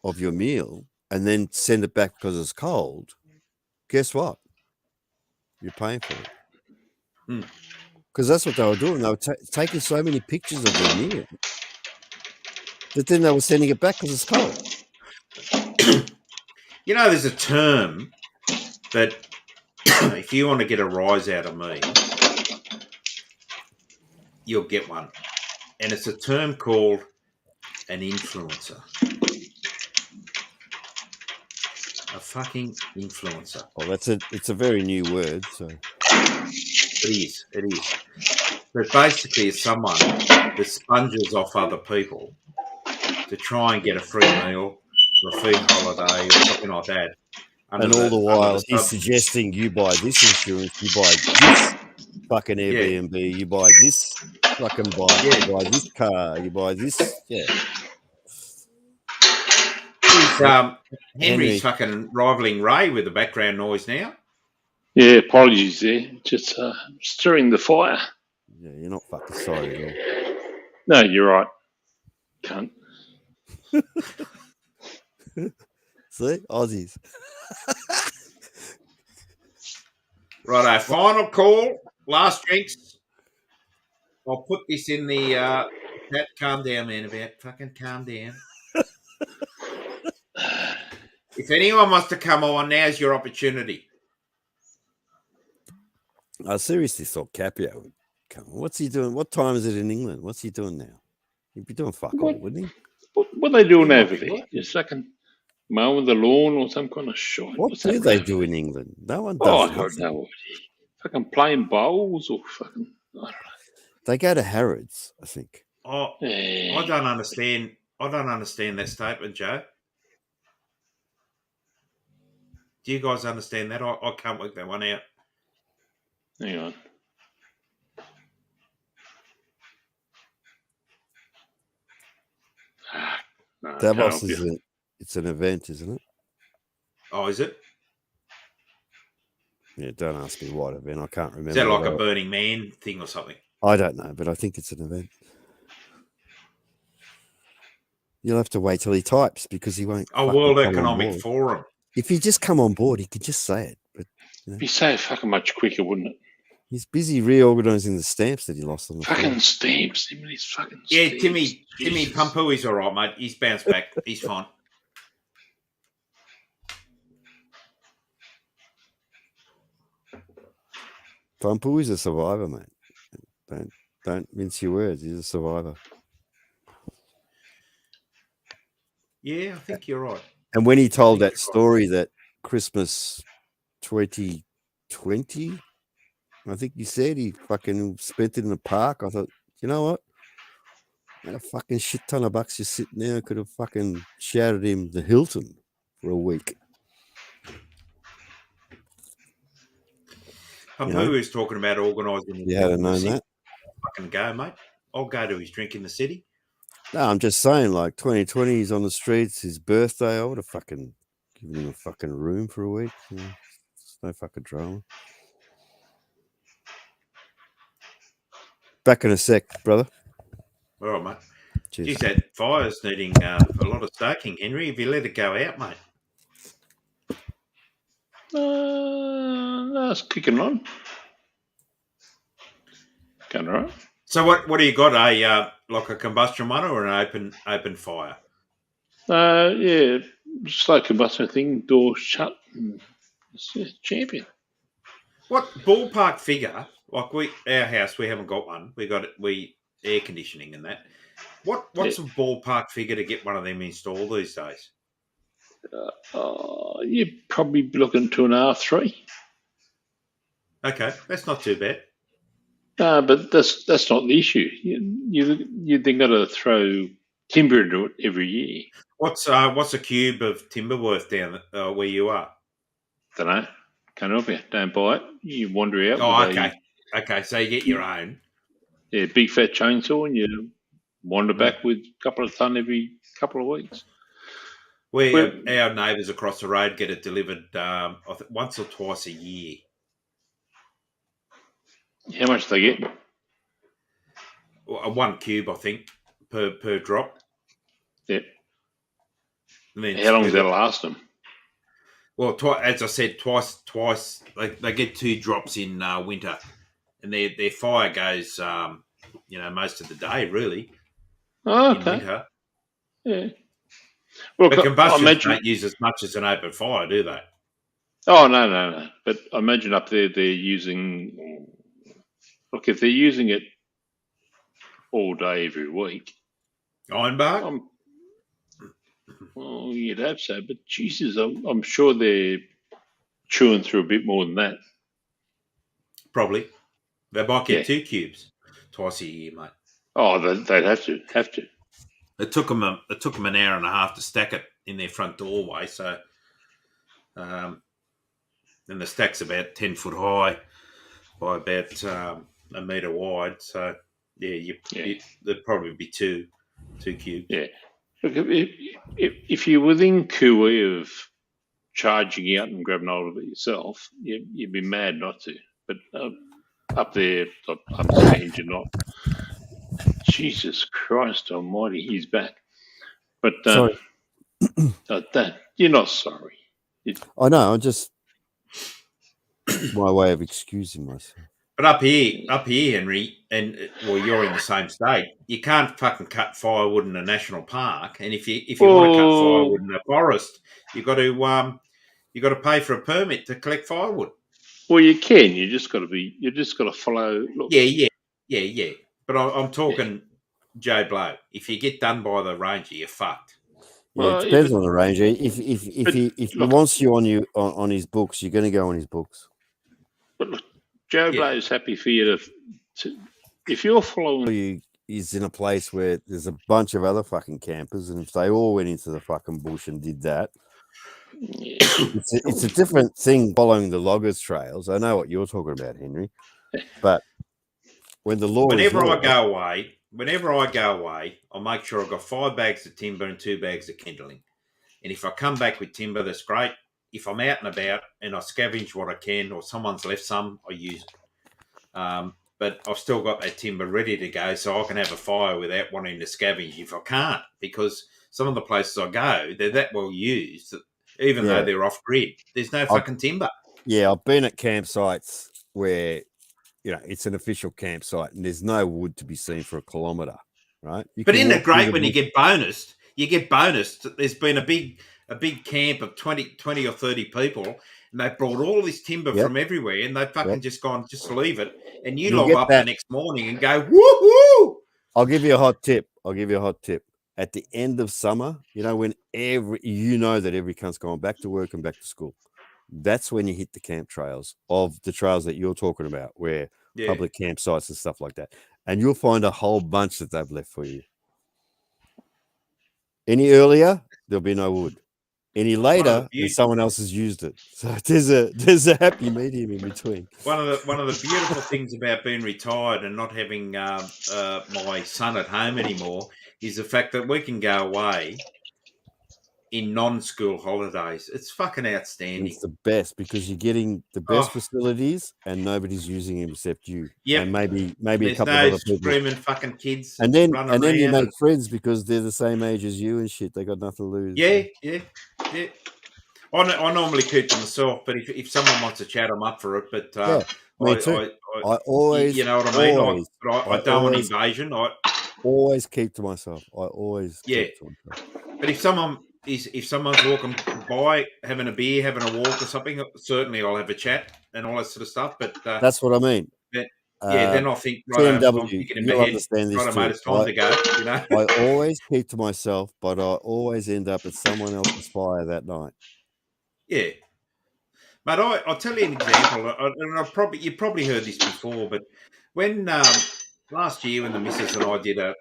[SPEAKER 16] of your meal and then send it back because it's cold, guess what? You're paying for it. Because that's what they were doing. They were taking so many pictures of their meal that then they were sending it back because it's cold.
[SPEAKER 2] You know, there's a term that if you want to get a rise out of me, you'll get one. And it's a term called an influencer. A fucking influencer.
[SPEAKER 16] Well, it's a very new word, so
[SPEAKER 2] it is. But basically it's someone that sponges off other people to try and get a free meal or a free holiday or something like that.
[SPEAKER 16] And all the while he's suggesting you buy this insurance, you buy this fucking Airbnb, you buy this fucking bike, you buy this car, you buy this,
[SPEAKER 2] Henry's fucking rivaling Ray with the background noise now.
[SPEAKER 15] Yeah, apologies there. Just stirring the fire.
[SPEAKER 16] Yeah, you're not fucking sorry at all.
[SPEAKER 15] No, you're right. Cunt.
[SPEAKER 16] See? Aussies.
[SPEAKER 2] Righto, final call. Last drinks. I'll put this in the chat. Calm down, man, about fucking calm down. If anyone wants to come on, now's your opportunity.
[SPEAKER 16] I seriously thought Capio would come on. What's he doing? What time is it in England? What's he doing now? He'd be doing fuck all, wouldn't he?
[SPEAKER 15] What are they doing over there? Just fucking mowing the lawn or some kind of shit.
[SPEAKER 16] What do they do in England? No one does.
[SPEAKER 15] I don't know. Fucking playing bowls or fucking, I don't know.
[SPEAKER 16] They go to Harrods, I think.
[SPEAKER 2] Oh, I don't understand. I don't understand that statement, Joe. Do you guys understand that? I can't work that one out.
[SPEAKER 15] Hang on. No,
[SPEAKER 16] Davos it's an event, isn't it?
[SPEAKER 2] Oh, is it?
[SPEAKER 16] Yeah, don't ask me what event. I can't remember.
[SPEAKER 2] Is that like a Burning Man thing or something?
[SPEAKER 16] I don't know, but I think it's an event. You'll have to wait till he types because he won't.
[SPEAKER 2] Oh, World Economic Forum.
[SPEAKER 16] If he just come on board, he could just say it. But
[SPEAKER 15] it'd be so fucking much quicker, wouldn't it?
[SPEAKER 16] He's busy reorganising the stamps that he lost on the
[SPEAKER 15] fucking
[SPEAKER 16] floor.
[SPEAKER 15] stamps. Him and his fucking
[SPEAKER 2] yeah,
[SPEAKER 15] stamps.
[SPEAKER 2] Timmy Pumpu is all right, mate. He's bounced back. He's fine.
[SPEAKER 16] Pumpu is a survivor, mate. Don't mince your words. He's a survivor.
[SPEAKER 2] Yeah, I think you're right.
[SPEAKER 16] And when he told that story that Christmas 2020, I think he said he fucking spent it in the park. I thought, you know what? A fucking shit ton of bucks just sitting there. Could have fucking shouted him the Hilton for a week.
[SPEAKER 2] Pumpu is talking about organising.
[SPEAKER 16] You hadn't known that?
[SPEAKER 2] Fucking go, mate. I'll go to his drink in the city.
[SPEAKER 16] No, I'm just saying, like 2020, he's on the streets, his birthday. I would have fucking given him a fucking room for a week. You know, it's no fucking drama. Back in a sec, brother.
[SPEAKER 2] All right, mate.
[SPEAKER 16] Cheers.
[SPEAKER 2] Geez, that fire's needing a lot of stoking, Henry. Have you let it go out, mate?
[SPEAKER 15] No, it's kicking on. Going all right.
[SPEAKER 2] So what do you got? Like a combustion one or an open fire?
[SPEAKER 15] Yeah, slow combustion thing, door shut. It's just champion.
[SPEAKER 2] What ballpark figure? Like our house, we haven't got one. We air conditioning and that. What's a ballpark figure to get one of them installed these days?
[SPEAKER 15] You're probably looking 2.5, 3.
[SPEAKER 2] Okay, that's not too bad.
[SPEAKER 15] But that's not the issue. You then got to throw timber into it every year.
[SPEAKER 2] What's a cube of timber worth down where you are?
[SPEAKER 15] Don't know. Can't help you. Don't buy it. You wander out.
[SPEAKER 2] Oh, okay. Okay, so you get your own.
[SPEAKER 15] Yeah, big fat chainsaw, and you wander back with a couple of ton every couple of weeks.
[SPEAKER 2] Our neighbours across the road get it delivered once or twice a year.
[SPEAKER 15] How much do they get?
[SPEAKER 2] 1 cube, I think, per drop.
[SPEAKER 15] Yep. How long does that last them?
[SPEAKER 2] Well, as I said, twice. They get 2 drops in winter, and their fire goes, most of the day, really.
[SPEAKER 15] Oh, okay.
[SPEAKER 2] In winter.
[SPEAKER 15] Yeah. Well,
[SPEAKER 2] but combustion don't use as much as an open fire, do they?
[SPEAKER 15] Oh, no. But I imagine up there they're using... Look, if they're using it all day, every week...
[SPEAKER 2] Ironbark?
[SPEAKER 15] Well, you'd hope so, but Jesus, I'm sure they're chewing through a bit more than that.
[SPEAKER 2] Probably. They might get 2 cubes twice a year, mate.
[SPEAKER 15] Oh, they'd have to.
[SPEAKER 2] It took them an hour and a half to stack it in their front doorway. So, and the stack's about 10 foot high by about a metre wide. So, there'd probably be two cubes.
[SPEAKER 15] Yeah. Look, if you're within cooey of charging out and grabbing hold of it yourself, you'd be mad not to. But up there, I understand you're not. Jesus Christ Almighty, he's back. But you're not sorry.
[SPEAKER 16] I know. I'm just my way of excusing myself.
[SPEAKER 2] But up here, Henry, and you're in the same state. You can't fucking cut firewood in a national park, and if you want to cut firewood in a forest, you got to pay for a permit to collect firewood.
[SPEAKER 15] Well, you can. You just got to follow. Look.
[SPEAKER 2] Yeah. But I'm talking Joe Blow. If you get done by the ranger, you're fucked.
[SPEAKER 16] Yeah, it depends on the ranger. If he wants you on his books, you're going to go on his books.
[SPEAKER 15] But look, Joe Blow's happy for you to if you're following.
[SPEAKER 16] He's in a place where there's a bunch of other fucking campers, and if they all went into the fucking bush and did that, it's a different thing following the loggers' trails. I know what you're talking about, Henry, but when the law,
[SPEAKER 2] whenever I go away, I'll make sure I've got 5 bags of timber and 2 bags of kindling. And if I come back with timber, that's great. If I'm out and about and I scavenge what I can, or someone's left some, I use it. But I've still got that timber ready to go, so I can have a fire without wanting to scavenge if I can't, because some of the places I go, they're that well used that even though they're off grid, there's no fucking timber.
[SPEAKER 16] Yeah, I've been at campsites where it's an official campsite and there's no wood to be seen for a kilometre, right?
[SPEAKER 2] But isn't it great when you get bonused? You get bonused. There's been a big camp of 20 or 30 people, and they brought all this timber from everywhere, and they've fucking just gone, just leave it, and you log up the next morning and go, woohoo!
[SPEAKER 16] I'll give you a hot tip. At the end of summer, when that every cunt's going back to work and back to school, that's when you hit the camp trails of the trails that you're talking about, where public campsites and stuff like that. And you'll find a whole bunch that they've left for you. Any earlier, there'll be no wood. Any later, and someone else has used it. So there's a happy medium in between.
[SPEAKER 2] One of the beautiful things about being retired and not having my son at home anymore is the fact that we can go away in non-school holidays. It's fucking outstanding.
[SPEAKER 16] It's the best because you're getting the best facilities and nobody's using them except you.
[SPEAKER 2] Yep.
[SPEAKER 16] And maybe
[SPEAKER 2] There's
[SPEAKER 16] a couple
[SPEAKER 2] no
[SPEAKER 16] of other people.
[SPEAKER 2] screaming fucking kids.
[SPEAKER 16] And then you make
[SPEAKER 2] and...
[SPEAKER 16] friends because they're the same age as you and shit. They got nothing to lose.
[SPEAKER 2] Yeah. I normally keep to myself, but if someone wants to chat, I'm up for it. But
[SPEAKER 16] me too. I always,
[SPEAKER 2] you know what I mean.
[SPEAKER 16] Always,
[SPEAKER 2] I don't want invasion. I
[SPEAKER 16] always keep to myself. I always keep to myself.
[SPEAKER 2] But if someone's walking by, having a beer, having a walk or something, certainly I'll have a chat and all that sort of stuff. But
[SPEAKER 16] that's what I mean.
[SPEAKER 2] Then I think, right,
[SPEAKER 16] TMW,
[SPEAKER 2] I'm thinking in
[SPEAKER 16] you'll
[SPEAKER 2] my head,
[SPEAKER 16] understand this
[SPEAKER 2] right,
[SPEAKER 16] too.
[SPEAKER 2] mate, it's time to go. You know,
[SPEAKER 16] I always keep to myself, but I always end up at someone else's fire that night.
[SPEAKER 2] Yeah, mate. I'll tell you an example, and you probably heard this before, but when last year when the missus and I did a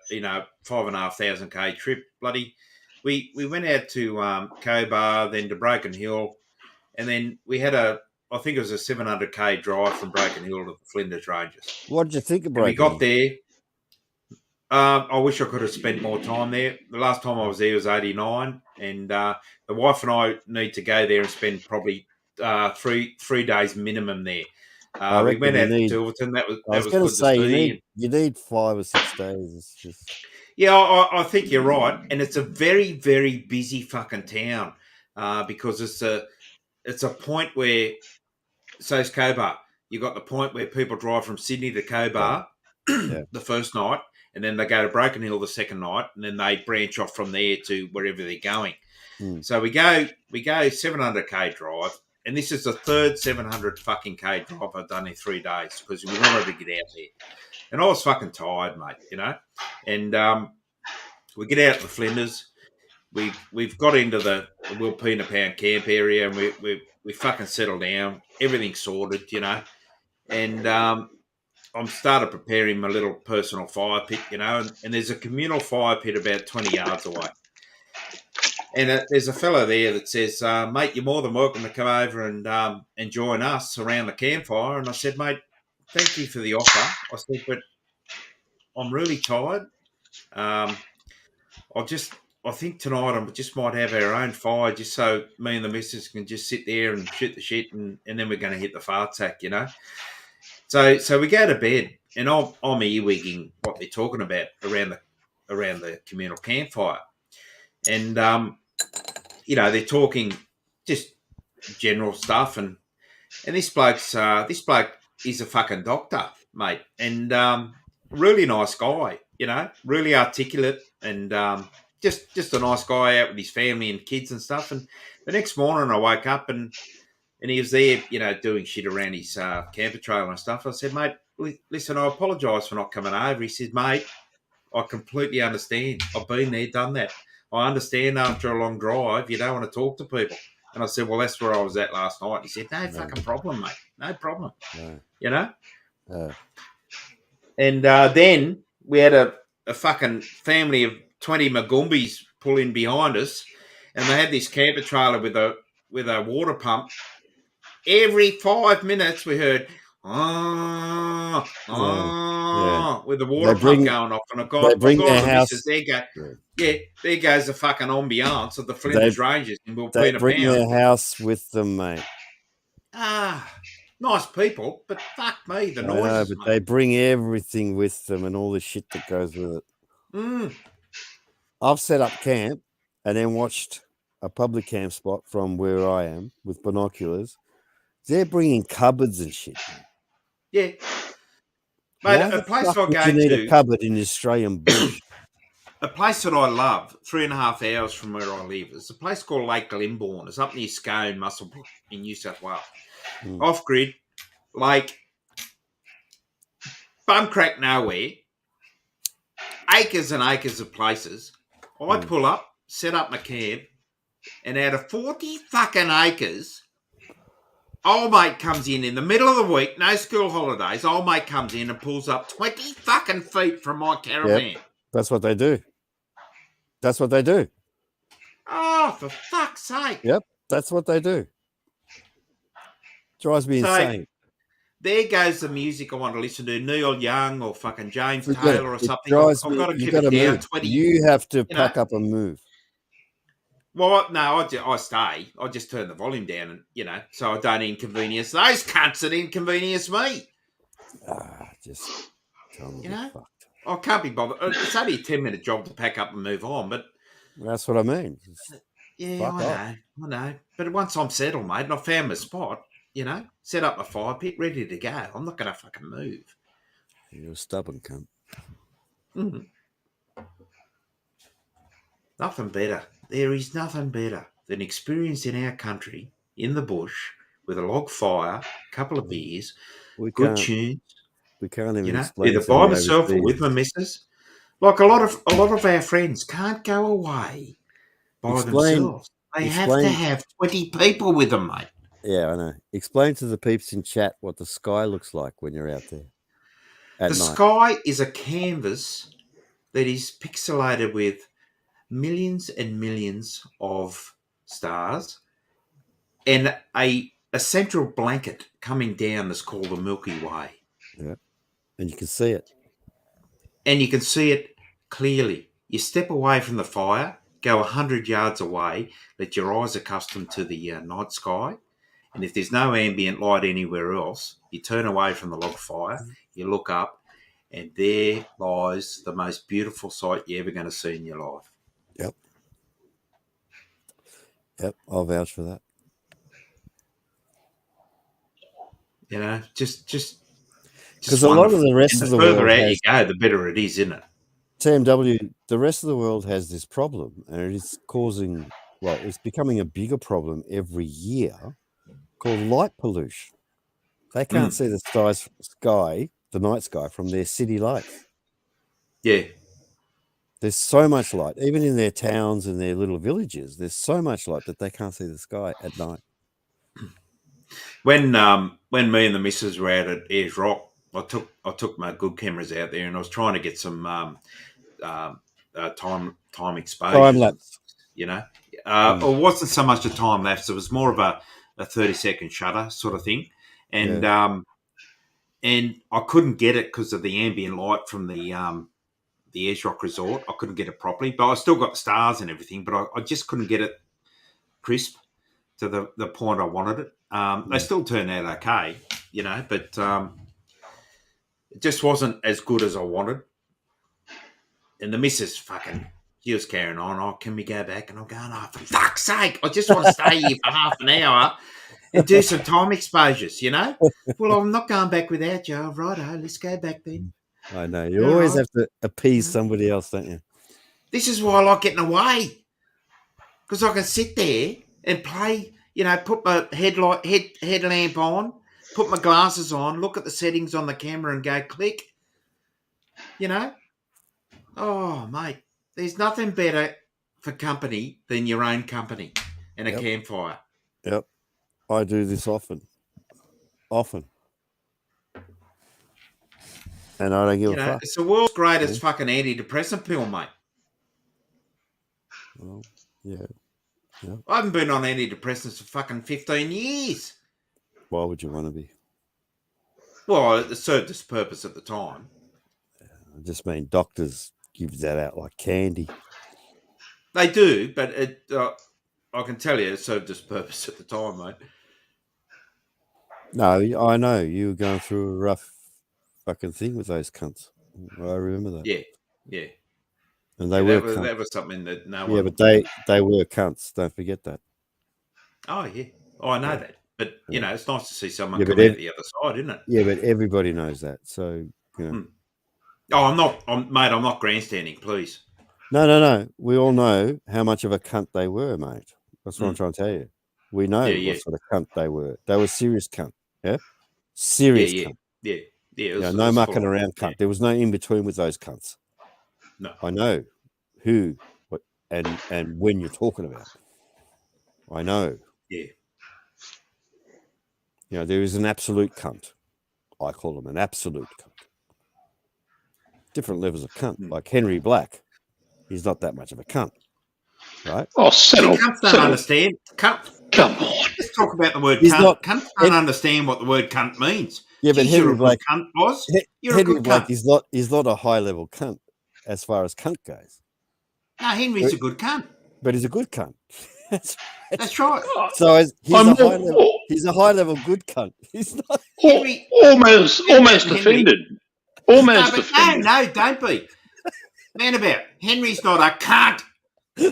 [SPEAKER 2] 5,500 K trip, we went out to Cobar, then to Broken Hill, and then we had I think it was a 700 K drive from Broken Hill to the Flinders Ranges.
[SPEAKER 16] What did you think of Broken
[SPEAKER 2] Hill? We got there. I wish I could have spent more time there. The last time I was there was 89, and the wife and I need to go there and spend probably 3 days minimum there. We went out to Tilverton. That was good to see.
[SPEAKER 16] You need 5 or 6 days. It's just...
[SPEAKER 2] Yeah, I think you're right, and it's a very, very busy fucking town because it's a point where, so's Cobar. You got the point where people drive from Sydney to Cobar the first night, and then they go to Broken Hill the second night, and then they branch off from there to wherever they're going. So we go 700 K drive, and this is the third 700 fucking K drive I've done in 3 days because we wanted to get out there. And I was fucking tired, mate, you know. And we get out to the Flinders. We've got into the Wilpena Pound camp area, and we fucking settled down. Everything's sorted, you know. And I'm started preparing my little personal fire pit, you know. And there's a communal fire pit about 20 yards away. And there's a fellow there that says, mate, you're more than welcome to come over and join us around the campfire. And I said, mate, thank you for the offer. I said, but I'm really tired. I think tonight I just might have our own fire just so me and the missus can just sit there and shoot the shit and then we're going to hit the fart sack, you know. So we go to bed and I'm earwigging what they're talking about around the communal campfire. And, they're talking just general stuff. And this bloke is a fucking doctor, mate. And really nice guy, you know, really articulate and just a nice guy out with his family and kids and stuff. And the next morning I woke up and he was there, you know, doing shit around his camper trailer and stuff. I said, mate, listen, I apologise for not coming over. He said, mate, I completely understand. I've been there, done that. I understand after a long drive, you don't want to talk to people. And I said, well, that's where I was at last night. He said, no fucking problem, mate. No problem. No. You know? And then we had a fucking family of 20 Magoombis pull in behind us, and they had this camper trailer with a water pump. Every 5 minutes we heard, with the water pump going off. And there goes the fucking ambiance of the Flinders Ranges in Wilpena Pound.
[SPEAKER 16] They bring their house with them, mate.
[SPEAKER 2] Nice people, but fuck me, the noises,
[SPEAKER 16] but they bring everything with them and all the shit that goes with it. I've set up camp and then watched a public camp spot from where I am with binoculars. They're bringing cupboards and shit.
[SPEAKER 2] Yeah. Mate, a place I go to...
[SPEAKER 16] You need a cupboard in the Australian bush.
[SPEAKER 2] A place that I love, 3.5 hours from where I live, is a place called Lake Glenbourne. It's up near Scone, Muscle in New South Wales. Off-grid, lake, bum crack nowhere, acres and acres of places. I pull up, set up my camp, and out of 40 fucking acres, old mate comes in the middle of the week, no school holidays, old mate comes in and pulls up 20 fucking feet from my caravan.
[SPEAKER 16] Yep. That's what they do. That's what they do.
[SPEAKER 2] Oh, for fuck's sake.
[SPEAKER 16] Yep, that's what they do. Drives me insane.
[SPEAKER 2] There goes the music I want to listen to. Neil Young or fucking James Taylor or something. I've got to keep it down. 20.
[SPEAKER 16] You have to pack up and move.
[SPEAKER 2] Well, no, I stay. I just turn the volume down, and so I don't inconvenience those cunts that inconvenience me.
[SPEAKER 16] Just tell them
[SPEAKER 2] you know, I can't be bothered. It's only a 10-minute job to pack up and move on, but
[SPEAKER 16] that's what I mean.
[SPEAKER 2] Yeah, I know. But once I'm settled, mate, and I found my spot, set up my fire pit, ready to go. I'm not going to fucking move.
[SPEAKER 16] You're a stubborn cunt.
[SPEAKER 2] Mm. Nothing better. There is nothing better than experience in our country, in the bush, with a log fire, a couple of beers, good tunes.
[SPEAKER 16] We can't even explain
[SPEAKER 2] either
[SPEAKER 16] to
[SPEAKER 2] by
[SPEAKER 16] the
[SPEAKER 2] myself or with
[SPEAKER 16] overseas.
[SPEAKER 2] my missus. Like a lot of our friends can't go away by themselves. They have to have 20 people with them, mate.
[SPEAKER 16] Yeah, I know. Explain to the peeps in chat what the sky looks like when you're out there at
[SPEAKER 2] The
[SPEAKER 16] night.
[SPEAKER 2] sky is a canvas that is pixelated with millions and millions of stars and a central blanket coming down that's called the Milky Way.
[SPEAKER 16] Yeah, and you can see it.
[SPEAKER 2] And you can see it clearly. You step away from the fire, go 100 yards away, let your eyes accustom to the night sky. And if there's no ambient light anywhere else, you turn away from the log fire, you look up, and there lies the most beautiful sight you're ever going to see in your life.
[SPEAKER 16] Yep, I'll vouch for that.
[SPEAKER 2] Just
[SPEAKER 16] because a lot of the rest of the world,
[SPEAKER 2] the further out you go, the better it is, isn't it?
[SPEAKER 16] TMW, the rest of the world has this problem, and it is causing, it's becoming a bigger problem every year, called light pollution. They can't see the sky, the night sky, from their city lights.
[SPEAKER 2] Yeah.
[SPEAKER 16] There's so much light, even in their towns and their little villages. There's so much light that they can't see the sky at night.
[SPEAKER 2] When me and the missus were out at Ayers Rock, I took my good cameras out there, and I was trying to get some time exposure.
[SPEAKER 16] Time lapse.
[SPEAKER 2] It wasn't so much a time lapse; it was more of a 30-second shutter sort of thing, and I couldn't get it because of the ambient light from the Ayers Rock Resort. I couldn't get it properly, but I still got the stars and everything, but I just couldn't get it crisp to the point I wanted it. They still turned out okay, but it just wasn't as good as I wanted. And the missus she was carrying on. Oh, can we go back? And I'm going, oh, for fuck's sake, I just want to stay here for half an hour and do some time exposures, Well, I'm not going back without you. Oh, righto, let's go back then.
[SPEAKER 16] I know. You always have to appease somebody else, don't you?
[SPEAKER 2] This is why I like getting away. Because I can sit there and play, put my headlamp on, put my glasses on, look at the settings on the camera and go click. Oh, mate, there's nothing better for company than your own company and a campfire.
[SPEAKER 16] Yep. I do this often. And I don't give a fuck.
[SPEAKER 2] It's the world's greatest fucking antidepressant pill, mate.
[SPEAKER 16] Well, yeah.
[SPEAKER 2] I haven't been on antidepressants for fucking 15 years.
[SPEAKER 16] Why would you want to be?
[SPEAKER 2] Well, it served its purpose at the time.
[SPEAKER 16] I just mean doctors give that out like candy.
[SPEAKER 2] They do, but I can tell you it served its purpose at the time, mate.
[SPEAKER 16] No, I know. You were going through a rough fucking thing with those cunts. I remember that.
[SPEAKER 2] Yeah.
[SPEAKER 16] And they were cunts.
[SPEAKER 2] That was something that no one...
[SPEAKER 16] Yeah, but they were cunts. Don't forget that.
[SPEAKER 2] Oh, yeah. Oh, I know that. But, it's nice to see someone come out the other side, isn't it?
[SPEAKER 16] Yeah, but everybody knows that. So,
[SPEAKER 2] Oh, I'm not grandstanding, please.
[SPEAKER 16] No. We all know how much of a cunt they were, mate. That's what I'm trying to tell you. We know what sort of cunt they were. They were serious cunt. Yeah? Serious cunt.
[SPEAKER 2] Yeah.
[SPEAKER 16] No mucking around cunt. There was no in between with those cunts.
[SPEAKER 2] No.
[SPEAKER 16] I know who and when you're talking about. I know.
[SPEAKER 2] Yeah.
[SPEAKER 16] There is an absolute cunt. I call them an absolute cunt. Different levels of cunt. Like Henry Black, he's not that much of a cunt, right?
[SPEAKER 15] Oh, settle.
[SPEAKER 2] Cunts don't understand. Come on. Let's talk about the word cunt. Cunts don't understand what the word cunt means.
[SPEAKER 16] Yeah, but Henry Black,
[SPEAKER 2] cunt, boss.
[SPEAKER 16] Henry Black is not a high level cunt as far as cunt goes.
[SPEAKER 2] No, Henry's a good cunt.
[SPEAKER 16] but he's a good cunt.
[SPEAKER 2] That's right.
[SPEAKER 16] So he's
[SPEAKER 15] I'm
[SPEAKER 16] a
[SPEAKER 15] more-
[SPEAKER 16] high level. He's a high level good cunt. He's not.
[SPEAKER 2] Henry,
[SPEAKER 15] almost
[SPEAKER 2] Henry.
[SPEAKER 15] offended.
[SPEAKER 2] No,
[SPEAKER 15] Almost
[SPEAKER 2] but
[SPEAKER 15] offended.
[SPEAKER 2] no, don't be. Man about. Henry's not a cunt.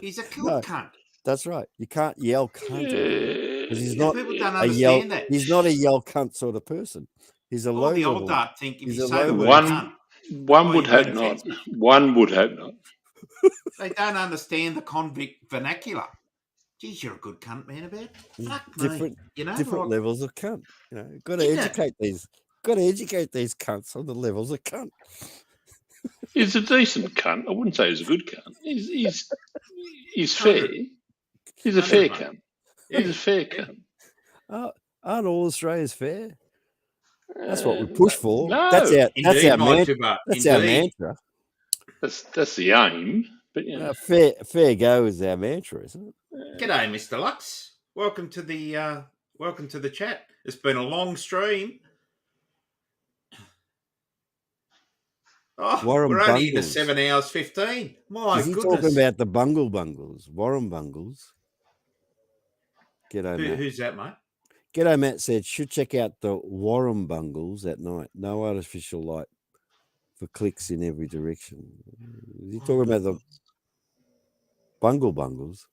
[SPEAKER 2] He's a good cunt.
[SPEAKER 16] That's right. You can't yell cunt because he's
[SPEAKER 2] Yeah,
[SPEAKER 16] not
[SPEAKER 2] people don't
[SPEAKER 16] a yell.
[SPEAKER 2] understand that.
[SPEAKER 16] He's not a yell cunt sort of person. He's a
[SPEAKER 2] All
[SPEAKER 16] low
[SPEAKER 2] the
[SPEAKER 16] level.
[SPEAKER 2] old dart think if
[SPEAKER 16] he's
[SPEAKER 2] you
[SPEAKER 16] a
[SPEAKER 2] say
[SPEAKER 16] low
[SPEAKER 2] the word
[SPEAKER 16] level.
[SPEAKER 2] cunt,
[SPEAKER 15] One would
[SPEAKER 2] you're
[SPEAKER 15] hope
[SPEAKER 2] being
[SPEAKER 15] not.
[SPEAKER 2] offensive.
[SPEAKER 15] One would hope not.
[SPEAKER 2] They don't understand the convict vernacular. Geez, you're a good cunt, man about. Fuck me. You know,
[SPEAKER 16] Different
[SPEAKER 2] like,
[SPEAKER 16] levels of cunt. You know, got to
[SPEAKER 2] Isn't it?
[SPEAKER 16] educate these. Got to educate these cunts on the levels of cunt.
[SPEAKER 15] He's a decent cunt. I wouldn't say he's a good cunt. He's fair. He's a fair cunt. He's a fair cunt.
[SPEAKER 16] Aren't all Australians fair? That's what we push for.
[SPEAKER 15] No.
[SPEAKER 16] That's our
[SPEAKER 2] Indeed,
[SPEAKER 16] mantra. That's our mantra.
[SPEAKER 15] That's the aim. But you know.
[SPEAKER 16] Fair go is our mantra, isn't it?
[SPEAKER 2] G'day, Mr. Lux. Welcome to the chat. It's been a long stream. Oh,
[SPEAKER 16] Warren
[SPEAKER 2] we're only into
[SPEAKER 16] Bungles.
[SPEAKER 2] 7 hours 15. My
[SPEAKER 16] Is he
[SPEAKER 2] goodness.
[SPEAKER 16] talking about the Bungles? Warren Bungles. G'day, Matt.
[SPEAKER 2] Who's that, mate?
[SPEAKER 16] G'day, Matt said, should check out the Warren Bungles at night. No artificial light for clicks in every direction. Is he talking about the Bungles?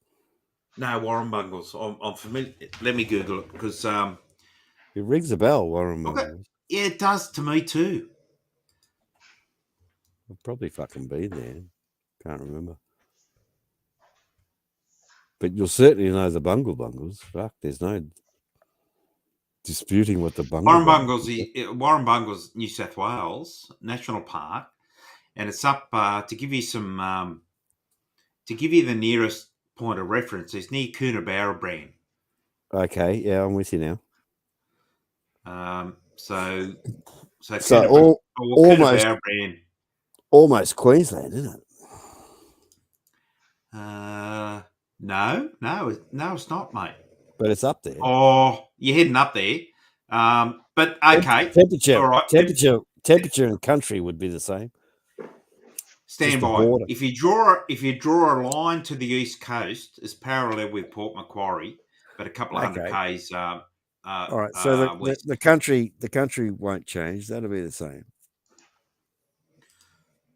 [SPEAKER 2] No, Warren Bungles. I'm familiar. Let me Google it because
[SPEAKER 16] it rings a bell, Warren
[SPEAKER 2] okay.
[SPEAKER 16] Bungles.
[SPEAKER 2] Yeah, it does to me too.
[SPEAKER 16] I've probably fucking been there. Can't remember. But you'll certainly know the Bungles. Fuck, there's no disputing what the
[SPEAKER 2] Warren Bungles, New South Wales National Park, and it's up to give you some to give you the nearest point of reference. It's near Coonabarabran.
[SPEAKER 16] Okay, yeah, I'm with you
[SPEAKER 2] now.
[SPEAKER 16] So almost Queensland, isn't it?
[SPEAKER 2] No, it's not, mate.
[SPEAKER 16] But it's up there.
[SPEAKER 2] Oh, you're heading up there. But okay,
[SPEAKER 16] temperature,
[SPEAKER 2] all right.
[SPEAKER 16] temperature, and country would be the same.
[SPEAKER 2] Stand by. If you draw a line to the east coast, it's parallel with Port Macquarie, but a couple of hundred k's.
[SPEAKER 16] All right, so the country won't change. That'll be the same.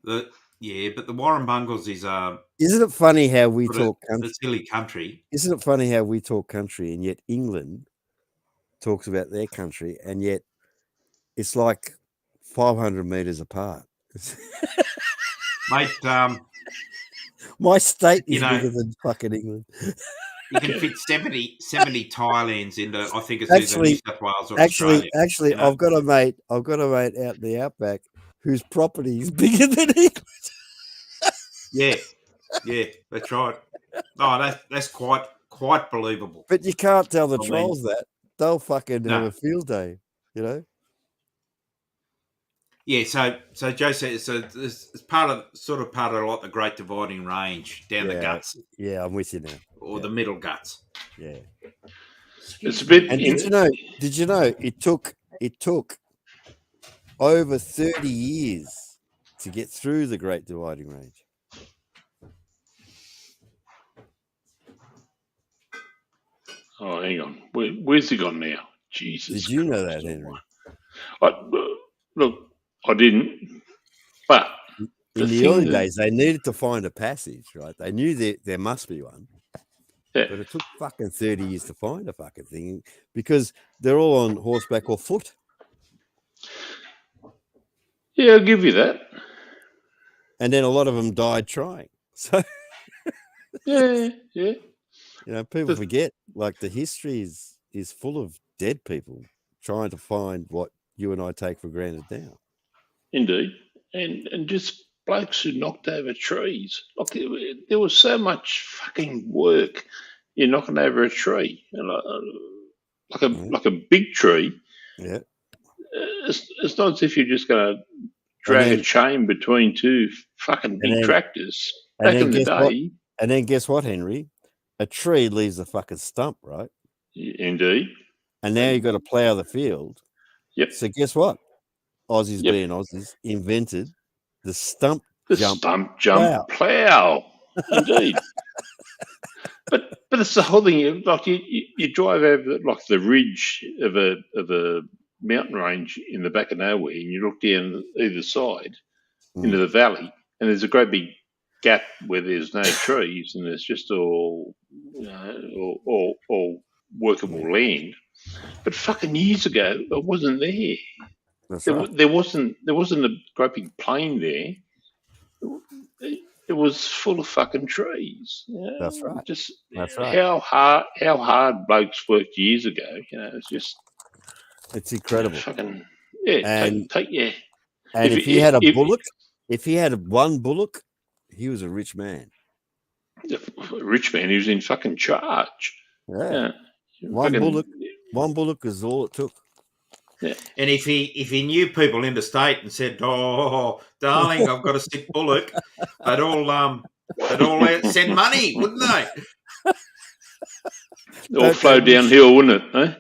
[SPEAKER 2] But the Warren Bungles is
[SPEAKER 16] Isn't it funny how we talk country?
[SPEAKER 2] It's hilly country.
[SPEAKER 16] Isn't it funny how we talk country, and yet England talks about their country, and yet it's like 500 meters apart.
[SPEAKER 2] Mate,
[SPEAKER 16] my state is bigger than fucking England.
[SPEAKER 2] You can fit 70 Thailands into, I think it's either New South Wales or Australia.
[SPEAKER 16] Actually, you know? I've got a mate out in the outback whose property is bigger than England.
[SPEAKER 2] Yeah, that's right. Oh, that's quite believable.
[SPEAKER 16] But you can't tell the trolls that. They'll fucking have a field day, you know?
[SPEAKER 2] Yeah, so Joe says it's part of like the Great Dividing Range down the guts.
[SPEAKER 16] Yeah, I'm with you now.
[SPEAKER 2] Or the middle guts.
[SPEAKER 16] Yeah.
[SPEAKER 15] It's a bit.
[SPEAKER 16] And did you know it took over 30 years to get through the Great Dividing Range?
[SPEAKER 15] Oh, hang on. Where's he gone now? Jesus.
[SPEAKER 16] Did you know that, Henry?
[SPEAKER 15] Look, I didn't. But
[SPEAKER 16] in the early days, they needed to find a passage, right? They knew there must be one.
[SPEAKER 15] Yeah.
[SPEAKER 16] But it took fucking 30 years to find a fucking thing because they're all on horseback or foot.
[SPEAKER 15] Yeah, I'll give you that.
[SPEAKER 16] And then a lot of them died trying. So
[SPEAKER 15] yeah.
[SPEAKER 16] You know, people forget, like, the history is full of dead people trying to find what you and I take for granted now.
[SPEAKER 15] Indeed. And just blokes who knocked over trees. Like, there was so much fucking work in knocking over a tree. Like a big tree.
[SPEAKER 16] Yeah.
[SPEAKER 15] It's not as if you're just going to drag a chain between two fucking big tractors. Back in the day.
[SPEAKER 16] And then guess what, Henry? A tree leaves a fucking stump, right?
[SPEAKER 15] Indeed.
[SPEAKER 16] And now you've got to plough the field.
[SPEAKER 15] Yep.
[SPEAKER 16] So guess what? Aussies being Aussies invented the stump jump
[SPEAKER 15] plough. Indeed. But it's the whole thing. Like you drive over like the ridge of a mountain range in the back of nowhere, and you look down either side into the valley, and there's a great big gap where there's no trees, and there's just all all workable land. But fucking years ago, it wasn't there.
[SPEAKER 16] That's right.
[SPEAKER 15] There wasn't a great big plain there. It was full of fucking trees.
[SPEAKER 16] That's right.
[SPEAKER 15] Just
[SPEAKER 16] That's right.
[SPEAKER 15] how hard blokes worked years ago.
[SPEAKER 16] It's incredible.
[SPEAKER 15] Fucking
[SPEAKER 16] And
[SPEAKER 15] yeah.
[SPEAKER 16] And if he had a bullock, if he had one bullock, he was a rich man.
[SPEAKER 15] A rich man who's in fucking charge.
[SPEAKER 16] Yeah. One bullock is all it took.
[SPEAKER 15] Yeah.
[SPEAKER 2] And if he knew people interstate and said, "Oh, darling, I've got a sick bullock," they'd all send money, wouldn't they?
[SPEAKER 15] All flow downhill, wouldn't it? Eh?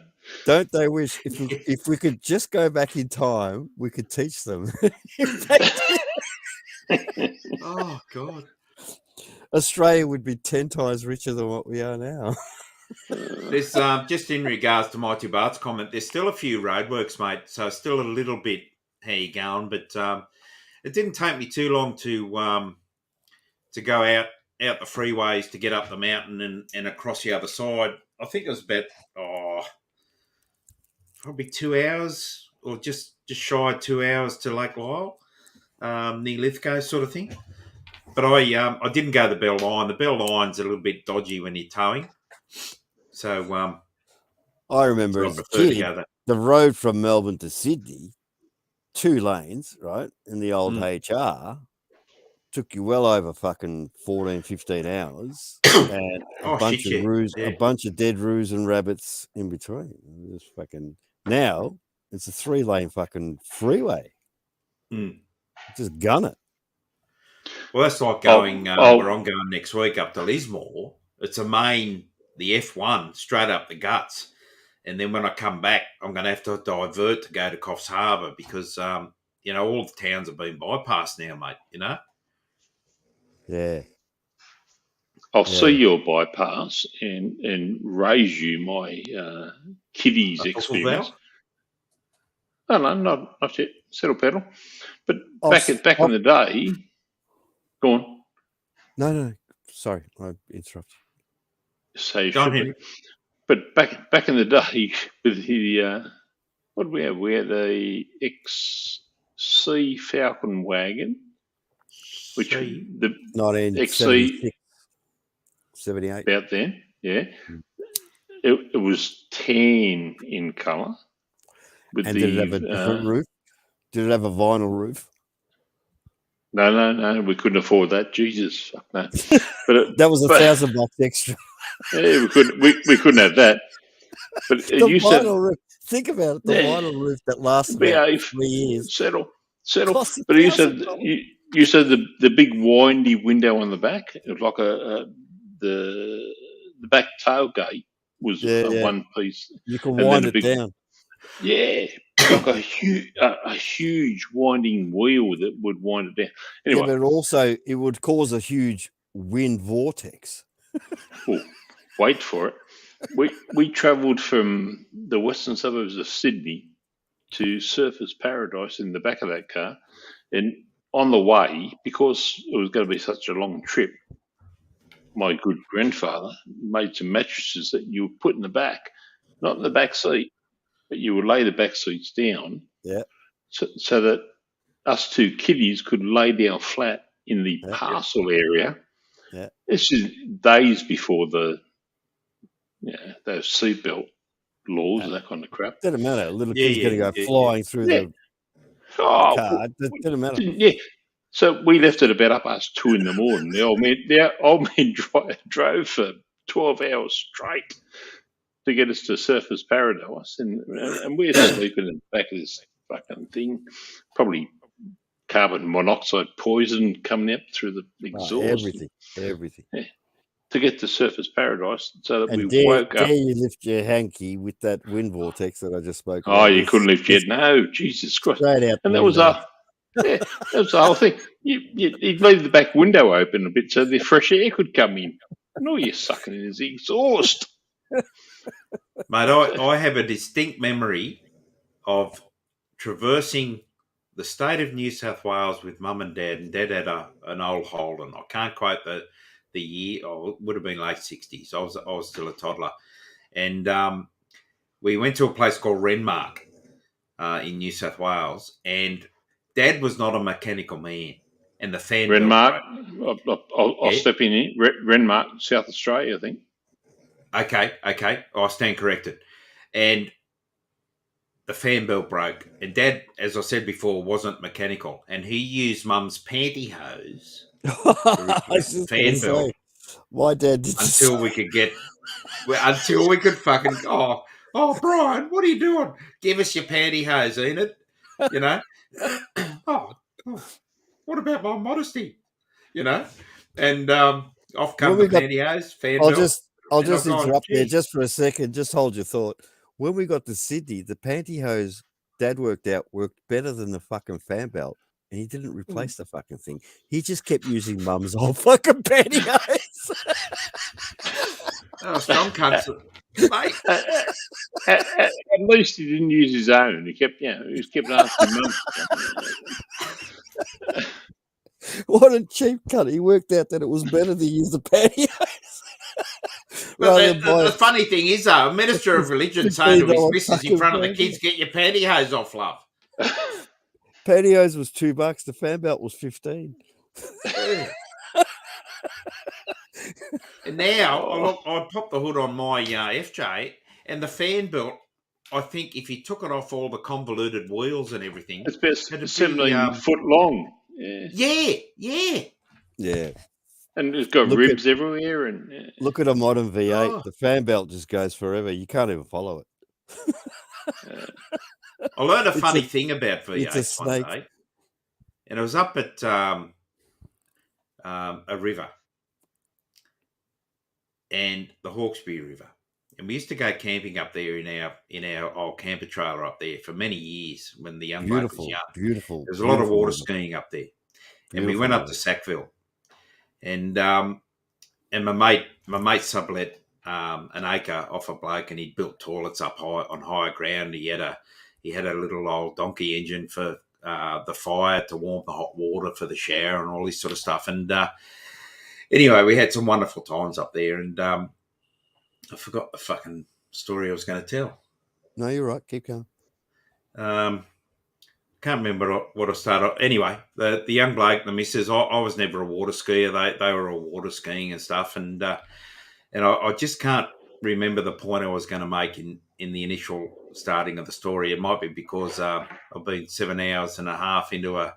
[SPEAKER 16] Don't they wish if we could just go back in time, we could teach them.
[SPEAKER 2] Oh God!
[SPEAKER 16] Australia would be 10 times richer than what we are now.
[SPEAKER 2] There's just in regards to Mighty Bart's comment, there's still a few roadworks, mate. So still a little bit how you going, but it didn't take me too long to go out the freeways to get up the mountain and across the other side. I think it was about probably 2 hours or just shy of 2 hours to Lake Lyell, near Lithgow sort of thing. But I didn't go the Bell Line. The Bell Line's a little bit dodgy when you're towing. So
[SPEAKER 16] I remember as a kid, the road from Melbourne to Sydney, 2 lanes, right, in the old HR, took you well over fucking 14, 15 hours, and a bunch of dead roos and rabbits in between. It was fucking. Now it's a 3-lane fucking freeway. Just gun it.
[SPEAKER 2] Well, that's like going where I'm going next week up to Lismore. It's the F1 straight up the guts. And then when I come back, I'm going to have to divert to go to Coffs Harbour because, all the towns have been bypassed now, mate,
[SPEAKER 16] Yeah.
[SPEAKER 15] I'll see your bypass and raise you my kiddies experience. Oh, no, not yet. Settle pedal. But back in the day, go on.
[SPEAKER 16] No. Sorry, I interrupted.
[SPEAKER 15] So you should. But back in the day with the what did we have? We had the XC Falcon wagon, which the
[SPEAKER 16] 1976, 78.
[SPEAKER 15] About then, yeah. It was tan in colour.
[SPEAKER 16] And did it have a different roof? Did it have a vinyl roof?
[SPEAKER 15] No, we couldn't afford that. Jesus, fuck no. But
[SPEAKER 16] that was $1,000 extra.
[SPEAKER 15] Yeah, we couldn't have that. But
[SPEAKER 16] the vinyl roof. Think about it. The vinyl roof that lasted about 3 years.
[SPEAKER 15] Settle. But you said the big windy window on the back. It was like the back tailgate was one piece.
[SPEAKER 16] You can wind it down.
[SPEAKER 15] Yeah, like a huge winding wheel that would wind it down. Anyway,
[SPEAKER 16] but also it would cause a huge wind vortex.
[SPEAKER 15] Well, wait for it. We travelled from the western suburbs of Sydney to Surfers Paradise in the back of that car, and on the way, because it was going to be such a long trip, my good grandfather made some mattresses that you would put in the back, not in the back seat. But you would lay the back seats down, so that us 2 kiddies could lay down flat in the parcel area.
[SPEAKER 16] Yeah,
[SPEAKER 15] this is days before those seatbelt laws and that kind of crap.
[SPEAKER 16] Doesn't matter. Little kids going to go flying through the car. Doesn't matter.
[SPEAKER 15] Yeah. So we left at about 2:30 in the morning. The old man drove for 12 hours straight to get us to Surfers Paradise, and we're sleeping in the back of this fucking thing, probably carbon monoxide poison coming up through the exhaust.
[SPEAKER 16] Everything.
[SPEAKER 15] Yeah. To get to Surfers Paradise, so that
[SPEAKER 16] and
[SPEAKER 15] we woke up.
[SPEAKER 16] Dare you lift your hanky with that wind vortex that I just spoke about?
[SPEAKER 15] Oh, you couldn't lift yet. No, Jesus Christ.
[SPEAKER 16] Straight out.
[SPEAKER 15] And that was that was the whole thing. You'd leave the back window open a bit so the fresh air could come in. No, you're sucking in his exhaust.
[SPEAKER 2] Mate, I have a distinct memory of traversing the state of New South Wales with Mum and Dad, and Dad had an old Holden. I can't quote the year. Oh, it would have been late 60s. I was still a toddler. And we went to a place called Renmark in New South Wales, and Dad was not a mechanical man. And the fan belt
[SPEAKER 15] Renmark, I'll step in here. Renmark, South Australia, I think.
[SPEAKER 2] Okay, I stand corrected. And the fan belt broke. And Dad, as I said before, wasn't mechanical. And he used Mum's pantyhose to replace the fan belt.
[SPEAKER 16] My dad did
[SPEAKER 2] until we could fucking Brian, what are you doing? Give us your pantyhose, Enid. You know? What about my modesty? You know? And off come the pantyhose, fan belt.
[SPEAKER 16] I'll just interrupt there just for a second. Just hold your thought. When we got to Sydney, the pantyhose Dad worked better than the fucking fan belt. And he didn't replace the fucking thing. He just kept using Mum's old fucking pantyhose.
[SPEAKER 2] Strong cunts, mate.
[SPEAKER 15] At least he didn't use his own. He kept asking Mum.
[SPEAKER 16] What a cheap cunt. He worked out that it was better to use the pantyhose.
[SPEAKER 2] The funny thing is, a minister of religion saying to his missus in front of the kids, get your pantyhose off, love.
[SPEAKER 16] Pantyhose was $2. The fan belt was $15.
[SPEAKER 2] And now, I popped the hood on my FJ, and the fan belt, I think if you took it off all the convoluted wheels and everything,
[SPEAKER 15] it's about 17 foot long.
[SPEAKER 2] Yeah.
[SPEAKER 15] And it's got ribs everywhere. And
[SPEAKER 16] look at a modern V8. The fan belt just goes forever. You can't even follow it.
[SPEAKER 2] I learned a funny thing about V8 one day, and it was up at a river, and the Hawkesbury River, and we used to go camping up there in our old camper trailer up there for many years when the young bloke was young.
[SPEAKER 16] Beautiful.
[SPEAKER 2] There was a lot of water skiing up there, and we went up to Sackville, and my mate sublet an acre off a bloke, and he'd built toilets up high on higher ground. He had a little old donkey engine for the fire to warm the hot water for the shower and all this sort of stuff. And anyway, we had some wonderful times up there. And I forgot the fucking story I was going to tell.
[SPEAKER 16] No, you're right. Keep going.
[SPEAKER 2] Can't remember what I started. Anyway, the young bloke, the missus, I was never a water skier. They were all water skiing and stuff. And I just can't remember the point I was going to make in the initial starting of the story. It might be because I've been 7 hours and a half into a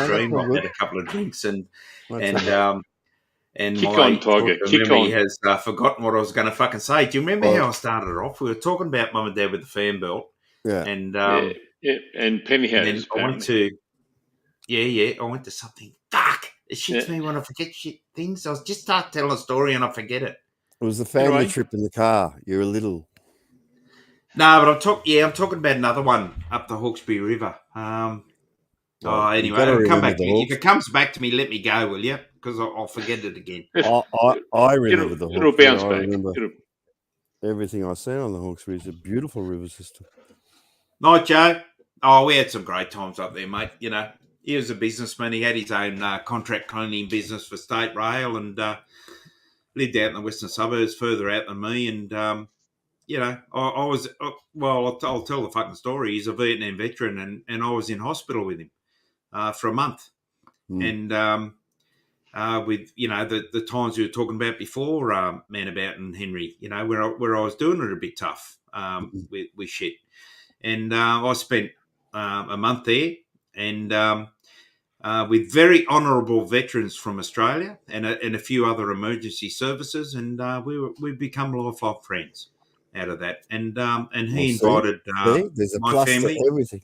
[SPEAKER 2] stream. I've had a couple of drinks and
[SPEAKER 15] Kick
[SPEAKER 2] my
[SPEAKER 15] on, Tiger. Kick
[SPEAKER 2] memory
[SPEAKER 15] on.
[SPEAKER 2] has forgotten what I was going to fucking say. Do you remember how I started off? We were talking about Mum and Dad with the fan belt.
[SPEAKER 16] Yeah.
[SPEAKER 2] And
[SPEAKER 15] and pennyhose.
[SPEAKER 2] I went to I went to something. Fuck! It shits me when I forget things. I was just start telling a story and I forget it.
[SPEAKER 16] It was the family trip in the car. You're a little.
[SPEAKER 2] No, but I'm talking about another one up the Hawkesbury River. Anyway, it'll come back to me. If it comes back to me, let me go, will you? Because I'll forget it again.
[SPEAKER 16] I remember the Hawkesbury.
[SPEAKER 15] It'll bounce back.
[SPEAKER 16] Remember everything I seen on the Hawkesbury. It's a beautiful river system.
[SPEAKER 2] Night, Joe. Oh, we had some great times up there, mate. You know, he was a businessman. He had his own contract cleaning business for State Rail and lived out in the western suburbs, further out than me. And, I was, I'll tell the fucking story. He's a Vietnam veteran and I was in hospital with him for a month. And with, the times we were talking about before, Manabout and Henry, where I was doing it a bit tough with shit. And I spent a month there and with very honourable veterans from Australia and a few other emergency services, and we've become lifelong friends out of that. And he invited
[SPEAKER 16] there's a
[SPEAKER 2] my
[SPEAKER 16] plus
[SPEAKER 2] family.
[SPEAKER 16] to everything.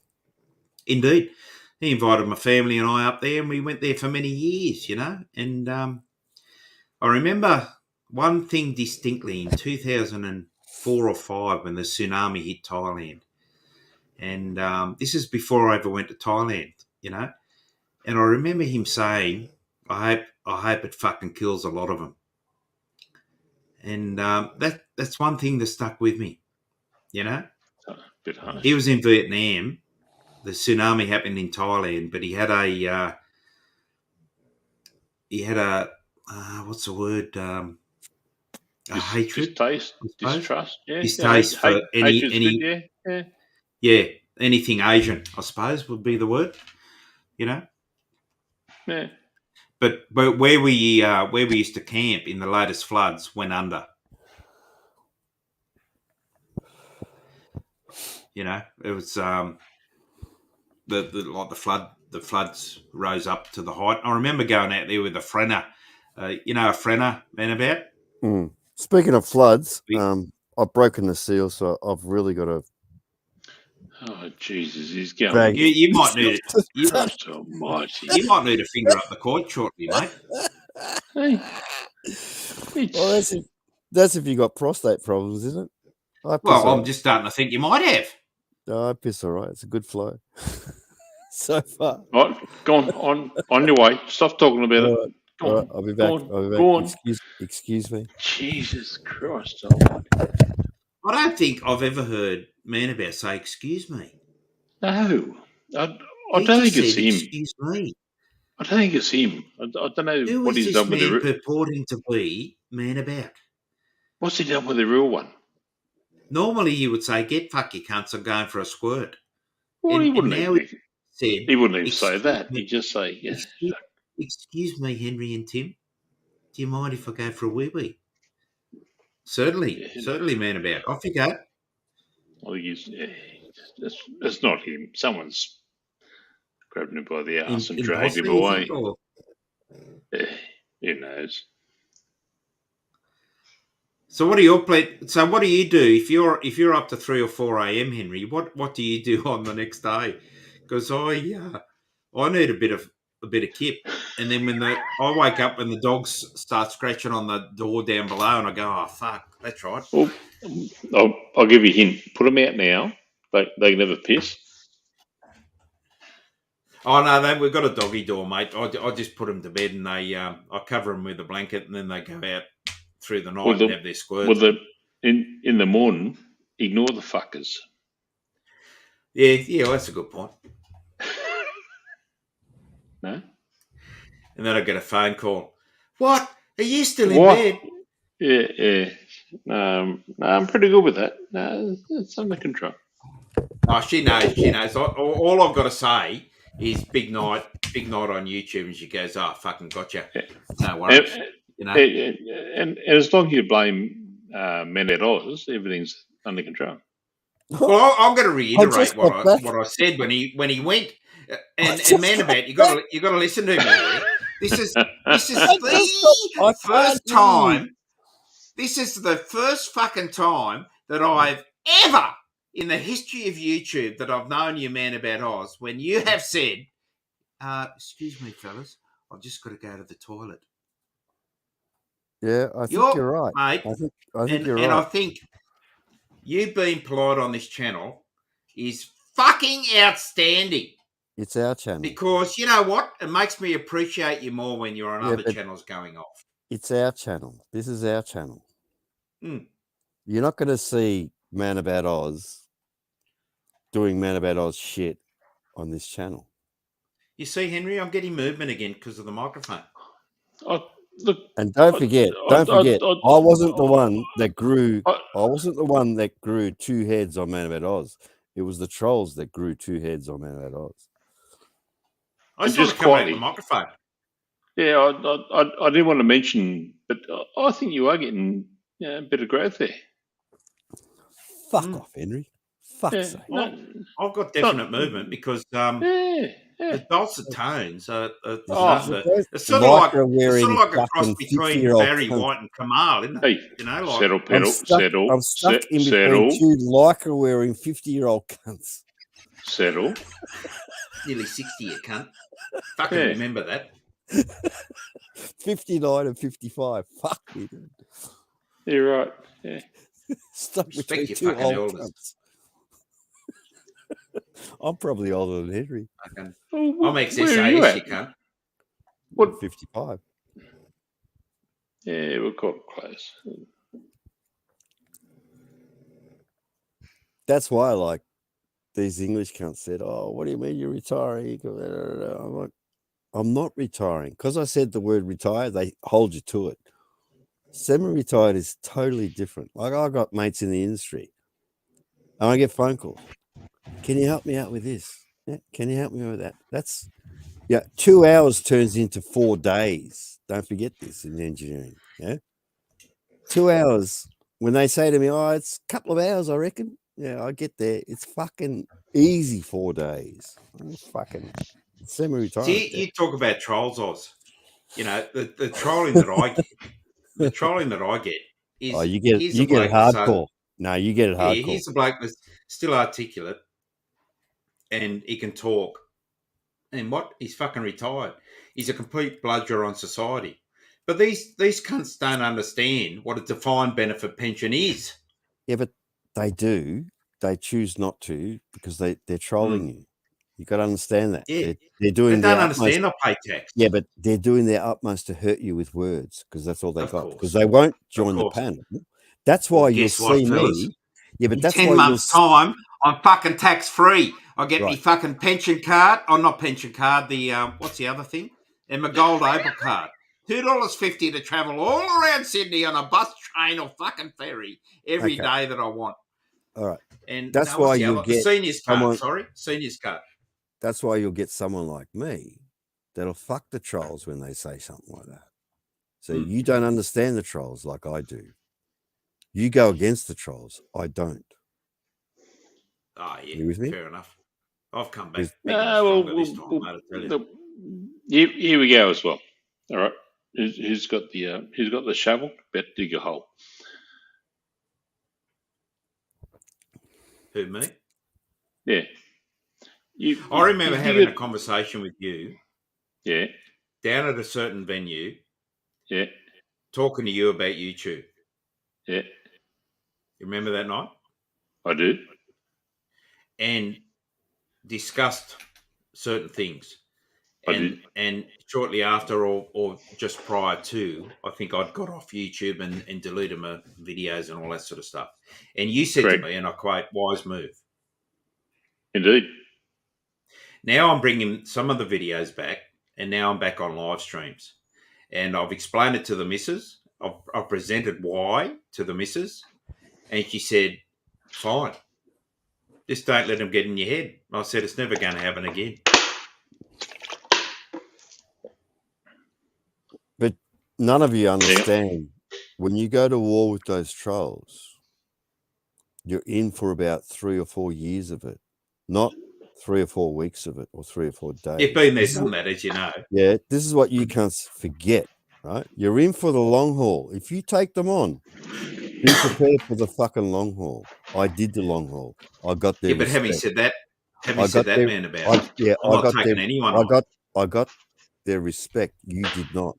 [SPEAKER 2] Indeed, he invited my family and I up there, and we went there for many years. And I remember one thing distinctly in 2004 or 5 when the tsunami hit Thailand. And this is before I ever went to Thailand, And I remember him saying, I hope it fucking kills a lot of them. And that's one thing that stuck with me. You know,
[SPEAKER 15] A bit harsh.
[SPEAKER 2] he was in Vietnam. The tsunami happened in Thailand, but he had a what's the word? A hatred,
[SPEAKER 15] distrust, yeah.
[SPEAKER 2] Distaste for
[SPEAKER 15] Hatred's good,
[SPEAKER 2] yeah, anything Asian, I suppose would be the word. You know.
[SPEAKER 15] Yeah.
[SPEAKER 2] But where we used to camp in the latest floods went under. You know, it was the floods rose up to the height. I remember going out there with a frenner. You know, a frenner, man, about.
[SPEAKER 16] Mm. Speaking of floods, I've broken the seal, so I've really got to.
[SPEAKER 15] Oh Jesus, he's going.
[SPEAKER 2] You might need it.
[SPEAKER 15] Christ Almighty!
[SPEAKER 2] You might need to finger up the cord shortly, mate.
[SPEAKER 15] Hey.
[SPEAKER 16] Well, that's if you got prostate problems, isn't it?
[SPEAKER 2] Well, I'm just starting to think you might have.
[SPEAKER 16] No, I piss all right. It's a good flow. So far.
[SPEAKER 15] Right, go on your way. Stop talking about it.
[SPEAKER 16] All right, I'll be back.
[SPEAKER 15] Go on.
[SPEAKER 16] Excuse me.
[SPEAKER 15] Jesus Christ!
[SPEAKER 2] I don't think I've ever heard Man About say "excuse me."
[SPEAKER 15] No, I don't think it's him.
[SPEAKER 2] Excuse me.
[SPEAKER 15] I don't think it's him. I don't know
[SPEAKER 2] Who
[SPEAKER 15] what
[SPEAKER 2] is
[SPEAKER 15] he's
[SPEAKER 2] this
[SPEAKER 15] done with
[SPEAKER 2] man
[SPEAKER 15] the.
[SPEAKER 2] purporting to be Man About?
[SPEAKER 15] What's he done with the real one?
[SPEAKER 2] Normally, you would say, "Get fuck your cunts, I'm going for a squirt."
[SPEAKER 15] Well, he wouldn't even say that.
[SPEAKER 2] Me.
[SPEAKER 15] He'd just say, "Yes."
[SPEAKER 2] Excuse me, Henry and Tim. Do you mind if I go for a wee wee? Certainly, Man About. Off you go.
[SPEAKER 15] I think it's not him. Someone's grabbed him by the arse and dragged him away. Who knows?
[SPEAKER 2] So what do you do if you're up to 3 or 4 a.m., Henry? What do you do on the next day? Because I need a bit of kip, and then when I wake up when the dogs start scratching on the door down below, and I go, oh fuck, that's right.
[SPEAKER 15] Well, I'll give you a hint. Put them out now. They never piss.
[SPEAKER 2] Oh no, we've got a doggy door, mate. I just put them to bed, and I cover them with a blanket, and then they go out through the night and have their squirts.
[SPEAKER 15] Well, in the morning, ignore the fuckers.
[SPEAKER 2] Yeah, well, that's a good point.
[SPEAKER 15] No?
[SPEAKER 2] And then I get a phone call. What? Are you still in bed?
[SPEAKER 15] Yeah. No, I'm pretty good with that. No, it's under control.
[SPEAKER 2] Oh, she knows. All I've got to say is big night on YouTube, and she goes, "Oh, fucking gotcha." No worries.
[SPEAKER 15] And as long as you blame Men at Oz, everything's under control.
[SPEAKER 2] Well, I'm going to reiterate what I said when he went. And Man About, you got to listen to me. This is the first time. This is the first fucking time that I've ever in the history of YouTube that I've known you, Man About Oz, when you have said, "Excuse me, fellas, I've just got to go to the toilet."
[SPEAKER 16] Yeah, I think you're right,
[SPEAKER 2] mate.
[SPEAKER 16] I think you're right.
[SPEAKER 2] And I think you being polite on this channel is fucking outstanding.
[SPEAKER 16] It's our channel.
[SPEAKER 2] Because you know what? It makes me appreciate you more when you're on other channels going off.
[SPEAKER 16] It's our channel. This is our channel.
[SPEAKER 2] Mm.
[SPEAKER 16] You're not going to see Man About Oz doing Man About Oz shit on this channel.
[SPEAKER 2] You see, Henry, I'm getting movement again because of the microphone.
[SPEAKER 15] Look,
[SPEAKER 16] and don't forget, I wasn't the one that grew. I wasn't the one that grew 2 heads on Man About Oz. It was the trolls that grew 2 heads on Man About Oz.
[SPEAKER 2] I just want to come back to the microphone.
[SPEAKER 15] Yeah, I didn't want to mention, but I think you are getting a bit of growth there.
[SPEAKER 16] Fuck off, Henry. Fuck's sake.
[SPEAKER 2] I've got definite movement because the dulcet tones are it's sort of like a cross between Barry White and Kamal, isn't it?
[SPEAKER 15] Hey, settle.
[SPEAKER 16] I'm stuck in between 2 lycra-wearing 50-year-old cunts.
[SPEAKER 15] Settle.
[SPEAKER 2] Nearly 60, you cunt. Fucking remember that.
[SPEAKER 16] 59 and 55. Fuck me, dude.
[SPEAKER 15] You're right. Yeah.
[SPEAKER 16] Stuck between 2 old cunts. I'm probably older than Henry.
[SPEAKER 2] I'm XSAS, you cunt.
[SPEAKER 15] What?
[SPEAKER 16] 55.
[SPEAKER 15] Yeah, we're quite close.
[SPEAKER 16] that's why, like, these English cunts said, "Oh, what do you mean you're retiring?" I'm like, I'm not retiring. Because I said the word retire, they hold you to it. Semi-retired is totally different. Like, I got mates in the industry, and I get phone calls. Can you help me out with this? Yeah. Can you help me with that? That's 2 hours turns into 4 days. Don't forget this in engineering. Yeah. 2 hours. When they say to me, "Oh, it's a couple of hours, I reckon." Yeah, I get there. It's fucking easy 4 days. I'm fucking semi-retired.
[SPEAKER 2] See, you talk about trolls, Oz. You know, the trolling that I get, is
[SPEAKER 16] Oh, you get
[SPEAKER 2] here's
[SPEAKER 16] you
[SPEAKER 2] a
[SPEAKER 16] get it
[SPEAKER 2] bloke that's
[SPEAKER 16] hardcore. No, you get it hardcore.
[SPEAKER 2] here's a bloke that's still articulate and he can talk. And what? He's fucking retired. He's a complete bludger on society. But these cunts don't understand what a defined benefit pension is.
[SPEAKER 16] Yeah, but they do. They choose not to because they're trolling you. You got to understand that.
[SPEAKER 2] Yeah.
[SPEAKER 16] They're doing
[SPEAKER 2] They
[SPEAKER 16] their
[SPEAKER 2] don't
[SPEAKER 16] utmost.
[SPEAKER 2] understand I pay tax.
[SPEAKER 16] Yeah, but they're doing their utmost to hurt you with words because that's all they
[SPEAKER 2] Of
[SPEAKER 16] got.
[SPEAKER 2] course.
[SPEAKER 16] Because they won't join
[SPEAKER 2] Of
[SPEAKER 16] the
[SPEAKER 2] course.
[SPEAKER 16] panel. That's why
[SPEAKER 2] Well,
[SPEAKER 16] you'll
[SPEAKER 2] guess what,
[SPEAKER 16] see
[SPEAKER 2] fellas?
[SPEAKER 16] me. Yeah, but
[SPEAKER 2] In
[SPEAKER 16] that's
[SPEAKER 2] 10
[SPEAKER 16] why
[SPEAKER 2] months' time, I'm fucking tax free. I get me
[SPEAKER 16] Right.
[SPEAKER 2] fucking pension card. Oh, not pension card. The what's the other thing? And my gold Opal card. $2.50 to travel all around Sydney on a bus, train, or fucking ferry every day that I want.
[SPEAKER 16] All right.
[SPEAKER 2] And
[SPEAKER 16] That's
[SPEAKER 2] no,
[SPEAKER 16] why
[SPEAKER 2] what's the
[SPEAKER 16] you'll
[SPEAKER 2] other?
[SPEAKER 16] get
[SPEAKER 2] Seniors
[SPEAKER 16] someone.
[SPEAKER 2] card. Sorry, seniors card.
[SPEAKER 16] That's why you'll get someone like me that'll fuck the trolls when they say something like that. So you don't understand the trolls like I do. You go against the trolls. I don't.
[SPEAKER 2] Oh, yeah,
[SPEAKER 16] You with me?
[SPEAKER 2] fair enough. I've come back
[SPEAKER 16] Is-
[SPEAKER 2] bigger and stronger this time, mate, I tell you.
[SPEAKER 15] Here we go as well. All right. Who's got the shovel? Better dig a hole.
[SPEAKER 2] Who, me?
[SPEAKER 15] Yeah.
[SPEAKER 2] I remember having a conversation with you.
[SPEAKER 15] Yeah.
[SPEAKER 2] Down at a certain venue.
[SPEAKER 15] Yeah.
[SPEAKER 2] Talking to you about YouTube.
[SPEAKER 15] Yeah.
[SPEAKER 2] You remember that night?
[SPEAKER 15] I do.
[SPEAKER 2] And discussed certain things. And shortly after or just prior to, I think I'd got off YouTube and deleted my videos and all that sort of stuff. And you said to me, and I quote, "Wise move."
[SPEAKER 15] Indeed.
[SPEAKER 2] Now I'm bringing some of the videos back, and now I'm back on live streams. And I've explained it to the missus. I've presented why to the missus. And she said, "Fine. Just don't let them get in your head." I said, "It's never going to happen again."
[SPEAKER 16] But none of you understand when you go to war with those trolls, you're in for about 3 or 4 years of it, not 3 or 4 weeks of it or 3 or 4 days.
[SPEAKER 2] You've been there, done that, as you know.
[SPEAKER 16] Yeah, this is what you can't forget, right? You're in for the long haul. If you take them on, be prepared for the fucking long haul. I did the long haul. I got their
[SPEAKER 2] but having
[SPEAKER 16] respect.
[SPEAKER 2] said that, I'm not taking anyone on.
[SPEAKER 16] I got their respect. You did not.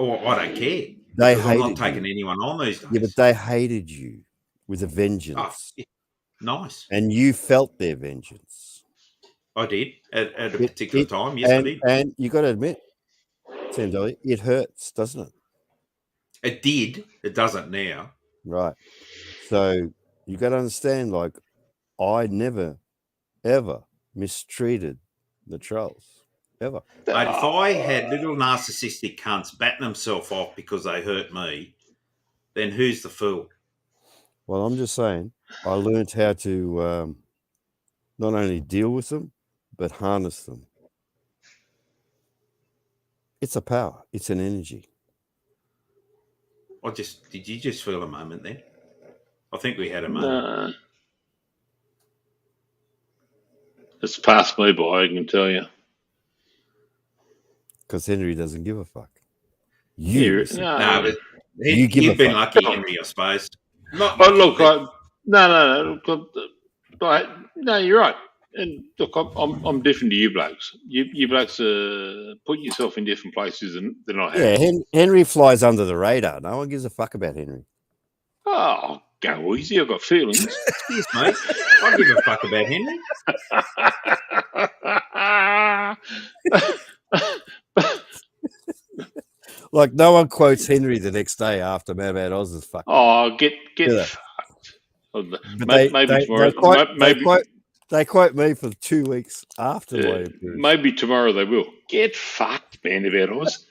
[SPEAKER 2] Oh, I don't care.
[SPEAKER 16] They
[SPEAKER 2] I'm
[SPEAKER 16] hated
[SPEAKER 2] not taking
[SPEAKER 16] you.
[SPEAKER 2] anyone on these days.
[SPEAKER 16] Yeah, but they hated you with a vengeance.
[SPEAKER 2] Oh, nice.
[SPEAKER 16] And you felt their vengeance.
[SPEAKER 2] I did at a particular time. Yes, I did.
[SPEAKER 16] And you got to admit, Sam Dolly, it hurts, doesn't it?
[SPEAKER 2] It did. It doesn't now.
[SPEAKER 16] Right. So you got to understand, like, I never, ever mistreated the trolls. Ever.
[SPEAKER 2] Mate, if I had little narcissistic cunts batting themselves off because they hurt me, then who's the fool?
[SPEAKER 16] Well, I'm just saying, I learned how to not only deal with them, but harness them. It's a power. It's an energy.
[SPEAKER 2] Did you just feel a moment then? I think we had a moment.
[SPEAKER 15] It's passed me by, I can tell you.
[SPEAKER 16] Because Henry doesn't give a fuck.
[SPEAKER 2] You've been lucky, Henry, I suppose.
[SPEAKER 15] No, you're right. And look, I'm different to you blokes. You blokes put yourself in different places than I have.
[SPEAKER 16] Yeah, Henry flies under the radar. No one gives a fuck about Henry.
[SPEAKER 15] Oh, go easy. I've got feelings.
[SPEAKER 2] Yes, mate. I give a fuck about Henry.
[SPEAKER 16] Like, no one quotes Henry the next day after Mad Oz is fucked.
[SPEAKER 15] Oh, get fucked.
[SPEAKER 16] But
[SPEAKER 15] Maybe tomorrow.
[SPEAKER 16] They quote me for 2 weeks after my appearance.
[SPEAKER 15] Maybe tomorrow they will. Get fucked, man, about Oz.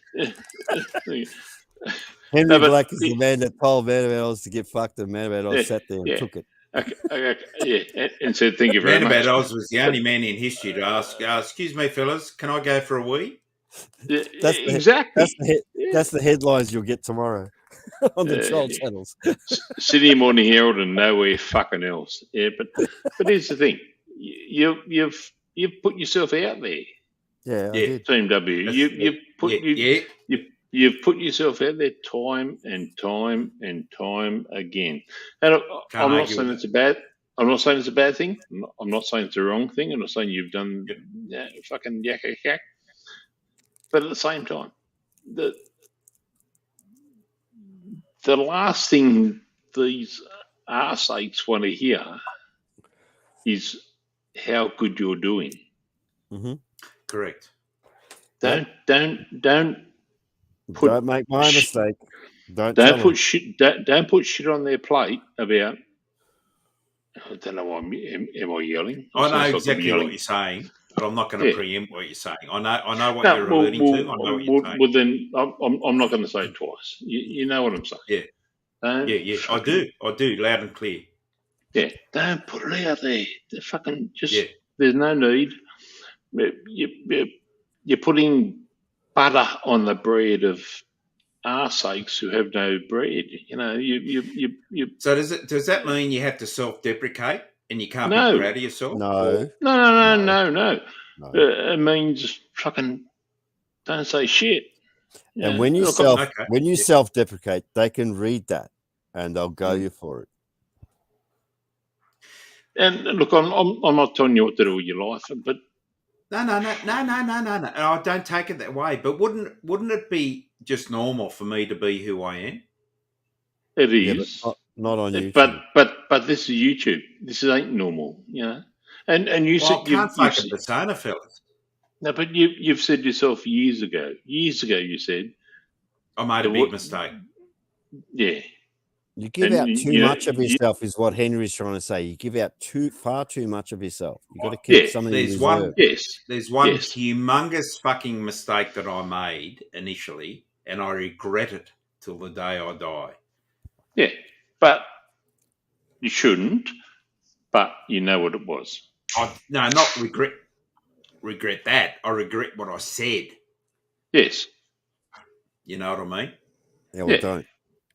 [SPEAKER 16] Henry Black is the man that told Man About Oz to get fucked, and Man About Oz sat there and took it.
[SPEAKER 15] Okay, and said thank you very much.
[SPEAKER 2] Man About Oz was the only man in history to ask, excuse me, fellas, can I go for a wee?
[SPEAKER 15] Exactly.
[SPEAKER 16] That's the headlines you'll get tomorrow on the child channels.
[SPEAKER 15] Sydney Morning Herald and nowhere fucking else. Yeah, but here's the thing: you've put yourself out there.
[SPEAKER 16] Yeah, I did.
[SPEAKER 15] Team W. You've put yourself out there time and time and time again. And I'm not saying it's a bad. I'm not saying it's a bad thing. I'm not saying it's a wrong thing. I'm not saying you've done fucking yak. But at the same time, the last thing these arseaches want to hear is how good you're doing.
[SPEAKER 16] Mm-hmm.
[SPEAKER 2] Correct.
[SPEAKER 15] Don't
[SPEAKER 16] make my mistake. Don't put
[SPEAKER 15] shit on their plate about. I don't know why am I yelling.
[SPEAKER 2] I know exactly what you're saying, but I'm not going to preempt what you're saying. I know what you're alluding to. I know what you're saying.
[SPEAKER 15] Well, then I'm not going to say it twice. You know what I'm saying?
[SPEAKER 2] Yeah. I do, loud and clear.
[SPEAKER 15] Yeah, don't put it out there. There's no need. You're putting butter on the bread of arseaches who have no bread. You know, you.
[SPEAKER 2] So does that mean you have to self-deprecate and you can't be proud of yourself?
[SPEAKER 16] No.
[SPEAKER 15] No. It means fucking don't say shit.
[SPEAKER 16] And when you self-deprecate, they can read that and they'll go you for it.
[SPEAKER 15] And look, I'm not telling you what to do with your life, but
[SPEAKER 2] no. I don't take it that way. But wouldn't it be just normal for me to be who I am?
[SPEAKER 15] It is.
[SPEAKER 16] But not on YouTube.
[SPEAKER 15] But this is YouTube. This ain't normal, you know. And you said
[SPEAKER 2] I can't fake a persona, fellas.
[SPEAKER 15] No, but you've said yourself years ago. You said
[SPEAKER 2] I made a big mistake.
[SPEAKER 15] Yeah.
[SPEAKER 16] You give out too much of yourself, is what Henry's trying to say. You give out far too much of yourself. You've got to keep something in reserve.
[SPEAKER 2] There's one humongous fucking mistake that I made initially, and I regret it till the day I die.
[SPEAKER 15] Yeah, but you shouldn't. But you know what it was.
[SPEAKER 2] No, not regret that. I regret what I said.
[SPEAKER 15] Yes.
[SPEAKER 2] You know what I mean?
[SPEAKER 16] Yeah, well,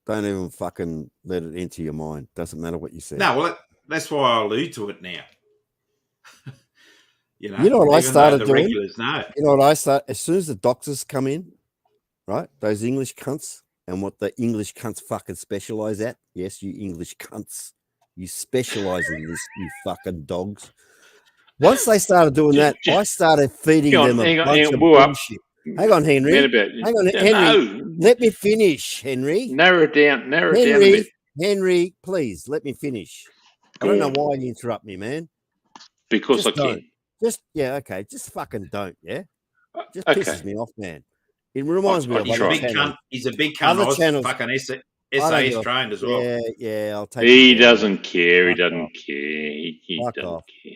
[SPEAKER 16] don't even fucking let it into your mind. Doesn't matter what you say.
[SPEAKER 2] No, well, that's why I allude to it now.
[SPEAKER 16] You know what I started doing?
[SPEAKER 2] Regulars know.
[SPEAKER 16] You know what I start? As soon as the doctors come in, right? Those English cunts, and what the English cunts fucking specialize at. Yes, you English cunts. You specialize in this, you fucking dogs. Once they started doing that, I started feeding them a bunch of bullshit. Hang on, Henry. Hang on, Henry. Let me finish, Henry.
[SPEAKER 15] Narrow it down a bit.
[SPEAKER 16] Henry, please let me finish. I don't know why you interrupt me, man.
[SPEAKER 15] Because I can.
[SPEAKER 16] Okay. Just fucking don't, yeah? Just pisses me off, man. It reminds me of
[SPEAKER 2] other channels. He's a big cunt. Other channels. Fucking SAS trained as well.
[SPEAKER 16] Yeah, I'll take it.
[SPEAKER 15] He doesn't care. He doesn't care. He doesn't care.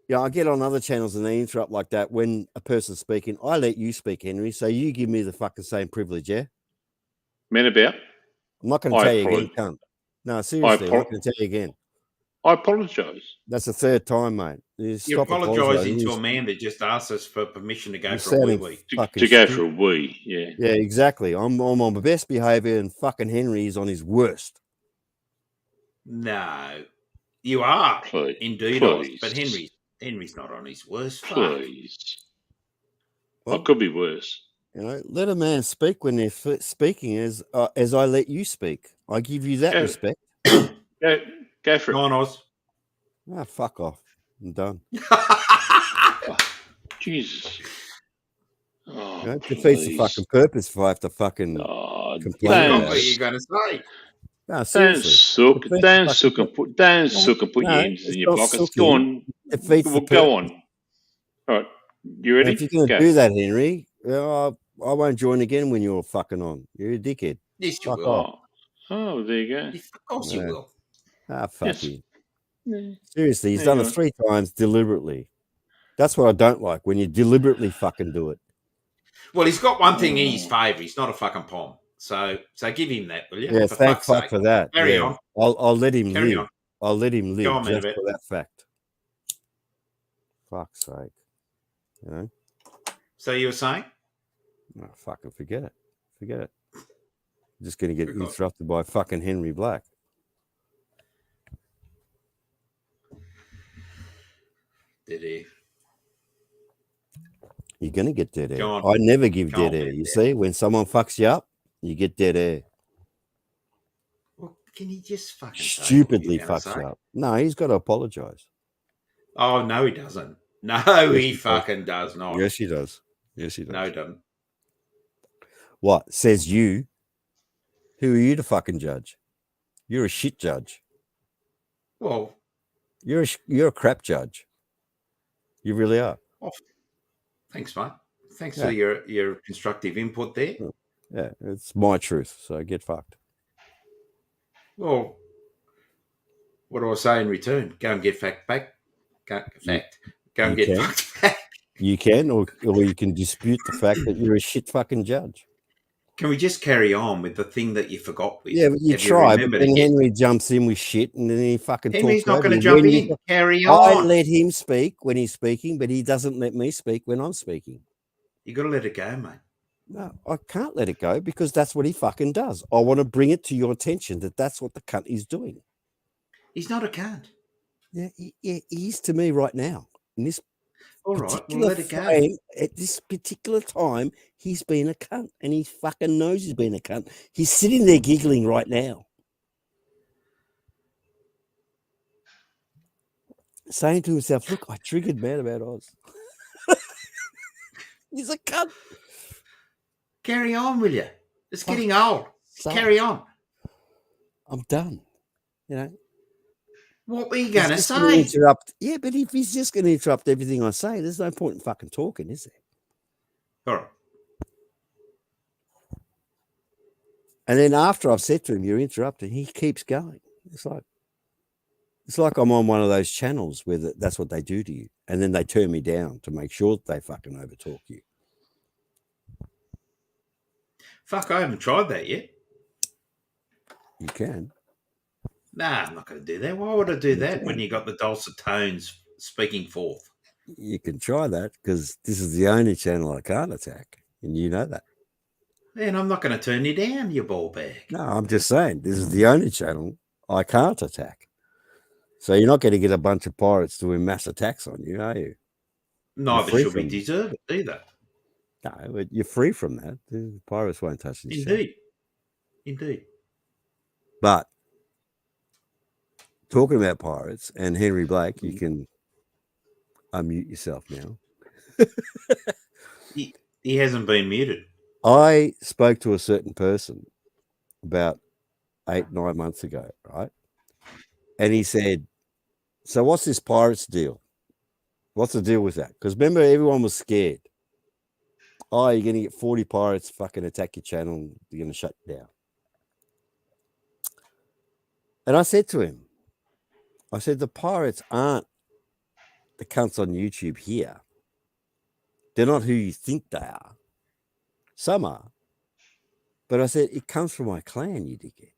[SPEAKER 16] Yeah, I get on other channels and they interrupt like that when a person's speaking. I let you speak, Henry, so you give me the fucking same privilege, yeah?
[SPEAKER 15] Men about?
[SPEAKER 16] I'm not going to tell you again, cunt. No, seriously, I'm not going to tell you again.
[SPEAKER 15] I apologise.
[SPEAKER 16] That's the third time, mate.
[SPEAKER 2] You're apologising to a man that just asked us for permission to go for a wee.
[SPEAKER 15] To go for a wee, yeah.
[SPEAKER 16] Yeah, exactly. I'm on my best behaviour and fucking Henry is on his worst.
[SPEAKER 2] No, you are.
[SPEAKER 15] Please,
[SPEAKER 2] indeed.
[SPEAKER 15] please.
[SPEAKER 2] But Henry's not on his worst.
[SPEAKER 15] Please. Well, it could be worse.
[SPEAKER 16] You know, let a man speak when they're speaking as I let you speak. I give you that respect.
[SPEAKER 15] Go for it.
[SPEAKER 2] Go on, Oz.
[SPEAKER 16] Ah, fuck off. I'm done.
[SPEAKER 15] Jesus. Oh,
[SPEAKER 16] you know, it defeats the fucking purpose if I have to fucking complain about
[SPEAKER 2] what you're going to say.
[SPEAKER 16] No, seriously.
[SPEAKER 15] Don't suck and put your hands in your pockets. Go on. Go on. All right. You ready?
[SPEAKER 16] If you're going to do that, Henry, I won't join again when you're fucking on. You're a dickhead.
[SPEAKER 2] Yes, you
[SPEAKER 16] Fuck
[SPEAKER 2] will.
[SPEAKER 16] off.
[SPEAKER 15] Oh, there you go.
[SPEAKER 2] Of course you will.
[SPEAKER 16] Ah, fuck
[SPEAKER 15] Yes.
[SPEAKER 16] you.
[SPEAKER 15] Yeah.
[SPEAKER 16] Seriously, he's
[SPEAKER 15] There
[SPEAKER 16] done
[SPEAKER 15] you
[SPEAKER 16] it
[SPEAKER 15] go.
[SPEAKER 16] 3 times deliberately. That's what I don't like, when you deliberately fucking do it.
[SPEAKER 2] Well, he's got one thing in his favour. He's not a fucking pom. So give him that, will you?
[SPEAKER 16] Yeah,
[SPEAKER 2] For
[SPEAKER 16] thank
[SPEAKER 2] fuck's
[SPEAKER 16] fuck
[SPEAKER 2] sake.
[SPEAKER 16] for that.
[SPEAKER 2] Carry
[SPEAKER 16] Yeah,
[SPEAKER 2] on.
[SPEAKER 16] I'll let him
[SPEAKER 2] Carry
[SPEAKER 16] live.
[SPEAKER 2] on.
[SPEAKER 16] I'll let him
[SPEAKER 2] Go
[SPEAKER 16] live
[SPEAKER 2] on, man,
[SPEAKER 16] just
[SPEAKER 2] a bit.
[SPEAKER 16] for that fact. Fuck's sake. You know?
[SPEAKER 2] So you were saying?
[SPEAKER 16] No, fucking forget it. Forget it. I'm just going to get
[SPEAKER 2] Good God.
[SPEAKER 16] interrupted by fucking Henry Black.
[SPEAKER 2] Did he?
[SPEAKER 16] You're going to get dead air.
[SPEAKER 2] Go on.
[SPEAKER 16] I never give
[SPEAKER 2] Go
[SPEAKER 16] dead
[SPEAKER 2] on,
[SPEAKER 16] air.
[SPEAKER 2] man.
[SPEAKER 16] You see, when someone fucks you up, you get dead air.
[SPEAKER 2] Well, can he just fucking say what
[SPEAKER 16] Stupidly
[SPEAKER 2] you're gonna
[SPEAKER 16] fucks
[SPEAKER 2] say?
[SPEAKER 16] you up. No, he's got to apologize.
[SPEAKER 2] Oh, no, he doesn't. No,
[SPEAKER 16] Yes,
[SPEAKER 2] he
[SPEAKER 16] does.
[SPEAKER 2] fucking does not.
[SPEAKER 16] Yes, he does. Yes, he does.
[SPEAKER 2] No, he doesn't.
[SPEAKER 16] What? Says you? Who are you to fucking judge? You're a shit judge.
[SPEAKER 2] Well,
[SPEAKER 16] You're a crap judge. You really are.
[SPEAKER 2] oh, thanks, mate. Thanks
[SPEAKER 16] Yeah.
[SPEAKER 2] for your constructive input there.
[SPEAKER 16] Yeah, it's my truth, so get fucked.
[SPEAKER 2] Well, what do I say in return? Go and get fact back. Go and get fucked back.
[SPEAKER 16] You can, or you can dispute the fact that you're a shit fucking judge.
[SPEAKER 2] Can we just carry on with the thing that you forgot with?
[SPEAKER 16] Yeah, but you
[SPEAKER 2] Have
[SPEAKER 16] try, but
[SPEAKER 2] remembered
[SPEAKER 16] then
[SPEAKER 2] again?
[SPEAKER 16] Henry jumps in with shit, and then he fucking
[SPEAKER 2] Henry's
[SPEAKER 16] talks
[SPEAKER 2] not
[SPEAKER 16] over
[SPEAKER 2] going to
[SPEAKER 16] you.
[SPEAKER 2] jump
[SPEAKER 16] When
[SPEAKER 2] in. Carry
[SPEAKER 16] I
[SPEAKER 2] on.
[SPEAKER 16] let him speak when he's speaking, but he doesn't let me speak when I'm speaking.
[SPEAKER 2] You got to let it go, mate.
[SPEAKER 16] No, I can't let it go because that's what he fucking does. I want to bring it to your attention that that's what the cunt is doing.
[SPEAKER 2] He's not a cunt.
[SPEAKER 16] Yeah, he is to me right now. In this
[SPEAKER 2] All right,
[SPEAKER 16] particular
[SPEAKER 2] well, let it go.
[SPEAKER 16] frame, at this particular time, he's been a cunt, and he fucking knows he's been a cunt. He's sitting there giggling right now, saying to himself, "Look, I triggered Mad About Oz." He's a cunt.
[SPEAKER 2] Carry on, will you? It's getting old. Carry on.
[SPEAKER 16] I'm done. You know.
[SPEAKER 2] What were you
[SPEAKER 16] He's
[SPEAKER 2] going to
[SPEAKER 16] just gonna
[SPEAKER 2] say?
[SPEAKER 16] interrupt. Yeah, but if he's just going to interrupt everything I say, there's no point in fucking talking, is there?
[SPEAKER 2] All right.
[SPEAKER 16] And then after I've said to him, "You're interrupting," he keeps going. It's like I'm on one of those channels where that's what they do to you, and then they turn me down to make sure that they fucking overtalk you.
[SPEAKER 2] Fuck, I haven't tried that yet.
[SPEAKER 16] You can.
[SPEAKER 2] Nah, I'm not going to do that. Why would I do that when you got the dulcet tones speaking forth?
[SPEAKER 16] You can try that because this is the only channel I can't attack, and you know that.
[SPEAKER 2] Man, I'm not going to turn you down, you ball bag.
[SPEAKER 16] No, I'm just saying this is the only channel I can't attack. So you're not going to get a bunch of pirates doing mass attacks on you, are you?
[SPEAKER 2] Neither should we deserve it either.
[SPEAKER 16] No, but you're free from that. The pirates won't touch this.
[SPEAKER 2] Indeed. Indeed.
[SPEAKER 16] But talking about pirates and Henry Black, you can unmute yourself now.
[SPEAKER 2] He hasn't been muted.
[SPEAKER 16] I spoke to a certain person about 8-9 months ago, right? And he said, "So what's this pirates deal? What's the deal with that?" Because remember, everyone was scared. Oh, you're going to get 40 pirates fucking attack your channel and you're going to shut you down. And I said to him, the pirates aren't the cunts on YouTube here. They're not who you think they are. Some are. But I said, it comes from my clan, you dickhead.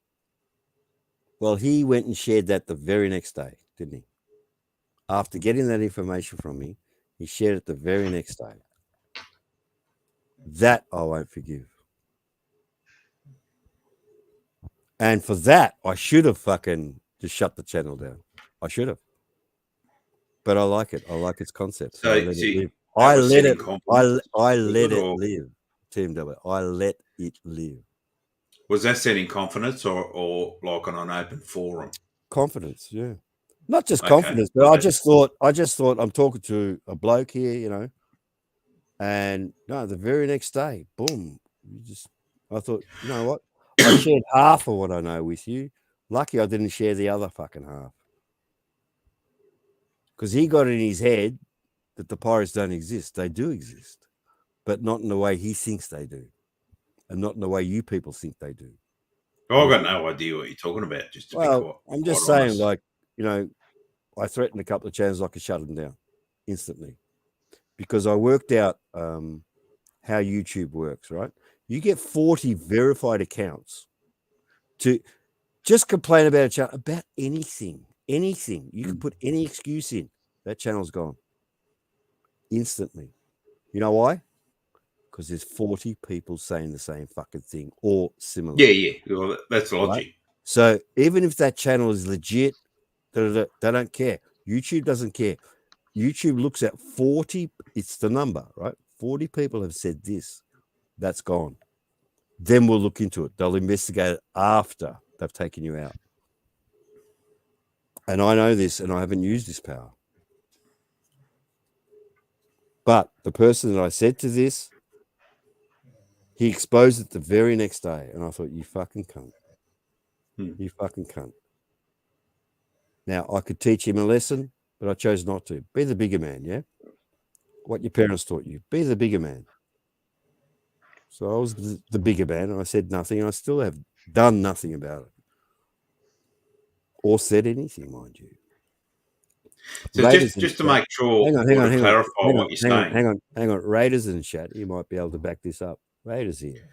[SPEAKER 16] Well, he went and shared that the very next day, didn't he? After getting that information from me, he shared it the very next day. That I won't forgive. And for that, I should have fucking just shut the channel down. I should have. But I like it. I like its concept. So I let it live. I let it live. Team W. I let it live.
[SPEAKER 2] Was that setting confidence or like on an open forum?
[SPEAKER 16] Confidence, yeah. Not just confidence, but I just thought I'm talking to a bloke here, you know. And no, the very next day, boom. I thought, you know what? I shared half of what I know with you. Lucky I didn't share the other fucking half. Because he got in his head that the pirates don't exist. They do exist, but not in the way he thinks they do, and not in the way you people think they do.
[SPEAKER 2] I've got no idea what you're talking about. Just to be quite,
[SPEAKER 16] I'm just
[SPEAKER 2] quite
[SPEAKER 16] saying,
[SPEAKER 2] honest.
[SPEAKER 16] like, you know, I threatened a couple of channels I could shut them down instantly because I worked out how YouTube works, right? You get 40 verified accounts to just complain about a channel, about anything. You can put any excuse in. That channel's gone instantly. You know why? Because there's 40 people saying the same fucking thing or similar.
[SPEAKER 2] Yeah. Well, that's logic.
[SPEAKER 16] Right? So even if that channel is legit, they don't care. YouTube doesn't care. YouTube looks at 40, it's the number, right? 40 people have said this. That's gone. Then we'll look into it. They'll investigate it after they've taken you out. And I know this, and I haven't used this power. But the person that I said to this, he exposed it the very next day. And I thought, you fucking cunt. You fucking cunt. Now, I could teach him a lesson, but I chose not to. Be the bigger man, yeah? What your parents taught you. Be the bigger man. So I was the bigger man, and I said nothing, and I still have done nothing about it. Or said anything, mind you.
[SPEAKER 2] So just to make sure, clarify what you're saying.
[SPEAKER 16] Hang on. Raiders in the chat. You might be able to back this up. Raiders here.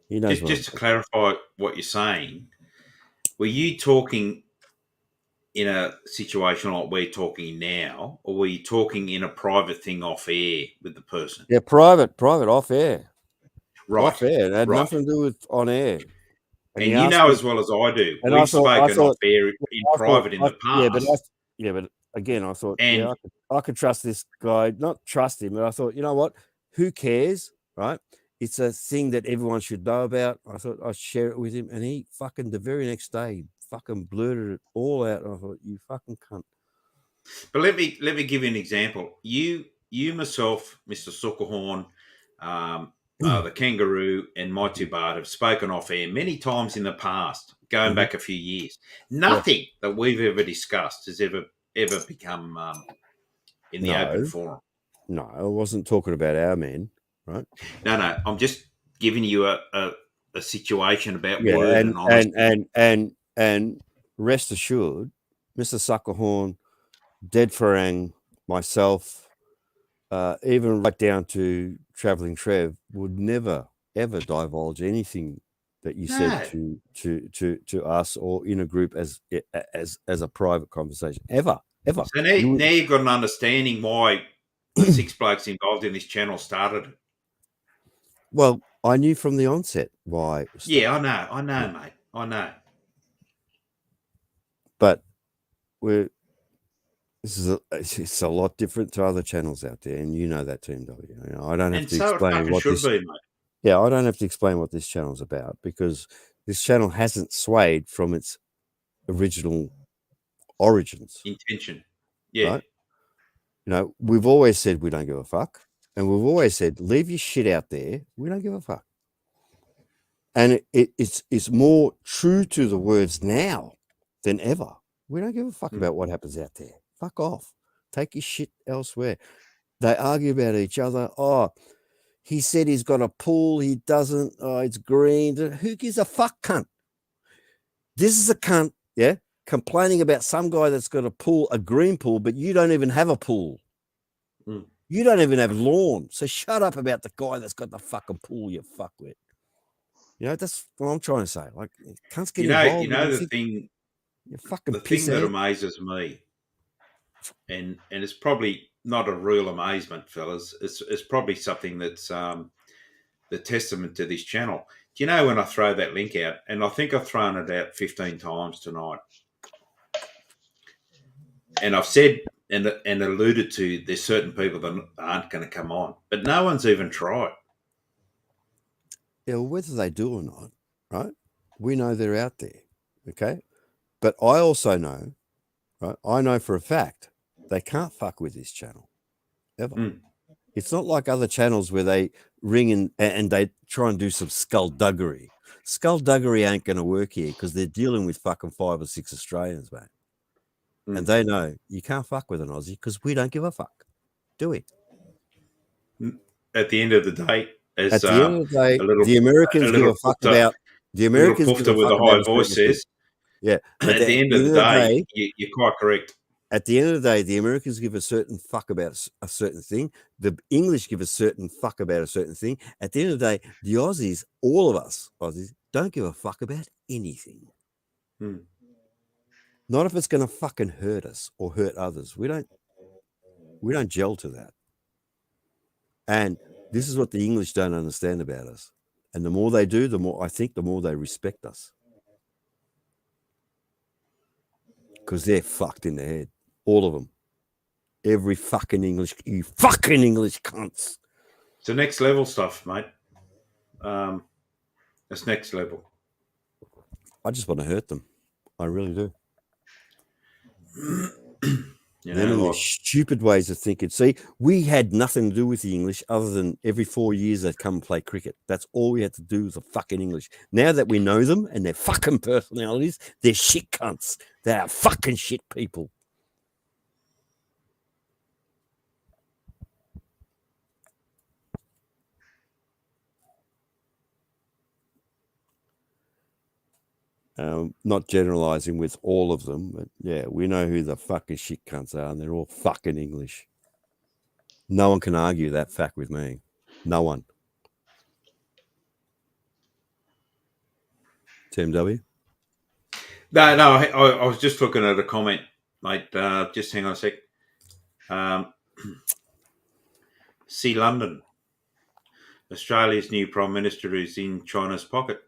[SPEAKER 16] He knows
[SPEAKER 2] just to clarify what you're saying, were you talking in a situation like we're talking now, or were you talking in a private thing off air with the person?
[SPEAKER 16] Yeah, private, off air.
[SPEAKER 2] Right.
[SPEAKER 16] Off air. It had nothing to do with on air.
[SPEAKER 2] And you know as well as I do, we've spoken off air in private in the past.
[SPEAKER 16] But again, I thought, I could trust this guy. Not trust him, but I thought, you know what? Who cares, right? It's a thing that everyone should know about. I thought I'd share it with him, and he fucking the very next day fucking blurted it all out. And I thought, you fucking cunt.
[SPEAKER 2] But let me give you an example. You myself, Mr. Suckerhorn, the Kangaroo, and Mighty Bard have spoken off air many times in the past, going back a few years. Nothing that we've ever discussed has ever become in the open forum.
[SPEAKER 16] No, I wasn't talking about our men, right?
[SPEAKER 2] No, I'm just giving you a situation about word and honesty.
[SPEAKER 16] And rest assured, Mr. Suckerhorn, Dead Farang, myself, even right down to Travelling Trev, would never ever divulge anything that you said to us or in a group as a private conversation ever. So
[SPEAKER 2] now you've got an understanding why the 6 blokes involved in this channel started it.
[SPEAKER 16] Well, I knew from the onset why.
[SPEAKER 2] Yeah, I know, mate. I know.
[SPEAKER 16] But it's a lot different to other channels out there, and you know that, Team W. You know, I don't have to explain what this. Yeah, I don't have to explain what this channel's about because this channel hasn't swayed from its original origins.
[SPEAKER 2] Intention. Yeah.
[SPEAKER 16] Right? You know, we've always said we don't give a fuck, and we've always said leave your shit out there. We don't give a fuck. And it's more true to the words now than ever. We don't give a fuck about what happens out there. Fuck off. Take your shit elsewhere. They argue about each other. Oh, he said he's got a pool. He doesn't. Oh, it's green. Who gives a fuck, cunt? This is a cunt, yeah, complaining about some guy that's got a pool, a green pool, but you don't even have a pool. You don't even have lawn. So shut up about the guy that's got the fucking pool, you fuckwit. You know, that's what I'm trying to say. Like, cunts get involved.
[SPEAKER 2] You know the thing.
[SPEAKER 16] You fucking
[SPEAKER 2] the thing that amazes me, and it's probably not a real amazement, fellas. It's probably something that's the testament to this channel. Do you know when I throw that link out, and I think I've thrown it out 15 times tonight, and I've said and alluded to there's certain people that aren't going to come on, but no one's even tried.
[SPEAKER 16] Yeah, well, whether they do or not, right? We know they're out there, okay? But I also know, right? I know for a fact they can't fuck with this channel ever. It's not like other channels where they ring and they try and do some skullduggery. Skullduggery ain't going to work here because they're dealing with fucking 5 or 6 Australians, mate. And they know you can't fuck with an Aussie because we don't give a fuck, do we?
[SPEAKER 2] At the end of the day,
[SPEAKER 16] the Americans give a fuck about The Americans
[SPEAKER 2] little
[SPEAKER 16] give
[SPEAKER 2] poofter
[SPEAKER 16] a
[SPEAKER 2] with
[SPEAKER 16] fuck
[SPEAKER 2] a
[SPEAKER 16] about
[SPEAKER 2] high
[SPEAKER 16] a
[SPEAKER 2] voice
[SPEAKER 16] certain thing.
[SPEAKER 2] says.
[SPEAKER 16] Yeah.
[SPEAKER 2] At the end of the day, you're quite correct.
[SPEAKER 16] At the end of the day, the Americans give a certain fuck about a certain thing. The English give a certain fuck about a certain thing. At the end of the day, the Aussies, all of us Aussies, don't give a fuck about anything. Not if it's going to fucking hurt us or hurt others. We don't gel to that. And this is what the English don't understand about us. And the more they do, the more they respect us. Because they're fucked in the head. All of them. Every fucking English, you fucking English cunts.
[SPEAKER 2] It's the next level stuff, mate. It's next level.
[SPEAKER 16] I just want to hurt them. I really do.
[SPEAKER 2] Them
[SPEAKER 16] and their stupid ways of thinking. See, we had nothing to do with the English other than every 4 years they'd come and play cricket. That's all we had to do with the fucking English. Now that we know them and their fucking personalities, they're shit cunts. They are fucking shit people. Not generalizing with all of them, but yeah, we know who the fucking shit cunts are, and they're all fucking English. No one can argue that fact with me. No one. Tim W?
[SPEAKER 2] No, I was just looking at a comment, mate. Just hang on a sec. See London. Australia's new Prime Minister is in China's pocket.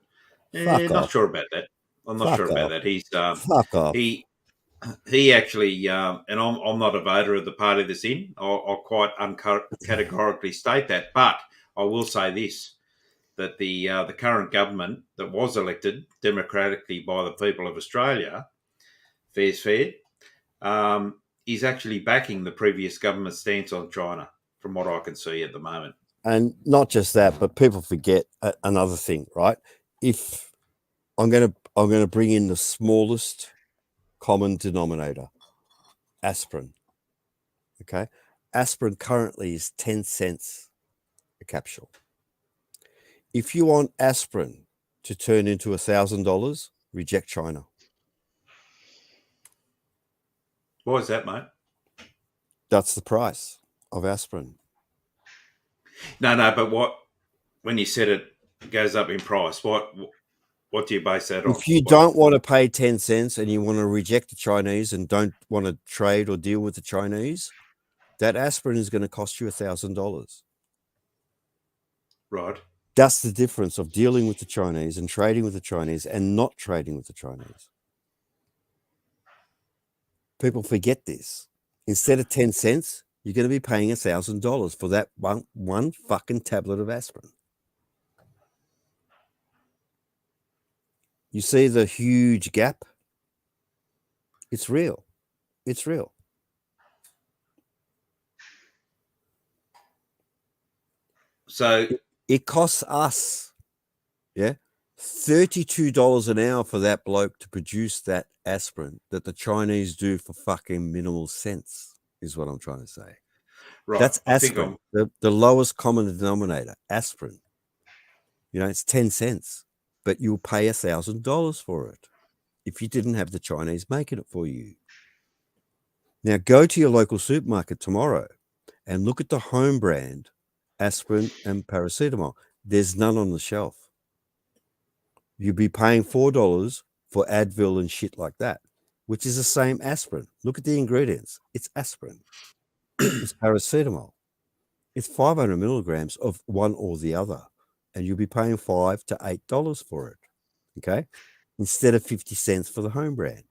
[SPEAKER 2] Not sure about that. I'm not sure about that. He's
[SPEAKER 16] Fuck off.
[SPEAKER 2] He actually, and I'm not a voter of the party that's in. I'll quite categorically state that. But I will say this, that the current government that was elected democratically by the people of Australia, fair's fair, is actually backing the previous government's stance on China, from what I can see at the moment.
[SPEAKER 16] And not just that, but people forget another thing, right? If I'm going to bring in the smallest common denominator, aspirin. Okay, aspirin currently is 10 cents a capsule. If you want aspirin to turn into $1,000, reject China.
[SPEAKER 2] Why is that, mate?
[SPEAKER 16] That's the price of aspirin.
[SPEAKER 2] No, but when you said it goes up in price, what do you base that on?
[SPEAKER 16] If you don't want to pay 10 cents and you want to reject the Chinese and don't want to trade or deal with the Chinese, that aspirin is going to cost you $1,000.
[SPEAKER 2] Right.
[SPEAKER 16] That's the difference of dealing with the Chinese and trading with the Chinese and not trading with the Chinese. People forget this. Instead of 10 cents, you're going to be paying $1,000 for that one fucking tablet of aspirin. You see the huge gap? It's real. It's real.
[SPEAKER 2] So
[SPEAKER 16] it costs us, $32 an hour for that bloke to produce that aspirin that the Chinese do for fucking minimal cents, is what I'm trying to say.
[SPEAKER 2] Right.
[SPEAKER 16] That's aspirin, the lowest common denominator, aspirin. It's 10 cents, but you'll pay $1,000 for it if you didn't have the Chinese making it for you. Now go to your local supermarket tomorrow and look at the home brand aspirin and paracetamol. There's none on the shelf. You'd be paying $4 for Advil and shit like that, which is the same aspirin. Look at the ingredients. It's aspirin. It's paracetamol. It's 500 milligrams of one or the other, and you'll be paying $5 to $8 for it, okay? Instead of 50 cents for the home brand,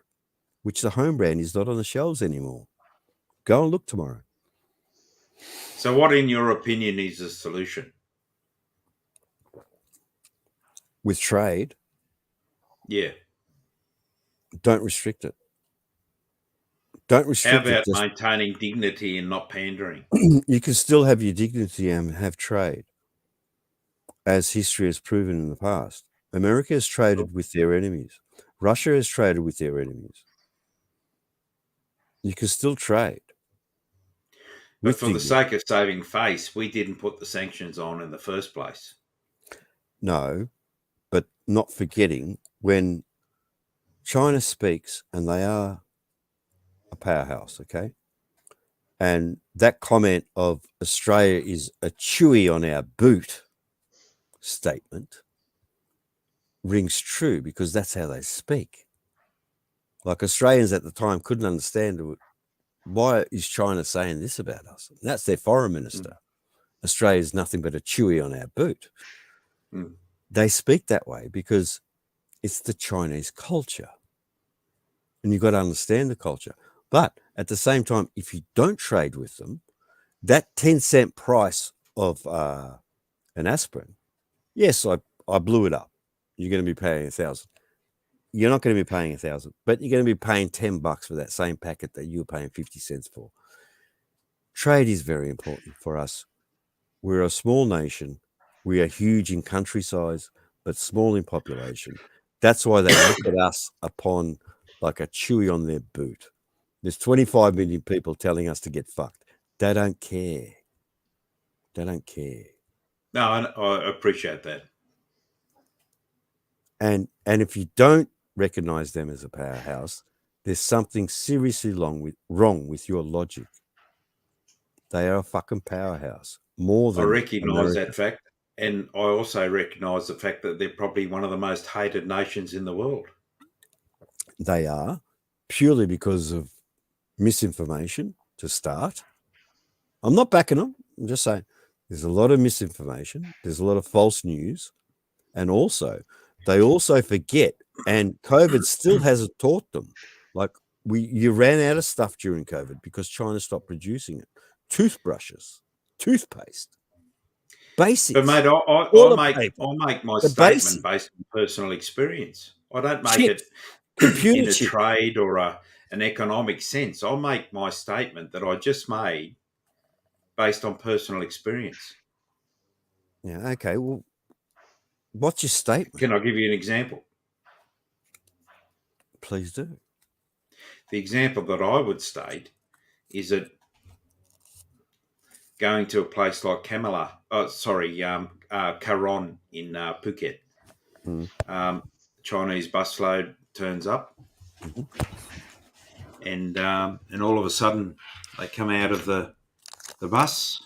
[SPEAKER 16] which the home brand is not on the shelves anymore. Go and look tomorrow.
[SPEAKER 2] So what, in your opinion, is the solution?
[SPEAKER 16] With trade,
[SPEAKER 2] yeah,
[SPEAKER 16] don't restrict it. Don't restrict
[SPEAKER 2] it. How
[SPEAKER 16] it.
[SPEAKER 2] about maintaining dignity and not pandering?
[SPEAKER 16] You can still have your dignity and have trade, as history has proven in the past. America has traded with their enemies. Russia has traded with their enemies. You can still trade.
[SPEAKER 2] But for the sake of saving face, we didn't put the sanctions on in the first place.
[SPEAKER 16] No, but not forgetting when China speaks, and they are a powerhouse, okay? And that comment of Australia is a chewy on our boot statement rings true because that's how they speak. Like Australians at the time couldn't understand why is China saying this about us? And that's their foreign minister. Australia is nothing but a chewy on our boot. They speak that way because it's the Chinese culture. And you've got to understand the culture. But at the same time, if you don't trade with them, that 10-cent price of an aspirin, yes, I blew it up. You're going to be paying $1,000. You're not going to be paying $1,000, but you're going to be paying $10 for that same packet that you were paying 50 cents for. Trade is very important for us. We're a small nation. We are huge in country size, but small in population. That's why they look at us upon like a chewy on their boot. There's 25 million people telling us to get fucked. They don't care. They don't care.
[SPEAKER 2] No, I appreciate that.
[SPEAKER 16] And if you don't recognize them as a powerhouse, there's something seriously wrong with your logic. They are a fucking powerhouse. More than
[SPEAKER 2] I recognise
[SPEAKER 16] America.
[SPEAKER 2] that fact. And I also recognise the fact that they're probably one of the most hated nations in the world.
[SPEAKER 16] They are, purely because of misinformation to start. I'm not backing them. I'm just saying there's a lot of misinformation. There's a lot of false news. And also, they also forget, and COVID still hasn't taught them. Like you ran out of stuff during COVID because China stopped producing it. Toothbrushes, toothpaste, basics.
[SPEAKER 2] But mate, I'll make my statement based on personal experience. I don't make it in a trade or an economic sense. I'll make my statement that I just made based on personal experience.
[SPEAKER 16] Yeah, okay. Well, what's your statement?
[SPEAKER 2] Can I give you an example?
[SPEAKER 16] Please do.
[SPEAKER 2] The example that I would state is that going to a place like Karon in Phuket, Chinese busload turns up, and all of a sudden they come out of the bus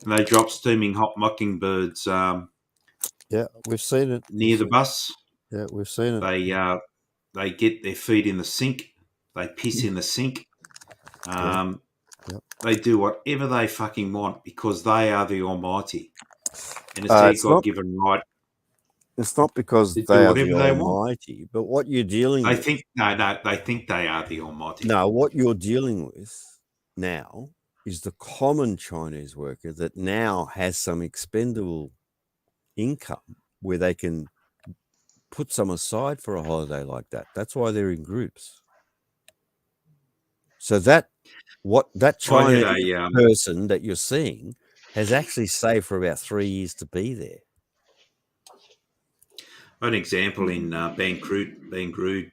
[SPEAKER 2] and they drop steaming hot mockingbirds.
[SPEAKER 16] Yeah, we've seen it
[SPEAKER 2] near the bus.
[SPEAKER 16] Yeah, we've seen it.
[SPEAKER 2] They get their feet in the sink. They piss in the sink. They do whatever they fucking want because they are the Almighty, and it's their God-given right.
[SPEAKER 16] It's not because they are the Almighty, but what you're dealing with.
[SPEAKER 2] They think they are the Almighty.
[SPEAKER 16] No, what you're dealing with now is the common Chinese worker that now has some expendable income where they can put some aside for a holiday like that. That's why they're in groups. So that Chinese person that you're seeing has actually saved for about 3 years to be there.
[SPEAKER 2] An example in Bangkrood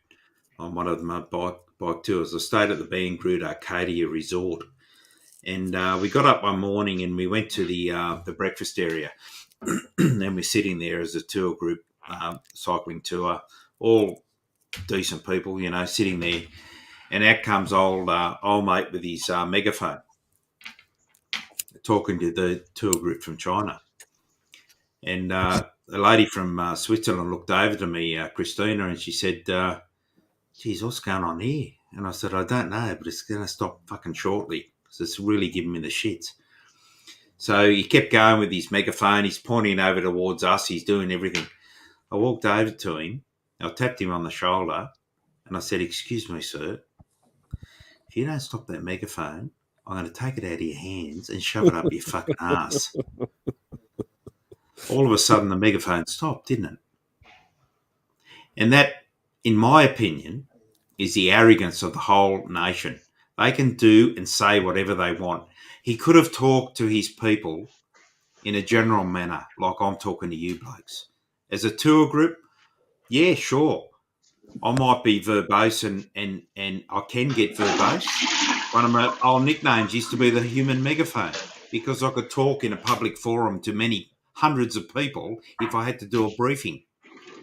[SPEAKER 2] on one of my bike tours. I stayed at the Bangkrood Arcadia Resort, and we got up one morning and we went to the breakfast area, and we're sitting there as a tour group, cycling tour, all decent people, sitting there, and out comes old mate with his megaphone, talking to the tour group from China, and the lady from Switzerland looked over to me, Christina, and she said, geez, what's going on here? And I said, I don't know, but it's going to stop fucking shortly because it's really giving me the shits. So he kept going with his megaphone. He's pointing over towards us. He's doing everything. I walked over to him. I tapped him on the shoulder and I said, excuse me, sir, if you don't stop that megaphone, I'm going to take it out of your hands and shove it up your fucking ass. All of a sudden, the megaphone stopped, didn't it? And that, in my opinion, is the arrogance of the whole nation. They can do and say whatever they want. He could have talked to his people in a general manner, like I'm talking to you blokes. As a tour group, yeah, sure. I might be verbose and I can get verbose. One of my old nicknames used to be the human megaphone because I could talk in a public forum to many hundreds of people if I had to do a briefing.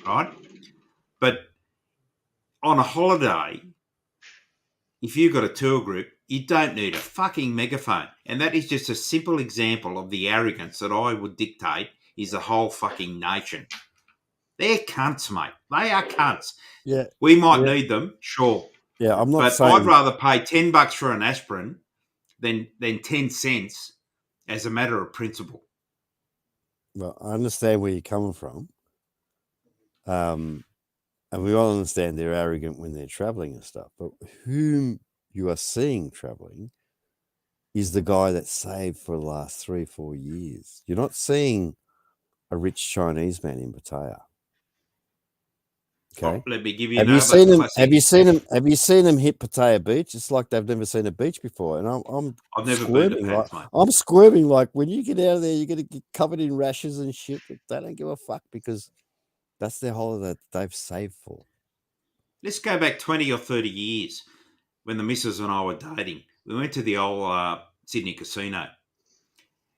[SPEAKER 2] right? But on a holiday, if you've got a tour group, you don't need a fucking megaphone. And that is just a simple example of the arrogance that I would dictate is the whole fucking nation. They're cunts, mate. They are cunts.
[SPEAKER 16] Yeah.
[SPEAKER 2] We might need them, sure.
[SPEAKER 16] Yeah, I'm not
[SPEAKER 2] but
[SPEAKER 16] saying...
[SPEAKER 2] I'd rather pay $10 for an aspirin than 10 cents as a matter of principle.
[SPEAKER 16] Well, I understand where you're coming from. And we all understand they're arrogant when they're traveling and stuff. But whom you are seeing traveling is the guy that saved for the last 3-4 years. You're not seeing a rich Chinese man in Pattaya. Okay.
[SPEAKER 2] Oh, let me give you
[SPEAKER 16] Have
[SPEAKER 2] another
[SPEAKER 16] you seen him?
[SPEAKER 2] classic.
[SPEAKER 16] Have you seen him? Have you seen him hit Pattaya Beach? It's like they've never seen a beach before. And
[SPEAKER 2] I've never
[SPEAKER 16] squirming
[SPEAKER 2] been to
[SPEAKER 16] like
[SPEAKER 2] Pats, mate.
[SPEAKER 16] I'm squirming like when you get out of there, you're gonna get covered in rashes and shit. But they don't give a fuck because that's their holiday that they've saved for.
[SPEAKER 2] Let's go back 20 or 30 years when the missus and I were dating. We went to the old Sydney casino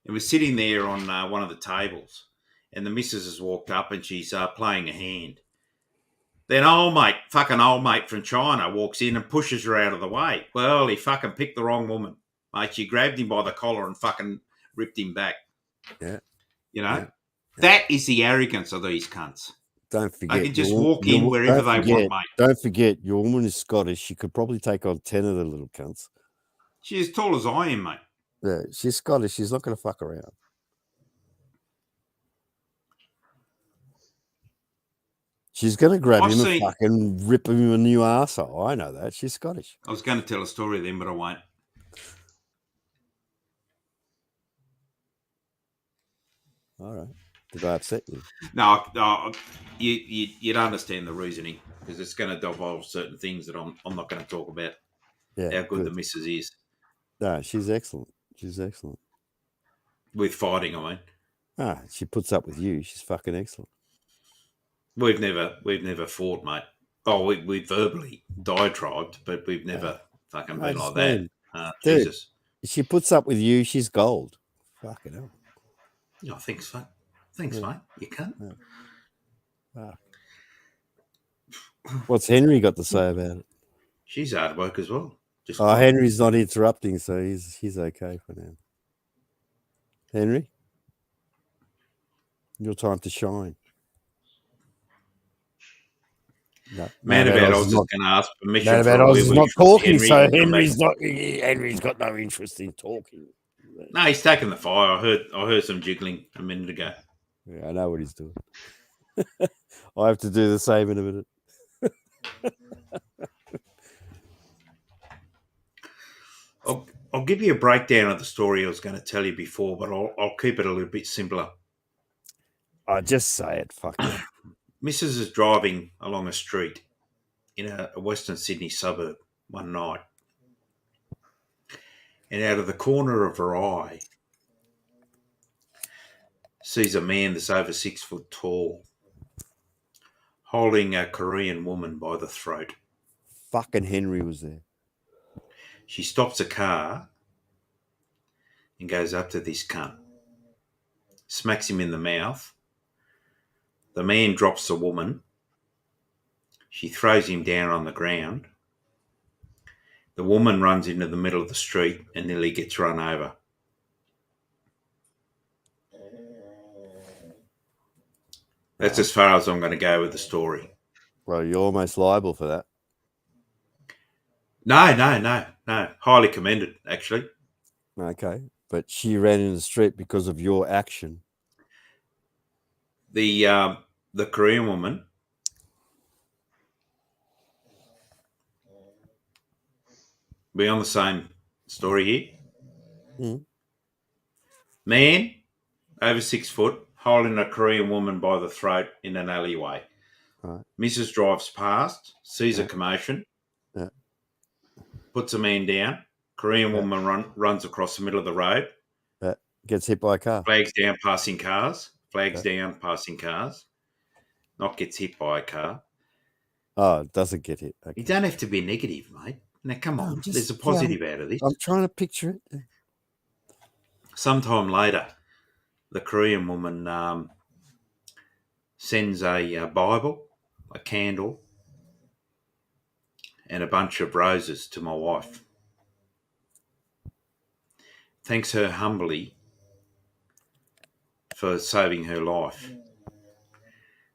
[SPEAKER 2] and we're sitting there on one of the tables and the missus has walked up and she's playing a hand. Then fucking old mate from China walks in and pushes her out of the way. Well, he fucking picked the wrong woman. Mate, she grabbed him by the collar and fucking ripped him back.
[SPEAKER 16] Yeah.
[SPEAKER 2] You know?
[SPEAKER 16] Yeah.
[SPEAKER 2] That is the arrogance of these cunts.
[SPEAKER 16] Don't forget.
[SPEAKER 2] They can just walk in wherever they want, mate.
[SPEAKER 16] Don't forget, your woman is Scottish. She could probably take on 10 of the little cunts.
[SPEAKER 2] She's as tall as I am, mate.
[SPEAKER 16] Yeah, she's Scottish. She's not going to fuck around. She's going to grab him and fucking rip him a new arsehole. I know that. She's Scottish.
[SPEAKER 2] I was going to tell a story then, but I won't.
[SPEAKER 16] All right. Did I upset you?
[SPEAKER 2] No, you'd understand the reasoning because it's going to devolve certain things that I'm not going to talk about.
[SPEAKER 16] Yeah,
[SPEAKER 2] how good the missus is.
[SPEAKER 16] No, she's excellent. She's excellent.
[SPEAKER 2] With fighting, I mean.
[SPEAKER 16] Ah, she puts up with you. She's fucking excellent.
[SPEAKER 2] We've never fought, mate. Oh, we verbally diatribed, but we've never fucking been like that.
[SPEAKER 16] Dude,
[SPEAKER 2] Jesus.
[SPEAKER 16] She puts up with you. She's gold. Fucking hell.
[SPEAKER 2] Yeah, thanks, mate. Thanks, mate. You can't.
[SPEAKER 16] Yeah. What's Henry got to say about it?
[SPEAKER 2] She's hard work as well.
[SPEAKER 16] Henry's not interrupting, so he's okay for now. Henry, your time to shine. No,
[SPEAKER 2] Man about I was just going to ask permission.
[SPEAKER 16] Man about I was not talking, so Henry's got no interest in talking.
[SPEAKER 2] No, he's taking the fire. I heard some jiggling a minute ago.
[SPEAKER 16] Yeah, I know what he's doing. I have to do the same in a minute.
[SPEAKER 2] I'll give you a breakdown of the story I was going to tell you before, but I'll keep it a little bit simpler.
[SPEAKER 16] I just say it. Fuck it.
[SPEAKER 2] Mrs. is driving along a street in a Western Sydney suburb one night, and out of the corner of her eye, sees a man that's over 6 foot tall, holding a Korean woman by the throat.
[SPEAKER 16] Fucking Henry was there.
[SPEAKER 2] She stops a car and goes up to this cunt, smacks him in the mouth. The man drops the woman. She throws him down on the ground. The woman runs into the middle of the street and nearly gets run over. That's as far as I'm going to go with the story.
[SPEAKER 16] Well, you're almost liable for that.
[SPEAKER 2] No. Highly commended, actually.
[SPEAKER 16] Okay. But she ran in the street because of your action.
[SPEAKER 2] The Korean woman be on the same story here.
[SPEAKER 16] Mm.
[SPEAKER 2] Man, over 6 foot, holding a Korean woman by the throat in an alleyway.
[SPEAKER 16] Right.
[SPEAKER 2] Mrs. drives past, sees a commotion, puts a man down. Korean woman runs across the middle of the road.
[SPEAKER 16] Gets hit by a car.
[SPEAKER 2] Flags down, passing cars. Down, passing cars. Not gets hit by a car.
[SPEAKER 16] Oh, it doesn't get hit. Okay.
[SPEAKER 2] You don't have to be negative, mate. Now, come on. There's a positive out of this.
[SPEAKER 16] I'm trying to picture it.
[SPEAKER 2] Sometime later, the Korean woman sends a Bible, a candle, and a bunch of roses to my wife. Thanks her humbly for saving her life.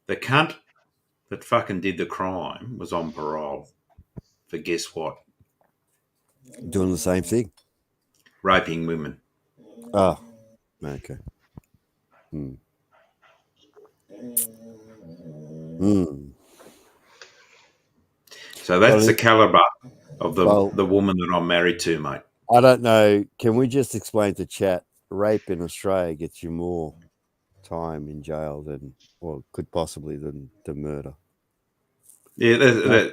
[SPEAKER 2] The cunt that fucking did the crime was on parole for guess what?
[SPEAKER 16] Doing the same thing.
[SPEAKER 2] Raping women.
[SPEAKER 16] Oh, okay.
[SPEAKER 2] So that's the calibre of the woman that I'm married to, mate.
[SPEAKER 16] I don't know. Can we just explain to chat? Rape in Australia gets you more time in jail than, well, could possibly than murder.
[SPEAKER 2] Yeah,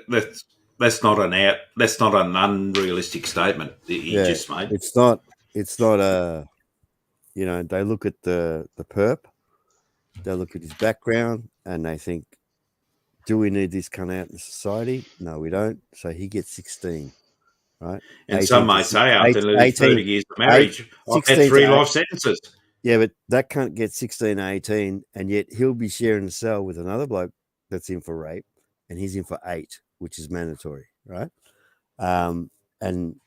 [SPEAKER 2] that's not an unrealistic statement that you just made.
[SPEAKER 16] It's not a, you know, they look at the perp, they look at his background, and they think, do we need this cunt out in society? No, we don't. So he gets 16, right?
[SPEAKER 2] And some may say after 30 years of marriage, I've had 3 life sentences.
[SPEAKER 16] Yeah, but that cunt gets 16, 18, and yet he'll be sharing a cell with another bloke that's in for rape, and he's in for 8, which is mandatory, right? And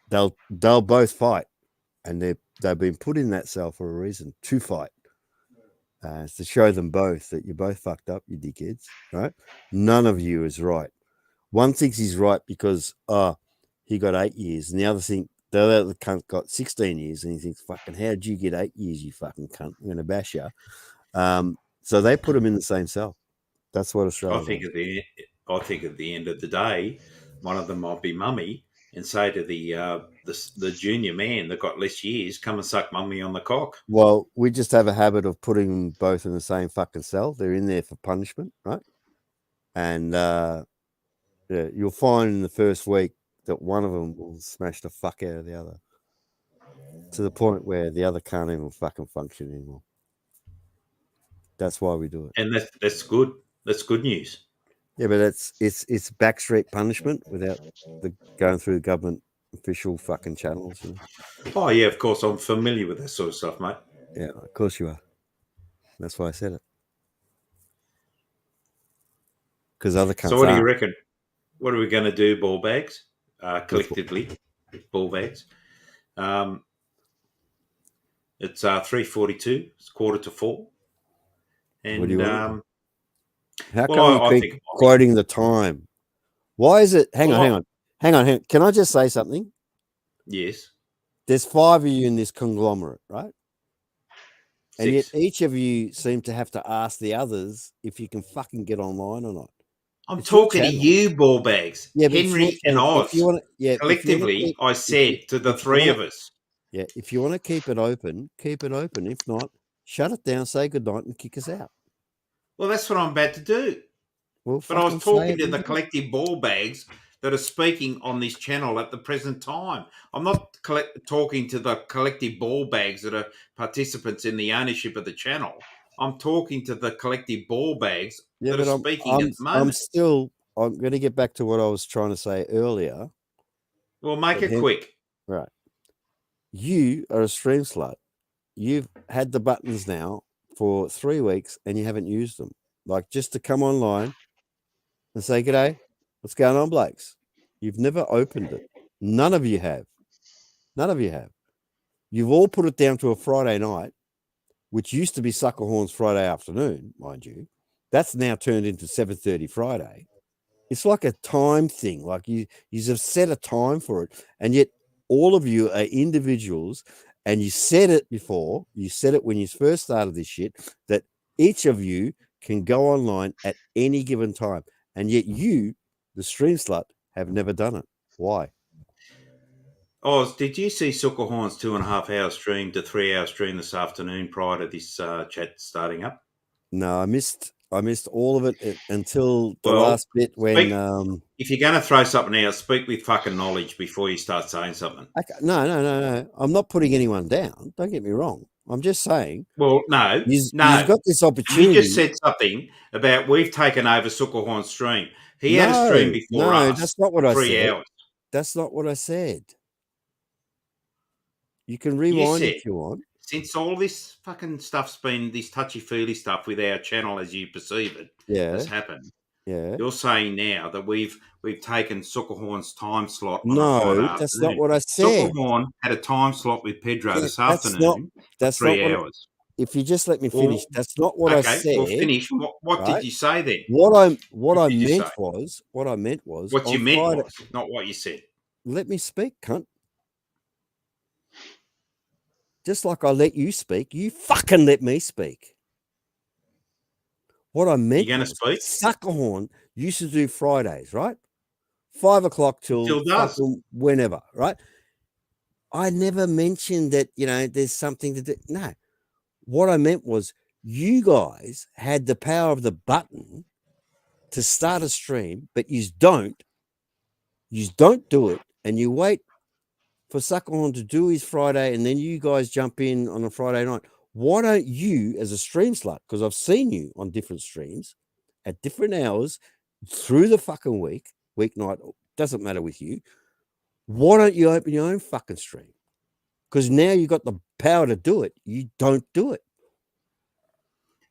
[SPEAKER 16] they'll both fight, and they've been put in that cell for a reason, to fight. It's to show them both that you're both fucked up, you dickheads, right? None of you is right. One thinks he's right because he got 8 years, and the other cunt got 16 years, and he thinks, fucking, how did you get 8 years, you fucking cunt? I'm going to bash you. So they put him in the same cell. That's what Australia
[SPEAKER 2] I think at the end of the day, one of them might be mummy and say to the junior man that got less years, come and suck mummy on the cock.
[SPEAKER 16] Well, we just have a habit of putting them both in the same fucking cell. They're in there for punishment, right? And you'll find in the first week that one of them will smash the fuck out of the other, to the point where the other can't even fucking function anymore. That's why we do it.
[SPEAKER 2] And that's good. That's good news.
[SPEAKER 16] Yeah, but it's backstreet punishment without going through the government official fucking channels. You know?
[SPEAKER 2] Oh yeah, of course I'm familiar with that sort of stuff, mate.
[SPEAKER 16] Yeah, of course you are. That's why I said it. Because other cunts.
[SPEAKER 2] So what do you reckon? What are we going to do, ball bags? Collectively, ball bags. It's 3:42. It's 3:45. And
[SPEAKER 16] what do you want? How come you keep quoting the time? Why is it? Hang on. Can I just say something?
[SPEAKER 2] Yes.
[SPEAKER 16] There's 5 of you in this conglomerate, right?
[SPEAKER 2] 6.
[SPEAKER 16] And yet each of you seem to have to ask the others if you can fucking get online or not.
[SPEAKER 2] I'm talking to you, ball bags.
[SPEAKER 16] Yeah,
[SPEAKER 2] Henry and Oz. Collectively, I said to the 3 of us.
[SPEAKER 16] Yeah, if you want to keep it open, keep it open. If not, shut it down, say goodnight, and kick us out.
[SPEAKER 2] Well, that's what I'm about to do.
[SPEAKER 16] Well,
[SPEAKER 2] but I was talking to the collective ball bags that are speaking on this channel at the present time. I'm not talking to the collective ball bags that are participants in the ownership of the channel. I'm talking to the collective ball bags that are speaking at the moment.
[SPEAKER 16] I'm going to get back to what I was trying to say earlier.
[SPEAKER 2] Well, make it quick.
[SPEAKER 16] Right. You are a stream slut. You've had the buttons now for 3 weeks and you haven't used them. Like, just to come online and say, g'day, what's going on, blokes? You've never opened it. None of you have. You've all put it down to a Friday night, which used to be Sucker Horns Friday afternoon, mind you. That's now turned into 7:30 Friday. It's like a time thing. Like you have set a time for it. And yet all of you are individuals. And you said it before, you said it when you first started this shit, that each of you can go online at any given time. And yet you, the stream slut, have never done it. Why?
[SPEAKER 2] Oz, did you see Sucker Horn's 2.5 hour stream to 3 hour stream this afternoon prior to this chat starting up?
[SPEAKER 16] No, I missed all of it until the last bit when...
[SPEAKER 2] if you're going to throw something out, speak with fucking knowledge before you start saying something.
[SPEAKER 16] Okay. No. I'm not putting anyone down. Don't get me wrong. I'm just saying...
[SPEAKER 2] Well, no. You've
[SPEAKER 16] got this opportunity.
[SPEAKER 2] You just said something about we've taken over Sucker Horn's stream. He had a stream before us.
[SPEAKER 16] No, that's not what I said.
[SPEAKER 2] 3 hours.
[SPEAKER 16] That's not what I said. You can rewind if you want.
[SPEAKER 2] since all this fucking stuff's been, this touchy-feely stuff with our channel as you perceive it, has happened, you're saying now that we've taken Suckerhorn's time slot on a Friday
[SPEAKER 16] No,
[SPEAKER 2] afternoon.
[SPEAKER 16] that's not what I said.
[SPEAKER 2] Suckerhorn had a time slot with Pedro this
[SPEAKER 16] That's
[SPEAKER 2] afternoon for 3 hours.
[SPEAKER 16] If you just let me finish, that's not what I said.
[SPEAKER 2] Well, finish. What did you say then?
[SPEAKER 16] What I meant was
[SPEAKER 2] what you
[SPEAKER 16] on
[SPEAKER 2] meant
[SPEAKER 16] Friday,
[SPEAKER 2] was, not what you said.
[SPEAKER 16] Let me speak, cunt. Just like I let you speak, you fucking let me speak. What I meant
[SPEAKER 2] You going to speak?
[SPEAKER 16] Suckerhorn used to do Fridays, right? 5 o'clock till
[SPEAKER 2] Still does.
[SPEAKER 16] whenever, right? I never mentioned that, there's something to do. No. What I meant was you guys had the power of the button to start a stream, but you don't do it, and you wait for Suckerhorn to do his Friday, and then you guys jump in on a Friday night. Why don't you, as a stream slut, because I've seen you on different streams at different hours through the fucking weeknight, doesn't matter with you, why don't you open your own fucking stream? Because now you've got the power to do it. You don't do it.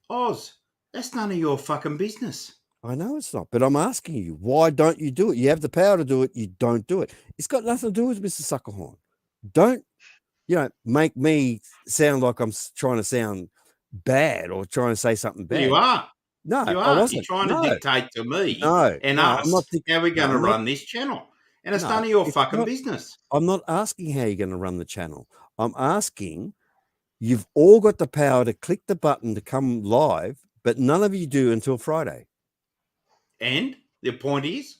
[SPEAKER 2] Oz, that's none of your fucking business.
[SPEAKER 16] I know it's not, but I'm asking you, why don't you do it? You have the power to do it. You don't do it. It's got nothing to do with Mr. Suckerhorn. Don't, make me sound like I'm trying to sound bad or trying to say something bad.
[SPEAKER 2] You are.
[SPEAKER 16] No,
[SPEAKER 2] you
[SPEAKER 16] I
[SPEAKER 2] are.
[SPEAKER 16] wasn't.
[SPEAKER 2] You're trying to dictate to me
[SPEAKER 16] us
[SPEAKER 2] how we're going to run this channel. And it's none of your fucking business.
[SPEAKER 16] I'm not asking how you're going to run the channel. I'm asking, you've all got the power to click the button to come live, but none of you do until Friday.
[SPEAKER 2] And the point is?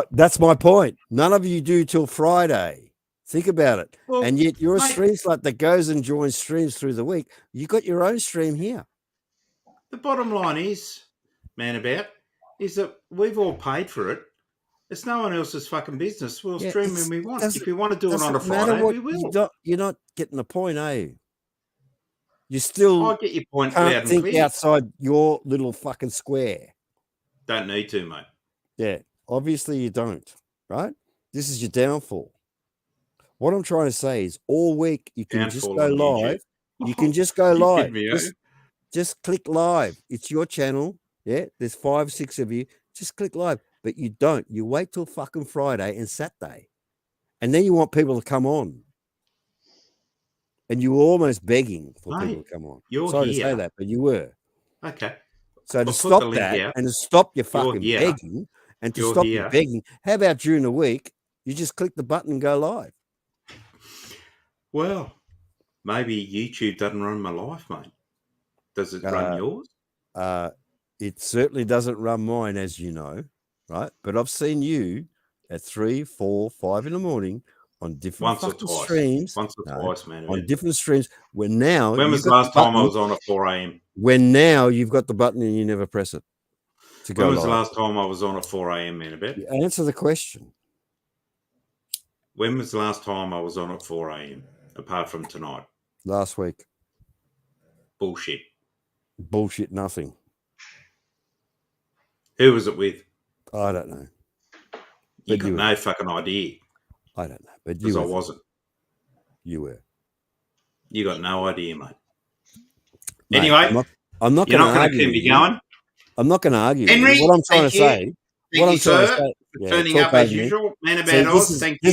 [SPEAKER 16] That's my point. None of you do till Friday. Think about it.
[SPEAKER 2] Well,
[SPEAKER 16] and yet you're a stream slut that goes and joins streams through the week. You got your own stream here.
[SPEAKER 2] The bottom line is, is that we've all paid for it. It's no one else's fucking business. We'll stream when we want. If we want to do it on a Friday, we will.
[SPEAKER 16] You're not getting the point, are you? You still
[SPEAKER 2] I get your point
[SPEAKER 16] can't
[SPEAKER 2] loud and
[SPEAKER 16] think
[SPEAKER 2] clear.
[SPEAKER 16] outside your little fucking square.
[SPEAKER 2] Don't need to, mate.
[SPEAKER 16] Yeah, obviously you don't, right? This is your downfall. What I'm trying to say is all week you can just go live. You can just go live. Just click live. It's your channel. Yeah, there's 5, 6 of you. Just click live. But you don't. You wait till fucking Friday and Saturday. And then you want people to come on. And you were almost begging for people to come on. Sorry to say that, but you were.
[SPEAKER 2] Okay.
[SPEAKER 16] So to stop that and to stop your fucking begging and to stop your begging, how about during the week, you just click the button and go live?
[SPEAKER 2] Well, maybe YouTube doesn't run my life, mate. Does it run yours?
[SPEAKER 16] It certainly doesn't run mine, as you know, right? But I've seen you at 3, 4, 5 in the morning on different streams.
[SPEAKER 2] Once or twice, man.
[SPEAKER 16] On different streams. When was
[SPEAKER 2] the last time I was on at 4 a.m.?
[SPEAKER 16] When now you've got the button and you never press it to go
[SPEAKER 2] When was
[SPEAKER 16] live.
[SPEAKER 2] the last time I was on at 4 a.m., man?
[SPEAKER 16] Answer the question.
[SPEAKER 2] When was the last time I was on at 4 a.m., apart from tonight?
[SPEAKER 16] Last week.
[SPEAKER 2] Bullshit.
[SPEAKER 16] Bullshit, nothing.
[SPEAKER 2] Who was it with?
[SPEAKER 16] I don't know.
[SPEAKER 2] You got no fucking idea.
[SPEAKER 16] I don't know. But
[SPEAKER 2] because I wasn't.
[SPEAKER 16] You were.
[SPEAKER 2] You got no idea, mate. Anyway,
[SPEAKER 16] I'm not
[SPEAKER 2] you're
[SPEAKER 16] going
[SPEAKER 2] not going to keep me going.
[SPEAKER 16] I'm not going to argue.
[SPEAKER 2] Henry,
[SPEAKER 16] what I'm trying to say.
[SPEAKER 2] Thank you, sir, for turning up as usual. Man about Oz, thank you.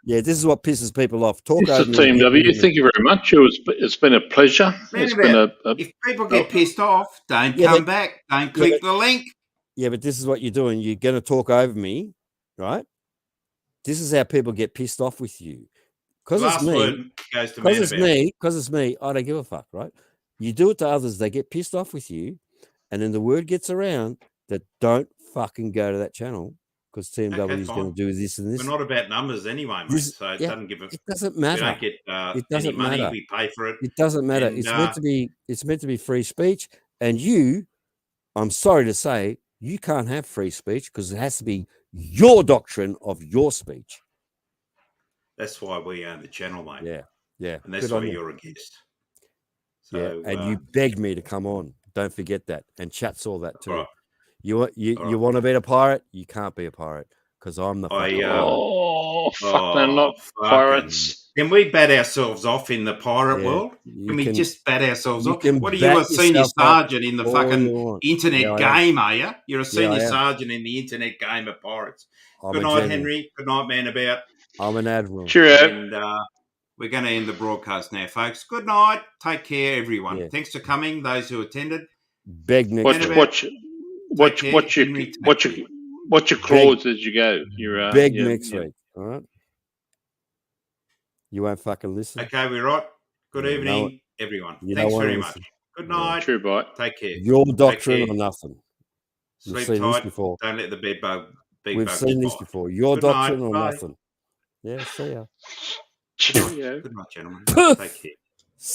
[SPEAKER 16] This is what pisses people off.
[SPEAKER 15] Mr. Team W, thank you very much. It's been a pleasure.
[SPEAKER 2] If people get pissed off, don't come back. Don't click the link.
[SPEAKER 16] Yeah, but this is what you're doing. You're going to talk over me, right? This is how people get pissed off with you. Because it's me. Because it's me. I don't give a fuck, right? You do it to others, they get pissed off with you, and then the word gets around that don't fucking go to that channel because TMW is going to do this and this.
[SPEAKER 2] We're not about numbers anyway, mate. So it doesn't give a.
[SPEAKER 16] It doesn't matter.
[SPEAKER 2] We don't get any money. We pay for it.
[SPEAKER 16] It doesn't matter.
[SPEAKER 2] And,
[SPEAKER 16] it's meant to be free speech, and you, I'm sorry to say, you can't have free speech because it has to be your doctrine of your speech.
[SPEAKER 2] That's why we own the channel, mate.
[SPEAKER 16] Yeah.
[SPEAKER 2] And that's why you're a guest. So,
[SPEAKER 16] and you begged me to come on. Don't forget that. And chat saw that too.
[SPEAKER 2] Right.
[SPEAKER 16] You want to be a pirate? You can't be a pirate because I'm the.
[SPEAKER 15] Fuck, they're not pirates.
[SPEAKER 2] Can we bat ourselves off in the pirate
[SPEAKER 16] Yeah,
[SPEAKER 2] world?
[SPEAKER 16] you
[SPEAKER 2] Can we
[SPEAKER 16] can-
[SPEAKER 2] just bat ourselves
[SPEAKER 16] you
[SPEAKER 2] off?
[SPEAKER 16] can
[SPEAKER 2] What are you, a
[SPEAKER 16] bat
[SPEAKER 2] senior
[SPEAKER 16] yourself up
[SPEAKER 2] sergeant in the
[SPEAKER 16] all
[SPEAKER 2] fucking
[SPEAKER 16] you want.
[SPEAKER 2] internet
[SPEAKER 16] Yeah, I am.
[SPEAKER 2] game, are you? You're a
[SPEAKER 16] Yeah,
[SPEAKER 2] senior
[SPEAKER 16] I am.
[SPEAKER 2] sergeant in the internet game of pirates.
[SPEAKER 16] I'm
[SPEAKER 2] Good
[SPEAKER 16] a
[SPEAKER 2] night,
[SPEAKER 16] general.
[SPEAKER 2] Henry. Good night, man about.
[SPEAKER 16] I'm an admiral.
[SPEAKER 15] Cheerio.
[SPEAKER 2] And we're going to end the broadcast now, folks. Good night. Take care, everyone.
[SPEAKER 16] Yeah.
[SPEAKER 2] Thanks for coming, those who attended.
[SPEAKER 16] Beg next
[SPEAKER 15] Watch,
[SPEAKER 16] week.
[SPEAKER 15] watch your claws as you go.
[SPEAKER 16] Beg next week. All right. You won't fucking listen.
[SPEAKER 2] Okay, we're right. Good
[SPEAKER 16] Yeah,
[SPEAKER 2] evening, everyone.
[SPEAKER 16] you
[SPEAKER 2] Thanks
[SPEAKER 16] don't
[SPEAKER 2] very
[SPEAKER 16] wanna
[SPEAKER 2] much.
[SPEAKER 16] listen.
[SPEAKER 2] Good
[SPEAKER 16] Yeah.
[SPEAKER 2] night.
[SPEAKER 15] True, bye.
[SPEAKER 2] Take care.
[SPEAKER 16] Your
[SPEAKER 2] Take
[SPEAKER 16] doctrine
[SPEAKER 2] care.
[SPEAKER 16] or nothing. We've
[SPEAKER 2] Sleep
[SPEAKER 16] seen this
[SPEAKER 2] tight.
[SPEAKER 16] before.
[SPEAKER 2] Don't let the bed bug.
[SPEAKER 16] We've seen this before. Your
[SPEAKER 2] Good night.
[SPEAKER 16] doctrine or
[SPEAKER 2] Bye.
[SPEAKER 16] nothing. Yeah, see ya.
[SPEAKER 15] Cheerio.
[SPEAKER 2] Good night, gentlemen. Take care.